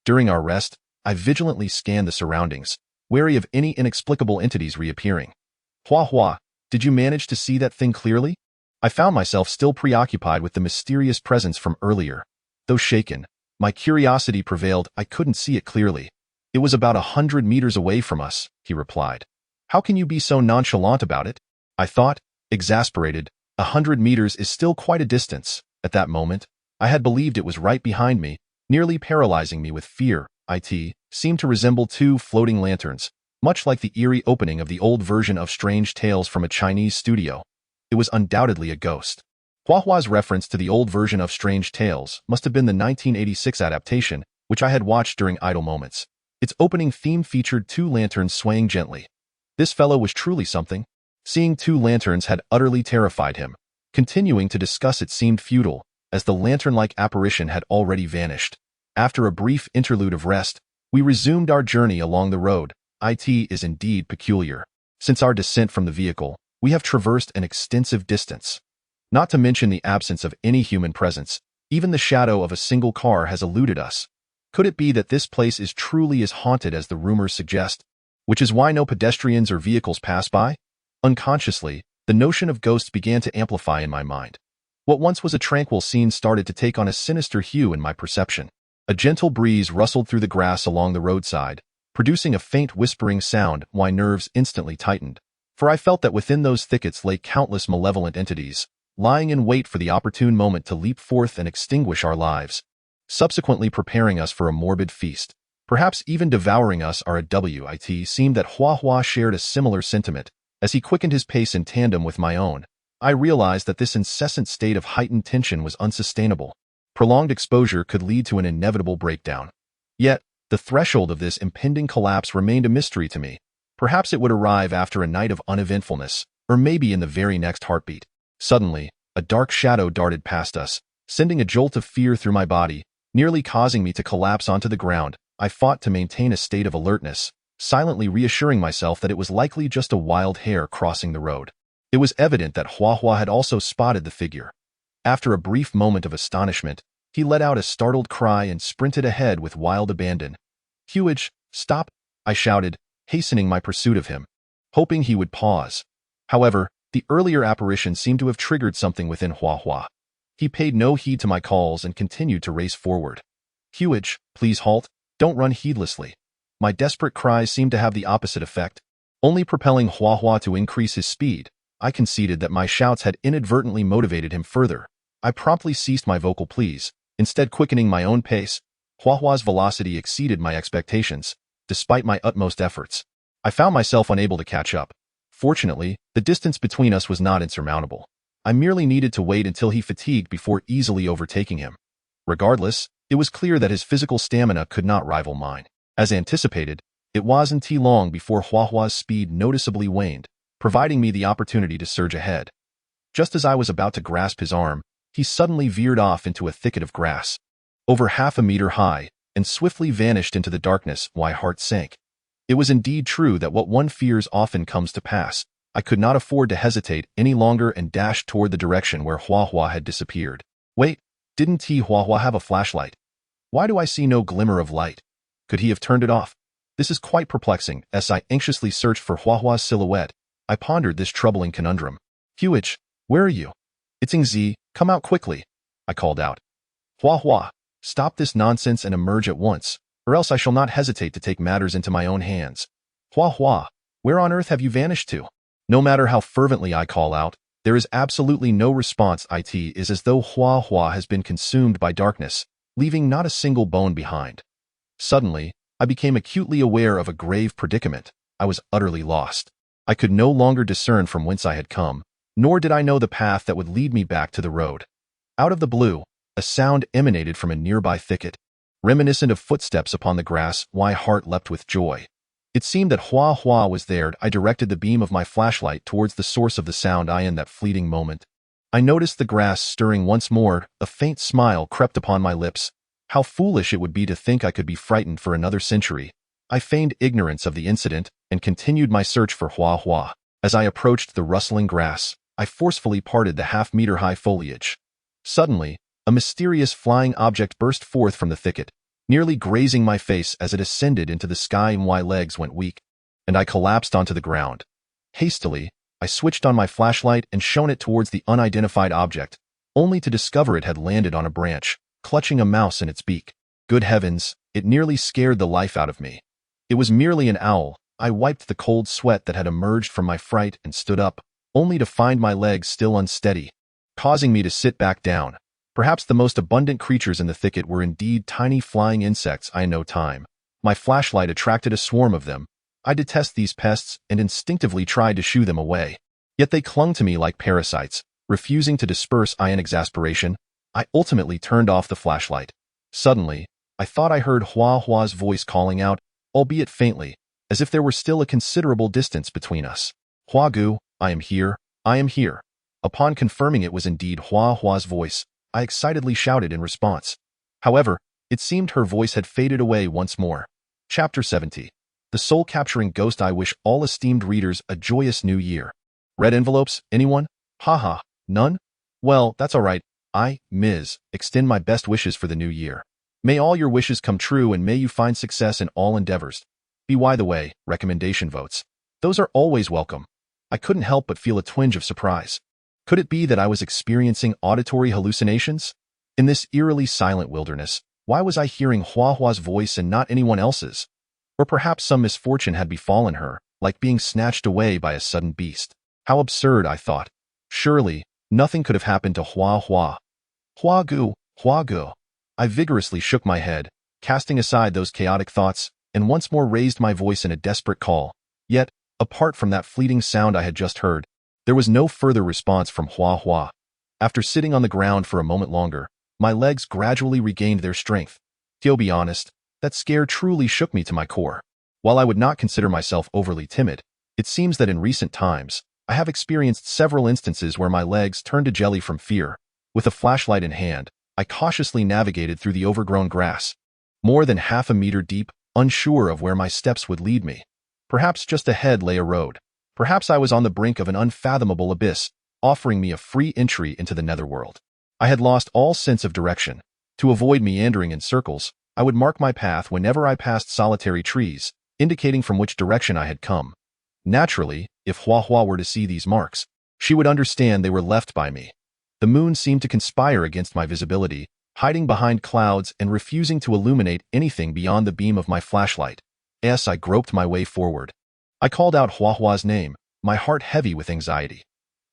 During our rest, I vigilantly scanned the surroundings, wary of any inexplicable entities reappearing. Hua Hua, did you manage to see that thing clearly? I found myself still preoccupied with the mysterious presence from earlier. Though shaken, my curiosity prevailed. I couldn't see it clearly. It was about 100 meters away from us, he replied. How can you be so nonchalant about it? I thought, exasperated. 100 meters is still quite a distance. At that moment, I had believed it was right behind me, nearly paralyzing me with fear. It seemed to resemble 2 floating lanterns, much like the eerie opening of the old version of Strange Tales from a Chinese studio. It was undoubtedly a ghost. Hua Hua's reference to the old version of Strange Tales must have been the 1986 adaptation, which I had watched during idle moments. Its opening theme featured two lanterns swaying gently. This fellow was truly something. Seeing two lanterns had utterly terrified him. Continuing to discuss it seemed futile, as the lantern-like apparition had already vanished. After a brief interlude of rest, we resumed our journey along the road. It is indeed peculiar. Since our descent from the vehicle, we have traversed an extensive distance. Not to mention the absence of any human presence, even the shadow of a single car has eluded us. Could it be that this place is truly as haunted as the rumors suggest, which is why no pedestrians or vehicles pass by? Unconsciously, the notion of ghosts began to amplify in my mind. What once was a tranquil scene started to take on a sinister hue in my perception. A gentle breeze rustled through the grass along the roadside, producing a faint whispering sound. My nerves instantly tightened, for I felt that within those thickets lay countless malevolent entities, lying in wait for the opportune moment to leap forth and extinguish our lives, subsequently preparing us for a morbid feast, perhaps even devouring us. It seemed that Hua Hua shared a similar sentiment. As he quickened his pace in tandem with my own, I realized that this incessant state of heightened tension was unsustainable. Prolonged exposure could lead to an inevitable breakdown. Yet, the threshold of this impending collapse remained a mystery to me. Perhaps it would arrive after a night of uneventfulness, or maybe in the very next heartbeat. Suddenly, a dark shadow darted past us, sending a jolt of fear through my body, nearly causing me to collapse onto the ground. I fought to maintain a state of alertness, silently reassuring myself that it was likely just a wild hare crossing the road. It was evident that Hua Hua had also spotted the figure. After a brief moment of astonishment, he let out a startled cry and sprinted ahead with wild abandon. "Huage, stop!" I shouted, hastening my pursuit of him, hoping he would pause. However, the earlier apparition seemed to have triggered something within Hua Hua. He paid no heed to my calls and continued to race forward. "Huage, please halt, don't run heedlessly." My desperate cries seemed to have the opposite effect, only propelling Hua Hua to increase his speed. I conceded that my shouts had inadvertently motivated him further. I promptly ceased my vocal pleas, instead quickening my own pace. Hua Hua's velocity exceeded my expectations, despite my utmost efforts. I found myself unable to catch up. Fortunately, the distance between us was not insurmountable. I merely needed to wait until he fatigued before easily overtaking him. Regardless, it was clear that his physical stamina could not rival mine. As anticipated, it wasn't too long before Hua Hua's speed noticeably waned, providing me the opportunity to surge ahead. Just as I was about to grasp his arm, he suddenly veered off into a thicket of grass, over half a meter high, and swiftly vanished into the darkness. My heart sank. It was indeed true that what one fears often comes to pass. I could not afford to hesitate any longer and dashed toward the direction where Hua Hua had disappeared. Wait, didn't Hua Hua have a flashlight? Why do I see no glimmer of light? Could he have turned it off? This is quite perplexing. As I anxiously searched for Hua Hua's silhouette, I pondered this troubling conundrum. "Huage, where are you?" "It's Ingzi, come out quickly," I called out. "Hua Hua, stop this nonsense and emerge at once, or else I shall not hesitate to take matters into my own hands." "Hua Hua, where on earth have you vanished to?" No matter how fervently I call out, there is absolutely no response. It is as though Hua Hua has been consumed by darkness, leaving not a single bone behind. Suddenly, I became acutely aware of a grave predicament. I was utterly lost. I could no longer discern from whence I had come, nor did I know the path that would lead me back to the road. Out of the blue, a sound emanated from a nearby thicket. Reminiscent of footsteps upon the grass, my heart leapt with joy. It seemed that Hua Hua was there. I directed the beam of my flashlight towards the source of the sound. In that fleeting moment, I noticed the grass stirring once more. A faint smile crept upon my lips. How foolish it would be to think I could be frightened for another century. I feigned ignorance of the incident and continued my search for Hua Hua. As I approached the rustling grass, I forcefully parted the half-meter-high foliage. Suddenly, a mysterious flying object burst forth from the thicket, nearly grazing my face as it ascended into the sky. My legs went weak, and I collapsed onto the ground. Hastily, I switched on my flashlight and shone it towards the unidentified object, only to discover it had landed on a branch, clutching a mouse in its beak. Good heavens, it nearly scared the life out of me. It was merely an owl. I wiped the cold sweat that had emerged from my fright and stood up, only to find my legs still unsteady, causing me to sit back down. Perhaps the most abundant creatures in the thicket were indeed tiny flying insects. In no time, my flashlight attracted a swarm of them. I detest these pests and instinctively tried to shoo them away. Yet they clung to me like parasites, refusing to disperse. In exasperation, I ultimately turned off the flashlight. Suddenly, I thought I heard Hua Hua's voice calling out, albeit faintly, as if there were still a considerable distance between us. Hua Gu, I am here, I am here. Upon confirming it was indeed Hua Hua's voice, I excitedly shouted in response. However, it seemed her voice had faded away once more. Chapter 70. The soul-capturing ghost. I wish all esteemed readers a joyous new year. Red envelopes, anyone? Haha, none? Well, that's all right. I, Ms., extend my best wishes for the new year. May all your wishes come true and may you find success in all endeavors. By the way, recommendation votes. Those are always welcome. I couldn't help but feel a twinge of surprise. Could it be that I was experiencing auditory hallucinations? In this eerily silent wilderness, why was I hearing Hua Hua's voice and not anyone else's? Or perhaps some misfortune had befallen her, like being snatched away by a sudden beast. How absurd, I thought. Surely, nothing could have happened to Hua Hua. Hua Gu, Hua Gu. I vigorously shook my head, casting aside those chaotic thoughts, and once more raised my voice in a desperate call. Yet, apart from that fleeting sound I had just heard, there was no further response from Hua Hua. After sitting on the ground for a moment longer, my legs gradually regained their strength. To be honest, that scare truly shook me to my core. While I would not consider myself overly timid, it seems that in recent times, I have experienced several instances where my legs turned to jelly from fear. With a flashlight in hand, I cautiously navigated through the overgrown grass, more than half a meter deep, unsure of where my steps would lead me. Perhaps just ahead lay a road. Perhaps I was on the brink of an unfathomable abyss, offering me a free entry into the netherworld. I had lost all sense of direction. To avoid meandering in circles, I would mark my path whenever I passed solitary trees, indicating from which direction I had come. Naturally, if Hua Hua were to see these marks, she would understand they were left by me. The moon seemed to conspire against my visibility, hiding behind clouds and refusing to illuminate anything beyond the beam of my flashlight. As I groped my way forward, I called out Hua Hua's name, my heart heavy with anxiety.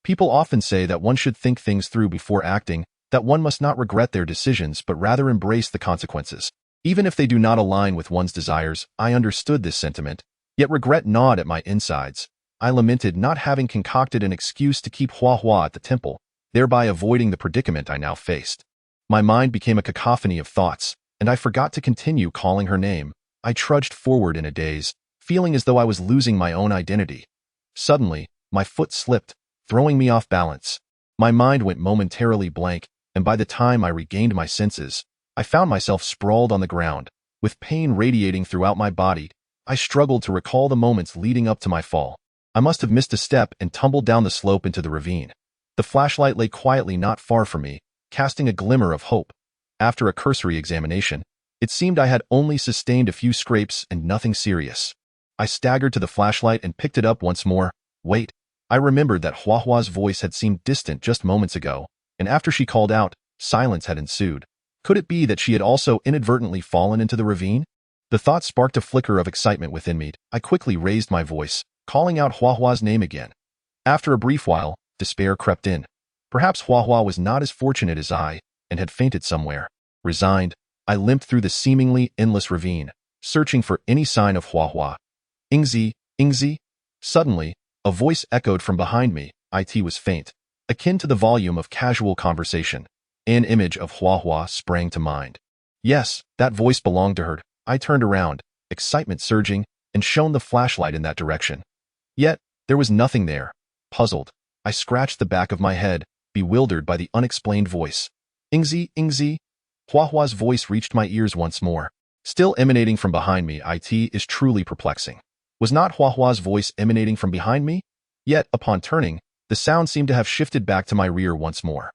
People often say that one should think things through before acting, that one must not regret their decisions but rather embrace the consequences. Even if they do not align with one's desires, I understood this sentiment, yet regret gnawed at my insides. I lamented not having concocted an excuse to keep Hua Hua at the temple, thereby avoiding the predicament I now faced. My mind became a cacophony of thoughts, and I forgot to continue calling her name. I trudged forward in a daze, feeling as though I was losing my own identity. Suddenly, my foot slipped, throwing me off balance. My mind went momentarily blank, and by the time I regained my senses, I found myself sprawled on the ground. With pain radiating throughout my body, I struggled to recall the moments leading up to my fall. I must have missed a step and tumbled down the slope into the ravine. The flashlight lay quietly not far from me, casting a glimmer of hope. After a cursory examination, it seemed I had only sustained a few scrapes and nothing serious. I staggered to the flashlight and picked it up once more. Wait. I remembered that Hua Hua's voice had seemed distant just moments ago, and after she called out, silence had ensued. Could it be that she had also inadvertently fallen into the ravine? The thought sparked a flicker of excitement within me. I quickly raised my voice, calling out Hua Hua's name again. After a brief while, despair crept in. Perhaps Hua Hua was not as fortunate as I, and had fainted somewhere. Resigned, I limped through the seemingly endless ravine, searching for any sign of Hua Hua. Ingzi, Ingzi? Suddenly, a voice echoed from behind me. It was faint, akin to the volume of casual conversation. An image of Hua Hua sprang to mind. Yes, that voice belonged to her. I turned around, excitement surging, and shone the flashlight in that direction. Yet, there was nothing there. Puzzled, I scratched the back of my head, bewildered by the unexplained voice. Ingzi, Ingzi? Hua Hua's voice reached my ears once more. Still emanating from behind me, it is truly perplexing. Was not Hua Hua's voice emanating from behind me? Yet, upon turning, the sound seemed to have shifted back to my rear once more.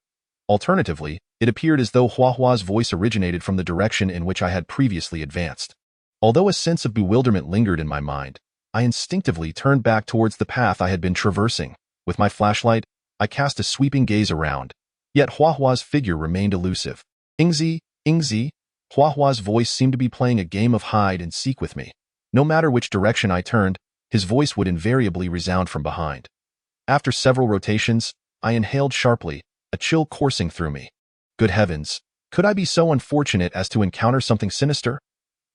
Alternatively, it appeared as though Hua Hua's voice originated from the direction in which I had previously advanced. Although a sense of bewilderment lingered in my mind, I instinctively turned back towards the path I had been traversing. With my flashlight, I cast a sweeping gaze around. Yet Hua Hua's figure remained elusive. Ingzi, Ingzi? Hua Hua's voice seemed to be playing a game of hide and seek with me. No matter which direction I turned, his voice would invariably resound from behind. After several rotations, I inhaled sharply, a chill coursing through me. Good heavens, could I be so unfortunate as to encounter something sinister?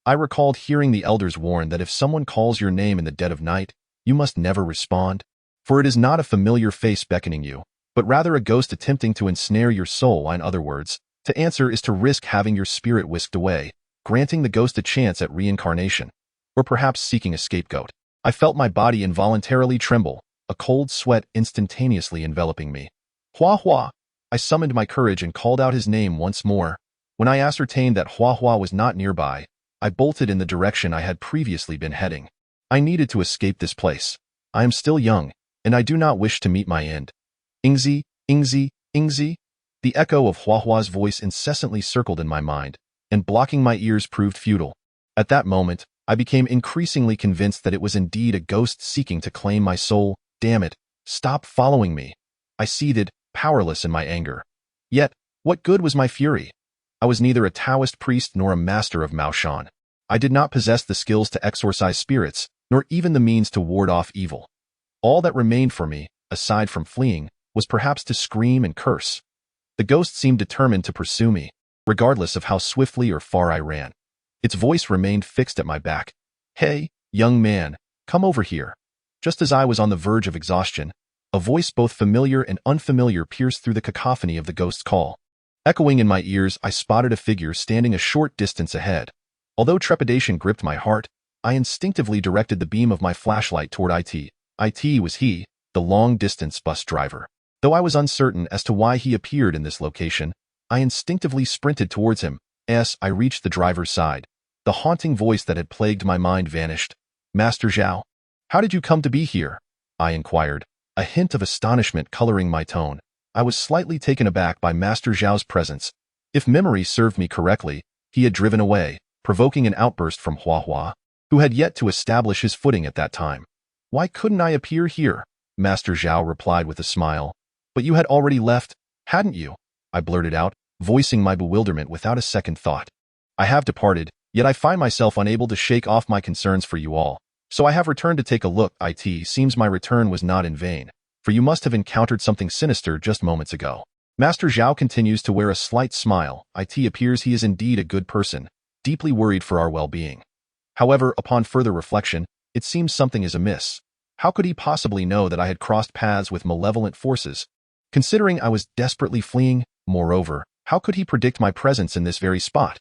I recalled hearing the elders warn that if someone calls your name in the dead of night, you must never respond, for it is not a familiar face beckoning you, but rather a ghost attempting to ensnare your soul. In other words, to answer is to risk having your spirit whisked away. granting the ghost a chance at reincarnation, or perhaps seeking a scapegoat. I felt my body involuntarily tremble, a cold sweat instantaneously enveloping me. Hua Hua! I summoned my courage and called out his name once more. When I ascertained that Hua Hua was not nearby, I bolted in the direction I had previously been heading. I needed to escape this place. I am still young, and I do not wish to meet my end. Ingzi, Ingzi, Ingzi? The echo of Hua Hua's voice incessantly circled in my mind, and blocking my ears proved futile. At that moment, I became increasingly convinced that it was indeed a ghost seeking to claim my soul. Damn it, stop following me. I seethed, powerless in my anger. Yet, what good was my fury? I was neither a Taoist priest nor a master of Maoshan. I did not possess the skills to exorcise spirits, nor even the means to ward off evil. All that remained for me, aside from fleeing, was perhaps to scream and curse. The ghost seemed determined to pursue me, regardless of how swiftly or far I ran. Its voice remained fixed at my back. Hey, young man, come over here. Just as I was on the verge of exhaustion, a voice both familiar and unfamiliar pierced through the cacophony of the ghost's call. Echoing in my ears, I spotted a figure standing a short distance ahead. Although trepidation gripped my heart, I instinctively directed the beam of my flashlight toward IT. IT was he, the long-distance bus driver. Though I was uncertain as to why he appeared in this location, I instinctively sprinted towards him. As I reached the driver's side, the haunting voice that had plagued my mind vanished. Master Zhao, how did you come to be here? I inquired, a hint of astonishment coloring my tone. I was slightly taken aback by Master Zhao's presence. If memory served me correctly, he had driven away, provoking an outburst from Hua Hua, who had yet to establish his footing at that time. Why couldn't I appear here? Master Zhao replied with a smile. But you had already left, hadn't you? I blurted out, voicing my bewilderment without a second thought. I have departed, yet I find myself unable to shake off my concerns for you all. So I have returned to take a look. It seems my return was not in vain, for you must have encountered something sinister just moments ago. Master Zhao continues to wear a slight smile. It appears he is indeed a good person, deeply worried for our well-being. However, upon further reflection, it seems something is amiss. How could he possibly know that I had crossed paths with malevolent forces? Considering I was desperately fleeing, moreover, how could he predict my presence in this very spot?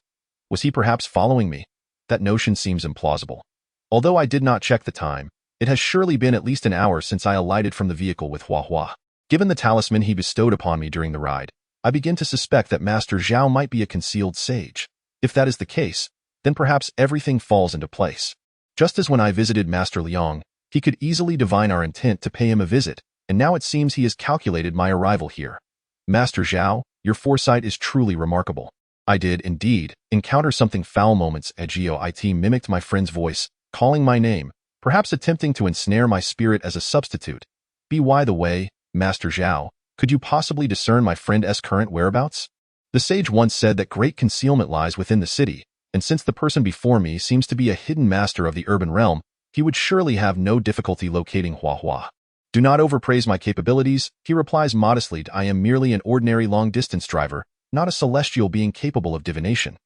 Was he perhaps following me? That notion seems implausible. Although I did not check the time, it has surely been at least an hour since I alighted from the vehicle with Hua Hua. Given the talisman he bestowed upon me during the ride, I begin to suspect that Master Zhao might be a concealed sage. If that is the case, then perhaps everything falls into place. Just as when I visited Master Liang, he could easily divine our intent to pay him a visit, and now it seems he has calculated my arrival here. Master Zhao, your foresight is truly remarkable. I did, indeed, encounter something foul moments ago. It mimicked my friend's voice, calling my name, perhaps attempting to ensnare my spirit as a substitute. By the way, Master Zhao, could you possibly discern my friend's current whereabouts? The sage once said that great concealment lies within the city, and since the person before me seems to be a hidden master of the urban realm, he would surely have no difficulty locating Hua Hua. Do not overpraise my capabilities, he replies modestly. I am merely an ordinary long-distance driver, not a celestial being capable of divination.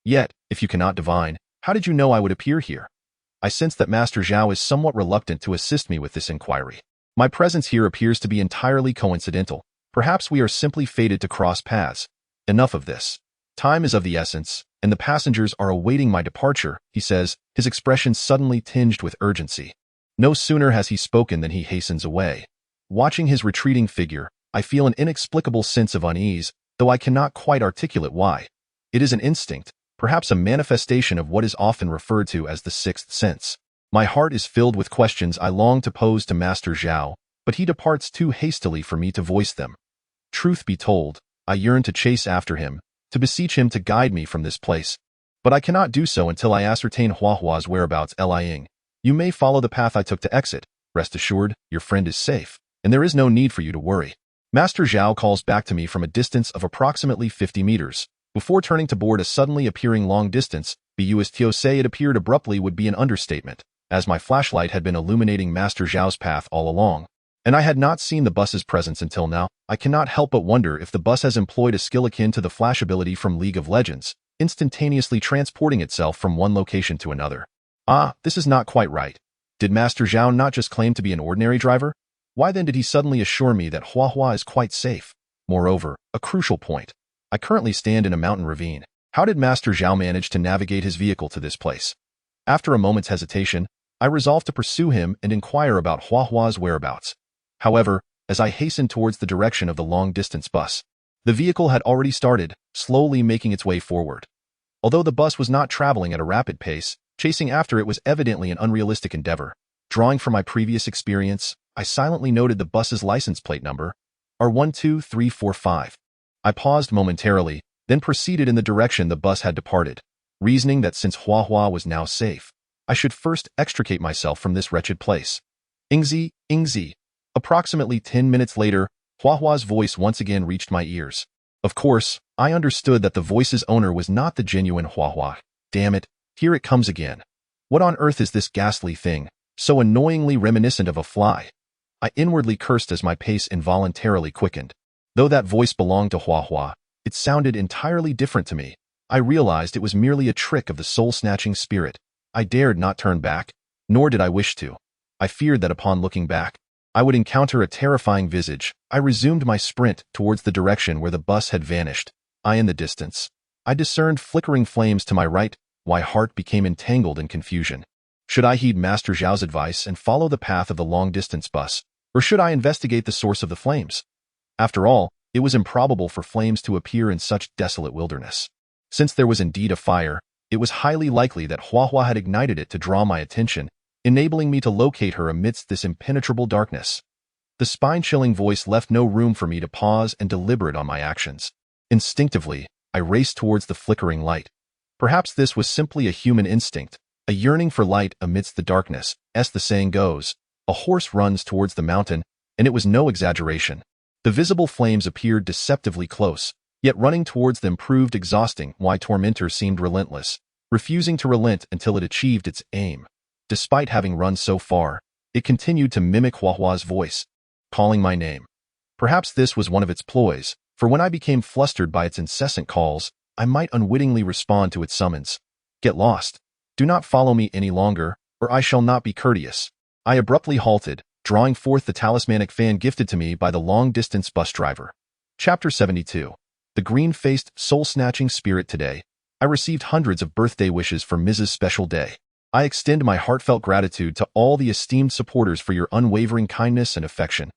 Yet, if you cannot divine, how did you know I would appear here? I sense that Master Zhao is somewhat reluctant to assist me with this inquiry. My presence here appears to be entirely coincidental. Perhaps we are simply fated to cross paths. Enough of this. Time is of the essence, and the passengers are awaiting my departure, he says, his expression suddenly tinged with urgency. No sooner has he spoken than he hastens away. Watching his retreating figure, I feel an inexplicable sense of unease, though I cannot quite articulate why. It is an instinct, perhaps a manifestation of what is often referred to as the sixth sense. My heart is filled with questions I long to pose to Master Zhao, but he departs too hastily for me to voice them. Truth be told, I yearn to chase after him, to beseech him to guide me from this place. But I cannot do so until I ascertain Hua Hua's whereabouts. Lying. You may follow the path I took to exit. Rest assured, your friend is safe, and there is no need for you to worry. Master Zhao calls back to me from a distance of approximately 50 meters. Before turning to board a suddenly appearing long distance, to say it appeared abruptly would be an understatement, as my flashlight had been illuminating Master Zhao's path all along. And I had not seen the bus's presence until now. I cannot help but wonder if the bus has employed a skill akin to the flash ability from League of Legends, instantaneously transporting itself from one location to another. This is not quite right. Did Master Zhao not just claim to be an ordinary driver? Why then did he suddenly assure me that Hua Hua is quite safe? Moreover, a crucial point. I currently stand in a mountain ravine. How did Master Zhao manage to navigate his vehicle to this place? After a moment's hesitation, I resolved to pursue him and inquire about Huahua's whereabouts. However, as I hastened towards the direction of the long-distance bus, the vehicle had already started, slowly making its way forward. Although the bus was not traveling at a rapid pace, chasing after it was evidently an unrealistic endeavor. Drawing from my previous experience, I silently noted the bus's license plate number, R12345. I paused momentarily, then proceeded in the direction the bus had departed, reasoning that since Huahua was now safe, I should first extricate myself from this wretched place. Ingzi, Ingzi. Approximately 10 minutes later, Huahua's voice once again reached my ears. Of course, I understood that the voice's owner was not the genuine Huahua. Damn it, here it comes again. What on earth is this ghastly thing, so annoyingly reminiscent of a fly? I inwardly cursed as my pace involuntarily quickened. Though that voice belonged to Huahua, it sounded entirely different to me. I realized it was merely a trick of the soul-snatching spirit. I dared not turn back, nor did I wish to. I feared that upon looking back, I would encounter a terrifying visage. I resumed my sprint towards the direction where the bus had vanished. In the distance, I discerned flickering flames to my right. My heart became entangled in confusion. Should I heed Master Zhao's advice and follow the path of the long-distance bus, or should I investigate the source of the flames? After all, it was improbable for flames to appear in such desolate wilderness. Since there was indeed a fire, it was highly likely that Huahua had ignited it to draw my attention, enabling me to locate her amidst this impenetrable darkness. The spine-chilling voice left no room for me to pause and deliberate on my actions. Instinctively, I raced towards the flickering light. Perhaps this was simply a human instinct, a yearning for light amidst the darkness. As the saying goes, a horse runs towards the mountain, and it was no exaggeration. The visible flames appeared deceptively close, yet running towards them proved exhausting. My tormentor seemed relentless, refusing to relent until it achieved its aim. Despite having run so far, it continued to mimic Huahua's voice, calling my name. Perhaps this was one of its ploys, for when I became flustered by its incessant calls, I might unwittingly respond to its summons. Get lost. Do not follow me any longer, or I shall not be courteous. I abruptly halted, drawing forth the talismanic fan gifted to me by the long-distance bus driver. Chapter 72. The green-faced, soul-snatching spirit. Today, I received hundreds of birthday wishes for Mrs. Special Day. I extend my heartfelt gratitude to all the esteemed supporters for your unwavering kindness and affection.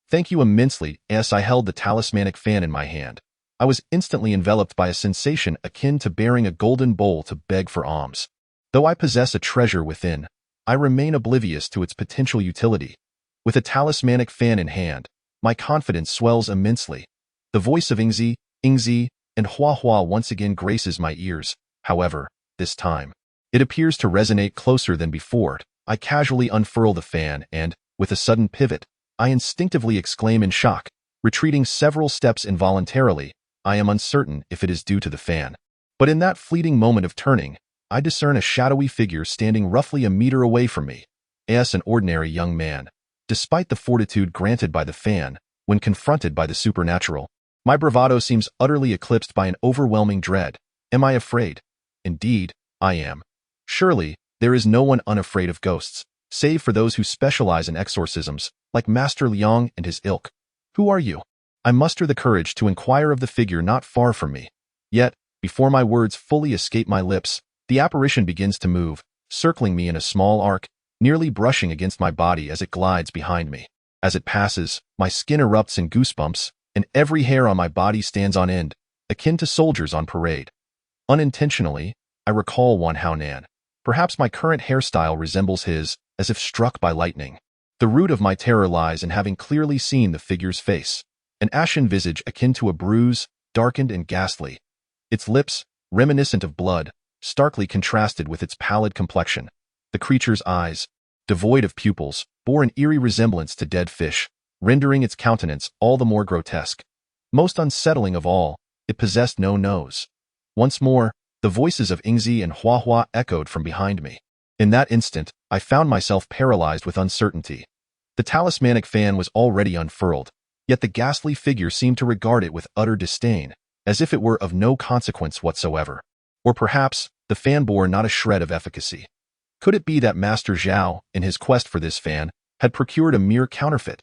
Thank you immensely. As I held the talismanic fan in my hand, I was instantly enveloped by a sensation akin to bearing a golden bowl to beg for alms. Though I possess a treasure within, I remain oblivious to its potential utility. With a talismanic fan in hand, my confidence swells immensely. The voice of Ingzi, Ingzi, and Huahua once again graces my ears. However, this time, it appears to resonate closer than before. I casually unfurl the fan and, with a sudden pivot, I instinctively exclaim in shock, retreating several steps involuntarily. I am uncertain if it is due to the fan. But in that fleeting moment of turning, I discern a shadowy figure standing roughly a meter away from me. As an ordinary young man. Despite the fortitude granted by the fan, when confronted by the supernatural, my bravado seems utterly eclipsed by an overwhelming dread. Am I afraid? Indeed, I am. Surely, there is no one unafraid of ghosts, save for those who specialize in exorcisms, like Master Liang and his ilk. Who are you? I muster the courage to inquire of the figure not far from me. Yet, before my words fully escape my lips, the apparition begins to move, circling me in a small arc, nearly brushing against my body as it glides behind me. As it passes, my skin erupts in goosebumps, and every hair on my body stands on end, akin to soldiers on parade. Unintentionally, I recall Wan Haonan. Perhaps my current hairstyle resembles his, as if struck by lightning. The root of my terror lies in having clearly seen the figure's face, an ashen visage akin to a bruise, darkened and ghastly. Its lips, reminiscent of blood, starkly contrasted with its pallid complexion. The creature's eyes, devoid of pupils, bore an eerie resemblance to dead fish, rendering its countenance all the more grotesque. Most unsettling of all, it possessed no nose. Once more, the voices of Ingzi and Huahua echoed from behind me. In that instant, I found myself paralyzed with uncertainty. The talismanic fan was already unfurled, yet the ghastly figure seemed to regard it with utter disdain, as if it were of no consequence whatsoever. Or perhaps, the fan bore not a shred of efficacy. Could it be that Master Zhao, in his quest for this fan, had procured a mere counterfeit?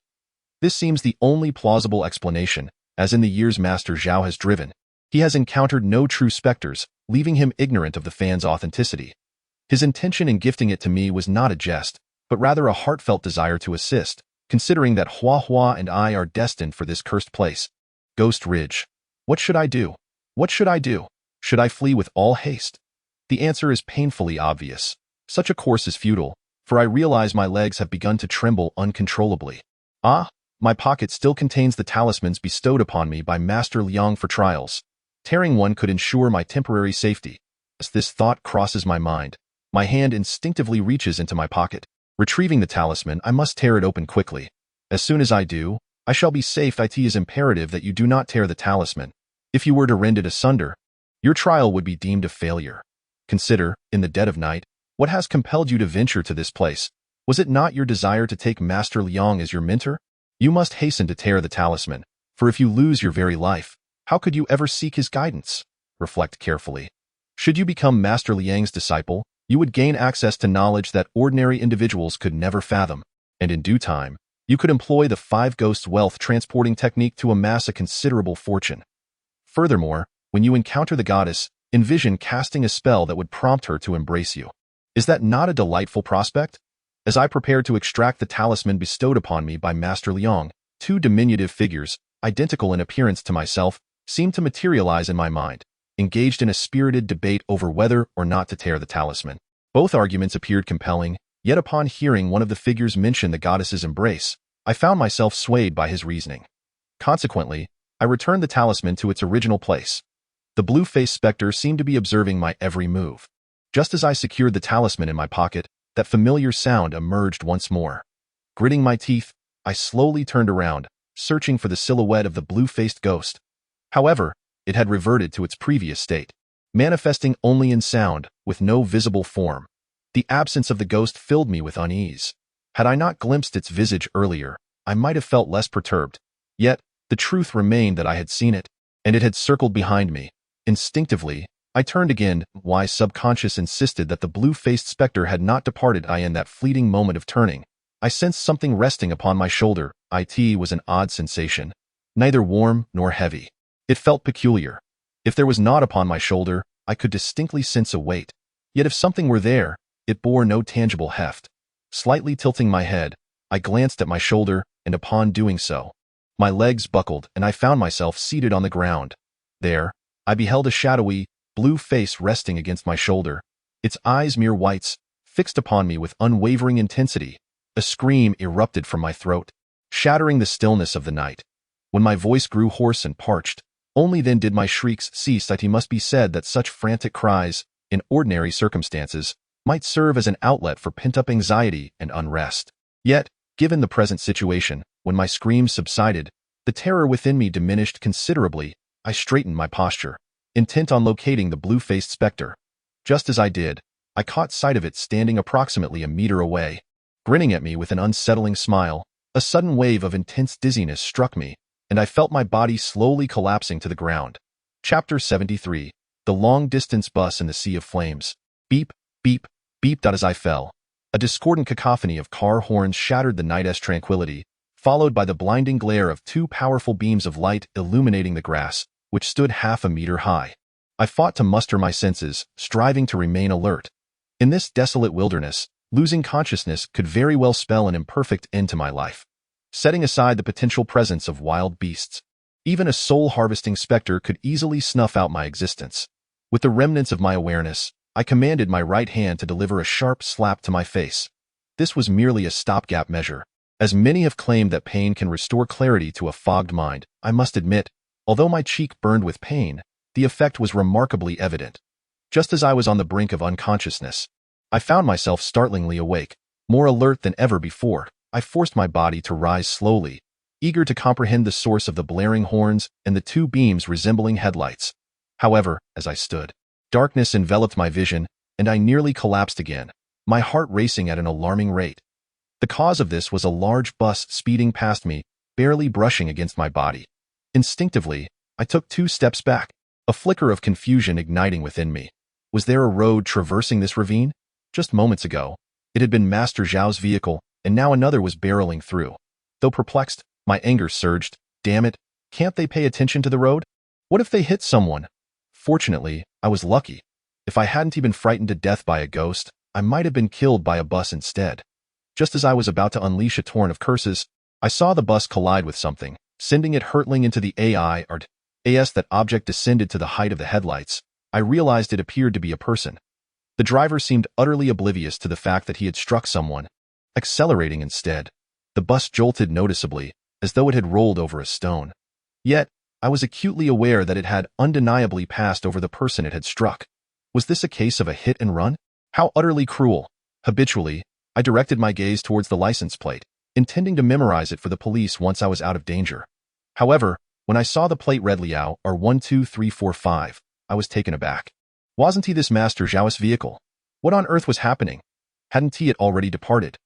This seems the only plausible explanation, as in the years Master Zhao has driven, he has encountered no true specters, leaving him ignorant of the fan's authenticity. His intention in gifting it to me was not a jest, but rather a heartfelt desire to assist, considering that Hua Hua and I are destined for this cursed place. Ghost Ridge. What should I do? What should I do? Should I flee with all haste? The answer is painfully obvious. Such a course is futile, for I realize my legs have begun to tremble uncontrollably. Ah, my pocket still contains the talismans bestowed upon me by Master Liang for trials. Tearing one could ensure my temporary safety. As this thought crosses my mind, my hand instinctively reaches into my pocket. Retrieving the talisman, I must tear it open quickly. As soon as I do, I shall be safe. It is imperative that you do not tear the talisman. If you were to rend it asunder, your trial would be deemed a failure. Consider, in the dead of night, what has compelled you to venture to this place. Was it not your desire to take Master Liang as your mentor? You must hasten to tear the talisman, for if you lose your very life, how could you ever seek his guidance? Reflect carefully. Should you become Master Liang's disciple, you would gain access to knowledge that ordinary individuals could never fathom, and in due time, you could employ the 5 Ghosts wealth transporting technique to amass a considerable fortune. Furthermore, when you encounter the goddess, envision casting a spell that would prompt her to embrace you. Is that not a delightful prospect? As I prepared to extract the talisman bestowed upon me by Master Liang, 2 diminutive figures, identical in appearance to myself, seemed to materialize in my mind, engaged in a spirited debate over whether or not to tear the talisman. Both arguments appeared compelling, yet upon hearing one of the figures mention the goddess's embrace, I found myself swayed by his reasoning. Consequently, I returned the talisman to its original place. The blue-faced specter seemed to be observing my every move. Just as I secured the talisman in my pocket, that familiar sound emerged once more. Gritting my teeth, I slowly turned around, searching for the silhouette of the blue-faced ghost. However, it had reverted to its previous state, manifesting only in sound, with no visible form. The absence of the ghost filled me with unease. Had I not glimpsed its visage earlier, I might have felt less perturbed. Yet, the truth remained that I had seen it, and it had circled behind me. Instinctively, I turned again. My subconscious insisted that the blue-faced specter had not departed. In that fleeting moment of turning, I sensed something resting upon my shoulder. It was an odd sensation, neither warm nor heavy. It felt peculiar. If there was naught upon my shoulder, I could distinctly sense a weight. Yet if something were there, it bore no tangible heft. Slightly tilting my head, I glanced at my shoulder, and upon doing so, my legs buckled and I found myself seated on the ground. There, I beheld a shadowy, blue face resting against my shoulder, its eyes mere whites, fixed upon me with unwavering intensity. A scream erupted from my throat, shattering the stillness of the night. When my voice grew hoarse and parched, only then did my shrieks cease. It must be said that such frantic cries, in ordinary circumstances, might serve as an outlet for pent-up anxiety and unrest. Yet, given the present situation, when my screams subsided, the terror within me diminished considerably. I straightened my posture, intent on locating the blue-faced specter. Just as I did, I caught sight of it standing approximately a meter away. Grinning at me with an unsettling smile, a sudden wave of intense dizziness struck me, and I felt my body slowly collapsing to the ground. Chapter 73. The Long-Distance Bus in the Sea of Flames. Beep, beep, beep. As I fell, a discordant cacophony of car horns shattered the night's tranquility, followed by the blinding glare of 2 powerful beams of light illuminating the grass, which stood half a meter high. I fought to muster my senses, striving to remain alert. In this desolate wilderness, losing consciousness could very well spell an imperfect end to my life. Setting aside the potential presence of wild beasts, even a soul-harvesting specter could easily snuff out my existence. With the remnants of my awareness, I commanded my right hand to deliver a sharp slap to my face. This was merely a stopgap measure. As many have claimed that pain can restore clarity to a fogged mind, I must admit, although my cheek burned with pain, the effect was remarkably evident. Just as I was on the brink of unconsciousness, I found myself startlingly awake. More alert than ever before, I forced my body to rise slowly, eager to comprehend the source of the blaring horns and the 2 beams resembling headlights. However, as I stood, darkness enveloped my vision, and I nearly collapsed again, my heart racing at an alarming rate. The cause of this was a large bus speeding past me, barely brushing against my body. Instinctively, I took 2 steps back, a flicker of confusion igniting within me. Was there a road traversing this ravine? Just moments ago, it had been Master Zhao's vehicle, and now another was barreling through. Though perplexed, my anger surged. Damn it, can't they pay attention to the road? What if they hit someone? Fortunately, I was lucky. If I hadn't been frightened to death by a ghost, I might have been killed by a bus instead. Just as I was about to unleash a torrent of curses, I saw the bus collide with something, sending it hurtling into the AI or as that object descended to the height of the headlights. I realized it appeared to be a person. The driver seemed utterly oblivious to the fact that he had struck someone, accelerating instead. The bus jolted noticeably, as though it had rolled over a stone. Yet, I was acutely aware that it had undeniably passed over the person it had struck. Was this a case of a hit and run? How utterly cruel. Habitually, I directed my gaze towards the license plate, intending to memorize it for the police once I was out of danger. However, when I saw the plate read Liao or 12345, I was taken aback. Wasn't he this Master Zhao's vehicle? What on earth was happening? Hadn't he already departed?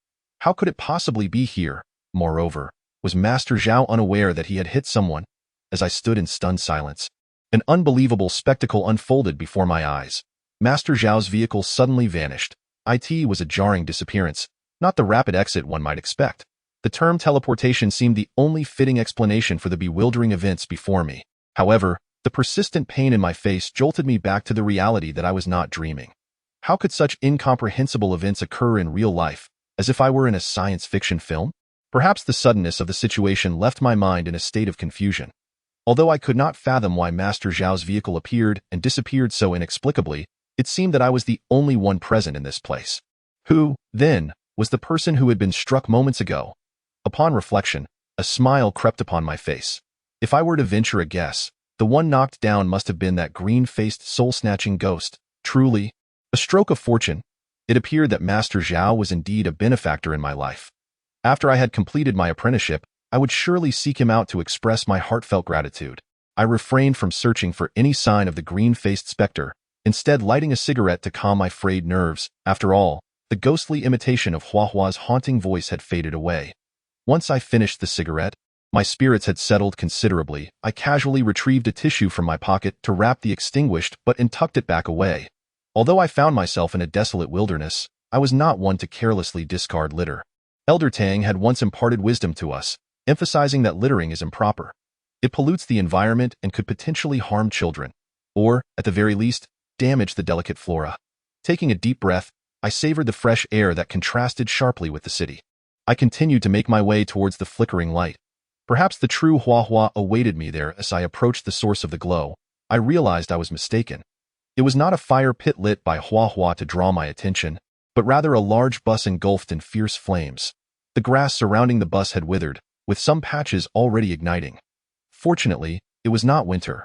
How could it possibly be here? Moreover, was Master Zhao unaware that he had hit someone? As I stood in stunned silence, an unbelievable spectacle unfolded before my eyes. Master Zhao's vehicle suddenly vanished. It was a jarring disappearance, not the rapid exit one might expect. The term teleportation seemed the only fitting explanation for the bewildering events before me. However, the persistent pain in my face jolted me back to the reality that I was not dreaming. How could such incomprehensible events occur in real life, as if I were in a science fiction film? Perhaps the suddenness of the situation left my mind in a state of confusion. Although I could not fathom why Master Zhao's vehicle appeared and disappeared so inexplicably, it seemed that I was the only one present in this place. Who, then, was the person who had been struck moments ago? Upon reflection, a smile crept upon my face. If I were to venture a guess, the one knocked down must have been that green-faced soul-snatching ghost. Truly, a stroke of fortune. It appeared that Master Zhao was indeed a benefactor in my life. After I had completed my apprenticeship, I would surely seek him out to express my heartfelt gratitude. I refrained from searching for any sign of the green-faced specter, instead lighting a cigarette to calm my frayed nerves. After all, the ghostly imitation of Huahua's haunting voice had faded away. Once I finished the cigarette, my spirits had settled considerably. I casually retrieved a tissue from my pocket to wrap the extinguished but tucked it back away. Although I found myself in a desolate wilderness, I was not one to carelessly discard litter. Elder Tang had once imparted wisdom to us, emphasizing that littering is improper. It pollutes the environment and could potentially harm children, or, at the very least, damage the delicate flora. Taking a deep breath, I savored the fresh air that contrasted sharply with the city. I continued to make my way towards the flickering light. Perhaps the true Huahua awaited me there. As I approached the source of the glow, I realized I was mistaken. It was not a fire pit lit by Huahua to draw my attention, but rather a large bus engulfed in fierce flames. The grass surrounding the bus had withered, with some patches already igniting. Fortunately, it was not winter.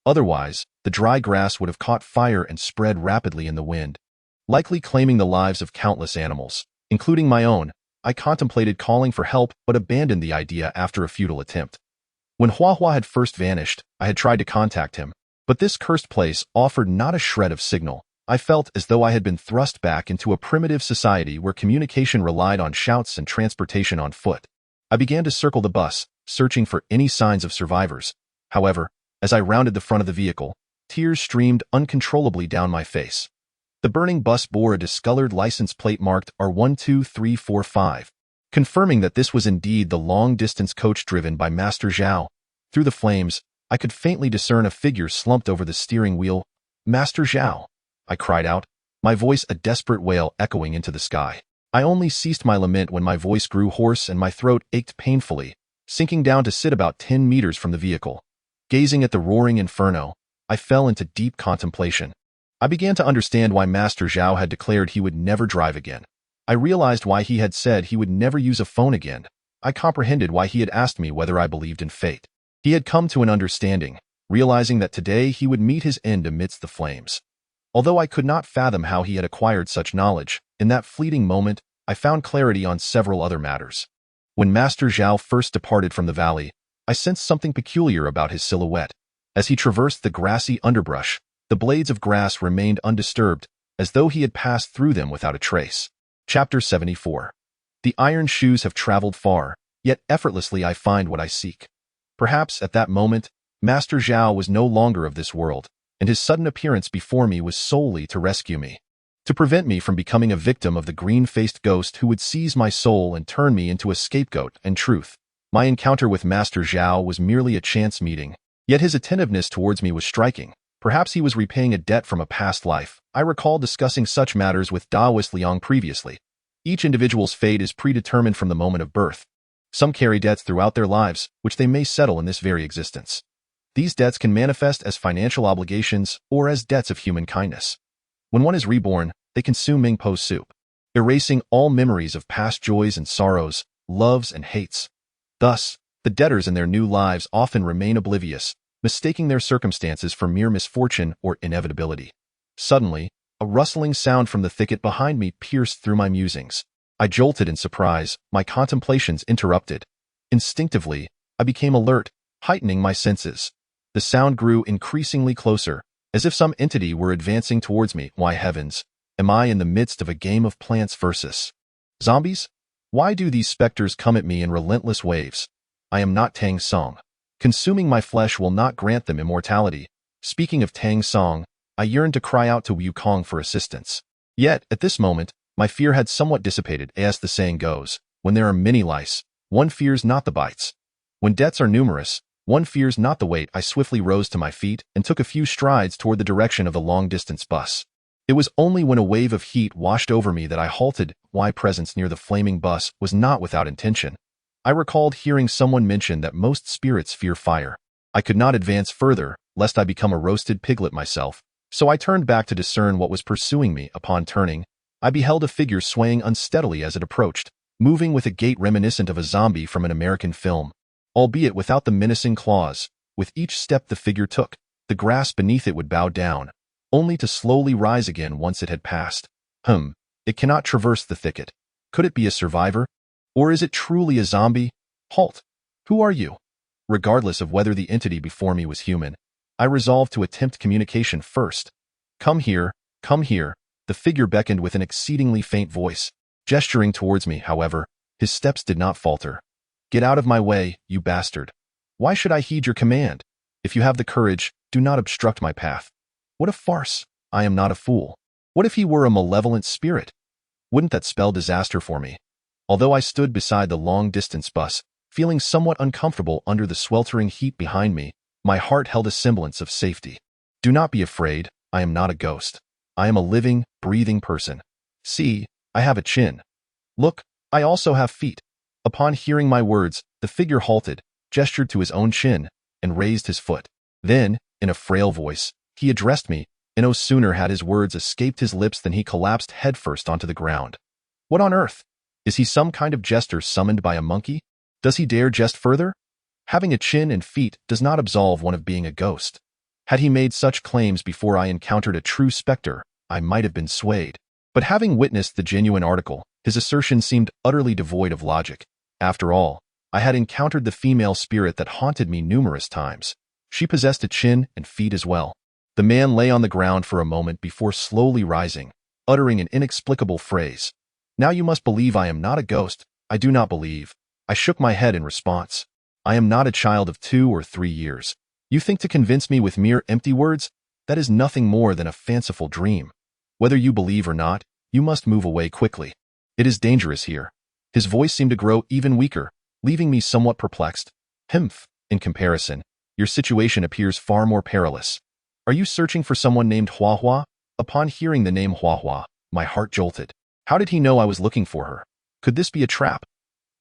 Otherwise, the dry grass would have caught fire and spread rapidly in the wind, likely claiming the lives of countless animals, including my own. I contemplated calling for help but abandoned the idea after a futile attempt. When Huahua had first vanished, I had tried to contact him, but this cursed place offered not a shred of signal. I felt as though I had been thrust back into a primitive society where communication relied on shouts and transportation on foot. I began to circle the bus, searching for any signs of survivors. However, as I rounded the front of the vehicle, tears streamed uncontrollably down my face. The burning bus bore a discolored license plate marked R12345, confirming that this was indeed the long-distance coach driven by Master Zhao. Through the flames, I could faintly discern a figure slumped over the steering wheel. Master Zhao, I cried out, my voice a desperate wail echoing into the sky. I only ceased my lament when my voice grew hoarse and my throat ached painfully, sinking down to sit about 10 meters from the vehicle. Gazing at the roaring inferno, I fell into deep contemplation. I began to understand why Master Zhao had declared he would never drive again. I realized why he had said he would never use a phone again. I comprehended why he had asked me whether I believed in fate. He had come to an understanding, realizing that today he would meet his end amidst the flames. Although I could not fathom how he had acquired such knowledge, in that fleeting moment, I found clarity on several other matters. When Master Zhao first departed from the valley, I sensed something peculiar about his silhouette. As he traversed the grassy underbrush, the blades of grass remained undisturbed, as though he had passed through them without a trace. Chapter 74. The iron shoes have traveled far, yet effortlessly I find what I seek. Perhaps at that moment, Master Zhao was no longer of this world, and his sudden appearance before me was solely to rescue me, to prevent me from becoming a victim of the green-faced ghost who would seize my soul and turn me into a scapegoat. In truth, my encounter with Master Zhao was merely a chance meeting, yet his attentiveness towards me was striking. Perhaps he was repaying a debt from a past life. I recall discussing such matters with Taoist Liang previously. Each individual's fate is predetermined from the moment of birth. Some carry debts throughout their lives, which they may settle in this very existence. These debts can manifest as financial obligations or as debts of human kindness. When one is reborn, they consume Ming-Po soup, erasing all memories of past joys and sorrows, loves and hates. Thus, the debtors in their new lives often remain oblivious, mistaking their circumstances for mere misfortune or inevitability. Suddenly, a rustling sound from the thicket behind me pierced through my musings. I jolted in surprise, my contemplations interrupted. Instinctively, I became alert, heightening my senses. The sound grew increasingly closer, as if some entity were advancing towards me. Why heavens, am I in the midst of a game of Plants vs. Zombies? Why do these specters come at me in relentless waves? I am not Tang Song. Consuming my flesh will not grant them immortality. Speaking of Tang Song, I yearned to cry out to Wukong for assistance. Yet, at this moment, my fear had somewhat dissipated. As the saying goes, when there are many lice, one fears not the bites. When debts are numerous, one fears not the weight. I swiftly rose to my feet and took a few strides toward the direction of the long-distance bus. It was only when a wave of heat washed over me that I halted. My presence near the flaming bus was not without intention. I recalled hearing someone mention that most spirits fear fire. I could not advance further, lest I become a roasted piglet myself, so I turned back to discern what was pursuing me. Upon turning, I beheld a figure swaying unsteadily as it approached, moving with a gait reminiscent of a zombie from an American film. Albeit without the menacing claws, with each step the figure took, the grass beneath it would bow down, only to slowly rise again once it had passed. It cannot traverse the thicket. Could it be a survivor? Or is it truly a zombie? Halt! Who are you? Regardless of whether the entity before me was human, I resolved to attempt communication first. Come here, the figure beckoned with an exceedingly faint voice. Gesturing towards me, however, his steps did not falter. Get out of my way, you bastard. Why should I heed your command? If you have the courage, do not obstruct my path. What a farce! I am not a fool. What if he were a malevolent spirit? Wouldn't that spell disaster for me? Although I stood beside the long-distance bus, feeling somewhat uncomfortable under the sweltering heat behind me, my heart held a semblance of safety. Do not be afraid, I am not a ghost. I am a living, breathing person. See, I have a chin. Look, I also have feet. Upon hearing my words, the figure halted, gestured to his own chin, and raised his foot. Then, in a frail voice, he addressed me, and no sooner had his words escaped his lips than he collapsed headfirst onto the ground. What on earth? Is he some kind of jester summoned by a monkey? Does he dare jest further? Having a chin and feet does not absolve one of being a ghost. Had he made such claims before I encountered a true specter, I might have been swayed. But having witnessed the genuine article, his assertion seemed utterly devoid of logic. After all, I had encountered the female spirit that haunted me numerous times. She possessed a chin and feet as well. The man lay on the ground for a moment before slowly rising, uttering an inexplicable phrase. Now you must believe I am not a ghost. I do not believe. I shook my head in response. I am not a child of 2 or 3 years. You think to convince me with mere empty words? That is nothing more than a fanciful dream. Whether you believe or not, you must move away quickly. It is dangerous here. His voice seemed to grow even weaker, leaving me somewhat perplexed. In comparison, your situation appears far more perilous. Are you searching for someone named Hua Hua? Upon hearing the name Hua Hua, my heart jolted. How did he know I was looking for her? Could this be a trap?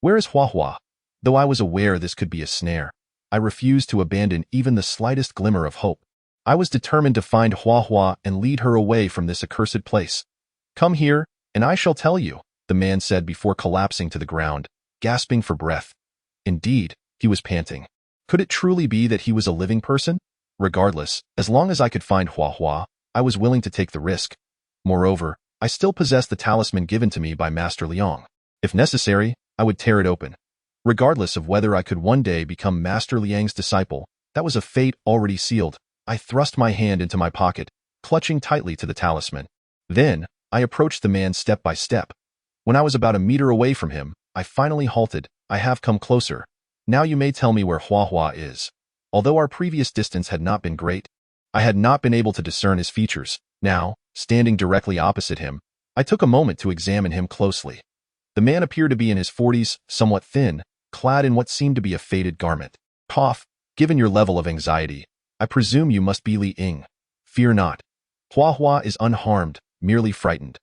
Where is Hua Hua? Though I was aware this could be a snare, I refused to abandon even the slightest glimmer of hope. I was determined to find Hua Hua and lead her away from this accursed place. Come here, and I shall tell you, the man said before collapsing to the ground, gasping for breath. Indeed, he was panting. Could it truly be that he was a living person? Regardless, as long as I could find Hua Hua, I was willing to take the risk. Moreover, I still possessed the talisman given to me by Master Liang. If necessary, I would tear it open. Regardless of whether I could one day become Master Liang's disciple, that was a fate already sealed. I thrust my hand into my pocket, clutching tightly to the talisman. Then, I approached the man step by step. When I was about 1 meter away from him, I finally halted. I have come closer. Now you may tell me where Hua Hua is. Although our previous distance had not been great, I had not been able to discern his features. Now, standing directly opposite him, I took a moment to examine him closely. The man appeared to be in his 40s, somewhat thin, clad in what seemed to be a faded garment. Given your level of anxiety, I presume you must be Li Ying. Fear not. Hua Hua is unharmed, merely frightened.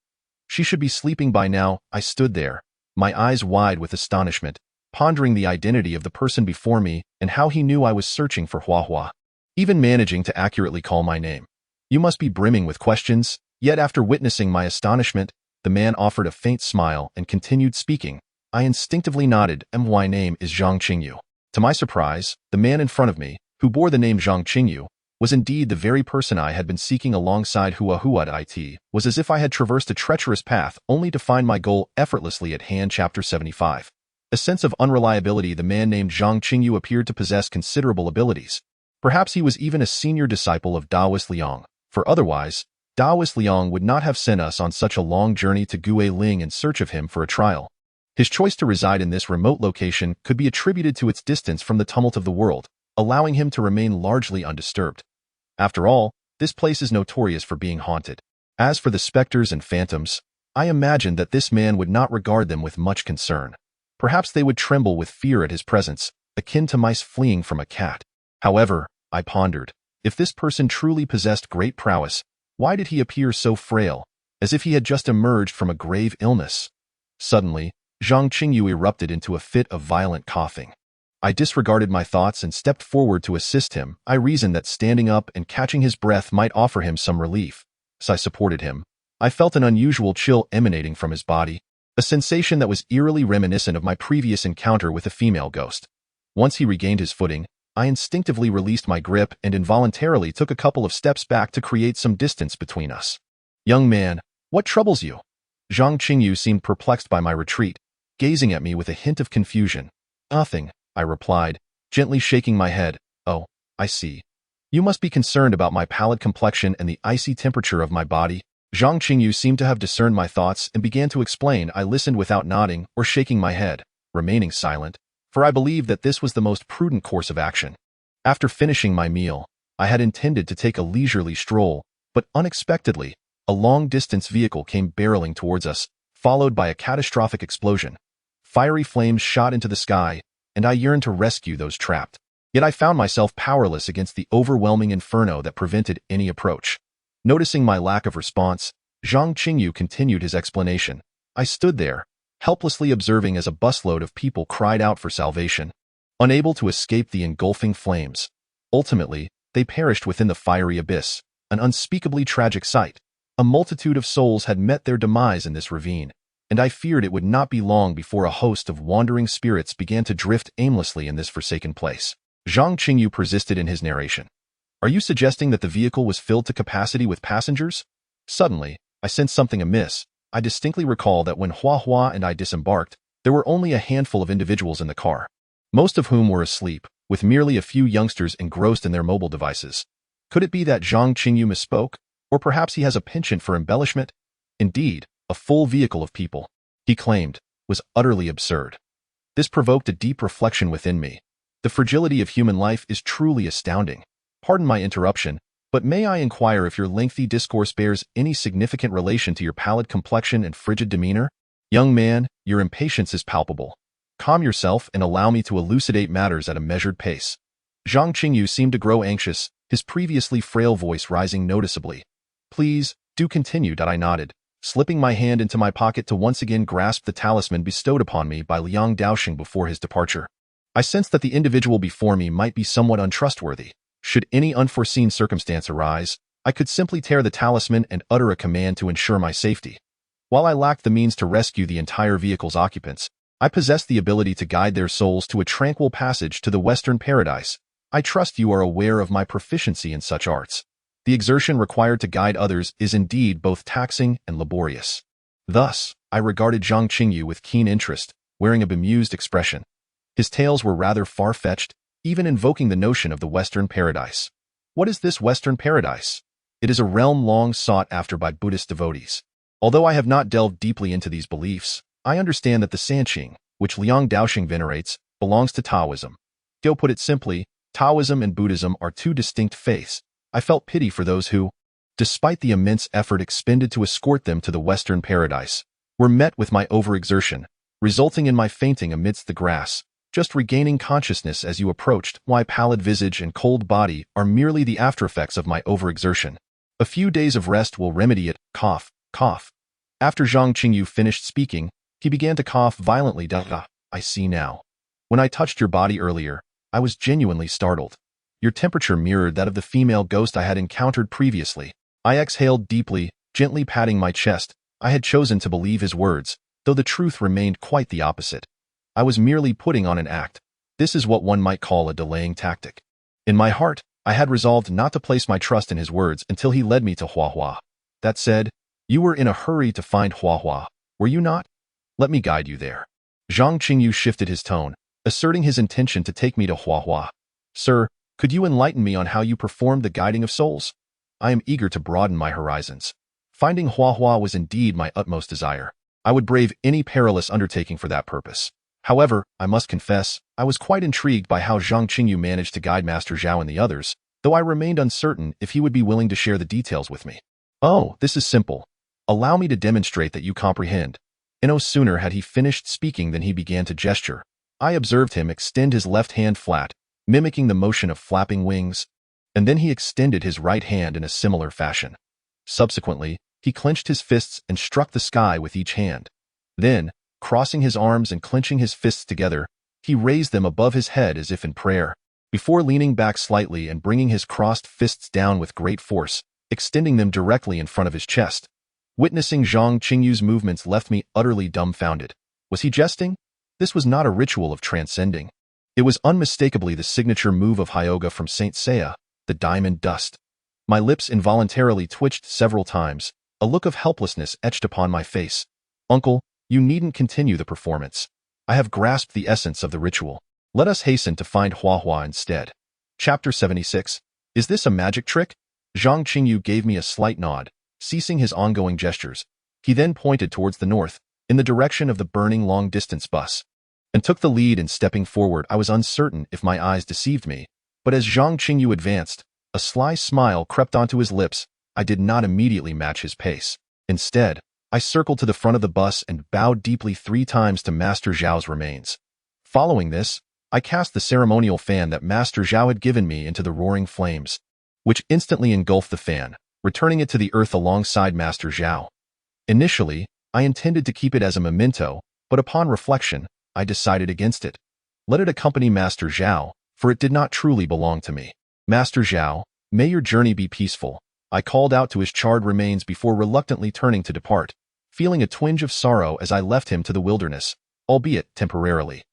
She should be sleeping by now. I stood there, my eyes wide with astonishment, pondering the identity of the person before me and how he knew I was searching for Hua Hua, even managing to accurately call my name. You must be brimming with questions, yet after witnessing my astonishment, the man offered a faint smile and continued speaking. I instinctively nodded. My name is Zhang Qingyu. To my surprise, the man in front of me, who bore the name Zhang Qingyu, was indeed the very person I had been seeking alongside Hua Hua. It was as if I had traversed a treacherous path only to find my goal effortlessly at hand. Chapter 75. A sense of unreliability. The man named Zhang Qingyu appeared to possess considerable abilities. Perhaps he was even a senior disciple of Daoist Liang, for otherwise, Daoist Liang would not have sent us on such a long journey to Gue Ling in search of him for a trial. His choice to reside in this remote location could be attributed to its distance from the tumult of the world, allowing him to remain largely undisturbed. After all, this place is notorious for being haunted. As for the specters and phantoms, I imagined that this man would not regard them with much concern. Perhaps they would tremble with fear at his presence, akin to mice fleeing from a cat. However, I pondered, if this person truly possessed great prowess, why did he appear so frail, as if he had just emerged from a grave illness? Suddenly, Zhang Qingyu erupted into a fit of violent coughing. I disregarded my thoughts and stepped forward to assist him. I reasoned that standing up and catching his breath might offer him some relief. As I supported him, I felt an unusual chill emanating from his body, a sensation that was eerily reminiscent of my previous encounter with a female ghost. Once he regained his footing, I instinctively released my grip and involuntarily took a couple of steps back to create some distance between us. Young man, what troubles you? Zhang Qingyu seemed perplexed by my retreat, gazing at me with a hint of confusion. Nothing, I replied, gently shaking my head. Oh, I see. You must be concerned about my pallid complexion and the icy temperature of my body. Zhang Qingyu seemed to have discerned my thoughts and began to explain. I listened without nodding or shaking my head, remaining silent, for I believed that this was the most prudent course of action. After finishing my meal, I had intended to take a leisurely stroll, but unexpectedly, a long-distance vehicle came barreling towards us, followed by a catastrophic explosion. Fiery flames shot into the sky, and I yearned to rescue those trapped. Yet I found myself powerless against the overwhelming inferno that prevented any approach. Noticing my lack of response, Zhang Qingyu continued his explanation. I stood there, helplessly observing as a busload of people cried out for salvation, unable to escape the engulfing flames. Ultimately, they perished within the fiery abyss, an unspeakably tragic sight. A multitude of souls had met their demise in this ravine, and I feared it would not be long before a host of wandering spirits began to drift aimlessly in this forsaken place. Zhang Qingyu persisted in his narration. Are you suggesting that the vehicle was filled to capacity with passengers? Suddenly, I sensed something amiss. I distinctly recall that when Hua Hua and I disembarked, there were only a handful of individuals in the car, most of whom were asleep, with merely a few youngsters engrossed in their mobile devices. Could it be that Zhang Qingyu misspoke? Or perhaps he has a penchant for embellishment? Indeed, a full vehicle of people, he claimed, was utterly absurd. This provoked a deep reflection within me. The fragility of human life is truly astounding. Pardon my interruption, but may I inquire if your lengthy discourse bears any significant relation to your pallid complexion and frigid demeanor? Young man, your impatience is palpable. Calm yourself and allow me to elucidate matters at a measured pace. Zhang Qingyu seemed to grow anxious, his previously frail voice rising noticeably. Please, do continue. I nodded, slipping my hand into my pocket to once again grasp the talisman bestowed upon me by Liang Daoxing before his departure. I sensed that the individual before me might be somewhat untrustworthy. Should any unforeseen circumstance arise, I could simply tear the talisman and utter a command to ensure my safety. While I lacked the means to rescue the entire vehicle's occupants, I possessed the ability to guide their souls to a tranquil passage to the Western Paradise. I trust you are aware of my proficiency in such arts. The exertion required to guide others is indeed both taxing and laborious. Thus, I regarded Zhang Qingyu with keen interest, wearing a bemused expression. His tales were rather far-fetched, even invoking the notion of the Western Paradise. What is this Western Paradise? It is a realm long sought after by Buddhist devotees. Although I have not delved deeply into these beliefs, I understand that the Sanqing, which Liang Daoxing venerates, belongs to Taoism. To put it simply, Taoism and Buddhism are two distinct faiths. I felt pity for those who, despite the immense effort expended to escort them to the Western Paradise, were met with my overexertion, resulting in my fainting amidst the grass, just regaining consciousness as you approached. My pallid visage and cold body are merely the aftereffects of my overexertion. A few days of rest will remedy it. Cough, cough. After Zhang Qingyu finished speaking, he began to cough violently. I see now. When I touched your body earlier, I was genuinely startled. Your temperature mirrored that of the female ghost I had encountered previously. I exhaled deeply, gently patting my chest. I had chosen to believe his words, though the truth remained quite the opposite. I was merely putting on an act. This is what one might call a delaying tactic. In my heart, I had resolved not to place my trust in his words until he led me to Huahua. That said, you were in a hurry to find Huahua, were you not? Let me guide you there. Zhang Qingyu shifted his tone, asserting his intention to take me to Huahua. Sir, could you enlighten me on how you performed the guiding of souls? I am eager to broaden my horizons. Finding Huahua was indeed my utmost desire. I would brave any perilous undertaking for that purpose. However, I must confess, I was quite intrigued by how Zhang Qingyu managed to guide Master Zhao and the others, though I remained uncertain if he would be willing to share the details with me. Oh, this is simple. Allow me to demonstrate that you comprehend. And no sooner had he finished speaking than he began to gesture. I observed him extend his left hand flat, mimicking the motion of flapping wings, and then he extended his right hand in a similar fashion. Subsequently, he clenched his fists and struck the sky with each hand. Then, crossing his arms and clenching his fists together, he raised them above his head as if in prayer, before leaning back slightly and bringing his crossed fists down with great force, extending them directly in front of his chest. Witnessing Zhang Qingyu's movements left me utterly dumbfounded. Was he jesting? This was not a ritual of transcending. It was unmistakably the signature move of Hyoga from Saint Seiya, the diamond dust. My lips involuntarily twitched several times, a look of helplessness etched upon my face. Uncle, you needn't continue the performance. I have grasped the essence of the ritual. Let us hasten to find Huahua instead. Chapter 76. Is this a magic trick? Zhang Qingyu gave me a slight nod, ceasing his ongoing gestures. He then pointed towards the north, in the direction of the burning long-distance bus, and took the lead in stepping forward. I was uncertain if my eyes deceived me, but as Zhang Qingyu advanced, a sly smile crept onto his lips. I did not immediately match his pace. Instead, I circled to the front of the bus and bowed deeply 3 times to Master Zhao's remains. Following this, I cast the ceremonial fan that Master Zhao had given me into the roaring flames, which instantly engulfed the fan, returning it to the earth alongside Master Zhao. Initially, I intended to keep it as a memento, but upon reflection, I decided against it. Let it accompany Master Zhao, for it did not truly belong to me. Master Zhao, may your journey be peaceful. I called out to his charred remains before reluctantly turning to depart, feeling a twinge of sorrow as I left him to the wilderness, albeit temporarily.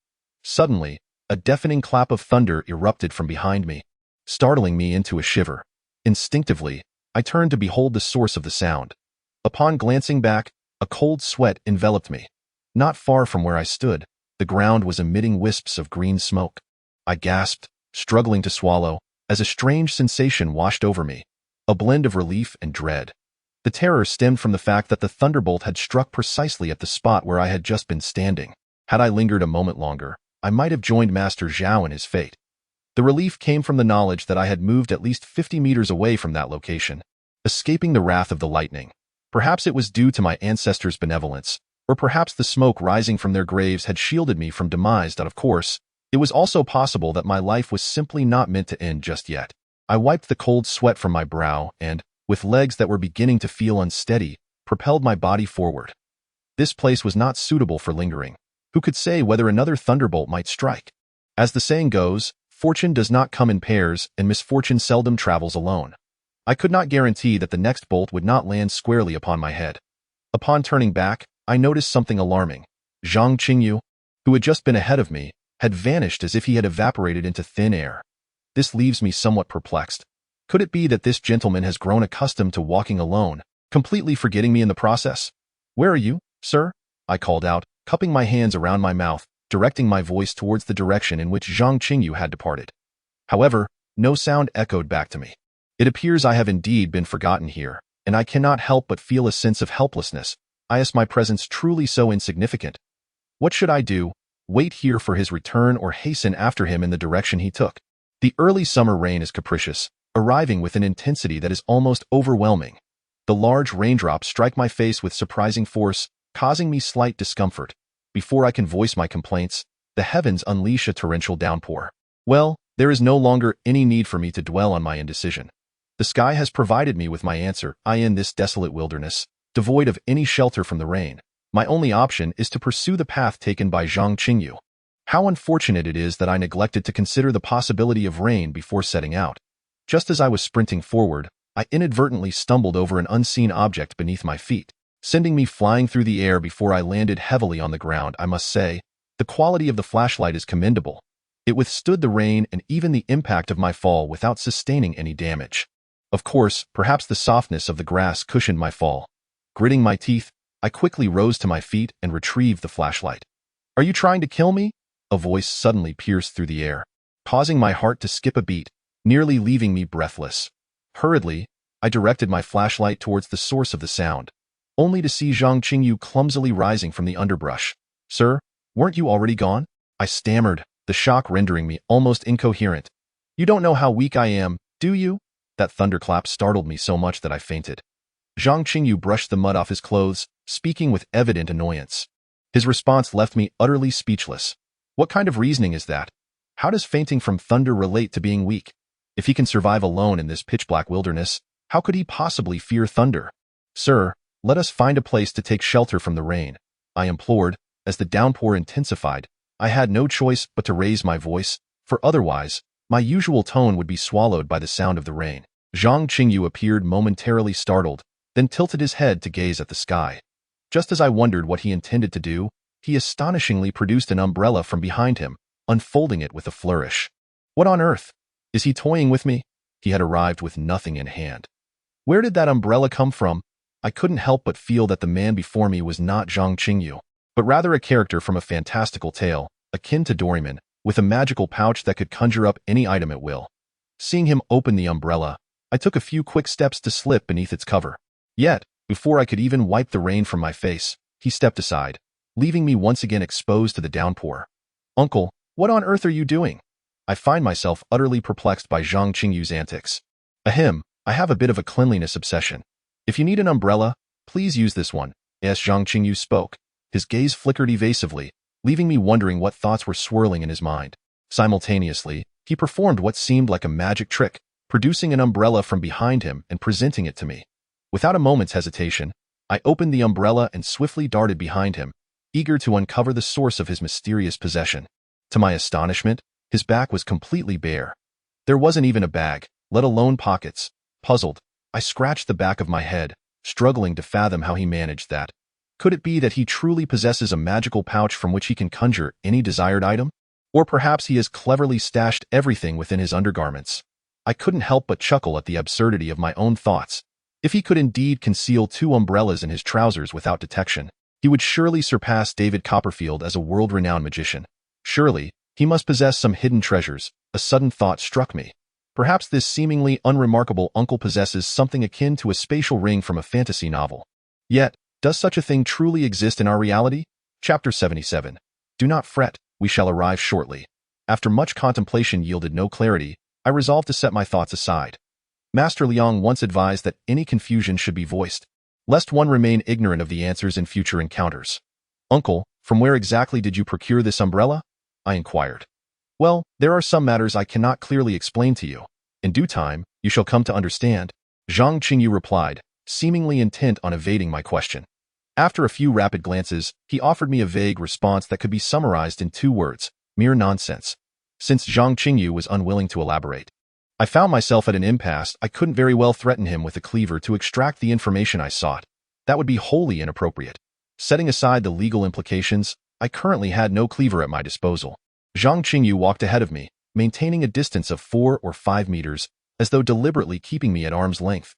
Suddenly, a deafening clap of thunder erupted from behind me, startling me into a shiver. Instinctively, I turned to behold the source of the sound. Upon glancing back, a cold sweat enveloped me. Not far from where I stood, the ground was emitting wisps of green smoke. I gasped, struggling to swallow, as a strange sensation washed over me. A blend of relief and dread. The terror stemmed from the fact that the thunderbolt had struck precisely at the spot where I had just been standing. Had I lingered a moment longer, I might have joined Master Zhao in his fate. The relief came from the knowledge that I had moved at least 50 meters away from that location, escaping the wrath of the lightning. Perhaps it was due to my ancestors' benevolence, or perhaps the smoke rising from their graves had shielded me from demise. Of course, it was also possible that my life was simply not meant to end just yet. I wiped the cold sweat from my brow and, with legs that were beginning to feel unsteady, propelled my body forward. This place was not suitable for lingering. Who could say whether another thunderbolt might strike? As the saying goes, fortune does not come in pairs and misfortune seldom travels alone. I could not guarantee that the next bolt would not land squarely upon my head. Upon turning back, I noticed something alarming. Zhang Qingyu, who had just been ahead of me, had vanished as if he had evaporated into thin air. This leaves me somewhat perplexed. Could it be that this gentleman has grown accustomed to walking alone, completely forgetting me in the process? Where are you, sir? I called out, cupping my hands around my mouth, directing my voice towards the direction in which Zhang Qingyu had departed. However, no sound echoed back to me. It appears I have indeed been forgotten here, and I cannot help but feel a sense of helplessness. Is my presence truly so insignificant? What should I do? Wait here for his return or hasten after him in the direction he took? The early summer rain is capricious, arriving with an intensity that is almost overwhelming. The large raindrops strike my face with surprising force, causing me slight discomfort. Before I can voice my complaints, the heavens unleash a torrential downpour. Well, there is no longer any need for me to dwell on my indecision. The sky has provided me with my answer. In this desolate wilderness, devoid of any shelter from the rain, my only option is to pursue the path taken by Zhang Qingyu. How unfortunate it is that I neglected to consider the possibility of rain before setting out. Just as I was sprinting forward, I inadvertently stumbled over an unseen object beneath my feet, sending me flying through the air before I landed heavily on the ground. I must say, the quality of the flashlight is commendable. It withstood the rain and even the impact of my fall without sustaining any damage. Of course, perhaps the softness of the grass cushioned my fall. Gritting my teeth, I quickly rose to my feet and retrieved the flashlight. "Are you trying to kill me?" A voice suddenly pierced through the air, causing my heart to skip a beat, nearly leaving me breathless. Hurriedly, I directed my flashlight towards the source of the sound, only to see Zhang Qingyu clumsily rising from the underbrush. "Sir, weren't you already gone?" I stammered, the shock rendering me almost incoherent. "You don't know how weak I am, do you?" That thunderclap startled me so much that I fainted. Zhang Qingyu brushed the mud off his clothes, speaking with evident annoyance. His response left me utterly speechless. What kind of reasoning is that? How does fainting from thunder relate to being weak? If he can survive alone in this pitch-black wilderness, how could he possibly fear thunder? "Sir, let us find a place to take shelter from the rain," I implored. As the downpour intensified, I had no choice but to raise my voice, for otherwise, my usual tone would be swallowed by the sound of the rain. Zhang Qingyu appeared momentarily startled, then tilted his head to gaze at the sky. Just as I wondered what he intended to do, he astonishingly produced an umbrella from behind him, unfolding it with a flourish. What on earth? Is he toying with me? He had arrived with nothing in hand. Where did that umbrella come from? I couldn't help but feel that the man before me was not Zhang Qingyu, but rather a character from a fantastical tale, akin to Doraemon, with a magical pouch that could conjure up any item at will. Seeing him open the umbrella, I took a few quick steps to slip beneath its cover. Yet, before I could even wipe the rain from my face, he stepped aside, leaving me once again exposed to the downpour. "Uncle, what on earth are you doing?" I find myself utterly perplexed by Zhang Qingyu's antics. Ahem, I have a bit of a cleanliness obsession. If you need an umbrella, please use this one, as Zhang Qingyu spoke. His gaze flickered evasively, leaving me wondering what thoughts were swirling in his mind. Simultaneously, he performed what seemed like a magic trick, producing an umbrella from behind him and presenting it to me. Without a moment's hesitation, I opened the umbrella and swiftly darted behind him, eager to uncover the source of his mysterious possession. To my astonishment, his back was completely bare. There wasn't even a bag, let alone pockets. Puzzled, I scratched the back of my head, struggling to fathom how he managed that. Could it be that he truly possesses a magical pouch from which he can conjure any desired item? Or perhaps he has cleverly stashed everything within his undergarments. I couldn't help but chuckle at the absurdity of my own thoughts. If he could indeed conceal 2 umbrellas in his trousers without detection, he would surely surpass David Copperfield as a world-renowned magician. Surely, he must possess some hidden treasures. A sudden thought struck me. Perhaps this seemingly unremarkable uncle possesses something akin to a spatial ring from a fantasy novel. Yet, does such a thing truly exist in our reality? Chapter 77. Do not fret, we shall arrive shortly. After much contemplation yielded no clarity, I resolved to set my thoughts aside. Master Liang once advised that any confusion should be voiced, lest one remain ignorant of the answers in future encounters. "Uncle, from where exactly did you procure this umbrella?" I inquired. "Well, there are some matters I cannot clearly explain to you. In due time, you shall come to understand," Zhang Qingyu replied, seemingly intent on evading my question. After a few rapid glances, he offered me a vague response that could be summarized in 2 words, mere nonsense. Since Zhang Qingyu was unwilling to elaborate, I found myself at an impasse. I couldn't very well threaten him with a cleaver to extract the information I sought. That would be wholly inappropriate. Setting aside the legal implications, I currently had no cleaver at my disposal. Zhang Qingyu walked ahead of me, maintaining a distance of 4 or 5 meters, as though deliberately keeping me at arm's length.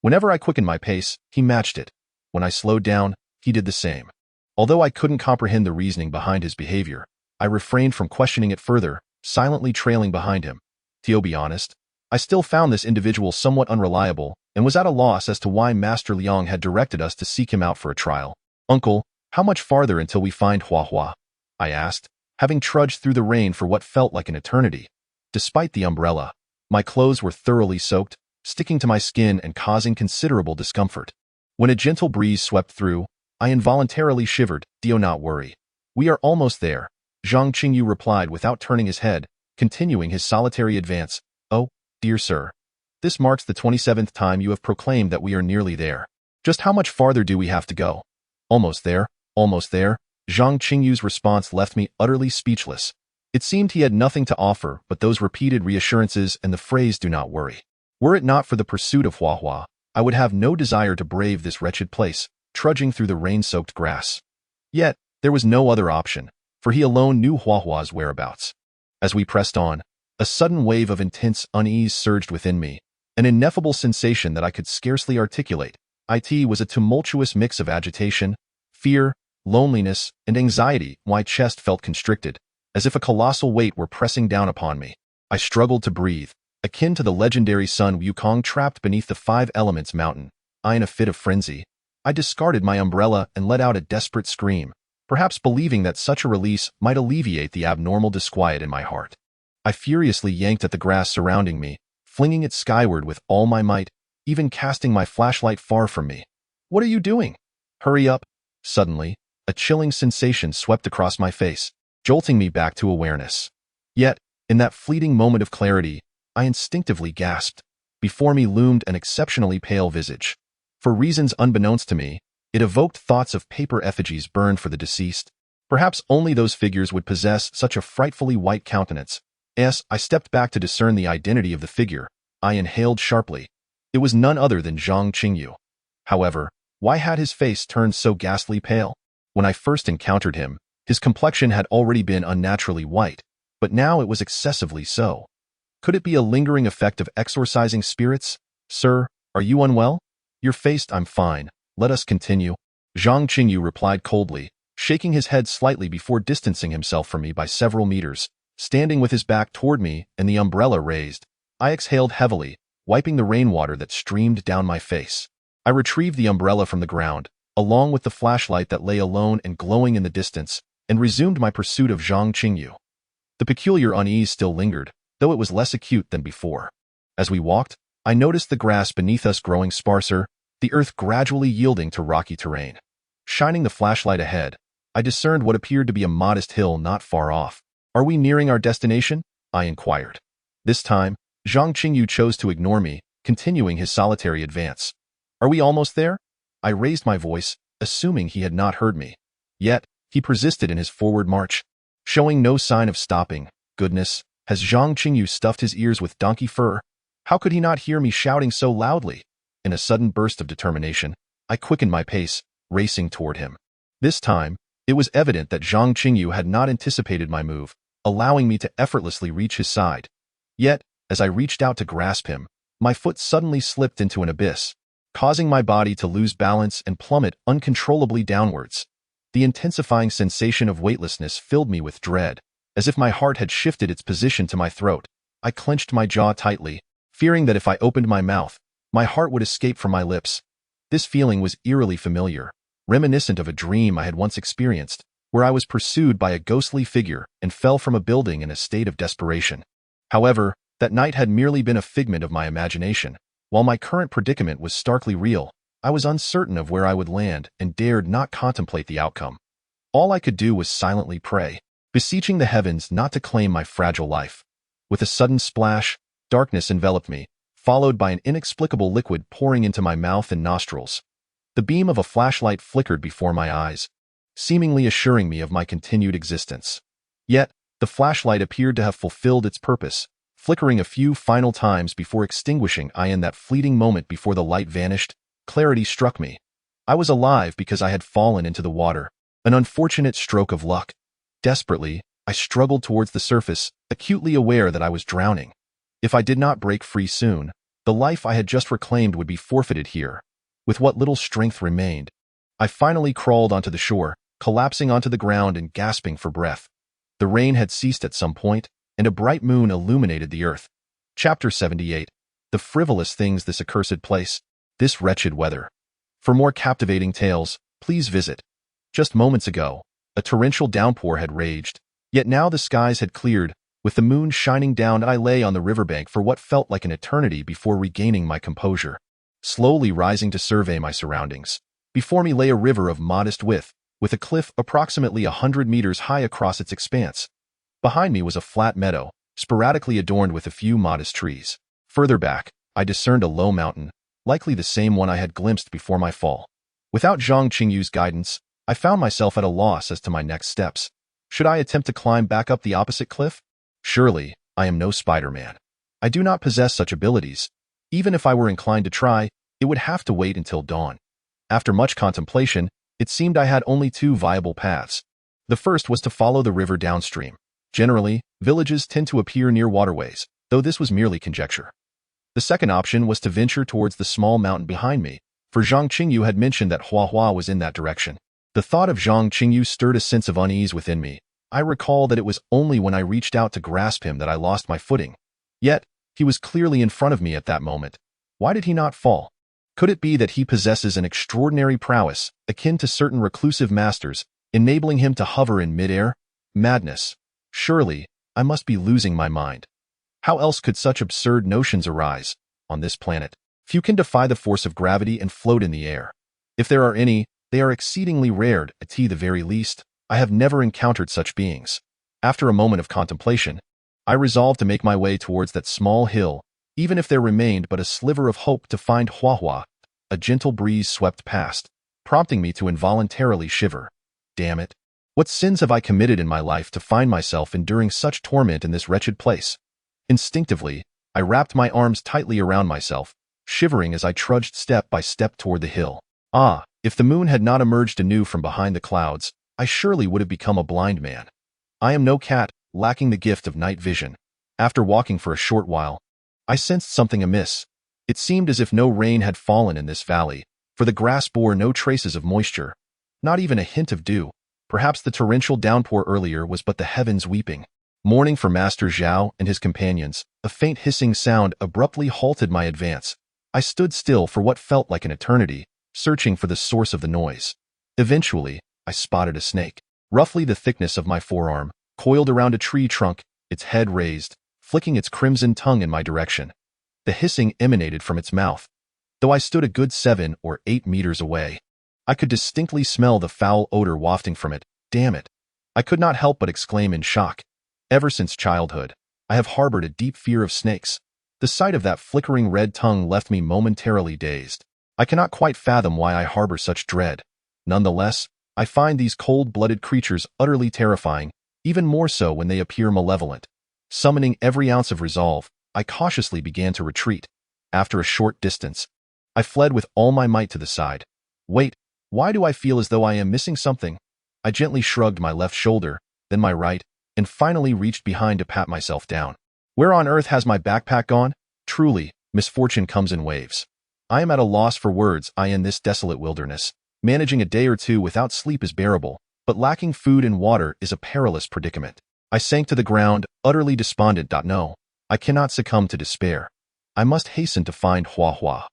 Whenever I quickened my pace, he matched it. When I slowed down, he did the same. Although I couldn't comprehend the reasoning behind his behavior, I refrained from questioning it further, silently trailing behind him. To be honest, I still found this individual somewhat unreliable and was at a loss as to why Master Liang had directed us to seek him out for a trial. "Uncle, how much farther until we find Hua Hua?" I asked, having trudged through the rain for what felt like an eternity. Despite the umbrella, my clothes were thoroughly soaked, sticking to my skin and causing considerable discomfort. When a gentle breeze swept through, I involuntarily shivered. "Do not worry. We are almost there," Zhang Qingyu replied without turning his head, continuing his solitary advance. "Oh, dear sir. This marks the 27th time you have proclaimed that we are nearly there. Just how much farther do we have to go? Almost there, almost there. Zhang Qingyu's response left me utterly speechless. It seemed he had nothing to offer but those repeated reassurances and the phrase, "Do not worry." Were it not for the pursuit of Huahua, I would have no desire to brave this wretched place, trudging through the rain-soaked grass. Yet, there was no other option, for he alone knew Huahua's whereabouts. As we pressed on, a sudden wave of intense unease surged within me, an ineffable sensation that I could scarcely articulate. It was a tumultuous mix of agitation, fear, loneliness, and anxiety. My chest felt constricted, as if a colossal weight were pressing down upon me. I struggled to breathe, akin to the legendary Sun Wukong trapped beneath the Five Elements mountain. In a fit of frenzy, I discarded my umbrella and let out a desperate scream, perhaps believing that such a release might alleviate the abnormal disquiet in my heart. I furiously yanked at the grass surrounding me, flinging it skyward with all my might, even casting my flashlight far from me. "What are you doing? Hurry up!" Suddenly, a chilling sensation swept across my face, jolting me back to awareness. Yet, in that fleeting moment of clarity, I instinctively gasped. Before me loomed an exceptionally pale visage. For reasons unbeknownst to me, it evoked thoughts of paper effigies burned for the deceased. Perhaps only those figures would possess such a frightfully white countenance. As I stepped back to discern the identity of the figure, I inhaled sharply. It was none other than Zhang Qingyu. However, why had his face turned so ghastly pale? When I first encountered him, his complexion had already been unnaturally white, but now it was excessively so. Could it be a lingering effect of exorcising spirits? "Sir, are you unwell?" "Your face." "I'm fine. Let us continue." Zhang Qingyu replied coldly, shaking his head slightly before distancing himself from me by several meters. Standing with his back toward me and the umbrella raised, I exhaled heavily, wiping the rainwater that streamed down my face. I retrieved the umbrella from the ground, along with the flashlight that lay alone and glowing in the distance, and resumed my pursuit of Zhang Qingyu. The peculiar unease still lingered, though it was less acute than before. As we walked, I noticed the grass beneath us growing sparser, the earth gradually yielding to rocky terrain. Shining the flashlight ahead, I discerned what appeared to be a modest hill not far off. "Are we nearing our destination?" I inquired. This time, Zhang Qingyu chose to ignore me, continuing his solitary advance. "Are we almost there?" I raised my voice, assuming he had not heard me. Yet, he persisted in his forward march, showing no sign of stopping. Goodness, has Zhang Qingyu stuffed his ears with donkey fur? How could he not hear me shouting so loudly? In a sudden burst of determination, I quickened my pace, racing toward him. This time, it was evident that Zhang Qingyu had not anticipated my move, allowing me to effortlessly reach his side. Yet, as I reached out to grasp him, my foot suddenly slipped into an abyss, causing my body to lose balance and plummet uncontrollably downwards. The intensifying sensation of weightlessness filled me with dread, as if my heart had shifted its position to my throat. I clenched my jaw tightly, fearing that if I opened my mouth, my heart would escape from my lips. This feeling was eerily familiar, reminiscent of a dream I had once experienced, where I was pursued by a ghostly figure and fell from a building in a state of desperation. However, that night had merely been a figment of my imagination. While my current predicament was starkly real, I was uncertain of where I would land and dared not contemplate the outcome. All I could do was silently pray, beseeching the heavens not to claim my fragile life. With a sudden splash, darkness enveloped me, followed by an inexplicable liquid pouring into my mouth and nostrils. The beam of a flashlight flickered before my eyes, seemingly assuring me of my continued existence. Yet, the flashlight appeared to have fulfilled its purpose, flickering a few final times before extinguishing. In that fleeting moment before the light vanished, clarity struck me. I was alive because I had fallen into the water, an unfortunate stroke of luck. Desperately, I struggled towards the surface, acutely aware that I was drowning. If I did not break free soon, the life I had just reclaimed would be forfeited here. With what little strength remained, I finally crawled onto the shore, collapsing onto the ground and gasping for breath. The rain had ceased at some point, and a bright moon illuminated the earth. Chapter 78. The frivolous things this accursed place, this wretched weather. For more captivating tales, please visit. Just moments ago, a torrential downpour had raged, yet now the skies had cleared, with the moon shining down. I lay on the riverbank for what felt like an eternity before regaining my composure, slowly rising to survey my surroundings. Before me lay a river of modest width, with a cliff approximately 100 meters high across its expanse. Behind me was a flat meadow, sporadically adorned with a few modest trees. Further back, I discerned a low mountain, likely the same one I had glimpsed before my fall. Without Zhang Qingyu's guidance, I found myself at a loss as to my next steps. Should I attempt to climb back up the opposite cliff? Surely, I am no Spider-Man. I do not possess such abilities. Even if I were inclined to try, it would have to wait until dawn. After much contemplation, it seemed I had only two viable paths. The first was to follow the river downstream. Generally, villages tend to appear near waterways, though this was merely conjecture. The second option was to venture towards the small mountain behind me, for Zhang Qingyu had mentioned that Huahua was in that direction. The thought of Zhang Qingyu stirred a sense of unease within me. I recall that it was only when I reached out to grasp him that I lost my footing. Yet, he was clearly in front of me at that moment. Why did he not fall? Could it be that he possesses an extraordinary prowess, akin to certain reclusive masters, enabling him to hover in midair? Madness. Surely, I must be losing my mind. How else could such absurd notions arise? On this planet, few can defy the force of gravity and float in the air. If there are any, they are exceedingly rare, at the very least. I have never encountered such beings. After a moment of contemplation, I resolved to make my way towards that small hill, even if there remained but a sliver of hope to find Huahua. A gentle breeze swept past, prompting me to involuntarily shiver. Damn it. What sins have I committed in my life to find myself enduring such torment in this wretched place? Instinctively, I wrapped my arms tightly around myself, shivering as I trudged step by step toward the hill. Ah, if the moon had not emerged anew from behind the clouds, I surely would have become a blind man. I am no cat, lacking the gift of night vision. After walking for a short while, I sensed something amiss. It seemed as if no rain had fallen in this valley, for the grass bore no traces of moisture, not even a hint of dew. Perhaps the torrential downpour earlier was but the heavens weeping. Mourning for Master Zhao and his companions, a faint hissing sound abruptly halted my advance. I stood still for what felt like an eternity, searching for the source of the noise. Eventually, I spotted a snake, roughly the thickness of my forearm, coiled around a tree trunk, its head raised, flicking its crimson tongue in my direction. The hissing emanated from its mouth. Though I stood a good 7 or 8 meters away, I could distinctly smell the foul odor wafting from it. Damn it. I could not help but exclaim in shock. Ever since childhood, I have harbored a deep fear of snakes. The sight of that flickering red tongue left me momentarily dazed. I cannot quite fathom why I harbor such dread. Nonetheless, I find these cold-blooded creatures utterly terrifying, even more so when they appear malevolent. Summoning every ounce of resolve, I cautiously began to retreat. After a short distance, I fled with all my might to the side. Wait, why do I feel as though I am missing something? I gently shrugged my left shoulder, then my right, and finally reached behind to pat myself down. Where on earth has my backpack gone? Truly, misfortune comes in waves. I am at a loss for words. In this desolate wilderness, managing a day or two without sleep is bearable, but lacking food and water is a perilous predicament. I sank to the ground, utterly despondent. No, I cannot succumb to despair. I must hasten to find Huahua.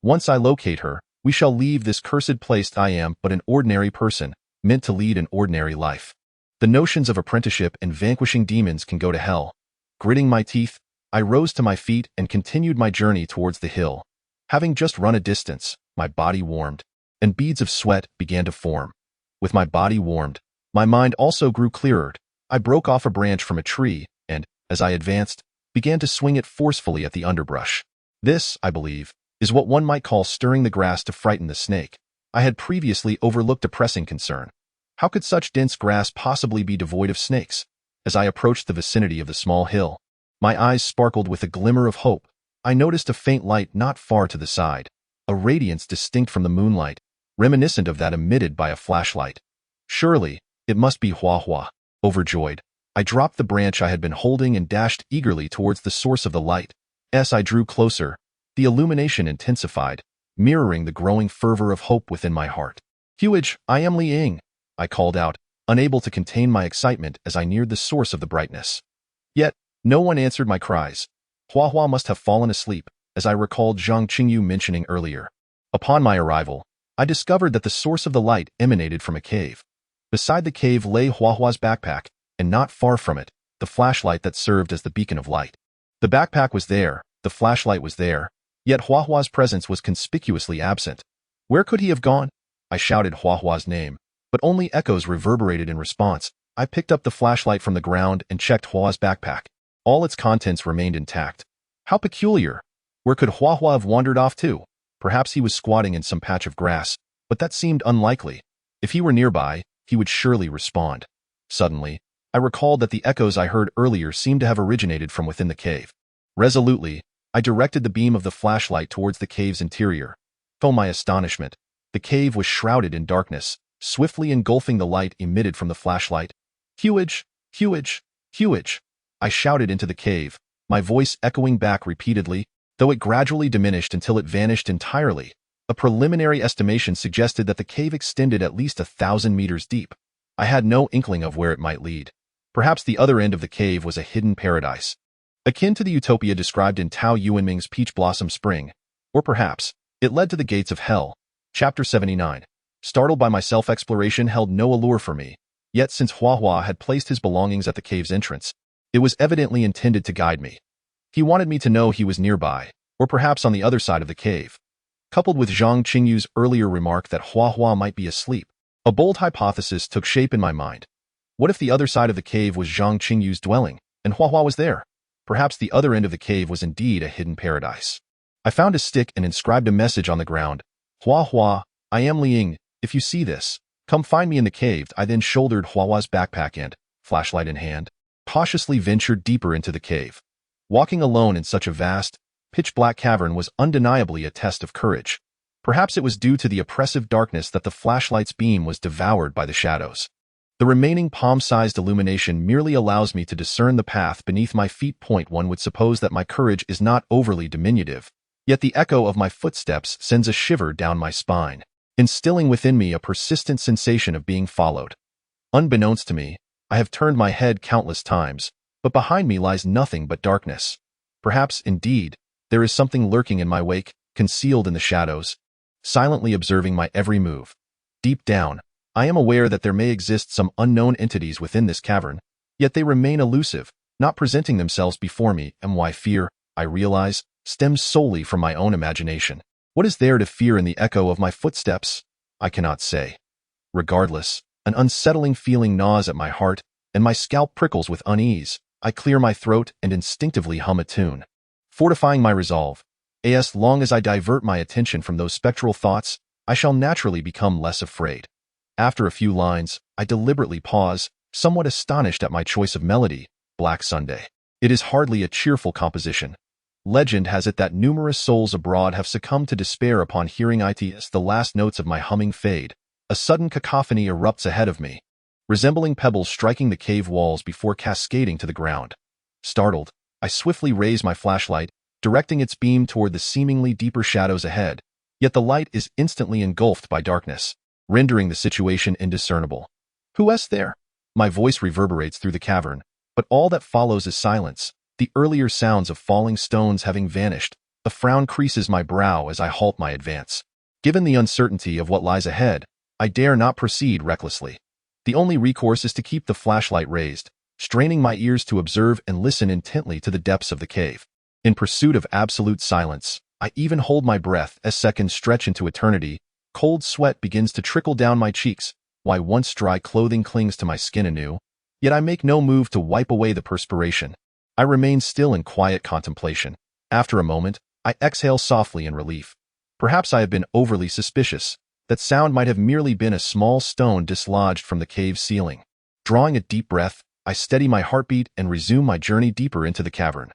Once I locate her, we shall leave this cursed place. I am but an ordinary person, meant to lead an ordinary life. The notions of apprenticeship and vanquishing demons can go to hell. Gritting my teeth, I rose to my feet and continued my journey towards the hill. Having just run a distance, my body warmed, and beads of sweat began to form. With my body warmed, my mind also grew clearer. I broke off a branch from a tree and, as I advanced, began to swing it forcefully at the underbrush. This, I believe, is what one might call stirring the grass to frighten the snake. I had previously overlooked a pressing concern. How could such dense grass possibly be devoid of snakes? As I approached the vicinity of the small hill, my eyes sparkled with a glimmer of hope. I noticed a faint light not far to the side, a radiance distinct from the moonlight, reminiscent of that emitted by a flashlight. Surely, it must be Huahua. Overjoyed, I dropped the branch I had been holding and dashed eagerly towards the source of the light. As I drew closer, the illumination intensified, mirroring the growing fervor of hope within my heart. "Huage, I am Li Ying," I called out, unable to contain my excitement as I neared the source of the brightness. Yet, no one answered my cries. Huahua must have fallen asleep, as I recalled Zhang Qingyu mentioning earlier. Upon my arrival, I discovered that the source of the light emanated from a cave. Beside the cave lay Huahua's backpack, and not far from it, the flashlight that served as the beacon of light. The backpack was there, the flashlight was there, yet Huahua's presence was conspicuously absent. Where could he have gone? I shouted Huahua's name, but only echoes reverberated in response. I picked up the flashlight from the ground and checked Huahua's backpack. All its contents remained intact. How peculiar! Where could Hua Hua have wandered off to? Perhaps he was squatting in some patch of grass, but that seemed unlikely. If he were nearby, he would surely respond. Suddenly, I recalled that the echoes I heard earlier seemed to have originated from within the cave. Resolutely, I directed the beam of the flashlight towards the cave's interior. To my astonishment, the cave was shrouded in darkness, swiftly engulfing the light emitted from the flashlight. Huage! Huage! Huage! I shouted into the cave, my voice echoing back repeatedly, though it gradually diminished until it vanished entirely. A preliminary estimation suggested that the cave extended at least 1,000 meters deep. I had no inkling of where it might lead. Perhaps the other end of the cave was a hidden paradise, akin to the utopia described in Tao Yuanming's Peach Blossom Spring. Or perhaps, it led to the gates of hell. Chapter 79. Startled by my self-exploration held no allure for me. Yet since Hua Hua had placed his belongings at the cave's entrance, it was evidently intended to guide me. He wanted me to know he was nearby, or perhaps on the other side of the cave. Coupled with Zhang Qingyu's earlier remark that Hua Hua might be asleep, a bold hypothesis took shape in my mind. What if the other side of the cave was Zhang Qingyu's dwelling, and Hua Hua was there? Perhaps the other end of the cave was indeed a hidden paradise. I found a stick and inscribed a message on the ground. Hua Hua, I am Ling. If you see this, come find me in the cave. I then shouldered Hua Hua's backpack and, flashlight in hand, cautiously ventured deeper into the cave. Walking alone in such a vast, pitch-black cavern was undeniably a test of courage. Perhaps it was due to the oppressive darkness that the flashlight's beam was devoured by the shadows. The remaining palm-sized illumination merely allows me to discern the path beneath my feet. One would suppose that my courage is not overly diminutive, yet the echo of my footsteps sends a shiver down my spine, instilling within me a persistent sensation of being followed. Unbeknownst to me, I have turned my head countless times, but behind me lies nothing but darkness. Perhaps, indeed, there is something lurking in my wake, concealed in the shadows, silently observing my every move. Deep down, I am aware that there may exist some unknown entities within this cavern, yet they remain elusive, not presenting themselves before me, and why fear, I realize, stems solely from my own imagination. What is there to fear in the echo of my footsteps? I cannot say. Regardless, an unsettling feeling gnaws at my heart, and my scalp prickles with unease. I clear my throat and instinctively hum a tune, fortifying my resolve. As long as I divert my attention from those spectral thoughts, I shall naturally become less afraid. After a few lines, I deliberately pause, somewhat astonished at my choice of melody, Black Sunday. It is hardly a cheerful composition. Legend has it that numerous souls abroad have succumbed to despair upon hearing the last notes of my humming fade. A sudden cacophony erupts ahead of me, resembling pebbles striking the cave walls before cascading to the ground. Startled, I swiftly raise my flashlight, directing its beam toward the seemingly deeper shadows ahead, yet the light is instantly engulfed by darkness, rendering the situation indiscernible. Who is there? My voice reverberates through the cavern, but all that follows is silence. The earlier sounds of falling stones having vanished, a frown creases my brow as I halt my advance. Given the uncertainty of what lies ahead, I dare not proceed recklessly. The only recourse is to keep the flashlight raised, straining my ears to observe and listen intently to the depths of the cave. In pursuit of absolute silence, I even hold my breath as seconds stretch into eternity. Cold sweat begins to trickle down my cheeks, while once dry clothing clings to my skin anew. Yet I make no move to wipe away the perspiration. I remain still in quiet contemplation. After a moment, I exhale softly in relief. Perhaps I have been overly suspicious. That sound might have merely been a small stone dislodged from the cave's ceiling. Drawing a deep breath, I steady my heartbeat and resume my journey deeper into the cavern.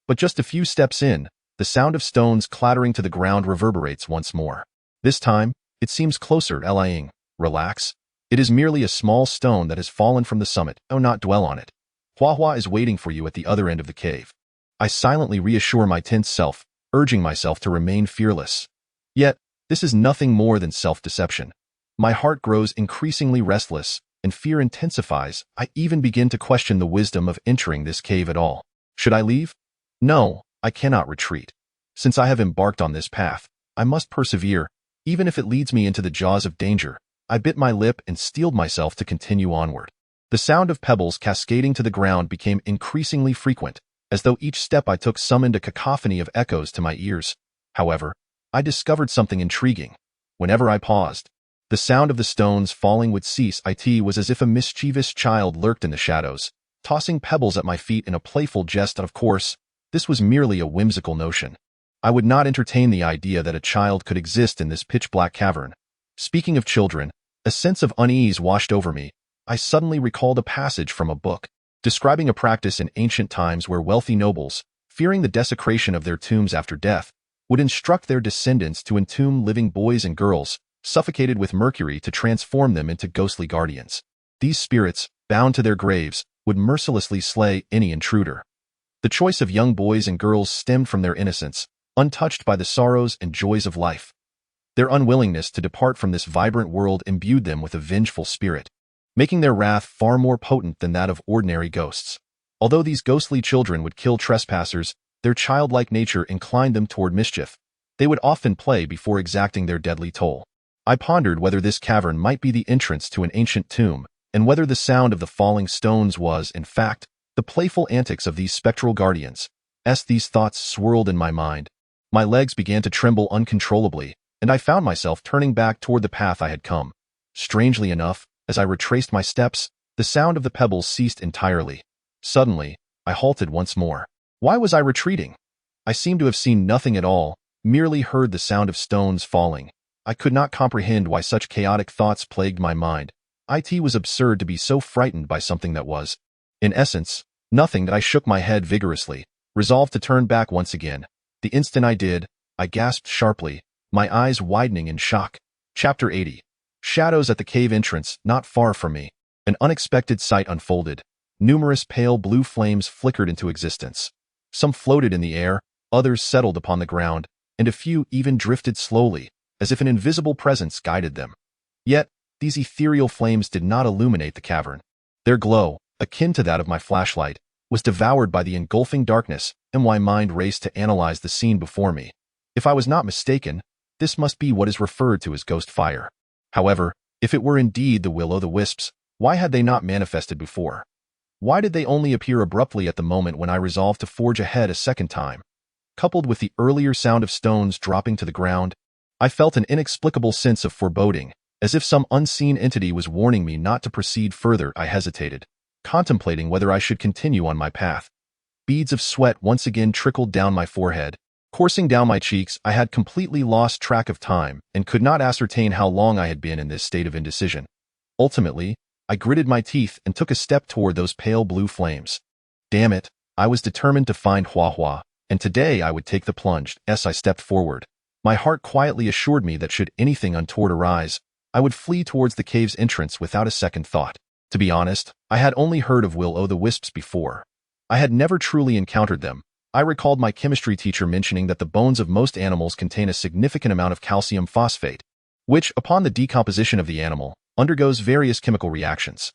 But just a few steps in, the sound of stones clattering to the ground reverberates once more. This time, it seems closer. Lying. Relax. It is merely a small stone that has fallen from the summit. Do not dwell on it. Hua Hua is waiting for you at the other end of the cave. I silently reassure my tense self, urging myself to remain fearless. Yet, this is nothing more than self-deception. My heart grows increasingly restless, and fear intensifies. I even begin to question the wisdom of entering this cave at all. Should I leave? No, I cannot retreat. Since I have embarked on this path, I must persevere, even if it leads me into the jaws of danger. I bit my lip and steeled myself to continue onward. The sound of pebbles cascading to the ground became increasingly frequent, as though each step I took summoned a cacophony of echoes to my ears. However, I discovered something intriguing. Whenever I paused, the sound of the stones falling would cease. It was as if a mischievous child lurked in the shadows, tossing pebbles at my feet in a playful jest. Of course, this was merely a whimsical notion. I would not entertain the idea that a child could exist in this pitch-black cavern. Speaking of children, a sense of unease washed over me. I suddenly recalled a passage from a book, describing a practice in ancient times where wealthy nobles, fearing the desecration of their tombs after death, would instruct their descendants to entomb living boys and girls, suffocated with mercury to transform them into ghostly guardians. These spirits, bound to their graves, would mercilessly slay any intruder. The choice of young boys and girls stemmed from their innocence, untouched by the sorrows and joys of life. Their unwillingness to depart from this vibrant world imbued them with a vengeful spirit, making their wrath far more potent than that of ordinary ghosts. Although these ghostly children would kill trespassers, their childlike nature inclined them toward mischief. They would often play before exacting their deadly toll. I pondered whether this cavern might be the entrance to an ancient tomb, and whether the sound of the falling stones was, in fact, the playful antics of these spectral guardians. As these thoughts swirled in my mind, my legs began to tremble uncontrollably, and I found myself turning back toward the path I had come. Strangely enough, as I retraced my steps, the sound of the pebbles ceased entirely. Suddenly, I halted once more. Why was I retreating? I seemed to have seen nothing at all, merely heard the sound of stones falling. I could not comprehend why such chaotic thoughts plagued my mind. It was absurd to be so frightened by something that was, in essence, nothing. That I shook my head vigorously, resolved to turn back once again. The instant I did, I gasped sharply, my eyes widening in shock. Chapter 80. Shadows at the cave entrance, not far from me. An unexpected sight unfolded. Numerous pale blue flames flickered into existence. Some floated in the air, others settled upon the ground, and a few even drifted slowly, as if an invisible presence guided them. Yet, these ethereal flames did not illuminate the cavern. Their glow, akin to that of my flashlight, was devoured by the engulfing darkness, and my mind raced to analyze the scene before me. If I was not mistaken, this must be what is referred to as ghost fire. However, if it were indeed the will-o'-the-wisps, why had they not manifested before? Why did they only appear abruptly at the moment when I resolved to forge ahead a second time? Coupled with the earlier sound of stones dropping to the ground, I felt an inexplicable sense of foreboding, as if some unseen entity was warning me not to proceed further. I hesitated, contemplating whether I should continue on my path. Beads of sweat once again trickled down my forehead. Coursing down my cheeks, I had completely lost track of time and could not ascertain how long I had been in this state of indecision. Ultimately, I gritted my teeth and took a step toward those pale blue flames. Damn it, I was determined to find Hua, and today I would take the plunge. As I stepped forward, my heart quietly assured me that should anything untoward arise, I would flee towards the cave's entrance without a second thought. To be honest, I had only heard of will-o'-the-wisps before. I had never truly encountered them. I recalled my chemistry teacher mentioning that the bones of most animals contain a significant amount of calcium phosphate, which, upon the decomposition of the animal, undergoes various chemical reactions.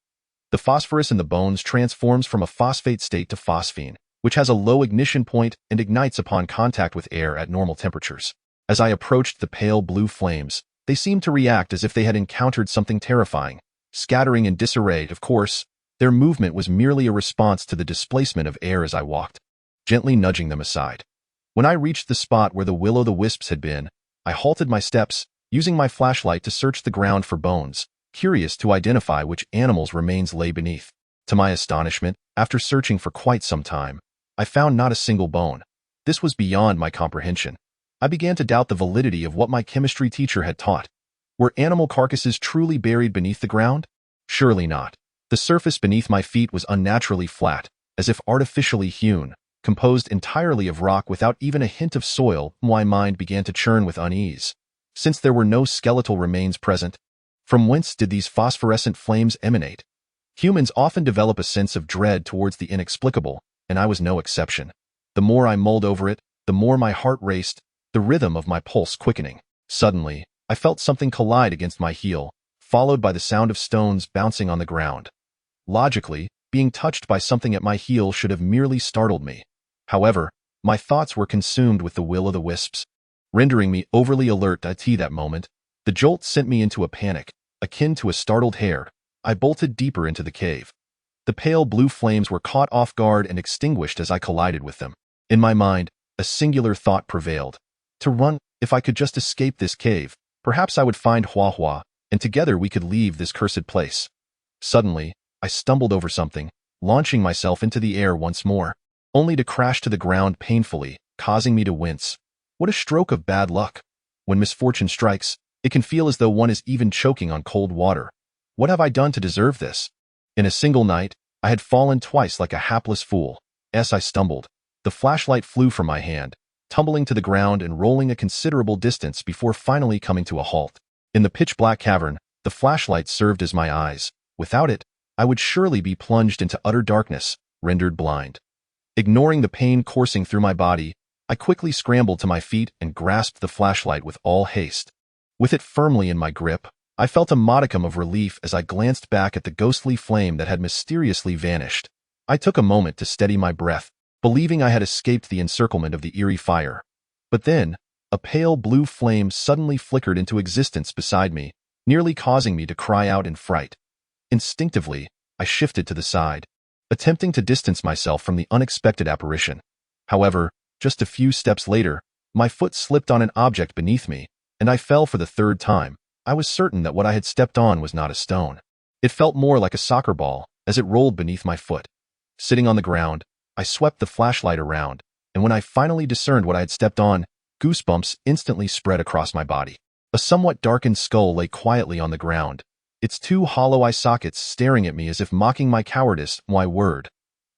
The phosphorus in the bones transforms from a phosphate state to phosphine, which has a low ignition point and ignites upon contact with air at normal temperatures. As I approached the pale blue flames, they seemed to react as if they had encountered something terrifying, scattering in disarray. Of course, their movement was merely a response to the displacement of air as I walked, gently nudging them aside. When I reached the spot where the will-o'-the-wisps had been, I halted my steps, using my flashlight to search the ground for bones, curious to identify which animal's remains lay beneath. To my astonishment, after searching for quite some time, I found not a single bone. This was beyond my comprehension. I began to doubt the validity of what my chemistry teacher had taught. Were animal carcasses truly buried beneath the ground? Surely not. The surface beneath my feet was unnaturally flat, as if artificially hewn, composed entirely of rock without even a hint of soil. My mind began to churn with unease. Since there were no skeletal remains present, from whence did these phosphorescent flames emanate? Humans often develop a sense of dread towards the inexplicable, and I was no exception. The more I mulled over it, the more my heart raced, the rhythm of my pulse quickening. Suddenly, I felt something collide against my heel, followed by the sound of stones bouncing on the ground. Logically, being touched by something at my heel should have merely startled me. However, my thoughts were consumed with the will-o'-the-wisps, rendering me overly alert at that moment. The jolt sent me into a panic, akin to a startled hare. I bolted deeper into the cave. The pale blue flames were caught off guard and extinguished as I collided with them. In my mind, a singular thought prevailed. To run, if I could just escape this cave, perhaps I would find Hua, and together we could leave this cursed place. Suddenly, I stumbled over something, launching myself into the air once more, only to crash to the ground painfully, causing me to wince. What a stroke of bad luck. When misfortune strikes, it can feel as though one is even choking on cold water. What have I done to deserve this? In a single night, I had fallen twice like a hapless fool. As I stumbled, the flashlight flew from my hand, tumbling to the ground and rolling a considerable distance before finally coming to a halt. In the pitch-black cavern, the flashlight served as my eyes. Without it, I would surely be plunged into utter darkness, rendered blind. Ignoring the pain coursing through my body, I quickly scrambled to my feet and grasped the flashlight with all haste. With it firmly in my grip, I felt a modicum of relief as I glanced back at the ghostly flame that had mysteriously vanished. I took a moment to steady my breath, believing I had escaped the encirclement of the eerie fire. But then, a pale blue flame suddenly flickered into existence beside me, nearly causing me to cry out in fright. Instinctively, I shifted to the side, attempting to distance myself from the unexpected apparition. However, just a few steps later, my foot slipped on an object beneath me, and I fell for the third time. I was certain that what I had stepped on was not a stone. It felt more like a soccer ball as it rolled beneath my foot. Sitting on the ground, I swept the flashlight around, and when I finally discerned what I had stepped on, goosebumps instantly spread across my body. A somewhat darkened skull lay quietly on the ground, its two hollow eye sockets staring at me as if mocking my cowardice. My word.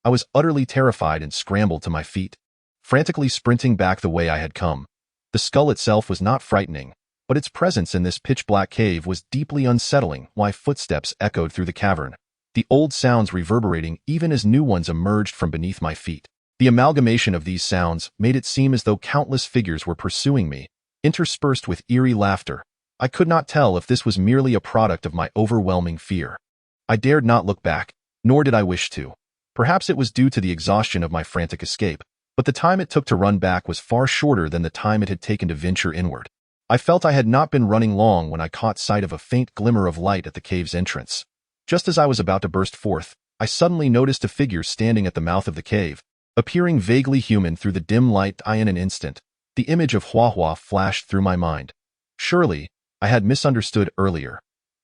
I was utterly terrified and scrambled to my feet, frantically sprinting back the way I had come. The skull itself was not frightening, but its presence in this pitch-black cave was deeply unsettling. My footsteps echoed through the cavern, the old sounds reverberating even as new ones emerged from beneath my feet. The amalgamation of these sounds made it seem as though countless figures were pursuing me, interspersed with eerie laughter. I could not tell if this was merely a product of my overwhelming fear. I dared not look back, nor did I wish to. Perhaps it was due to the exhaustion of my frantic escape, but the time it took to run back was far shorter than the time it had taken to venture inward. I felt I had not been running long when I caught sight of a faint glimmer of light at the cave's entrance. Just as I was about to burst forth, I suddenly noticed a figure standing at the mouth of the cave, appearing vaguely human through the dim light. In an instant, the image of Hua Hua flashed through my mind. Surely, I had misunderstood earlier.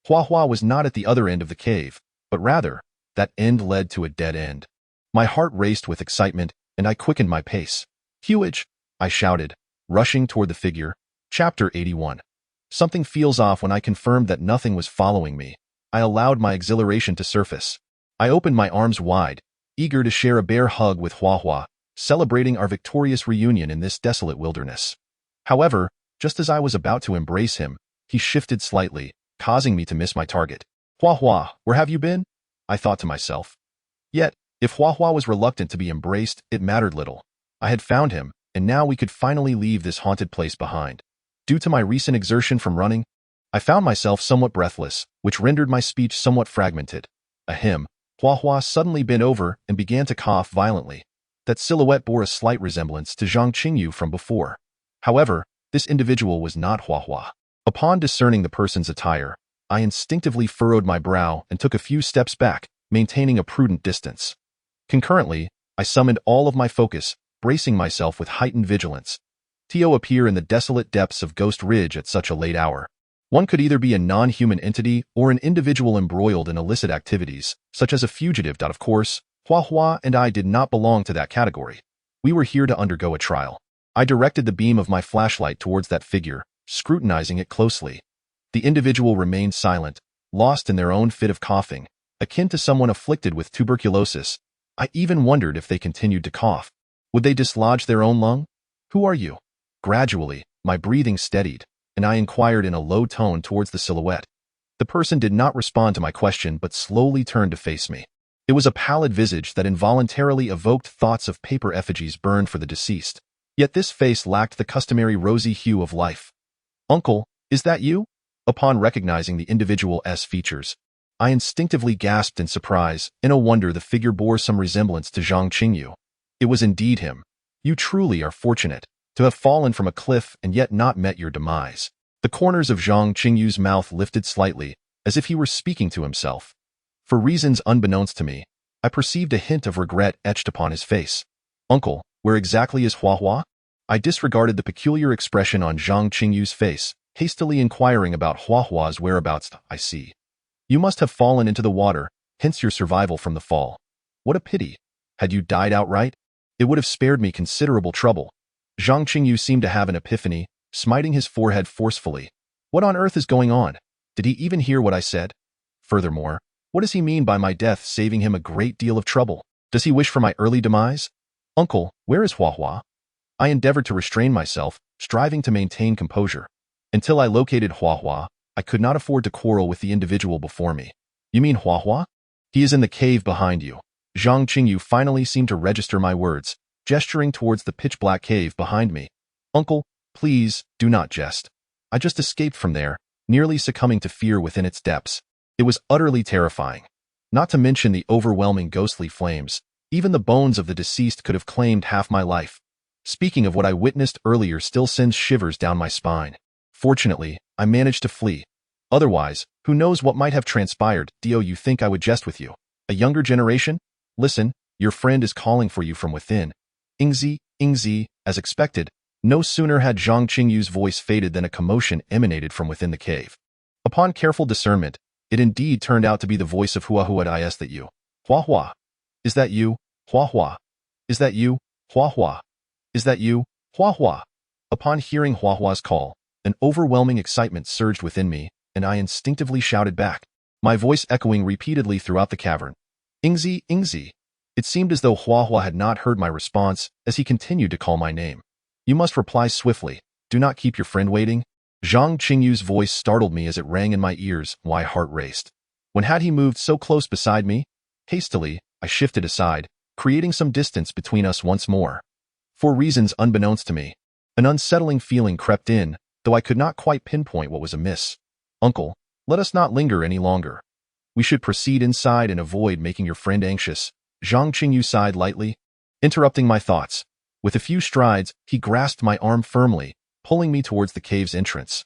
Hua Hua was not at the other end of the cave, but rather, that end led to a dead end. My heart raced with excitement, and I quickened my pace. "Huage!" I shouted, rushing toward the figure. Chapter 81. Something feels off. When I confirmed that nothing was following me, I allowed my exhilaration to surface. I opened my arms wide, eager to share a bear hug with Hua Hua, celebrating our victorious reunion in this desolate wilderness. However, just as I was about to embrace him, he shifted slightly, causing me to miss my target. "Hua Hua, where have you been?" I thought to myself. Yet, if Hua Hua was reluctant to be embraced, it mattered little. I had found him, and now we could finally leave this haunted place behind. Due to my recent exertion from running, I found myself somewhat breathless, which rendered my speech somewhat fragmented. Ahem. Hua Hua suddenly bent over and began to cough violently. That silhouette bore a slight resemblance to Zhang Qingyu from before. However, this individual was not Hua Hua. Upon discerning the person's attire, I instinctively furrowed my brow and took a few steps back, maintaining a prudent distance. Concurrently, I summoned all of my focus, bracing myself with heightened vigilance. To appear in the desolate depths of Ghost Ridge at such a late hour. One could either be a non-human entity or an individual embroiled in illicit activities, such as a fugitive. Of course, Hua Hua and I did not belong to that category. We were here to undergo a trial. I directed the beam of my flashlight towards that figure, scrutinizing it closely. The individual remained silent, lost in their own fit of coughing, akin to someone afflicted with tuberculosis. I even wondered if they continued to cough. Would they dislodge their own lung? "Who are you?" Gradually, my breathing steadied, and I inquired in a low tone towards the silhouette. The person did not respond to my question but slowly turned to face me. It was a pallid visage that involuntarily evoked thoughts of paper effigies burned for the deceased. Yet this face lacked the customary rosy hue of life. "Uncle, is that you?" Upon recognizing the individual's features, I instinctively gasped in surprise. No wonder the figure bore some resemblance to Zhang Qingyu. It was indeed him. "You truly are fortunate to have fallen from a cliff and yet not met your demise." The corners of Zhang Qingyu's mouth lifted slightly, as if he were speaking to himself. For reasons unbeknownst to me, I perceived a hint of regret etched upon his face. "Uncle, where exactly is Hua Hua?" I disregarded the peculiar expression on Zhang Qingyu's face, hastily inquiring about Hua Hua's whereabouts. "I see. You must have fallen into the water, hence your survival from the fall. What a pity. Had you died outright, it would have spared me considerable trouble." Zhang Qingyu seemed to have an epiphany, smiting his forehead forcefully. What on earth is going on? Did he even hear what I said? Furthermore, what does he mean by my death saving him a great deal of trouble? Does he wish for my early demise? Uncle, where is Huahua? I endeavored to restrain myself, striving to maintain composure. Until I located Huahua, I could not afford to quarrel with the individual before me. You mean Huahua? He is in the cave behind you. Zhang Qingyu finally seemed to register my words, gesturing towards the pitch-black cave behind me. Uncle, please, do not jest. I just escaped from there, nearly succumbing to fear within its depths. It was utterly terrifying. Not to mention the overwhelming ghostly flames. Even the bones of the deceased could have claimed half my life. Speaking of what I witnessed earlier still sends shivers down my spine. Fortunately, I managed to flee. Otherwise, who knows what might have transpired. Dio, you think I would jest with you? A younger generation? Listen, your friend is calling for you from within. Ingzi, as expected, no sooner had Zhang Qingyu's voice faded than a commotion emanated from within the cave. Upon careful discernment, it indeed turned out to be the voice of Huahua. Is that you? Huahua. Is that you? Huahua. Is that you? Huahua. Is that you? Huahua. Upon hearing Huahua's call, an overwhelming excitement surged within me, and I instinctively shouted back, my voice echoing repeatedly throughout the cavern. Ingzi. It seemed as though Huahua had not heard my response as he continued to call my name. You must reply swiftly. Do not keep your friend waiting. Zhang Qingyu's voice startled me as it rang in my ears. My heart raced. When had he moved so close beside me? Hastily, I shifted aside, creating some distance between us once more. For reasons unbeknownst to me, an unsettling feeling crept in, though I could not quite pinpoint what was amiss. Uncle, let us not linger any longer. We should proceed inside and avoid making your friend anxious. Zhang Qingyu sighed lightly, interrupting my thoughts. With a few strides, he grasped my arm firmly, pulling me towards the cave's entrance.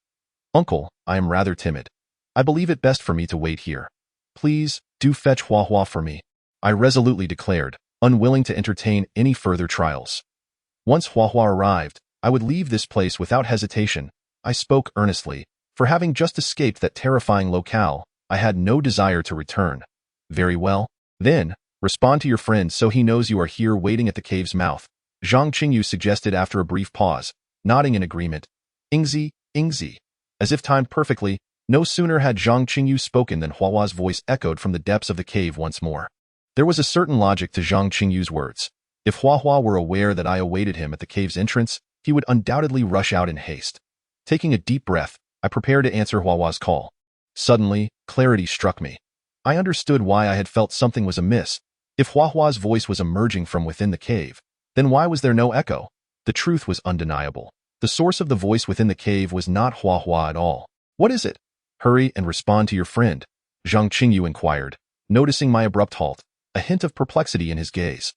Uncle, I am rather timid. I believe it best for me to wait here. Please, do fetch Huahua for me, I resolutely declared, unwilling to entertain any further trials. Once Huahua arrived, I would leave this place without hesitation. I spoke earnestly, for having just escaped that terrifying locale, I had no desire to return. Very well, then, respond to your friend so he knows you are here waiting at the cave's mouth, Zhang Qingyu suggested after a brief pause, nodding in agreement. Ingzi. As if timed perfectly, no sooner had Zhang Qingyu spoken than Huahua's voice echoed from the depths of the cave once more. There was a certain logic to Zhang Qingyu's words. If Huahua were aware that I awaited him at the cave's entrance, he would undoubtedly rush out in haste. Taking a deep breath, I prepared to answer Huahua's call. Suddenly, clarity struck me. I understood why I had felt something was amiss. If Huahua's voice was emerging from within the cave, then why was there no echo? The truth was undeniable. The source of the voice within the cave was not Huahua at all. What is it? Hurry and respond to your friend, Zhang Qingyu inquired, noticing my abrupt halt, a hint of perplexity in his gaze.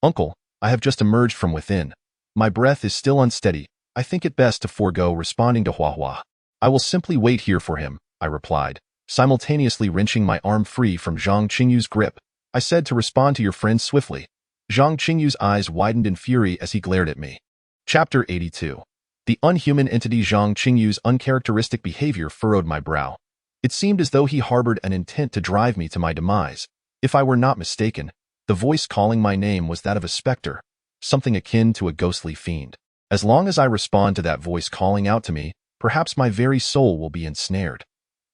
Uncle, I have just emerged from within. My breath is still unsteady. I think it best to forego responding to Huahua. I will simply wait here for him, I replied, simultaneously wrenching my arm free from Zhang Qingyu's grip. I said to respond to your friend swiftly. Zhang Qingyu's eyes widened in fury as he glared at me. Chapter 82. The unhuman entity Zhang Qingyu's uncharacteristic behavior furrowed my brow. It seemed as though he harbored an intent to drive me to my demise. If I were not mistaken, the voice calling my name was that of a specter, something akin to a ghostly fiend. As long as I respond to that voice calling out to me, perhaps my very soul will be ensnared.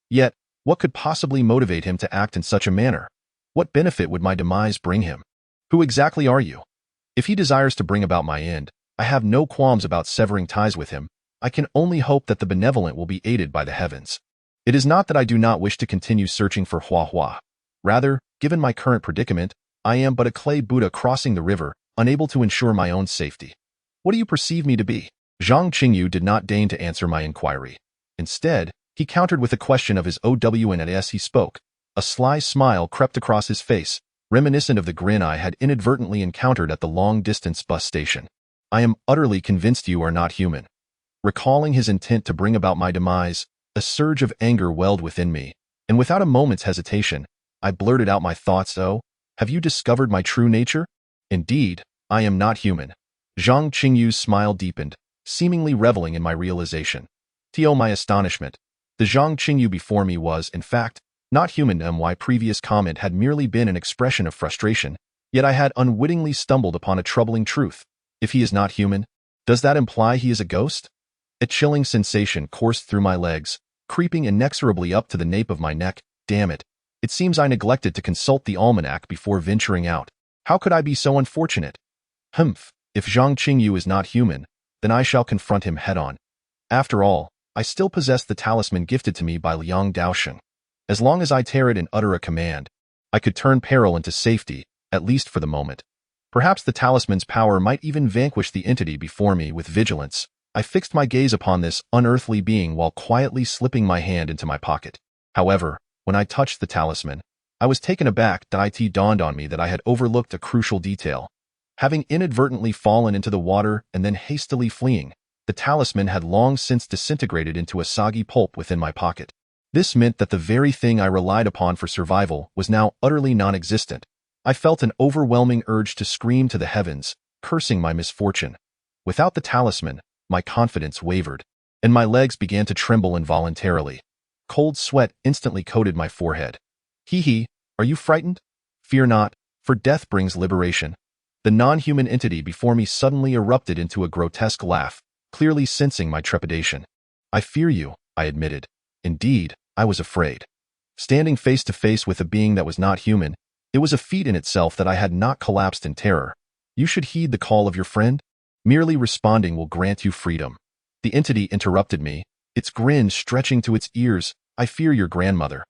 Yet, what could possibly motivate him to act in such a manner? What benefit would my demise bring him? Who exactly are you? If he desires to bring about my end, I have no qualms about severing ties with him. I can only hope that the benevolent will be aided by the heavens. It is not that I do not wish to continue searching for Huahua. Rather, given my current predicament, I am but a clay Buddha crossing the river, unable to ensure my own safety. What do you perceive me to be? Zhang Qingyu did not deign to answer my inquiry. Instead, he countered with a question of his own, and as he spoke, a sly smile crept across his face, reminiscent of the grin I had inadvertently encountered at the long-distance bus station. I am utterly convinced you are not human. Recalling his intent to bring about my demise, a surge of anger welled within me, and without a moment's hesitation, I blurted out my thoughts. Oh, have you discovered my true nature? Indeed, I am not human. Zhang Qingyu's smile deepened, seemingly reveling in my realization. To my astonishment, the Zhang Qingyu before me was, in fact, not human. My previous comment had merely been an expression of frustration, yet I had unwittingly stumbled upon a troubling truth. If he is not human, Does that imply he is a ghost? A chilling sensation coursed through my legs, creeping inexorably up to the nape of my neck. Damn it. It seems I neglected to consult the almanac before venturing out. How could I be so unfortunate? Humph. If Zhang Qingyu is not human, then I shall confront him head-on. After all, I still possess the talisman gifted to me by Liang Daosheng. As long as I tear it and utter a command, I could turn peril into safety, at least for the moment. Perhaps the talisman's power might even vanquish the entity before me with vigilance. I fixed my gaze upon this unearthly being while quietly slipping my hand into my pocket. However, when I touched the talisman, I was taken aback. It dawned on me that I had overlooked a crucial detail. Having inadvertently fallen into the water and then hastily fleeing, the talisman had long since disintegrated into a soggy pulp within my pocket. This meant that the very thing I relied upon for survival was now utterly non-existent. I felt an overwhelming urge to scream to the heavens, cursing my misfortune. Without the talisman, my confidence wavered, and my legs began to tremble involuntarily. Cold sweat instantly coated my forehead. Hee, are you frightened? Fear not, for death brings liberation. The non-human entity before me suddenly erupted into a grotesque laugh, clearly sensing my trepidation. I fear you, I admitted. Indeed, I was afraid. Standing face to face with a being that was not human, it was a feat in itself that I had not collapsed in terror. You should heed the call of your friend. Merely responding will grant you freedom. The entity interrupted me, its grin stretching to its ears. I fear your grandmother.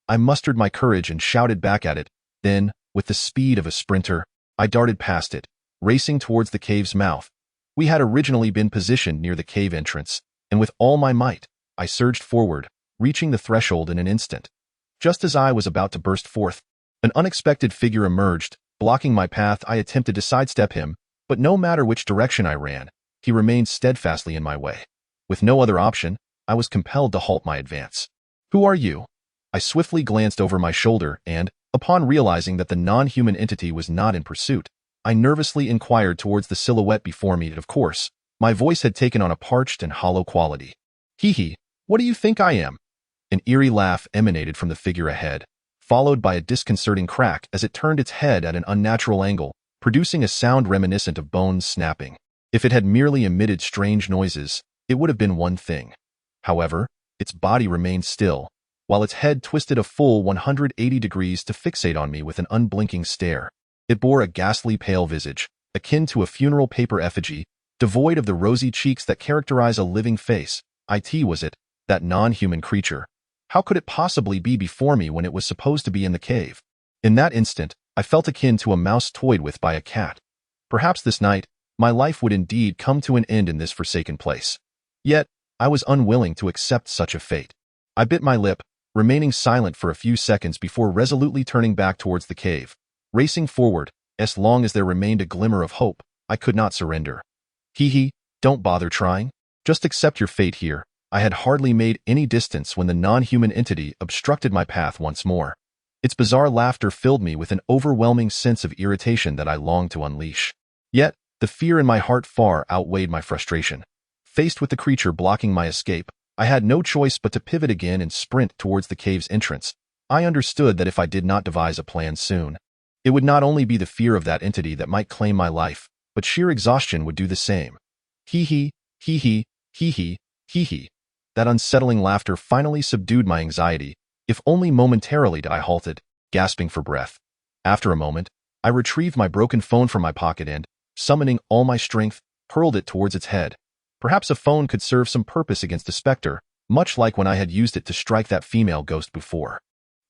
I mustered my courage and shouted back at it. Then, with the speed of a sprinter, I darted past it, racing towards the cave's mouth. We had originally been positioned near the cave entrance, and with all my might, I surged forward, reaching the threshold in an instant. Just as I was about to burst forth, an unexpected figure emerged, blocking my path. I attempted to sidestep him, but no matter which direction I ran, he remained steadfastly in my way. With no other option, I was compelled to halt my advance. Who are you? I swiftly glanced over my shoulder and, upon realizing that the non-human entity was not in pursuit, I nervously inquired towards the silhouette before me. Of course, my voice had taken on a parched and hollow quality. Hee, what do you think I am? An eerie laugh emanated from the figure ahead, followed by a disconcerting crack as it turned its head at an unnatural angle, producing a sound reminiscent of bones snapping. If it had merely emitted strange noises, it would have been one thing. However, its body remained still, while its head twisted a full 180 degrees to fixate on me with an unblinking stare. It bore a ghastly pale visage, akin to a funeral paper effigy, devoid of the rosy cheeks that characterize a living face. Was it, that non-human creature? How could it possibly be before me when it was supposed to be in the cave? In that instant, I felt akin to a mouse toyed with by a cat. Perhaps this night, my life would indeed come to an end in this forsaken place. Yet, I was unwilling to accept such a fate. I bit my lip, remaining silent for a few seconds before resolutely turning back towards the cave. Racing forward, as long as there remained a glimmer of hope, I could not surrender. Don't bother trying. Just accept your fate here. I had hardly made any distance when the non-human entity obstructed my path once more. Its bizarre laughter filled me with an overwhelming sense of irritation that I longed to unleash. Yet, the fear in my heart far outweighed my frustration. Faced with the creature blocking my escape, I had no choice but to pivot again and sprint towards the cave's entrance. I understood that if I did not devise a plan soon, it would not only be the fear of that entity that might claim my life, but sheer exhaustion would do the same. Hee. That unsettling laughter finally subdued my anxiety, if only momentarily. I halted, gasping for breath. After a moment, I retrieved my broken phone from my pocket and, summoning all my strength, hurled it towards its head. Perhaps a phone could serve some purpose against a specter, much like when I had used it to strike that female ghost before.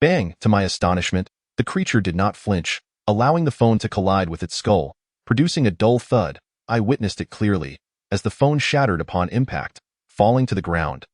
Bang! To my astonishment, the creature did not flinch, allowing the phone to collide with its skull, producing a dull thud. I witnessed it clearly, as the phone shattered upon impact, falling to the ground.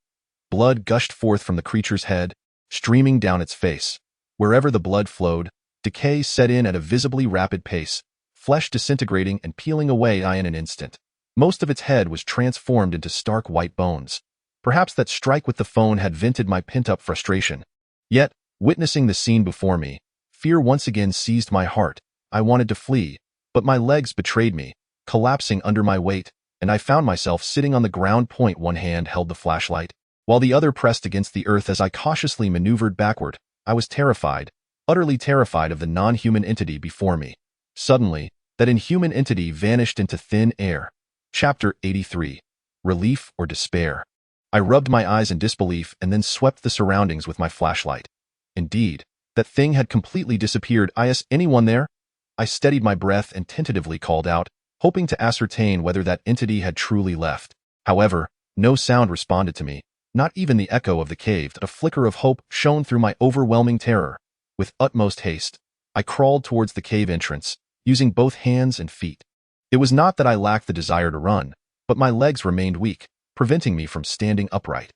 Blood gushed forth from the creature's head, streaming down its face. Wherever the blood flowed, decay set in at a visibly rapid pace, flesh disintegrating and peeling away in an instant. Most of its head was transformed into stark white bones. Perhaps that strike with the phone had vented my pent-up frustration. Yet, witnessing the scene before me, fear once again seized my heart. I wanted to flee, but my legs betrayed me, collapsing under my weight, and I found myself sitting on the ground. One hand held the flashlight, while the other pressed against the earth. As I cautiously maneuvered backward, I was terrified, utterly terrified of the non-human entity before me. Suddenly, that inhuman entity vanished into thin air. Chapter 83. Relief or Despair. I rubbed my eyes in disbelief and then swept the surroundings with my flashlight. Indeed, that thing had completely disappeared. Is anyone there? I steadied my breath and tentatively called out, hoping to ascertain whether that entity had truly left. However, no sound responded to me, not even the echo of the cave. A flicker of hope shone through my overwhelming terror. With utmost haste, I crawled towards the cave entrance, using both hands and feet. It was not that I lacked the desire to run, but my legs remained weak, preventing me from standing upright.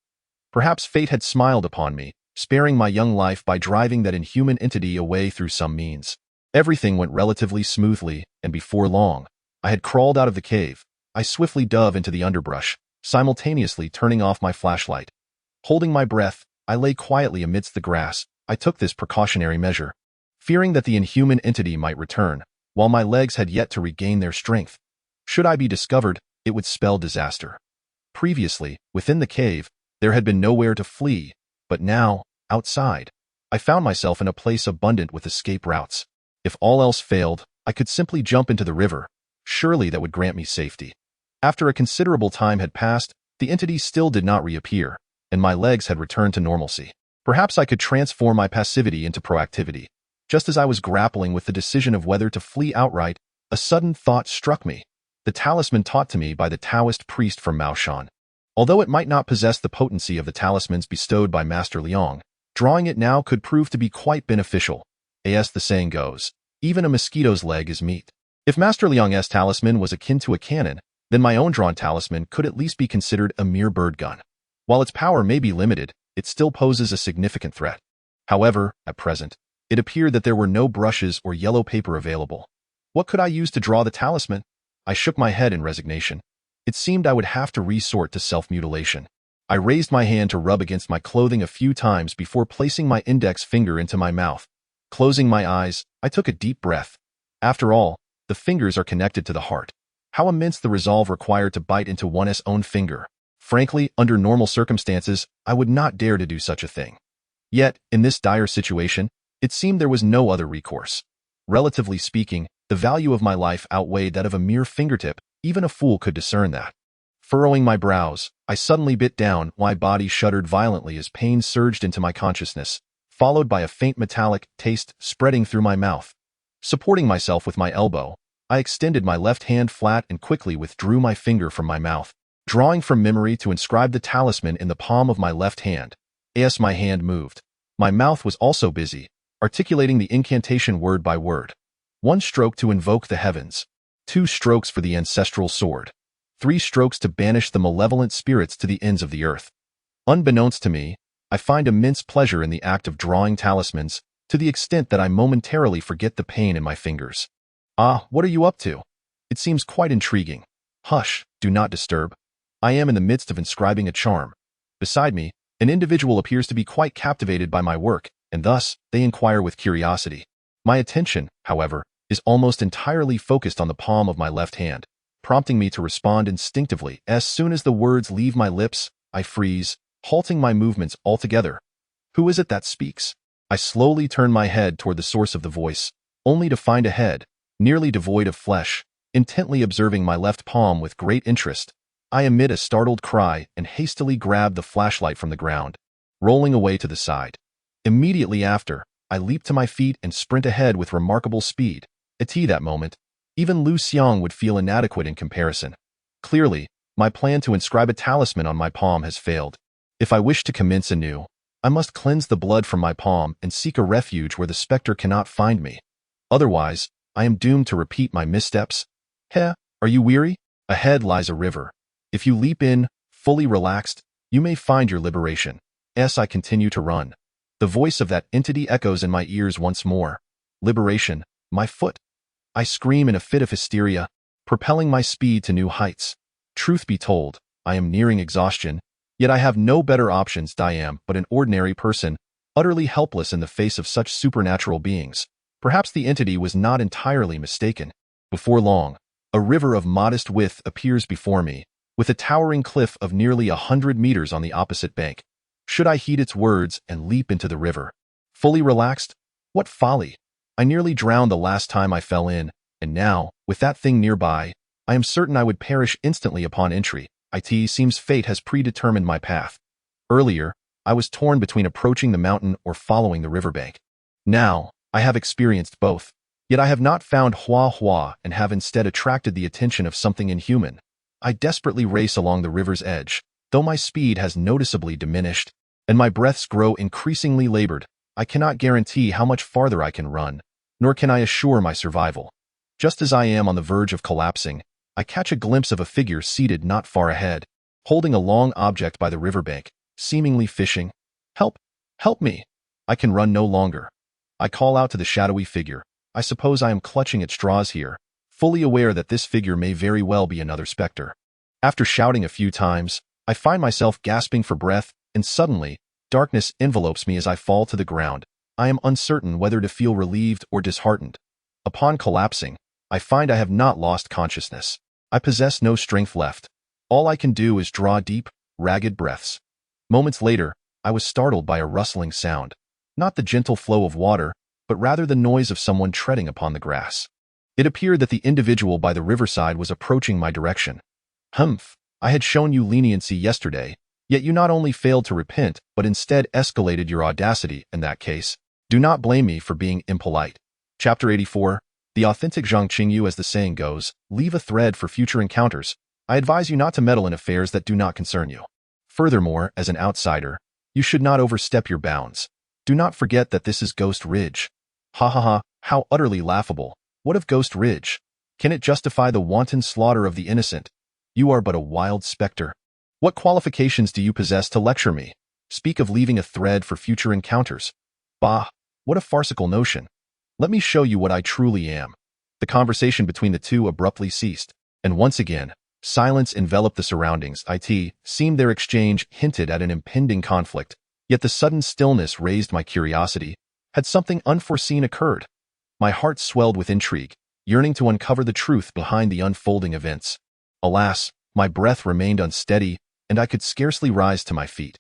Perhaps fate had smiled upon me, sparing my young life by driving that inhuman entity away through some means. Everything went relatively smoothly, and before long, I had crawled out of the cave. I swiftly dove into the underbrush, simultaneously turning off my flashlight. Holding my breath, I lay quietly amidst the grass. I took this precautionary measure, fearing that the inhuman entity might return, while my legs had yet to regain their strength. Should I be discovered, it would spell disaster. Previously, within the cave, there had been nowhere to flee, but now, outside, I found myself in a place abundant with escape routes. If all else failed, I could simply jump into the river. Surely that would grant me safety. After a considerable time had passed, the entity still did not reappear, and my legs had returned to normalcy. Perhaps I could transform my passivity into proactivity. Just as I was grappling with the decision of whether to flee outright, a sudden thought struck me. The talisman taught to me by the Taoist priest from Maoshan. Although it might not possess the potency of the talismans bestowed by Master Liang, drawing it now could prove to be quite beneficial. As the saying goes, even a mosquito's leg is meat. If Master Liang's talisman was akin to a cannon, then my own drawn talisman could at least be considered a mere bird gun. While its power may be limited, it still poses a significant threat. However, at present, it appeared that there were no brushes or yellow paper available. What could I use to draw the talisman? I shook my head in resignation. It seemed I would have to resort to self-mutilation. I raised my hand to rub against my clothing a few times before placing my index finger into my mouth. Closing my eyes, I took a deep breath. After all, the fingers are connected to the heart. How immense the resolve required to bite into one's own finger. Frankly, under normal circumstances, I would not dare to do such a thing. Yet, in this dire situation, it seemed there was no other recourse. Relatively speaking, the value of my life outweighed that of a mere fingertip. Even a fool could discern that. Furrowing my brows, I suddenly bit down. My body shuddered violently as pain surged into my consciousness, followed by a faint metallic taste spreading through my mouth. Supporting myself with my elbow, I extended my left hand flat and quickly withdrew my finger from my mouth, drawing from memory to inscribe the talisman in the palm of my left hand. As my hand moved, my mouth was also busy, articulating the incantation word by word. 1 stroke to invoke the heavens. 2 strokes for the ancestral sword. 3 strokes to banish the malevolent spirits to the ends of the earth. Unbeknownst to me, I find immense pleasure in the act of drawing talismans, to the extent that I momentarily forget the pain in my fingers. Ah, what are you up to? It seems quite intriguing. Hush, do not disturb. I am in the midst of inscribing a charm. Beside me, an individual appears to be quite captivated by my work, and thus, they inquire with curiosity. My attention, however, is almost entirely focused on the palm of my left hand, prompting me to respond instinctively. As soon as the words leave my lips, I freeze, halting my movements altogether. Who is it that speaks? I slowly turn my head toward the source of the voice, only to find a head, nearly devoid of flesh, intently observing my left palm with great interest. I emit a startled cry and hastily grab the flashlight from the ground, rolling away to the side. Immediately after, I leap to my feet and sprint ahead with remarkable speed. At that moment, even Lu Xiang would feel inadequate in comparison. Clearly, my plan to inscribe a talisman on my palm has failed. If I wish to commence anew, I must cleanse the blood from my palm and seek a refuge where the specter cannot find me. Otherwise, I am doomed to repeat my missteps. Are you weary? Ahead lies a river. If you leap in, fully relaxed, you may find your liberation. As I continue to run, the voice of that entity echoes in my ears once more. Liberation, my foot. I scream in a fit of hysteria, propelling my speed to new heights. Truth be told, I am nearing exhaustion, yet I have no better options. I am but an ordinary person, utterly helpless in the face of such supernatural beings. Perhaps the entity was not entirely mistaken. Before long, a river of modest width appears before me, with a towering cliff of nearly 100 meters on the opposite bank. Should I heed its words and leap into the river? Fully relaxed? What folly! I nearly drowned the last time I fell in, and now, with that thing nearby, I am certain I would perish instantly upon entry. It seems fate has predetermined my path. Earlier, I was torn between approaching the mountain or following the riverbank. Now, I have experienced both. Yet I have not found Hua Hua and have instead attracted the attention of something inhuman. I desperately race along the river's edge, though my speed has noticeably diminished, and my breaths grow increasingly labored. I cannot guarantee how much farther I can run, nor can I assure my survival. Just as I am on the verge of collapsing, I catch a glimpse of a figure seated not far ahead, holding a long object by the riverbank, seemingly fishing. Help! Help me! I can run no longer. I call out to the shadowy figure. I suppose I am clutching at straws here, fully aware that this figure may very well be another specter. After shouting a few times, I find myself gasping for breath, and suddenly, darkness envelopes me as I fall to the ground. I am uncertain whether to feel relieved or disheartened. Upon collapsing, I find I have not lost consciousness. I possess no strength left. All I can do is draw deep, ragged breaths. Moments later, I was startled by a rustling sound. Not the gentle flow of water, but rather the noise of someone treading upon the grass. It appeared that the individual by the riverside was approaching my direction. Humph, I had shown you leniency yesterday, yet you not only failed to repent, but instead escalated your audacity in that case. Do not blame me for being impolite. Chapter 84. The authentic Zhang Qingyu, as the saying goes, leave a thread for future encounters. I advise you not to meddle in affairs that do not concern you. Furthermore, as an outsider, you should not overstep your bounds. Do not forget that this is Ghost Ridge. Ha ha ha, how utterly laughable. What of Ghost Ridge? Can it justify the wanton slaughter of the innocent? You are but a wild specter. What qualifications do you possess to lecture me? Speak of leaving a thread for future encounters. Bah, what a farcical notion. Let me show you what I truly am. The conversation between the two abruptly ceased, and once again, silence enveloped the surroundings. It seemed their exchange hinted at an impending conflict, yet the sudden stillness raised my curiosity. Had something unforeseen occurred? My heart swelled with intrigue, yearning to uncover the truth behind the unfolding events. Alas, my breath remained unsteady, and I could scarcely rise to my feet.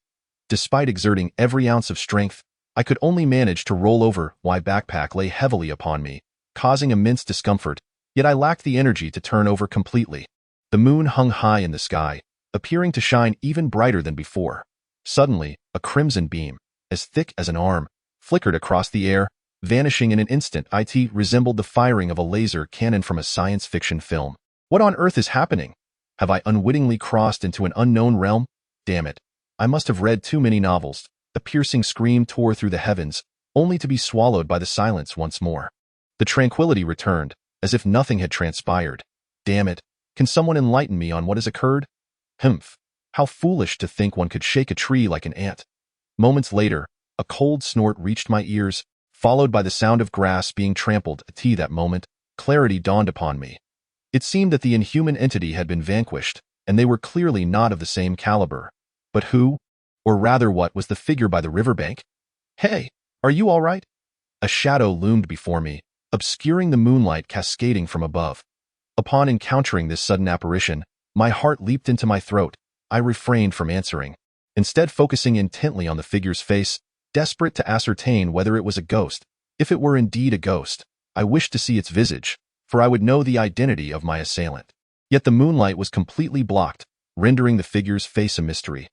Despite exerting every ounce of strength, I could only manage to roll over. My backpack lay heavily upon me, causing immense discomfort, yet I lacked the energy to turn over completely. The moon hung high in the sky, appearing to shine even brighter than before. Suddenly, a crimson beam, as thick as an arm, flickered across the air, vanishing in an instant. It resembled the firing of a laser cannon from a science fiction film. What on earth is happening? Have I unwittingly crossed into an unknown realm? Damn it. I must have read too many novels. The piercing scream tore through the heavens, only to be swallowed by the silence once more. The tranquility returned, as if nothing had transpired. Damn it. Can someone enlighten me on what has occurred? Humph. How foolish to think one could shake a tree like an ant. Moments later, a cold snort reached my ears, followed by the sound of grass being trampled. At that moment, clarity dawned upon me. It seemed that the inhuman entity had been vanquished, and they were clearly not of the same caliber. But who, or rather what, was the figure by the riverbank? Hey, are you all right? A shadow loomed before me, obscuring the moonlight cascading from above. Upon encountering this sudden apparition, my heart leaped into my throat. I refrained from answering, instead focusing intently on the figure's face, desperate to ascertain whether it was a ghost. If it were indeed a ghost, I wished to see its visage, for I would know the identity of my assailant. Yet the moonlight was completely blocked, rendering the figure's face a mystery.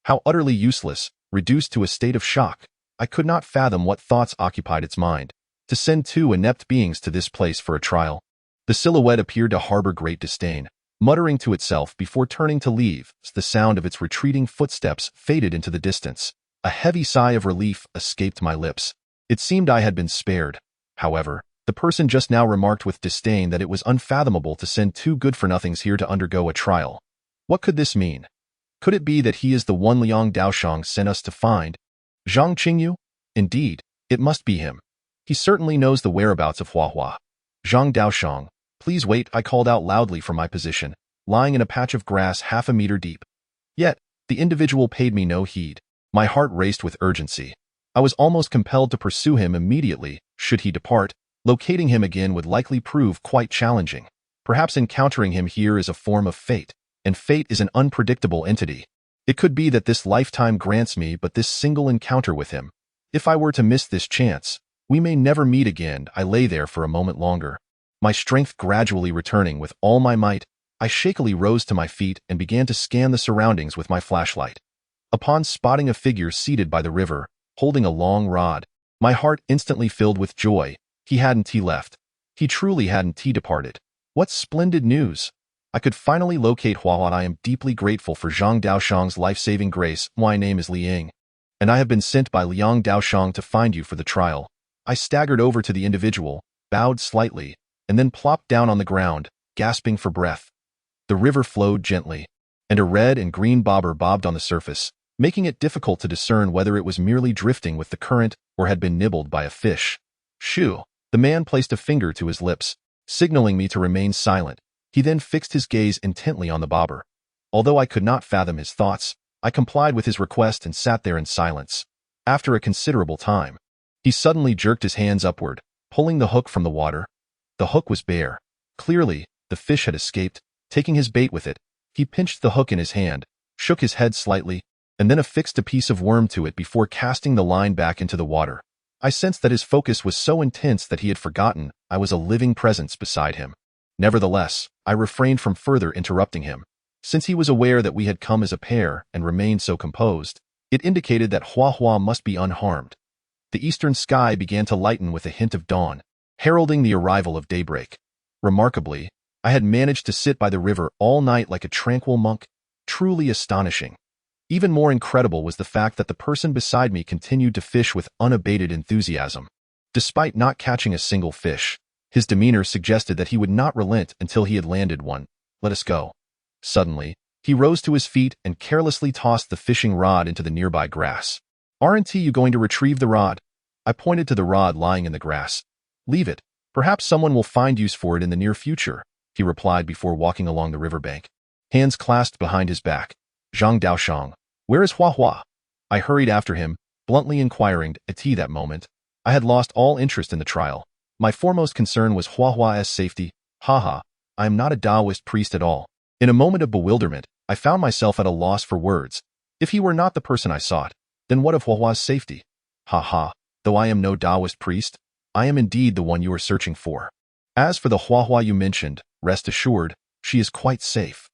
How utterly useless, reduced to a state of shock. I could not fathom what thoughts occupied its mind. To send two inept beings to this place for a trial. The silhouette appeared to harbor great disdain, muttering to itself before turning to leave. The sound of its retreating footsteps faded into the distance. A heavy sigh of relief escaped my lips. It seemed I had been spared. However, the person just now remarked with disdain that it was unfathomable to send two good-for-nothings here to undergo a trial. What could this mean? Could it be that he is the one Liang Daoshang sent us to find? Zhang Qingyu? Indeed, it must be him. He certainly knows the whereabouts of Hua Hua. Zhang Daoshang, please wait, I called out loudly from my position, lying in a patch of grass half a meter deep. Yet, the individual paid me no heed. My heart raced with urgency. I was almost compelled to pursue him immediately. Should he depart, locating him again would likely prove quite challenging. Perhaps encountering him here is a form of fate, and fate is an unpredictable entity. It could be that this lifetime grants me but this single encounter with him. If I were to miss this chance, we may never meet again. I lay there for a moment longer, My strength gradually returning with all my might, I shakily rose to my feet and began to scan the surroundings with my flashlight. Upon spotting a figure seated by the river, holding a long rod, my heart instantly filled with joy. He hadn't left. He truly hadn't departed. What splendid news! I could finally locate Hua. I am deeply grateful for Zhang Daoshang's life-saving grace. My name is Li Ying, and I have been sent by Liang Daoshang to find you for the trial. I staggered over to the individual, bowed slightly, and then plopped down on the ground, gasping for breath. The river flowed gently, and a red and green bobber bobbed on the surface, making it difficult to discern whether it was merely drifting with the current or had been nibbled by a fish. Shoo! The man placed a finger to his lips, signaling me to remain silent. He then fixed his gaze intently on the bobber. Although I could not fathom his thoughts, I complied with his request and sat there in silence. After a considerable time, he suddenly jerked his hands upward, pulling the hook from the water. The hook was bare. Clearly, the fish had escaped. Taking his bait with it, he pinched the hook in his hand, shook his head slightly, and then affixed a piece of worm to it before casting the line back into the water. I sensed that his focus was so intense that he had forgotten I was a living presence beside him. Nevertheless, I refrained from further interrupting him. Since he was aware that we had come as a pair and remained so composed, it indicated that Hua must be unharmed. The eastern sky began to lighten with a hint of dawn, heralding the arrival of daybreak. Remarkably, I had managed to sit by the river all night like a tranquil monk, truly astonishing. Even more incredible was the fact that the person beside me continued to fish with unabated enthusiasm. Despite not catching a single fish, his demeanor suggested that he would not relent until he had landed one. Let us go. Suddenly, he rose to his feet and carelessly tossed the fishing rod into the nearby grass. Aren't you going to retrieve the rod? I pointed to the rod lying in the grass. Leave it. Perhaps someone will find use for it in the near future, he replied before walking along the riverbank, hands clasped behind his back. Zhang Daoshang, where is Hua? I hurried after him, bluntly inquiring. At that moment, I had lost all interest in the trial. My foremost concern was Hua's safety. I am not a Taoist priest at all. In a moment of bewilderment, I found myself at a loss for words. If he were not the person I sought, then what of Hua's safety? Though I am no Taoist priest, I am indeed the one you are searching for. As for the Hua you mentioned, rest assured, she is quite safe.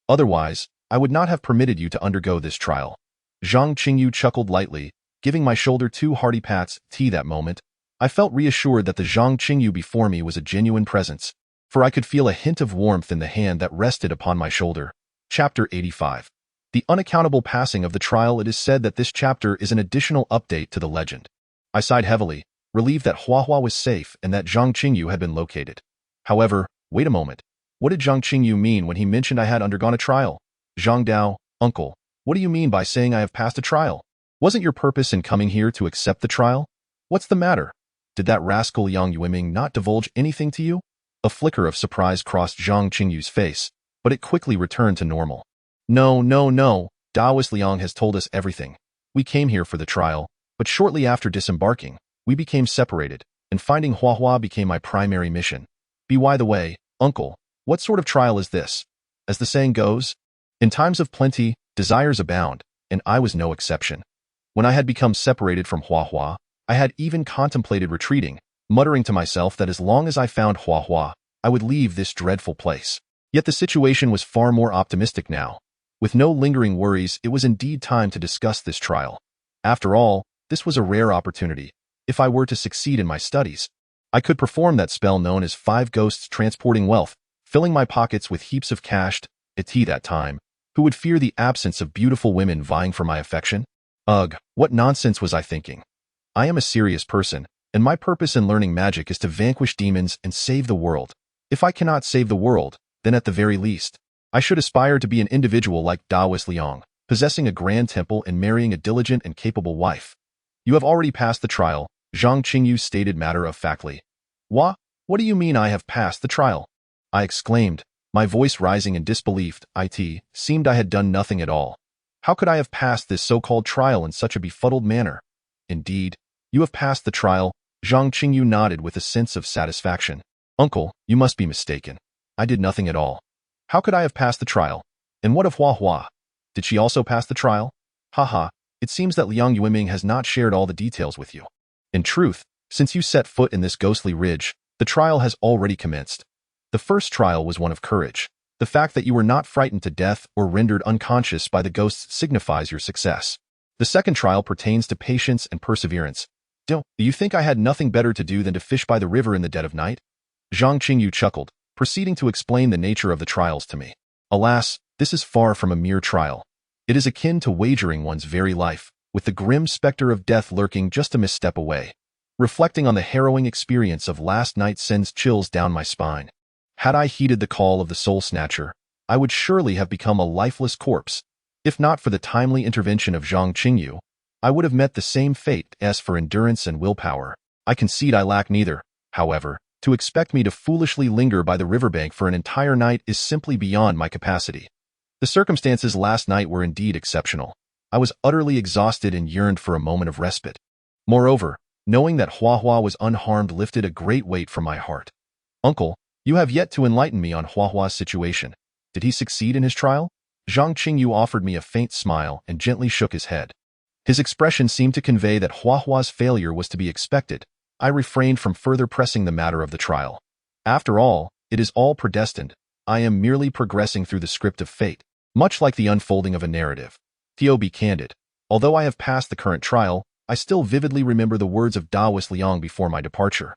Otherwise, I would not have permitted you to undergo this trial. Zhang Qingyu chuckled lightly, giving my shoulder 2 hearty pats. That moment, I felt reassured that the Zhang Qingyu before me was a genuine presence, for I could feel a hint of warmth in the hand that rested upon my shoulder. Chapter 85. The unaccountable passing of the trial. It is said that this chapter is an additional update to the legend. I sighed heavily, relieved that Hua was safe and that Zhang Qingyu had been located. However, wait a moment. What did Zhang Qingyu mean when he mentioned I had undergone a trial? Zhang Dao, uncle, what do you mean by saying I have passed a trial? Wasn't your purpose in coming here to accept the trial? What's the matter? Did that rascal Yang Yueming not divulge anything to you? A flicker of surprise crossed Zhang Qingyu's face, but it quickly returned to normal. No. Taoist Liang has told us everything. We came here for the trial, but shortly after disembarking, we became separated, and finding Hua became my primary mission. By the way, uncle, what sort of trial is this? As the saying goes, in times of plenty, desires abound, and I was no exception. When I had become separated from Hua, I had even contemplated retreating, muttering to myself that as long as I found Hua, I would leave this dreadful place. Yet the situation was far more optimistic now. With no lingering worries, it was indeed time to discuss this trial. After all, this was a rare opportunity. If I were to succeed in my studies, I could perform that spell known as 5 ghosts transporting wealth, filling my pockets with heaps of cash. At that time, who would fear the absence of beautiful women vying for my affection? Ugh, what nonsense was I thinking? I am a serious person, and my purpose in learning magic is to vanquish demons and save the world. If I cannot save the world, then at the very least, I should aspire to be an individual like Taoist Liang, possessing a grand temple and marrying a diligent and capable wife. You have already passed the trial, Zhang Qingyu stated matter-of-factly. What do you mean I have passed the trial? I exclaimed, my voice rising in disbelief. It seemed I had done nothing at all. How could I have passed this so-called trial in such a befuddled manner? Indeed, you have passed the trial. Zhang Qingyu nodded with a sense of satisfaction. Uncle, you must be mistaken. I did nothing at all. How could I have passed the trial? And what of Hua? Did she also pass the trial? It seems that Liang Yueming has not shared all the details with you. In truth, since you set foot in this ghostly ridge, The trial has already commenced. The first trial was one of courage. The fact that you were not frightened to death or rendered unconscious by the ghosts signifies your success. The second trial pertains to patience and perseverance. Do you think I had nothing better to do than to fish by the river in the dead of night? Zhang Qingyu chuckled, proceeding to explain the nature of the trials to me. Alas, this is far from a mere trial. It is akin to wagering one's very life, with the grim specter of death lurking just a misstep away. Reflecting on the harrowing experience of last night sends chills down my spine. Had I heeded the call of the soul snatcher, I would surely have become a lifeless corpse. If not for the timely intervention of Zhang Qingyu, I would have met the same fate as for endurance and willpower. I concede I lack neither. However, to expect me to foolishly linger by the riverbank for an entire night is simply beyond my capacity. The circumstances last night were indeed exceptional. I was utterly exhausted and yearned for a moment of respite. Moreover, knowing that Hua Hua was unharmed lifted a great weight from my heart. Uncle, you have yet to enlighten me on Hua Hua's situation. Did he succeed in his trial? Zhang Qingyu offered me a faint smile and gently shook his head. His expression seemed to convey that Hua Hua's failure was to be expected. I refrained from further pressing the matter of the trial. After all, it is all predestined. I am merely progressing through the script of fate, much like the unfolding of a narrative. To be candid, although I have passed the current trial, I still vividly remember the words of Daoist Liang before my departure.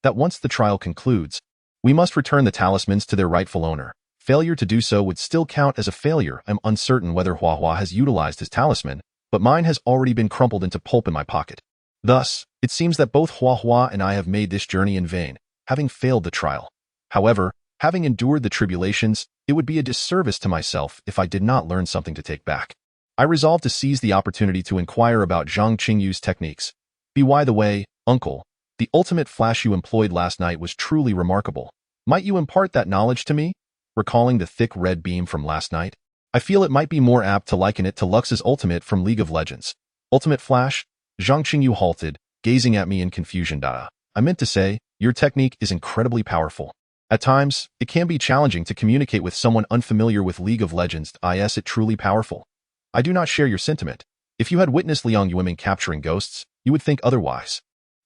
That once the trial concludes, we must return the talismans to their rightful owner. Failure to do so would still count as a failure. I'm uncertain whether Hua Hua has utilized his talisman, but mine has already been crumpled into pulp in my pocket. Thus, it seems that both Hua Hua and I have made this journey in vain, having failed the trial. However, having endured the tribulations, it would be a disservice to myself if I did not learn something to take back. I resolved to seize the opportunity to inquire about Zhang Qingyu's techniques. By the way, uncle, the ultimate flash you employed last night was truly remarkable. Might you impart that knowledge to me? Recalling the thick red beam from last night, I feel it might be more apt to liken it to Lux's ultimate from League of Legends. Ultimate flash? Zhang Qingyu halted, gazing at me in confusion. I meant to say, your technique is incredibly powerful. At times, it can be challenging to communicate with someone unfamiliar with League of Legends. Is it truly powerful? I do not share your sentiment. If you had witnessed Liang Yueming capturing ghosts, you would think otherwise.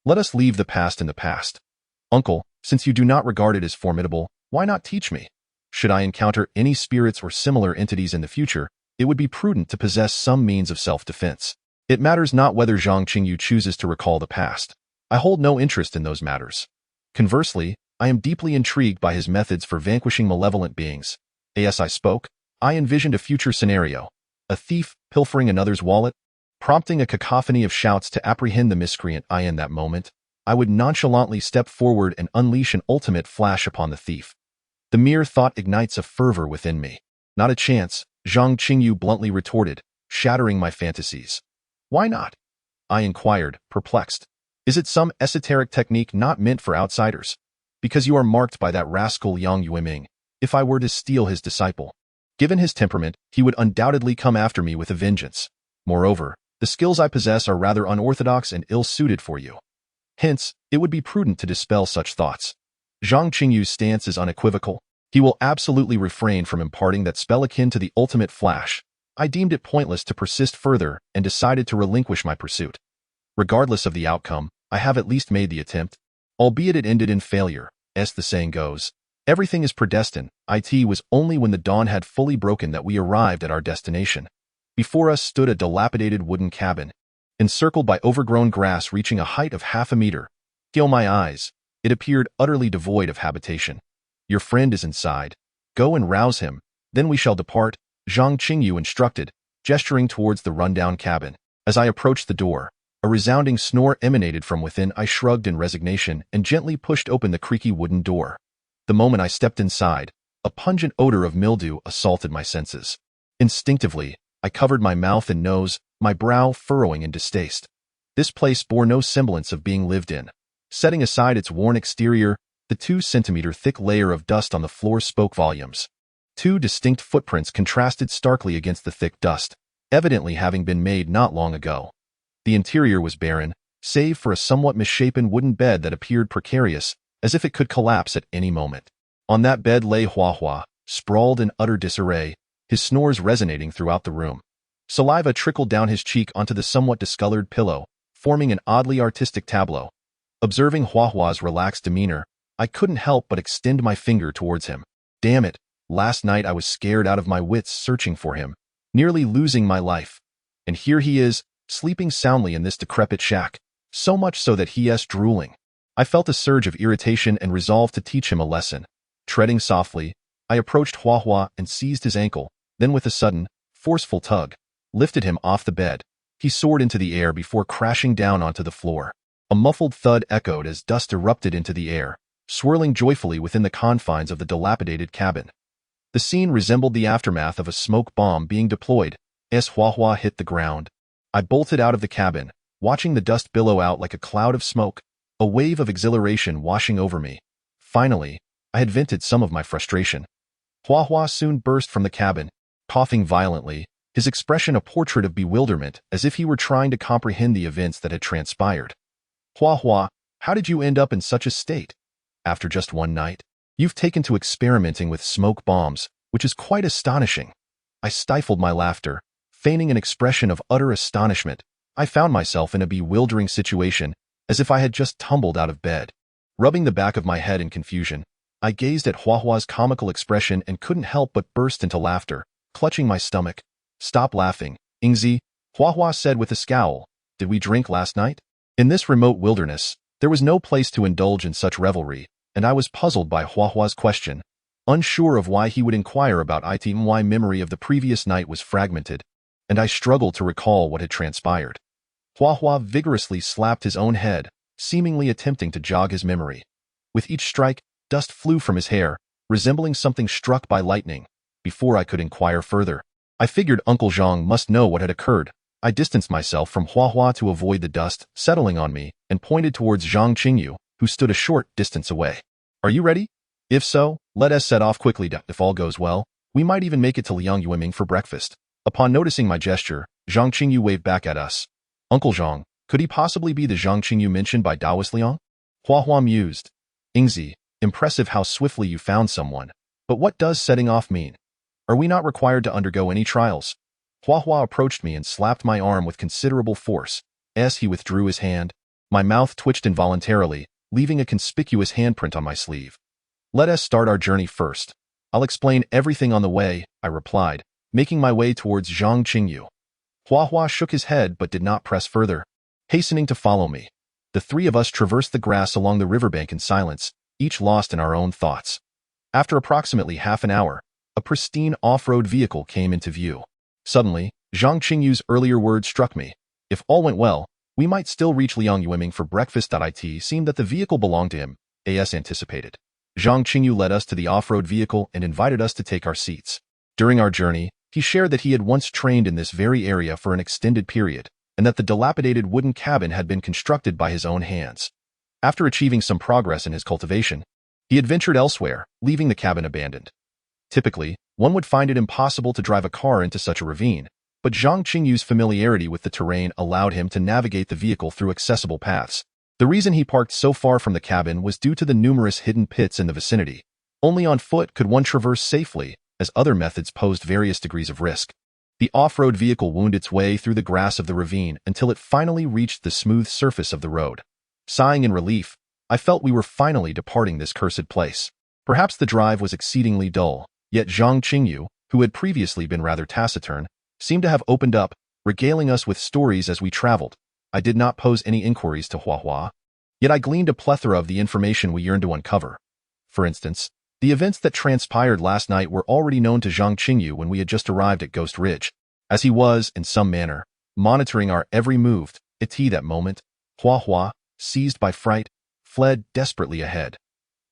Let us leave the past in the past. Uncle, since you do not regard it as formidable, why not teach me? Should I encounter any spirits or similar entities in the future, it would be prudent to possess some means of self-defense. It matters not whether Zhang Qingyu chooses to recall the past. I hold no interest in those matters. Conversely, I am deeply intrigued by his methods for vanquishing malevolent beings. As I spoke, I envisioned a future scenario. A thief pilfering another's wallet, prompting a cacophony of shouts to apprehend the miscreant. In that moment, I would nonchalantly step forward and unleash an ultimate flash upon the thief. The mere thought ignites a fervor within me. Not a chance, Zhang Qingyu bluntly retorted, shattering my fantasies. Why not? I inquired, perplexed. Is it some esoteric technique not meant for outsiders? Because you are marked by that rascal Liang Yueming. If I were to steal his disciple, given his temperament, he would undoubtedly come after me with a vengeance. Moreover, the skills I possess are rather unorthodox and ill-suited for you. Hence, it would be prudent to dispel such thoughts. Zhang Qingyu's stance is unequivocal. He will absolutely refrain from imparting that spell akin to the ultimate flash. I deemed it pointless to persist further and decided to relinquish my pursuit. Regardless of the outcome, I have at least made the attempt, albeit it ended in failure. As the saying goes, everything is predestined. It was only when the dawn had fully broken that we arrived at our destination. Before us stood a dilapidated wooden cabin, encircled by overgrown grass reaching a height of half a meter. To my eyes, it appeared utterly devoid of habitation. Your friend is inside. Go and rouse him, then we shall depart, Zhang Qingyu instructed, gesturing towards the rundown cabin. As I approached the door, a resounding snore emanated from within. I shrugged in resignation and gently pushed open the creaky wooden door. The moment I stepped inside, a pungent odor of mildew assaulted my senses. Instinctively, I covered my mouth and nose, my brow furrowing in distaste. This place bore no semblance of being lived in. Setting aside its worn exterior, the 2-centimeter thick layer of dust on the floor spoke volumes. Two distinct footprints contrasted starkly against the thick dust, evidently having been made not long ago. The interior was barren, save for a somewhat misshapen wooden bed that appeared precarious, as if it could collapse at any moment. On that bed lay Hua Hua, sprawled in utter disarray, his snores resonating throughout the room. Saliva trickled down his cheek onto the somewhat discolored pillow, forming an oddly artistic tableau. Observing Hua Hua's relaxed demeanor, I couldn't help but extend my finger towards him. Damn it, last night I was scared out of my wits searching for him, nearly losing my life. And here he is, sleeping soundly in this decrepit shack, so much so that he is drooling. I felt a surge of irritation and resolved to teach him a lesson. Treading softly, I approached Hua Hua and seized his ankle, then with a sudden, forceful tug, lifted him off the bed. He soared into the air before crashing down onto the floor. A muffled thud echoed as dust erupted into the air, swirling joyfully within the confines of the dilapidated cabin. The scene resembled the aftermath of a smoke bomb being deployed as Hua Hua hit the ground. I bolted out of the cabin, watching the dust billow out like a cloud of smoke, a wave of exhilaration washing over me. Finally, I had vented some of my frustration. Hua Hua soon burst from the cabin, coughing violently, his expression a portrait of bewilderment as if he were trying to comprehend the events that had transpired. Hua Hua, how did you end up in such a state? After just one night, you've taken to experimenting with smoke bombs, which is quite astonishing. I stifled my laughter, feigning an expression of utter astonishment. I found myself in a bewildering situation, as if I had just tumbled out of bed. Rubbing the back of my head in confusion, I gazed at Hua Hua's comical expression and couldn't help but burst into laughter, clutching my stomach. Stop laughing, Ingzi, Hua Hua said with a scowl. Did we drink last night? In this remote wilderness, there was no place to indulge in such revelry, and I was puzzled by Hua Hua's question. Unsure of why he would inquire about it, my memory of the previous night was fragmented, and I struggled to recall what had transpired. Hua Hua vigorously slapped his own head, seemingly attempting to jog his memory. With each strike, dust flew from his hair, resembling something struck by lightning. Before I could inquire further, I figured Uncle Zhang must know what had occurred. I distanced myself from Hua Hua to avoid the dust settling on me and pointed towards Zhang Qingyu, who stood a short distance away. Are you ready? If so, let us set off quickly. If all goes well, we might even make it to Liang Yueming for breakfast. Upon noticing my gesture, Zhang Qingyu waved back at us. Uncle Zhang, could he possibly be the Zhang Qingyu mentioned by Taoist Liang? Hua Hua mused. Ingzi, impressive how swiftly you found someone. But what does setting off mean? Are we not required to undergo any trials? Hua Hua approached me and slapped my arm with considerable force. As he withdrew his hand, my mouth twitched involuntarily, leaving a conspicuous handprint on my sleeve. Let us start our journey first. I'll explain everything on the way, I replied, making my way towards Zhang Qingyu. Hua Hua shook his head but did not press further, hastening to follow me. The three of us traversed the grass along the riverbank in silence, each lost in our own thoughts. After approximately half an hour, a pristine off-road vehicle came into view. Suddenly, Zhang Qingyu's earlier words struck me. If all went well, we might still reach Liang Yueming for breakfast. It seemed that the vehicle belonged to him, as anticipated. Zhang Qingyu led us to the off-road vehicle and invited us to take our seats. During our journey, he shared that he had once trained in this very area for an extended period, and that the dilapidated wooden cabin had been constructed by his own hands. After achieving some progress in his cultivation, he had ventured elsewhere, leaving the cabin abandoned. Typically, one would find it impossible to drive a car into such a ravine, but Zhang Qingyu's familiarity with the terrain allowed him to navigate the vehicle through accessible paths. The reason he parked so far from the cabin was due to the numerous hidden pits in the vicinity. Only on foot could one traverse safely, as other methods posed various degrees of risk. The off-road vehicle wound its way through the grass of the ravine until it finally reached the smooth surface of the road. Sighing in relief, I felt we were finally departing this cursed place. Perhaps the drive was exceedingly dull, yet Zhang Qingyu, who had previously been rather taciturn, seemed to have opened up, regaling us with stories as we traveled. I did not pose any inquiries to Hua Hua, yet I gleaned a plethora of the information we yearned to uncover. For instance, the events that transpired last night were already known to Zhang Qingyu when we had just arrived at Ghost Ridge. As he was, in some manner, monitoring our every move, at that moment, Hua Hua, seized by fright, fled desperately ahead.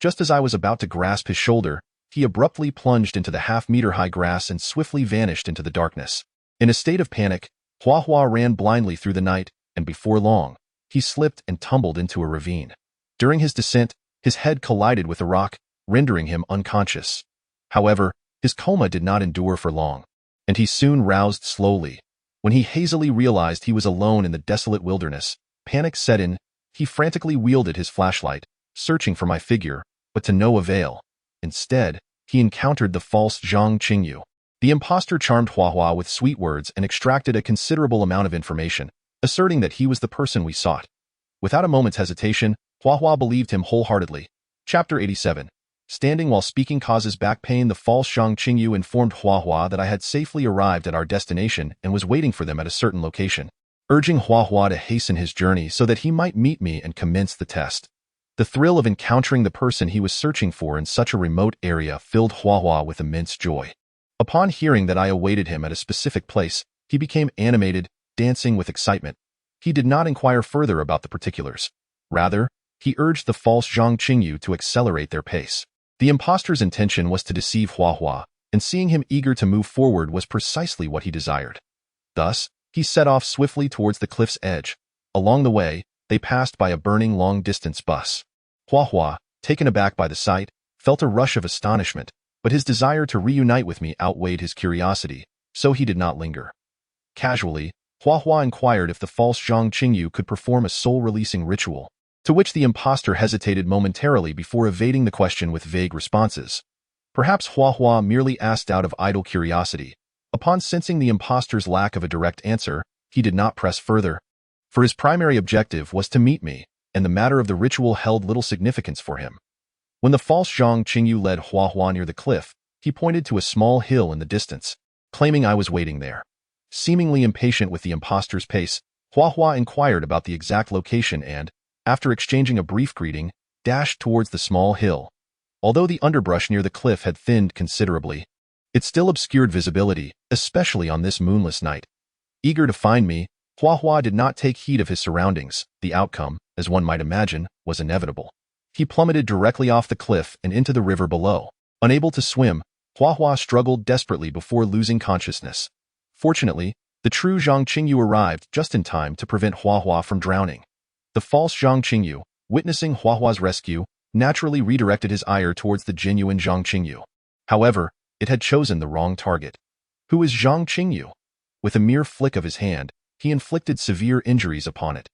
Just as I was about to grasp his shoulder, he abruptly plunged into the half-meter-high grass and swiftly vanished into the darkness. In a state of panic, Hua Hua ran blindly through the night, and before long, he slipped and tumbled into a ravine. During his descent, his head collided with a rock, rendering him unconscious. However, his coma did not endure for long, and he soon roused slowly. When he hazily realized he was alone in the desolate wilderness, panic set in. He frantically wielded his flashlight, searching for my figure, but to no avail. Instead, he encountered the false Zhang Qingyu. The impostor charmed Hua Hua with sweet words and extracted a considerable amount of information, asserting that he was the person we sought. Without a moment's hesitation, Hua Hua believed him wholeheartedly. Chapter 87. Standing while speaking causes back pain. The false Zhang Qingyu informed Hua that I had safely arrived at our destination and was waiting for them at a certain location, urging Hua to hasten his journey so that he might meet me and commence the test. The thrill of encountering the person he was searching for in such a remote area filled Hua with immense joy. Upon hearing that I awaited him at a specific place, he became animated, dancing with excitement. He did not inquire further about the particulars. Rather, he urged the false Zhang Qingyu to accelerate their pace. The impostor's intention was to deceive Hua, and seeing him eager to move forward was precisely what he desired. Thus, he set off swiftly towards the cliff's edge. Along the way, they passed by a burning long-distance bus. Hua, taken aback by the sight, felt a rush of astonishment, but his desire to reunite with me outweighed his curiosity, so he did not linger. Casually, Hua inquired if the false Zhang Qingyu could perform a soul-releasing ritual, to which the impostor hesitated momentarily before evading the question with vague responses. Perhaps Hua merely asked out of idle curiosity. Upon sensing the impostor's lack of a direct answer, he did not press further, for his primary objective was to meet me, and the matter of the ritual held little significance for him. When the false Zhang Qingyu led Hua near the cliff, he pointed to a small hill in the distance, claiming I was waiting there. Seemingly impatient with the impostor's pace, Hua inquired about the exact location and, after exchanging a brief greeting, dashed towards the small hill. Although the underbrush near the cliff had thinned considerably, it still obscured visibility, especially on this moonless night. Eager to find me, Hua did not take heed of his surroundings. The outcome, as one might imagine, was inevitable. He plummeted directly off the cliff and into the river below. Unable to swim, Hua struggled desperately before losing consciousness. Fortunately, the true Zhang Qingyu arrived just in time to prevent Hua from drowning. The false Zhang Qingyu, witnessing Hua's rescue, naturally redirected his ire towards the genuine Zhang Qingyu. However, it had chosen the wrong target. Who is Zhang Qingyu? With a mere flick of his hand, he inflicted severe injuries upon it.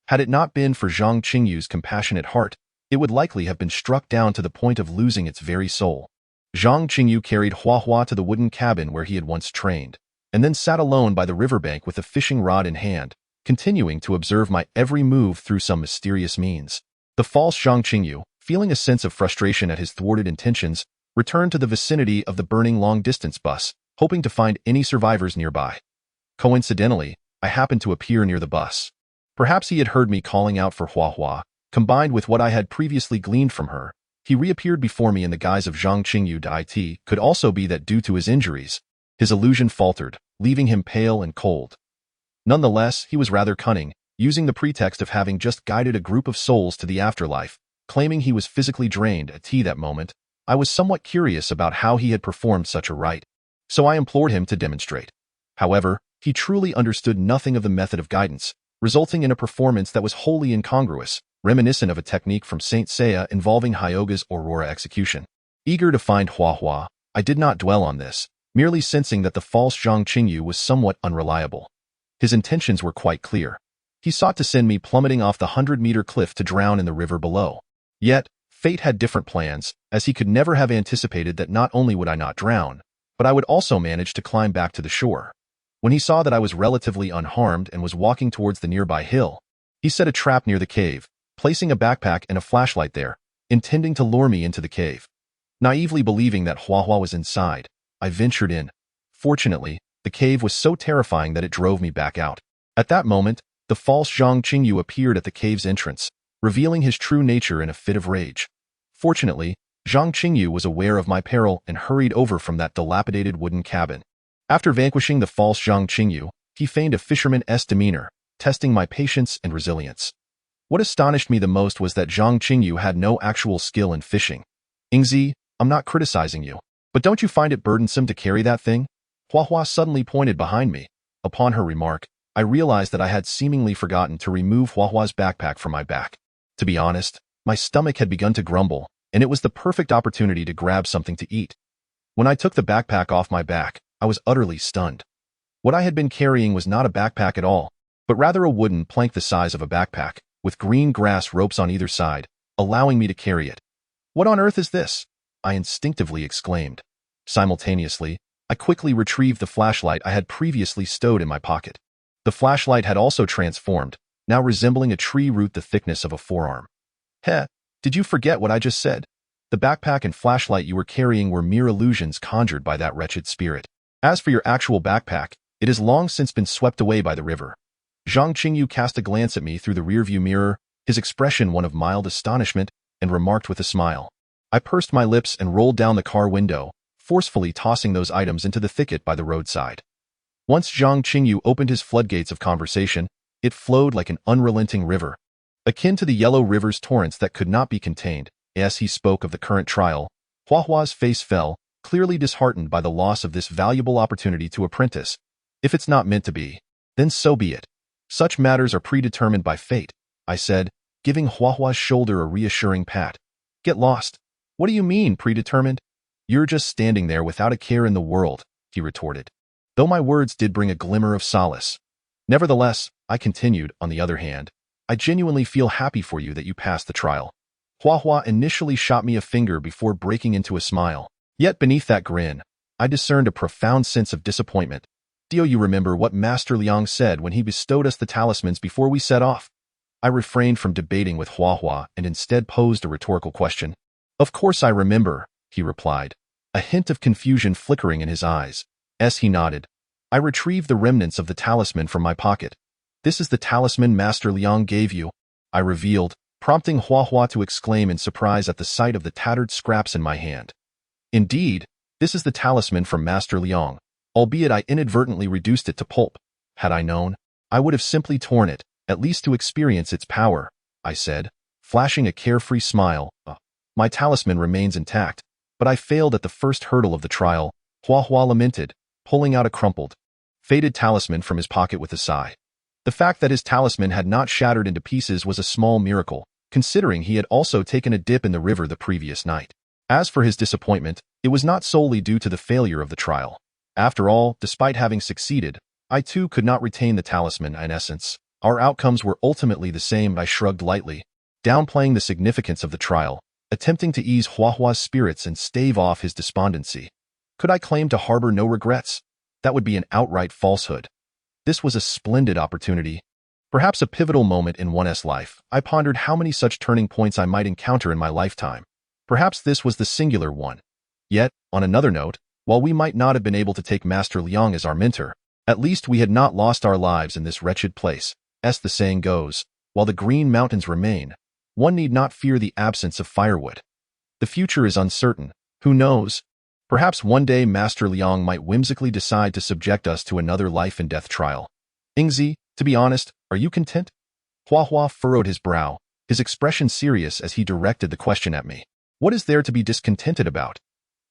Had it not been for Zhang Qingyu's compassionate heart, it would likely have been struck down to the point of losing its very soul. Zhang Qingyu carried Hua to the wooden cabin where he had once trained, and then sat alone by the riverbank with a fishing rod in hand, continuing to observe my every move through some mysterious means. The false Zhang Qingyu, feeling a sense of frustration at his thwarted intentions, returned to the vicinity of the burning long-distance bus, hoping to find any survivors nearby. Coincidentally, I happened to appear near the bus. Perhaps he had heard me calling out for Hua, combined with what I had previously gleaned from her. He reappeared before me in the guise of Zhang Qingyu. It could also be that due to his injuries, his illusion faltered, leaving him pale and cold. Nonetheless, he was rather cunning, using the pretext of having just guided a group of souls to the afterlife, claiming he was physically drained at that moment. I was somewhat curious about how he had performed such a rite, so I implored him to demonstrate. However, he truly understood nothing of the method of guidance, resulting in a performance that was wholly incongruous, reminiscent of a technique from Saint Seiya involving Hyoga's Aurora execution. Eager to find Hua, I did not dwell on this, merely sensing that the false Zhang Qingyu was somewhat unreliable. His intentions were quite clear. He sought to send me plummeting off the 100-meter cliff to drown in the river below. Yet, fate had different plans, as he could never have anticipated that not only would I not drown, but I would also manage to climb back to the shore. When he saw that I was relatively unharmed and was walking towards the nearby hill, he set a trap near the cave, placing a backpack and a flashlight there, intending to lure me into the cave. Naively believing that Hua was inside, I ventured in. Fortunately, the cave was so terrifying that it drove me back out. At that moment, the false Zhang Qingyu appeared at the cave's entrance, revealing his true nature in a fit of rage. Fortunately, Zhang Qingyu was aware of my peril and hurried over from that dilapidated wooden cabin. After vanquishing the false Zhang Qingyu, he feigned a fisherman's demeanor, testing my patience and resilience. What astonished me the most was that Zhang Qingyu had no actual skill in fishing. "Ingzi, I'm not criticizing you, but don't you find it burdensome to carry that thing?" Hua suddenly pointed behind me. Upon her remark, I realized that I had seemingly forgotten to remove Hua's backpack from my back. To be honest, my stomach had begun to grumble, and it was the perfect opportunity to grab something to eat. When I took the backpack off my back, I was utterly stunned. What I had been carrying was not a backpack at all, but rather a wooden plank the size of a backpack, with green grass ropes on either side, allowing me to carry it. "What on earth is this?" I instinctively exclaimed. Simultaneously, I quickly retrieved the flashlight I had previously stowed in my pocket. The flashlight had also transformed, now resembling a tree root the thickness of a forearm. "Heh, Did you forget what I just said? The backpack and flashlight you were carrying were mere illusions conjured by that wretched spirit. As for your actual backpack, it has long since been swept away by the river. Zhang Qingyu cast a glance at me through the rearview mirror, his expression one of mild astonishment, and remarked with a smile. I pursed my lips and rolled down the car window, forcefully tossing those items into the thicket by the roadside. Once Zhang Qingyu opened his floodgates of conversation, it flowed like an unrelenting river, akin to the yellow river's torrents that could not be contained. As he spoke of the current trial, Huahua's face fell, clearly disheartened by the loss of this valuable opportunity to apprentice. If it's not meant to be, then so be it. Such matters are predetermined by fate, I said, giving Huahua's shoulder a reassuring pat. Get lost. What do you mean, predetermined? You're just standing there without a care in the world, he retorted. Though my words did bring a glimmer of solace. Nevertheless, I continued, on the other hand, I genuinely feel happy for you that you passed the trial. Huahua initially shot me a finger before breaking into a smile. Yet beneath that grin, I discerned a profound sense of disappointment. Do you remember what Master Liang said when he bestowed us the talismans before we set off? I refrained from debating with Huahua and instead posed a rhetorical question. Of course I remember, he replied, a hint of confusion flickering in his eyes. As he nodded, I retrieved the remnants of the talisman from my pocket. This is the talisman Master Liang gave you, I revealed, prompting Huahua to exclaim in surprise at the sight of the tattered scraps in my hand. Indeed, this is the talisman from Master Liang, albeit I inadvertently reduced it to pulp. Had I known, I would have simply torn it, at least to experience its power, I said, flashing a carefree smile. My talisman remains intact, but I failed at the first hurdle of the trial, Huahua lamented, pulling out a crumpled, faded talisman from his pocket with a sigh. The fact that his talisman had not shattered into pieces was a small miracle, considering he had also taken a dip in the river the previous night. As for his disappointment, it was not solely due to the failure of the trial. After all, despite having succeeded, I too could not retain the talisman. In essence, our outcomes were ultimately the same. I shrugged lightly, downplaying the significance of the trial, attempting to ease Huahua's spirits and stave off his despondency. Could I claim to harbor no regrets? That would be an outright falsehood. This was a splendid opportunity, perhaps a pivotal moment in one's life. I pondered how many such turning points I might encounter in my lifetime. Perhaps this was the singular one. Yet, on another note, while we might not have been able to take Master Liang as our mentor, at least we had not lost our lives in this wretched place. As the saying goes, while the green mountains remain, one need not fear the absence of firewood. The future is uncertain. Who knows? Perhaps one day Master Liang might whimsically decide to subject us to another life and death trial. Ingzi, to be honest, are you content? Huahua furrowed his brow, his expression serious as he directed the question at me. What is there to be discontented about?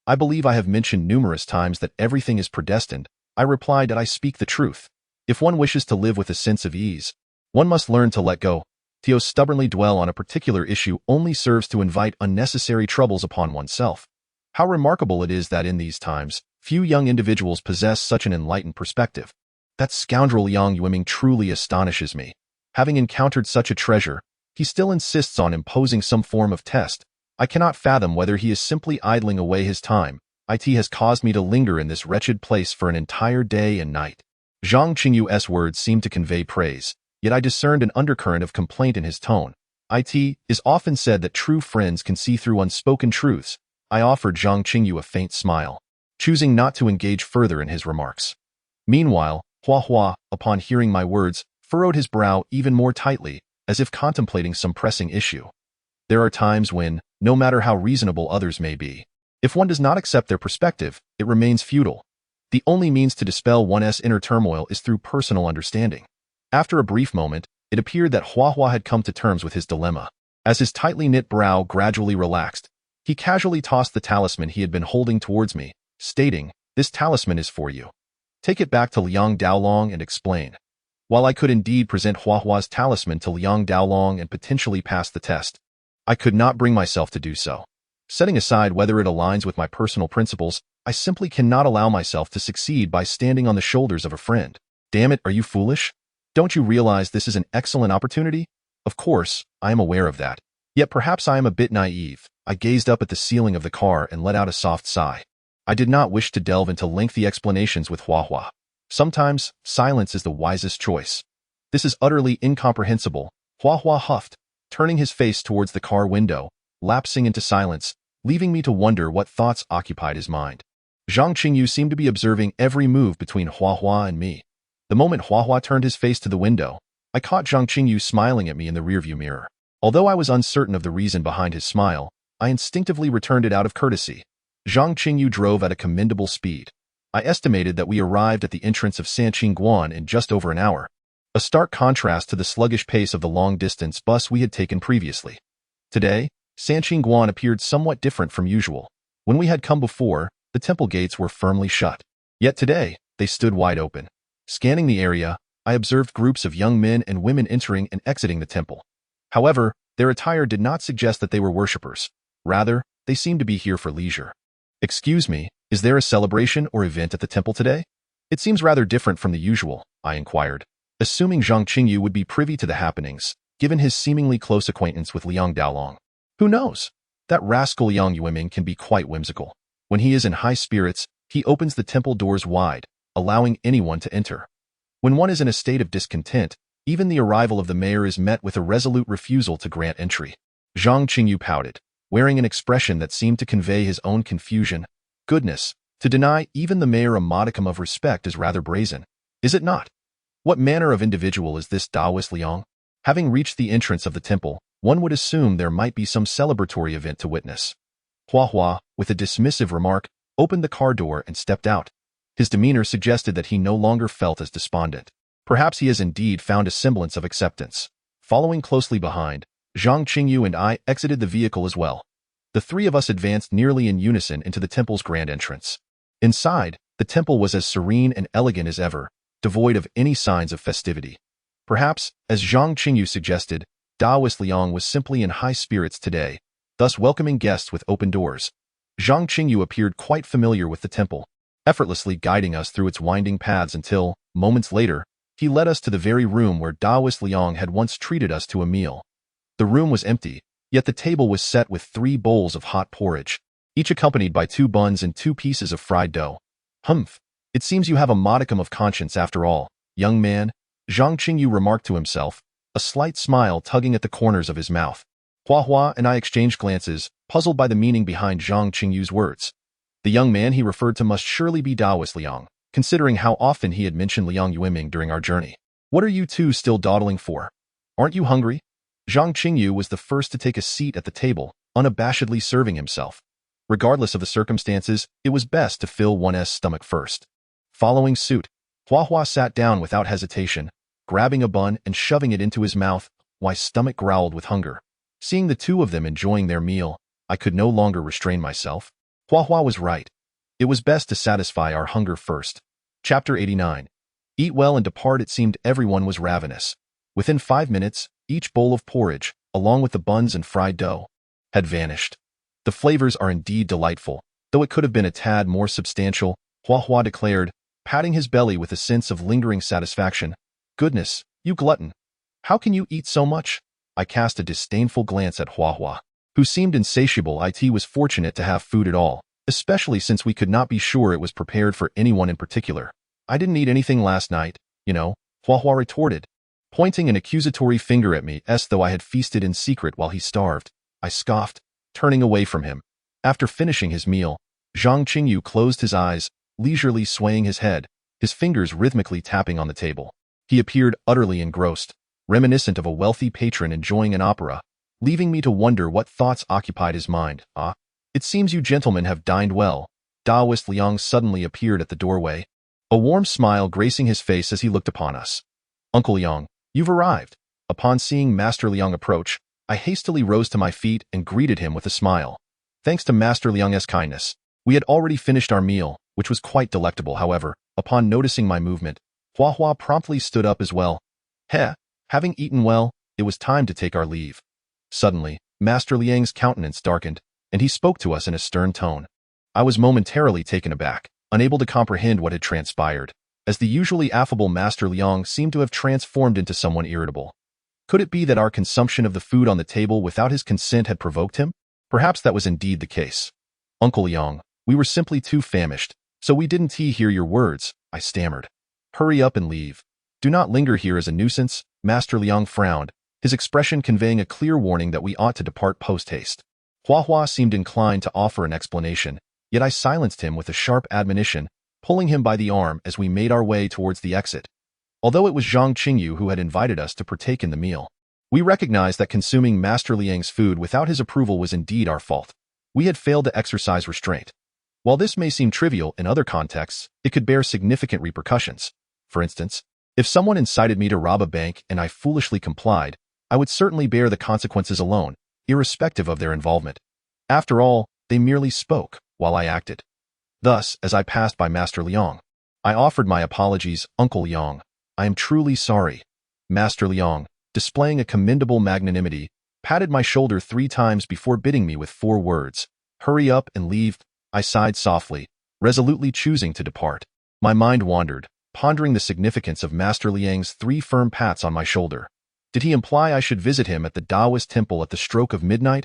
I believe I have mentioned numerous times that everything is predestined. I replied that I speak the truth. If one wishes to live with a sense of ease, one must learn to let go. To stubbornly dwell on a particular issue only serves to invite unnecessary troubles upon oneself. How remarkable it is that in these times, few young individuals possess such an enlightened perspective. That scoundrel Yang Yueming truly astonishes me. Having encountered such a treasure, he still insists on imposing some form of test. I cannot fathom whether he is simply idling away his time. It has caused me to linger in this wretched place for an entire day and night. Zhang Qingyu's words seemed to convey praise, yet I discerned an undercurrent of complaint in his tone. It is often said that true friends can see through unspoken truths. I offered Zhang Qingyu a faint smile, choosing not to engage further in his remarks. Meanwhile, Huahua, upon hearing my words, furrowed his brow even more tightly, as if contemplating some pressing issue. There are times when, no matter how reasonable others may be, if one does not accept their perspective, it remains futile. The only means to dispel one's inner turmoil is through personal understanding. After a brief moment, it appeared that Huahua had come to terms with his dilemma. As his tightly knit brow gradually relaxed, he casually tossed the talisman he had been holding towards me, stating, "This talisman is for you. Take it back to Liang Daolong and explain." While I could indeed present Huahua's talisman to Liang Daolong and potentially pass the test, I could not bring myself to do so. Setting aside whether it aligns with my personal principles, I simply cannot allow myself to succeed by standing on the shoulders of a friend. Damn it, are you foolish? Don't you realize this is an excellent opportunity? Of course, I am aware of that. Yet perhaps I am a bit naive. I gazed up at the ceiling of the car and let out a soft sigh. I did not wish to delve into lengthy explanations with Huahua. Sometimes, silence is the wisest choice. This is utterly incomprehensible, Huahua huffed, turning his face towards the car window, lapsing into silence, leaving me to wonder what thoughts occupied his mind. Zhang Qingyu seemed to be observing every move between Hua and me. The moment Hua turned his face to the window, I caught Zhang Qingyu smiling at me in the rearview mirror. Although I was uncertain of the reason behind his smile, I instinctively returned it out of courtesy. Zhang Qingyu drove at a commendable speed. I estimated that we arrived at the entrance of Sanqingguan in just over an hour, a stark contrast to the sluggish pace of the long-distance bus we had taken previously. Today, Sanqingguan appeared somewhat different from usual. When we had come before, the temple gates were firmly shut. Yet today, they stood wide open. Scanning the area, I observed groups of young men and women entering and exiting the temple. However, their attire did not suggest that they were worshippers. Rather, they seemed to be here for leisure. "Excuse me, is there a celebration or event at the temple today? It seems rather different from the usual," I inquired, assuming Zhang Qingyu would be privy to the happenings, given his seemingly close acquaintance with Liang Daolong. Who knows? That rascal Liang Yueming can be quite whimsical. When he is in high spirits, he opens the temple doors wide, allowing anyone to enter. When one is in a state of discontent, even the arrival of the mayor is met with a resolute refusal to grant entry. Zhang Qingyu pouted, wearing an expression that seemed to convey his own confusion. Goodness, to deny even the mayor a modicum of respect is rather brazen, is it not? What manner of individual is this Taoist Liang? Having reached the entrance of the temple, one would assume there might be some celebratory event to witness. Hua, with a dismissive remark, opened the car door and stepped out. His demeanor suggested that he no longer felt as despondent. Perhaps he has indeed found a semblance of acceptance. Following closely behind, Zhang Qingyu and I exited the vehicle as well. The three of us advanced nearly in unison into the temple's grand entrance. Inside, the temple was as serene and elegant as ever, devoid of any signs of festivity. Perhaps, as Zhang Qingyu suggested, Taoist Liang was simply in high spirits today, thus welcoming guests with open doors. Zhang Qingyu appeared quite familiar with the temple, effortlessly guiding us through its winding paths until, moments later, he led us to the very room where Taoist Liang had once treated us to a meal. The room was empty, yet the table was set with 3 bowls of hot porridge, each accompanied by 2 buns and 2 pieces of fried dough. "Humph, it seems you have a modicum of conscience after all, young man," Zhang Qingyu remarked to himself, a slight smile tugging at the corners of his mouth. Hua and I exchanged glances, puzzled by the meaning behind Zhang Qingyu's words. The young man he referred to must surely be Taoist Liang, considering how often he had mentioned Liang Yueming during our journey. "What are you two still dawdling for? Aren't you hungry?" Zhang Qingyu was the first to take a seat at the table, unabashedly serving himself. Regardless of the circumstances, it was best to fill one's stomach first. Following suit, Hua sat down without hesitation, grabbing a bun and shoving it into his mouth, while his stomach growled with hunger. Seeing the two of them enjoying their meal, I could no longer restrain myself. Hua was right. It was best to satisfy our hunger first. Chapter 89. Eat well and depart. It seemed everyone was ravenous. Within 5 minutes, each bowl of porridge, along with the buns and fried dough, had vanished. "The flavors are indeed delightful, though it could have been a tad more substantial," Hua declared, patting his belly with a sense of lingering satisfaction. "Goodness, you glutton. How can you eat so much?" I cast a disdainful glance at Hua, who seemed insatiable. It was fortunate to have food at all, especially since we could not be sure it was prepared for anyone in particular. "I didn't eat anything last night, you know," Hua retorted, pointing an accusatory finger at me as though I had feasted in secret while he starved. I scoffed, turning away from him. After finishing his meal, Zhang Qingyu closed his eyes, leisurely swaying his head, his fingers rhythmically tapping on the table. He appeared utterly engrossed, reminiscent of a wealthy patron enjoying an opera, leaving me to wonder what thoughts occupied his mind. "Ah, it seems you gentlemen have dined well." Taoist Liang suddenly appeared at the doorway, a warm smile gracing his face as he looked upon us. "Uncle Liang, you've arrived." Upon seeing Master Liang approach, I hastily rose to my feet and greeted him with a smile. Thanks to Master Liang's kindness, we had already finished our meal, which was quite delectable. However, upon noticing my movement, Hua promptly stood up as well. Having eaten well, it was time to take our leave. Suddenly, Master Liang's countenance darkened, and he spoke to us in a stern tone. I was momentarily taken aback, unable to comprehend what had transpired, as the usually affable Master Liang seemed to have transformed into someone irritable. Could it be that our consumption of the food on the table without his consent had provoked him? Perhaps that was indeed the case. "Uncle Liang, we were simply too famished, so we didn't hear your words," I stammered. "Hurry up and leave. Do not linger here as a nuisance." Master Liang frowned, his expression conveying a clear warning that we ought to depart post-haste. Hua Hua seemed inclined to offer an explanation, yet I silenced him with a sharp admonition, pulling him by the arm as we made our way towards the exit. Although it was Zhang Qingyu who had invited us to partake in the meal, we recognized that consuming Master Liang's food without his approval was indeed our fault. We had failed to exercise restraint. While this may seem trivial in other contexts, it could bear significant repercussions. For instance, if someone incited me to rob a bank and I foolishly complied, I would certainly bear the consequences alone, irrespective of their involvement. After all, they merely spoke while I acted. Thus, as I passed by Master Liang, I offered my apologies. Uncle Liang, I am truly sorry. Master Liang, displaying a commendable magnanimity, patted my shoulder 3 times before bidding me with 4 words, "Hurry up and leave." I sighed softly, resolutely choosing to depart. My mind wandered, pondering the significance of Master Liang's 3 firm pats on my shoulder. Did he imply I should visit him at the Taoist temple at the stroke of midnight?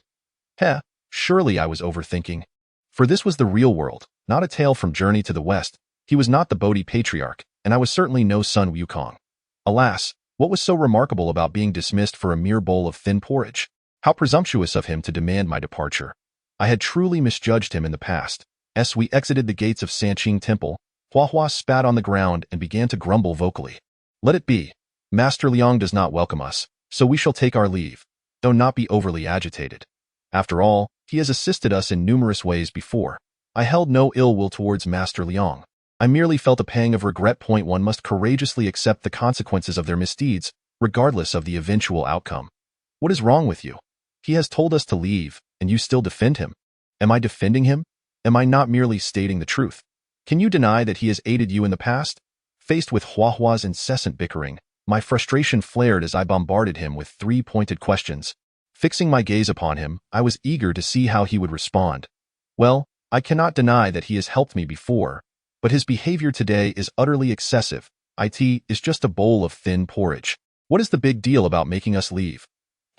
Surely I was overthinking. For this was the real world, not a tale from Journey to the West. He was not the Bodhi patriarch, and I was certainly no Sun Wukong. Alas, what was so remarkable about being dismissed for a mere bowl of thin porridge? How presumptuous of him to demand my departure. I had truly misjudged him in the past. As we exited the gates of Sanqing Temple, Hua Hua spat on the ground and began to grumble vocally. Let it be. Master Liang does not welcome us, so we shall take our leave. Though not be overly agitated. After all, he has assisted us in numerous ways before. I held no ill will towards Master Liang. I merely felt a pang of regret. One must courageously accept the consequences of their misdeeds, regardless of the eventual outcome. What is wrong with you? He has told us to leave, and you still defend him. Am I defending him? Am I not merely stating the truth? Can you deny that he has aided you in the past? Faced with Hua Hua's incessant bickering, my frustration flared as I bombarded him with 3 pointed questions. Fixing my gaze upon him, I was eager to see how he would respond. Well, I cannot deny that he has helped me before, but his behavior today is utterly excessive. It is just a bowl of thin porridge. What is the big deal about making us leave?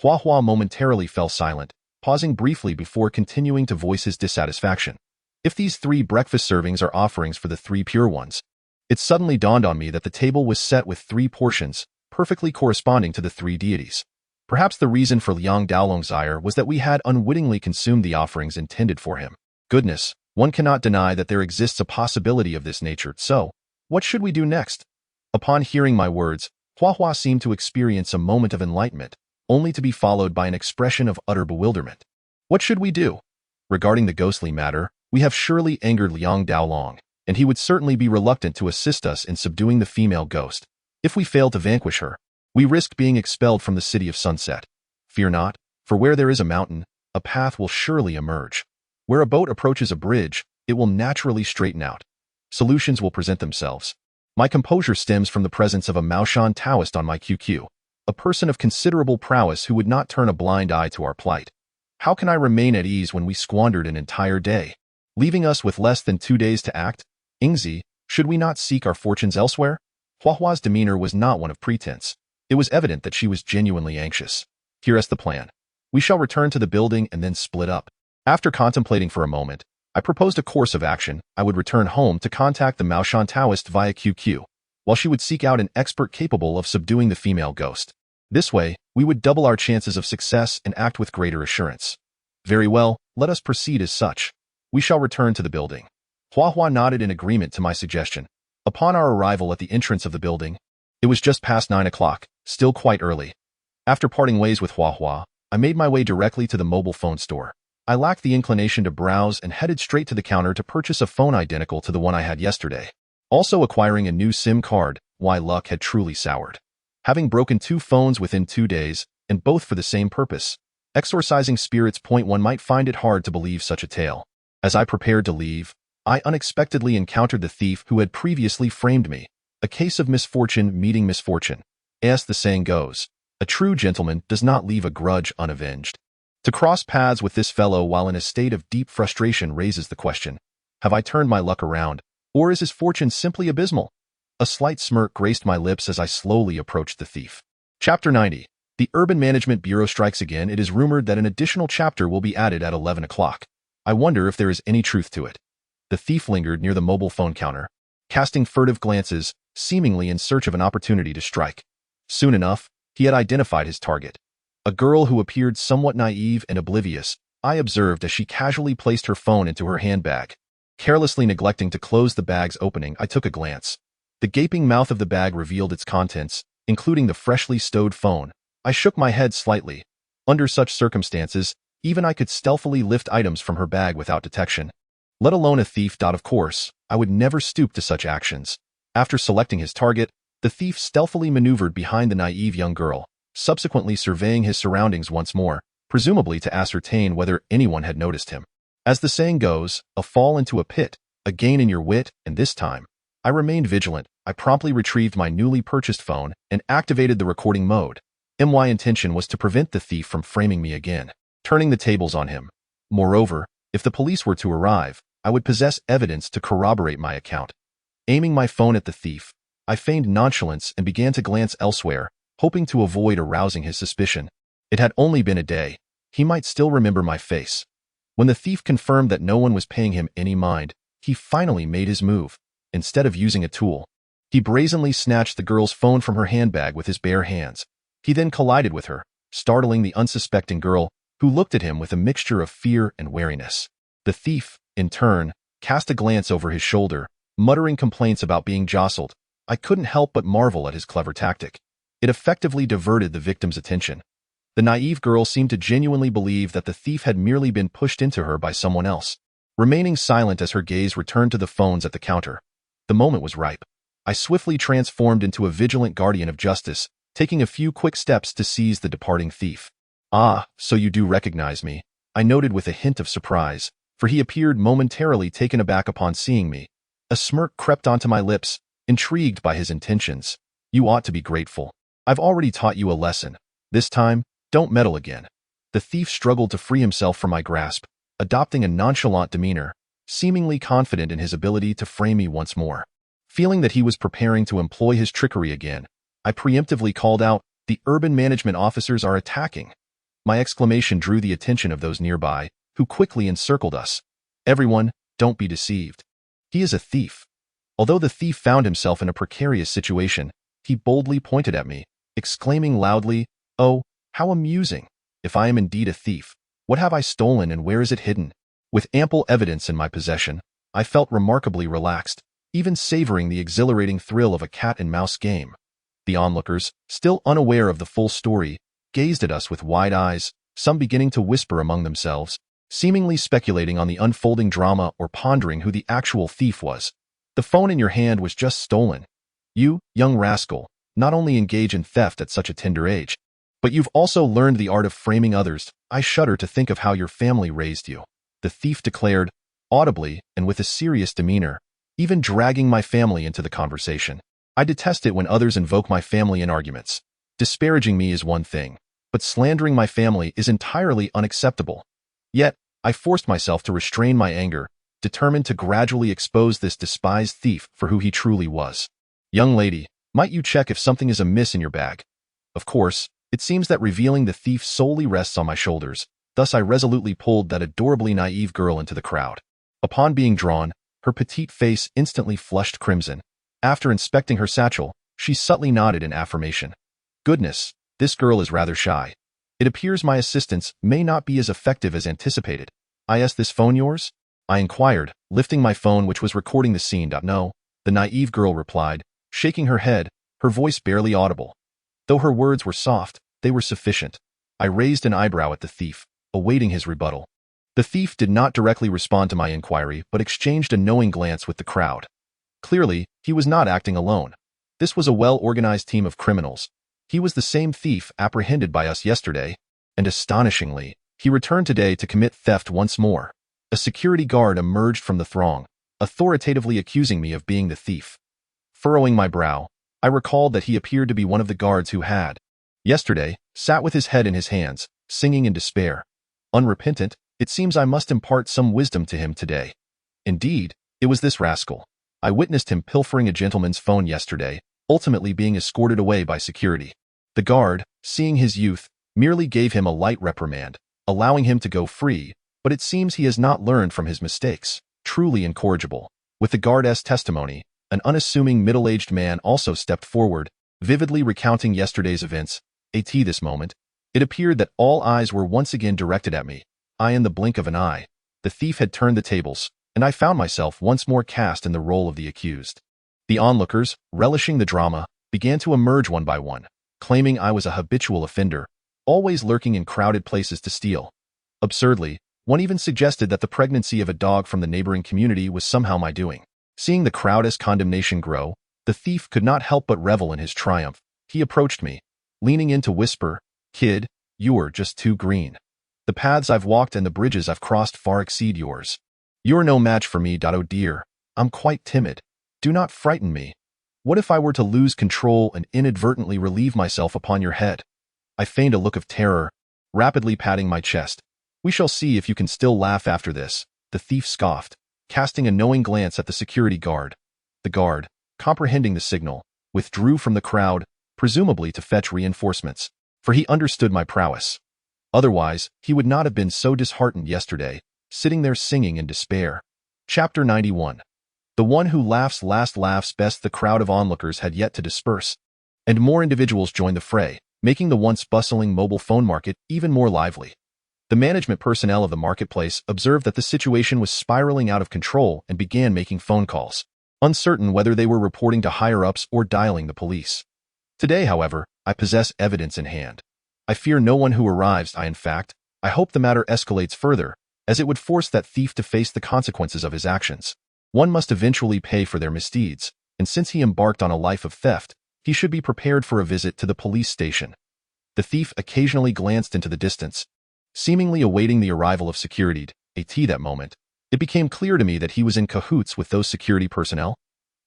Hua Hua momentarily fell silent, pausing briefly before continuing to voice his dissatisfaction. If these 3 breakfast servings are offerings for the 3 pure ones, it suddenly dawned on me that the table was set with 3 portions, perfectly corresponding to the 3 deities. Perhaps the reason for Liang Daolong's ire was that we had unwittingly consumed the offerings intended for him. Goodness, one cannot deny that there exists a possibility of this nature, so, what should we do next? Upon hearing my words, Hua Hua seemed to experience a moment of enlightenment, only to be followed by an expression of utter bewilderment. What should we do? Regarding the ghostly matter, we have surely angered Liang Daolong, and he would certainly be reluctant to assist us in subduing the female ghost. If we fail to vanquish her, we risk being expelled from the city of sunset. Fear not, for where there is a mountain, a path will surely emerge. Where a boat approaches a bridge, it will naturally straighten out. Solutions will present themselves. My composure stems from the presence of a Maoshan Taoist on my QQ, a person of considerable prowess who would not turn a blind eye to our plight. How can I remain at ease when we squandered an entire day, leaving us with less than 2 days to act? Ingzi, should we not seek our fortunes elsewhere? Hua Hua's demeanor was not one of pretense. It was evident that she was genuinely anxious. Here is the plan. We shall return to the building and then split up. After contemplating for a moment, I proposed a course of action. I would return home to contact the Maoshan Taoist via QQ, while she would seek out an expert capable of subduing the female ghost. This way, we would double our chances of success and act with greater assurance. Very well, let us proceed as such. We shall return to the building. Hua Hua nodded in agreement to my suggestion. Upon our arrival at the entrance of the building, it was just past 9 o'clock, still quite early. After parting ways with Hua Hua, I made my way directly to the mobile phone store. I lacked the inclination to browse and headed straight to the counter to purchase a phone identical to the one I had yesterday. Also acquiring a new SIM card, why luck had truly soured. Having broken 2 phones within 2 days, and both for the same purpose, exorcising spirits. One might find it hard to believe such a tale. As I prepared to leave, I unexpectedly encountered the thief who had previously framed me. A case of misfortune meeting misfortune. As the saying goes, a true gentleman does not leave a grudge unavenged. To cross paths with this fellow while in a state of deep frustration raises the question, have I turned my luck around, or is his fortune simply abysmal? A slight smirk graced my lips as I slowly approached the thief. Chapter 90. The Urban Management Bureau strikes again. It is rumored that an additional chapter will be added at 11 o'clock. I wonder if there is any truth to it. The thief lingered near the mobile phone counter, casting furtive glances, seemingly in search of an opportunity to strike. Soon enough, he had identified his target. A girl who appeared somewhat naive and oblivious, I observed as she casually placed her phone into her handbag. Carelessly neglecting to close the bag's opening, I took a glance. The gaping mouth of the bag revealed its contents, including the freshly stowed phone. I shook my head slightly. Under such circumstances, even I could stealthily lift items from her bag without detection. Let alone a thief. Of course, I would never stoop to such actions. After selecting his target, the thief stealthily maneuvered behind the naive young girl, subsequently surveying his surroundings once more, presumably to ascertain whether anyone had noticed him. As the saying goes, a fall into a pit, a gain in your wit, and this time, I remained vigilant. I promptly retrieved my newly purchased phone and activated the recording mode. My intention was to prevent the thief from framing me again, turning the tables on him. Moreover, if the police were to arrive, I would possess evidence to corroborate my account. Aiming my phone at the thief, I feigned nonchalance and began to glance elsewhere, hoping to avoid arousing his suspicion. It had only been a day. He might still remember my face. When the thief confirmed that no one was paying him any mind, he finally made his move. Instead of using a tool, he brazenly snatched the girl's phone from her handbag with his bare hands. He then collided with her, startling the unsuspecting girl, who looked at him with a mixture of fear and wariness. The thief, in turn, cast a glance over his shoulder, muttering complaints about being jostled. I couldn't help but marvel at his clever tactic. It effectively diverted the victim's attention. The naive girl seemed to genuinely believe that the thief had merely been pushed into her by someone else, remaining silent as her gaze returned to the phones at the counter. The moment was ripe. I swiftly transformed into a vigilant guardian of justice, taking a few quick steps to seize the departing thief. "Ah, so you do recognize me," I noted with a hint of surprise, for he appeared momentarily taken aback upon seeing me. A smirk crept onto my lips, intrigued by his intentions. "You ought to be grateful. I've already taught you a lesson. This time, don't meddle again." The thief struggled to free himself from my grasp, adopting a nonchalant demeanor, seemingly confident in his ability to frame me once more. Feeling that he was preparing to employ his trickery again, I preemptively called out, "The urban management officers are attacking." My exclamation drew the attention of those nearby, who quickly encircled us. "Everyone, don't be deceived. He is a thief." Although the thief found himself in a precarious situation, he boldly pointed at me, exclaiming loudly, "Oh, how amusing! If I am indeed a thief, what have I stolen and where is it hidden?" With ample evidence in my possession, I felt remarkably relaxed, even savoring the exhilarating thrill of a cat-and-mouse game. The onlookers, still unaware of the full story, gazed at us with wide eyes, some beginning to whisper among themselves, seemingly speculating on the unfolding drama or pondering who the actual thief was. "The phone in your hand was just stolen. You, young rascal, not only engage in theft at such a tender age, but you've also learned the art of framing others. I shudder to think of how your family raised you," the thief declared, audibly and with a serious demeanor, even dragging my family into the conversation. "I detest it when others invoke my family in arguments. Disparaging me is one thing, but slandering my family is entirely unacceptable." Yet, I forced myself to restrain my anger, determined to gradually expose this despised thief for who he truly was. "Young lady, might you check if something is amiss in your bag?" Of course, it seems that revealing the thief solely rests on my shoulders, thus I resolutely pulled that adorably naive girl into the crowd. Upon being drawn, her petite face instantly flushed crimson. After inspecting her satchel, she subtly nodded in affirmation. "Goodness, this girl is rather shy. It appears my assistance may not be as effective as anticipated. Is this phone yours?" I inquired, lifting my phone which was recording the scene. "No," the naive girl replied, shaking her head, her voice barely audible. Though her words were soft, they were sufficient. I raised an eyebrow at the thief, awaiting his rebuttal. The thief did not directly respond to my inquiry but exchanged a knowing glance with the crowd. Clearly, he was not acting alone. This was a well-organized team of criminals. He was the same thief apprehended by us yesterday, and astonishingly, he returned today to commit theft once more. A security guard emerged from the throng, authoritatively accusing me of being the thief. Furrowing my brow, I recalled that he appeared to be one of the guards who had, yesterday, sat with his head in his hands, singing in despair. Unrepentant, it seems I must impart some wisdom to him today. Indeed, it was this rascal. I witnessed him pilfering a gentleman's phone yesterday, ultimately being escorted away by security. The guard, seeing his youth, merely gave him a light reprimand, allowing him to go free, but it seems he has not learned from his mistakes. Truly incorrigible. With the guard's testimony, an unassuming middle-aged man also stepped forward, vividly recounting yesterday's events. At this moment, it appeared that all eyes were once again directed at me. In the blink of an eye, the thief had turned the tables, and I found myself once more cast in the role of the accused. The onlookers, relishing the drama, began to emerge one by one, claiming I was a habitual offender, always lurking in crowded places to steal. Absurdly, one even suggested that the pregnancy of a dog from the neighboring community was somehow my doing. Seeing the crowd's condemnation grow, the thief could not help but revel in his triumph. He approached me, leaning in to whisper, "Kid, you're just too green. The paths I've walked and the bridges I've crossed far exceed yours. You're no match for me, oh dear. I'm quite timid. Do not frighten me. What if I were to lose control and inadvertently relieve myself upon your head?" I feigned a look of terror, rapidly patting my chest. "We shall see if you can still laugh after this," the thief scoffed, casting a knowing glance at the security guard. The guard, comprehending the signal, withdrew from the crowd, presumably to fetch reinforcements, for he understood my prowess. Otherwise, he would not have been so disheartened yesterday, sitting there singing in despair. Chapter 91. The one who laughs last laughs best. The crowd of onlookers had yet to disperse, and more individuals joined the fray, making the once bustling mobile phone market even more lively. The management personnel of the marketplace observed that the situation was spiraling out of control and began making phone calls, uncertain whether they were reporting to higher-ups or dialing the police. Today, however, I possess evidence in hand. I fear no one who arrives. In fact, I hope the matter escalates further, as it would force that thief to face the consequences of his actions. One must eventually pay for their misdeeds, and since he embarked on a life of theft, he should be prepared for a visit to the police station. The thief occasionally glanced into the distance, seemingly awaiting the arrival of security. That moment, it became clear to me that he was in cahoots with those security personnel.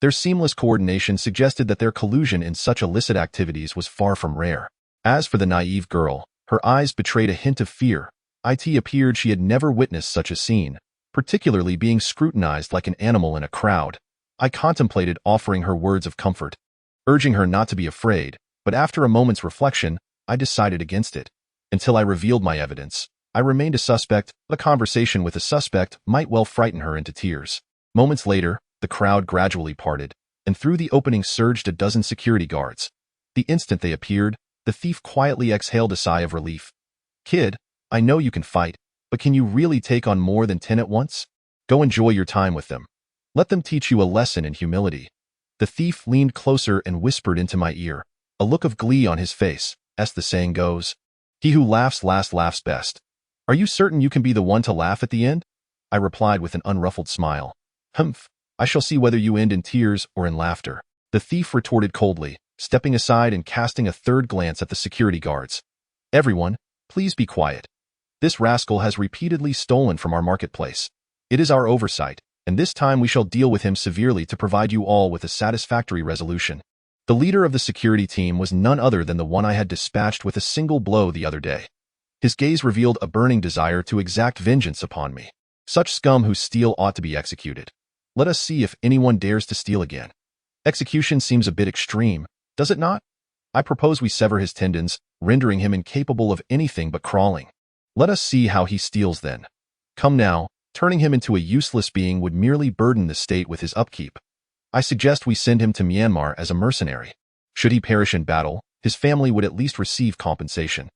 Their seamless coordination suggested that their collusion in such illicit activities was far from rare. As for the naive girl, her eyes betrayed a hint of fear. It appeared she had never witnessed such a scene, particularly being scrutinized like an animal in a crowd. I contemplated offering her words of comfort, urging her not to be afraid, but after a moment's reflection, I decided against it. Until I revealed my evidence, I remained a suspect. A conversation with a suspect might well frighten her into tears. Moments later, the crowd gradually parted, and through the opening surged a dozen security guards. The instant they appeared, the thief quietly exhaled a sigh of relief. "Kid, I know you can fight, but can you really take on more than 10 at once? Go enjoy your time with them. Let them teach you a lesson in humility." The thief leaned closer and whispered into my ear, a look of glee on his face. As the saying goes, he who laughs last laughs best. "Are you certain you can be the one to laugh at the end?" I replied with an unruffled smile. "Humph, I shall see whether you end in tears or in laughter," the thief retorted coldly, stepping aside and casting a third glance at the security guards. "Everyone, please be quiet. This rascal has repeatedly stolen from our marketplace. It is our oversight, and this time we shall deal with him severely to provide you all with a satisfactory resolution." The leader of the security team was none other than the one I had dispatched with a single blow the other day. His gaze revealed a burning desire to exact vengeance upon me. Such scum who steal ought to be executed. Let us see if anyone dares to steal again. Execution seems a bit extreme, does it not? I propose we sever his tendons, rendering him incapable of anything but crawling. Let us see how he steals then. Come now, turning him into a useless being would merely burden the state with his upkeep. I suggest we send him to Myanmar as a mercenary. Should he perish in battle, his family would at least receive compensation.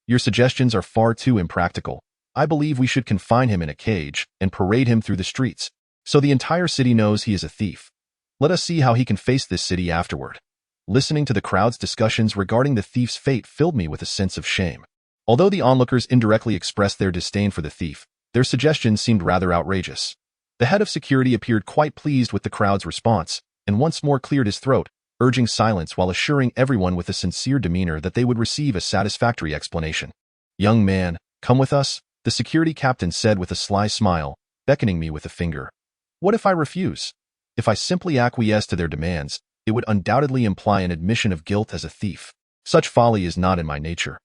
Your suggestions are far too impractical. I believe we should confine him in a cage and parade him through the streets, so the entire city knows he is a thief. Let us see how he can face this city afterward. Listening to the crowd's discussions regarding the thief's fate filled me with a sense of shame. Although the onlookers indirectly expressed their disdain for the thief, their suggestions seemed rather outrageous. The head of security appeared quite pleased with the crowd's response, and once more cleared his throat, urging silence while assuring everyone with a sincere demeanor that they would receive a satisfactory explanation. "Young man, come with us," the security captain said with a sly smile, beckoning me with a finger. "What if I refuse? If I simply acquiesce to their demands, it would undoubtedly imply an admission of guilt as a thief. Such folly is not in my nature.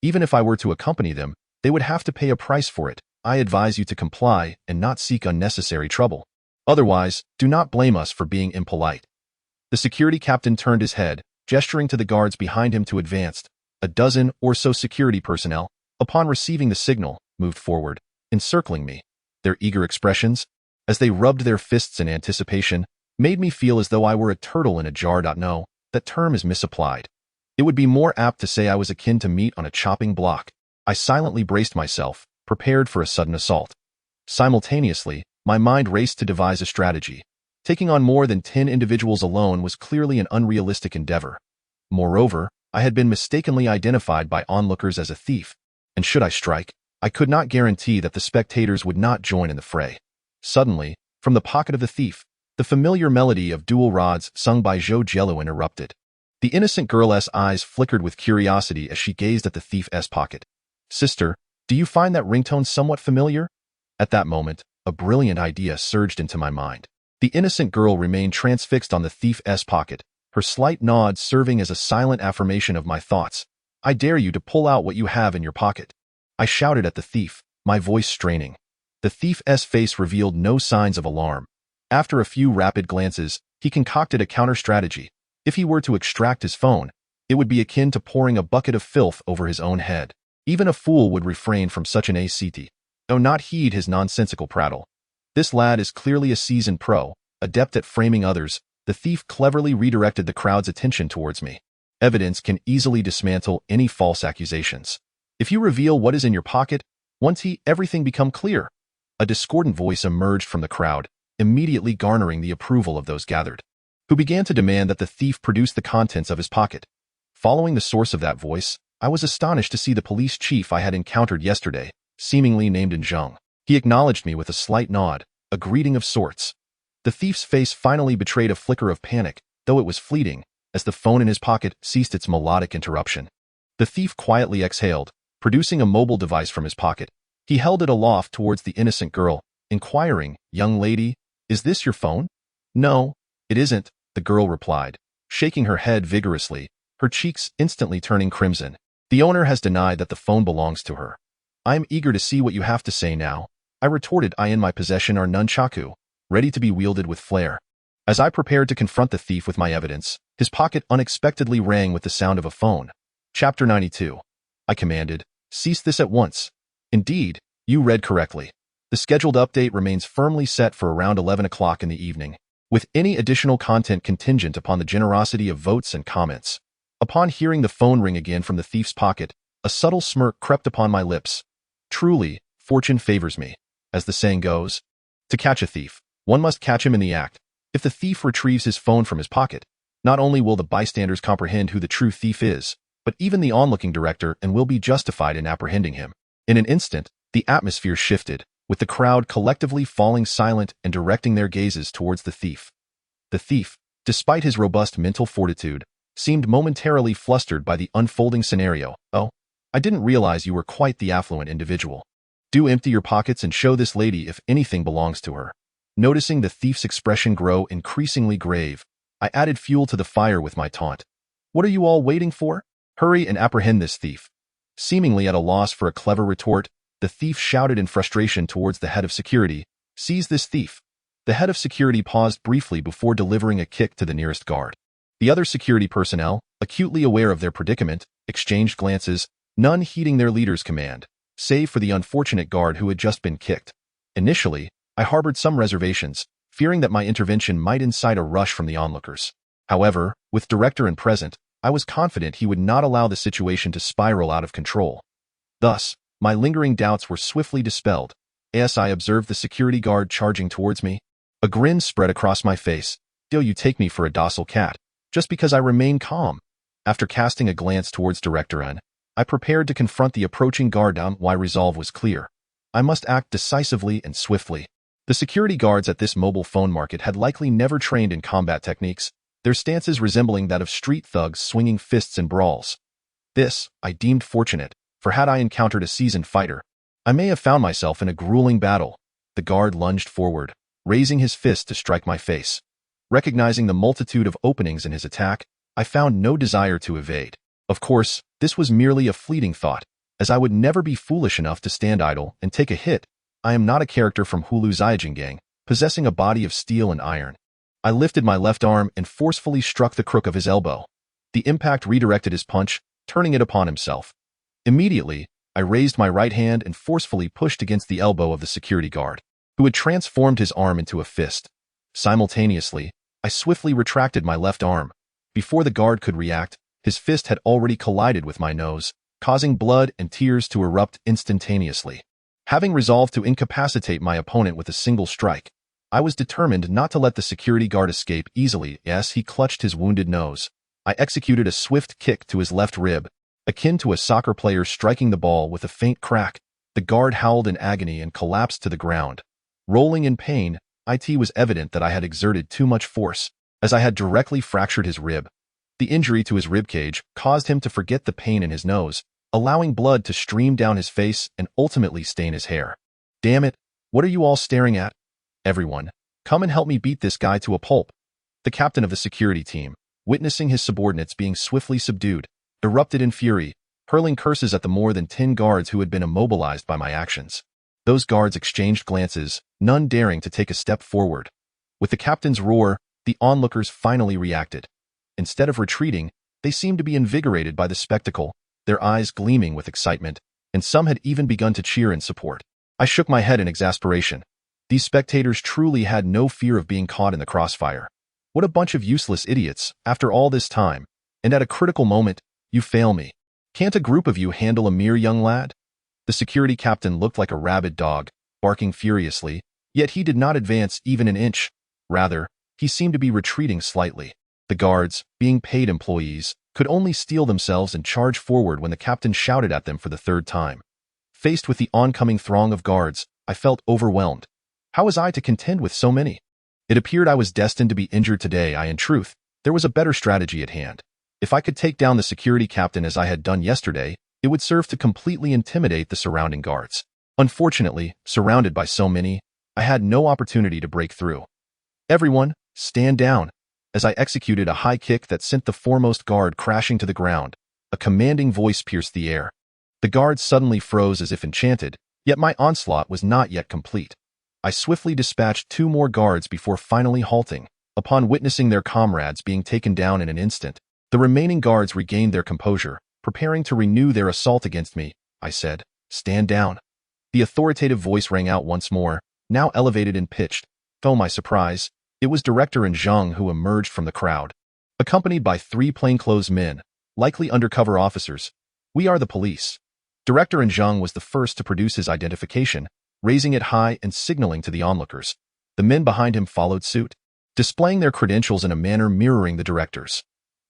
Even if I were to accompany them, they would have to pay a price for it. I advise you to comply and not seek unnecessary trouble. Otherwise, do not blame us for being impolite." The security captain turned his head, gesturing to the guards behind him to advance. A dozen or so security personnel, upon receiving the signal, moved forward, encircling me. Their eager expressions, as they rubbed their fists in anticipation, made me feel as though I were a turtle in a jar. No, that term is misapplied. It would be more apt to say I was akin to meat on a chopping block. I silently braced myself, prepared for a sudden assault. Simultaneously, my mind raced to devise a strategy. Taking on more than 10 individuals alone was clearly an unrealistic endeavor. Moreover, I had been mistakenly identified by onlookers as a thief, and should I strike, I could not guarantee that the spectators would not join in the fray. Suddenly, from the pocket of the thief, the familiar melody of Dual Rods sung by Joe Jello interrupted. The innocent girl's eyes flickered with curiosity as she gazed at the thief's pocket. "Sister, do you find that ringtone somewhat familiar?" At that moment, a brilliant idea surged into my mind. The innocent girl remained transfixed on the thief's pocket, her slight nod serving as a silent affirmation of my thoughts. "I dare you to pull out what you have in your pocket," I shouted at the thief, my voice straining. The thief's face revealed no signs of alarm. After a few rapid glances, he concocted a counter-strategy. If he were to extract his phone, it would be akin to pouring a bucket of filth over his own head. Even a fool would refrain from such an act, though not heed his nonsensical prattle. This lad is clearly a seasoned pro, adept at framing others. The thief cleverly redirected the crowd's attention towards me. Evidence can easily dismantle any false accusations. If you reveal what is in your pocket, won't everything become clear? A discordant voice emerged from the crowd, immediately garnering the approval of those gathered, who began to demand that the thief produce the contents of his pocket. Following the source of that voice, I was astonished to see the police chief I had encountered yesterday, seemingly named in Zheng. He acknowledged me with a slight nod, a greeting of sorts. The thief's face finally betrayed a flicker of panic, though it was fleeting, as the phone in his pocket ceased its melodic interruption. The thief quietly exhaled, producing a mobile device from his pocket. He held it aloft towards the innocent girl, inquiring, "Young lady, is this your phone?" "No, it isn't," the girl replied, shaking her head vigorously, her cheeks instantly turning crimson. "The owner has denied that the phone belongs to her." "I am eager to see what you have to say now," I retorted. "In my possession are nunchaku, ready to be wielded with flair." As I prepared to confront the thief with my evidence, his pocket unexpectedly rang with the sound of a phone. "Chapter 92. I commanded, "Cease this at once." "Indeed, you read correctly. The scheduled update remains firmly set for around 11 o'clock in the evening, with any additional content contingent upon the generosity of votes and comments." Upon hearing the phone ring again from the thief's pocket, a subtle smirk crept upon my lips. Truly, fortune favors me. As the saying goes, to catch a thief, one must catch him in the act. If the thief retrieves his phone from his pocket, not only will the bystanders comprehend who the true thief is, but even the onlooking director and will be justified in apprehending him. In an instant, the atmosphere shifted, with the crowd collectively falling silent and directing their gazes towards the thief. The thief, despite his robust mental fortitude, seemed momentarily flustered by the unfolding scenario. "Oh, I didn't realize you were quite the affluent individual. Do empty your pockets and show this lady if anything belongs to her." Noticing the thief's expression grow increasingly grave, I added fuel to the fire with my taunt. "What are you all waiting for? Hurry and apprehend this thief." Seemingly at a loss for a clever retort, the thief shouted in frustration towards the head of security, "Seize this thief." The head of security paused briefly before delivering a kick to the nearest guard. The other security personnel, acutely aware of their predicament, exchanged glances, none heeding their leader's command, save for the unfortunate guard who had just been kicked. Initially, I harbored some reservations, fearing that my intervention might incite a rush from the onlookers. However, with director and present, I was confident he would not allow the situation to spiral out of control. Thus, my lingering doubts were swiftly dispelled, as I observed the security guard charging towards me. A grin spread across my face. "Still you take me for a docile cat, just because I remain calm." After casting a glance towards Director N, I prepared to confront the approaching guard. My resolve was clear. I must act decisively and swiftly. The security guards at this mobile phone market had likely never trained in combat techniques, their stances resembling that of street thugs swinging fists in brawls. This, I deemed fortunate, for had I encountered a seasoned fighter, I may have found myself in a grueling battle. The guard lunged forward, raising his fist to strike my face. Recognizing the multitude of openings in his attack, I found no desire to evade. Of course, this was merely a fleeting thought, as I would never be foolish enough to stand idle and take a hit. I am not a character from Hulu Zaijian gang, possessing a body of steel and iron. I lifted my left arm and forcefully struck the crook of his elbow. The impact redirected his punch, turning it upon himself. Immediately, I raised my right hand and forcefully pushed against the elbow of the security guard, who had transformed his arm into a fist. Simultaneously, I swiftly retracted my left arm. Before the guard could react, his fist had already collided with my nose, causing blood and tears to erupt instantaneously. Having resolved to incapacitate my opponent with a single strike, I was determined not to let the security guard escape easily. As he clutched his wounded nose, I executed a swift kick to his left rib, akin to a soccer player striking the ball. With a faint crack, the guard howled in agony and collapsed to the ground. Rolling in pain, it was evident that I had exerted too much force, as I had directly fractured his rib. The injury to his ribcage caused him to forget the pain in his nose, allowing blood to stream down his face and ultimately stain his hair. Damn it, what are you all staring at? Everyone, come and help me beat this guy to a pulp. The captain of the security team, witnessing his subordinates being swiftly subdued, erupted in fury, hurling curses at the more than 10 guards who had been immobilized by my actions. Those guards exchanged glances, none daring to take a step forward. With the captain's roar, the onlookers finally reacted. Instead of retreating, they seemed to be invigorated by the spectacle, their eyes gleaming with excitement, and some had even begun to cheer in support. I shook my head in exasperation. These spectators truly had no fear of being caught in the crossfire. What a bunch of useless idiots, after all this time, and at a critical moment, you fail me. Can't a group of you handle a mere young lad? The security captain looked like a rabid dog, barking furiously, yet he did not advance even an inch. Rather, he seemed to be retreating slightly. The guards, being paid employees, could only steel themselves and charge forward when the captain shouted at them for the third time. Faced with the oncoming throng of guards, I felt overwhelmed. How was I to contend with so many? It appeared I was destined to be injured today. In truth, there was a better strategy at hand. If I could take down the security captain as I had done yesterday, it would serve to completely intimidate the surrounding guards. Unfortunately, surrounded by so many, I had no opportunity to break through. Everyone, stand down. As I executed a high kick that sent the foremost guard crashing to the ground, a commanding voice pierced the air. The guards suddenly froze as if enchanted, yet my onslaught was not yet complete. I swiftly dispatched 2 more guards before finally halting. Upon witnessing their comrades being taken down in an instant, the remaining guards regained their composure, preparing to renew their assault against me. I said, "Stand down." The authoritative voice rang out once more, now elevated and pitched. To my surprise, it was Director Zhang who emerged from the crowd. Accompanied by 3 plainclothes men, likely undercover officers. "We are the police." Director Zhang was the first to produce his identification, raising it high and signaling to the onlookers. The men behind him followed suit, displaying their credentials in a manner mirroring the director's.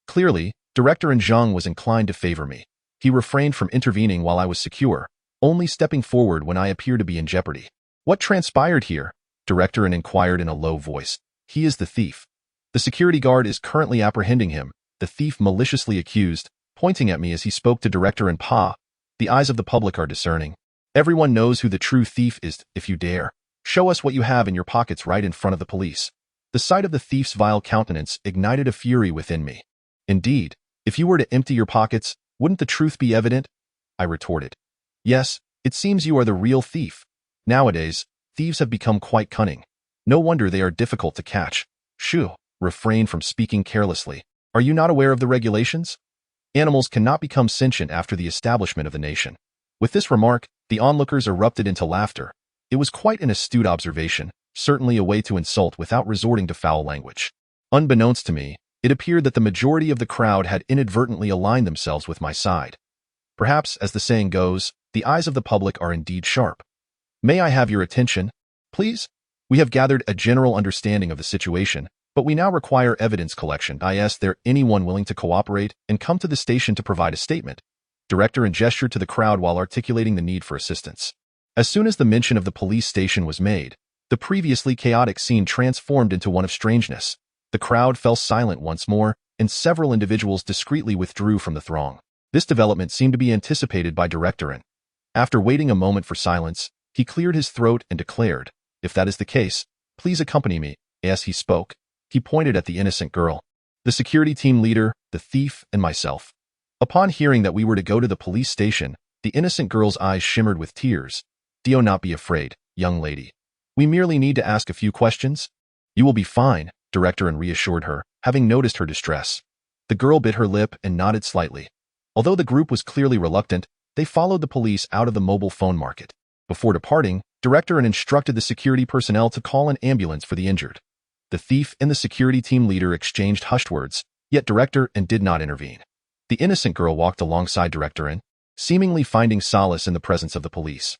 Clearly, Director Zhang was inclined to favor me. He refrained from intervening while I was secure, only stepping forward when I appeared to be in jeopardy. "What transpired here?" Director inquired in a low voice. "He is the thief. The security guard is currently apprehending him," the thief maliciously accused, pointing at me as he spoke to Director Pa. "The eyes of the public are discerning. Everyone knows who the true thief is. If you dare, show us what you have in your pockets right in front of the police." The sight of the thief's vile countenance ignited a fury within me. "Indeed, if you were to empty your pockets, wouldn't the truth be evident?" I retorted. "Yes, it seems you are the real thief. Nowadays, thieves have become quite cunning. No wonder they are difficult to catch." "Shoo, refrain from speaking carelessly. Are you not aware of the regulations? Animals cannot become sentient after the establishment of the nation." With this remark, the onlookers erupted into laughter. It was quite an astute observation, certainly a way to insult without resorting to foul language. Unbeknownst to me, it appeared that the majority of the crowd had inadvertently aligned themselves with my side. Perhaps, as the saying goes, the eyes of the public are indeed sharp. "May I have your attention, please? We have gathered a general understanding of the situation, but we now require evidence collection. Is there anyone willing to cooperate and come to the station to provide a statement?" Director gestured to the crowd while articulating the need for assistance. As soon as the mention of the police station was made, the previously chaotic scene transformed into one of strangeness. The crowd fell silent once more, and several individuals discreetly withdrew from the throng. This development seemed to be anticipated by Director. After waiting a moment for silence, he cleared his throat and declared, "If that is the case, please accompany me." As he spoke, he pointed at the innocent girl, the security team leader, the thief, and myself. Upon hearing that we were to go to the police station, the innocent girl's eyes shimmered with tears. "Do not be afraid, young lady. We merely need to ask a few questions." "You will be fine," Director reassured her, having noticed her distress. The girl bit her lip and nodded slightly. Although the group was clearly reluctant, they followed the police out of the mobile phone market. Before departing, Director instructed the security personnel to call an ambulance for the injured. The thief and the security team leader exchanged hushed words, yet Director did not intervene. The innocent girl walked alongside Director seemingly finding solace in the presence of the police.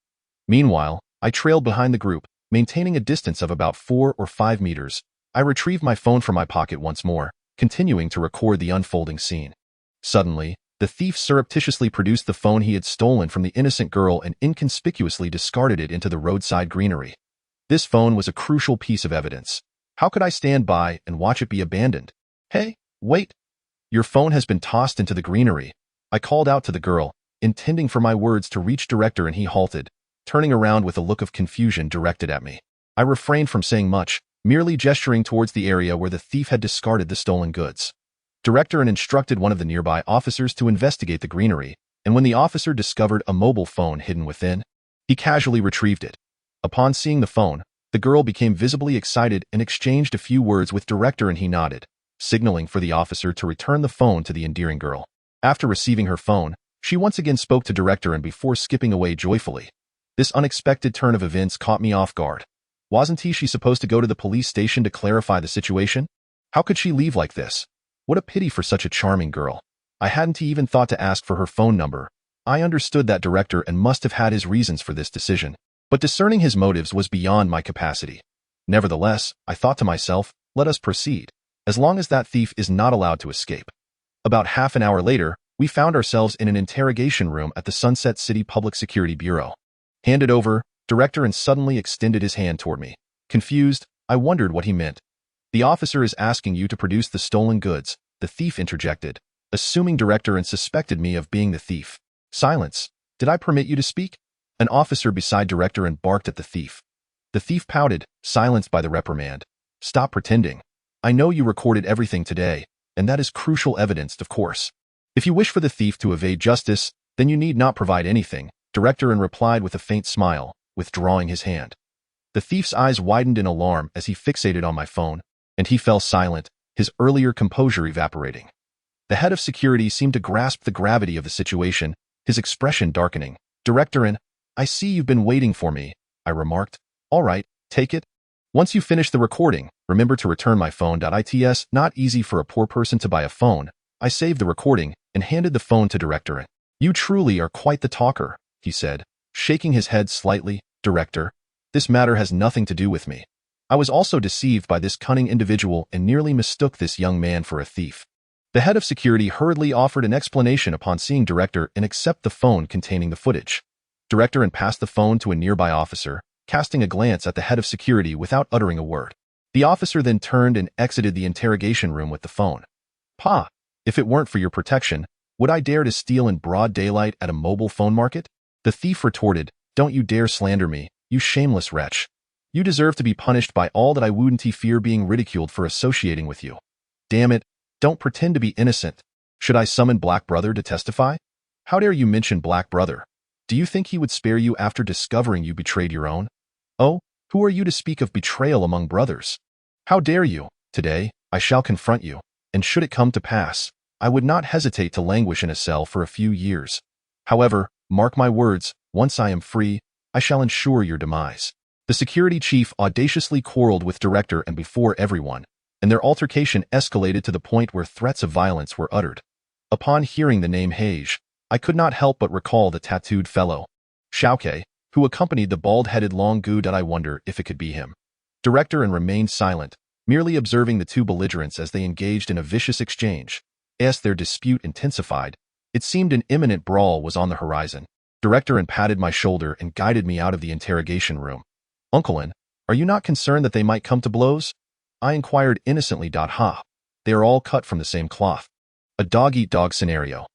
Meanwhile, I trailed behind the group, maintaining a distance of about 4 or 5 meters. I retrieved my phone from my pocket once more, continuing to record the unfolding scene. Suddenly, the thief surreptitiously produced the phone he had stolen from the innocent girl and inconspicuously discarded it into the roadside greenery. This phone was a crucial piece of evidence. How could I stand by and watch it be abandoned? Hey, wait! Your phone has been tossed into the greenery. I called out to the girl, intending for my words to reach Director, and he halted, turning around with a look of confusion directed at me. I refrained from saying much, merely gesturing towards the area where the thief had discarded the stolen goods. Director instructed one of the nearby officers to investigate the greenery, and when the officer discovered a mobile phone hidden within, he casually retrieved it. Upon seeing the phone, the girl became visibly excited and exchanged a few words with Director, and he nodded, signaling for the officer to return the phone to the endearing girl. After receiving her phone, she once again spoke to Director and before skipping away joyfully. This unexpected turn of events caught me off guard. Wasn't she supposed to go to the police station to clarify the situation? How could she leave like this? What a pity for such a charming girl. I hadn't even thought to ask for her phone number. I understood that Director and must have had his reasons for this decision, but discerning his motives was beyond my capacity. Nevertheless, I thought to myself, let us proceed, as long as that thief is not allowed to escape. About half an hour later, we found ourselves in an interrogation room at the Sunset City Public Security Bureau. Handed over, Director and suddenly extended his hand toward me. Confused, I wondered what he meant. The officer is asking you to produce the stolen goods, the thief interjected, assuming Director and suspected me of being the thief. Silence. Did I permit you to speak? An officer beside Director and barked at the thief. The thief pouted, silenced by the reprimand. Stop pretending. I know you recorded everything today, and that is crucial evidence, of course. If you wish for the thief to evade justice, then you need not provide anything, Director and replied with a faint smile, withdrawing his hand. The thief's eyes widened in alarm as he fixated on my phone, and he fell silent, his earlier composure evaporating. The head of security seemed to grasp the gravity of the situation, his expression darkening. Director and, I see you've been waiting for me, I remarked. All right, take it. Once you finish the recording, remember to return my phone. It's not easy for a poor person to buy a phone. I saved the recording and handed the phone to Director. You truly are quite the talker, he said, shaking his head slightly. Director, this matter has nothing to do with me. I was also deceived by this cunning individual and nearly mistook this young man for a thief. The head of security hurriedly offered an explanation upon seeing Director and accept the phone containing the footage. Director and passed the phone to a nearby officer, casting a glance at the head of security without uttering a word. The officer then turned and exited the interrogation room with the phone. Pa, if it weren't for your protection, would I dare to steal in broad daylight at a mobile phone market? The thief retorted, don't you dare slander me, you shameless wretch. You deserve to be punished by all that I wouldn't fear being ridiculed for associating with you. Damn it, don't pretend to be innocent. Should I summon Black Brother to testify? How dare you mention Black Brother? Do you think he would spare you after discovering you betrayed your own? Oh, who are you to speak of betrayal among brothers? How dare you? Today, I shall confront you, and should it come to pass, I would not hesitate to languish in a cell for a few years. However, mark my words, once I am free, I shall ensure your demise. The security chief audaciously quarreled with Director and before everyone, and their altercation escalated to the point where threats of violence were uttered. Upon hearing the name Hage, I could not help but recall the tattooed fellow, Shauke, who accompanied the bald-headed Longu. I wonder if it could be him. Director and remained silent, merely observing the two belligerents as they engaged in a vicious exchange. As their dispute intensified, it seemed an imminent brawl was on the horizon. Director and patted my shoulder and guided me out of the interrogation room. Unclean, are you not concerned that they might come to blows? I inquired innocently. Ha. They are all cut from the same cloth. A dog-eat-dog scenario.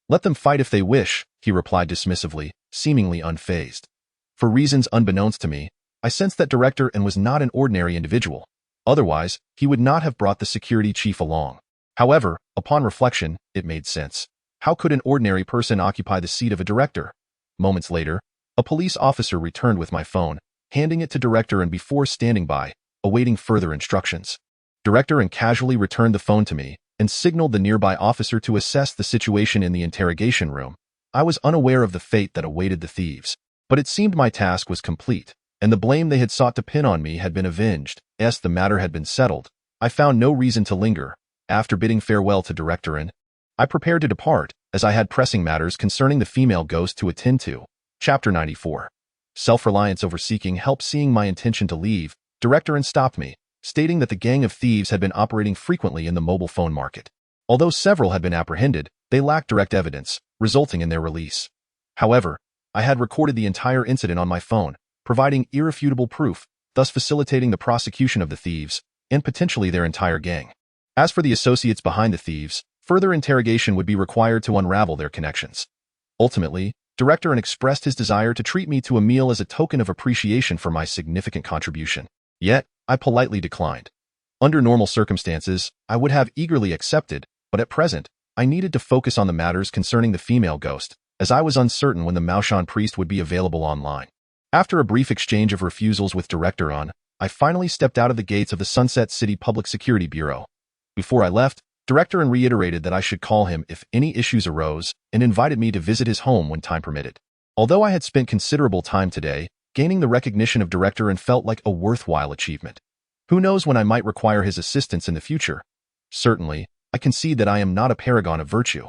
Let them fight if they wish, he replied dismissively, seemingly unfazed. For reasons unbeknownst to me, I sensed that Director and was not an ordinary individual. Otherwise, he would not have brought the security chief along. However, upon reflection, it made sense. How could an ordinary person occupy the seat of a director? Moments later, a police officer returned with my phone, handing it to Director and before standing by, awaiting further instructions. Director and casually returned the phone to me and signaled the nearby officer to assess the situation in the interrogation room. I was unaware of the fate that awaited the thieves, but it seemed my task was complete, and the blame they had sought to pin on me had been avenged. As the matter had been settled, I found no reason to linger. After bidding farewell to Director and I prepared to depart, as I had pressing matters concerning the female ghost to attend to. Chapter 94. Self-reliance over seeking help. Seeing my intention to leave, Director stopped me, stating that the gang of thieves had been operating frequently in the mobile phone market. Although several had been apprehended, they lacked direct evidence, resulting in their release. However, I had recorded the entire incident on my phone, providing irrefutable proof, thus facilitating the prosecution of the thieves, and potentially their entire gang. As for the associates behind the thieves, further interrogation would be required to unravel their connections. Ultimately, Director expressed his desire to treat me to a meal as a token of appreciation for my significant contribution. Yet, I politely declined. Under normal circumstances, I would have eagerly accepted, but at present, I needed to focus on the matters concerning the female ghost, as I was uncertain when the Maoshan priest would be available online. After a brief exchange of refusals with Director I finally stepped out of the gates of the Sunset City Public Security Bureau. Before I left, Director reiterated that I should call him if any issues arose and invited me to visit his home when time permitted. Although I had spent considerable time today, gaining the recognition of Director felt like a worthwhile achievement. Who knows when I might require his assistance in the future? Certainly, I concede that I am not a paragon of virtue.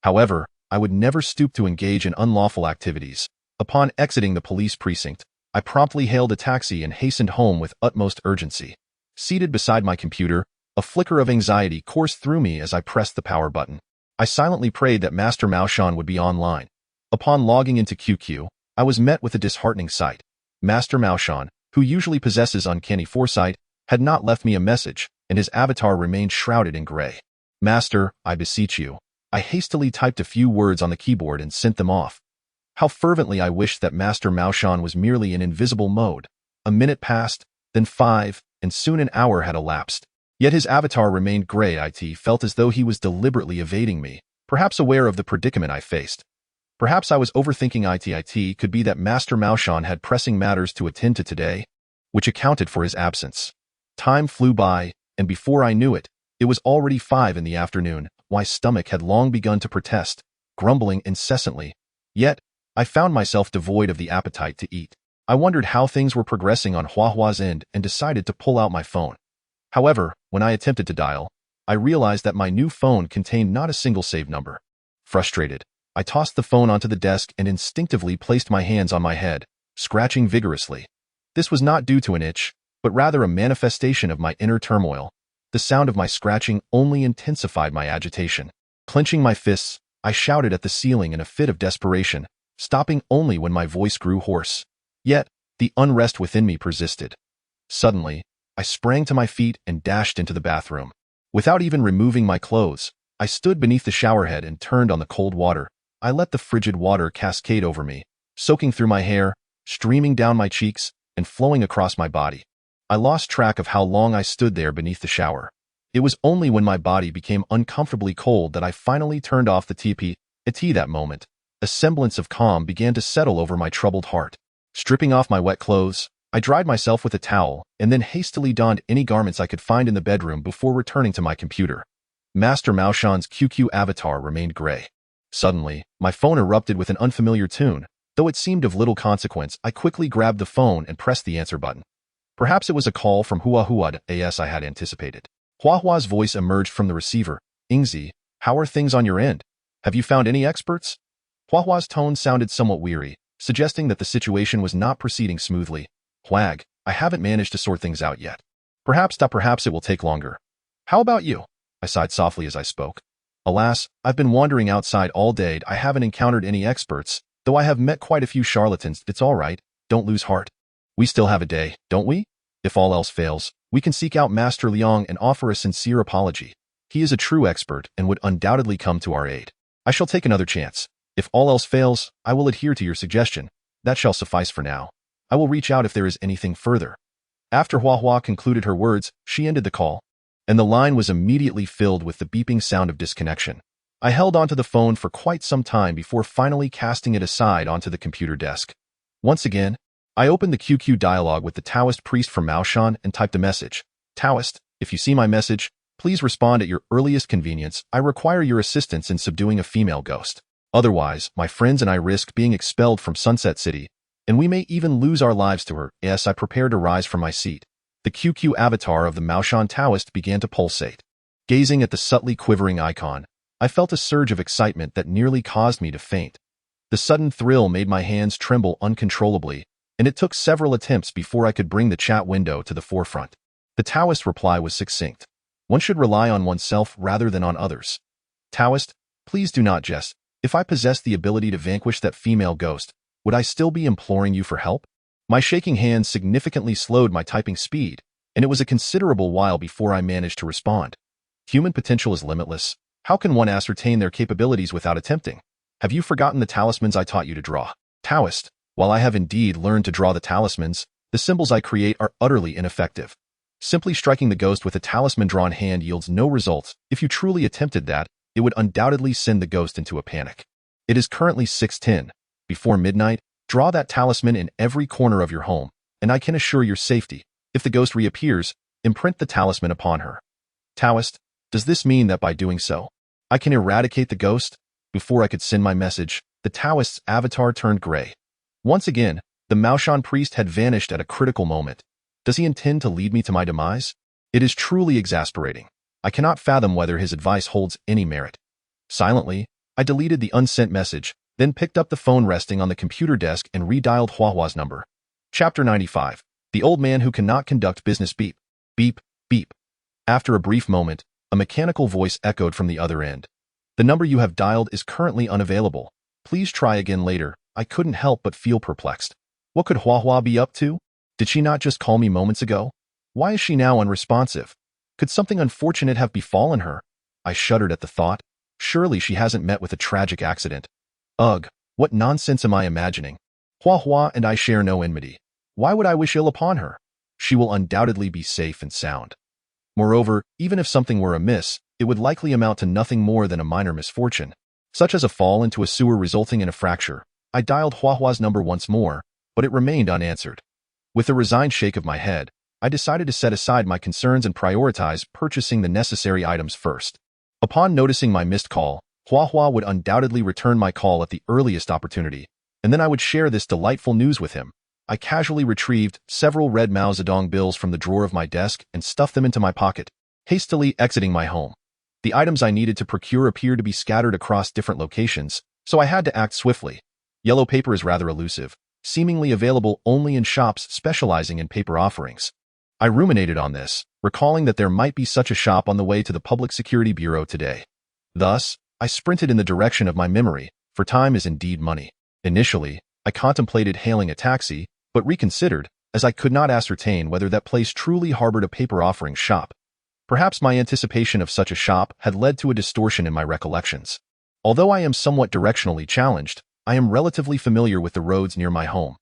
However, I would never stoop to engage in unlawful activities. Upon exiting the police precinct, I promptly hailed a taxi and hastened home with utmost urgency. Seated beside my computer, a flicker of anxiety coursed through me as I pressed the power button. I silently prayed that Master Maoshan would be online. Upon logging into QQ, I was met with a disheartening sight. Master Maoshan, who usually possesses uncanny foresight, had not left me a message, and his avatar remained shrouded in gray. Master, I beseech you. I hastily typed a few words on the keyboard and sent them off. How fervently I wished that Master Maoshan was merely in invisible mode. A minute passed, then 5, and soon an hour had elapsed. Yet his avatar remained gray. It felt as though he was deliberately evading me, perhaps aware of the predicament I faced. Perhaps I was overthinking it. It could be that Master Maoshan had pressing matters to attend to today, which accounted for his absence. Time flew by, and before I knew it, it was already 5 in the afternoon. My stomach had long begun to protest, grumbling incessantly. Yet, I found myself devoid of the appetite to eat. I wondered how things were progressing on Huahua's end and decided to pull out my phone. However, when I attempted to dial, I realized that my new phone contained not a single saved number. Frustrated, I tossed the phone onto the desk and instinctively placed my hands on my head, scratching vigorously. This was not due to an itch, but rather a manifestation of my inner turmoil. The sound of my scratching only intensified my agitation. Clenching my fists, I shouted at the ceiling in a fit of desperation, stopping only when my voice grew hoarse. Yet, the unrest within me persisted. Suddenly, I sprang to my feet and dashed into the bathroom. Without even removing my clothes, I stood beneath the showerhead and turned on the cold water. I let the frigid water cascade over me, soaking through my hair, streaming down my cheeks, and flowing across my body. I lost track of how long I stood there beneath the shower. It was only when my body became uncomfortably cold that I finally turned off the teepee. At that moment, a semblance of calm began to settle over my troubled heart. Stripping off my wet clothes, I dried myself with a towel and then hastily donned any garments I could find in the bedroom before returning to my computer. Master Maoshan's QQ avatar remained gray. Suddenly, my phone erupted with an unfamiliar tune. Though it seemed of little consequence, I quickly grabbed the phone and pressed the answer button. Perhaps it was a call from Huahua as I had anticipated. Huahua's voice emerged from the receiver. Ingzi, how are things on your end? Have you found any experts? Huahua's tone sounded somewhat weary, suggesting that the situation was not proceeding smoothly. Huag, I haven't managed to sort things out yet. Perhaps it will take longer. How about you? I sighed softly as I spoke. Alas, I've been wandering outside all day. I haven't encountered any experts, though I have met quite a few charlatans. It's all right, don't lose heart. We still have a day, don't we? If all else fails, we can seek out Master Liang and offer a sincere apology. He is a true expert and would undoubtedly come to our aid. I shall take another chance. If all else fails, I will adhere to your suggestion. That shall suffice for now. I will reach out if there is anything further. After Huahua concluded her words, she ended the call, and the line was immediately filled with the beeping sound of disconnection. I held onto the phone for quite some time before finally casting it aside onto the computer desk. Once again, I opened the QQ dialogue with the Taoist priest from Maoshan and typed a message. Taoist, if you see my message, please respond at your earliest convenience. I require your assistance in subduing a female ghost. Otherwise, my friends and I risk being expelled from Sunset City, and we may even lose our lives to her. As I prepared to rise from my seat, the QQ avatar of the Maoshan Taoist began to pulsate. Gazing at the subtly quivering icon, I felt a surge of excitement that nearly caused me to faint. The sudden thrill made my hands tremble uncontrollably, and it took several attempts before I could bring the chat window to the forefront. The Taoist reply was succinct. One should rely on oneself rather than on others. Taoist, please do not jest. If I possessed the ability to vanquish that female ghost, would I still be imploring you for help? My shaking hands significantly slowed my typing speed, and it was a considerable while before I managed to respond. Human potential is limitless. How can one ascertain their capabilities without attempting? Have you forgotten the talismans I taught you to draw? Taoist, while I have indeed learned to draw the talismans, the symbols I create are utterly ineffective. Simply striking the ghost with a talisman-drawn hand yields no results. If you truly attempted that, it would undoubtedly send the ghost into a panic. It is currently 6:10. Before midnight, draw that talisman in every corner of your home, and I can assure your safety. If the ghost reappears, imprint the talisman upon her. Taoist, does this mean that by doing so, I can eradicate the ghost? Before I could send my message, the Taoist's avatar turned gray. Once again, the Maoshan priest had vanished at a critical moment. Does he intend to lead me to my demise? It is truly exasperating. I cannot fathom whether his advice holds any merit. Silently, I deleted the unsent message, then picked up the phone resting on the computer desk and redialed Huahua's number. Chapter 95. The Old Man Who Cannot Conduct Business. Beep, beep, beep. After a brief moment, a mechanical voice echoed from the other end. The number you have dialed is currently unavailable. Please try again later. I couldn't help but feel perplexed. What could Huahua be up to? Did she not just call me moments ago? Why is she now unresponsive? Could something unfortunate have befallen her? I shuddered at the thought. Surely she hasn't met with a tragic accident. Ugh, what nonsense am I imagining? Huahua and I share no enmity. Why would I wish ill upon her? She will undoubtedly be safe and sound. Moreover, even if something were amiss, it would likely amount to nothing more than a minor misfortune, such as a fall into a sewer resulting in a fracture. I dialed Huahua's number once more, but it remained unanswered. With a resigned shake of my head, I decided to set aside my concerns and prioritize purchasing the necessary items first. Upon noticing my missed call, Huahua would undoubtedly return my call at the earliest opportunity, and then I would share this delightful news with him. I casually retrieved several red Mao Zedong bills from the drawer of my desk and stuffed them into my pocket, hastily exiting my home. The items I needed to procure appeared to be scattered across different locations, so I had to act swiftly. Yellow paper is rather elusive, seemingly available only in shops specializing in paper offerings. I ruminated on this, recalling that there might be such a shop on the way to the Public Security Bureau today. Thus, I sprinted in the direction of my memory, for time is indeed money. Initially, I contemplated hailing a taxi, but reconsidered, as I could not ascertain whether that place truly harbored a paper offering shop. Perhaps my anticipation of such a shop had led to a distortion in my recollections. Although I am somewhat directionally challenged, I am relatively familiar with the roads near my home.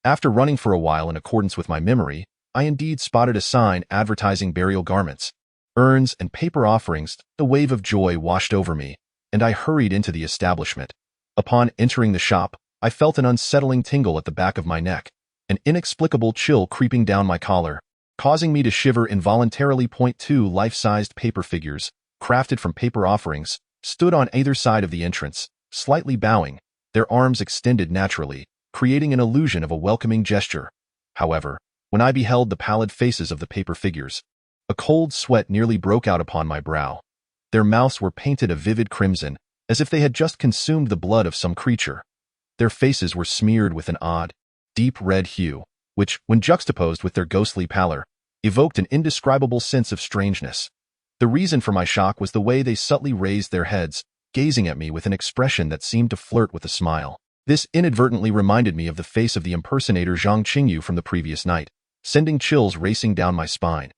After running for a while in accordance with my memory, I indeed spotted a sign advertising burial garments, urns, and paper offerings. A wave of joy washed over me, and I hurried into the establishment. Upon entering the shop, I felt an unsettling tingle at the back of my neck, an inexplicable chill creeping down my collar, causing me to shiver involuntarily. Two life-sized paper figures, crafted from paper offerings, stood on either side of the entrance, slightly bowing, their arms extended naturally, creating an illusion of a welcoming gesture. However, when I beheld the pallid faces of the paper figures, a cold sweat nearly broke out upon my brow. Their mouths were painted a vivid crimson, as if they had just consumed the blood of some creature. Their faces were smeared with an odd, deep red hue, which, when juxtaposed with their ghostly pallor, evoked an indescribable sense of strangeness. The reason for my shock was the way they subtly raised their heads, gazing at me with an expression that seemed to flirt with a smile. This inadvertently reminded me of the face of the impersonator Zhang Qingyu from the previous night, sending chills racing down my spine.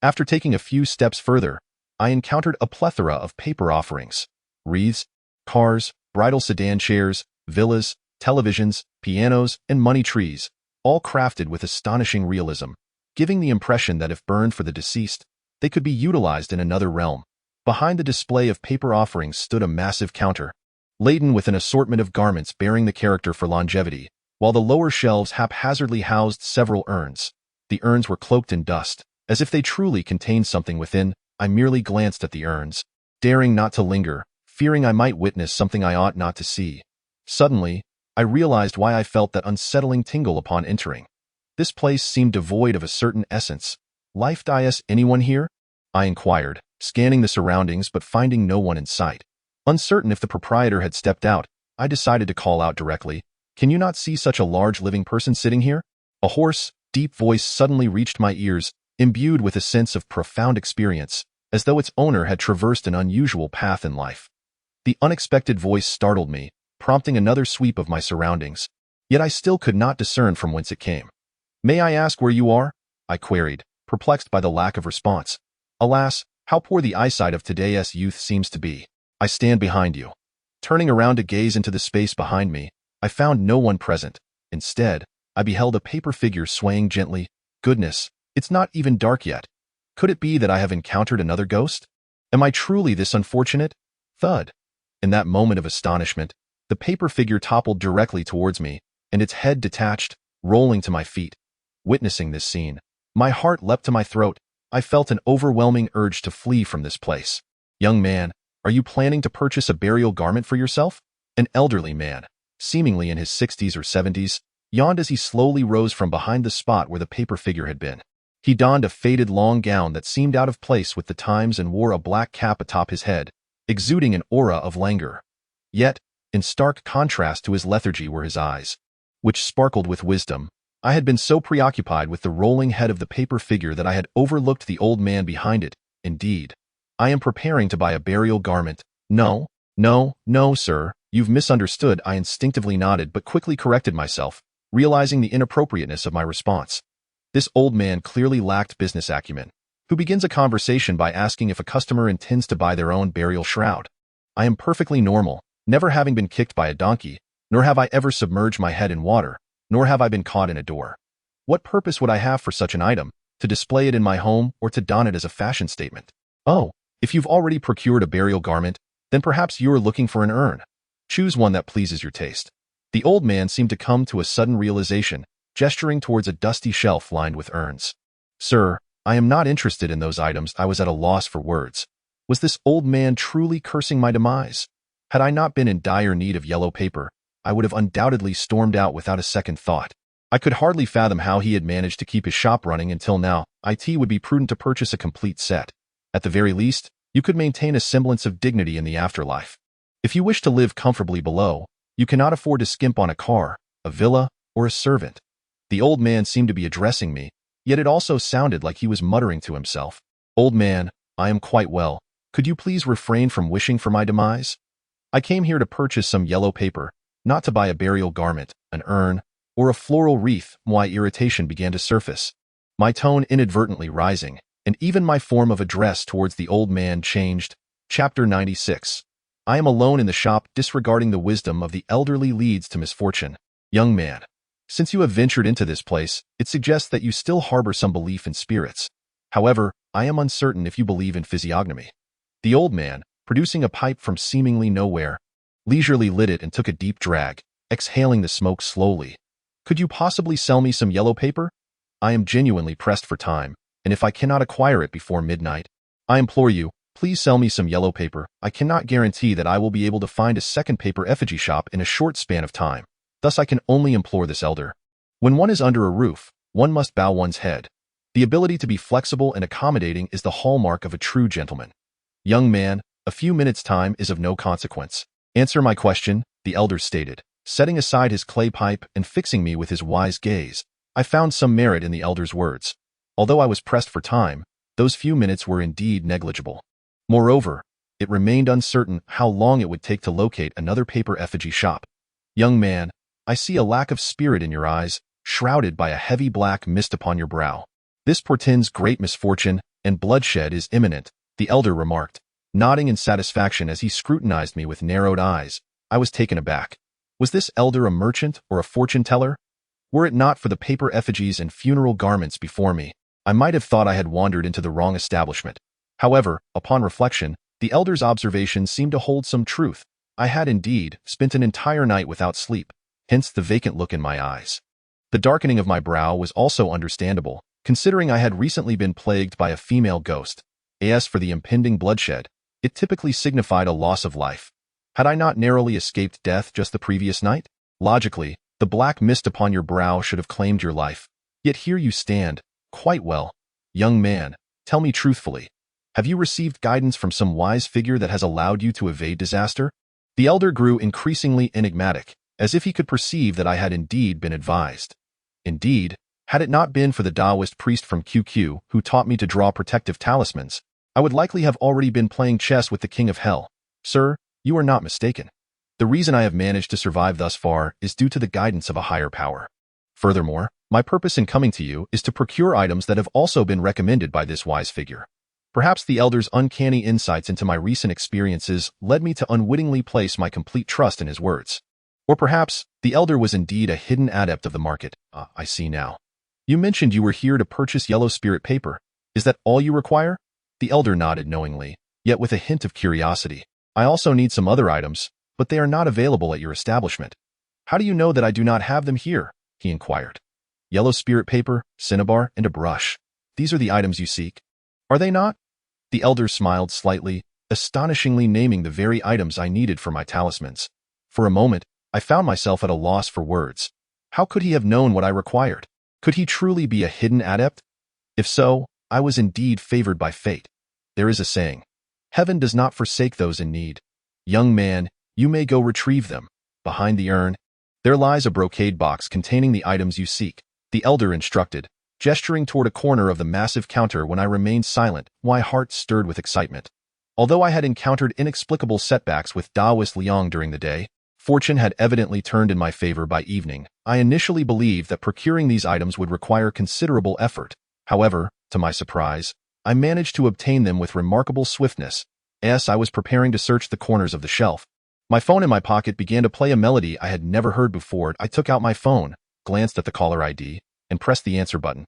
After taking a few steps further, I encountered a plethora of paper offerings: wreaths, cars, bridal sedan chairs, villas, televisions, pianos, and money trees, all crafted with astonishing realism, giving the impression that if burned for the deceased, they could be utilized in another realm. Behind the display of paper offerings stood a massive counter, laden with an assortment of garments bearing the character for longevity, while the lower shelves haphazardly housed several urns. The urns were cloaked in dust, as if they truly contained something within. I merely glanced at the urns, daring not to linger, fearing I might witness something I ought not to see. Suddenly, I realized why I felt that unsettling tingle upon entering. This place seemed devoid of a certain essence. Life dies. Anyone here? I inquired, scanning the surroundings but finding no one in sight. Uncertain if the proprietor had stepped out, I decided to call out directly. Can you not see such a large living person sitting here? A hoarse, deep voice suddenly reached my ears, imbued with a sense of profound experience, as though its owner had traversed an unusual path in life. The unexpected voice startled me, prompting another sweep of my surroundings, yet I still could not discern from whence it came. "May I ask where you are?" I queried, perplexed by the lack of response. Alas, how poor the eyesight of today's youth seems to be. "I stand behind you." Turning around to gaze into the space behind me, I found no one present. Instead, I beheld a paper figure swaying gently. Goodness, it's not even dark yet. Could it be that I have encountered another ghost? Am I truly this unfortunate? Thud. In that moment of astonishment, the paper figure toppled directly towards me, and its head detached, rolling to my feet. Witnessing this scene, my heart leapt to my throat. I felt an overwhelming urge to flee from this place. "Young man, are you planning to purchase a burial garment for yourself?" An elderly man, seemingly in his 60s or 70s, yawned as he slowly rose from behind the spot where the paper figure had been. He donned a faded long gown that seemed out of place with the times and wore a black cap atop his head, exuding an aura of languor. Yet, in stark contrast to his lethargy were his eyes, which sparkled with wisdom. I had been so preoccupied with the rolling head of the paper figure that I had overlooked the old man behind it. "Indeed. I am preparing to buy a burial garment." "No, no, sir, you've misunderstood." I instinctively nodded but quickly corrected myself, realizing the inappropriateness of my response. This old man clearly lacked business acumen, who begins a conversation by asking if a customer intends to buy their own burial shroud. I am perfectly normal, never having been kicked by a donkey, nor have I ever submerged my head in water, nor have I been caught in a door. What purpose would I have for such an item, to display it in my home or to don it as a fashion statement? "Oh, if you've already procured a burial garment, then perhaps you are looking for an urn. Choose one that pleases your taste." The old man seemed to come to a sudden realization, gesturing towards a dusty shelf lined with urns. "Sir, I am not interested in those items." I was at a loss for words. Was this old man truly cursing my demise? Had I not been in dire need of yellow paper, I would have undoubtedly stormed out without a second thought. I could hardly fathom how he had managed to keep his shop running until now. It would be prudent to purchase a complete set. At the very least, you could maintain a semblance of dignity in the afterlife. If you wish to live comfortably below, you cannot afford to skimp on a car, a villa, or a servant. The old man seemed to be addressing me, yet it also sounded like he was muttering to himself. "Old man, I am quite well. Could you please refrain from wishing for my demise? I came here to purchase some yellow paper, not to buy a burial garment, an urn, or a floral wreath." My irritation began to surface, my tone inadvertently rising, and even my form of address towards the old man changed. Chapter 96. I am alone in the shop. Disregarding the wisdom of the elderly leads to misfortune. "Young man, since you have ventured into this place, it suggests that you still harbor some belief in spirits. However, I am uncertain if you believe in physiognomy." The old man, producing a pipe from seemingly nowhere, leisurely lit it and took a deep drag, exhaling the smoke slowly. "Could you possibly sell me some yellow paper? I am genuinely pressed for time, and if I cannot acquire it before midnight, I implore you, please sell me some yellow paper. I cannot guarantee that I will be able to find a second paper effigy shop in a short span of time. Thus I can only implore this elder. When one is under a roof, one must bow one's head. The ability to be flexible and accommodating is the hallmark of a true gentleman. Young man, a few minutes' time is of no consequence. Answer my question," the elder stated, setting aside his clay pipe and fixing me with his wise gaze. I found some merit in the elder's words. Although I was pressed for time, those few minutes were indeed negligible. Moreover, it remained uncertain how long it would take to locate another paper effigy shop. "Young man, I see a lack of spirit in your eyes, shrouded by a heavy black mist upon your brow. This portends great misfortune, and bloodshed is imminent," the elder remarked, nodding in satisfaction as he scrutinized me with narrowed eyes. I was taken aback. Was this elder a merchant or a fortune-teller? Were it not for the paper effigies and funeral garments before me, I might have thought I had wandered into the wrong establishment. However, upon reflection, the elder's observations seemed to hold some truth. I had indeed spent an entire night without sleep, hence the vacant look in my eyes. The darkening of my brow was also understandable, considering I had recently been plagued by a female ghost. As for the impending bloodshed, it typically signified a loss of life. Had I not narrowly escaped death just the previous night? Logically, the black mist upon your brow should have claimed your life. Yet here you stand, quite well. Young man, tell me truthfully, have you received guidance from some wise figure that has allowed you to evade disaster? The elder grew increasingly enigmatic, as if he could perceive that I had indeed been advised. Indeed, Had it not been for the Taoist priest from QQ who taught me to draw protective talismans, I would likely have already been playing chess with the king of hell. Sir, you are not mistaken. The reason I have managed to survive thus far is due to the guidance of a higher power. Furthermore, my purpose in coming to you is to procure items that have also been recommended by this wise figure. Perhaps the elder's uncanny insights into my recent experiences led me to unwittingly place my complete trust in his words. Or perhaps the elder was indeed a hidden adept of the market. I see now. You mentioned you were here to purchase yellow spirit paper. Is that all you require? The elder nodded knowingly, yet with a hint of curiosity. I also need some other items, but they are not available at your establishment. How do you know that I do not have them here? He inquired. Yellow spirit paper, cinnabar, and a brush. These are the items you seek. Are they not? The elder smiled slightly, astonishingly naming the very items I needed for my talismans. For a moment, I found myself at a loss for words. How could he have known what I required? Could he truly be a hidden adept? If so, I was indeed favored by fate. There is a saying, heaven does not forsake those in need. Young man, you may go retrieve them. Behind the urn, there lies a brocade box containing the items you seek, the elder instructed, gesturing toward a corner of the massive counter. When I remained silent, my heart stirred with excitement. Although I had encountered inexplicable setbacks with Taoist Liang during the day, fortune had evidently turned in my favor by evening. I initially believed that procuring these items would require considerable effort. However, to my surprise, I managed to obtain them with remarkable swiftness. As I was preparing to search the corners of the shelf, my phone in my pocket began to play a melody I had never heard before. I took out my phone, glanced at the caller ID, and pressed the answer button.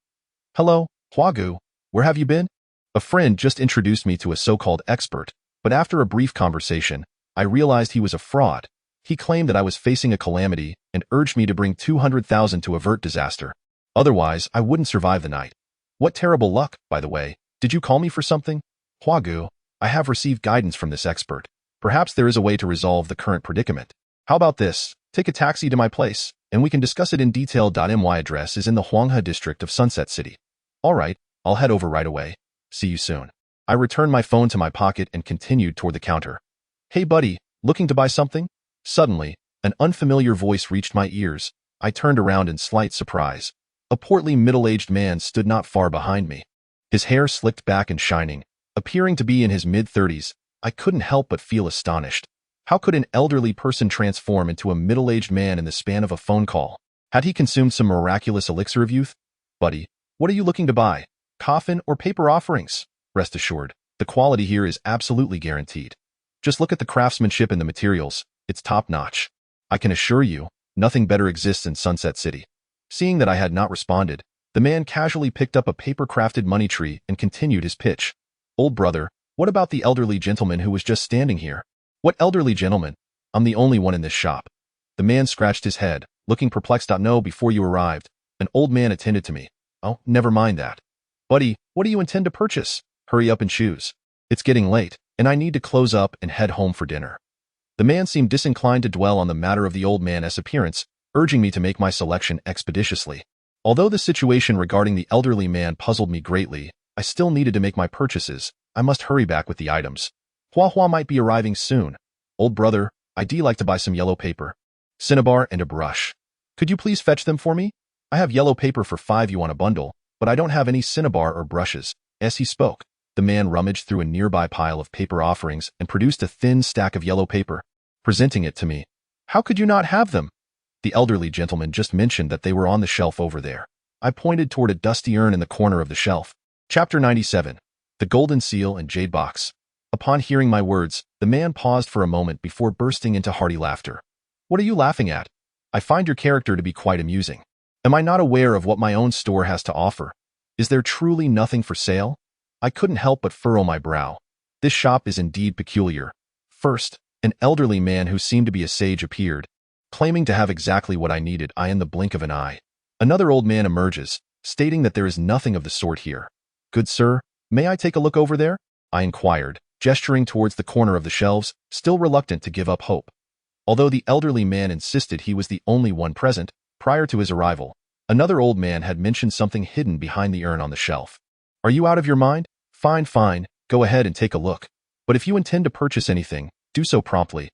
Hello, Huagu. Where have you been? A friend just introduced me to a so-called expert, but after a brief conversation, I realized he was a fraud. He claimed that I was facing a calamity and urged me to bring 200,000 to avert disaster. Otherwise, I wouldn't survive the night. What terrible luck, by the way. Did you call me for something? Huagu, I have received guidance from this expert. Perhaps there is a way to resolve the current predicament. How about this? Take a taxi to my place, and we can discuss it in detail. My address is in the Huanghe district of Sunset City. All right, I'll head over right away. See you soon. I returned my phone to my pocket and continued toward the counter. Hey buddy, looking to buy something? Suddenly, an unfamiliar voice reached my ears. I turned around in slight surprise. A portly middle-aged man stood not far behind me. His hair slicked back and shining, appearing to be in his mid-30s. I couldn't help but feel astonished. How could an elderly person transform into a middle-aged man in the span of a phone call? Had he consumed some miraculous elixir of youth? Buddy, what are you looking to buy? Coffin or paper offerings? Rest assured, the quality here is absolutely guaranteed. Just look at the craftsmanship and the materials. It's top-notch. I can assure you, nothing better exists in Sunset City. Seeing that I had not responded, the man casually picked up a paper-crafted money tree and continued his pitch. Old brother, what about the elderly gentleman who was just standing here? What elderly gentleman? I'm the only one in this shop. The man scratched his head, looking perplexed. No, before you arrived, an old man attended to me. Oh, never mind that. Buddy, what do you intend to purchase? Hurry up and choose. It's getting late, and I need to close up and head home for dinner. The man seemed disinclined to dwell on the matter of the old man's appearance, urging me to make my selection expeditiously. Although the situation regarding the elderly man puzzled me greatly, I still needed to make my purchases. I must hurry back with the items. Hua might be arriving soon. Old brother, I'd like to buy some yellow paper, cinnabar, and a brush. Could you please fetch them for me? I have yellow paper for 5 yuan a bundle, but I don't have any cinnabar or brushes. As he spoke, the man rummaged through a nearby pile of paper offerings and produced a thin stack of yellow paper, presenting it to me. How could you not have them? The elderly gentleman just mentioned that they were on the shelf over there. I pointed toward a dusty urn in the corner of the shelf. Chapter 97. The Golden Seal and Jade Box. Upon hearing my words, the man paused for a moment before bursting into hearty laughter. What are you laughing at? I find your character to be quite amusing. Am I not aware of what my own store has to offer? Is there truly nothing for sale? I couldn't help but furrow my brow. This shop is indeed peculiar. First, an elderly man who seemed to be a sage appeared, claiming to have exactly what I needed in the blink of an eye. Another old man emerges, stating that there is nothing of the sort here. Good sir, may I take a look over there? I inquired, gesturing towards the corner of the shelves, still reluctant to give up hope. Although the elderly man insisted he was the only one present, prior to his arrival, another old man had mentioned something hidden behind the urn on the shelf. Are you out of your mind? Fine, go ahead and take a look. But if you intend to purchase anything, do so promptly.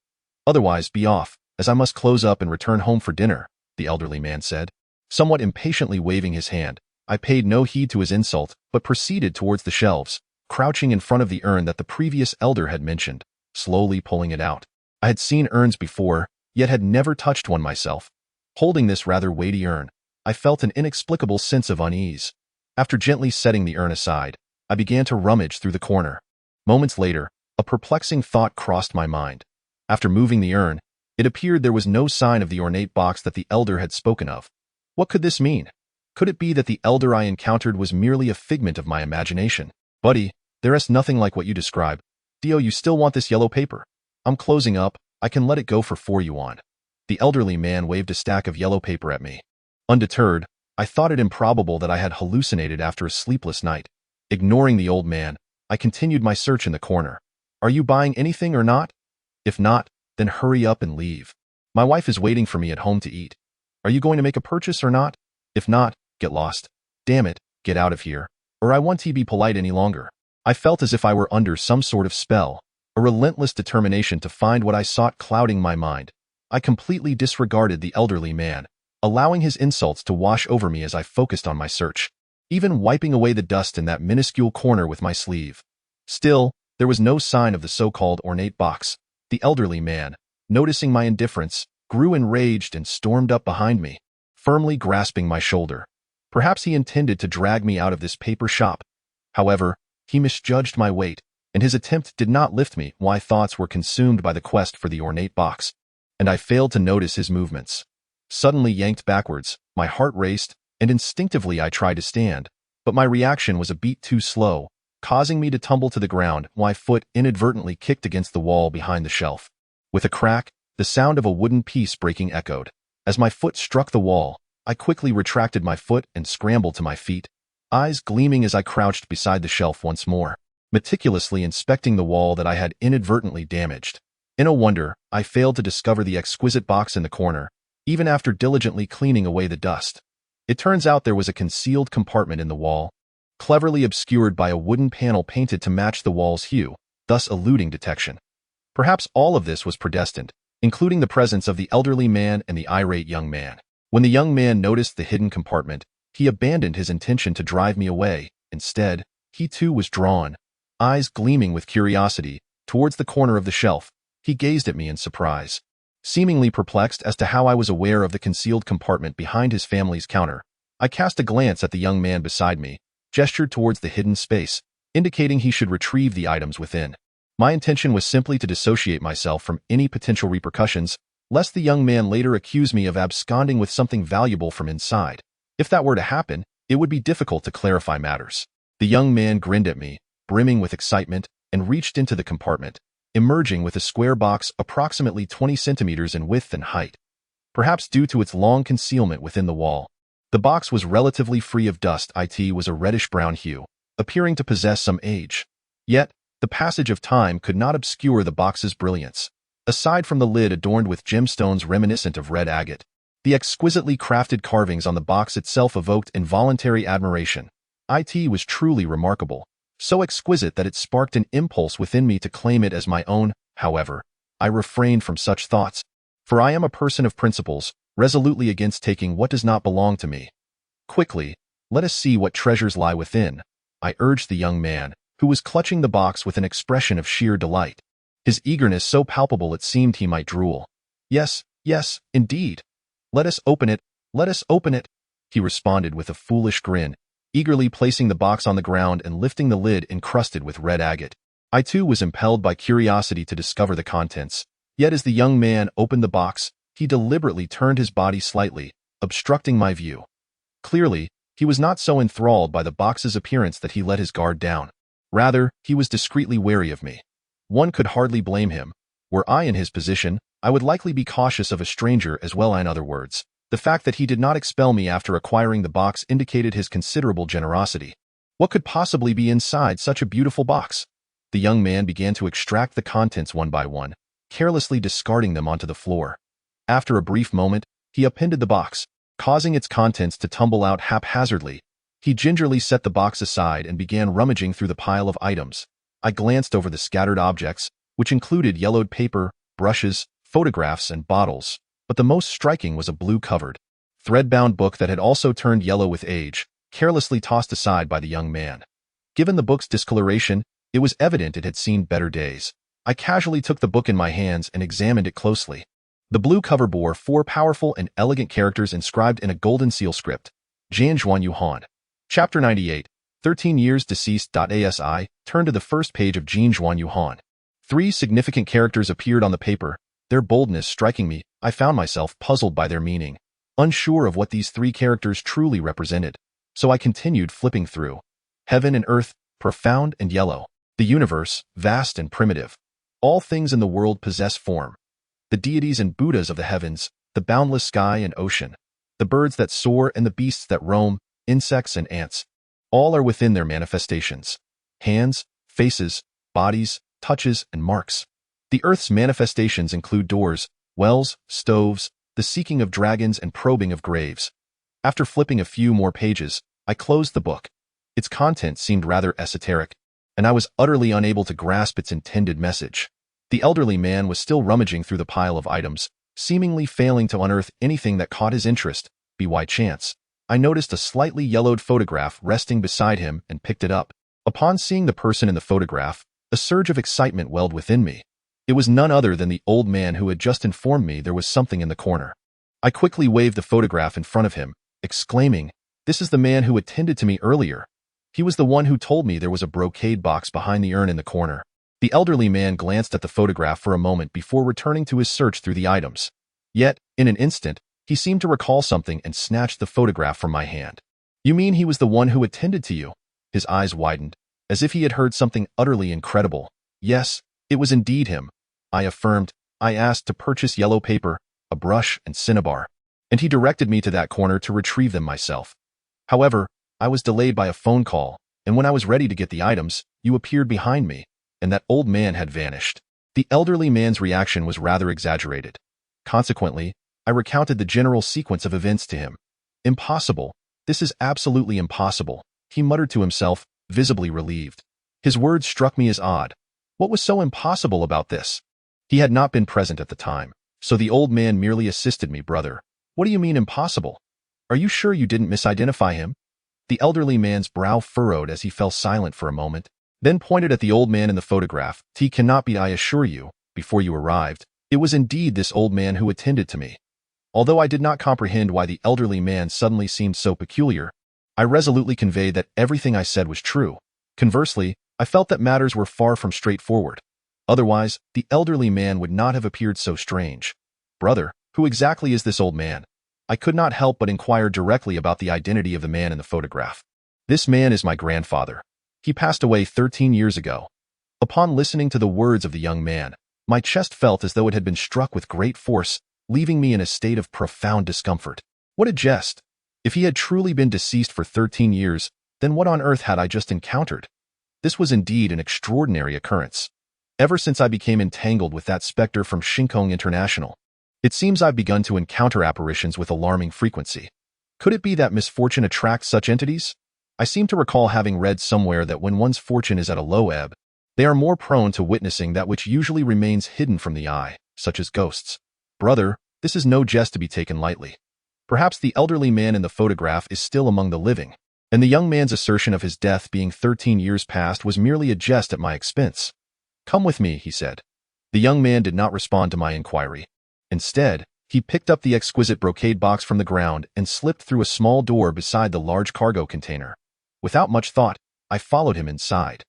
Otherwise, be off, as I must close up and return home for dinner, the elderly man said. Somewhat impatiently waving his hand, I paid no heed to his insult, but proceeded towards the shelves, crouching in front of the urn that the previous elder had mentioned, slowly pulling it out. I had seen urns before, yet had never touched one myself. Holding this rather weighty urn, I felt an inexplicable sense of unease. After gently setting the urn aside, I began to rummage through the corner. Moments later, a perplexing thought crossed my mind. After moving the urn, it appeared there was no sign of the ornate box that the elder had spoken of. What could this mean? Could it be that the elder I encountered was merely a figment of my imagination? Buddy, there is nothing like what you describe. Dio, you still want this yellow paper? I'm closing up. I can let it go for 4 yuan. The elderly man waved a stack of yellow paper at me. Undeterred, I thought it improbable that I had hallucinated after a sleepless night. Ignoring the old man, I continued my search in the corner. Are you buying anything or not? If not, then hurry up and leave. My wife is waiting for me at home to eat. Are you going to make a purchase or not? If not, get lost. Damn it, get out of here. Or I won't be polite any longer. I felt as if I were under some sort of spell, a relentless determination to find what I sought clouding my mind. I completely disregarded the elderly man, allowing his insults to wash over me as I focused on my search, even wiping away the dust in that minuscule corner with my sleeve. Still, there was no sign of the so-called ornate box. The elderly man, noticing my indifference, grew enraged and stormed up behind me, firmly grasping my shoulder. Perhaps he intended to drag me out of this paper shop. However, he misjudged my weight, and his attempt did not lift me. My thoughts were consumed by the quest for the ornate box, and I failed to notice his movements. Suddenly yanked backwards, my heart raced, and instinctively I tried to stand, but my reaction was a beat too slow, causing me to tumble to the ground. My foot inadvertently kicked against the wall behind the shelf. With a crack, the sound of a wooden piece breaking echoed. As my foot struck the wall, I quickly retracted my foot and scrambled to my feet, eyes gleaming as I crouched beside the shelf once more, meticulously inspecting the wall that I had inadvertently damaged. In a wonder, I failed to discover the exquisite box in the corner, even after diligently cleaning away the dust. It turns out there was a concealed compartment in the wall, cleverly obscured by a wooden panel painted to match the wall's hue, thus eluding detection. Perhaps all of this was predestined, including the presence of the elderly man and the irate young man. When the young man noticed the hidden compartment, he abandoned his intention to drive me away. Instead, he too was drawn, eyes gleaming with curiosity, towards the corner of the shelf. He gazed at me in surprise. Seemingly perplexed as to how I was aware of the concealed compartment behind his family's counter, I cast a glance at the young man beside me, gestured towards the hidden space, indicating he should retrieve the items within. My intention was simply to dissociate myself from any potential repercussions, lest the young man later accuse me of absconding with something valuable from inside. If that were to happen, it would be difficult to clarify matters. The young man grinned at me, brimming with excitement, and reached into the compartment, emerging with a square box approximately 20 centimeters in width and height. Perhaps due to its long concealment within the wall, the box was relatively free of dust. It was a reddish-brown hue, appearing to possess some age. Yet, the passage of time could not obscure the box's brilliance. Aside from the lid adorned with gemstones reminiscent of red agate, the exquisitely crafted carvings on the box itself evoked involuntary admiration. It was truly remarkable, so exquisite that it sparked an impulse within me to claim it as my own. However, I refrained from such thoughts, for I am a person of principles, resolutely against taking what does not belong to me. Quickly, let us see what treasures lie within, I urged the young man, who was clutching the box with an expression of sheer delight, his eagerness so palpable it seemed he might drool. Yes, yes, indeed. Let us open it, let us open it, he responded with a foolish grin, eagerly placing the box on the ground and lifting the lid encrusted with red agate. I too was impelled by curiosity to discover the contents, yet as the young man opened the box, he deliberately turned his body slightly, obstructing my view. Clearly, he was not so enthralled by the box's appearance that he let his guard down. Rather, he was discreetly wary of me. One could hardly blame him. Were I in his position, I would likely be cautious of a stranger as well. In other words, the fact that he did not expel me after acquiring the box indicated his considerable generosity. What could possibly be inside such a beautiful box? The young man began to extract the contents one by one, carelessly discarding them onto the floor. After a brief moment, he upended the box, causing its contents to tumble out haphazardly. He gingerly set the box aside and began rummaging through the pile of items. I glanced over the scattered objects, which included yellowed paper, brushes, photographs, and bottles, but the most striking was a blue-covered, thread-bound book that had also turned yellow with age, carelessly tossed aside by the young man. Given the book's discoloration, it was evident it had seen better days. I casually took the book in my hands and examined it closely. The blue cover bore 4 powerful and elegant characters inscribed in a golden seal script. Jian Zhuan Yu Han. Chapter 98. 13 years deceased. Asi turned to the first page of Jian Zhuan Yu Han. 3 significant characters appeared on the paper, their boldness striking me. I found myself puzzled by their meaning, unsure of what these 3 characters truly represented. So I continued flipping through. Heaven and earth, profound and yellow. The universe, vast and primitive. All things in the world possess form. The deities and Buddhas of the heavens, the boundless sky and ocean, the birds that soar and the beasts that roam, insects and ants. All are within their manifestations. Hands, faces, bodies, touches, and marks. The earth's manifestations include doors, wells, stoves, the seeking of dragons and probing of graves. After flipping a few more pages, I closed the book. Its content seemed rather esoteric, and I was utterly unable to grasp its intended message. The elderly man was still rummaging through the pile of items, seemingly failing to unearth anything that caught his interest. By chance, I noticed a slightly yellowed photograph resting beside him and picked it up. Upon seeing the person in the photograph, a surge of excitement welled within me. It was none other than the old man who had just informed me there was something in the corner. I quickly waved the photograph in front of him, exclaiming, "This is the man who attended to me earlier. He was the one who told me there was a brocade box behind the urn in the corner." The elderly man glanced at the photograph for a moment before returning to his search through the items. Yet, in an instant, he seemed to recall something and snatched the photograph from my hand. "You mean he was the one who attended to you?" His eyes widened, as if he had heard something utterly incredible. "Yes, it was indeed him," I affirmed. "I asked to purchase yellow paper, a brush, and cinnabar, and he directed me to that corner to retrieve them myself. However, I was delayed by a phone call, and when I was ready to get the items, you appeared behind me, and that old man had vanished." The elderly man's reaction was rather exaggerated. Consequently, I recounted the general sequence of events to him. "Impossible. This is absolutely impossible," he muttered to himself, visibly relieved. His words struck me as odd. What was so impossible about this? He had not been present at the time, so the old man merely assisted me. "Brother, what do you mean impossible? Are you sure you didn't misidentify him?" The elderly man's brow furrowed as he fell silent for a moment, then pointed at the old man in the photograph. "He cannot be, I assure you. Before you arrived, it was indeed this old man who attended to me." Although I did not comprehend why the elderly man suddenly seemed so peculiar, I resolutely conveyed that everything I said was true. Conversely, I felt that matters were far from straightforward. Otherwise, the elderly man would not have appeared so strange. "Brother, who exactly is this old man?" I could not help but inquire directly about the identity of the man in the photograph. "This man is my grandfather. He passed away 13 years ago." Upon listening to the words of the young man, my chest felt as though it had been struck with great force, leaving me in a state of profound discomfort. What a jest! If he had truly been deceased for 13 years, then what on earth had I just encountered? This was indeed an extraordinary occurrence. Ever since I became entangled with that specter from Shinkong International, it seems I've begun to encounter apparitions with alarming frequency. Could it be that misfortune attracts such entities? I seem to recall having read somewhere that when one's fortune is at a low ebb, they are more prone to witnessing that which usually remains hidden from the eye, such as ghosts. Brother, this is no jest to be taken lightly. Perhaps the elderly man in the photograph is still among the living, and the young man's assertion of his death being 13 years past was merely a jest at my expense. "Come with me," he said. The young man did not respond to my inquiry. Instead, he picked up the exquisite brocade box from the ground and slipped through a small door beside the large cargo container. Without much thought, I followed him inside.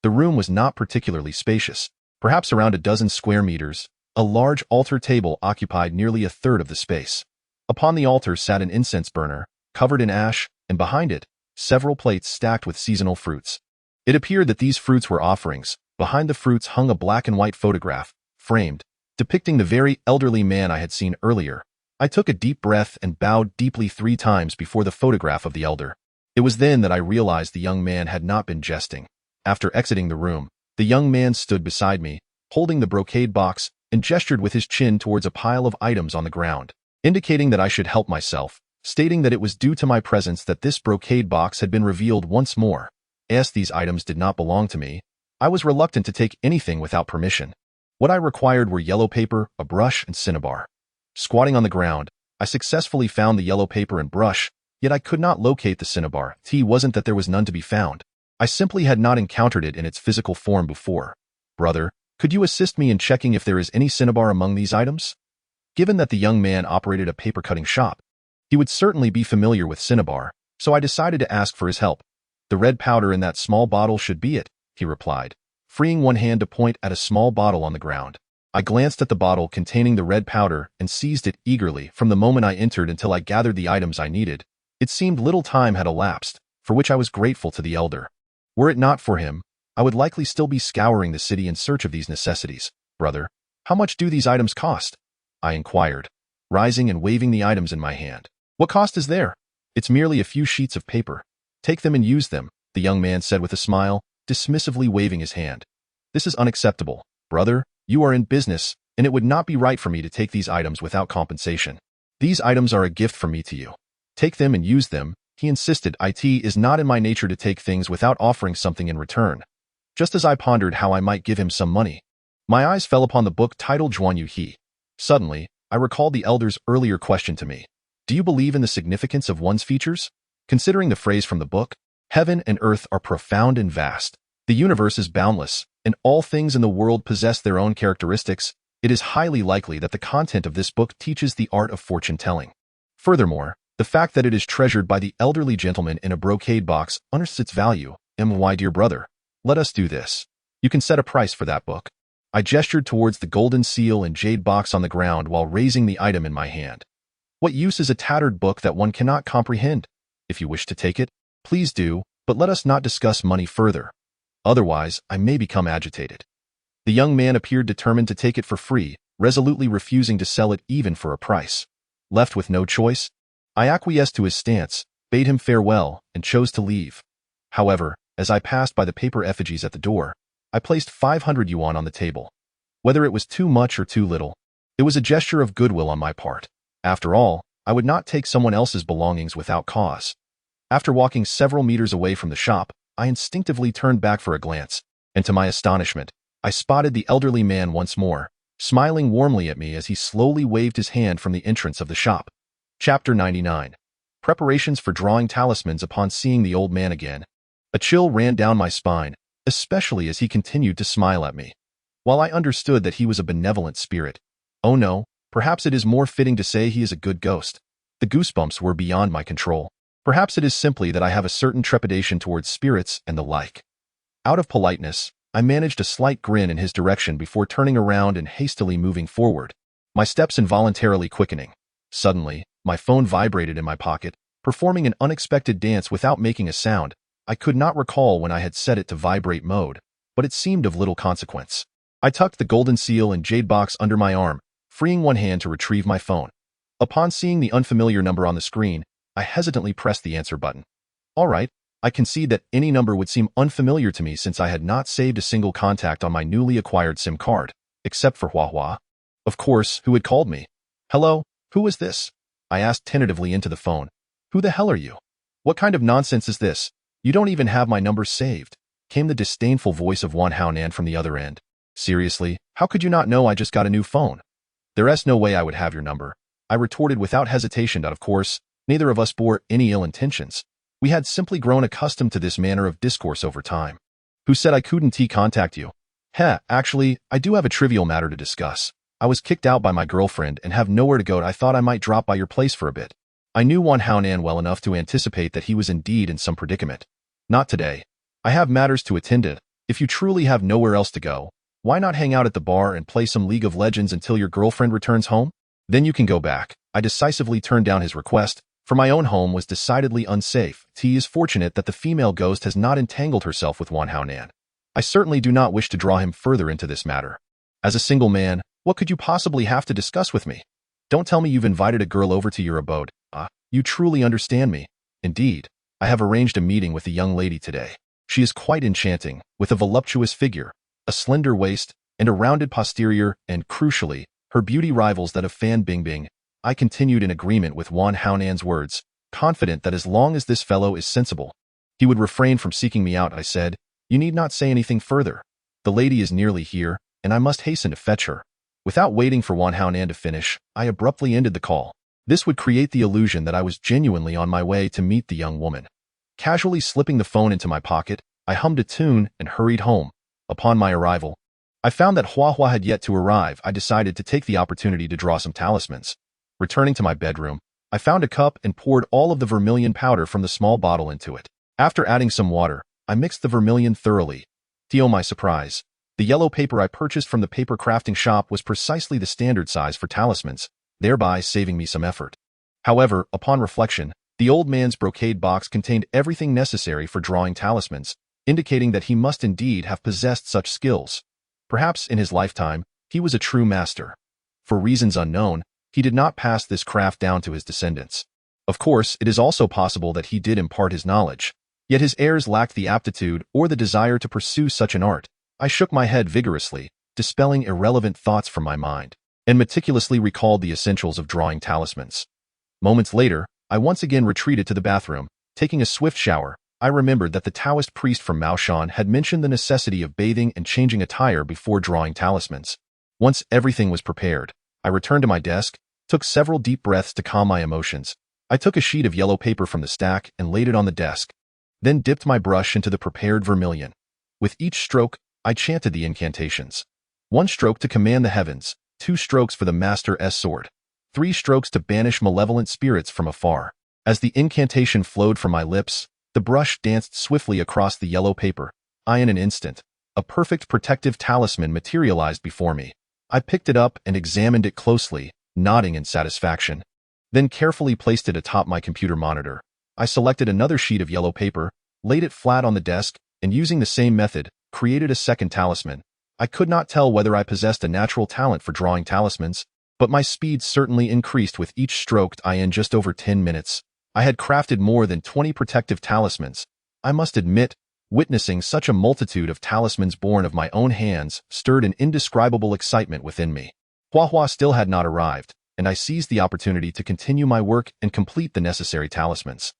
The room was not particularly spacious, perhaps around a dozen square meters. A large altar table occupied nearly a third of the space. Upon the altar sat an incense burner, covered in ash, and behind it, several plates stacked with seasonal fruits. It appeared that these fruits were offerings. Behind the fruits hung a black and white photograph, framed, depicting the very elderly man I had seen earlier. I took a deep breath and bowed deeply 3 times before the photograph of the elder. It was then that I realized the young man had not been jesting. After exiting the room, the young man stood beside me, holding the brocade box, and gestured with his chin towards a pile of items on the ground, indicating that I should help myself, stating that it was due to my presence that this brocade box had been revealed once more. As these items did not belong to me, I was reluctant to take anything without permission. What I required were yellow paper, a brush, and cinnabar. Squatting on the ground, I successfully found the yellow paper and brush, yet I could not locate the cinnabar. It wasn't that there was none to be found. I simply had not encountered it in its physical form before. Brother, could you assist me in checking if there is any cinnabar among these items? Given that the young man operated a paper-cutting shop, he would certainly be familiar with cinnabar, so I decided to ask for his help. The red powder in that small bottle should be it, he replied, freeing one hand to point at a small bottle on the ground. I glanced at the bottle containing the red powder and seized it eagerly from the moment I entered until I gathered the items I needed. It seemed little time had elapsed, for which I was grateful to the elder. Were it not for him, I would likely still be scouring the city in search of these necessities. Brother, how much do these items cost? I inquired, rising and waving the items in my hand. What cost is there? It's merely a few sheets of paper. Take them and use them, the young man said with a smile, dismissively waving his hand. This is unacceptable. Brother, you are in business, and it would not be right for me to take these items without compensation. These items are a gift from me to you. Take them and use them, he insisted. It is not in my nature to take things without offering something in return. Just as I pondered how I might give him some money, my eyes fell upon the book titled Juan Yu He. Suddenly, I recalled the elder's earlier question to me. Do you believe in the significance of one's features? Considering the phrase from the book, heaven and earth are profound and vast. The universe is boundless, and all things in the world possess their own characteristics. It is highly likely that the content of this book teaches the art of fortune-telling. Furthermore, the fact that it is treasured by the elderly gentleman in a brocade box understates its value. My dear brother, let us do this. You can set a price for that book. I gestured towards the golden seal and jade box on the ground while raising the item in my hand. What use is a tattered book that one cannot comprehend? If you wish to take it, please do, but let us not discuss money further. Otherwise, I may become agitated. The young man appeared determined to take it for free, resolutely refusing to sell it even for a price. Left with no choice, I acquiesced to his stance, bade him farewell, and chose to leave. However, as I passed by the paper effigies at the door, I placed 500 yuan on the table. Whether it was too much or too little, it was a gesture of goodwill on my part. After all, I would not take someone else's belongings without cause. After walking several meters away from the shop, I instinctively turned back for a glance, and to my astonishment, I spotted the elderly man once more, smiling warmly at me as he slowly waved his hand from the entrance of the shop. Chapter 99. Preparations for drawing talismans. Upon seeing the old man again, a chill ran down my spine, especially as he continued to smile at me. While I understood that he was a benevolent spirit, oh no, perhaps it is more fitting to say he is a good ghost. The goosebumps were beyond my control. Perhaps it is simply that I have a certain trepidation towards spirits and the like. Out of politeness, I managed a slight grin in his direction before turning around and hastily moving forward, my steps involuntarily quickening. Suddenly, my phone vibrated in my pocket, performing an unexpected dance without making a sound. I could not recall when I had set it to vibrate mode, but it seemed of little consequence. I tucked the golden seal and jade box under my arm, freeing one hand to retrieve my phone. Upon seeing the unfamiliar number on the screen, I hesitantly pressed the answer button. All right, I concede that any number would seem unfamiliar to me since I had not saved a single contact on my newly acquired SIM card, except for Hua. Of course, who had called me? Hello, who is this? I asked tentatively into the phone. Who the hell are you? What kind of nonsense is this? You don't even have my number saved, came the disdainful voice of Wan Haonan from the other end. Seriously, how could you not know I just got a new phone? There's no way I would have your number, I retorted without hesitation. Of course, neither of us bore any ill intentions. We had simply grown accustomed to this manner of discourse over time. Who said I couldn't contact you? Actually, I do have a trivial matter to discuss. I was kicked out by my girlfriend and have nowhere to go. I thought I might drop by your place for a bit. I knew Wan Haonan well enough to anticipate that he was indeed in some predicament. Not today. I have matters to attend to. If you truly have nowhere else to go, why not hang out at the bar and play some League of Legends until your girlfriend returns home? Then you can go back. I decisively turned down his request, for my own home was decidedly unsafe. He is fortunate that the female ghost has not entangled herself with Wan Haonan. I certainly do not wish to draw him further into this matter. As a single man, what could you possibly have to discuss with me? Don't tell me you've invited a girl over to your abode. You truly understand me. Indeed, I have arranged a meeting with a young lady today. She is quite enchanting, with a voluptuous figure, a slender waist, and a rounded posterior, and crucially, her beauty rivals that of Fan Bingbing. I continued in agreement with Wan Haonan's words, confident that as long as this fellow is sensible, he would refrain from seeking me out. I said, you need not say anything further. The lady is nearly here, and I must hasten to fetch her. Without waiting for Wan Haonan to finish, I abruptly ended the call. This would create the illusion that I was genuinely on my way to meet the young woman. Casually slipping the phone into my pocket, I hummed a tune and hurried home. Upon my arrival, I found that Hua Hua had yet to arrive. I decided to take the opportunity to draw some talismans. Returning to my bedroom, I found a cup and poured all of the vermilion powder from the small bottle into it. After adding some water, I mixed the vermilion thoroughly. To my surprise, the yellow paper I purchased from the paper crafting shop was precisely the standard size for talismans, thereby saving me some effort. However, upon reflection, the old man's brocade box contained everything necessary for drawing talismans, indicating that he must indeed have possessed such skills. Perhaps in his lifetime, he was a true master. For reasons unknown, he did not pass this craft down to his descendants. Of course, it is also possible that he did impart his knowledge, yet his heirs lacked the aptitude or the desire to pursue such an art. I shook my head vigorously, dispelling irrelevant thoughts from my mind, and meticulously recalled the essentials of drawing talismans. Moments later, I once again retreated to the bathroom. Taking a swift shower, I remembered that the Taoist priest from Maoshan had mentioned the necessity of bathing and changing attire before drawing talismans. Once everything was prepared, I returned to my desk, took several deep breaths to calm my emotions. I took a sheet of yellow paper from the stack and laid it on the desk, then dipped my brush into the prepared vermilion. With each stroke, I chanted the incantations. 1 stroke to command the heavens, 2 strokes for the Master's sword, 3 strokes to banish malevolent spirits from afar. As the incantation flowed from my lips, the brush danced swiftly across the yellow paper. In an instant, a perfect protective talisman materialized before me. I picked it up and examined it closely, nodding in satisfaction. Then carefully placed it atop my computer monitor. I selected another sheet of yellow paper, laid it flat on the desk, and using the same method, created a second talisman. I could not tell whether I possessed a natural talent for drawing talismans, but my speed certainly increased with each stroke. In just over 10 minutes, I had crafted more than 20 protective talismans. I must admit, witnessing such a multitude of talismans born of my own hands stirred an indescribable excitement within me. Hua Hua still had not arrived, and I seized the opportunity to continue my work and complete the necessary talismans.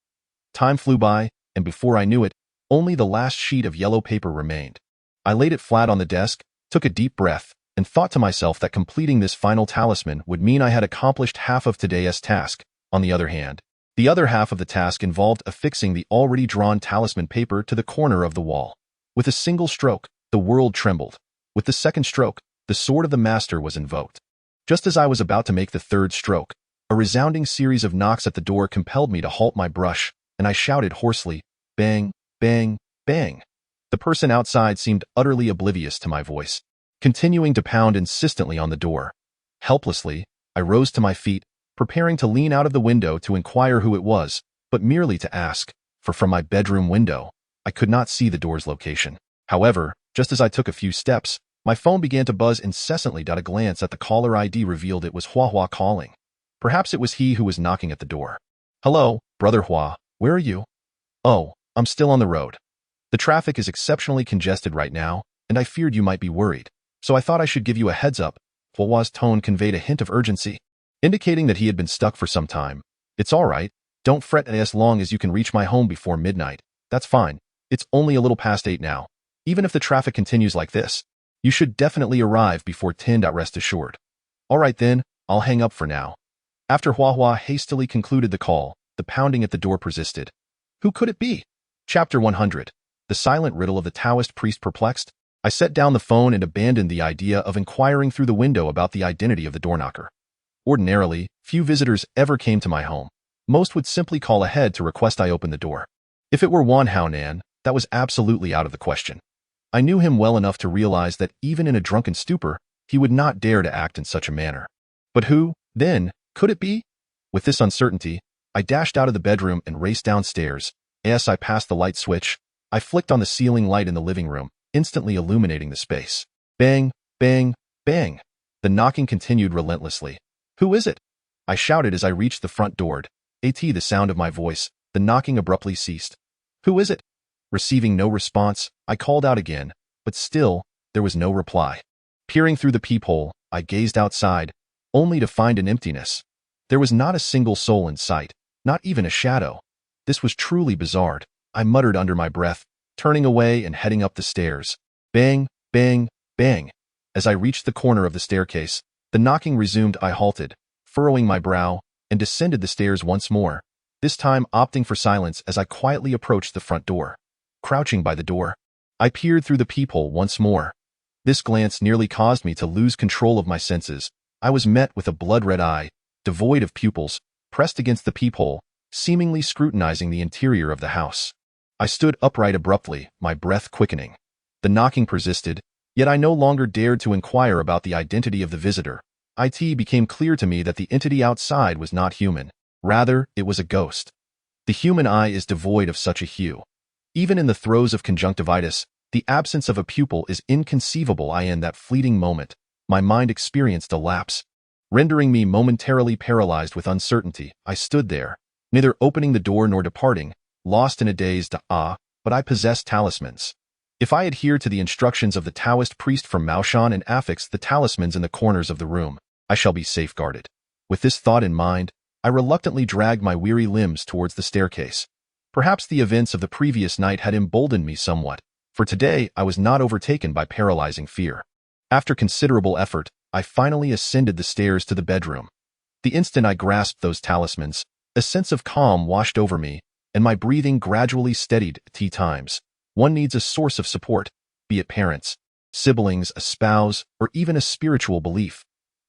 Time flew by, and before I knew it, only the last sheet of yellow paper remained. I laid it flat on the desk, took a deep breath, and thought to myself that completing this final talisman would mean I had accomplished half of today's task. On the other hand, the other half of the task involved affixing the already drawn talisman paper to the corner of the wall. With a single stroke, the world trembled. With the second stroke, the sword of the master was invoked. Just as I was about to make the third stroke, a resounding series of knocks at the door compelled me to halt my brush, and I shouted hoarsely, "Bang, bang, bang." The person outside seemed utterly oblivious to my voice, continuing to pound insistently on the door. Helplessly, I rose to my feet, preparing to lean out of the window to inquire who it was, but merely to ask, for from my bedroom window, I could not see the door's location. However, just as I took a few steps, my phone began to buzz incessantly. A glance at the caller ID revealed it was Hua Hua calling. Perhaps it was he who was knocking at the door. "Hello, Brother Hua, where are you?" "Oh, I'm still on the road. The traffic is exceptionally congested right now, and I feared you might be worried, so I thought I should give you a heads up." Hua Hua's tone conveyed a hint of urgency, indicating that he had been stuck for some time. "It's all right. Don't fret as long as you can reach my home before midnight. That's fine. It's only a little past 8 now. Even if the traffic continues like this, you should definitely arrive before 10. Rest assured." "All right then, I'll hang up for now." After Hua Hua hastily concluded the call, the pounding at the door persisted. Who could it be? Chapter 100. The silent riddle of the Taoist priest perplexed. I set down the phone and abandoned the idea of inquiring through the window about the identity of the doorknocker. Ordinarily, few visitors ever came to my home. Most would simply call ahead to request I open the door. If it were Wan Haonan, that was absolutely out of the question. I knew him well enough to realize that even in a drunken stupor, he would not dare to act in such a manner. But who, then, could it be? With this uncertainty, I dashed out of the bedroom and raced downstairs. As I passed the light switch, I flicked on the ceiling light in the living room, instantly illuminating the space. Bang, bang, bang. The knocking continued relentlessly. "Who is it?" I shouted as I reached the front door. The sound of my voice, the knocking abruptly ceased. "Who is it?" Receiving no response, I called out again, but still, there was no reply. Peering through the peephole, I gazed outside, only to find an emptiness. There was not a single soul in sight, not even a shadow. This was truly bizarre. I muttered under my breath, turning away and heading up the stairs. Bang, bang, bang. As I reached the corner of the staircase, the knocking resumed. I halted, furrowing my brow, and descended the stairs once more, this time opting for silence as I quietly approached the front door. Crouching by the door, I peered through the peephole once more. This glance nearly caused me to lose control of my senses. I was met with a blood-red eye, devoid of pupils, pressed against the peephole, seemingly scrutinizing the interior of the house. I stood upright abruptly, my breath quickening. The knocking persisted, yet I no longer dared to inquire about the identity of the visitor. It became clear to me that the entity outside was not human. Rather, it was a ghost. The human eye is devoid of such a hue. Even in the throes of conjunctivitis, the absence of a pupil is inconceivable. In that fleeting moment, my mind experienced a lapse, rendering me momentarily paralyzed with uncertainty. I stood there, neither opening the door nor departing, lost in a dazed but I possessed talismans. If I adhere to the instructions of the Taoist priest from Maoshan and affix the talismans in the corners of the room, I shall be safeguarded. With this thought in mind, I reluctantly dragged my weary limbs towards the staircase. Perhaps the events of the previous night had emboldened me somewhat, for today I was not overtaken by paralyzing fear. After considerable effort, I finally ascended the stairs to the bedroom. The instant I grasped those talismans, a sense of calm washed over me, and my breathing gradually steadied. Times one needs a source of support, be it parents, siblings, a spouse, or even a spiritual belief.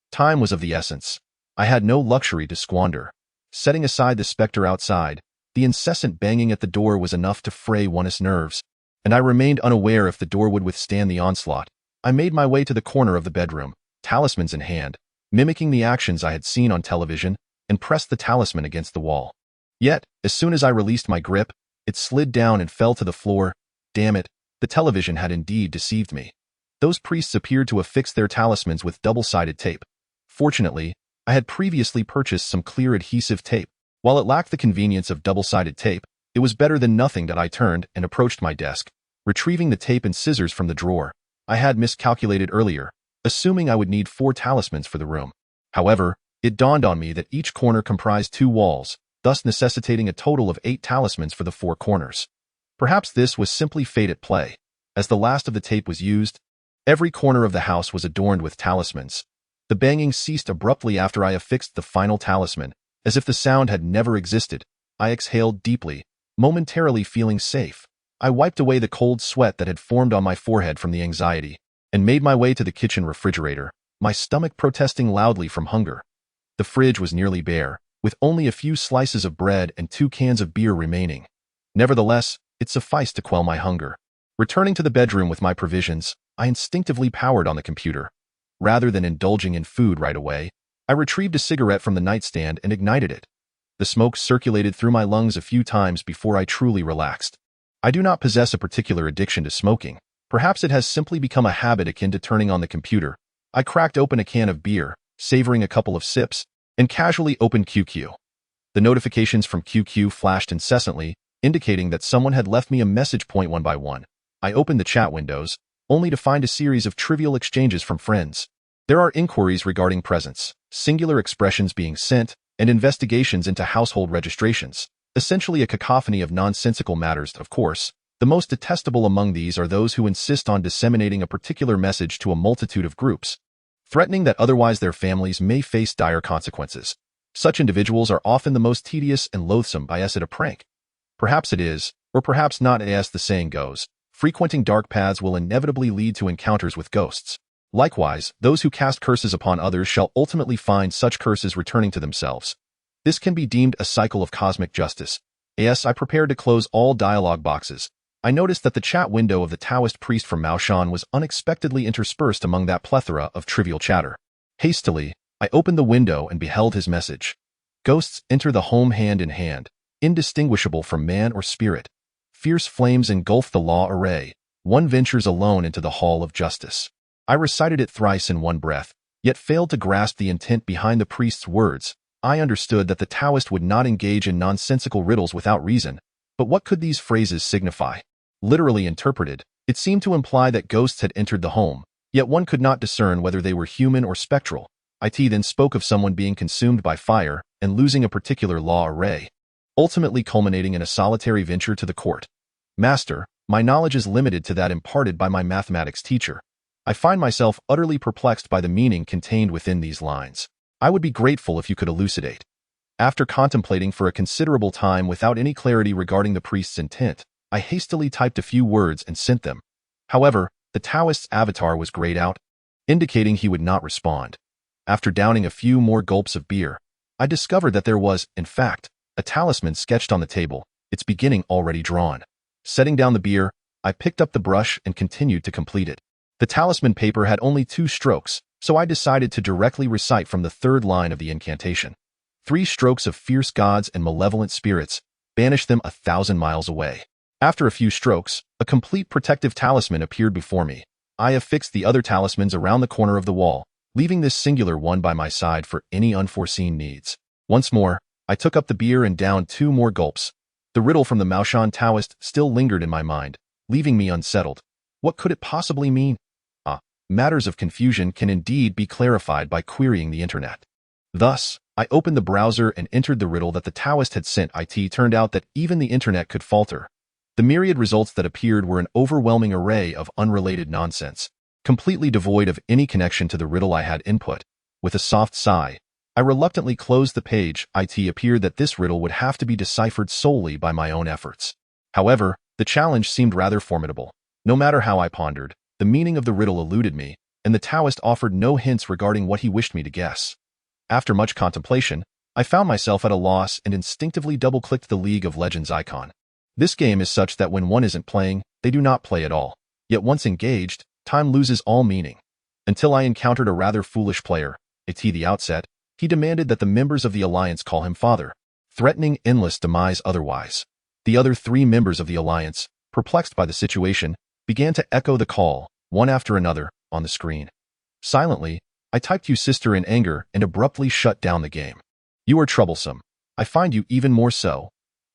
Time was of the essence. I had no luxury to squander. Setting aside the specter outside, the incessant banging at the door was enough to fray one's nerves, and I remained unaware if the door would withstand the onslaught. I made my way to the corner of the bedroom, talismans in hand, mimicking the actions I had seen on television, and pressed the talisman against the wall. Yet, as soon as I released my grip, it slid down and fell to the floor. Damn it, the television had indeed deceived me. Those priests appeared to affix their talismans with double-sided tape. Fortunately, I had previously purchased some clear adhesive tape. While it lacked the convenience of double-sided tape, it was better than nothing. That I turned and approached my desk, retrieving the tape and scissors from the drawer. I had miscalculated earlier, assuming I would need 4 talismans for the room. However, it dawned on me that each corner comprised 2 walls, thus necessitating a total of 8 talismans for the 4 corners. Perhaps this was simply fate at play. As the last of the tape was used, every corner of the house was adorned with talismans. The banging ceased abruptly after I affixed the final talisman. As if the sound had never existed, I exhaled deeply, momentarily feeling safe. I wiped away the cold sweat that had formed on my forehead from the anxiety, and made my way to the kitchen refrigerator, my stomach protesting loudly from hunger. The fridge was nearly bare, with only a few slices of bread and 2 cans of beer remaining. Nevertheless, it sufficed to quell my hunger. Returning to the bedroom with my provisions, I instinctively powered on the computer. Rather than indulging in food right away, I retrieved a cigarette from the nightstand and ignited it. The smoke circulated through my lungs a few times before I truly relaxed. I do not possess a particular addiction to smoking. Perhaps it has simply become a habit akin to turning on the computer. I cracked open a can of beer, savoring a couple of sips, and casually opened QQ. The notifications from QQ flashed incessantly, indicating that someone had left me a message. One by one, I opened the chat windows, only to find a series of trivial exchanges from friends. There are inquiries regarding presents, singular expressions being sent, and investigations into household registrations. Essentially a cacophony of nonsensical matters. Of course, the most detestable among these are those who insist on disseminating a particular message to a multitude of groups, threatening that otherwise their families may face dire consequences. Such individuals are often the most tedious and loathsome. Is it a prank? Perhaps it is, or perhaps not. As the saying goes, frequenting dark paths will inevitably lead to encounters with ghosts. Likewise, those who cast curses upon others shall ultimately find such curses returning to themselves. This can be deemed a cycle of cosmic justice. As I prepared to close all dialogue boxes, I noticed that the chat window of the Taoist priest from Maoshan was unexpectedly interspersed among that plethora of trivial chatter. Hastily, I opened the window and beheld his message. Ghosts enter the home hand in hand, indistinguishable from man or spirit. Fierce flames engulf the law array. One ventures alone into the hall of justice. I recited it thrice in one breath, yet failed to grasp the intent behind the priest's words. I understood that the Taoist would not engage in nonsensical riddles without reason, but what could these phrases signify? Literally interpreted, it seemed to imply that ghosts had entered the home, yet one could not discern whether they were human or spectral. It then spoke of someone being consumed by fire and losing a particular law array, ultimately culminating in a solitary venture to the court. Master, my knowledge is limited to that imparted by my mathematics teacher. I find myself utterly perplexed by the meaning contained within these lines. I would be grateful if you could elucidate. After contemplating for a considerable time without any clarity regarding the priest's intent, I hastily typed a few words and sent them. However, the Taoist's avatar was grayed out, indicating he would not respond. After downing a few more gulps of beer, I discovered that there was, in fact, a talisman sketched on the table, its beginning already drawn. Setting down the beer, I picked up the brush and continued to complete it. The talisman paper had only 2 strokes, so I decided to directly recite from the 3rd line of the incantation. 3 strokes of fierce gods and malevolent spirits, banish them 1,000 miles away. After a few strokes, a complete protective talisman appeared before me. I affixed the other talismans around the corner of the wall, leaving this singular one by my side for any unforeseen needs. Once more, I took up the beer and downed 2 more gulps. The riddle from the Maoshan Taoist still lingered in my mind, leaving me unsettled. What could it possibly mean? Matters of confusion can indeed be clarified by querying the internet. Thus, I opened the browser and entered the riddle that the Taoist had sent. It turned out that even the internet could falter. The myriad results that appeared were an overwhelming array of unrelated nonsense, completely devoid of any connection to the riddle I had input. With a soft sigh, I reluctantly closed the page. It appeared that this riddle would have to be deciphered solely by my own efforts. However, the challenge seemed rather formidable. No matter how I pondered, the meaning of the riddle eluded me, and the Taoist offered no hints regarding what he wished me to guess. After much contemplation, I found myself at a loss and instinctively double-clicked the League of Legends icon. This game is such that when one isn't playing, they do not play at all. Yet once engaged, time loses all meaning. Until I encountered a rather foolish player. At the outset, he demanded that the members of the Alliance call him father, threatening endless demise otherwise. The other 3 members of the Alliance, perplexed by the situation, began to echo the call, one after another, on the screen. Silently, I typed "you sister" in anger and abruptly shut down the game. You are troublesome. I find you even more so.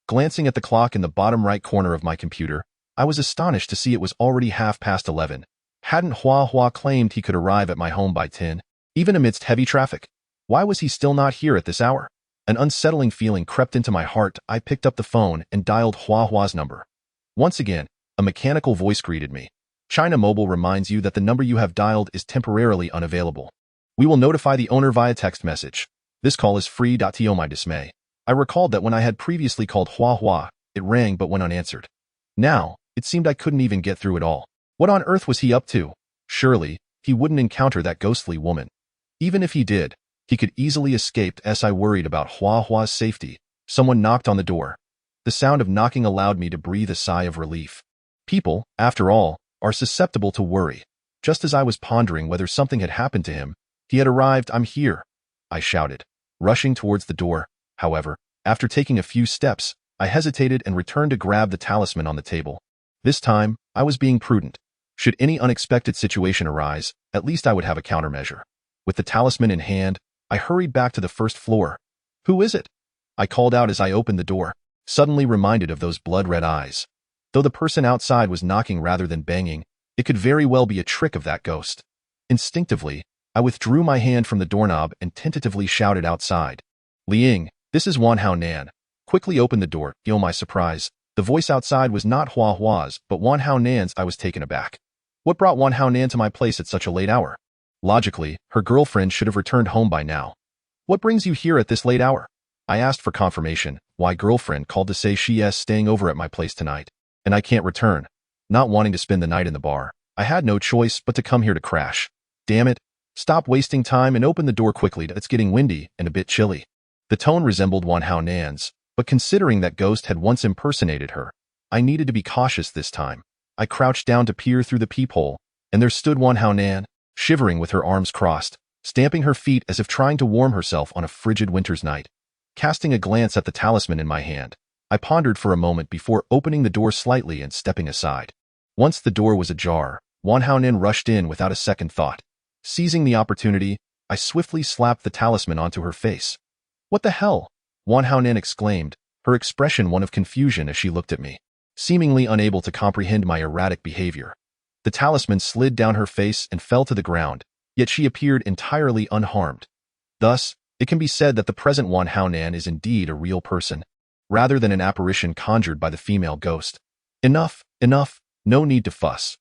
Glancing at the clock in the bottom right corner of my computer, I was astonished to see it was already 11:30. Hadn't Hua claimed he could arrive at my home by 10, even amidst heavy traffic? Why was he still not here at this hour? An unsettling feeling crept into my heart. I picked up the phone and dialed Hua's number. Once again, a mechanical voice greeted me. China Mobile reminds you that the number you have dialed is temporarily unavailable. We will notify the owner via text message. This call is free. To my dismay, I recalled that when I had previously called Hua, it rang but went unanswered. Now, it seemed I couldn't even get through at all. What on earth was he up to? Surely, he wouldn't encounter that ghostly woman. Even if he did, he could easily escape. As I worried about Hua's safety, someone knocked on the door. The sound of knocking allowed me to breathe a sigh of relief. People, after all, are susceptible to worry. Just as I was pondering whether something had happened to him, he had arrived. I'm here, I shouted, rushing towards the door. However, after taking a few steps, I hesitated and returned to grab the talisman on the table. This time, I was being prudent. Should any unexpected situation arise, at least I would have a countermeasure. With the talisman in hand, I hurried back to the 1st floor. Who is it? I called out as I opened the door, suddenly reminded of those blood-red eyes. Though the person outside was knocking rather than banging, it could very well be a trick of that ghost. Instinctively, I withdrew my hand from the doorknob and tentatively shouted outside. Liang, this is Wan Hao Nan. Quickly opened the door. To my surprise, the voice outside was not Hua's, but Wan Hao Nan's. I was taken aback. What brought Wan Hao Nan to my place at such a late hour? Logically, her girlfriend should have returned home by now. What brings you here at this late hour? I asked for confirmation. Why, girlfriend called to say she's staying over at my place tonight, and I can't return. Not wanting to spend the night in the bar, I had no choice but to come here to crash. Damn it. Stop wasting time and open the door quickly. It's getting windy and a bit chilly. The tone resembled Wan Hao Nan's, but considering that ghost had once impersonated her, I needed to be cautious this time. I crouched down to peer through the peephole, and there stood Wan Hao Nan, shivering with her arms crossed, stamping her feet as if trying to warm herself on a frigid winter's night. Casting a glance at the talisman in my hand, I pondered for a moment before opening the door slightly and stepping aside. Once the door was ajar, Wan Hao Nan rushed in without a second thought. Seizing the opportunity, I swiftly slapped the talisman onto her face. What the hell? Wan Hao Nan exclaimed, her expression one of confusion as she looked at me, seemingly unable to comprehend my erratic behavior. The talisman slid down her face and fell to the ground, yet she appeared entirely unharmed. Thus, it can be said that the present Wan Hao Nan is indeed a real person, rather than an apparition conjured by the female ghost. Enough, no need to fuss.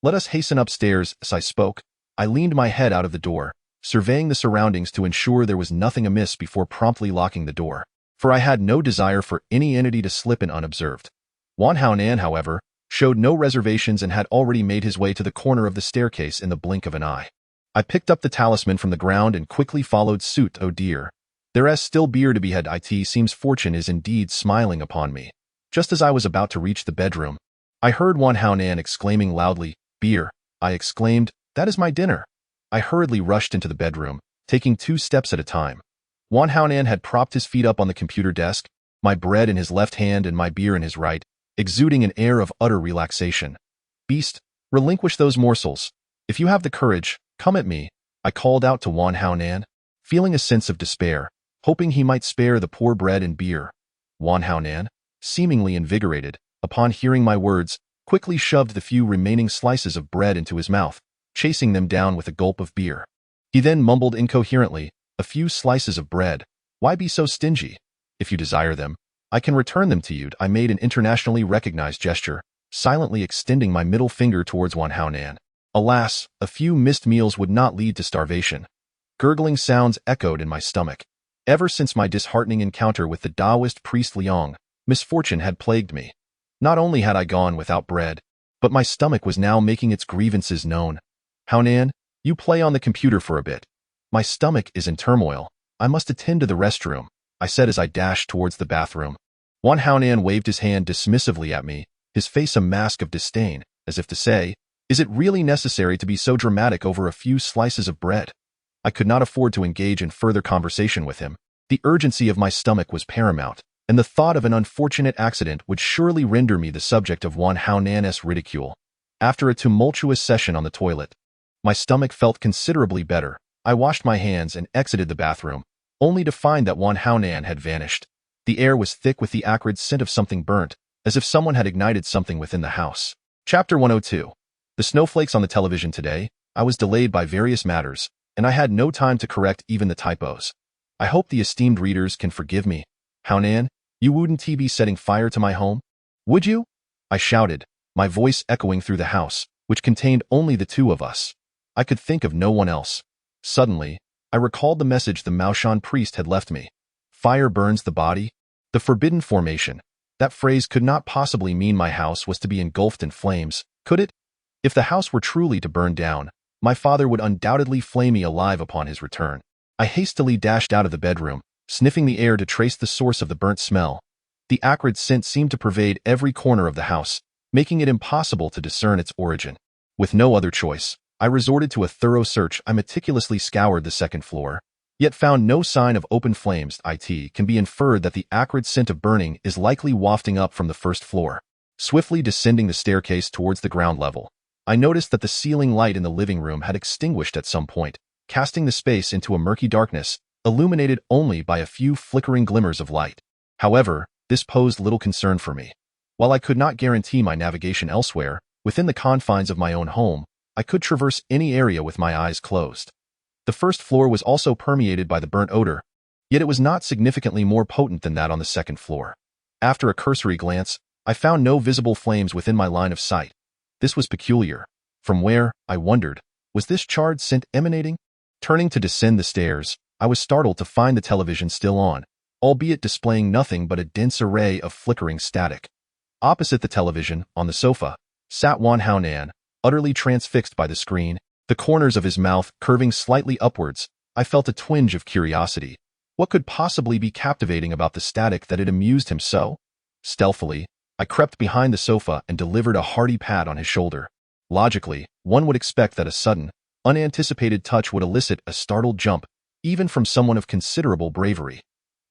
Let us hasten upstairs. As I spoke, I leaned my head out of the door, surveying the surroundings to ensure there was nothing amiss before promptly locking the door. for I had no desire for any entity to slip in unobserved. Wan Haonan, however, showed no reservations and had already made his way to the corner of the staircase in the blink of an eye. I picked up the talisman from the ground and quickly followed suit. Oh dear. There is still beer to be had. It seems fortune is indeed smiling upon me. Just as I was about to reach the bedroom, I heard Wan Haonan exclaiming loudly, "Beer!" I exclaimed, "That is my dinner." I hurriedly rushed into the bedroom, taking 2 steps at a time. Wan Haonan had propped his feet up on the computer desk, my bread in his left hand and my beer in his right, exuding an air of utter relaxation. "Beast, relinquish those morsels. If you have the courage, come at me," I called out to Wan Haonan, feeling a sense of despair, hoping he might spare the poor bread and beer. Wan Haonan, seemingly invigorated, upon hearing my words, quickly shoved the few remaining slices of bread into his mouth, chasing them down with a gulp of beer. He then mumbled incoherently, "A few slices of bread. Why be so stingy? If you desire them, I can return them to you." I made an internationally recognized gesture, silently extending my middle finger towards Wan Haonan. Alas, a few missed meals would not lead to starvation. Gurgling sounds echoed in my stomach. Ever since my disheartening encounter with the Taoist priest Liang, misfortune had plagued me. Not only had I gone without bread, but my stomach was now making its grievances known. "Haonan, you play on the computer for a bit. My stomach is in turmoil. I must attend to the restroom," I said as I dashed towards the bathroom. Wan Haonan waved his hand dismissively at me, his face a mask of disdain, as if to say, "Is it really necessary to be so dramatic over a few slices of bread?" I could not afford to engage in further conversation with him. The urgency of my stomach was paramount, and the thought of an unfortunate accident would surely render me the subject of Wan Haonan's ridicule. After a tumultuous session on the toilet, my stomach felt considerably better. I washed my hands and exited the bathroom, only to find that Wan Haonan had vanished. The air was thick with the acrid scent of something burnt, as if someone had ignited something within the house. Chapter 102. The snowflakes on the television today. I was delayed by various matters, and I had no time to correct even the typos. I hope the esteemed readers can forgive me. "Haonan, you wouldn't be setting fire to my home? Would you?" I shouted, my voice echoing through the house, which contained only the 2 of us. I could think of no one else. Suddenly, I recalled the message the Maoshan priest had left me. Fire burns the body. The forbidden formation. That phrase could not possibly mean my house was to be engulfed in flames, could it? If the house were truly to burn down, my father would undoubtedly flay me alive upon his return. I hastily dashed out of the bedroom, sniffing the air to trace the source of the burnt smell. The acrid scent seemed to pervade every corner of the house, making it impossible to discern its origin. With no other choice, I resorted to a thorough search. I meticulously scoured the 2nd floor, yet found no sign of open flames. It can be inferred that the acrid scent of burning is likely wafting up from the 1st floor. Swiftly descending the staircase towards the ground level, I noticed that the ceiling light in the living room had extinguished at some point, casting the space into a murky darkness, illuminated only by a few flickering glimmers of light. However, this posed little concern for me. While I could not guarantee my navigation elsewhere, within the confines of my own home, I could traverse any area with my eyes closed. The 1st floor was also permeated by the burnt odor, yet it was not significantly more potent than that on the 2nd floor. After a cursory glance, I found no visible flames within my line of sight. This was peculiar. From where, I wondered, was this charred scent emanating? Turning to descend the stairs, I was startled to find the television still on, albeit displaying nothing but a dense array of flickering static. Opposite the television, on the sofa, sat Wan Haonan, utterly transfixed by the screen, the corners of his mouth curving slightly upwards. I felt a twinge of curiosity. What could possibly be captivating about the static that had amused him so? Stealthily, I crept behind the sofa and delivered a hearty pat on his shoulder. Logically, one would expect that a sudden, unanticipated touch would elicit a startled jump, even from someone of considerable bravery.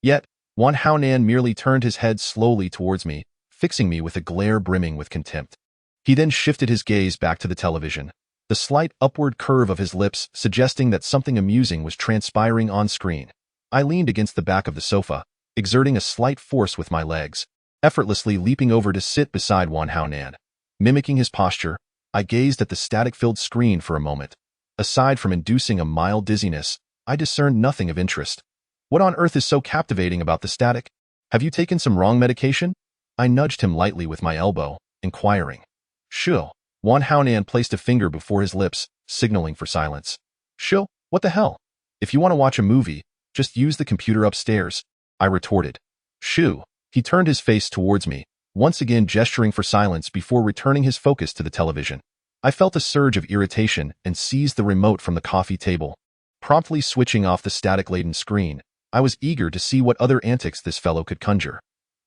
Yet, Wan Haonan merely turned his head slowly towards me, fixing me with a glare brimming with contempt. He then shifted his gaze back to the television, the slight upward curve of his lips suggesting that something amusing was transpiring on screen. I leaned against the back of the sofa, exerting a slight force with my legs, effortlessly leaping over to sit beside Wan Haonan. Mimicking his posture, I gazed at the static-filled screen for a moment. Aside from inducing a mild dizziness, I discerned nothing of interest. What on earth is so captivating about the static? Have you taken some wrong medication? I nudged him lightly with my elbow, inquiring. "Shoo." Wan Haonan placed a finger before his lips, signaling for silence. "Shoo? What the hell? If you want to watch a movie, just use the computer upstairs," I retorted. Shoo! He turned his face towards me, once again gesturing for silence before returning his focus to the television. I felt a surge of irritation and seized the remote from the coffee table. Promptly switching off the static-laden screen, I was eager to see what other antics this fellow could conjure.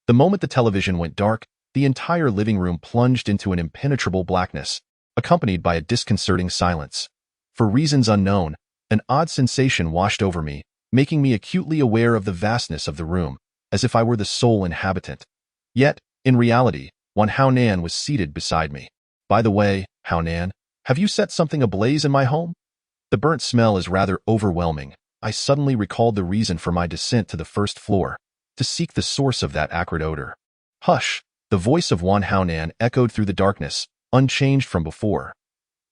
The moment the television went dark, the entire living room plunged into an impenetrable blackness, accompanied by a disconcerting silence. For reasons unknown, an odd sensation washed over me, making me acutely aware of the vastness of the room, as if I were the sole inhabitant. Yet, in reality, Wan Haonan was seated beside me. By the way, Haonan, have you set something ablaze in my home? The burnt smell is rather overwhelming. I suddenly recalled the reason for my descent to the first floor, to seek the source of that acrid odor. Hush! The voice of Wan Haonan echoed through the darkness, unchanged from before.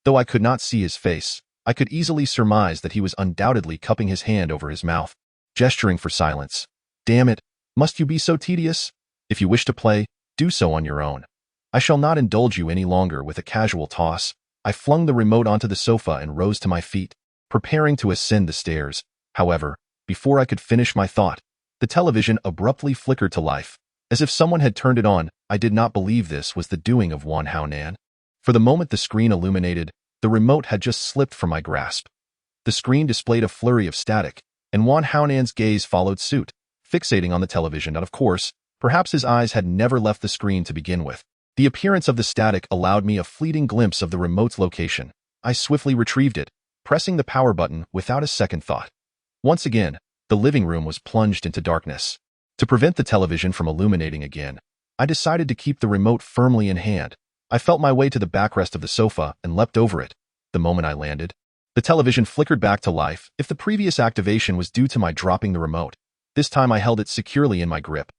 Though I could not see his face, I could easily surmise that he was undoubtedly cupping his hand over his mouth, gesturing for silence. Damn it, must you be so tedious? If you wish to play, do so on your own. I shall not indulge you any longer with a casual toss. I flung the remote onto the sofa and rose to my feet, preparing to ascend the stairs. However, before I could finish my thought, the television abruptly flickered to life. As if someone had turned it on, I did not believe this was the doing of Wan Haonan. For the moment the screen illuminated, the remote had just slipped from my grasp. The screen displayed a flurry of static, and Wan Haonan's gaze followed suit, fixating on the television, and of course, perhaps his eyes had never left the screen to begin with. The appearance of the static allowed me a fleeting glimpse of the remote's location. I swiftly retrieved it, pressing the power button without a second thought. Once again, the living room was plunged into darkness. To prevent the television from illuminating again, I decided to keep the remote firmly in hand. I felt my way to the backrest of the sofa and leapt over it. The moment I landed, the television flickered back to life. If the previous activation was due to my dropping the remote, this time I held it securely in my grip.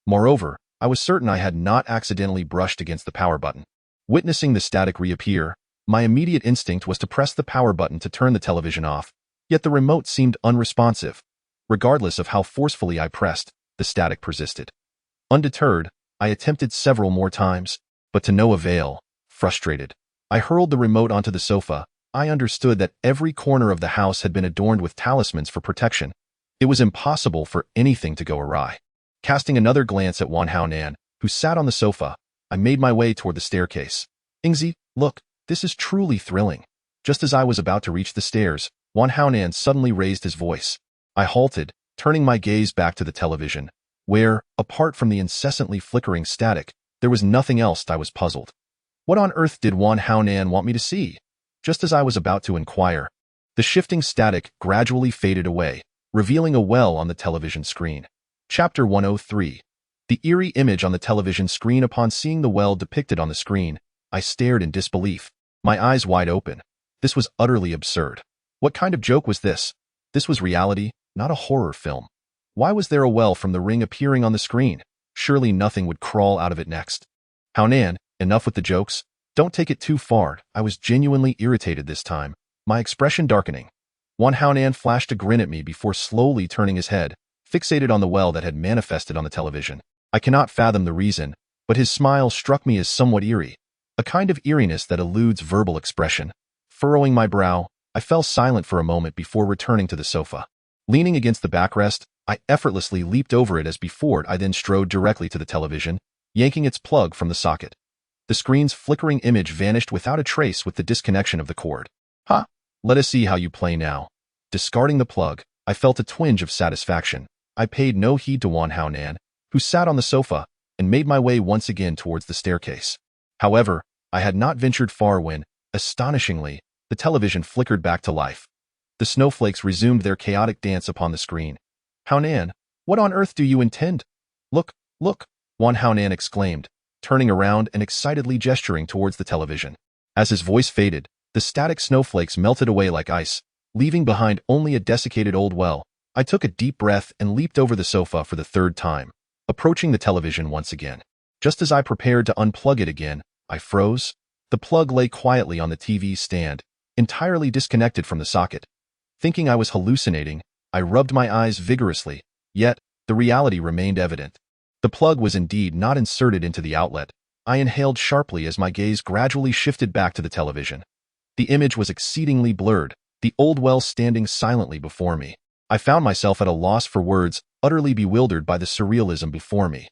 Moreover, I was certain I had not accidentally brushed against the power button. Witnessing the static reappear, my immediate instinct was to press the power button to turn the television off, yet the remote seemed unresponsive. Regardless of how forcefully I pressed, the static persisted. Undeterred, I attempted several more times, but to no avail. Frustrated, I hurled the remote onto the sofa. I understood that every corner of the house had been adorned with talismans for protection. It was impossible for anything to go awry. Casting another glance at Wan Haonan, who sat on the sofa, I made my way toward the staircase. Ingzi, look, this is truly thrilling. Just as I was about to reach the stairs, Wan Haonan suddenly raised his voice. I halted, turning my gaze back to the television, where, apart from the incessantly flickering static, there was nothing else. I was puzzled. What on earth did Wan Haonan want me to see? Just as I was about to inquire, the shifting static gradually faded away, revealing a well on the television screen. Chapter 103. The eerie image on the television screen. Upon seeing the well depicted on the screen, I stared in disbelief, my eyes wide open. This was utterly absurd. What kind of joke was this? This was reality, not a horror film. Why was there a well from the ring appearing on the screen? Surely nothing would crawl out of it next. Haonan, enough with the jokes. Don't take it too far. I was genuinely irritated this time, my expression darkening. Wan Haonan flashed a grin at me before slowly turning his head, fixated on the well that had manifested on the television. I cannot fathom the reason, but his smile struck me as somewhat eerie, a kind of eeriness that eludes verbal expression. Furrowing my brow, I fell silent for a moment before returning to the sofa. Leaning against the backrest, I effortlessly leaped over it as before. I then strode directly to the television, yanking its plug from the socket. The screen's flickering image vanished without a trace with the disconnection of the cord. Ha! Let us see how you play now. Discarding the plug, I felt a twinge of satisfaction. I paid no heed to Wan Haonan, who sat on the sofa, and made my way once again towards the staircase. However, I had not ventured far when, astonishingly, the television flickered back to life. The snowflakes resumed their chaotic dance upon the screen. Haonan, what on earth do you intend? Look, look, Wan Haonan exclaimed, turning around and excitedly gesturing towards the television. As his voice faded, the static snowflakes melted away like ice, leaving behind only a desiccated old well. I took a deep breath and leaped over the sofa for the third time, approaching the television once again. Just as I prepared to unplug it again, I froze. The plug lay quietly on the TV stand, entirely disconnected from the socket. Thinking I was hallucinating, I rubbed my eyes vigorously, yet the reality remained evident. The plug was indeed not inserted into the outlet. I inhaled sharply as my gaze gradually shifted back to the television. The image was exceedingly blurred, the old well standing silently before me. I found myself at a loss for words, utterly bewildered by the surrealism before me.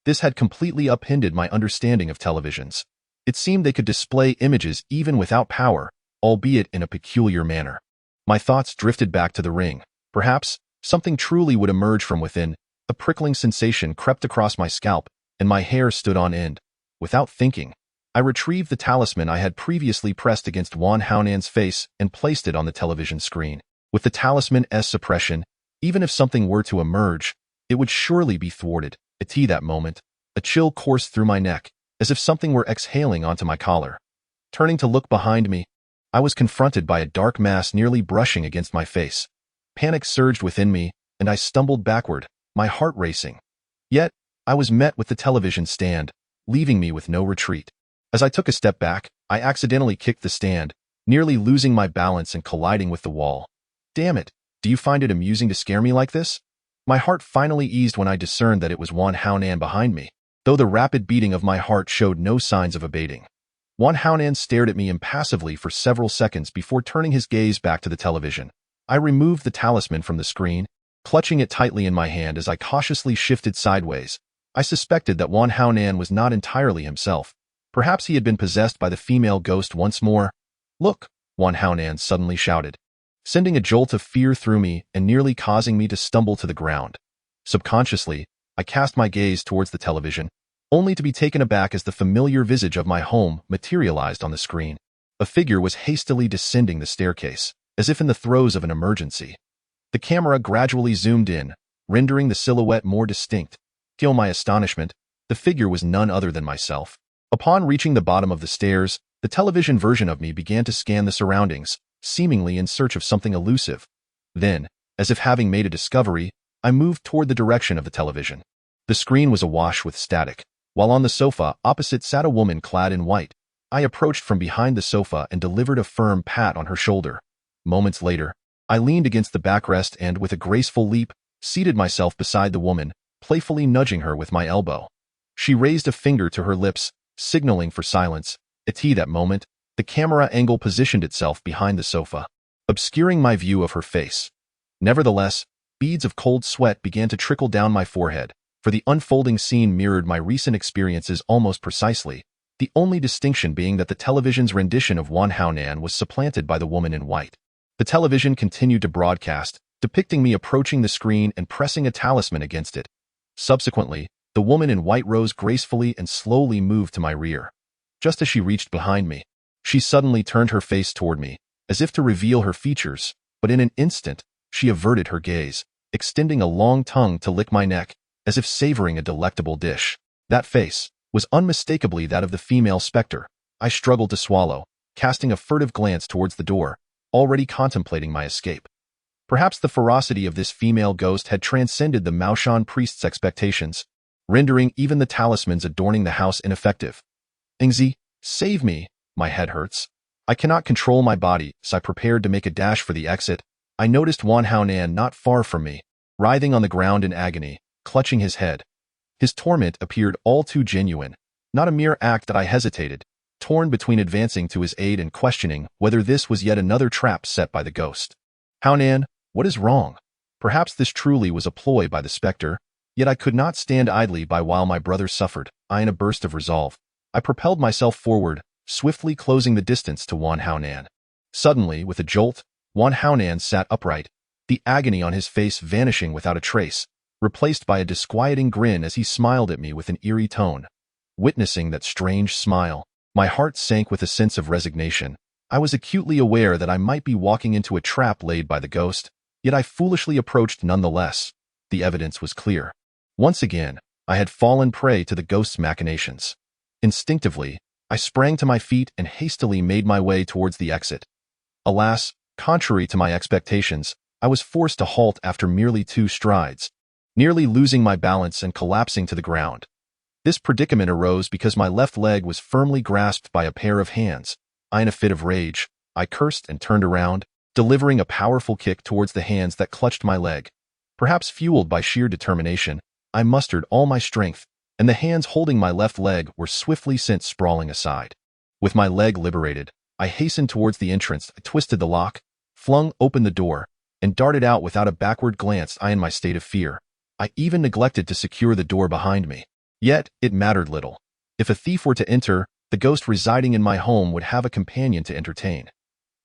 This had completely upended my understanding of televisions. It seemed they could display images even without power, albeit in a peculiar manner. My thoughts drifted back to the ring. Perhaps something truly would emerge from within. A prickling sensation crept across my scalp, and my hair stood on end. Without thinking, I retrieved the talisman I had previously pressed against Wan Haonan's face and placed it on the television screen. With the talisman's suppression, even if something were to emerge, it would surely be thwarted. At that moment, a chill coursed through my neck, as if something were exhaling onto my collar. Turning to look behind me, I was confronted by a dark mass nearly brushing against my face. Panic surged within me, and I stumbled backward, my heart racing. Yet, I was met with the television stand, leaving me with no retreat. As I took a step back, I accidentally kicked the stand, nearly losing my balance and colliding with the wall. Damn it, do you find it amusing to scare me like this? My heart finally eased when I discerned that it was Wan Haonan behind me, though the rapid beating of my heart showed no signs of abating. Wan Haonan stared at me impassively for several seconds before turning his gaze back to the television. I removed the talisman from the screen, clutching it tightly in my hand as I cautiously shifted sideways. I suspected that Wan Haonan was not entirely himself. Perhaps he had been possessed by the female ghost once more. Look, Wan Haonan suddenly shouted, sending a jolt of fear through me and nearly causing me to stumble to the ground. Subconsciously, I cast my gaze towards the television, only to be taken aback as the familiar visage of my home materialized on the screen. A figure was hastily descending the staircase, as if in the throes of an emergency. The camera gradually zoomed in, rendering the silhouette more distinct. To my astonishment, the figure was none other than myself. Upon reaching the bottom of the stairs, the television version of me began to scan the surroundings, seemingly in search of something elusive. Then, as if having made a discovery, I moved toward the direction of the television. The screen was awash with static, while on the sofa opposite sat a woman clad in white. I approached from behind the sofa and delivered a firm pat on her shoulder. Moments later, I leaned against the backrest and, with a graceful leap, seated myself beside the woman, playfully nudging her with my elbow. She raised a finger to her lips, signaling for silence. At that moment, the camera angle positioned itself behind the sofa, obscuring my view of her face. Nevertheless, beads of cold sweat began to trickle down my forehead, for the unfolding scene mirrored my recent experiences almost precisely, the only distinction being that the television's rendition of Wan Haonan was supplanted by the woman in white. The television continued to broadcast, depicting me approaching the screen and pressing a talisman against it. Subsequently, the woman in white rose gracefully and slowly moved to my rear. Just as she reached behind me, she suddenly turned her face toward me, as if to reveal her features, but in an instant, she averted her gaze, extending a long tongue to lick my neck, as if savoring a delectable dish. That face was unmistakably that of the female specter. I struggled to swallow, casting a furtive glance towards the door, already contemplating my escape. Perhaps the ferocity of this female ghost had transcended the Maoshan priest's expectations, rendering even the talismans adorning the house ineffective. Ingzi, save me, my head hurts. I cannot control my body, as I prepared to make a dash for the exit. I noticed Wan Haonan not far from me, writhing on the ground in agony, clutching his head. His torment appeared all too genuine, not a mere act that I hesitated, torn between advancing to his aid and questioning whether this was yet another trap set by the ghost. Haonan, what is wrong? Perhaps this truly was a ploy by the specter, yet I could not stand idly by while my brother suffered. In a burst of resolve, I propelled myself forward, swiftly closing the distance to Wan Haonan. Suddenly, with a jolt, Wan Haonan sat upright, the agony on his face vanishing without a trace, replaced by a disquieting grin as he smiled at me with an eerie tone. Witnessing that strange smile, my heart sank with a sense of resignation. I was acutely aware that I might be walking into a trap laid by the ghost, yet I foolishly approached nonetheless. The evidence was clear. Once again, I had fallen prey to the ghost's machinations. Instinctively, I sprang to my feet and hastily made my way towards the exit. Alas, contrary to my expectations, I was forced to halt after merely 2 strides, nearly losing my balance and collapsing to the ground. This predicament arose because my left leg was firmly grasped by a pair of hands. In a fit of rage, I cursed and turned around, delivering a powerful kick towards the hands that clutched my leg. Perhaps fueled by sheer determination, I mustered all my strength, and the hands holding my left leg were swiftly sent sprawling aside. With my leg liberated, I hastened towards the entrance. I twisted the lock, flung open the door, and darted out without a backward glance. In my state of fear, I even neglected to secure the door behind me. Yet, it mattered little. If a thief were to enter, the ghost residing in my home would have a companion to entertain.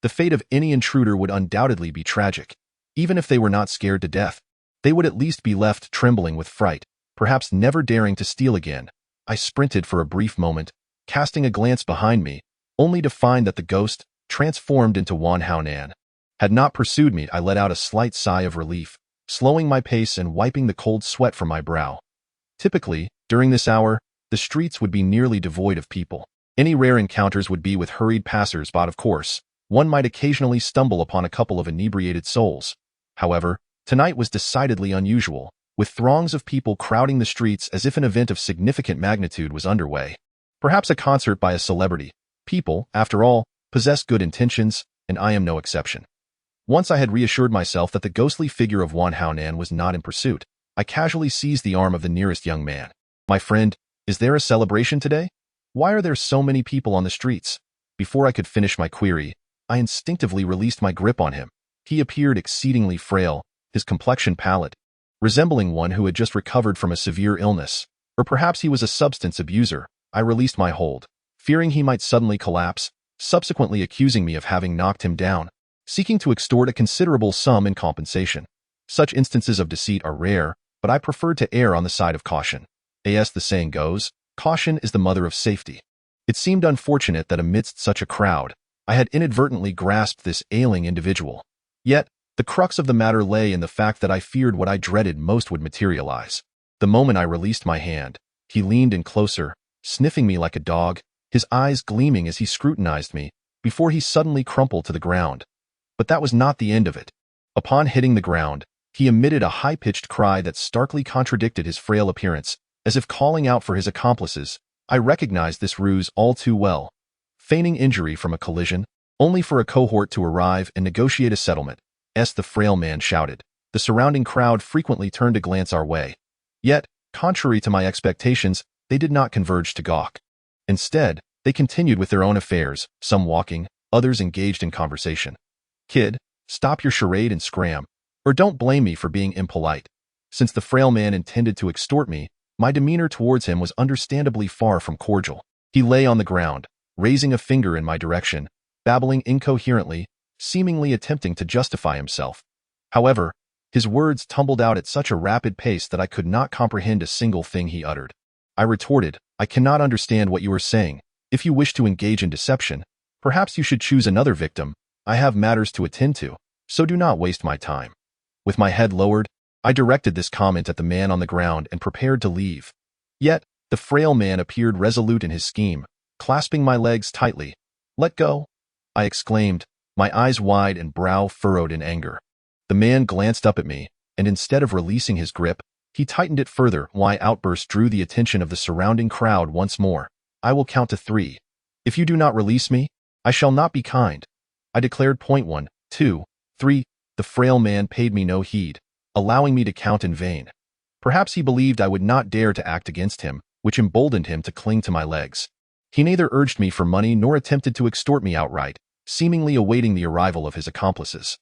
The fate of any intruder would undoubtedly be tragic. Even if they were not scared to death, they would at least be left trembling with fright, perhaps never daring to steal again. I sprinted for a brief moment, casting a glance behind me, only to find that the ghost, transformed into Wan Hao Nan, had not pursued me. I let out a slight sigh of relief, slowing my pace and wiping the cold sweat from my brow. Typically, during this hour, the streets would be nearly devoid of people. Any rare encounters would be with hurried passers, but of course, one might occasionally stumble upon a couple of inebriated souls. However, tonight was decidedly unusual, with throngs of people crowding the streets as if an event of significant magnitude was underway. Perhaps a concert by a celebrity. People, after all, possess good intentions, and I am no exception. Once I had reassured myself that the ghostly figure of Wan Hao Nan was not in pursuit, I casually seized the arm of the nearest young man. "My friend, is there a celebration today? Why are there so many people on the streets?" Before I could finish my query, I instinctively released my grip on him. He appeared exceedingly frail, his complexion pallid, resembling one who had just recovered from a severe illness. Or perhaps he was a substance abuser. I released my hold, fearing he might suddenly collapse, subsequently accusing me of having knocked him down, seeking to extort a considerable sum in compensation. Such instances of deceit are rare, but I preferred to err on the side of caution. As the saying goes, caution is the mother of safety. It seemed unfortunate that amidst such a crowd, I had inadvertently grasped this ailing individual. Yet, the crux of the matter lay in the fact that I feared what I dreaded most would materialize. The moment I released my hand, he leaned in closer, sniffing me like a dog, his eyes gleaming as he scrutinized me, before he suddenly crumpled to the ground. But that was not the end of it. Upon hitting the ground, he emitted a high-pitched cry that starkly contradicted his frail appearance, as if calling out for his accomplices. I recognized this ruse all too well. Feigning injury from a collision, only for a cohort to arrive and negotiate a settlement, the frail man shouted. The surrounding crowd frequently turned to glance our way. Yet, contrary to my expectations, they did not converge to gawk. Instead, they continued with their own affairs, some walking, others engaged in conversation. "Kid, stop your charade and scram, or don't blame me for being impolite." Since the frail man intended to extort me, my demeanor towards him was understandably far from cordial. He lay on the ground, raising a finger in my direction, babbling incoherently, seemingly attempting to justify himself. However, his words tumbled out at such a rapid pace that I could not comprehend a single thing he uttered. I retorted, "I cannot understand what you are saying. If you wish to engage in deception, perhaps you should choose another victim. I have matters to attend to, so do not waste my time." With my head lowered, I directed this comment at the man on the ground and prepared to leave. Yet, the frail man appeared resolute in his scheme, clasping my legs tightly. "Let go!" I exclaimed, my eyes wide and brow furrowed in anger. The man glanced up at me, and instead of releasing his grip, he tightened it further. My outburst drew the attention of the surrounding crowd once more. "I will count to 3. If you do not release me, I shall not be kind," I declared. 1, 2, 3. The frail man paid me no heed, allowing me to count in vain. Perhaps he believed I would not dare to act against him, which emboldened him to cling to my legs. He neither urged me for money nor attempted to extort me outright, seemingly awaiting the arrival of his accomplices.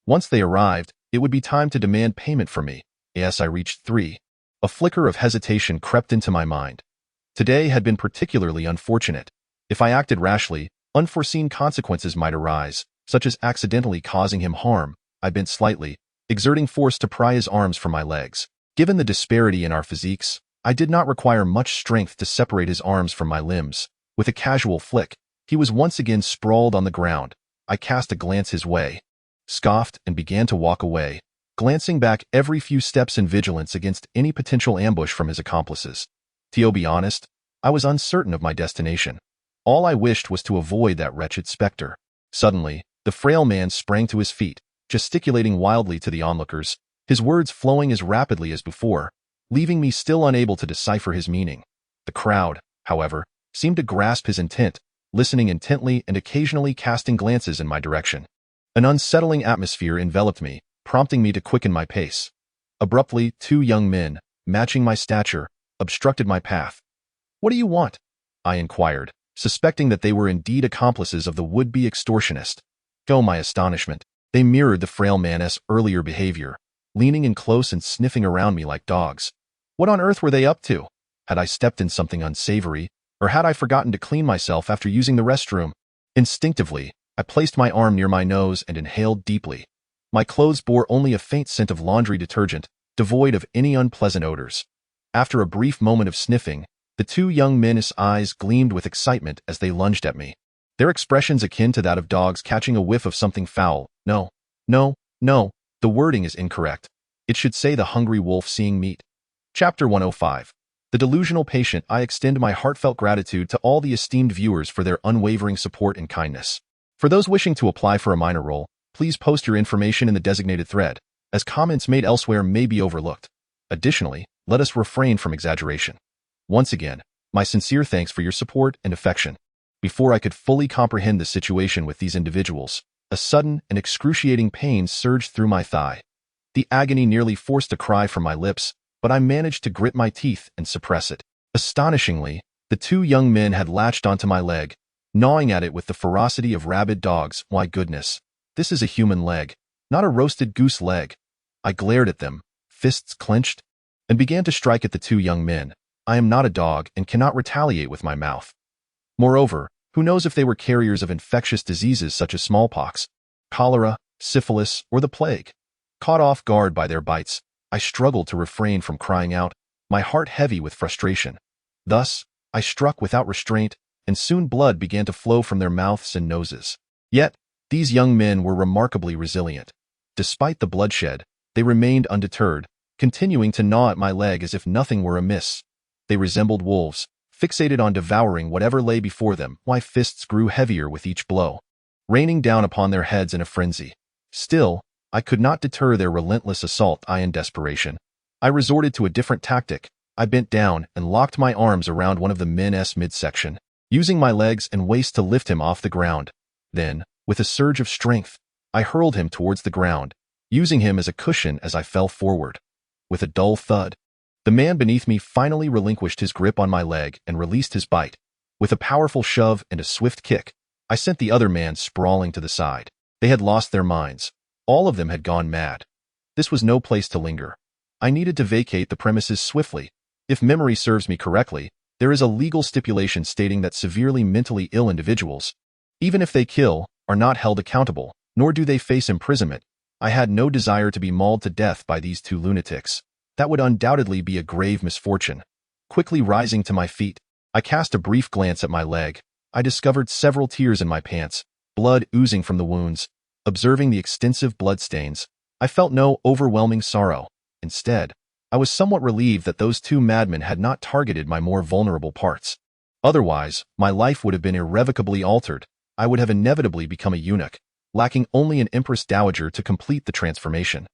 Once they arrived, it would be time to demand payment from me. As I reached 3, a flicker of hesitation crept into my mind. Today had been particularly unfortunate. If I acted rashly, unforeseen consequences might arise, such as accidentally causing him harm. I bent slightly, exerting force to pry his arms from my legs. Given the disparity in our physiques, I did not require much strength to separate his arms from my limbs. With a casual flick, he was once again sprawled on the ground. I cast a glance his way, scoffed, and began to walk away, glancing back every few steps in vigilance against any potential ambush from his accomplices. To be honest, I was uncertain of my destination. All I wished was to avoid that wretched specter. Suddenly, the frail man sprang to his feet, gesticulating wildly to the onlookers, his words flowing as rapidly as before, leaving me still unable to decipher his meaning. The crowd, however, seemed to grasp his intent, listening intently and occasionally casting glances in my direction. An unsettling atmosphere enveloped me, prompting me to quicken my pace. Abruptly, 2 young men, matching my stature, obstructed my path. "What do you want?" I inquired, suspecting that they were indeed accomplices of the would-be extortionist. My astonishment, They mirrored the frail man's earlier behavior, leaning in close and sniffing around me like dogs. What on earth were they up to? Had I stepped in something unsavory, or had I forgotten to clean myself after using the restroom? Instinctively, I placed my arm near my nose and inhaled deeply. My clothes bore only a faint scent of laundry detergent, devoid of any unpleasant odors. After a brief moment of sniffing, the two young men's eyes gleamed with excitement as they lunged at me. Their expressions akin to that of dogs catching a whiff of something foul. No, no, no, the wording is incorrect. It should say the hungry wolf seeing meat. Chapter 105. The Delusional Patient. I extend my heartfelt gratitude to all the esteemed viewers for their unwavering support and kindness. For those wishing to apply for a minor role, please post your information in the designated thread, as comments made elsewhere may be overlooked. Additionally, let us refrain from exaggeration. Once again, my sincere thanks for your support and affection. Before I could fully comprehend the situation with these individuals, a sudden and excruciating pain surged through my thigh. The agony nearly forced a cry from my lips, but I managed to grit my teeth and suppress it. Astonishingly, the two young men had latched onto my leg, gnawing at it with the ferocity of rabid dogs. My goodness, this is a human leg, not a roasted goose leg. I glared at them, fists clenched, and began to strike at the two young men. I am not a dog and cannot retaliate with my mouth. Moreover, who knows if they were carriers of infectious diseases such as smallpox, cholera, syphilis, or the plague. Caught off guard by their bites, I struggled to refrain from crying out, my heart heavy with frustration. Thus, I struck without restraint, and soon blood began to flow from their mouths and noses. Yet, these young men were remarkably resilient. Despite the bloodshed, they remained undeterred, continuing to gnaw at my leg as if nothing were amiss. They resembled wolves, fixated on devouring whatever lay before them. My fists grew heavier with each blow, raining down upon their heads in a frenzy. Still, I could not deter their relentless assault. In desperation, I resorted to a different tactic. I bent down and locked my arms around one of the men's midsection, using my legs and waist to lift him off the ground. Then, with a surge of strength, I hurled him towards the ground, using him as a cushion as I fell forward. With a dull thud, the man beneath me finally relinquished his grip on my leg and released his bite. With a powerful shove and a swift kick, I sent the other man sprawling to the side. They had lost their minds. All of them had gone mad. This was no place to linger. I needed to vacate the premises swiftly. If memory serves me correctly, there is a legal stipulation stating that severely mentally ill individuals, even if they kill, are not held accountable, nor do they face imprisonment. I had no desire to be mauled to death by these two lunatics. That would undoubtedly be a grave misfortune. Quickly rising to my feet, I cast a brief glance at my leg. I discovered several tears in my pants, blood oozing from the wounds. Observing the extensive bloodstains, I felt no overwhelming sorrow. Instead, I was somewhat relieved that those two madmen had not targeted my more vulnerable parts. Otherwise, my life would have been irrevocably altered. I would have inevitably become a eunuch, lacking only an empress dowager to complete the transformation.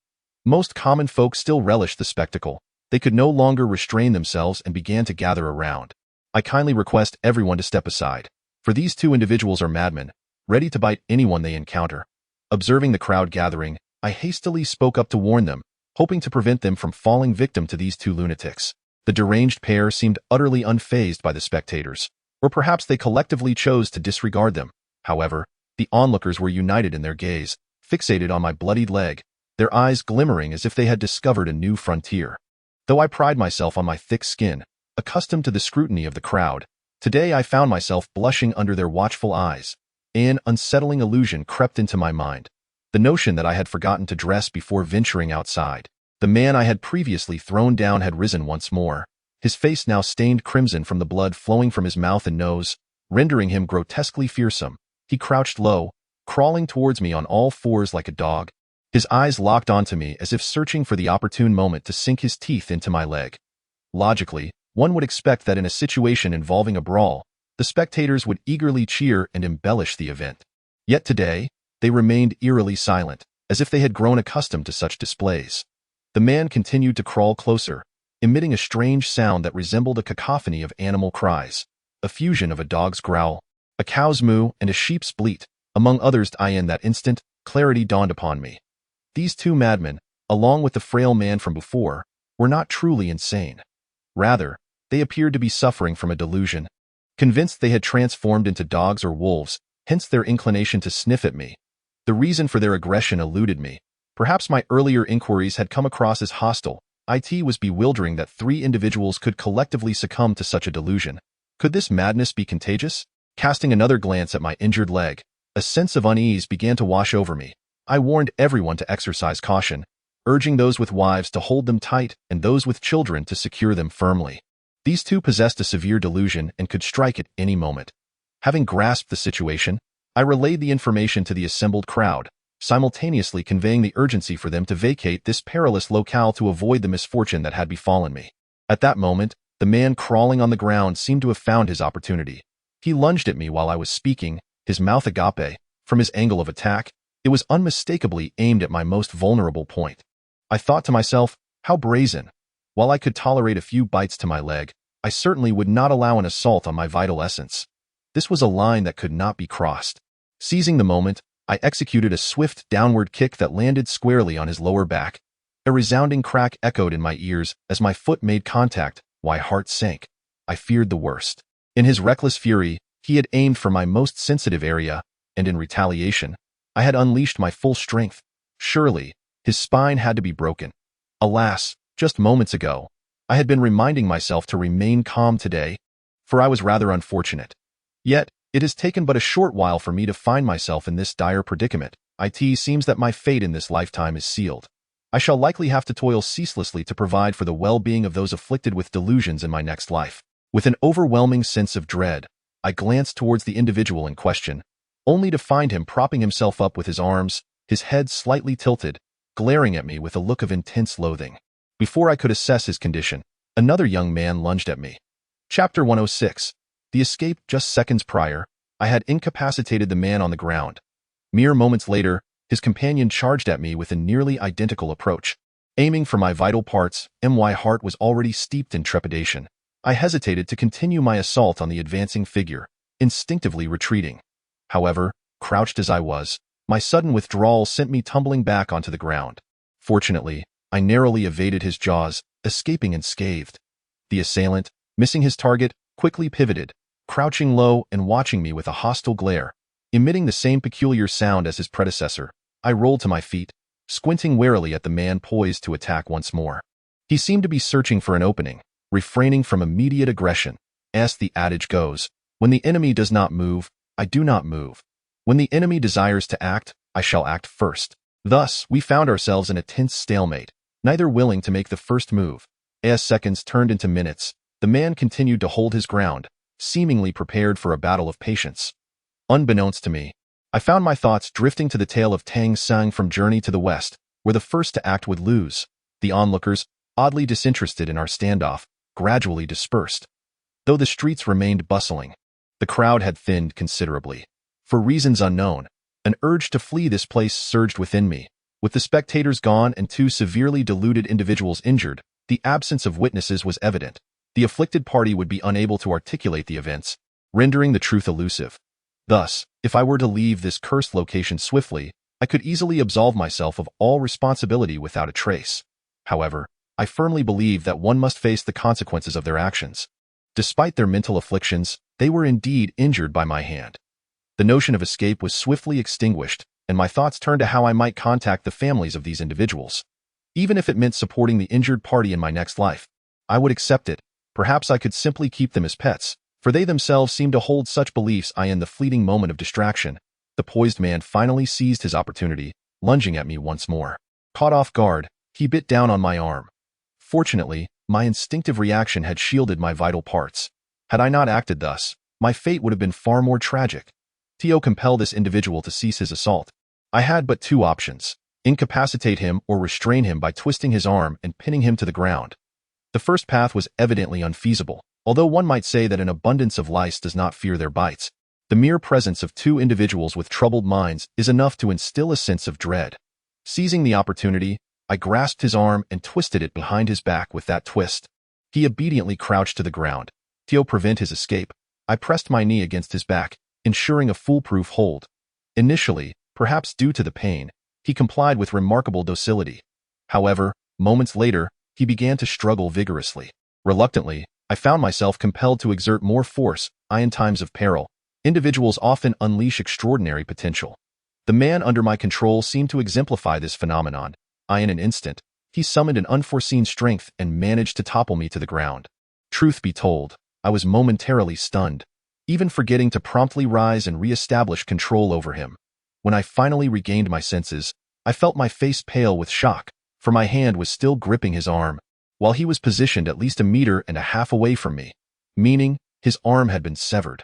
Most common folk still relished the spectacle. They could no longer restrain themselves and began to gather around. I kindly request everyone to step aside, for these two individuals are madmen, ready to bite anyone they encounter. Observing the crowd gathering, I hastily spoke up to warn them, hoping to prevent them from falling victim to these two lunatics. The deranged pair seemed utterly unfazed by the spectators, or perhaps they collectively chose to disregard them. However, the onlookers were united in their gaze, fixated on my bloodied leg, their eyes glimmering as if they had discovered a new frontier. Though I pride myself on my thick skin, accustomed to the scrutiny of the crowd, today I found myself blushing under their watchful eyes. An unsettling illusion crept into my mind. The notion that I had forgotten to dress before venturing outside. The man I had previously thrown down had risen once more, his face now stained crimson from the blood flowing from his mouth and nose, rendering him grotesquely fearsome. He crouched low, crawling towards me on all fours like a dog, his eyes locked onto me as if searching for the opportune moment to sink his teeth into my leg. Logically, one would expect that in a situation involving a brawl, the spectators would eagerly cheer and embellish the event. Yet today, they remained eerily silent, as if they had grown accustomed to such displays. The man continued to crawl closer, emitting a strange sound that resembled a cacophony of animal cries, a fusion of a dog's growl, a cow's moo, and a sheep's bleat, among others. In that instant, clarity dawned upon me. These two madmen, along with the frail man from before, were not truly insane. Rather, they appeared to be suffering from a delusion. Convinced they had transformed into dogs or wolves, hence their inclination to sniff at me. The reason for their aggression eluded me. Perhaps my earlier inquiries had come across as hostile. It was bewildering that 3 individuals could collectively succumb to such a delusion. Could this madness be contagious? Casting another glance at my injured leg, a sense of unease began to wash over me. I warned everyone to exercise caution, urging those with wives to hold them tight and those with children to secure them firmly. These 2 possessed a severe delusion and could strike at any moment. Having grasped the situation, I relayed the information to the assembled crowd, simultaneously conveying the urgency for them to vacate this perilous locale to avoid the misfortune that had befallen me. At that moment, the man crawling on the ground seemed to have found his opportunity. He lunged at me while I was speaking, his mouth agape. From his angle of attack, it was unmistakably aimed at my most vulnerable point. I thought to myself, how brazen. While I could tolerate a few bites to my leg, I certainly would not allow an assault on my vital essence. This was a line that could not be crossed. Seizing the moment, I executed a swift downward kick that landed squarely on his lower back. A resounding crack echoed in my ears as my foot made contact. My heart sank. I feared the worst. In his reckless fury, he had aimed for my most sensitive area, and in retaliation, I had unleashed my full strength. Surely, his spine had to be broken. Alas, just moments ago, I had been reminding myself to remain calm today, for I was rather unfortunate. Yet, it has taken but a short while for me to find myself in this dire predicament. It seems that my fate in this lifetime is sealed. I shall likely have to toil ceaselessly to provide for the well-being of those afflicted with delusions in my next life. With an overwhelming sense of dread, I glanced towards the individual in question, only to find him propping himself up with his arms, his head slightly tilted, glaring at me with a look of intense loathing. Before I could assess his condition, another young man lunged at me. Chapter 106. The escape. Just seconds prior, I had incapacitated the man on the ground. Mere moments later, his companion charged at me with a nearly identical approach. Aiming for my vital parts, my heart was already steeped in trepidation. I hesitated to continue my assault on the advancing figure, instinctively retreating. However, crouched as I was, my sudden withdrawal sent me tumbling back onto the ground. Fortunately, I narrowly evaded his jaws, escaping unscathed. The assailant, missing his target, quickly pivoted, crouching low and watching me with a hostile glare. Emitting the same peculiar sound as his predecessor, I rolled to my feet, squinting warily at the man poised to attack once more. He seemed to be searching for an opening, refraining from immediate aggression. As the adage goes, when the enemy does not move, I do not move. When the enemy desires to act, I shall act first. Thus, we found ourselves in a tense stalemate, neither willing to make the first move. As seconds turned into minutes, the man continued to hold his ground, seemingly prepared for a battle of patience. Unbeknownst to me, I found my thoughts drifting to the tale of Tang Sang from Journey to the West, where the first to act would lose. The onlookers, oddly disinterested in our standoff, gradually dispersed. Though the streets remained bustling, the crowd had thinned considerably. For reasons unknown, an urge to flee this place surged within me. With the spectators gone and 2 severely deluded individuals injured, the absence of witnesses was evident. The afflicted party would be unable to articulate the events, rendering the truth elusive. Thus, if I were to leave this cursed location swiftly, I could easily absolve myself of all responsibility without a trace. However, I firmly believe that one must face the consequences of their actions. Despite their mental afflictions, they were indeed injured by my hand. The notion of escape was swiftly extinguished, and my thoughts turned to how I might contact the families of these individuals. Even if it meant supporting the injured party in my next life, I would accept it. Perhaps I could simply keep them as pets, for they themselves seemed to hold such beliefs. In the fleeting moment of distraction, the poised man finally seized his opportunity, lunging at me once more. Caught off guard, he bit down on my arm. Fortunately, my instinctive reaction had shielded my vital parts. Had I not acted thus, my fate would have been far more tragic. Compel this individual to cease his assault. I had but 2 options: incapacitate him or restrain him by twisting his arm and pinning him to the ground. The first path was evidently unfeasible. Although one might say that an abundance of lice does not fear their bites, the mere presence of 2 individuals with troubled minds is enough to instill a sense of dread. Seizing the opportunity, I grasped his arm and twisted it behind his back. With that twist, he obediently crouched to the ground. To prevent his escape, I pressed my knee against his back, ensuring a foolproof hold. Initially, perhaps due to the pain, he complied with remarkable docility. However, moments later, he began to struggle vigorously. Reluctantly, I found myself compelled to exert more force. In times of peril, individuals often unleash extraordinary potential. The man under my control seemed to exemplify this phenomenon. In an instant, he summoned an unforeseen strength and managed to topple me to the ground. Truth be told, I was momentarily stunned, even forgetting to promptly rise and re-establish control over him. When I finally regained my senses, I felt my face pale with shock, for my hand was still gripping his arm, while he was positioned at least 1.5 meters away from me, meaning his arm had been severed.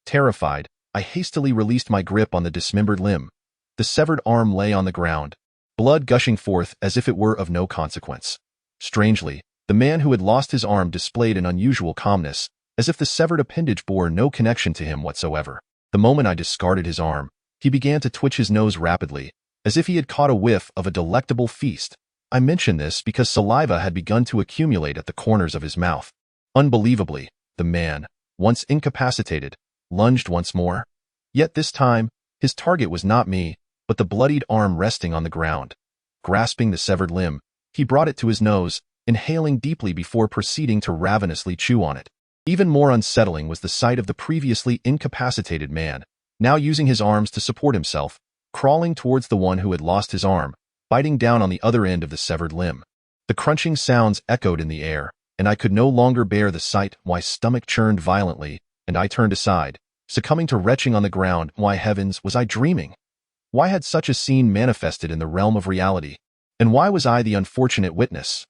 Terrified, I hastily released my grip on the dismembered limb. The severed arm lay on the ground, blood gushing forth as if it were of no consequence. Strangely, the man who had lost his arm displayed an unusual calmness, as if the severed appendage bore no connection to him whatsoever. The moment I discarded his arm, he began to twitch his nose rapidly, as if he had caught a whiff of a delectable feast. I mention this because saliva had begun to accumulate at the corners of his mouth. Unbelievably, the man, once incapacitated, lunged once more. Yet this time, his target was not me, but the bloodied arm resting on the ground. Grasping the severed limb, he brought it to his nose, inhaling deeply before proceeding to ravenously chew on it. Even more unsettling was the sight of the previously incapacitated man, now using his arms to support himself, crawling towards the one who had lost his arm, biting down on the other end of the severed limb. The crunching sounds echoed in the air, and I could no longer bear the sight. My stomach churned violently, and I turned aside, succumbing to retching on the ground. Why heavens, was I dreaming? Why had such a scene manifested in the realm of reality? And why was I the unfortunate witness?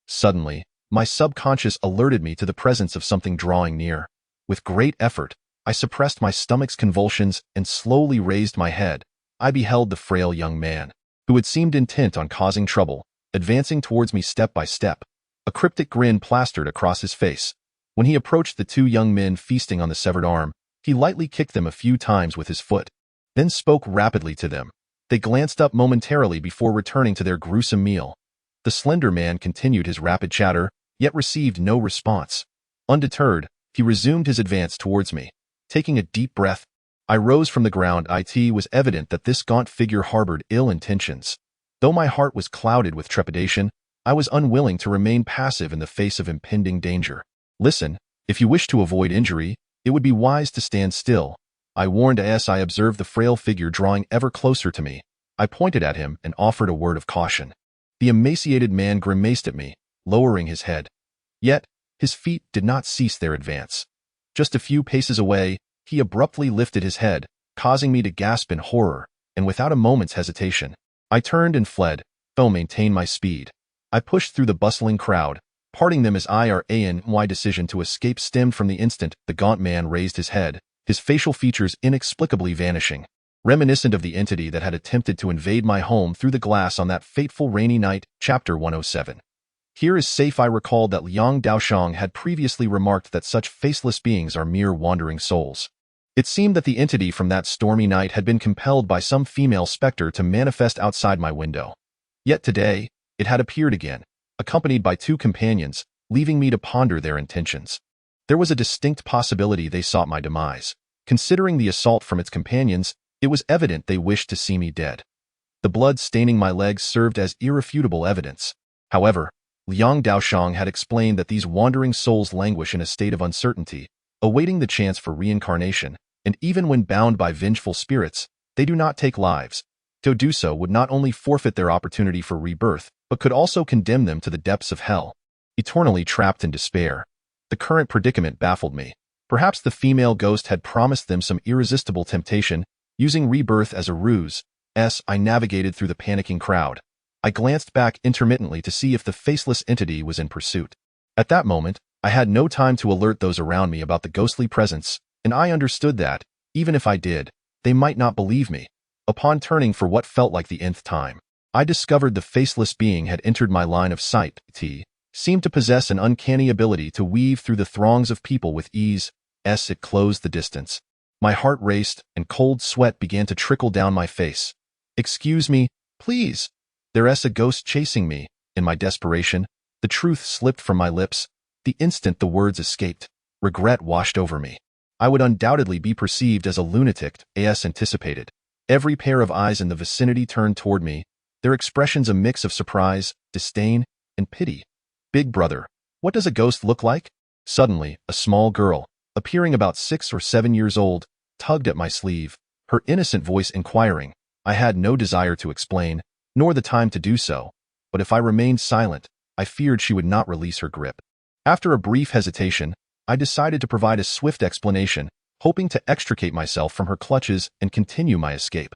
Suddenly, my subconscious alerted me to the presence of something drawing near. With great effort, I suppressed my stomach's convulsions and slowly raised my head. I beheld the frail young man, who had seemed intent on causing trouble, advancing towards me step by step. A cryptic grin plastered across his face. When he approached the 2 young men feasting on the severed arm, he lightly kicked them a few times with his foot, then spoke rapidly to them. They glanced up momentarily before returning to their gruesome meal. The slender man continued his rapid chatter, yet received no response. Undeterred, he resumed his advance towards me. Taking a deep breath, I rose from the ground. It was evident that this gaunt figure harbored ill intentions. Though my heart was clouded with trepidation, I was unwilling to remain passive in the face of impending danger. Listen, if you wish to avoid injury, it would be wise to stand still, I warned as I observed the frail figure drawing ever closer to me. I pointed at him and offered a word of caution. The emaciated man grimaced at me, lowering his head. Yet, his feet did not cease their advance. Just a few paces away, he abruptly lifted his head, causing me to gasp in horror, and without a moment's hesitation, I turned and fled, though maintained my speed. I pushed through the bustling crowd, parting them as my decision to escape stemmed from the instant the gaunt man raised his head, his facial features inexplicably vanishing, reminiscent of the entity that had attempted to invade my home through the glass on that fateful rainy night. Chapter 107. Here is safe. I recalled that Liang Daoshang had previously remarked that such faceless beings are mere wandering souls. It seemed that the entity from that stormy night had been compelled by some female specter to manifest outside my window. Yet today, it had appeared again, accompanied by 2 companions, leaving me to ponder their intentions. There was a distinct possibility they sought my demise. Considering the assault from its companions, it was evident they wished to see me dead. The blood staining my legs served as irrefutable evidence. However, Liang Daoshang had explained that these wandering souls languish in a state of uncertainty, awaiting the chance for reincarnation, and even when bound by vengeful spirits, they do not take lives. To do so would not only forfeit their opportunity for rebirth, but could also condemn them to the depths of hell, eternally trapped in despair. The current predicament baffled me. Perhaps the female ghost had promised them some irresistible temptation, using rebirth as a ruse. I navigated through the panicking crowd. I glanced back intermittently to see if the faceless entity was in pursuit. At that moment, I had no time to alert those around me about the ghostly presence, and I understood that, even if I did, they might not believe me. Upon turning for what felt like the nth time, I discovered the faceless being had entered my line of sight. It seemed to possess an uncanny ability to weave through the throngs of people with ease. It closed the distance. My heart raced, and cold sweat began to trickle down my face. "Excuse me, please. There's a ghost chasing me." In my desperation, the truth slipped from my lips. The instant the words escaped, regret washed over me. I would undoubtedly be perceived as a lunatic, as anticipated. Every pair of eyes in the vicinity turned toward me, their expressions a mix of surprise, disdain, and pity. "Big brother, what does a ghost look like?" Suddenly, a small girl, appearing about 6 or 7 years old, tugged at my sleeve, her innocent voice inquiring, I had no desire to explain, nor the time to do so, but if I remained silent, I feared she would not release her grip. After a brief hesitation, I decided to provide a swift explanation, hoping to extricate myself from her clutches and continue my escape.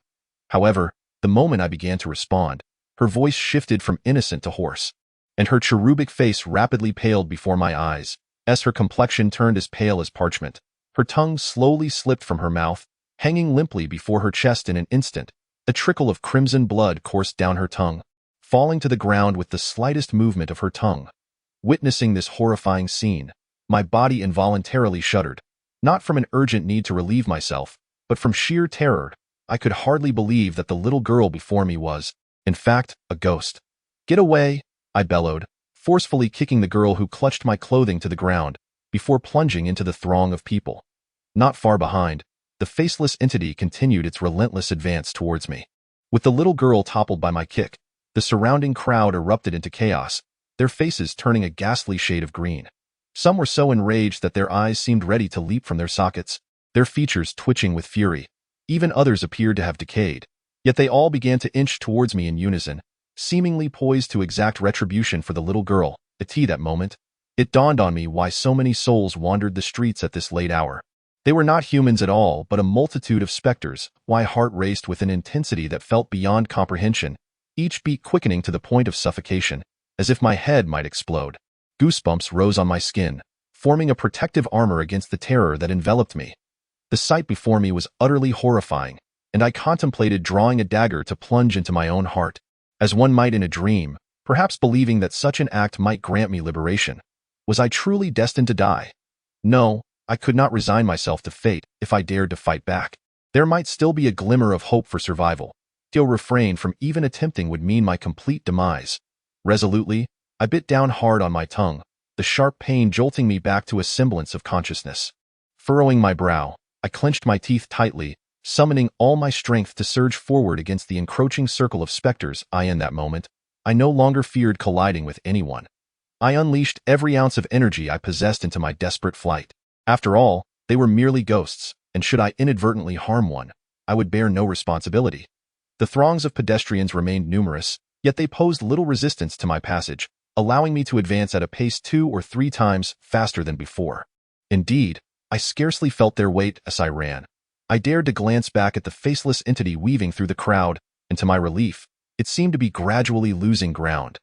However, the moment I began to respond, her voice shifted from innocent to hoarse, and her cherubic face rapidly paled before my eyes, as her complexion turned as pale as parchment. Her tongue slowly slipped from her mouth, hanging limply before her chest in an instant. A trickle of crimson blood coursed down her tongue, falling to the ground with the slightest movement of her tongue. Witnessing this horrifying scene, my body involuntarily shuddered, not from an urgent need to relieve myself, but from sheer terror. I could hardly believe that the little girl before me was, in fact, a ghost. "Get away!" I bellowed, forcefully kicking the girl who clutched my clothing to the ground, before plunging into the throng of people. Not far behind, the faceless entity continued its relentless advance towards me. With the little girl toppled by my kick, the surrounding crowd erupted into chaos, their faces turning a ghastly shade of green. Some were so enraged that their eyes seemed ready to leap from their sockets, their features twitching with fury. Even others appeared to have decayed, yet they all began to inch towards me in unison, seemingly poised to exact retribution for the little girl. At that moment, it dawned on me why so many souls wandered the streets at this late hour. They were not humans at all, but a multitude of specters. My heart raced with an intensity that felt beyond comprehension, each beat quickening to the point of suffocation, as if my head might explode. Goosebumps rose on my skin, forming a protective armor against the terror that enveloped me. The sight before me was utterly horrifying, and I contemplated drawing a dagger to plunge into my own heart, as one might in a dream, perhaps believing that such an act might grant me liberation. Was I truly destined to die? No, I could not resign myself to fate if I dared to fight back. There might still be a glimmer of hope for survival. To refrain from even attempting would mean my complete demise. Resolutely, I bit down hard on my tongue, the sharp pain jolting me back to a semblance of consciousness. Furrowing my brow, I clenched my teeth tightly, summoning all my strength to surge forward against the encroaching circle of specters. In that moment, I no longer feared colliding with anyone. I unleashed every ounce of energy I possessed into my desperate flight. After all, they were merely ghosts, and should I inadvertently harm one, I would bear no responsibility. The throngs of pedestrians remained numerous, yet they posed little resistance to my passage, allowing me to advance at a pace 2 or 3 times faster than before. Indeed, I scarcely felt their weight as I ran. I dared to glance back at the faceless entity weaving through the crowd, and to my relief, it seemed to be gradually losing ground.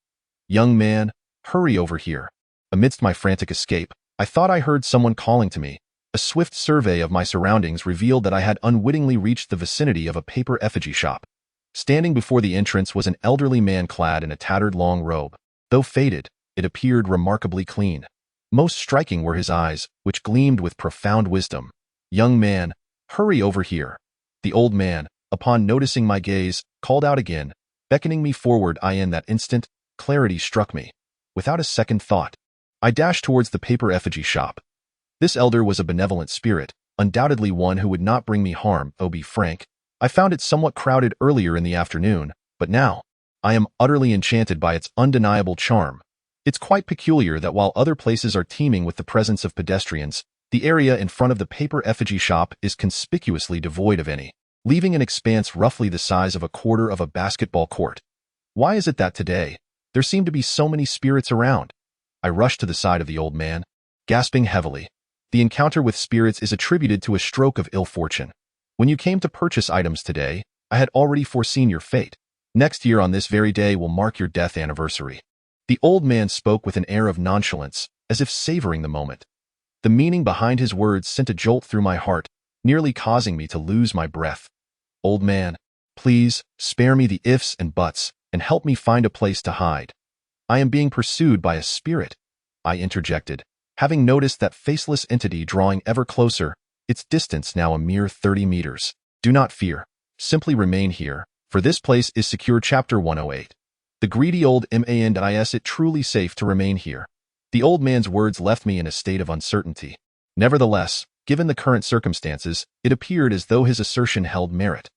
"Young man, hurry over here." Amidst my frantic escape, I thought I heard someone calling to me. A swift survey of my surroundings revealed that I had unwittingly reached the vicinity of a paper effigy shop. Standing before the entrance was an elderly man clad in a tattered long robe. Though faded, it appeared remarkably clean. Most striking were his eyes, which gleamed with profound wisdom. "Young man, hurry over here." The old man, upon noticing my gaze, called out again, beckoning me forward. In that instant, clarity struck me. Without a second thought, I dashed towards the paper effigy shop. This elder was a benevolent spirit, undoubtedly one who would not bring me harm. To be frank, I found it somewhat crowded earlier in the afternoon, but now, I am utterly enchanted by its undeniable charm. It's quite peculiar that while other places are teeming with the presence of pedestrians, the area in front of the paper effigy shop is conspicuously devoid of any, leaving an expanse roughly the size of a quarter of a basketball court. Why is it that today, there seem to be so many spirits around? I rushed to the side of the old man, gasping heavily. The encounter with spirits is attributed to a stroke of ill fortune. When you came to purchase items today, I had already foreseen your fate. Next year on this very day will mark your death anniversary. The old man spoke with an air of nonchalance, as if savoring the moment. The meaning behind his words sent a jolt through my heart, nearly causing me to lose my breath. "Old man, please, spare me the ifs and buts, and help me find a place to hide. I am being pursued by a spirit," I interjected, having noticed that faceless entity drawing ever closer, its distance now a mere 30 meters. "Do not fear. Simply remain here, for this place is secure." Chapter 108. The greedy old man. Is it truly safe to remain here? The old man's words left me in a state of uncertainty. Nevertheless, given the current circumstances, it appeared as though his assertion held merit.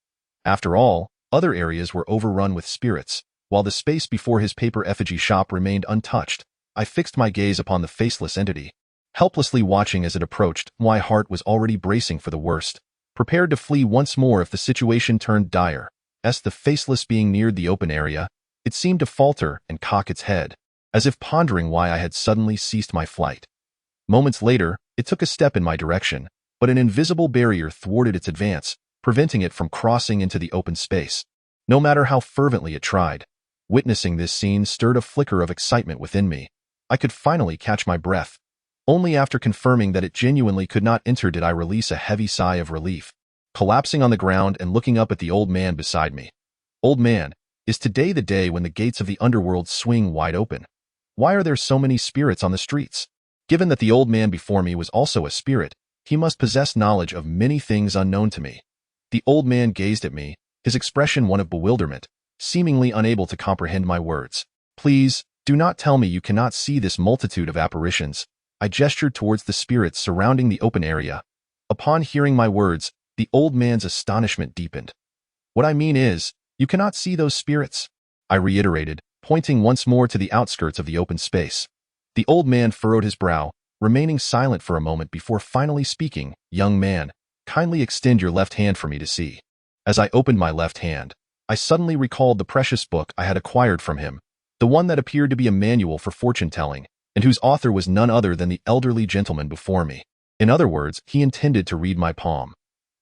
After all, other areas were overrun with spirits, while the space before his paper effigy shop remained untouched. I fixed my gaze upon the faceless entity, helplessly watching as it approached. My heart was already bracing for the worst, prepared to flee once more if the situation turned dire. As the faceless being neared the open area, it seemed to falter and cock its head, as if pondering why I had suddenly ceased my flight. Moments later, it took a step in my direction, but an invisible barrier thwarted its advance, preventing it from crossing into the open space. No matter how fervently it tried, witnessing this scene stirred a flicker of excitement within me. I could finally catch my breath. Only after confirming that it genuinely could not enter did I release a heavy sigh of relief, collapsing on the ground and looking up at the old man beside me. Old man, is today the day when the gates of the underworld swing wide open? Why are there so many spirits on the streets? Given that the old man before me was also a spirit, he must possess knowledge of many things unknown to me. The old man gazed at me, his expression one of bewilderment, seemingly unable to comprehend my words. Please, do not tell me you cannot see this multitude of apparitions. I gestured towards the spirits surrounding the open area. Upon hearing my words, the old man's astonishment deepened. What I mean is, you cannot see those spirits, I reiterated, pointing once more to the outskirts of the open space. The old man furrowed his brow, remaining silent for a moment before finally speaking. Young man, kindly extend your left hand for me to see. As I opened my left hand, I suddenly recalled the precious book I had acquired from him, the one that appeared to be a manual for fortune-telling, and whose author was none other than the elderly gentleman before me. In other words, he intended to read my palm.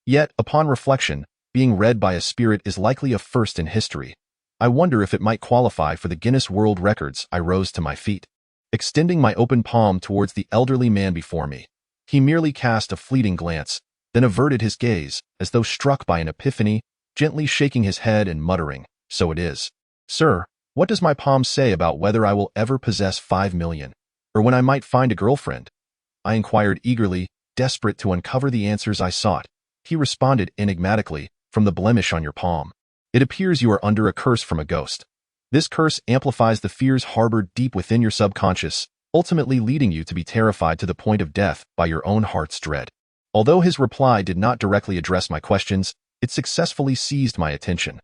Yet, upon reflection, being read by a spirit is likely a first in history. I wonder if it might qualify for the Guinness World Records. I rose to my feet, extending my open palm towards the elderly man before me. He merely cast a fleeting glance, then averted his gaze, as though struck by an epiphany, gently shaking his head and muttering, "So it is. Sir, what does my palm say about whether I will ever possess 5 million? Or when I might find a girlfriend?" I inquired eagerly, desperate to uncover the answers I sought. He responded enigmatically, "From the blemish on your palm. It appears you are under a curse from a ghost. This curse amplifies the fears harbored deep within your subconscious, ultimately leading you to be terrified to the point of death by your own heart's dread." Although his reply did not directly address my questions, it successfully seized my attention.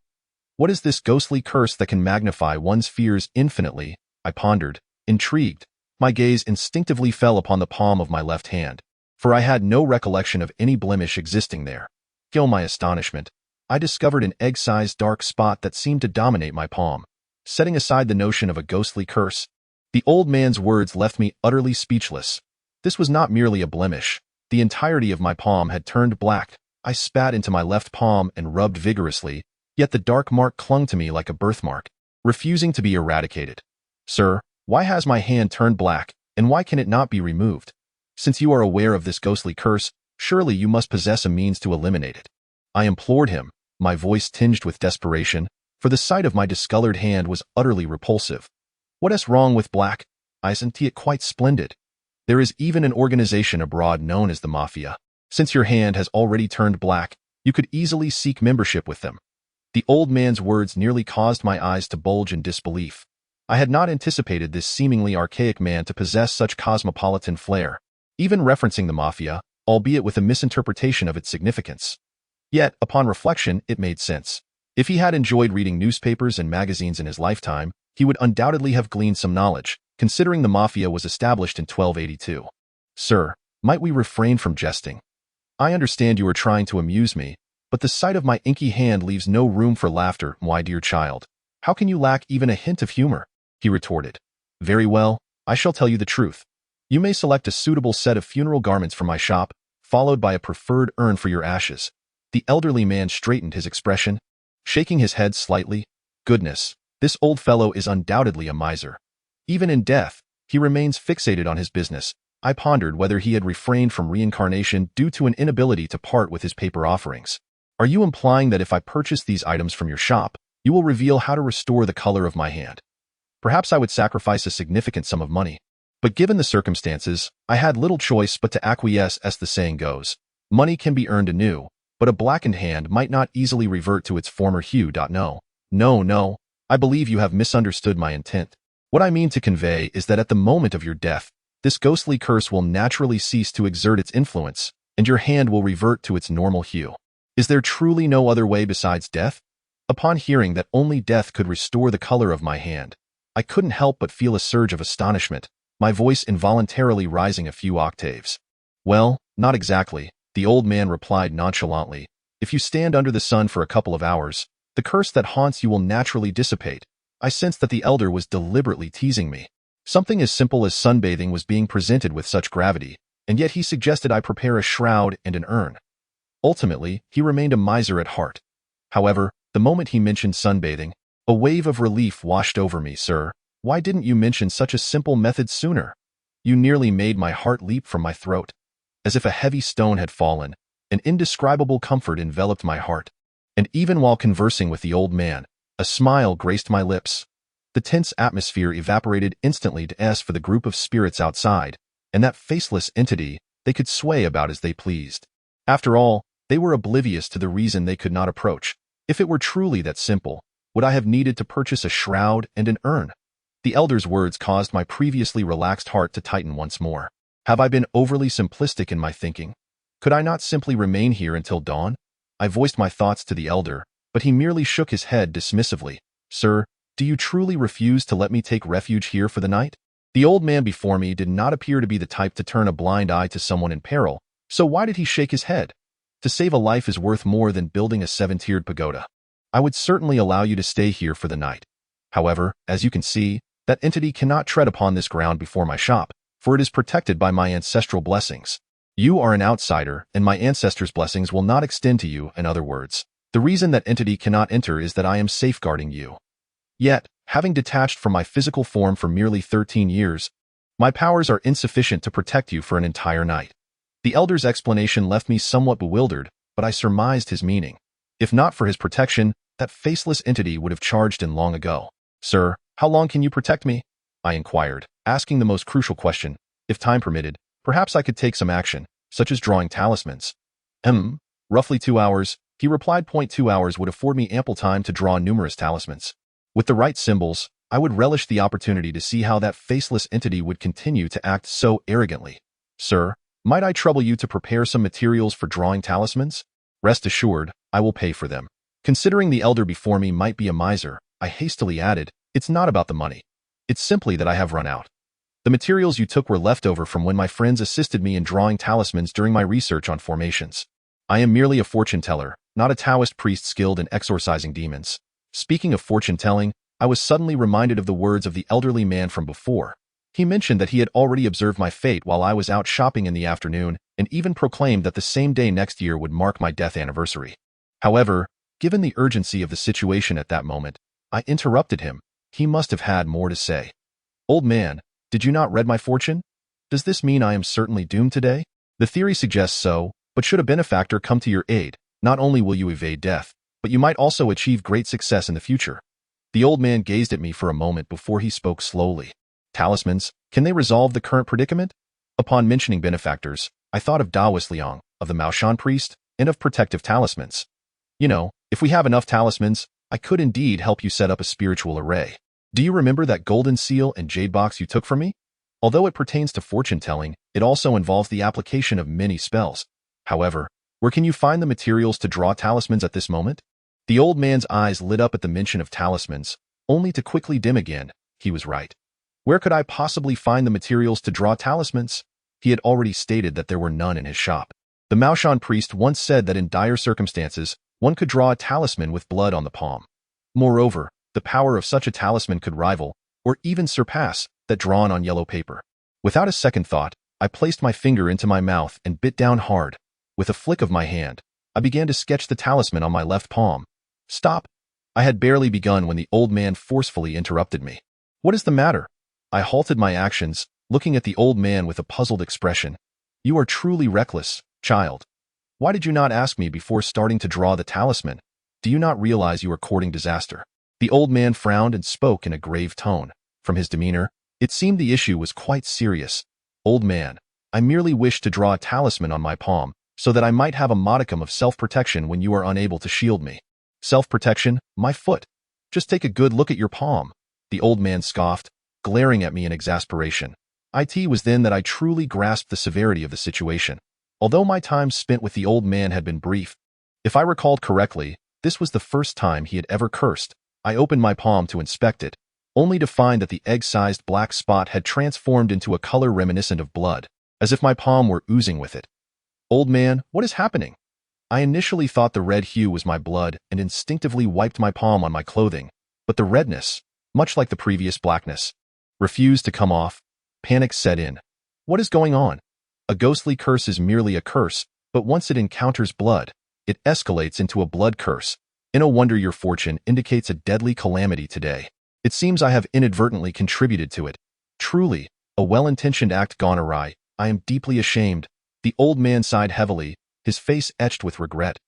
What is this ghostly curse that can magnify one's fears infinitely? I pondered, intrigued. My gaze instinctively fell upon the palm of my left hand, for I had no recollection of any blemish existing there. To my astonishment, I discovered an egg-sized dark spot that seemed to dominate my palm. Setting aside the notion of a ghostly curse, the old man's words left me utterly speechless. This was not merely a blemish. The entirety of my palm had turned black. I spat into my left palm and rubbed vigorously, yet the dark mark clung to me like a birthmark, refusing to be eradicated. "Sir, why has my hand turned black, and why can it not be removed? Since you are aware of this ghostly curse, surely you must possess a means to eliminate it." I implored him, my voice tinged with desperation, for the sight of my discolored hand was utterly repulsive. "What is wrong with black? I see it quite splendid. There is even an organization abroad known as the Mafia. Since your hand has already turned black, you could easily seek membership with them." The old man's words nearly caused my eyes to bulge in disbelief. I had not anticipated this seemingly archaic man to possess such cosmopolitan flair, even referencing the Mafia, albeit with a misinterpretation of its significance. Yet, upon reflection, it made sense. If he had enjoyed reading newspapers and magazines in his lifetime, he would undoubtedly have gleaned some knowledge, considering the Mafia was established in 1282. "Sir, might we refrain from jesting? I understand you are trying to amuse me, but the sight of my inky hand leaves no room for laughter, my dear child. How can you lack even a hint of humor?" he retorted. "Very well, I shall tell you the truth. You may select a suitable set of funeral garments from my shop, followed by a preferred urn for your ashes." The elderly man straightened his expression, shaking his head slightly. "Goodness, this old fellow is undoubtedly a miser. Even in death, he remains fixated on his business." I pondered whether he had refrained from reincarnation due to an inability to part with his paper offerings. "Are you implying that if I purchase these items from your shop, you will reveal how to restore the color of my hand?" Perhaps I would sacrifice a significant sum of money. But given the circumstances, I had little choice but to acquiesce, as the saying goes. Money can be earned anew, but a blackened hand might not easily revert to its former hue. No, I believe you have misunderstood my intent. What I mean to convey is that at the moment of your death, this ghostly curse will naturally cease to exert its influence, and your hand will revert to its normal hue. Is there truly no other way besides death? Upon hearing that only death could restore the color of my hand, I couldn't help but feel a surge of astonishment, my voice involuntarily rising a few octaves. "Well, not exactly," the old man replied nonchalantly. "If you stand under the sun for a couple of hours, The curse that haunts you will naturally dissipate. I sensed that the elder was deliberately teasing me. Something as simple as sunbathing was being presented with such gravity, and yet he suggested I prepare a shroud and an urn. Ultimately, he remained a miser at heart. However, the moment he mentioned sunbathing, a wave of relief washed over me. Sir, why didn't you mention such a simple method sooner? You nearly made my heart leap from my throat. As if a heavy stone had fallen, an indescribable comfort enveloped my heart. And even while conversing with the old man, a smile graced my lips. The tense atmosphere evaporated instantly as for the group of spirits outside, and that faceless entity they could sway about as they pleased. After all, they were oblivious to the reason they could not approach. If it were truly that simple, would I have needed to purchase a shroud and an urn? The elder's words caused my previously relaxed heart to tighten once more. Have I been overly simplistic in my thinking? Could I not simply remain here until dawn? I voiced my thoughts to the elder, but he merely shook his head dismissively. Sir, do you truly refuse to let me take refuge here for the night? The old man before me did not appear to be the type to turn a blind eye to someone in peril, so why did he shake his head? To save a life is worth more than building a 7-tiered pagoda. I would certainly allow you to stay here for the night. However, as you can see, that entity cannot tread upon this ground before my shop, for it is protected by my ancestral blessings. You are an outsider, and my ancestors' blessings will not extend to you. In other words, the reason that entity cannot enter is that I am safeguarding you. Yet, having detached from my physical form for merely 13 years, my powers are insufficient to protect you for an entire night. The elder's explanation left me somewhat bewildered, but I surmised his meaning. If not for his protection, that faceless entity would have charged in long ago. Sir, how long can you protect me? I inquired, asking the most crucial question. If time permitted, perhaps I could take some action, such as drawing talismans. Roughly 2 hours, he replied. 2 hours would afford me ample time to draw numerous talismans. With the right symbols, I would relish the opportunity to see how that faceless entity would continue to act so arrogantly. Sir, might I trouble you to prepare some materials for drawing talismans? Rest assured, I will pay for them. Considering the elder before me might be a miser, I hastily added, it's not about the money. It's simply that I have run out. The materials you took were left over from when my friends assisted me in drawing talismans during my research on formations. I am merely a fortune teller, not a Taoist priest skilled in exorcising demons. Speaking of fortune telling, I was suddenly reminded of the words of the elderly man from before. He mentioned that he had already observed my fate while I was out shopping in the afternoon, and even proclaimed that the same day next year would mark my death anniversary. However, given the urgency of the situation at that moment, I interrupted him. He must have had more to say. Old man, did you not read my fortune? Does this mean I am certainly doomed today? The theory suggests so, but should a benefactor come to your aid, not only will you evade death, but you might also achieve great success in the future. The old man gazed at me for a moment before he spoke slowly. Talismans, can they resolve the current predicament? Upon mentioning benefactors, I thought of Taoist Liang, of the Maoshan priest, and of protective talismans. You know, if we have enough talismans, I could indeed help you set up a spiritual array. Do you remember that golden seal and jade box you took from me? Although it pertains to fortune telling, it also involves the application of many spells. However, where can you find the materials to draw talismans at this moment? The old man's eyes lit up at the mention of talismans, only to quickly dim again. He was right. Where could I possibly find the materials to draw talismans? He had already stated that there were none in his shop. The Maoshan priest once said that in dire circumstances, one could draw a talisman with blood on the palm. Moreover, the power of such a talisman could rival, or even surpass, that drawn on yellow paper. Without a second thought, I placed my finger into my mouth and bit down hard. With a flick of my hand, I began to sketch the talisman on my left palm. Stop! I had barely begun when the old man forcefully interrupted me. What is the matter? I halted my actions, looking at the old man with a puzzled expression. You are truly reckless, child. Why did you not ask me before starting to draw the talisman? Do you not realize you are courting disaster? The old man frowned and spoke in a grave tone. From his demeanor, it seemed the issue was quite serious. Old man, I merely wish to draw a talisman on my palm, so that I might have a modicum of self-protection when you are unable to shield me. Self-protection? My foot. Just take a good look at your palm. The old man scoffed, glaring at me in exasperation. It was then that I truly grasped the severity of the situation. Although my time spent with the old man had been brief, if I recalled correctly, this was the first time he had ever cursed. I opened my palm to inspect it, only to find that the egg-sized black spot had transformed into a color reminiscent of blood, as if my palm were oozing with it. Old man, what is happening? I initially thought the red hue was my blood and instinctively wiped my palm on my clothing, but the redness, much like the previous blackness, refused to come off. Panic set in. What is going on? A ghostly curse is merely a curse, but once it encounters blood, it escalates into a blood curse. No wonder your fortune indicates a deadly calamity today. It seems I have inadvertently contributed to it. Truly, a well-intentioned act gone awry. I am deeply ashamed. The old man sighed heavily, his face etched with regret.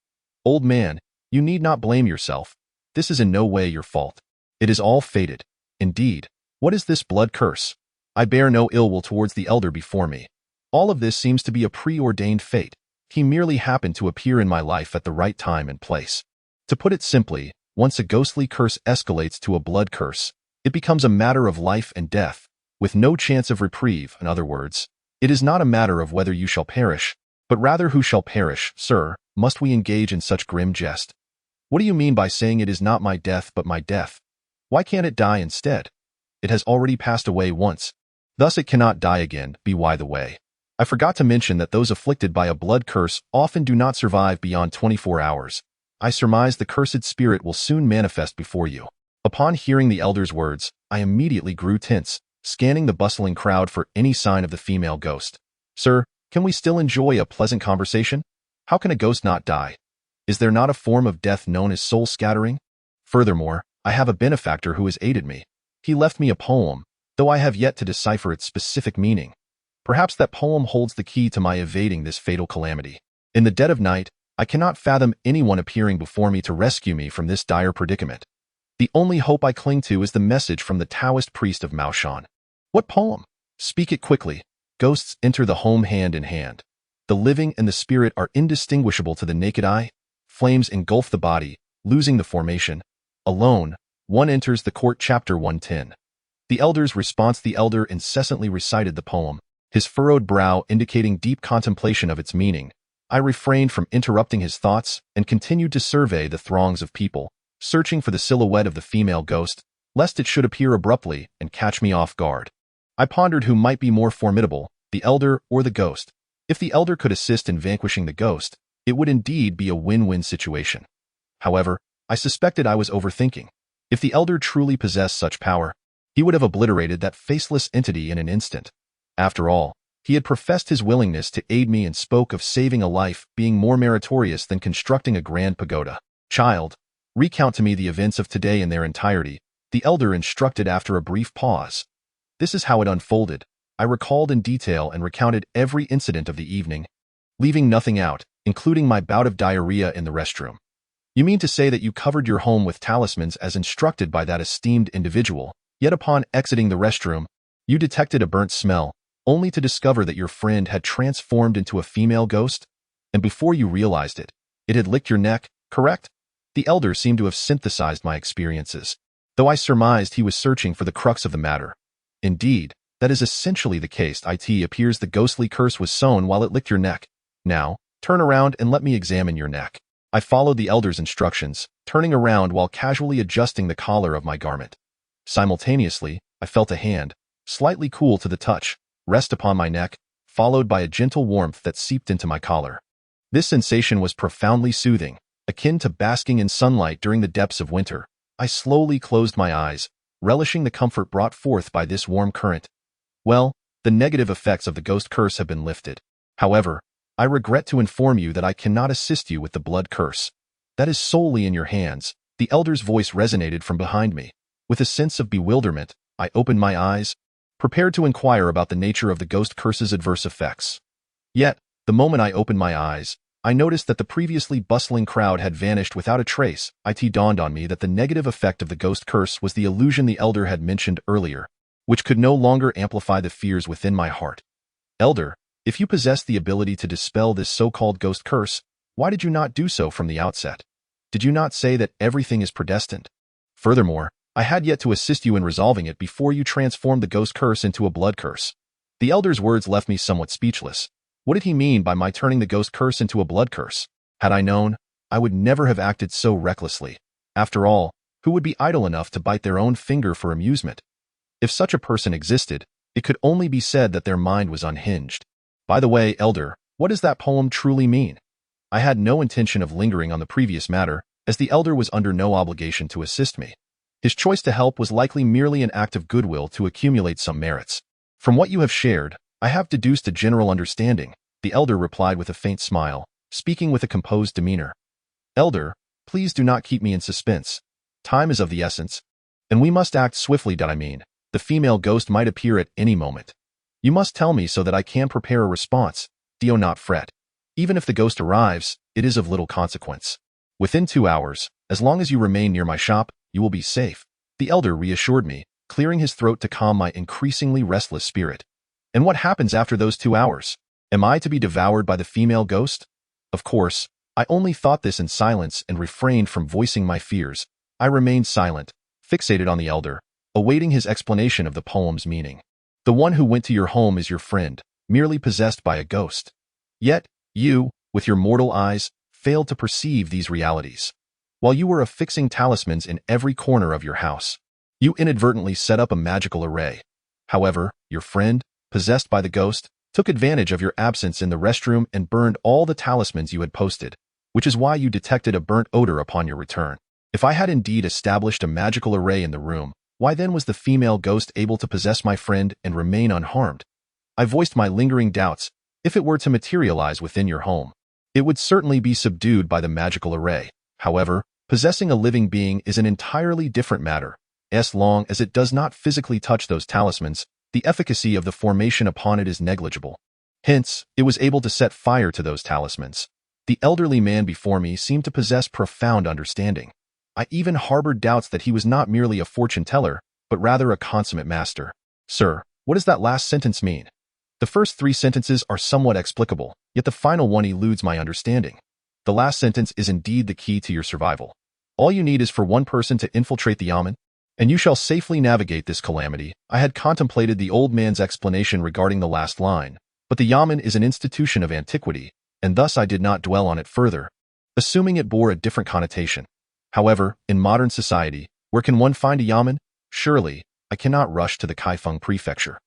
Old man, you need not blame yourself. This is in no way your fault. It is all fated. Indeed, what is this blood curse? I bear no ill will towards the elder before me. All of this seems to be a preordained fate. He merely happened to appear in my life at the right time and place. To put it simply, once a ghostly curse escalates to a blood curse, it becomes a matter of life and death, with no chance of reprieve. In other words, it is not a matter of whether you shall perish, but rather who shall perish. Sir, must we engage in such grim jest? What do you mean by saying it is not my death but my death? Why can't it die instead? It has already passed away once. Thus it cannot die again. By the way, I forgot to mention that those afflicted by a blood curse often do not survive beyond 24 hours. I surmise the cursed spirit will soon manifest before you. Upon hearing the elder's words, I immediately grew tense, scanning the bustling crowd for any sign of the female ghost. Sir, can we still enjoy a pleasant conversation? How can a ghost not die? Is there not a form of death known as soul scattering? Furthermore, I have a benefactor who has aided me. He left me a poem, though I have yet to decipher its specific meaning. Perhaps that poem holds the key to my evading this fatal calamity. In the dead of night, I cannot fathom anyone appearing before me to rescue me from this dire predicament. The only hope I cling to is the message from the Taoist priest of Maoshan. What poem? Speak it quickly. Ghosts enter the home hand in hand. The living and the spirit are indistinguishable to the naked eye. Flames engulf the body, losing the formation. Alone, one enters the court. Chapter 110. The elder's response. The elder incessantly recited the poem, his furrowed brow indicating deep contemplation of its meaning. I refrained from interrupting his thoughts and continued to survey the throngs of people, searching for the silhouette of the female ghost, lest it should appear abruptly and catch me off guard. I pondered who might be more formidable, the elder or the ghost. If the elder could assist in vanquishing the ghost, it would indeed be a win-win situation. However, I suspected I was overthinking. If the elder truly possessed such power, he would have obliterated that faceless entity in an instant. After all, he had professed his willingness to aid me and spoke of saving a life being more meritorious than constructing a grand pagoda. Child, recount to me the events of today in their entirety, the elder instructed after a brief pause. This is how it unfolded. I recalled in detail and recounted every incident of the evening, leaving nothing out, including my bout of diarrhea in the restroom. You mean to say that you covered your home with talismans as instructed by that esteemed individual, yet upon exiting the restroom, you detected a burnt smell, only to discover that your friend had transformed into a female ghost? And before you realized it, it had licked your neck, correct? The elder seemed to have synthesized my experiences, though I surmised he was searching for the crux of the matter. Indeed, that is essentially the case. It appears the ghostly curse was sown while it licked your neck. Now, turn around and let me examine your neck. I followed the elder's instructions, turning around while casually adjusting the collar of my garment. Simultaneously, I felt a hand, slightly cool to the touch, rest upon my neck, followed by a gentle warmth that seeped into my collar. This sensation was profoundly soothing, akin to basking in sunlight during the depths of winter. I slowly closed my eyes, relishing the comfort brought forth by this warm current. Well, the negative effects of the ghost curse have been lifted. However, I regret to inform you that I cannot assist you with the blood curse. That is solely in your hands. The elder's voice resonated from behind me. With a sense of bewilderment, I opened my eyes, prepared to inquire about the nature of the ghost curse's adverse effects. Yet, the moment I opened my eyes, I noticed that the previously bustling crowd had vanished without a trace. It dawned on me that the negative effect of the ghost curse was the illusion the elder had mentioned earlier, which could no longer amplify the fears within my heart. Elder, if you possess the ability to dispel this so-called ghost curse, why did you not do so from the outset? Did you not say that everything is predestined? Furthermore, I had yet to assist you in resolving it before you transformed the ghost curse into a blood curse. The elder's words left me somewhat speechless. What did he mean by my turning the ghost curse into a blood curse? Had I known, I would never have acted so recklessly. After all, who would be idle enough to bite their own finger for amusement? If such a person existed, it could only be said that their mind was unhinged. By the way, elder, what does that poem truly mean? I had no intention of lingering on the previous matter, as the elder was under no obligation to assist me. His choice to help was likely merely an act of goodwill to accumulate some merits. From what you have shared, I have deduced a general understanding, the elder replied with a faint smile, speaking with a composed demeanor. Elder, please do not keep me in suspense. Time is of the essence, and we must act swiftly. I mean, the female ghost might appear at any moment. You must tell me so that I can prepare a response. Do not fret. Even if the ghost arrives, it is of little consequence. Within 2 hours, as long as you remain near my shop, you will be safe, the elder reassured me, clearing his throat to calm my increasingly restless spirit. And what happens after those 2 hours? Am I to be devoured by the female ghost? Of course, I only thought this in silence and refrained from voicing my fears. I remained silent, fixated on the elder, awaiting his explanation of the poem's meaning. The one who went to your home is your friend, merely possessed by a ghost. Yet, you, with your mortal eyes, failed to perceive these realities. While you were affixing talismans in every corner of your house, you inadvertently set up a magical array. However, your friend, possessed by the ghost, took advantage of your absence in the restroom and burned all the talismans you had posted, which is why you detected a burnt odor upon your return. If I had indeed established a magical array in the room, why then was the female ghost able to possess my friend and remain unharmed? I voiced my lingering doubts. If it were to materialize within your home, it would certainly be subdued by the magical array. However, possessing a living being is an entirely different matter. As long as it does not physically touch those talismans, the efficacy of the formation upon it is negligible. Hence, it was able to set fire to those talismans. The elderly man before me seemed to possess profound understanding. I even harbored doubts that he was not merely a fortune teller, but rather a consummate master. Sir, what does that last sentence mean? The first 3 sentences are somewhat explicable, yet the final one eludes my understanding. The last sentence is indeed the key to your survival. All you need is for one person to infiltrate the yamen, and you shall safely navigate this calamity. I had contemplated the old man's explanation regarding the last line, but the yamen is an institution of antiquity, and thus I did not dwell on it further, assuming it bore a different connotation. However, in modern society, where can one find a yamen? Surely, I cannot rush to the Kaifeng prefecture.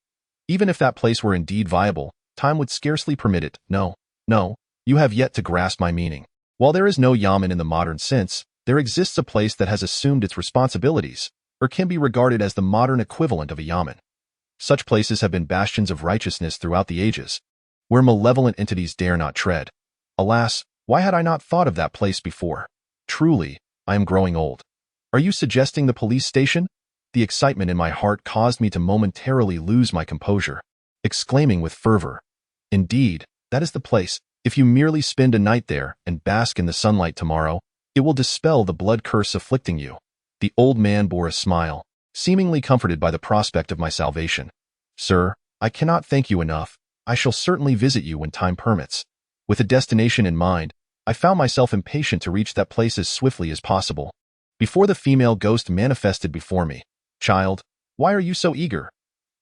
Even if that place were indeed viable, time would scarcely permit it. No, you have yet to grasp my meaning. While there is no yamen in the modern sense, there exists a place that has assumed its responsibilities, or can be regarded as the modern equivalent of a yamen. Such places have been bastions of righteousness throughout the ages, where malevolent entities dare not tread. Alas, why had I not thought of that place before? Truly, I am growing old. Are you suggesting the police station? The excitement in my heart caused me to momentarily lose my composure, exclaiming with fervor, "Indeed, that is the place. If you merely spend a night there and bask in the sunlight tomorrow, it will dispel the blood curse afflicting you." The old man bore a smile, seemingly comforted by the prospect of my salvation. "Sir, I cannot thank you enough. I shall certainly visit you when time permits." With a destination in mind, I found myself impatient to reach that place as swiftly as possible. Before the female ghost manifested before me, "Child, why are you so eager?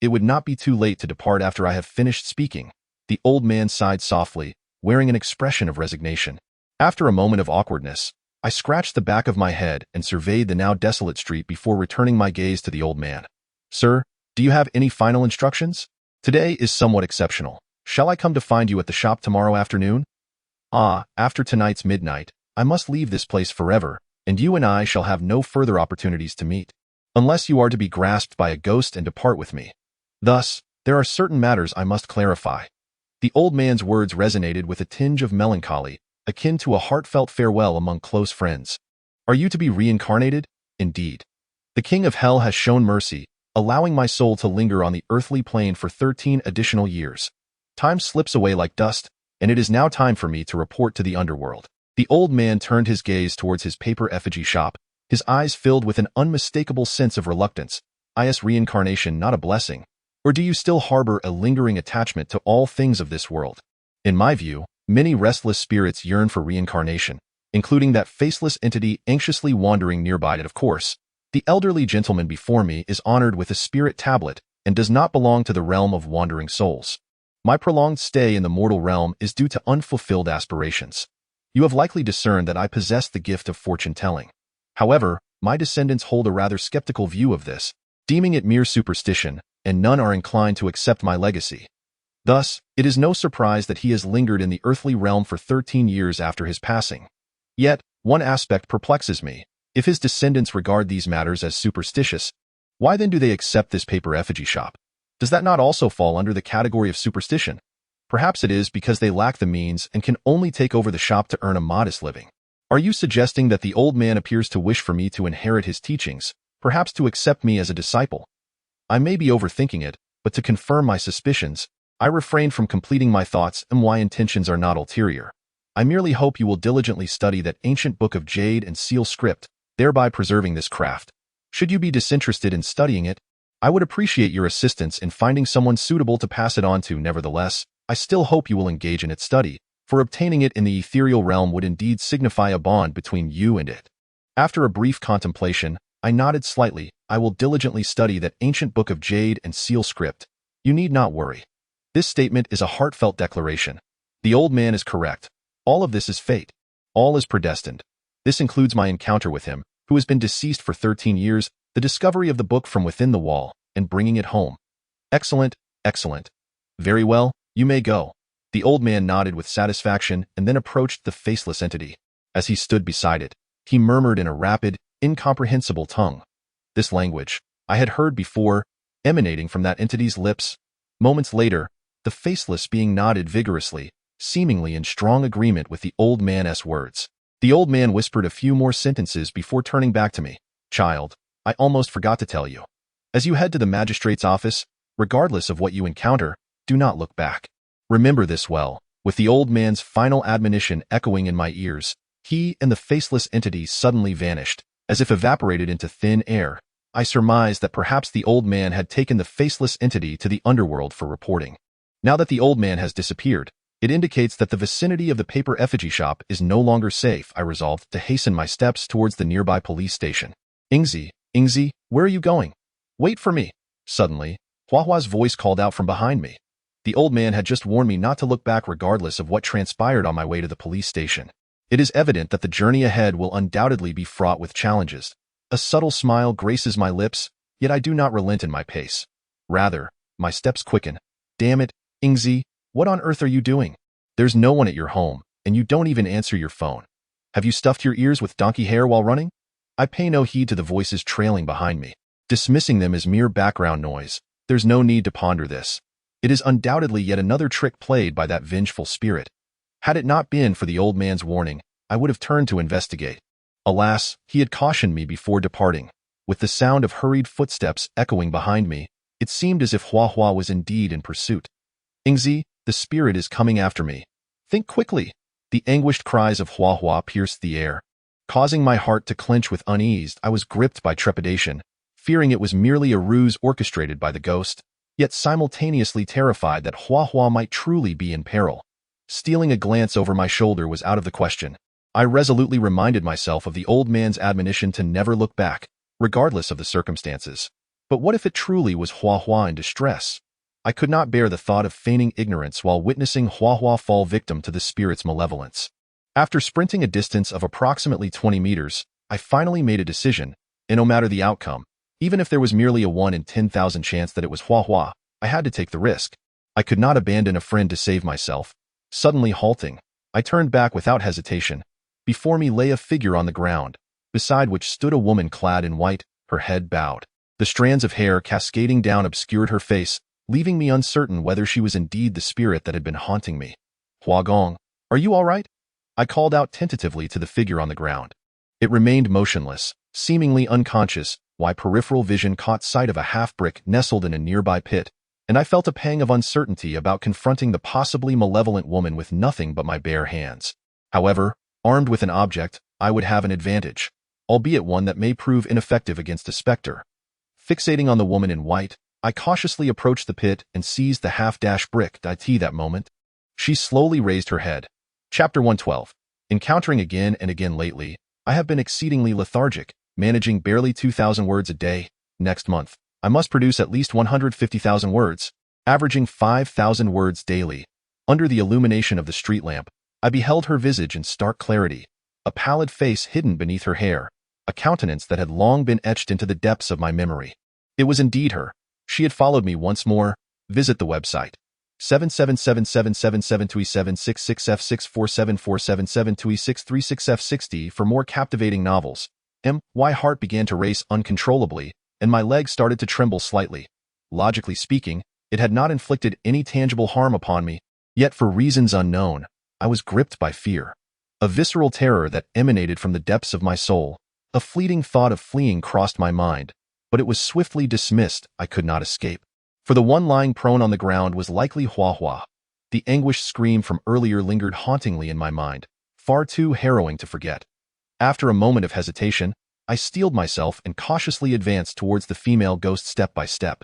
It would not be too late to depart after I have finished speaking." The old man sighed softly, wearing an expression of resignation. After a moment of awkwardness, I scratched the back of my head and surveyed the now desolate street before returning my gaze to the old man. "Sir, do you have any final instructions? Today is somewhat exceptional. Shall I come to find you at the shop tomorrow afternoon?" "Ah, after tonight's midnight, I must leave this place forever, and you and I shall have no further opportunities to meet, unless you are to be grasped by a ghost and depart with me. Thus, there are certain matters I must clarify." The old man's words resonated with a tinge of melancholy, akin to a heartfelt farewell among close friends. "Are you to be reincarnated? Indeed. The King of Hell has shown mercy, allowing my soul to linger on the earthly plane for 13 additional years. Time slips away like dust, and it is now time for me to report to the underworld." The old man turned his gaze towards his paper effigy shop, his eyes filled with an unmistakable sense of reluctance. "Is reincarnation not a blessing? Or do you still harbor a lingering attachment to all things of this world?" In my view, many restless spirits yearn for reincarnation, including that faceless entity anxiously wandering nearby. And of course, the elderly gentleman before me is honored with a spirit tablet and does not belong to the realm of wandering souls. My prolonged stay in the mortal realm is due to unfulfilled aspirations. You have likely discerned that I possess the gift of fortune-telling. However, my descendants hold a rather skeptical view of this, deeming it mere superstition, and none are inclined to accept my legacy. Thus, it is no surprise that he has lingered in the earthly realm for 13 years after his passing. Yet, one aspect perplexes me. If his descendants regard these matters as superstitious, why then do they accept this paper effigy shop? Does that not also fall under the category of superstition? Perhaps it is because they lack the means and can only take over the shop to earn a modest living. Are you suggesting that the old man appears to wish for me to inherit his teachings, perhaps to accept me as a disciple? I may be overthinking it, but to confirm my suspicions, I refrain from completing my thoughts and my intentions are not ulterior. I merely hope you will diligently study that ancient book of jade and seal script, thereby preserving this craft. Should you be disinterested in studying it, I would appreciate your assistance in finding someone suitable to pass it on to. Nevertheless, I still hope you will engage in its study, for obtaining it in the ethereal realm would indeed signify a bond between you and it. After a brief contemplation, I nodded slightly. I will diligently study that ancient book of jade and seal script. You need not worry. This statement is a heartfelt declaration. The old man is correct. All of this is fate. All is predestined. This includes my encounter with him, who has been deceased for 13 years, the discovery of the book from within the wall, and bringing it home. Excellent, excellent. Very well, you may go. The old man nodded with satisfaction and then approached the faceless entity. As he stood beside it, he murmured in a rapid, incomprehensible tongue. This language, I had heard before, emanating from that entity's lips. Moments later, the faceless being nodded vigorously, seemingly in strong agreement with the old man's words. The old man whispered a few more sentences before turning back to me. Child, I almost forgot to tell you. As you head to the magistrate's office, regardless of what you encounter, do not look back. Remember this well. With the old man's final admonition echoing in my ears, he and the faceless entity suddenly vanished, as if evaporated into thin air. I surmised that perhaps the old man had taken the faceless entity to the underworld for reporting. Now that the old man has disappeared, it indicates that the vicinity of the paper effigy shop is no longer safe. I resolved to hasten my steps towards the nearby police station. Ingzi, where are you going? Wait for me. Suddenly, Huahua's voice called out from behind me. The old man had just warned me not to look back regardless of what transpired on my way to the police station. It is evident that the journey ahead will undoubtedly be fraught with challenges. A subtle smile graces my lips, yet I do not relent in my pace. Rather, my steps quicken. Damn it, Ingzi, what on earth are you doing? There's no one at your home, and you don't even answer your phone. Have you stuffed your ears with donkey hair while running? I pay no heed to the voices trailing behind me, dismissing them as mere background noise. There's no need to ponder this. It is undoubtedly yet another trick played by that vengeful spirit. Had it not been for the old man's warning, I would have turned to investigate. Alas, he had cautioned me before departing. With the sound of hurried footsteps echoing behind me, it seemed as if Huahua was indeed in pursuit. Ingzi, the spirit is coming after me. Think quickly. The anguished cries of Huahua pierced the air. Causing my heart to clench with unease, I was gripped by trepidation, fearing it was merely a ruse orchestrated by the ghost, yet simultaneously terrified that Huahua might truly be in peril. Stealing a glance over my shoulder was out of the question. I resolutely reminded myself of the old man's admonition to never look back, regardless of the circumstances. But what if it truly was Huahua in distress? I could not bear the thought of feigning ignorance while witnessing Huahua fall victim to the spirit's malevolence. After sprinting a distance of approximately 20 meters, I finally made a decision, and no matter the outcome, even if there was merely a 1 in 10,000 chance that it was Huahua, I had to take the risk. I could not abandon a friend to save myself. Suddenly halting, I turned back without hesitation. Before me lay a figure on the ground, beside which stood a woman clad in white, her head bowed. The strands of hair cascading down obscured her face, leaving me uncertain whether she was indeed the spirit that had been haunting me. Huagong, are you all right? I called out tentatively to the figure on the ground. It remained motionless, seemingly unconscious, while peripheral vision caught sight of a half-brick nestled in a nearby pit, and I felt a pang of uncertainty about confronting the possibly malevolent woman with nothing but my bare hands. However, armed with an object, I would have an advantage, albeit one that may prove ineffective against a specter. Fixating on the woman in white, I cautiously approached the pit and seized the half-dash brick. That moment, she slowly raised her head. Chapter 112. Encountering again and again lately, I have been exceedingly lethargic, managing barely 2,000 words a day. Next month, I must produce at least 150,000 words, averaging 5,000 words daily. Under the illumination of the street lamp, I beheld her visage in stark clarity, a pallid face hidden beneath her hair, a countenance that had long been etched into the depths of my memory. It was indeed her. She had followed me once more. Visit the website. 7777772E766F6474772E6374772E636F60 for more captivating novels. My heart began to race uncontrollably, and my legs started to tremble slightly. Logically speaking, it had not inflicted any tangible harm upon me, yet for reasons unknown, I was gripped by fear. A visceral terror that emanated from the depths of my soul. A fleeting thought of fleeing crossed my mind, but it was swiftly dismissed. I could not escape. For the one lying prone on the ground was likely Hua Hua. The anguished scream from earlier lingered hauntingly in my mind, far too harrowing to forget. After a moment of hesitation, I steeled myself and cautiously advanced towards the female ghost step by step.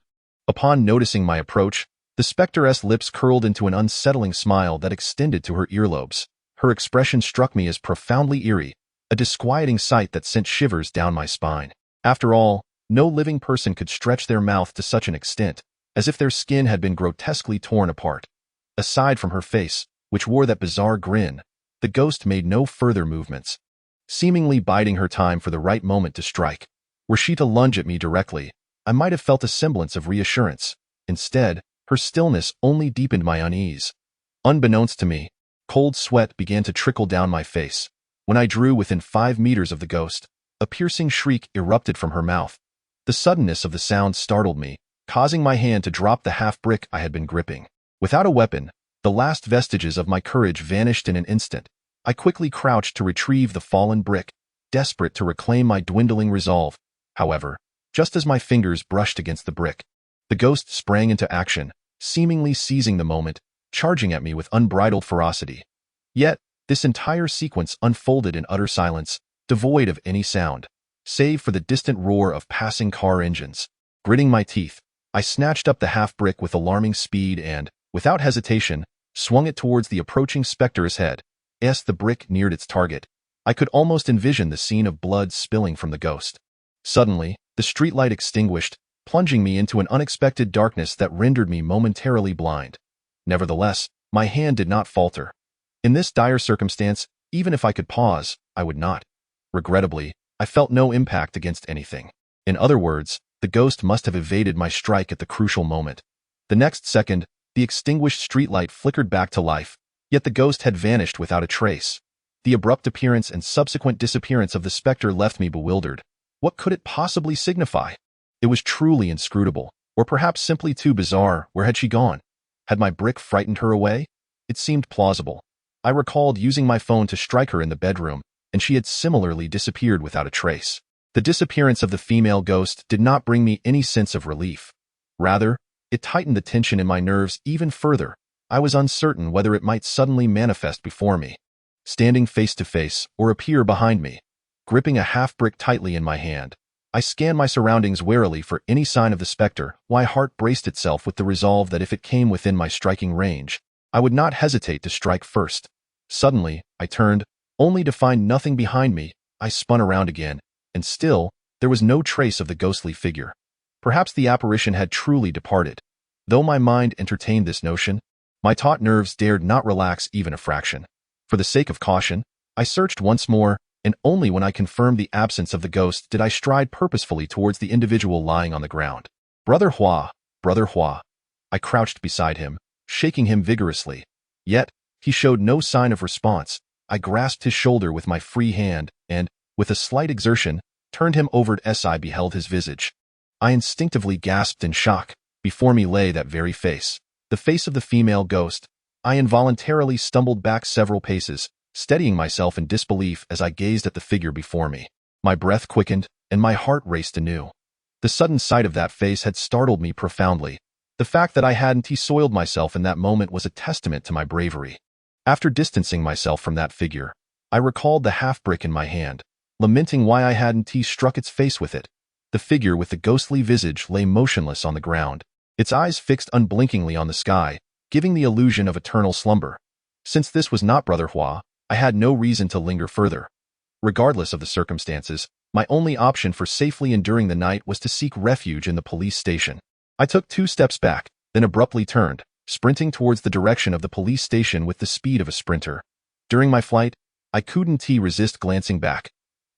Upon noticing my approach, the specteress lips curled into an unsettling smile that extended to her earlobes. Her expression struck me as profoundly eerie, a disquieting sight that sent shivers down my spine. After all, no living person could stretch their mouth to such an extent, as if their skin had been grotesquely torn apart. Aside from her face, which wore that bizarre grin, the ghost made no further movements, seemingly biding her time for the right moment to strike. Were she to lunge at me directly, I might have felt a semblance of reassurance. Instead, her stillness only deepened my unease. Unbeknownst to me, cold sweat began to trickle down my face. When I drew within 5 meters of the ghost, a piercing shriek erupted from her mouth. The suddenness of the sound startled me, causing my hand to drop the half-brick I had been gripping. Without a weapon, the last vestiges of my courage vanished in an instant. I quickly crouched to retrieve the fallen brick, desperate to reclaim my dwindling resolve. However, just as my fingers brushed against the brick, the ghost sprang into action, seemingly seizing the moment, charging at me with unbridled ferocity. Yet, this entire sequence unfolded in utter silence, devoid of any sound, save for the distant roar of passing car engines. Gritting my teeth, I snatched up the half-brick with alarming speed and, without hesitation, swung it towards the approaching specter's head. As the brick neared its target, I could almost envision the scene of blood spilling from the ghost. Suddenly, the streetlight extinguished, plunging me into an unexpected darkness that rendered me momentarily blind. Nevertheless, my hand did not falter. In this dire circumstance, even if I could pause, I would not. Regrettably, I felt no impact against anything. In other words, the ghost must have evaded my strike at the crucial moment. The next second, the extinguished streetlight flickered back to life, yet the ghost had vanished without a trace. The abrupt appearance and subsequent disappearance of the specter left me bewildered. What could it possibly signify? It was truly inscrutable, or perhaps simply too bizarre. Where had she gone? Had my brick frightened her away? It seemed plausible. I recalled using my phone to strike her in the bedroom, and she had similarly disappeared without a trace. The disappearance of the female ghost did not bring me any sense of relief. Rather, it tightened the tension in my nerves even further. I was uncertain whether it might suddenly manifest before me, standing face to face, or appear behind me. Gripping a half-brick tightly in my hand, I scanned my surroundings warily for any sign of the specter. My heart braced itself with the resolve that if it came within my striking range, I would not hesitate to strike first. Suddenly, I turned, only to find nothing behind me. I spun around again, and still, there was no trace of the ghostly figure. Perhaps the apparition had truly departed. Though my mind entertained this notion, my taut nerves dared not relax even a fraction. For the sake of caution, I searched once more, and only when I confirmed the absence of the ghost did I stride purposefully towards the individual lying on the ground. Brother Hua, Brother Hua. I crouched beside him, shaking him vigorously. Yet, he showed no sign of response. I grasped his shoulder with my free hand, and, with a slight exertion, turned him over as I beheld his visage. I instinctively gasped in shock. Before me lay that very face, the face of the female ghost. I involuntarily stumbled back several paces, steadying myself in disbelief as I gazed at the figure before me. My breath quickened, and my heart raced anew. The sudden sight of that face had startled me profoundly. The fact that I hadn't soiled myself in that moment was a testament to my bravery. After distancing myself from that figure, I recalled the half-brick in my hand, lamenting why I hadn't struck its face with it. The figure with the ghostly visage lay motionless on the ground, its eyes fixed unblinkingly on the sky, giving the illusion of eternal slumber. Since this was not Brother Hua, I had no reason to linger further. Regardless of the circumstances, my only option for safely enduring the night was to seek refuge in the police station. I took 2 steps back, then abruptly turned, sprinting towards the direction of the police station with the speed of a sprinter. During my flight, I couldn't resist glancing back.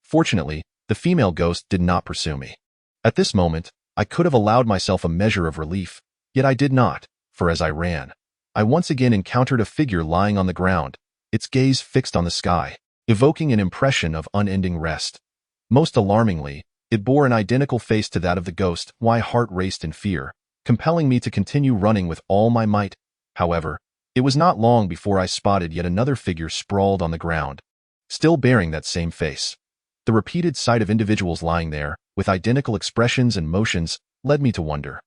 Fortunately, the female ghost did not pursue me. At this moment, I could have allowed myself a measure of relief, yet I did not, for as I ran, I once again encountered a figure lying on the ground, its gaze fixed on the sky, evoking an impression of unending rest. Most alarmingly, it bore an identical face to that of the ghost. My heart raced in fear, compelling me to continue running with all my might. However, it was not long before I spotted yet another figure sprawled on the ground, still bearing that same face. The repeated sight of individuals lying there, with identical expressions and motions, led me to wonder.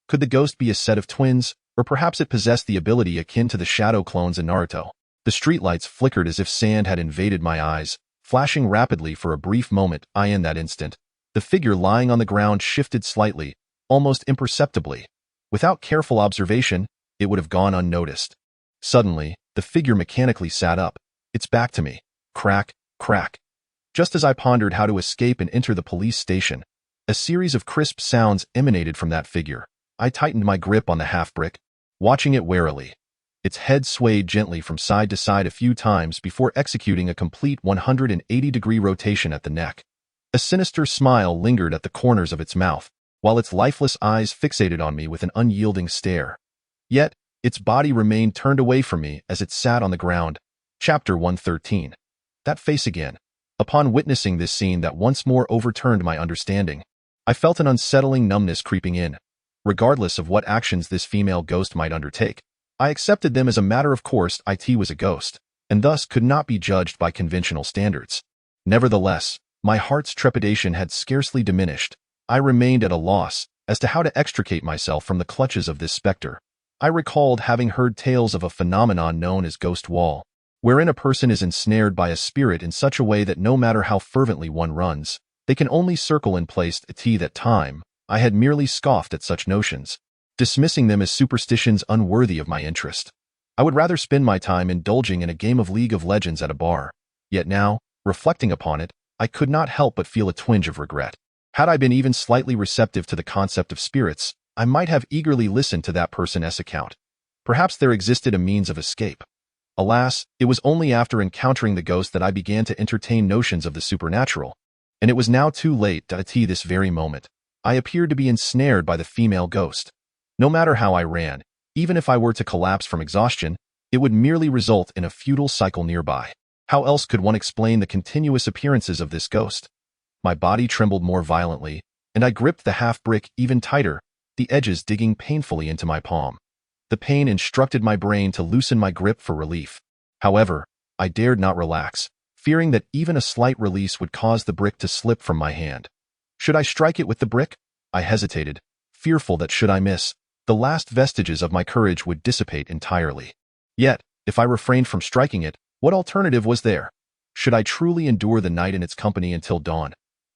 Could the ghost be a set of twins, or perhaps it possessed the ability akin to the shadow clones in Naruto? The streetlights flickered as if sand had invaded my eyes, flashing rapidly for a brief moment. In that instant, the figure lying on the ground shifted slightly, almost imperceptibly. Without careful observation, it would have gone unnoticed. Suddenly, the figure mechanically sat up, its back to me. Crack, crack. Just as I pondered how to escape and enter the police station, a series of crisp sounds emanated from that figure. I tightened my grip on the half-brick, watching it warily. Its head swayed gently from side to side a few times before executing a complete 180-degree rotation at the neck. A sinister smile lingered at the corners of its mouth, while its lifeless eyes fixated on me with an unyielding stare. Yet, its body remained turned away from me as it sat on the ground. Chapter 113. That face again. Upon witnessing this scene that once more overturned my understanding, I felt an unsettling numbness creeping in. Regardless of what actions this female ghost might undertake, I accepted them as a matter of course. It was a ghost, and thus could not be judged by conventional standards. Nevertheless, my heart's trepidation had scarcely diminished. I remained at a loss as to how to extricate myself from the clutches of this specter. I recalled having heard tales of a phenomenon known as ghost wall, wherein a person is ensnared by a spirit in such a way that no matter how fervently one runs, they can only circle in place at that time. I had merely scoffed at such notions, dismissing them as superstitions unworthy of my interest. I would rather spend my time indulging in a game of League of Legends at a bar. Yet now, reflecting upon it, I could not help but feel a twinge of regret. Had I been even slightly receptive to the concept of spirits, I might have eagerly listened to that person's account. Perhaps there existed a means of escape. Alas, it was only after encountering the ghost that I began to entertain notions of the supernatural, and it was now too late. This very moment, I appeared to be ensnared by the female ghost. No matter how I ran, even if I were to collapse from exhaustion, it would merely result in a futile cycle nearby. How else could one explain the continuous appearances of this ghost? My body trembled more violently, and I gripped the half-brick even tighter, the edges digging painfully into my palm. The pain instructed my brain to loosen my grip for relief. However, I dared not relax, fearing that even a slight release would cause the brick to slip from my hand. Should I strike it with the brick? I hesitated, fearful that should I miss, the last vestiges of my courage would dissipate entirely. Yet, if I refrained from striking it, what alternative was there? Should I truly endure the night in its company until dawn?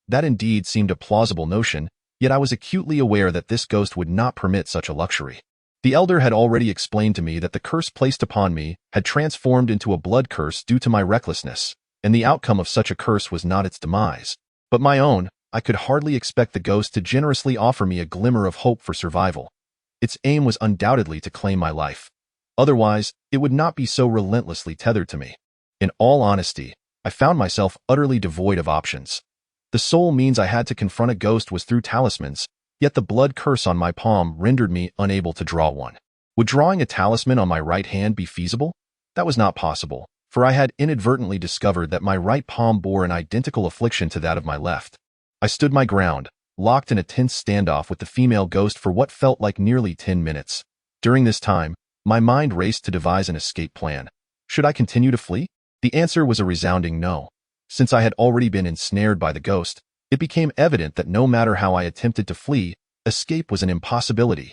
That indeed seemed a plausible notion, yet I was acutely aware that this ghost would not permit such a luxury. The elder had already explained to me that the curse placed upon me had transformed into a blood curse due to my recklessness, and the outcome of such a curse was not its demise, but my own. I could hardly expect the ghost to generously offer me a glimmer of hope for survival. Its aim was undoubtedly to claim my life. Otherwise, it would not be so relentlessly tethered to me. In all honesty, I found myself utterly devoid of options. The sole means I had to confront a ghost was through talismans, yet the blood curse on my palm rendered me unable to draw one. Would drawing a talisman on my right hand be feasible? That was not possible, for I had inadvertently discovered that my right palm bore an identical affliction to that of my left. I stood my ground, locked in a tense standoff with the female ghost for what felt like nearly 10 minutes. During this time, my mind raced to devise an escape plan. Should I continue to flee? The answer was a resounding no. Since I had already been ensnared by the ghost, it became evident that no matter how I attempted to flee, escape was an impossibility.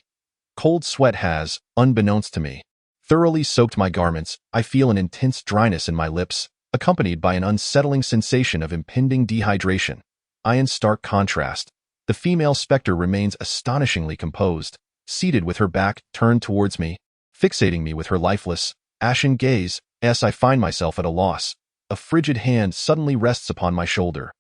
Cold sweat has, unbeknownst to me, thoroughly soaked my garments. I feel an intense dryness in my lips, accompanied by an unsettling sensation of impending dehydration. In stark contrast, the female specter remains astonishingly composed, seated with her back turned towards me, fixating me with her lifeless, ashen gaze. As I find myself at a loss, a frigid hand suddenly rests upon my shoulder.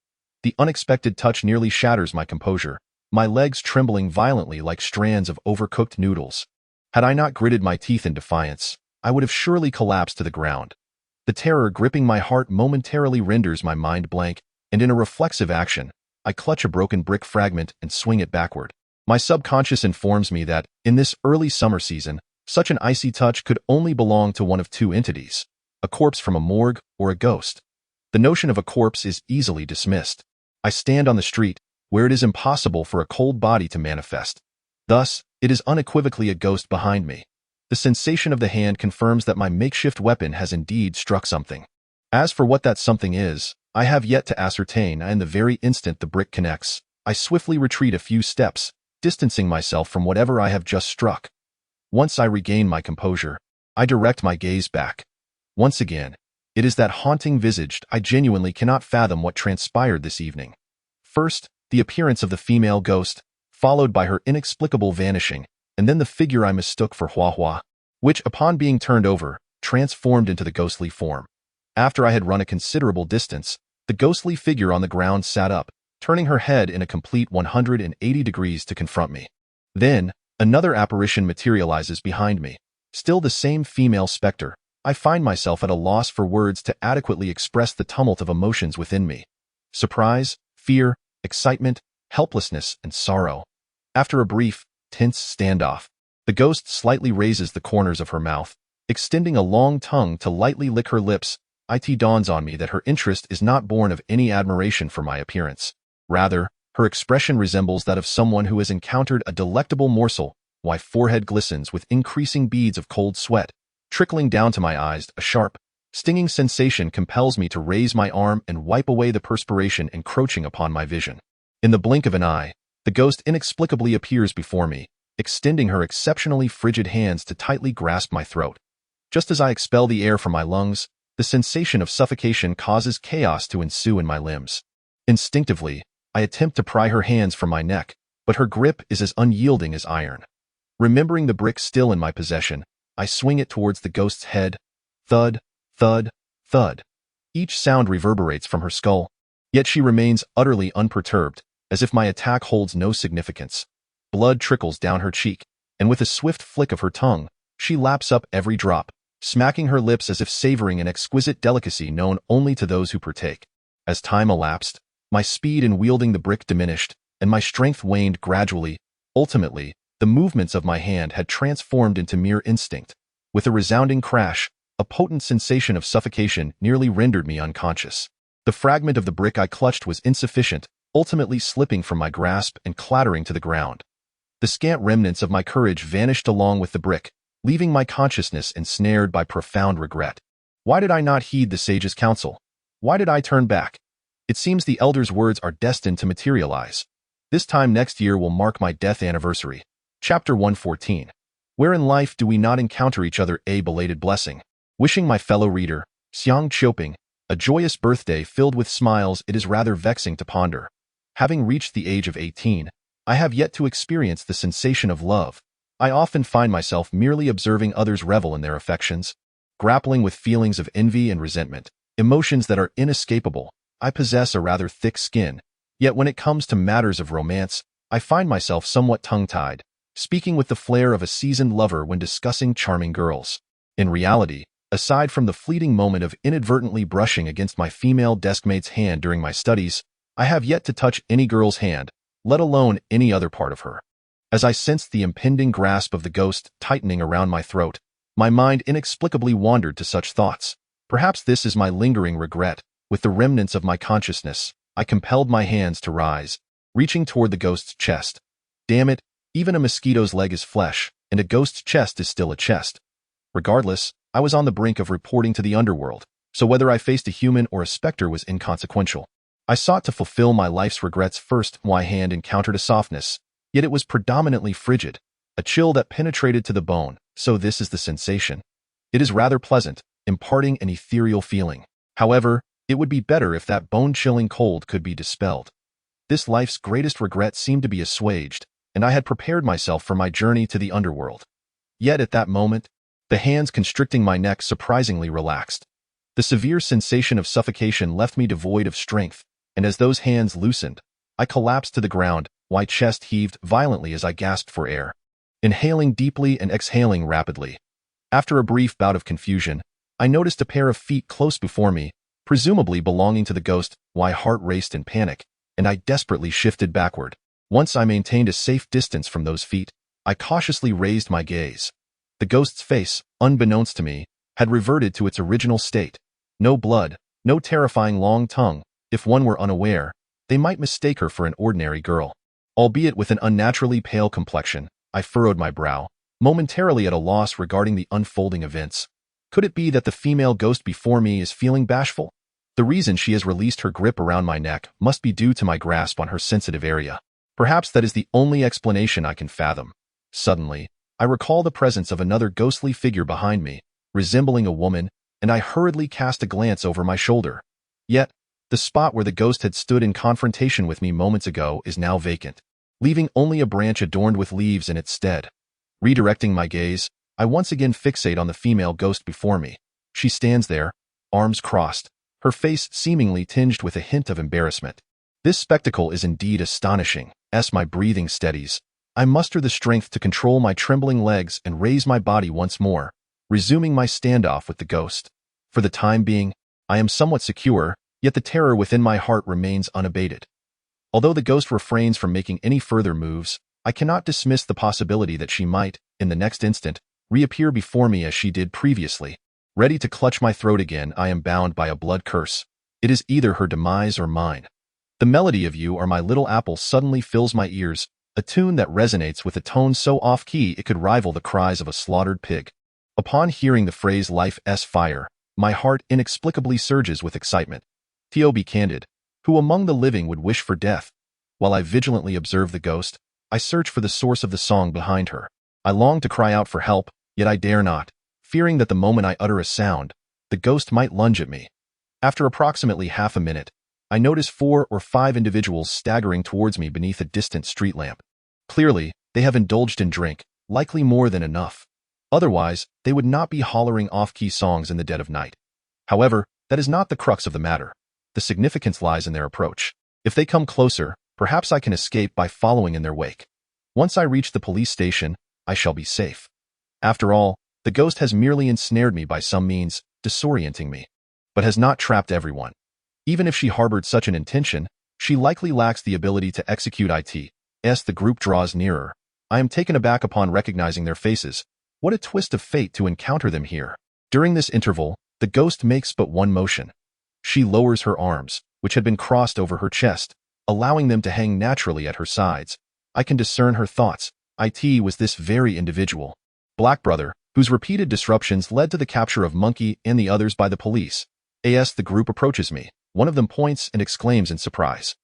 The unexpected touch nearly shatters my composure, my legs trembling violently like strands of overcooked noodles. Had I not gritted my teeth in defiance, I would have surely collapsed to the ground. The terror gripping my heart momentarily renders my mind blank, and in a reflexive action, I clutch a broken brick fragment and swing it backward. My subconscious informs me that, in this early summer season, Such an icy touch could only belong to one of two entities, a corpse from a morgue or a ghost. The notion of a corpse is easily dismissed. I stand on the street, where it is impossible for a cold body to manifest. Thus, it is unequivocally a ghost behind me. The sensation of the hand confirms that my makeshift weapon has indeed struck something. As for what that something is, I have yet to ascertain, and the very instant the brick connects, I swiftly retreat a few steps, distancing myself from whatever I have just struck. Once I regain my composure, I direct my gaze back. Once again, it is that haunting visage. I genuinely cannot fathom what transpired this evening. First, the appearance of the female ghost, followed by her inexplicable vanishing, and then the figure I mistook for Hua Hua, which, upon being turned over, transformed into the ghostly form. After I had run a considerable distance, the ghostly figure on the ground sat up, turning her head in a complete 180 degrees to confront me. Then, another apparition materializes behind me. Still the same female specter. I find myself at a loss for words to adequately express the tumult of emotions within me. Surprise, fear, excitement, helplessness, and sorrow. After a brief, tense standoff, the ghost slightly raises the corners of her mouth, extending a long tongue to lightly lick her lips. It dawns on me that her interest is not born of any admiration for my appearance. Rather, her expression resembles that of someone who has encountered a delectable morsel. My forehead glistens with increasing beads of cold sweat, trickling down to my eyes. A sharp, stinging sensation compels me to raise my arm and wipe away the perspiration encroaching upon my vision. In the blink of an eye, the ghost inexplicably appears before me, extending her exceptionally frigid hands to tightly grasp my throat. Just as I expel the air from my lungs, the sensation of suffocation causes chaos to ensue in my limbs. Instinctively, I attempt to pry her hands from my neck, but her grip is as unyielding as iron. Remembering the brick still in my possession, I swing it towards the ghost's head. Thud, thud, thud. Each sound reverberates from her skull, yet she remains utterly unperturbed, as if my attack holds no significance. Blood trickles down her cheek, and with a swift flick of her tongue, she laps up every drop, smacking her lips as if savoring an exquisite delicacy known only to those who partake. As time elapsed, my speed in wielding the brick diminished, and my strength waned gradually. Ultimately, the movements of my hand had transformed into mere instinct. With a resounding crash, a potent sensation of suffocation nearly rendered me unconscious. The fragment of the brick I clutched was insufficient, ultimately slipping from my grasp and clattering to the ground. The scant remnants of my courage vanished along with the brick, leaving my consciousness ensnared by profound regret. Why did I not heed the sage's counsel? Why did I turn back? It seems the elder's words are destined to materialize. This time next year will mark my death anniversary. Chapter 114. Where in life do we not encounter each other? A belated blessing. Wishing my fellow reader, Xiang Choping, a joyous birthday filled with smiles. It is rather vexing to ponder. Having reached the age of 18, I have yet to experience the sensation of love. I often find myself merely observing others revel in their affections, grappling with feelings of envy and resentment, emotions that are inescapable. I possess a rather thick skin, yet when it comes to matters of romance, I find myself somewhat tongue-tied, speaking with the flair of a seasoned lover when discussing charming girls. In reality, aside from the fleeting moment of inadvertently brushing against my female deskmate's hand during my studies, I have yet to touch any girl's hand, let alone any other part of her. As I sensed the impending grasp of the ghost tightening around my throat, my mind inexplicably wandered to such thoughts. Perhaps this is my lingering regret. With the remnants of my consciousness, I compelled my hands to rise, reaching toward the ghost's chest. Damn it, even a mosquito's leg is flesh, and a ghost's chest is still a chest. Regardless, I was on the brink of reporting to the underworld, so whether I faced a human or a specter was inconsequential. I sought to fulfill my life's regrets first. My hand encountered a softness, yet it was predominantly frigid, a chill that penetrated to the bone. So this is the sensation. It is rather pleasant, imparting an ethereal feeling. However, it would be better if that bone-chilling cold could be dispelled. This life's greatest regret seemed to be assuaged, and I had prepared myself for my journey to the underworld. Yet at that moment, the hands constricting my neck surprisingly relaxed. The severe sensation of suffocation left me devoid of strength, and as those hands loosened, I collapsed to the ground. My chest heaved violently as I gasped for air, inhaling deeply and exhaling rapidly. After a brief bout of confusion, I noticed a pair of feet close before me, presumably belonging to the ghost. My heart raced in panic, and I desperately shifted backward. Once I maintained a safe distance from those feet, I cautiously raised my gaze. The ghost's face, unbeknownst to me, had reverted to its original state. No blood, no terrifying long tongue. If one were unaware, they might mistake her for an ordinary girl. Albeit with an unnaturally pale complexion, I furrowed my brow, momentarily at a loss regarding the unfolding events. Could it be that the female ghost before me is feeling bashful? The reason she has released her grip around my neck must be due to my grasp on her sensitive area. Perhaps that is the only explanation I can fathom. Suddenly, I recall the presence of another ghostly figure behind me, resembling a woman, and I hurriedly cast a glance over my shoulder. Yet, the spot where the ghost had stood in confrontation with me moments ago is now vacant, leaving only a branch adorned with leaves in its stead. Redirecting my gaze, I once again fixate on the female ghost before me. She stands there, arms crossed, her face seemingly tinged with a hint of embarrassment. This spectacle is indeed astonishing. As my breathing steadies, I muster the strength to control my trembling legs and raise my body once more, resuming my standoff with the ghost. For the time being, I am somewhat secure, yet the terror within my heart remains unabated. Although the ghost refrains from making any further moves, I cannot dismiss the possibility that she might, in the next instant, reappear before me as she did previously. Ready to clutch my throat again, I am bound by a blood curse. It is either her demise or mine. The melody of "You Are My Little Apple" suddenly fills my ears, a tune that resonates with a tone so off-key it could rival the cries of a slaughtered pig. Upon hearing the phrase "life's fire," my heart inexplicably surges with excitement. To be candid, who among the living would wish for death? While I vigilantly observe the ghost, I search for the source of the song behind her. I long to cry out for help, yet I dare not, fearing that the moment I utter a sound, the ghost might lunge at me. After approximately half a minute, I notice 4 or 5 individuals staggering towards me beneath a distant street lamp. Clearly, they have indulged in drink, likely more than enough. Otherwise, they would not be hollering off-key songs in the dead of night. However, that is not the crux of the matter. The significance lies in their approach. If they come closer, perhaps I can escape by following in their wake. Once I reach the police station, I shall be safe. After all, the ghost has merely ensnared me by some means, disorienting me, but has not trapped everyone. Even if she harbored such an intention, she likely lacks the ability to execute it. As the group draws nearer, I am taken aback upon recognizing their faces. What a twist of fate to encounter them here. During this interval, the ghost makes but one motion. She lowers her arms, which had been crossed over her chest, allowing them to hang naturally at her sides. I can discern her thoughts. It was this very individual, Black Brother, whose repeated disruptions led to the capture of Monkey and the others by the police. As the group approaches me, one of them points and exclaims in surprise.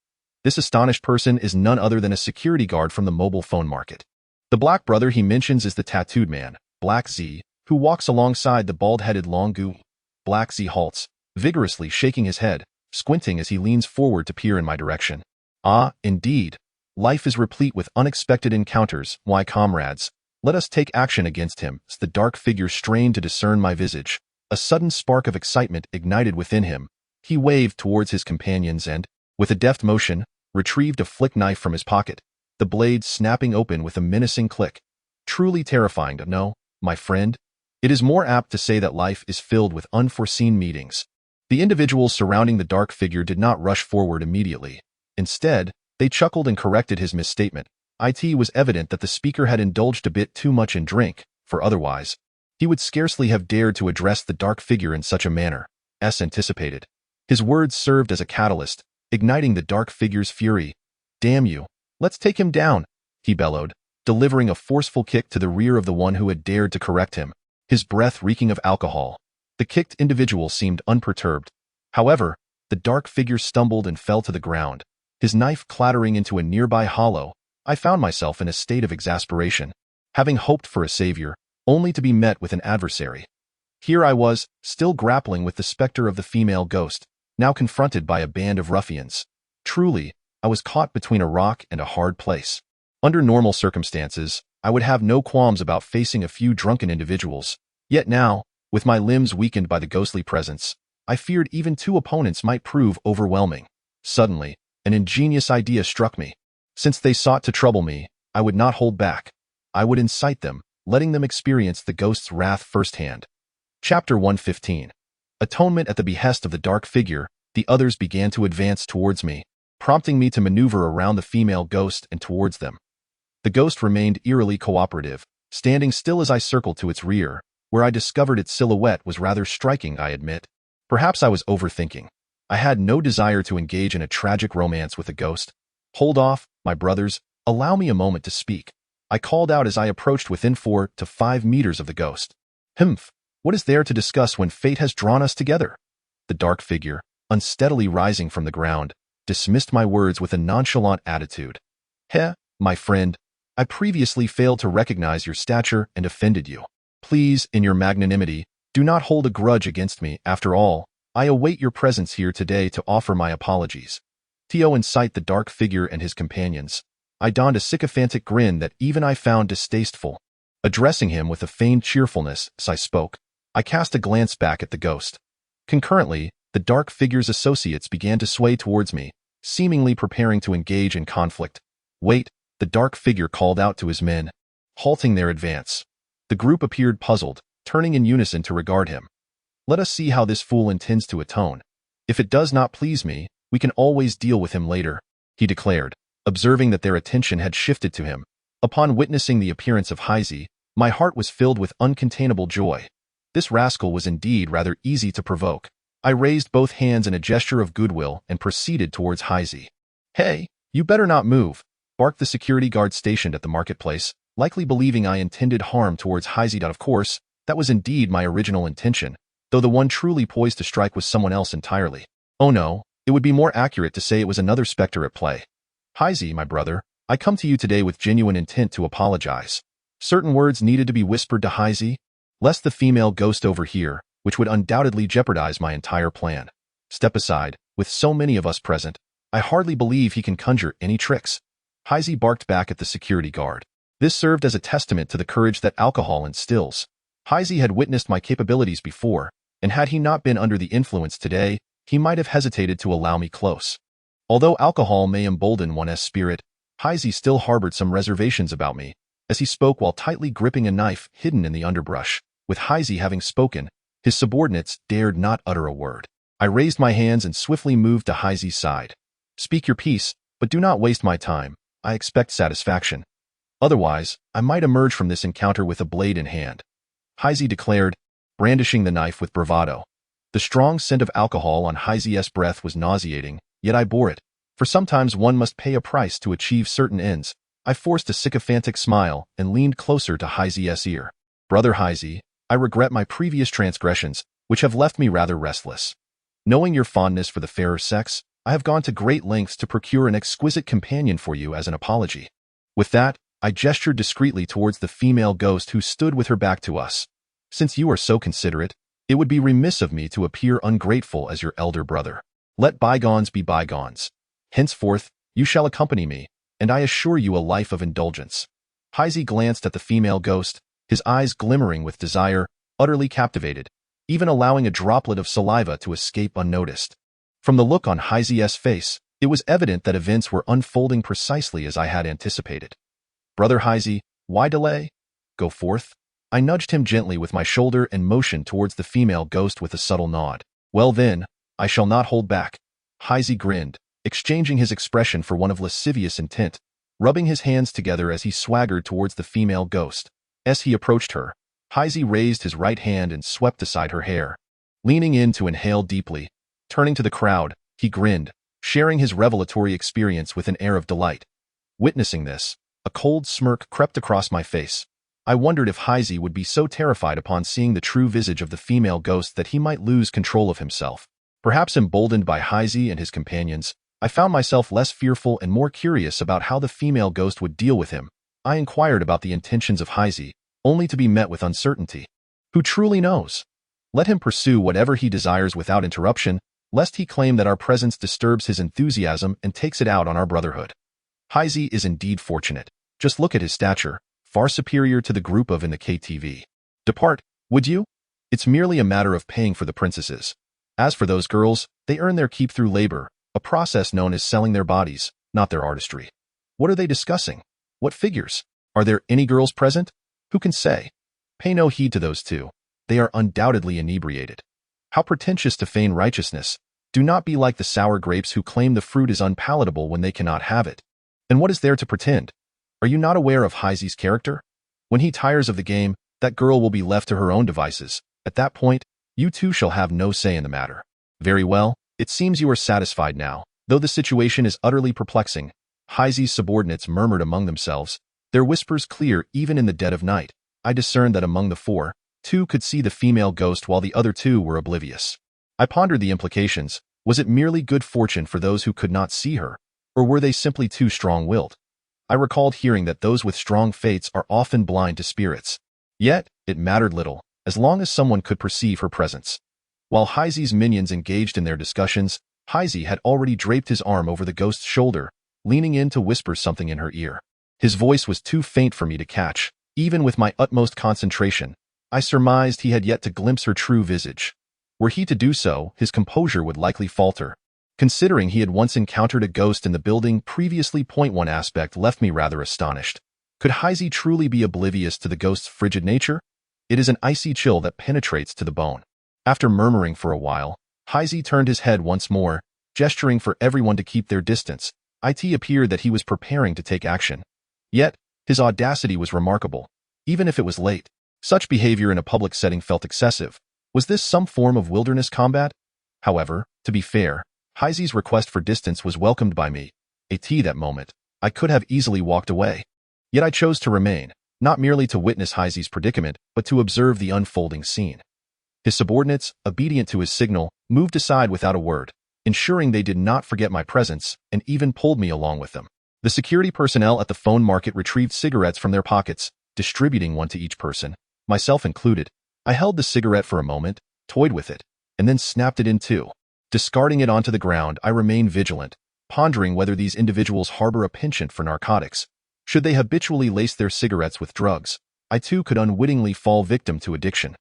This astonished person is none other than a security guard from the mobile phone market. The Black Brother he mentions is the tattooed man, Black Z, who walks alongside the bald-headed Longu. Black Z halts, vigorously shaking his head, squinting as he leans forward to peer in my direction. Ah, indeed. Life is replete with unexpected encounters. Why, comrades, let us take action against him. As the dark figure strained to discern my visage, a sudden spark of excitement ignited within him. He waved towards his companions and, with a deft motion, retrieved a flick knife from his pocket, the blade snapping open with a menacing click. Truly terrifying, no, my friend? It is more apt to say that life is filled with unforeseen meetings. The individuals surrounding the dark figure did not rush forward immediately. Instead, they chuckled and corrected his misstatement. It was evident that the speaker had indulged a bit too much in drink, for otherwise, he would scarcely have dared to address the dark figure in such a manner, as anticipated. His words served as a catalyst, igniting the dark figure's fury. "Damn you, let's take him down," he bellowed, delivering a forceful kick to the rear of the one who had dared to correct him, his breath reeking of alcohol. The kicked individual seemed unperturbed. However, the dark figure stumbled and fell to the ground, his knife clattering into a nearby hollow. I found myself in a state of exasperation, having hoped for a savior, only to be met with an adversary. Here I was, still grappling with the specter of the female ghost, now confronted by a band of ruffians. Truly, I was caught between a rock and a hard place. Under normal circumstances, I would have no qualms about facing a few drunken individuals. Yet now, with my limbs weakened by the ghostly presence, I feared even 2 opponents might prove overwhelming. Suddenly, an ingenious idea struck me. Since they sought to trouble me, I would not hold back. I would incite them, letting them experience the ghost's wrath firsthand. Chapter 115. Atonement. At the behest of the dark figure, the others began to advance towards me, prompting me to maneuver around the female ghost and towards them. The ghost remained eerily cooperative, standing still as I circled to its rear, where I discovered its silhouette was rather striking, I admit. Perhaps I was overthinking. I had no desire to engage in a tragic romance with a ghost. Hold off, my brothers, allow me a moment to speak, I called out as I approached within 4 to 5 meters of the ghost. Humph, what is there to discuss when fate has drawn us together? The dark figure, unsteadily rising from the ground, dismissed my words with a nonchalant attitude. Heh, my friend, I previously failed to recognize your stature and offended you. Please, in your magnanimity, do not hold a grudge against me. After all, I await your presence here today to offer my apologies. To incite the dark figure and his companions, I donned a sycophantic grin that even I found distasteful. Addressing him with a feigned cheerfulness as I spoke, I cast a glance back at the ghost. Concurrently, the dark figure's associates began to sway towards me, seemingly preparing to engage in conflict. Wait, the dark figure called out to his men, halting their advance. The group appeared puzzled, turning in unison to regard him. Let us see how this fool intends to atone. If it does not please me, we can always deal with him later, he declared, observing that their attention had shifted to him. Upon witnessing the appearance of Heisey, my heart was filled with uncontainable joy. This rascal was indeed rather easy to provoke. I raised both hands in a gesture of goodwill and proceeded towards Heisey. Hey, you better not move, barked the security guard stationed at the marketplace, likely believing I intended harm towards Heisey. Of course, that was indeed my original intention, though the one truly poised to strike was someone else entirely. Oh no, it would be more accurate to say it was another specter at play. Heisey, my brother, I come to you today with genuine intent to apologize. Certain words needed to be whispered to Heisey, lest the female ghost overhear, which would undoubtedly jeopardize my entire plan. Step aside, with so many of us present, I hardly believe he can conjure any tricks. Heisey barked back at the security guard. This served as a testament to the courage that alcohol instills. Heisey had witnessed my capabilities before, and had he not been under the influence today, he might have hesitated to allow me close. Although alcohol may embolden one's spirit, Heisey still harbored some reservations about me, as he spoke while tightly gripping a knife hidden in the underbrush. With Heisey having spoken, his subordinates dared not utter a word. I raised my hands and swiftly moved to Heisey's side. Speak your piece, but do not waste my time. I expect satisfaction. Otherwise, I might emerge from this encounter with a blade in hand, Heisey declared, brandishing the knife with bravado. The strong scent of alcohol on Heisey's breath was nauseating, yet I bore it, for sometimes one must pay a price to achieve certain ends. I forced a sycophantic smile and leaned closer to Heisey's ear. Brother Heisey, I regret my previous transgressions, which have left me rather restless. Knowing your fondness for the fairer sex, I have gone to great lengths to procure an exquisite companion for you as an apology. With that, I gestured discreetly towards the female ghost who stood with her back to us. Since you are so considerate, it would be remiss of me to appear ungrateful as your elder brother. Let bygones be bygones. Henceforth, you shall accompany me, and I assure you a life of indulgence. Heisey glanced at the female ghost, his eyes glimmering with desire, utterly captivated, even allowing a droplet of saliva to escape unnoticed. From the look on Heisey's face, it was evident that events were unfolding precisely as I had anticipated. Brother Heisey, why delay? Go forth. I nudged him gently with my shoulder and motioned towards the female ghost with a subtle nod. Well then, I shall not hold back. Heisey grinned, exchanging his expression for one of lascivious intent, rubbing his hands together as he swaggered towards the female ghost. As he approached her, Heisey raised his right hand and swept aside her hair. Leaning in to inhale deeply, turning to the crowd, he grinned, sharing his revelatory experience with an air of delight. Witnessing this, a cold smirk crept across my face. I wondered if Heisey would be so terrified upon seeing the true visage of the female ghost that he might lose control of himself. Perhaps emboldened by Heisey and his companions, I found myself less fearful and more curious about how the female ghost would deal with him. I inquired about the intentions of Heisey, only to be met with uncertainty. Who truly knows? Let him pursue whatever he desires without interruption, lest he claim that our presence disturbs his enthusiasm and takes it out on our brotherhood. Heisey is indeed fortunate. Just look at his stature, far superior to the group of in the KTV. Depart, would you? It's merely a matter of paying for the princesses. As for those girls, they earn their keep through labor, a process known as selling their bodies, not their artistry. What are they discussing? What figures? Are there any girls present? Who can say? Pay no heed to those two. They are undoubtedly inebriated. How pretentious to feign righteousness. Do not be like the sour grapes who claim the fruit is unpalatable when they cannot have it. And what is there to pretend? Are you not aware of Heisey's character? When he tires of the game, that girl will be left to her own devices. At that point, you two shall have no say in the matter. Very well, it seems you are satisfied now. Though the situation is utterly perplexing, Heisey's subordinates murmured among themselves, their whispers clear even in the dead of night. I discerned that among the four, two could see the female ghost while the other two were oblivious. I pondered the implications. Was it merely good fortune for those who could not see her, or were they simply too strong-willed? I recalled hearing that those with strong fates are often blind to spirits. Yet, it mattered little, as long as someone could perceive her presence. While Heisey's minions engaged in their discussions, Heisey had already draped his arm over the ghost's shoulder, leaning in to whisper something in her ear. His voice was too faint for me to catch. Even with my utmost concentration, I surmised he had yet to glimpse her true visage. Were he to do so, his composure would likely falter. Considering he had once encountered a ghost in the building previously, one aspect left me rather astonished. Could Heisey truly be oblivious to the ghost's frigid nature? It is an icy chill that penetrates to the bone. After murmuring for a while, Heisey turned his head once more, gesturing for everyone to keep their distance. It appeared that he was preparing to take action. Yet, his audacity was remarkable. Even if it was late, such behavior in a public setting felt excessive. Was this some form of wilderness combat? However, to be fair, Heisey's request for distance was welcomed by me. That moment, I could have easily walked away. Yet I chose to remain, not merely to witness Heisey's predicament, but to observe the unfolding scene. His subordinates, obedient to his signal, moved aside without a word, ensuring they did not forget my presence, and even pulled me along with them. The security personnel at the phone market retrieved cigarettes from their pockets, distributing one to each person, myself included. I held the cigarette for a moment, toyed with it, and then snapped it in two. Discarding it onto the ground, I remained vigilant, pondering whether these individuals harbor a penchant for narcotics. Should they habitually lace their cigarettes with drugs, I too could unwittingly fall victim to addiction.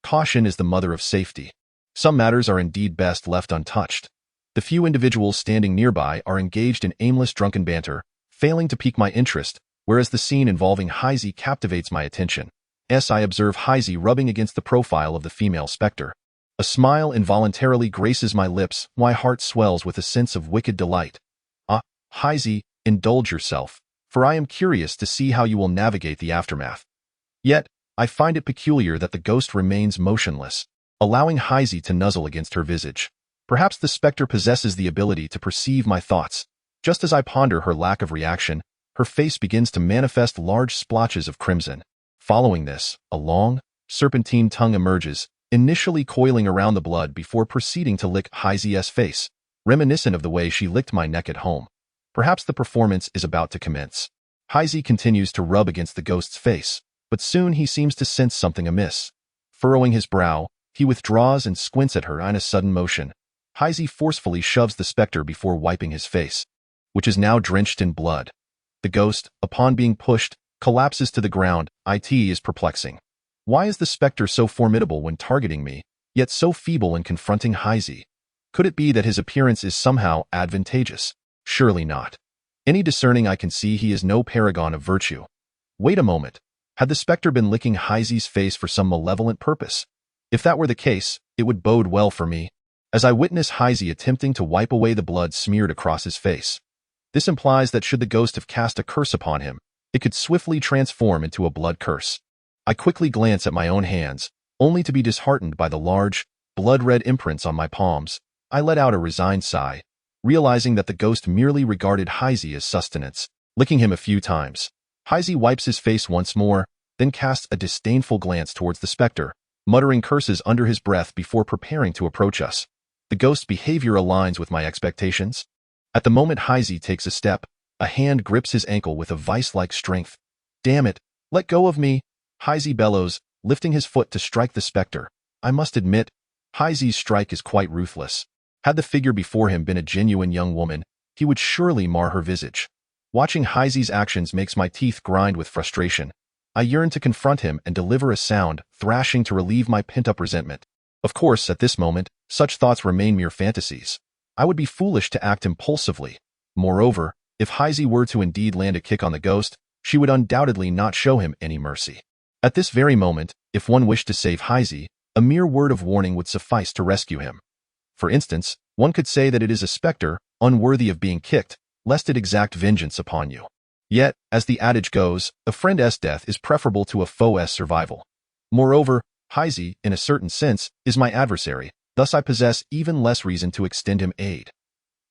Caution is the mother of safety. Some matters are indeed best left untouched. The few individuals standing nearby are engaged in aimless drunken banter, failing to pique my interest, whereas the scene involving Heisey captivates my attention. I observe Heisey rubbing against the profile of the female specter. A smile involuntarily graces my lips, my heart swells with a sense of wicked delight. Heisey, indulge yourself, for I am curious to see how you will navigate the aftermath. Yet, I find it peculiar that the ghost remains motionless, allowing Heisey to nuzzle against her visage. Perhaps the specter possesses the ability to perceive my thoughts. Just as I ponder her lack of reaction, her face begins to manifest large splotches of crimson. Following this, a long, serpentine tongue emerges, initially coiling around the blood before proceeding to lick Heisey's face, reminiscent of the way she licked my neck at home. Perhaps the performance is about to commence. Heisey continues to rub against the ghost's face, but soon he seems to sense something amiss. Furrowing his brow, he withdraws and squints at her in a sudden motion. Heisey forcefully shoves the specter before wiping his face, which is now drenched in blood. The ghost, upon being pushed, collapses to the ground. It is perplexing. Why is the specter so formidable when targeting me, yet so feeble in confronting Heisey? Could it be that his appearance is somehow advantageous? Surely not. Any discerning eye can see he is no paragon of virtue. Wait a moment. Had the specter been licking Heisey's face for some malevolent purpose? If that were the case, it would bode well for me. As I witness Heisey attempting to wipe away the blood smeared across his face. This implies that should the ghost have cast a curse upon him, it could swiftly transform into a blood curse. I quickly glance at my own hands, only to be disheartened by the large, blood-red imprints on my palms. I let out a resigned sigh, realizing that the ghost merely regarded Heisey as sustenance. Licking him a few times, Heisey wipes his face once more, then casts a disdainful glance towards the specter, muttering curses under his breath before preparing to approach us. The ghost's behavior aligns with my expectations. At the moment Heisey takes a step, a hand grips his ankle with a vice-like strength. Damn it, let go of me, Heisey bellows, lifting his foot to strike the specter. I must admit, Heisey's strike is quite ruthless. Had the figure before him been a genuine young woman, he would surely mar her visage. Watching Heisey's actions makes my teeth grind with frustration. I yearn to confront him and deliver a sound, thrashing to relieve my pent-up resentment. Of course, at this moment, such thoughts remain mere fantasies. I would be foolish to act impulsively. Moreover, if Heisey were to indeed land a kick on the ghost, she would undoubtedly not show him any mercy. At this very moment, if one wished to save Heisey, a mere word of warning would suffice to rescue him. For instance, one could say that it is a specter, unworthy of being kicked, lest it exact vengeance upon you. Yet, as the adage goes, a friend's death is preferable to a foe's survival. Moreover, Heisey, in a certain sense, is my adversary, thus I possess even less reason to extend him aid.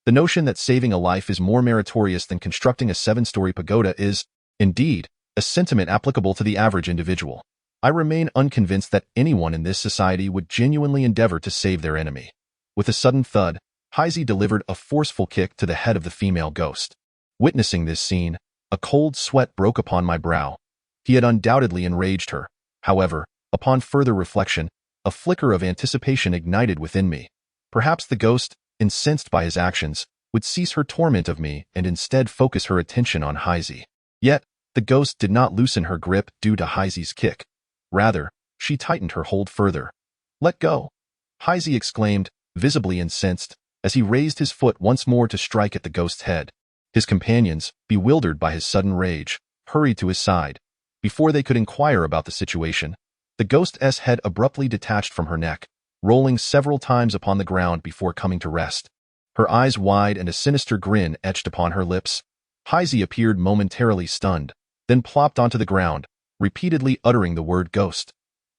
The notion that saving a life is more meritorious than constructing a 7-story pagoda is, indeed, a sentiment applicable to the average individual. I remain unconvinced that anyone in this society would genuinely endeavor to save their enemy. With a sudden thud, Heisey delivered a forceful kick to the head of the female ghost. Witnessing this scene, a cold sweat broke upon my brow. He had undoubtedly enraged her. However, upon further reflection, a flicker of anticipation ignited within me. Perhaps the ghost, incensed by his actions, would cease her torment of me and instead focus her attention on Heisey. Yet, the ghost did not loosen her grip due to Heisey's kick. Rather, she tightened her hold further. "Let go!" Heisey exclaimed, visibly incensed, as he raised his foot once more to strike at the ghost's head. His companions, bewildered by his sudden rage, hurried to his side. Before they could inquire about the situation, the ghost's head abruptly detached from her neck, rolling several times upon the ground before coming to rest. Her eyes wide and a sinister grin etched upon her lips. Heisey appeared momentarily stunned, then plopped onto the ground, repeatedly uttering the word ghost.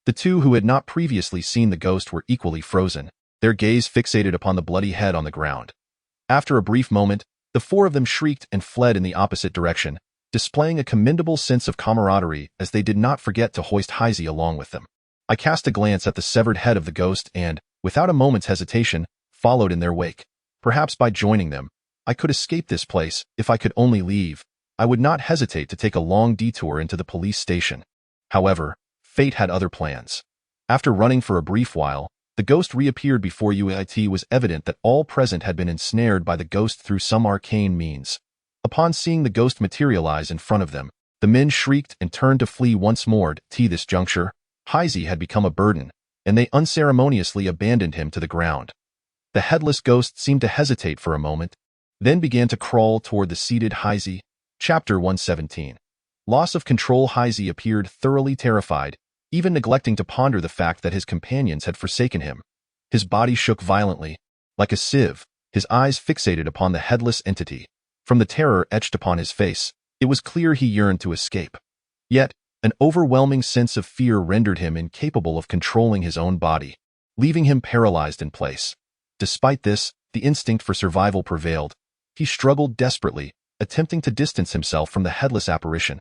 The two who had not previously seen the ghost were equally frozen, their gaze fixated upon the bloody head on the ground. After a brief moment, the four of them shrieked and fled in the opposite direction, displaying a commendable sense of camaraderie as they did not forget to hoist Heisey along with them. I cast a glance at the severed head of the ghost and, without a moment's hesitation, followed in their wake. Perhaps by joining them, I could escape this place. If I could only leave, I would not hesitate to take a long detour into the police station. However, fate had other plans. After running for a brief while, the ghost reappeared before it was evident that all present had been ensnared by the ghost through some arcane means. Upon seeing the ghost materialize in front of them, the men shrieked and turned to flee once more. At this juncture, Heisey had become a burden, and they unceremoniously abandoned him to the ground. The headless ghost seemed to hesitate for a moment, then began to crawl toward the seated Heisey. Chapter 117. Loss of control. Heisey appeared thoroughly terrified, even neglecting to ponder the fact that his companions had forsaken him. His body shook violently, like a sieve, his eyes fixated upon the headless entity. From the terror etched upon his face, it was clear he yearned to escape. Yet, an overwhelming sense of fear rendered him incapable of controlling his own body, leaving him paralyzed in place. Despite this, the instinct for survival prevailed. He struggled desperately, attempting to distance himself from the headless apparition.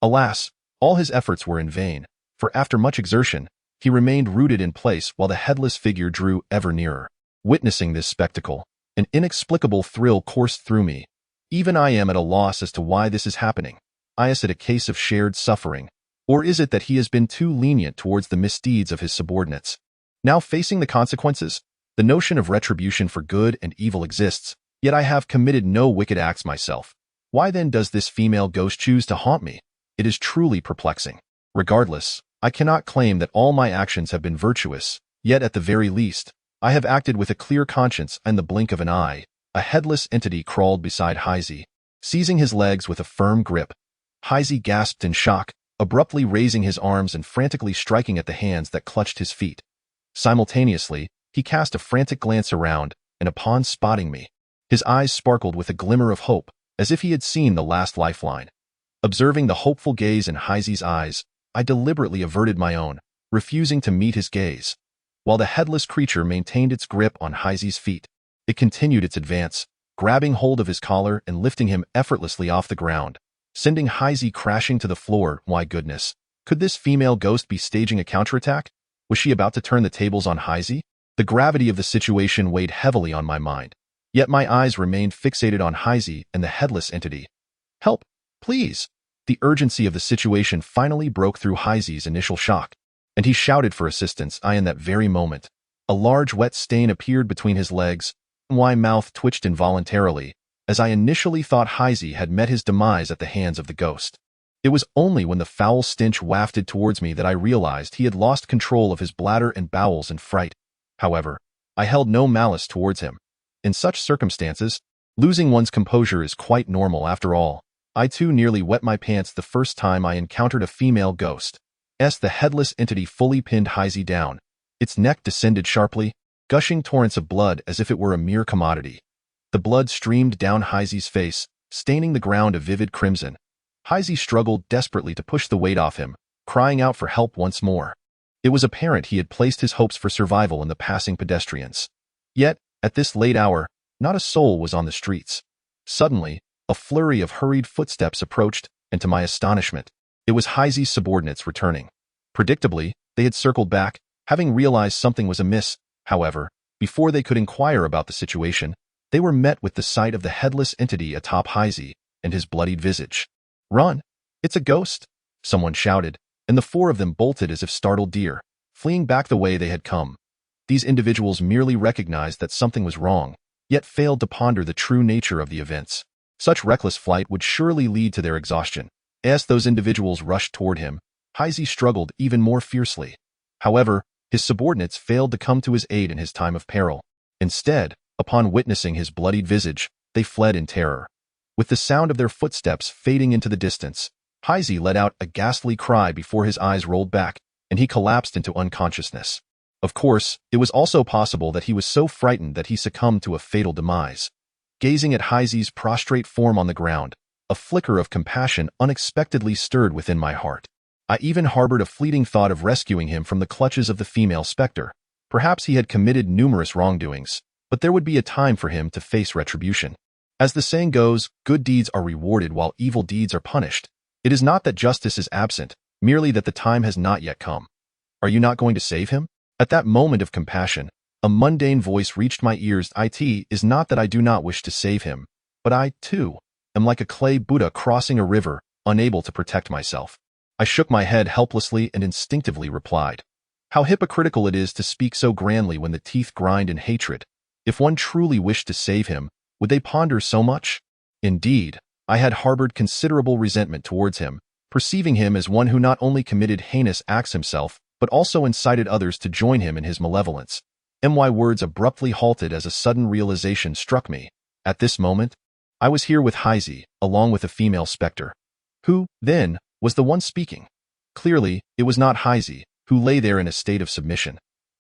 Alas, all his efforts were in vain, for after much exertion, he remained rooted in place while the headless figure drew ever nearer. Witnessing this spectacle, an inexplicable thrill coursed through me. Even I am at a loss as to why this is happening. Is it a case of shared suffering? Or is it that he has been too lenient towards the misdeeds of his subordinates? Now facing the consequences, the notion of retribution for good and evil exists, yet I have committed no wicked acts myself. Why then does this female ghost choose to haunt me? It is truly perplexing. Regardless, I cannot claim that all my actions have been virtuous, yet at the very least, I have acted with a clear conscience and the blink of an eye. A headless entity crawled beside Heisey, seizing his legs with a firm grip. Heisey gasped in shock, abruptly raising his arms and frantically striking at the hands that clutched his feet. Simultaneously, he cast a frantic glance around, and upon spotting me, his eyes sparkled with a glimmer of hope, as if he had seen the last lifeline. Observing the hopeful gaze in Heisey's eyes, I deliberately averted my own, refusing to meet his gaze. While the headless creature maintained its grip on Heisey's feet, it continued its advance, grabbing hold of his collar and lifting him effortlessly off the ground, sending Heisey crashing to the floor. My goodness, could this female ghost be staging a counterattack? Was she about to turn the tables on Heisey? The gravity of the situation weighed heavily on my mind, yet my eyes remained fixated on Heisey and the headless entity. "Help, please!" The urgency of the situation finally broke through Heisey's initial shock, and he shouted for assistance. In that very moment, a large wet stain appeared between his legs. My mouth twitched involuntarily, as I initially thought Heisey had met his demise at the hands of the ghost. It was only when the foul stench wafted towards me that I realized he had lost control of his bladder and bowels in fright. However, I held no malice towards him. In such circumstances, losing one's composure is quite normal after all. I too nearly wet my pants the first time I encountered a female ghost. The headless entity fully pinned Heisey down. Its neck descended sharply, gushing torrents of blood as if it were a mere commodity. The blood streamed down Heisey's face, staining the ground a vivid crimson. Heisey struggled desperately to push the weight off him, crying out for help once more. It was apparent he had placed his hopes for survival in the passing pedestrians. Yet, at this late hour, not a soul was on the streets. Suddenly, a flurry of hurried footsteps approached, and to my astonishment, it was Heisey's subordinates returning. Predictably, they had circled back, having realized something was amiss. However, before they could inquire about the situation, they were met with the sight of the headless entity atop Heisey and his bloodied visage. "Run! It's a ghost!" someone shouted, and the four of them bolted as if startled deer, fleeing back the way they had come. These individuals merely recognized that something was wrong, yet failed to ponder the true nature of the events. Such reckless flight would surely lead to their exhaustion. As those individuals rushed toward him, Heisey struggled even more fiercely. However, his subordinates failed to come to his aid in his time of peril. Instead, upon witnessing his bloodied visage, they fled in terror. With the sound of their footsteps fading into the distance, Heisey let out a ghastly cry before his eyes rolled back, and he collapsed into unconsciousness. Of course, it was also possible that he was so frightened that he succumbed to a fatal demise. Gazing at Heisey's prostrate form on the ground, a flicker of compassion unexpectedly stirred within my heart. I even harbored a fleeting thought of rescuing him from the clutches of the female specter. Perhaps he had committed numerous wrongdoings, but there would be a time for him to face retribution. As the saying goes, good deeds are rewarded while evil deeds are punished. It is not that justice is absent, merely that the time has not yet come. Are you not going to save him? At that moment of compassion, a mundane voice reached my ears. It is not that I do not wish to save him, but I, too, am like a clay Buddha crossing a river, unable to protect myself. I shook my head helplessly and instinctively replied, "How hypocritical it is to speak so grandly when the teeth grind in hatred. If one truly wished to save him, would they ponder so much?" Indeed, I had harbored considerable resentment towards him, perceiving him as one who not only committed heinous acts himself, but also incited others to join him in his malevolence. My words abruptly halted as a sudden realization struck me. At this moment, I was here with Heisey, along with a female specter. Who, then, was the one speaking? Clearly, it was not Heisey, who lay there in a state of submission.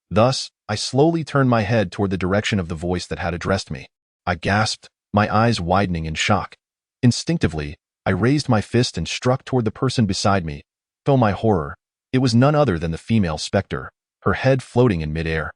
Thus, I slowly turned my head toward the direction of the voice that had addressed me. I gasped, my eyes widening in shock. Instinctively, I raised my fist and struck toward the person beside me. To my horror, it was none other than the female specter, her head floating in midair.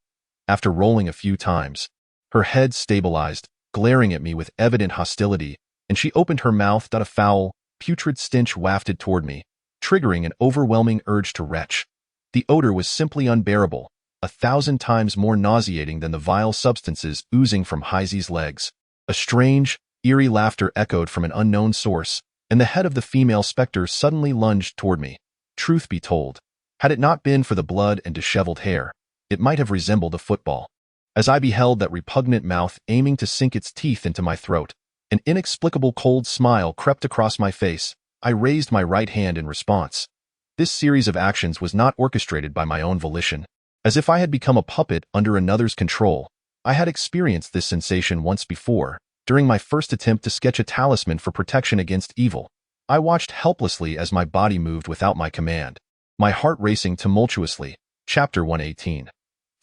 After rolling a few times, her head stabilized, glaring at me with evident hostility, and she opened her mouth. A foul, putrid stench wafted toward me, triggering an overwhelming urge to retch. The odor was simply unbearable, 1,000 times more nauseating than the vile substances oozing from Heisey's legs. A strange, eerie laughter echoed from an unknown source, and the head of the female specter suddenly lunged toward me. Truth be told, had it not been for the blood and disheveled hair, it might have resembled a football. As I beheld that repugnant mouth aiming to sink its teeth into my throat, an inexplicable cold smile crept across my face. I raised my right hand in response. This series of actions was not orchestrated by my own volition. As if I had become a puppet under another's control, I had experienced this sensation once before, during my first attempt to sketch a talisman for protection against evil. I watched helplessly as my body moved without my command, my heart racing tumultuously. Chapter 118.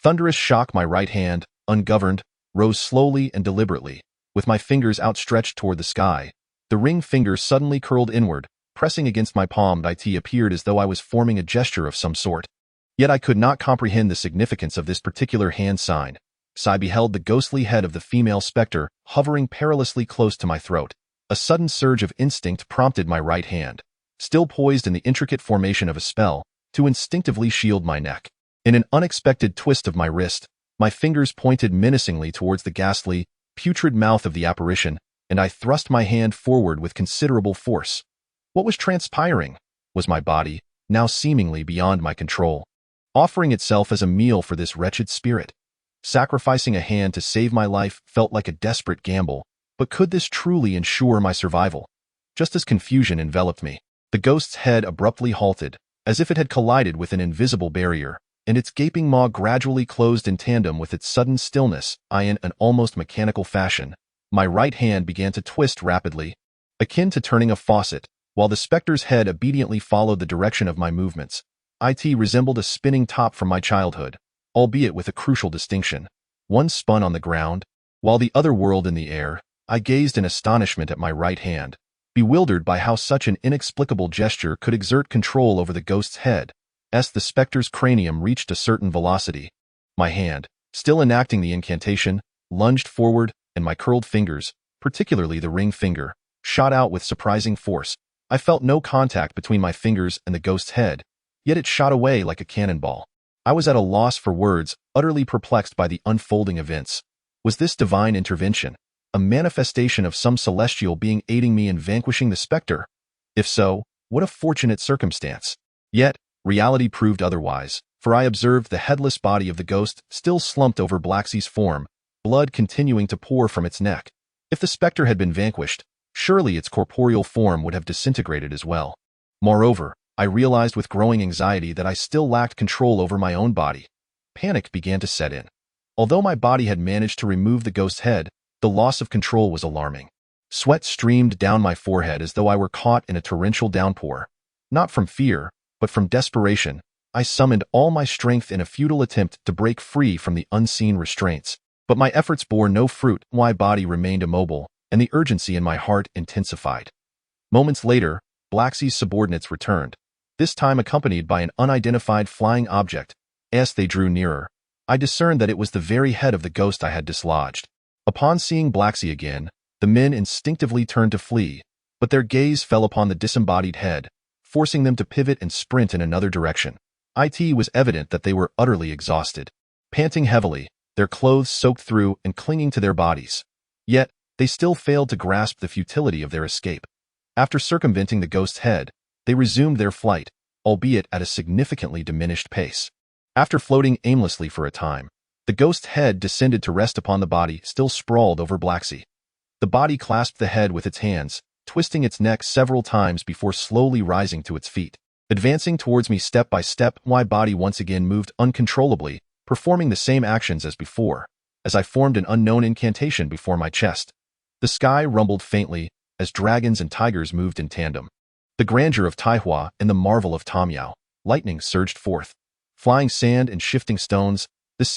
Thunderous shock. My right hand, ungoverned, rose slowly and deliberately, with my fingers outstretched toward the sky. The ring finger suddenly curled inward, pressing against my palm. It appeared as though I was forming a gesture of some sort. Yet I could not comprehend the significance of this particular hand sign. So I beheld the ghostly head of the female specter hovering perilously close to my throat. A sudden surge of instinct prompted my right hand, still poised in the intricate formation of a spell, to instinctively shield my neck. In an unexpected twist of my wrist, my fingers pointed menacingly towards the ghastly, putrid mouth of the apparition, and I thrust my hand forward with considerable force. What was transpiring? Was my body, now seemingly beyond my control, offering itself as a meal for this wretched spirit? Sacrificing a hand to save my life felt like a desperate gamble, but could this truly ensure my survival? Just as confusion enveloped me, the ghost's head abruptly halted, as if it had collided with an invisible barrier, and its gaping maw gradually closed in tandem with its sudden stillness. In an almost mechanical fashion, my right hand began to twist rapidly, akin to turning a faucet, while the specter's head obediently followed the direction of my movements. It resembled a spinning top from my childhood, albeit with a crucial distinction. One spun on the ground, while the other whirled in the air. I gazed in astonishment at my right hand, bewildered by how such an inexplicable gesture could exert control over the ghost's head. As the specter's cranium reached a certain velocity, my hand, still enacting the incantation, lunged forward, and my curled fingers, particularly the ring finger, shot out with surprising force. I felt no contact between my fingers and the ghost's head, yet it shot away like a cannonball. I was at a loss for words, utterly perplexed by the unfolding events. Was this divine intervention, a manifestation of some celestial being aiding me in vanquishing the specter? If so, what a fortunate circumstance. Yet, reality proved otherwise, for I observed the headless body of the ghost still slumped over Blacksea's form, blood continuing to pour from its neck. If the specter had been vanquished, surely its corporeal form would have disintegrated as well. Moreover, I realized with growing anxiety that I still lacked control over my own body. Panic began to set in. Although my body had managed to remove the ghost's head, the loss of control was alarming. Sweat streamed down my forehead as though I were caught in a torrential downpour. Not from fear, but from desperation, I summoned all my strength in a futile attempt to break free from the unseen restraints. But my efforts bore no fruit. My body remained immobile, and the urgency in my heart intensified. Moments later, Blacksea's subordinates returned, this time accompanied by an unidentified flying object. As they drew nearer, I discerned that it was the very head of the ghost I had dislodged. Upon seeing Blacksea again, the men instinctively turned to flee, but their gaze fell upon the disembodied head, forcing them to pivot and sprint in another direction. It was evident that they were utterly exhausted, panting heavily, their clothes soaked through and clinging to their bodies. Yet, they still failed to grasp the futility of their escape. After circumventing the ghost's head, they resumed their flight, albeit at a significantly diminished pace. After floating aimlessly for a time, the ghost's head descended to rest upon the body still sprawled over Blacksea. The body clasped the head with its hands, twisting its neck several times before slowly rising to its feet. Advancing towards me step by step, my body once again moved uncontrollably, performing the same actions as before, as I formed an unknown incantation before my chest. The sky rumbled faintly as dragons and tigers moved in tandem. The grandeur of Taihua and the marvel of Tamyao. Lightning surged forth. Flying sand and shifting stones, the sea